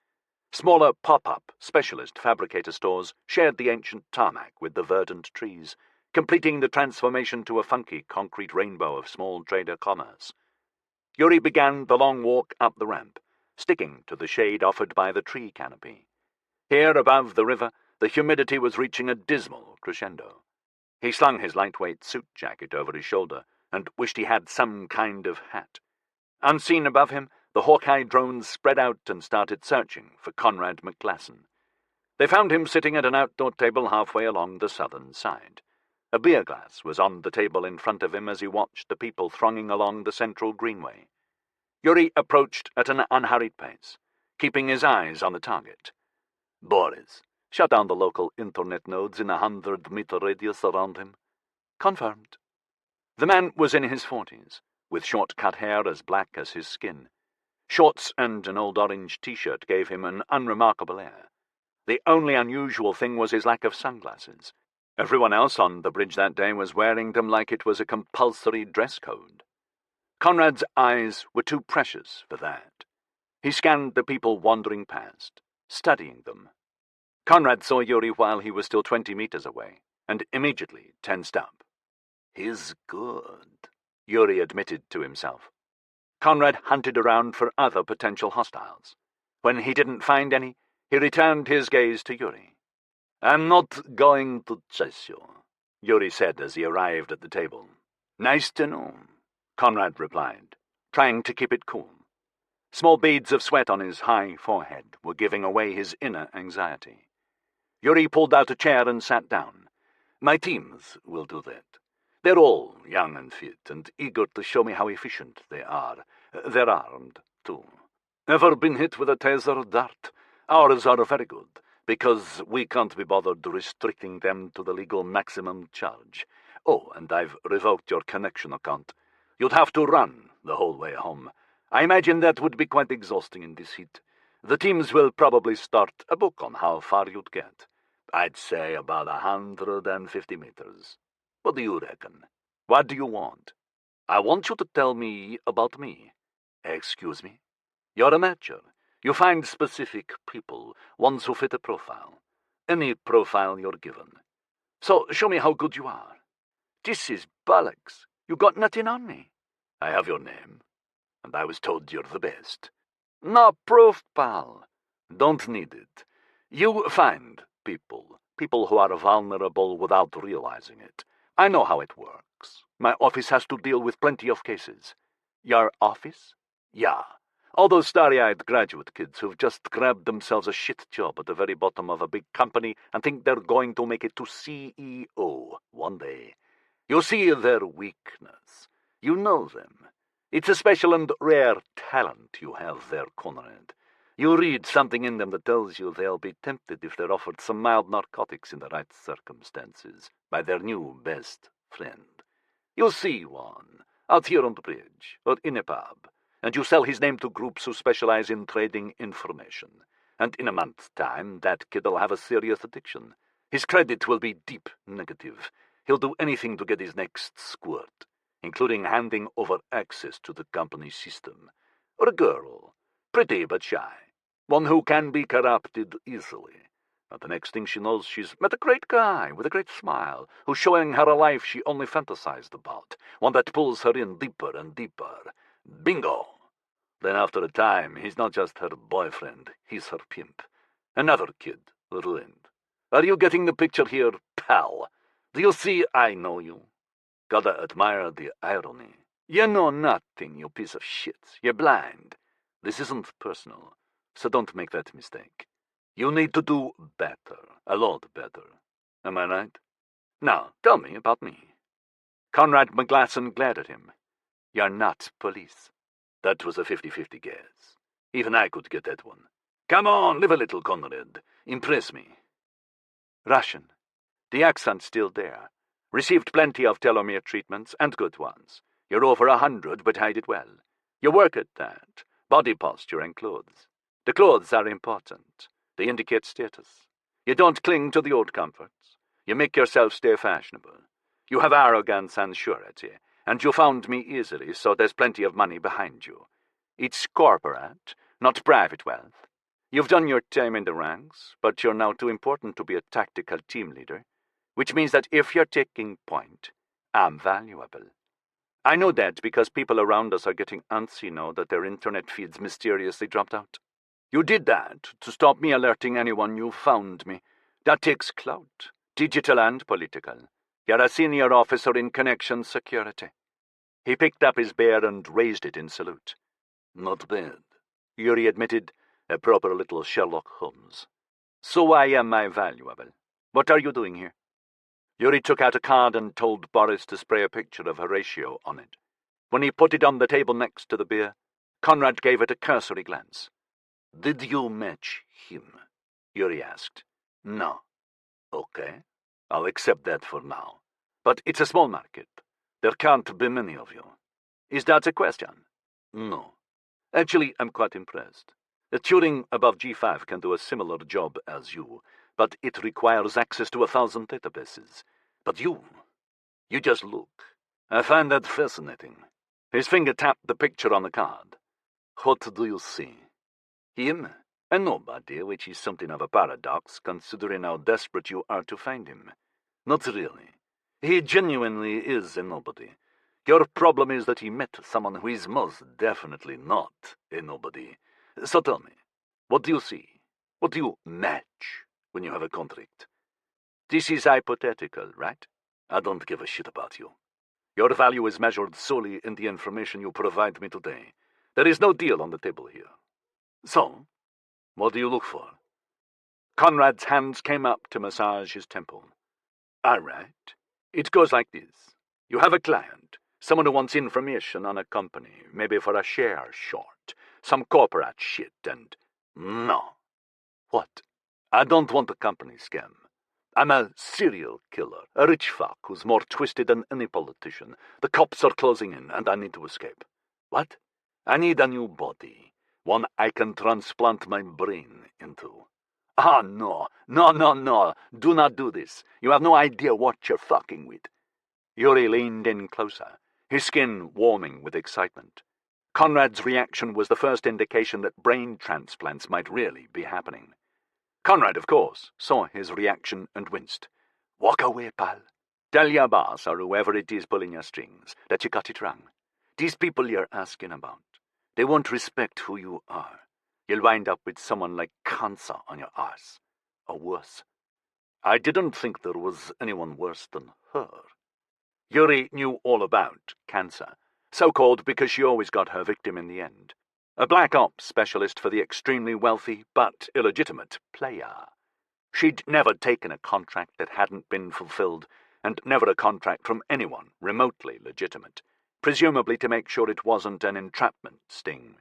Smaller pop-up specialist fabricator stores shared the ancient tarmac with the verdant trees, completing the transformation to a funky concrete rainbow of small trader commerce. Yuri began the long walk up the ramp, sticking to the shade offered by the tree canopy. Here above the river, the humidity was reaching a dismal crescendo. He slung his lightweight suit jacket over his shoulder and wished he had some kind of hat. Unseen above him, the Hawkeye drones spread out and started searching for Conrad McGlasson. They found him sitting at an outdoor table halfway along the southern side. A beer glass was on the table in front of him as he watched the people thronging along the central greenway. Yuri approached at an unhurried pace, keeping his eyes on the target. Boris, shut down the local internet nodes in 100-meter radius around him. Confirmed. The man was in his 40s, with short-cut hair as black as his skin. Shorts and an old orange T-shirt gave him an unremarkable air. The only unusual thing was his lack of sunglasses. Everyone else on the bridge that day was wearing them like it was a compulsory dress code. Conrad's eyes were too precious for that. He scanned the people wandering past, studying them. Conrad saw Yuri while he was still 20 meters away, and immediately tensed up. He's good, Yuri admitted to himself. Conrad hunted around for other potential hostiles. When he didn't find any, he returned his gaze to Yuri. I'm not going to chase you, Yuri said as he arrived at the table. Nice to know, Conrad replied, trying to keep it cool. Small beads of sweat on his high forehead were giving away his inner anxiety. Yuri pulled out a chair and sat down. My teams will do that. They're all young and fit, and eager to show me how efficient they are. They're armed, too. Ever been hit with a taser dart? Ours are very good, because we can't be bothered restricting them to the legal maximum charge. Oh, and I've revoked your connection account. You'd have to run the whole way home. I imagine that would be quite exhausting in this heat. The teams will probably start a book on how far you'd get. I'd say about 150 meters. What do you reckon? What do you want? I want you to tell me about me. Excuse me? You're a matcher. You find specific people, ones who fit a profile. Any profile you're given. So show me how good you are. This is bollocks. You got nothing on me. I have your name, and I was told you're the best. No proof, pal. Don't need it. You find people who are vulnerable without realizing it. I know how it works. My office has to deal with plenty of cases. Your office? Yeah. All those starry-eyed graduate kids who've just grabbed themselves a shit job at the very bottom of a big company and think they're going to make it to CEO one day. You see their weakness. You know them. It's a special and rare talent you have there, Conrad. You read something in them that tells you they'll be tempted if they're offered some mild narcotics in the right circumstances by their new best friend. You see one out here on the bridge or in a pub, and you sell his name to groups who specialize in trading information. And in a month's time, that kid'll have a serious addiction. His credit will be deep negative. He'll do anything to get his next squirt, including handing over access to the company system. Or a girl, pretty but shy, one who can be corrupted easily. But the next thing she knows, she's met a great guy with a great smile, who's showing her a life she only fantasized about, one that pulls her in deeper and deeper. Bingo! Then after a time, he's not just her boyfriend, he's her pimp. Another kid, ruined. Are you getting the picture here, pal? Do you see I know you? Gotta admire the irony. You know nothing, you piece of shit. You're blind. This isn't personal, so don't make that mistake. You need to do better, a lot better. Am I right? Now, tell me about me. Conrad McGlasson glared at him. You're not police. That was a 50-50 guess. Even I could get that one. Come on, live a little, Conrad. Impress me. Russian. The accent's still there. Received plenty of telomere treatments, and good ones. You're over 100, but hide it well. You work at that. Body posture and clothes. The clothes are important. They indicate status. You don't cling to the old comforts. You make yourself stay fashionable. You have arrogance and surety, and you found me easily, so there's plenty of money behind you. It's corporate, not private wealth. You've done your time in the ranks, but you're now too important to be a tactical team leader, which means that if you're taking point, I'm valuable. I know that because people around us are getting antsy now that their internet feeds mysteriously dropped out. You did that to stop me alerting anyone you found me. That takes clout, digital and political. You're a senior officer in connection security." He picked up his bear and raised it in salute. "Not bad," Yuri admitted, a proper little Sherlock Holmes. "So I am, my valuable. What are you doing here?" Yuri took out a card and told Boris to spray a picture of Horatio on it. When he put it on the table next to the beer, Conrad gave it a cursory glance. "Did you match him?" Yuri asked. "No." "Okay, I'll accept that for now. But it's a small market. There can't be many of you. Is that a question?" "No." "Actually, I'm quite impressed. A Turing above G5 can do a similar job as you, but it requires access to 1,000 databases. But you just look. I find that fascinating." His finger tapped the picture on the card. "What do you see?" "Him? A nobody, which is something of a paradox, considering how desperate you are to find him." "Not really." "He genuinely is a nobody. Your problem is that he met someone who is most definitely not a nobody. So tell me, what do you see? What do you match when you have a contract? This is hypothetical, right?" "I don't give a shit about you." "Your value is measured solely in the information you provide me today. There is no deal on the table here. So, what do you look for?" Conrad's hands came up to massage his temple. "All right. It goes like this. You have a client, someone who wants information on a company, maybe for a share short, some corporate shit, and—" "No." "What?" "I don't want a company scam. I'm a serial killer, a rich fuck who's more twisted than any politician. The cops are closing in, and I need to escape." "What?" "I need a new body, one I can transplant my brain into." "Ah, no. No. Do not do this. You have no idea what you're fucking with." Yuri leaned in closer, his skin warming with excitement. Conrad's reaction was the first indication that brain transplants might really be happening. Conrad, of course, saw his reaction and winced. "Walk away, pal. Tell your boss, or whoever it is pulling your strings, that you got it wrong. These people you're asking about, they won't respect who you are. You'll wind up with someone like cancer on your arse, or worse." "I didn't think there was anyone worse than her." Yuri knew all about cancer, so-called because she always got her victim in the end. A black ops specialist for the extremely wealthy but illegitimate player. She'd never taken a contract that hadn't been fulfilled, and never a contract from anyone remotely legitimate, presumably to make sure it wasn't an entrapment sting.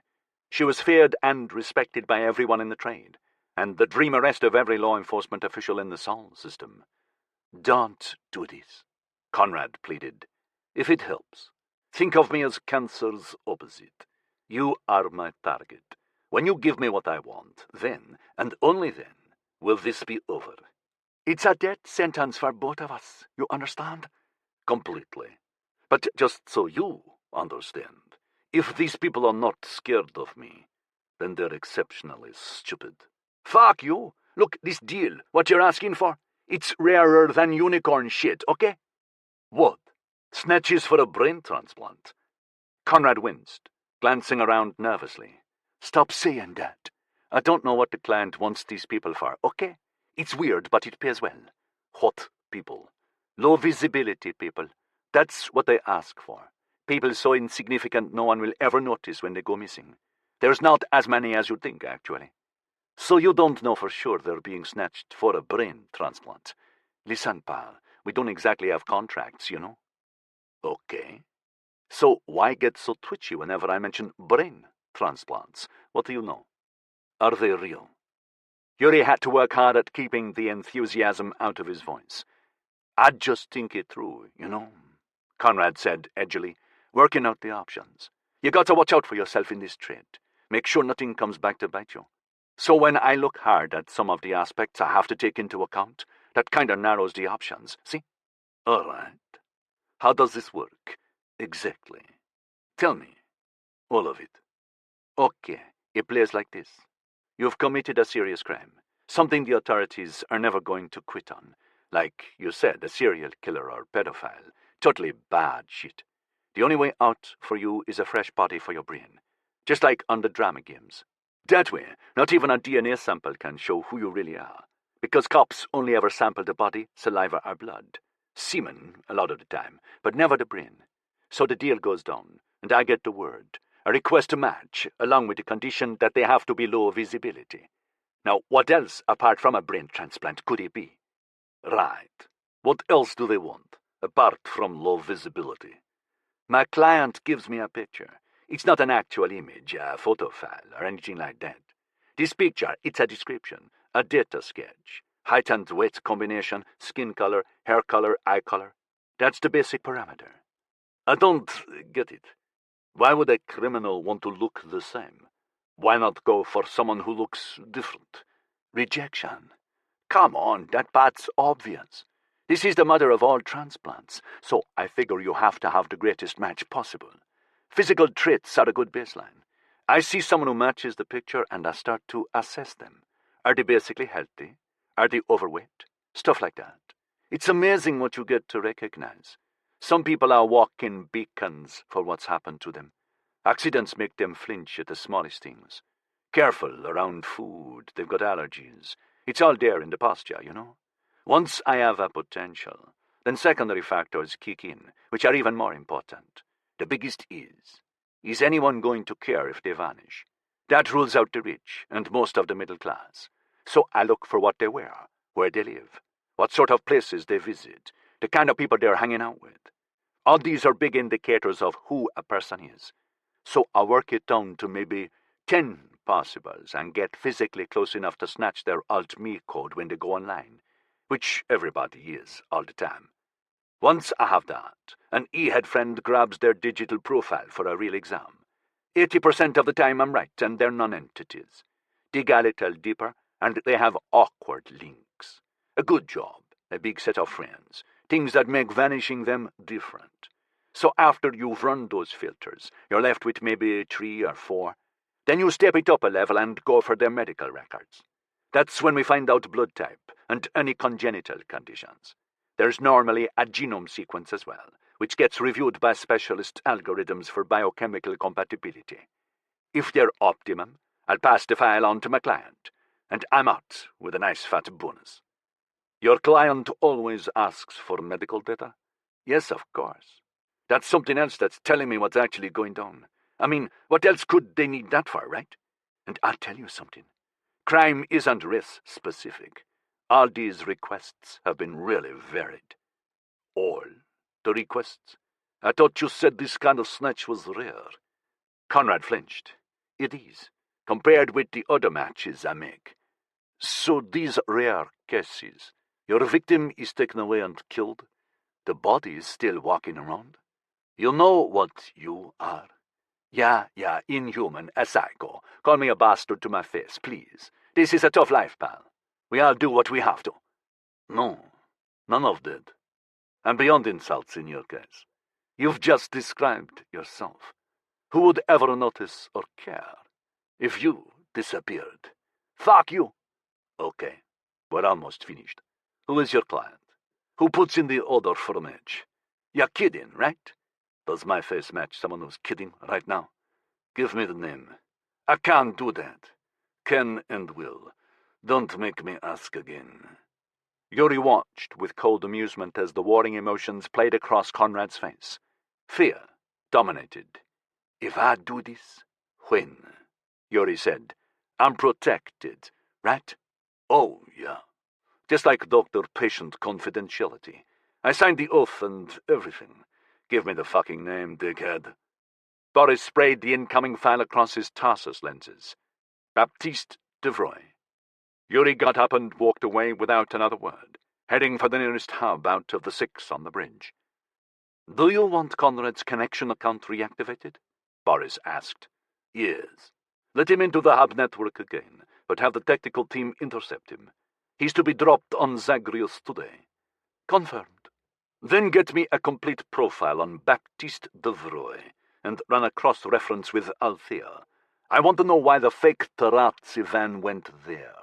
She was feared and respected by everyone in the trade, and the dream arrest of every law enforcement official in the Sol system. "Don't do this," Conrad pleaded. "If it helps, think of me as cancer's opposite. You are my target. When you give me what I want, then, and only then, will this be over." "It's a death sentence for both of us, you understand?" "Completely. But just so you understand, if these people are not scared of me, then they're exceptionally stupid." "Fuck you! Look, this deal, what you're asking for, it's rarer than unicorn shit, okay?" "What? Snatches for a brain transplant?" Conrad winced, glancing around nervously. "Stop saying that. I don't know what the client wants these people for, okay? It's weird, but it pays well." "What people?" "Low visibility people. That's what they ask for. People so insignificant no one will ever notice when they go missing. There's not as many as you'd think, actually." "So you don't know for sure they're being snatched for a brain transplant?" "Listen, pal, we don't exactly have contracts, you know." "Okay. So why get so twitchy whenever I mention brain transplants? What do you know?" "Are they real?" Yuri had to work hard at keeping the enthusiasm out of his voice. "I'd just think it through, you know," Conrad said edgily, working out the options. "You got to watch out for yourself in this trade. Make sure nothing comes back to bite you. So when I look hard at some of the aspects I have to take into account, that kind of narrows the options, see?" "All right. How does this work, exactly? Tell me. All of it." "Okay, it plays like this. You've committed a serious crime, something the authorities are never going to quit on. Like you said, a serial killer or pedophile. Totally bad shit. The only way out for you is a fresh body for your brain, just like on the drama games. That way, not even a DNA sample can show who you really are, because cops only ever sample the body, saliva, or blood. Semen, a lot of the time, but never the brain. So the deal goes down, and I get the word, a request to match, along with the condition that they have to be low visibility. Now, what else, apart from a brain transplant, could it be? Right. What else do they want, apart from low visibility? My client gives me a picture. It's not an actual image, a photo file, or anything like that. This picture, it's a description, a data sketch. Height and weight combination, skin color, hair color, eye color. That's the basic parameter. I don't get it. Why would a criminal want to look the same? Why not go for someone who looks different? Rejection. Come on, that part's obvious. This is the mother of all transplants, so I figure you have to have the greatest match possible. Physical traits are a good baseline. I see someone who matches the picture and I start to assess them. Are they basically healthy? Are they overweight? Stuff like that. It's amazing what you get to recognize. Some people are walking beacons for what's happened to them. Accidents make them flinch at the smallest things. Careful around food, they've got allergies. It's all there in the posture, you know. Once I have a potential, then secondary factors kick in, which are even more important. The biggest is anyone going to care if they vanish? That rules out the rich and most of the middle class. So I look for what they wear, where they live, what sort of places they visit, the kind of people they're hanging out with. All these are big indicators of who a person is. So I work it down to maybe 10 possibles and get physically close enough to snatch their alt-me code when they go online, which everybody is all the time. Once I have that, an e-head friend grabs their digital profile for a real exam. 80% of the time I'm right, and they're non-entities. Dig a little deeper, and they have awkward links. A good job, a big set of friends, things that make vanishing them different. So after you've run those filters, you're left with maybe 3 or 4. Then you step it up a level and go for their medical records. That's when we find out blood type and any congenital conditions. There's normally a genome sequence as well, which gets reviewed by specialist algorithms for biochemical compatibility. If they're optimum, I'll pass the file on to my client, and I'm out with a nice fat bonus. Your client always asks for medical data? Yes, of course. That's something else that's telling me what's actually going on. I mean, what else could they need that for, right? And I'll tell you something. Crime isn't race-specific. All these requests have been really varied. All the requests? I thought you said this kind of snatch was rare. Conrad flinched. It is, compared with the other matches I make. So these rare cases, your victim is taken away and killed? The body is still walking around? You know what you are? Yeah, inhuman, a psycho. Call me a bastard to my face, please. This is a tough life, pal. We all do what we have to. No, none of that. I'm beyond insults in your case. You've just described yourself. Who would ever notice or care if you disappeared? Fuck you. Okay, we're almost finished. Who is your client? Who puts in the order for a match? You're kidding, right? Does my face match someone who's kidding right now? Give me the name. I can't do that. Can and will. Don't make me ask again. Yuri watched with cold amusement as the warring emotions played across Conrad's face. Fear dominated. If I do this, When? Yuri said. I'm protected, right? Oh, yeah. Just like doctor-patient confidentiality. I signed the oath and everything. Give me the fucking name, dickhead. Boris sprayed the incoming file across his Tarsus lenses. Baptiste Devroy. Yuri got up and walked away without another word, heading for the nearest hub out of the 6 on the bridge. Do you want Conrad's connection account reactivated? Boris asked. Yes. Let him into the hub network again, but have the technical team intercept him. He's to be dropped on Zagreus today. Confirmed. Then get me a complete profile on Baptiste Devroy, and run a cross-reference with Althea. I want to know why the fake Tarazzi van went there.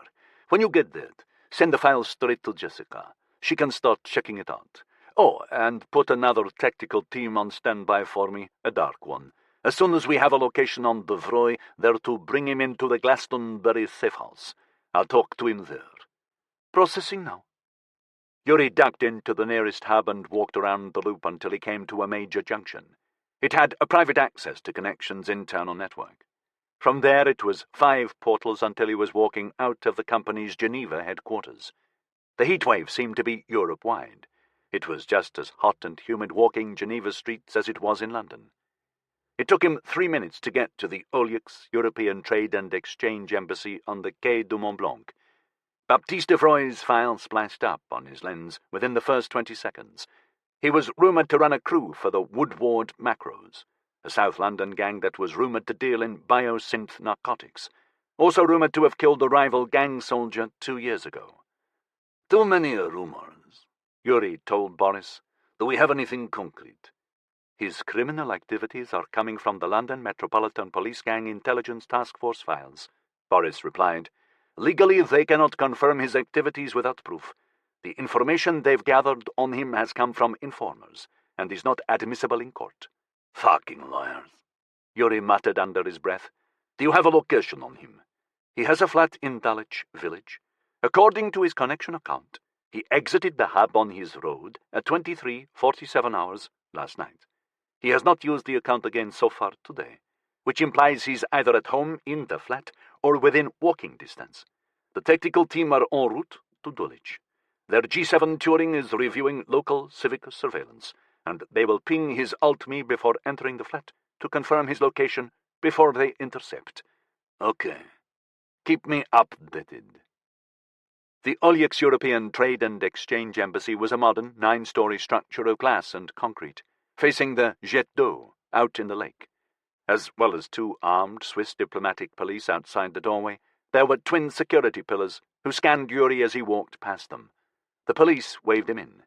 When you get that, send the file straight to Jessica. She can start checking it out. Oh, and put another tactical team on standby for me, a dark one. As soon as we have a location on the Vroy, they're to bring him into the Glastonbury safe house. I'll talk to him there. Processing now. Yuri ducked into the nearest hub and walked around the loop until he came to a major junction. It had a private access to Connection's internal network. From there it was 5 portals until he was walking out of the company's Geneva headquarters. The heatwave seemed to be Europe-wide. It was just as hot and humid walking Geneva streets as it was in London. It took him 3 minutes to get to the Olyx European Trade and Exchange Embassy on the Quai du Mont Blanc. Baptiste Devroy's file splashed up on his lens within the first 20 seconds. He was rumoured to run a crew for the Woodward Macros, a South London gang that was rumoured to deal in biosynth narcotics, also rumoured to have killed a rival gang soldier 2 years ago. Too many rumours, Yuri told Boris. Do we have anything concrete? His criminal activities are coming from the London Metropolitan Police Gang Intelligence Task Force files, Boris replied. Legally, they cannot confirm his activities without proof. The information they've gathered on him has come from informers, and is not admissible in court. Fucking liars, Yuri muttered under his breath. Do you have a location on him? He has a flat in Dulwich Village. According to his Connection account, he exited the hub on his road at 23:47 hours last night. He has not used the account again so far today, which implies he's either at home in the flat or within walking distance. The tactical team are en route to Dulwich. Their G7 touring is reviewing local civic surveillance, and they will ping his alt-me before entering the flat to confirm his location before they intercept. Okay. Keep me updated. The Olyx European Trade and Exchange Embassy was a modern 9-story structure of glass and concrete, facing the Jet d'eau out in the lake. As well as 2 armed Swiss diplomatic police outside the doorway, there were twin security pillars who scanned Yuri as he walked past them. The police waved him in.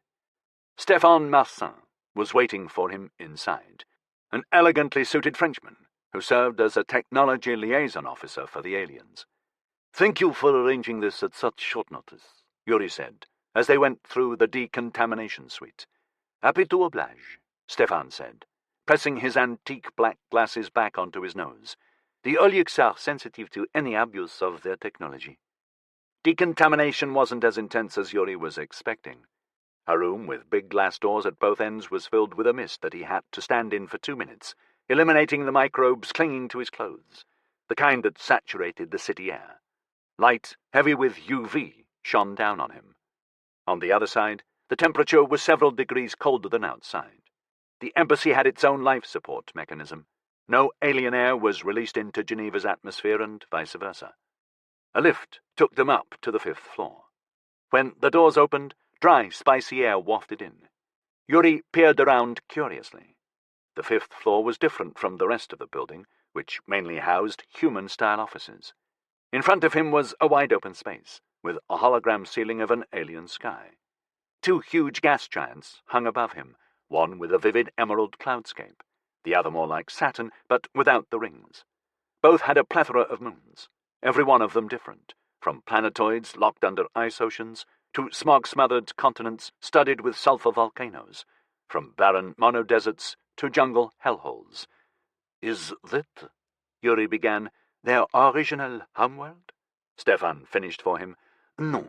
Stéphane Marsin was waiting for him inside, an elegantly suited Frenchman who served as a technology liaison officer for the aliens. Thank you for arranging this at such short notice, Yuri said, as they went through the decontamination suite. Happy to oblige, Stéphane said, pressing his antique black glasses back onto his nose. The Olyx are sensitive to any abuse of their technology. Decontamination wasn't as intense as Yuri was expecting. A room with big glass doors at both ends was filled with a mist that he had to stand in for 2 minutes, eliminating the microbes clinging to his clothes, the kind that saturated the city air. Light, heavy with UV, shone down on him. On the other side, the temperature was several degrees colder than outside. The embassy had its own life support mechanism. No alien air was released into Geneva's atmosphere and vice versa. A lift took them up to the 5th floor. When the doors opened, dry, spicy air wafted in. Yuri peered around curiously. The 5th floor was different from the rest of the building, which mainly housed human-style offices. In front of him was a wide-open space, with a hologram ceiling of an alien sky. 2 huge gas giants hung above him, one with a vivid emerald cloudscape, the other more like Saturn, but without the rings. Both had a plethora of moons, every one of them different, from planetoids locked under ice oceans to smog-smothered continents studded with sulfur volcanoes, from barren monodeserts to jungle hellholes. Is that, Yuri began, their original homeworld? Stéphane finished for him. No,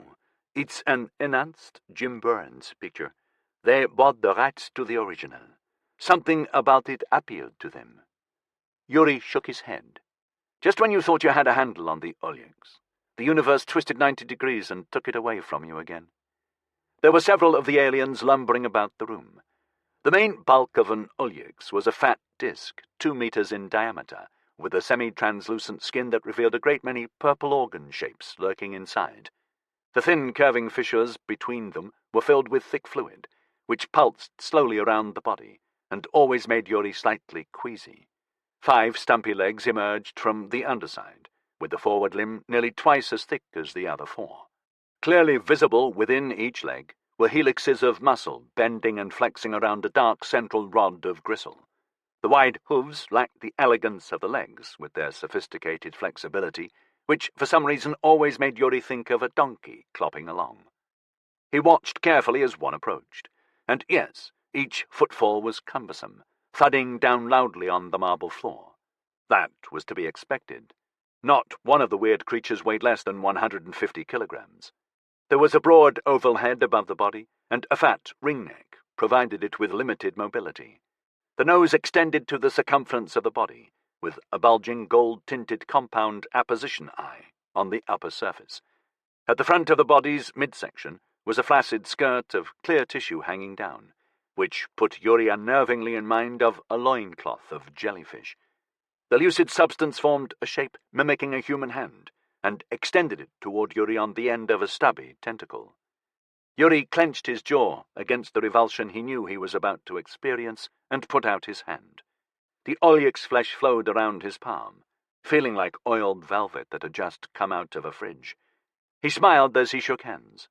it's an enhanced Jim Burns picture. They bought the rights to the original. Something about it appealed to them. Yuri shook his head. Just when you thought you had a handle on the Olyx, the universe twisted 90 degrees and took it away from you again. There were several of the aliens lumbering about the room. The main bulk of an Olyx was a fat disk, 2 meters in diameter, with a semi-translucent skin that revealed a great many purple organ shapes lurking inside. The thin, curving fissures between them were filled with thick fluid, which pulsed slowly around the body, and always made Yuri slightly queasy. 5 stumpy legs emerged from the underside, with the forward limb nearly twice as thick as the other 4. Clearly visible within each leg were helixes of muscle bending and flexing around a dark central rod of gristle. The wide hooves lacked the elegance of the legs, with their sophisticated flexibility, which for some reason always made Yuri think of a donkey clopping along. He watched carefully as one approached. and yes, each footfall was cumbersome, thudding down loudly on the marble floor. That was to be expected. Not one of the weird creatures weighed less than 150 kilograms. There was a broad oval head above the body, and a fat ring neck provided it with limited mobility. The nose extended to the circumference of the body, with a bulging gold-tinted compound apposition eye on the upper surface. At the front of the body's midsection was a flaccid skirt of clear tissue hanging down, which put Yuri unnervingly in mind of a loincloth of jellyfish. The lucid substance formed a shape mimicking a human hand, and extended it toward Yuri on the end of a stubby tentacle. Yuri clenched his jaw against the revulsion he knew he was about to experience and put out his hand. The Olyx flesh flowed around his palm, feeling like oiled velvet that had just come out of a fridge. He smiled as he shook hands.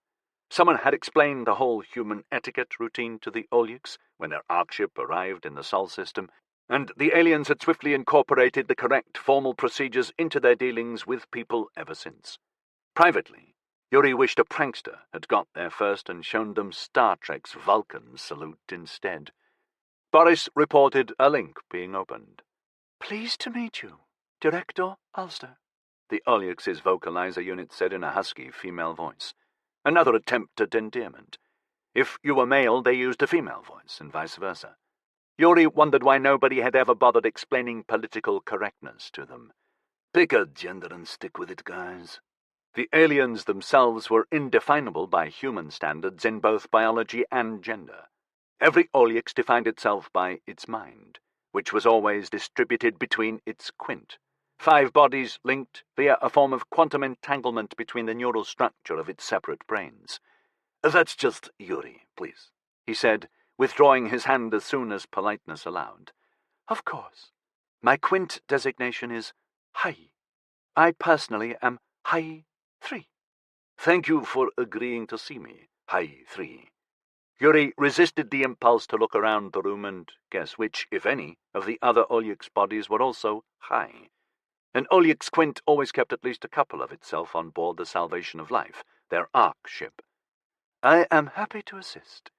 Someone had explained the whole human etiquette routine to the Olyx when their Arkship arrived in the Sol system, and the aliens had swiftly incorporated the correct formal procedures into their dealings with people ever since. Privately, Yuri wished a prankster had got there first and shown them Star Trek's Vulcan salute instead. Boris reported a link being opened. "Pleased to meet you, Director Ulster," the Olyx's vocalizer unit said in a husky female voice. Another attempt at endearment. If you were male, they used a female voice, and vice versa. Yuri wondered why nobody had ever bothered explaining political correctness to them. "Pick a gender and stick with it, guys." The aliens themselves were indefinable by human standards in both biology and gender. Every Olyx defined itself by its mind, which was always distributed between its quint. 5 bodies linked via a form of quantum entanglement between the neural structure of its separate brains. "That's just Yuri, please," he said, withdrawing his hand as soon as politeness allowed. "Of course. My quint designation is Hai. I personally am Hai 3. "Thank you for agreeing to see me, Hai 3. Yuri resisted the impulse to look around the room and guess which, if any, of the other Olyx bodies were also Hai. An Olyx quint always kept at least a couple of itself on board the Salvation of Life, their Ark ship. "I am happy to assist.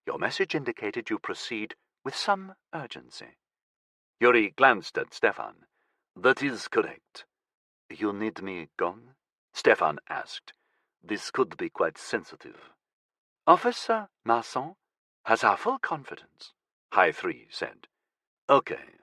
Your message indicated you proceed with some urgency." Yuri glanced at Stefan. "That is correct." "You need me gone?" Stefan asked. "This could be quite sensitive." "Officer Masson has our full confidence," High 3 said. "Okay.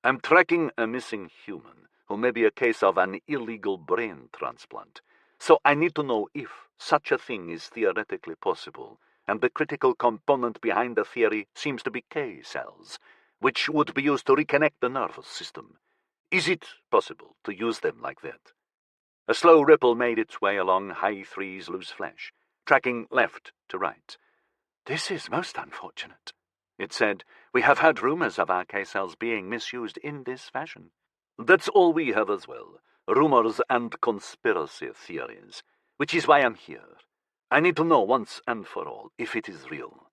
I'm tracking a missing human who may be a case of an illegal brain transplant, so I need to know if such a thing is theoretically possible, and the critical component behind the theory seems to be K cells, which would be used to reconnect the nervous system. Is it possible to use them like that?" A slow ripple made its way along High 3's loose flesh, tracking left to right. "This is most unfortunate," it said. "We have heard rumors of our K-cells being misused in this fashion." "That's all we have as well. Rumors and conspiracy theories. Which is why I'm here. I need to know once and for all if it is real."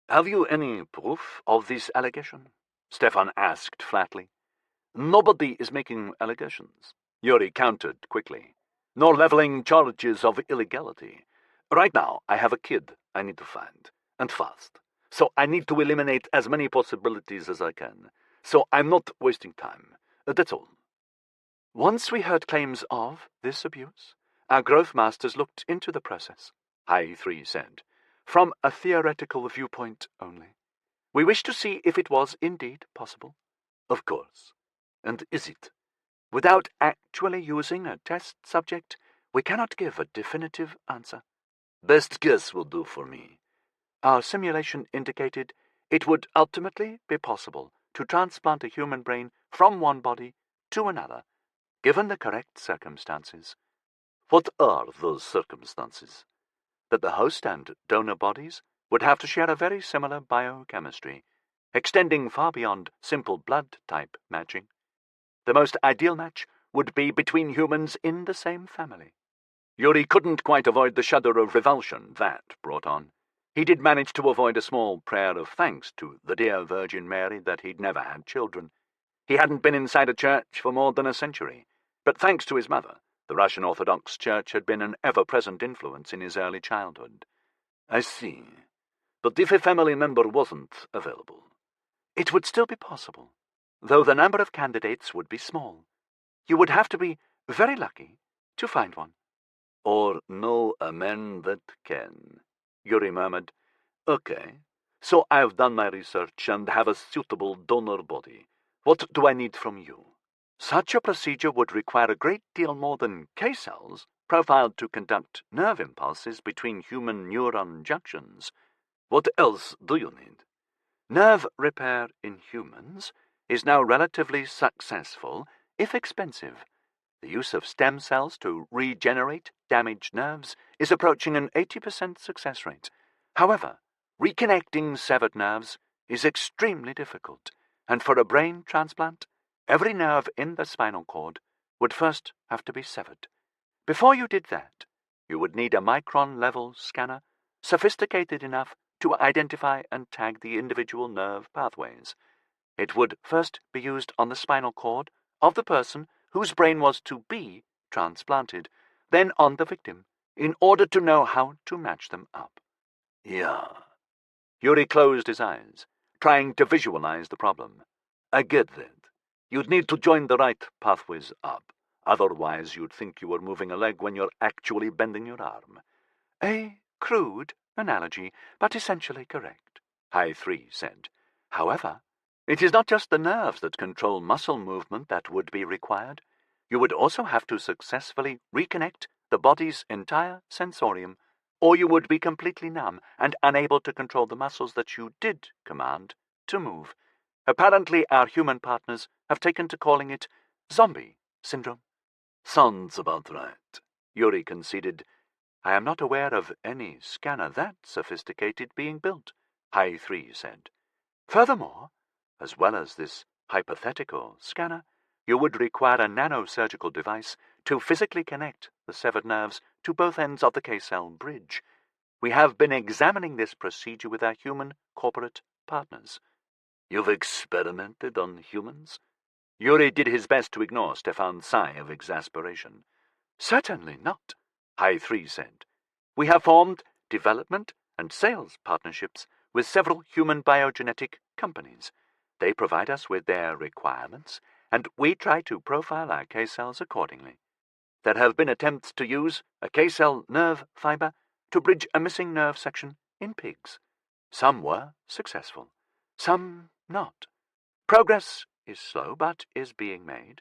"Have you any proof of this allegation?" Stefan asked flatly. "Nobody is making allegations," Yuri countered quickly, "nor leveling charges of illegality. Right now, I have a kid I need to find, and fast. So I need to eliminate as many possibilities as I can. So I'm not wasting time. That's all." "Once we heard claims of this abuse, our growth masters looked into the process," High 3 said, "from a theoretical viewpoint only. We wish to see if it was indeed possible." "Of course. And is it?" "Without actually using a test subject, we cannot give a definitive answer." "Best guess will do for me." Our simulation indicated it would ultimately be possible to transplant a human brain from one body to another, given the correct circumstances. "What are those circumstances?" That the host and donor bodies would have to share a very similar biochemistry, extending far beyond simple blood type matching. The most ideal match would be between humans in the same family. Yuri couldn't quite avoid the shudder of revulsion that brought on. He did manage to avoid a small prayer of thanks to the dear Virgin Mary that he'd never had children. He hadn't been inside a church for more than a century, but thanks to his mother, the Russian Orthodox Church had been an ever-present influence in his early childhood. "I see. But if a family member wasn't available, it would still be possible, though the number of candidates would be small. You would have to be very lucky to find one. or know a man that can, Yuri murmured. Okay, so I've done my research and have a suitable donor body. What do I need from you? Such a procedure would require a great deal more than K-cells, profiled to conduct nerve impulses between human neuron junctions. What else do you need? Nerve repair in humans is now relatively successful, if expensive. The use of stem cells to regenerate damaged nerves is approaching an 80% success rate. However, reconnecting severed nerves is extremely difficult, and for a brain transplant, every nerve in the spinal cord would first have to be severed. Before you did that, you would need a micron-level scanner, sophisticated enough to identify and tag the individual nerve pathways. It would first be used on the spinal cord of the person whose brain was to be transplanted, then on the victim, in order to know how to match them up. Yeah. Yuri closed his eyes, trying to visualize the problem. I get that. You'd need to join the right pathways up. Otherwise, you'd think you were moving a leg when you're actually bending your arm. A crude analogy, but essentially correct, High 3 said. However, it is not just the nerves that control muscle movement that would be required. You would also have to successfully reconnect the body's entire sensorium, or you would be completely numb and unable to control the muscles that you did command to move. Apparently, our human partners have taken to calling it zombie syndrome. Sounds about right, Yuri conceded. I am not aware of any scanner that sophisticated being built, High 3 said. Furthermore, as well as this hypothetical scanner, you would require a nanosurgical device to physically connect the severed nerves to both ends of the K-cell bridge. We have been examining this procedure with our human corporate partners. You've experimented on humans? Yuri did his best to ignore Stefan's sigh of exasperation. Certainly not, High 3 said. We have formed development and sales partnerships with several human biogenetic companies. They provide us with their requirements, and we try to profile our K-cells accordingly. There have been attempts to use a K-cell nerve fiber to bridge a missing nerve section in pigs. Some were successful, some not. Progress is slow, but is being made.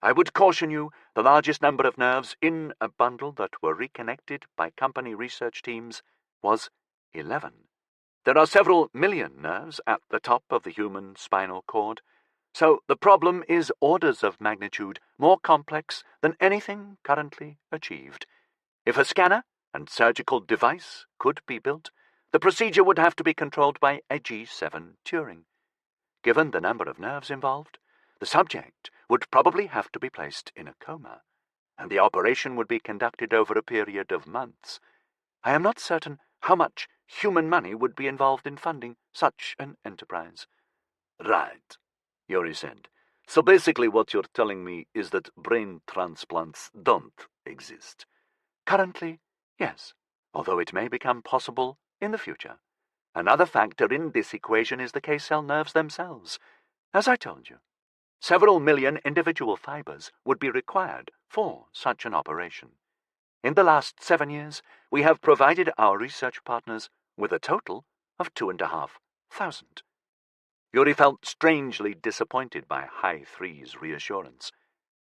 I would caution you, the largest number of nerves in a bundle that were reconnected by company research teams was 11. There are several million nerves at the top of the human spinal cord, so the problem is orders of magnitude more complex than anything currently achieved. If a scanner and surgical device could be built, the procedure would have to be controlled by a G7 Turing. Given the number of nerves involved, the subject would probably have to be placed in a coma, and the operation would be conducted over a period of months. I am not certain how much human money would be involved in funding such an enterprise. Right, Yuri said. So basically what you're telling me is that brain transplants don't exist. Currently, yes, although it may become possible in the future. Another factor in this equation is the K-cell nerves themselves. As I told you, several million individual fibers would be required for such an operation. In the last 7 years, we have provided our research partners with a total of 2,500. Yuri felt strangely disappointed by High 3's reassurance.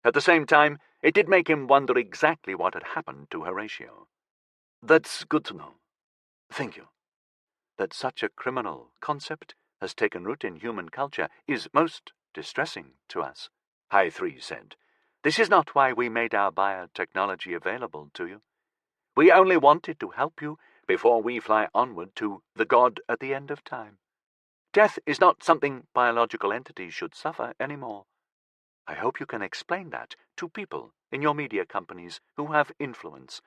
At the same time, it did make him wonder exactly what had happened to Horatio. That's good to know. Thank you. That such a criminal concept has taken root in human culture is most distressing to us, High 3 said. This is not why we made our biotechnology available to you. We only wanted to help you before we fly onward to the God at the end of time. Death is not something biological entities should suffer anymore. I hope you can explain that to people in your media companies who have influence,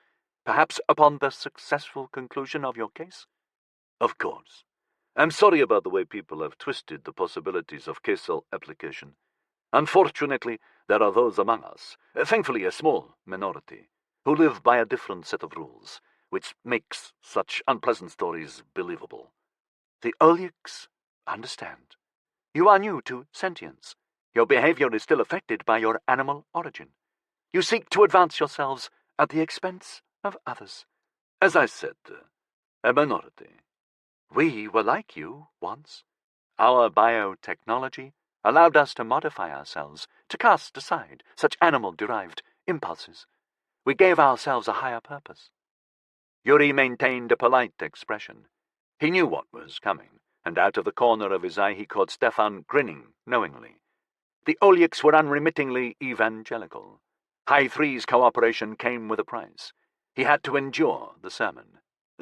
perhaps upon the successful conclusion of your case. Of course. I'm sorry about the way people have twisted the possibilities of K-cell application. Unfortunately, there are those among us, thankfully a small minority, who live by a different set of rules, which makes such unpleasant stories believable. The Olyaks understand. You are new to sentience. Your behavior is still affected by your animal origin. You seek to advance yourselves at the expense of others. As I said, a minority. We were like you once. Our biotechnology allowed us to modify ourselves, to cast aside such animal-derived impulses. We gave ourselves a higher purpose. Yuri maintained a polite expression. He knew what was coming, and out of the corner of his eye he caught Stefan grinning knowingly. The Olyaks were unremittingly evangelical. High Three's cooperation came with a price. He had to endure the sermon.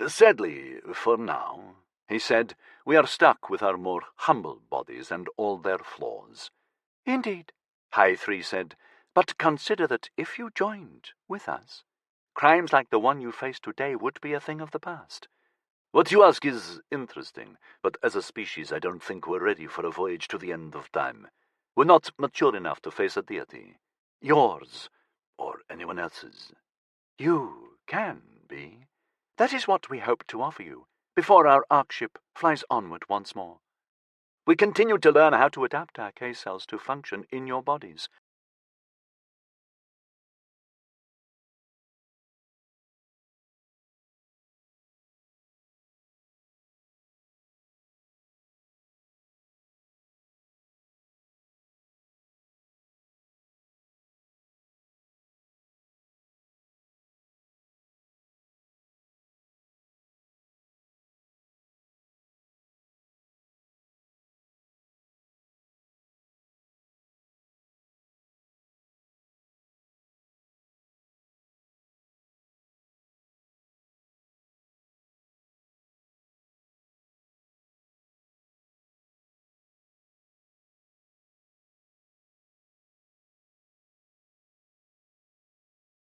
Sadly, for now, he said, we are stuck with our more humble bodies and all their flaws. Indeed, High Three said, but consider that if you joined with us, crimes like the one you face today would be a thing of the past. What you ask is interesting, but as a species I don't think we're ready for a voyage to the end of time. We're not mature enough to face a deity. Yours, or anyone else's. You can be. That is what we hope to offer you, before our ark ship flies onward once more. We continue to learn how to adapt our K-cells to function in your bodies,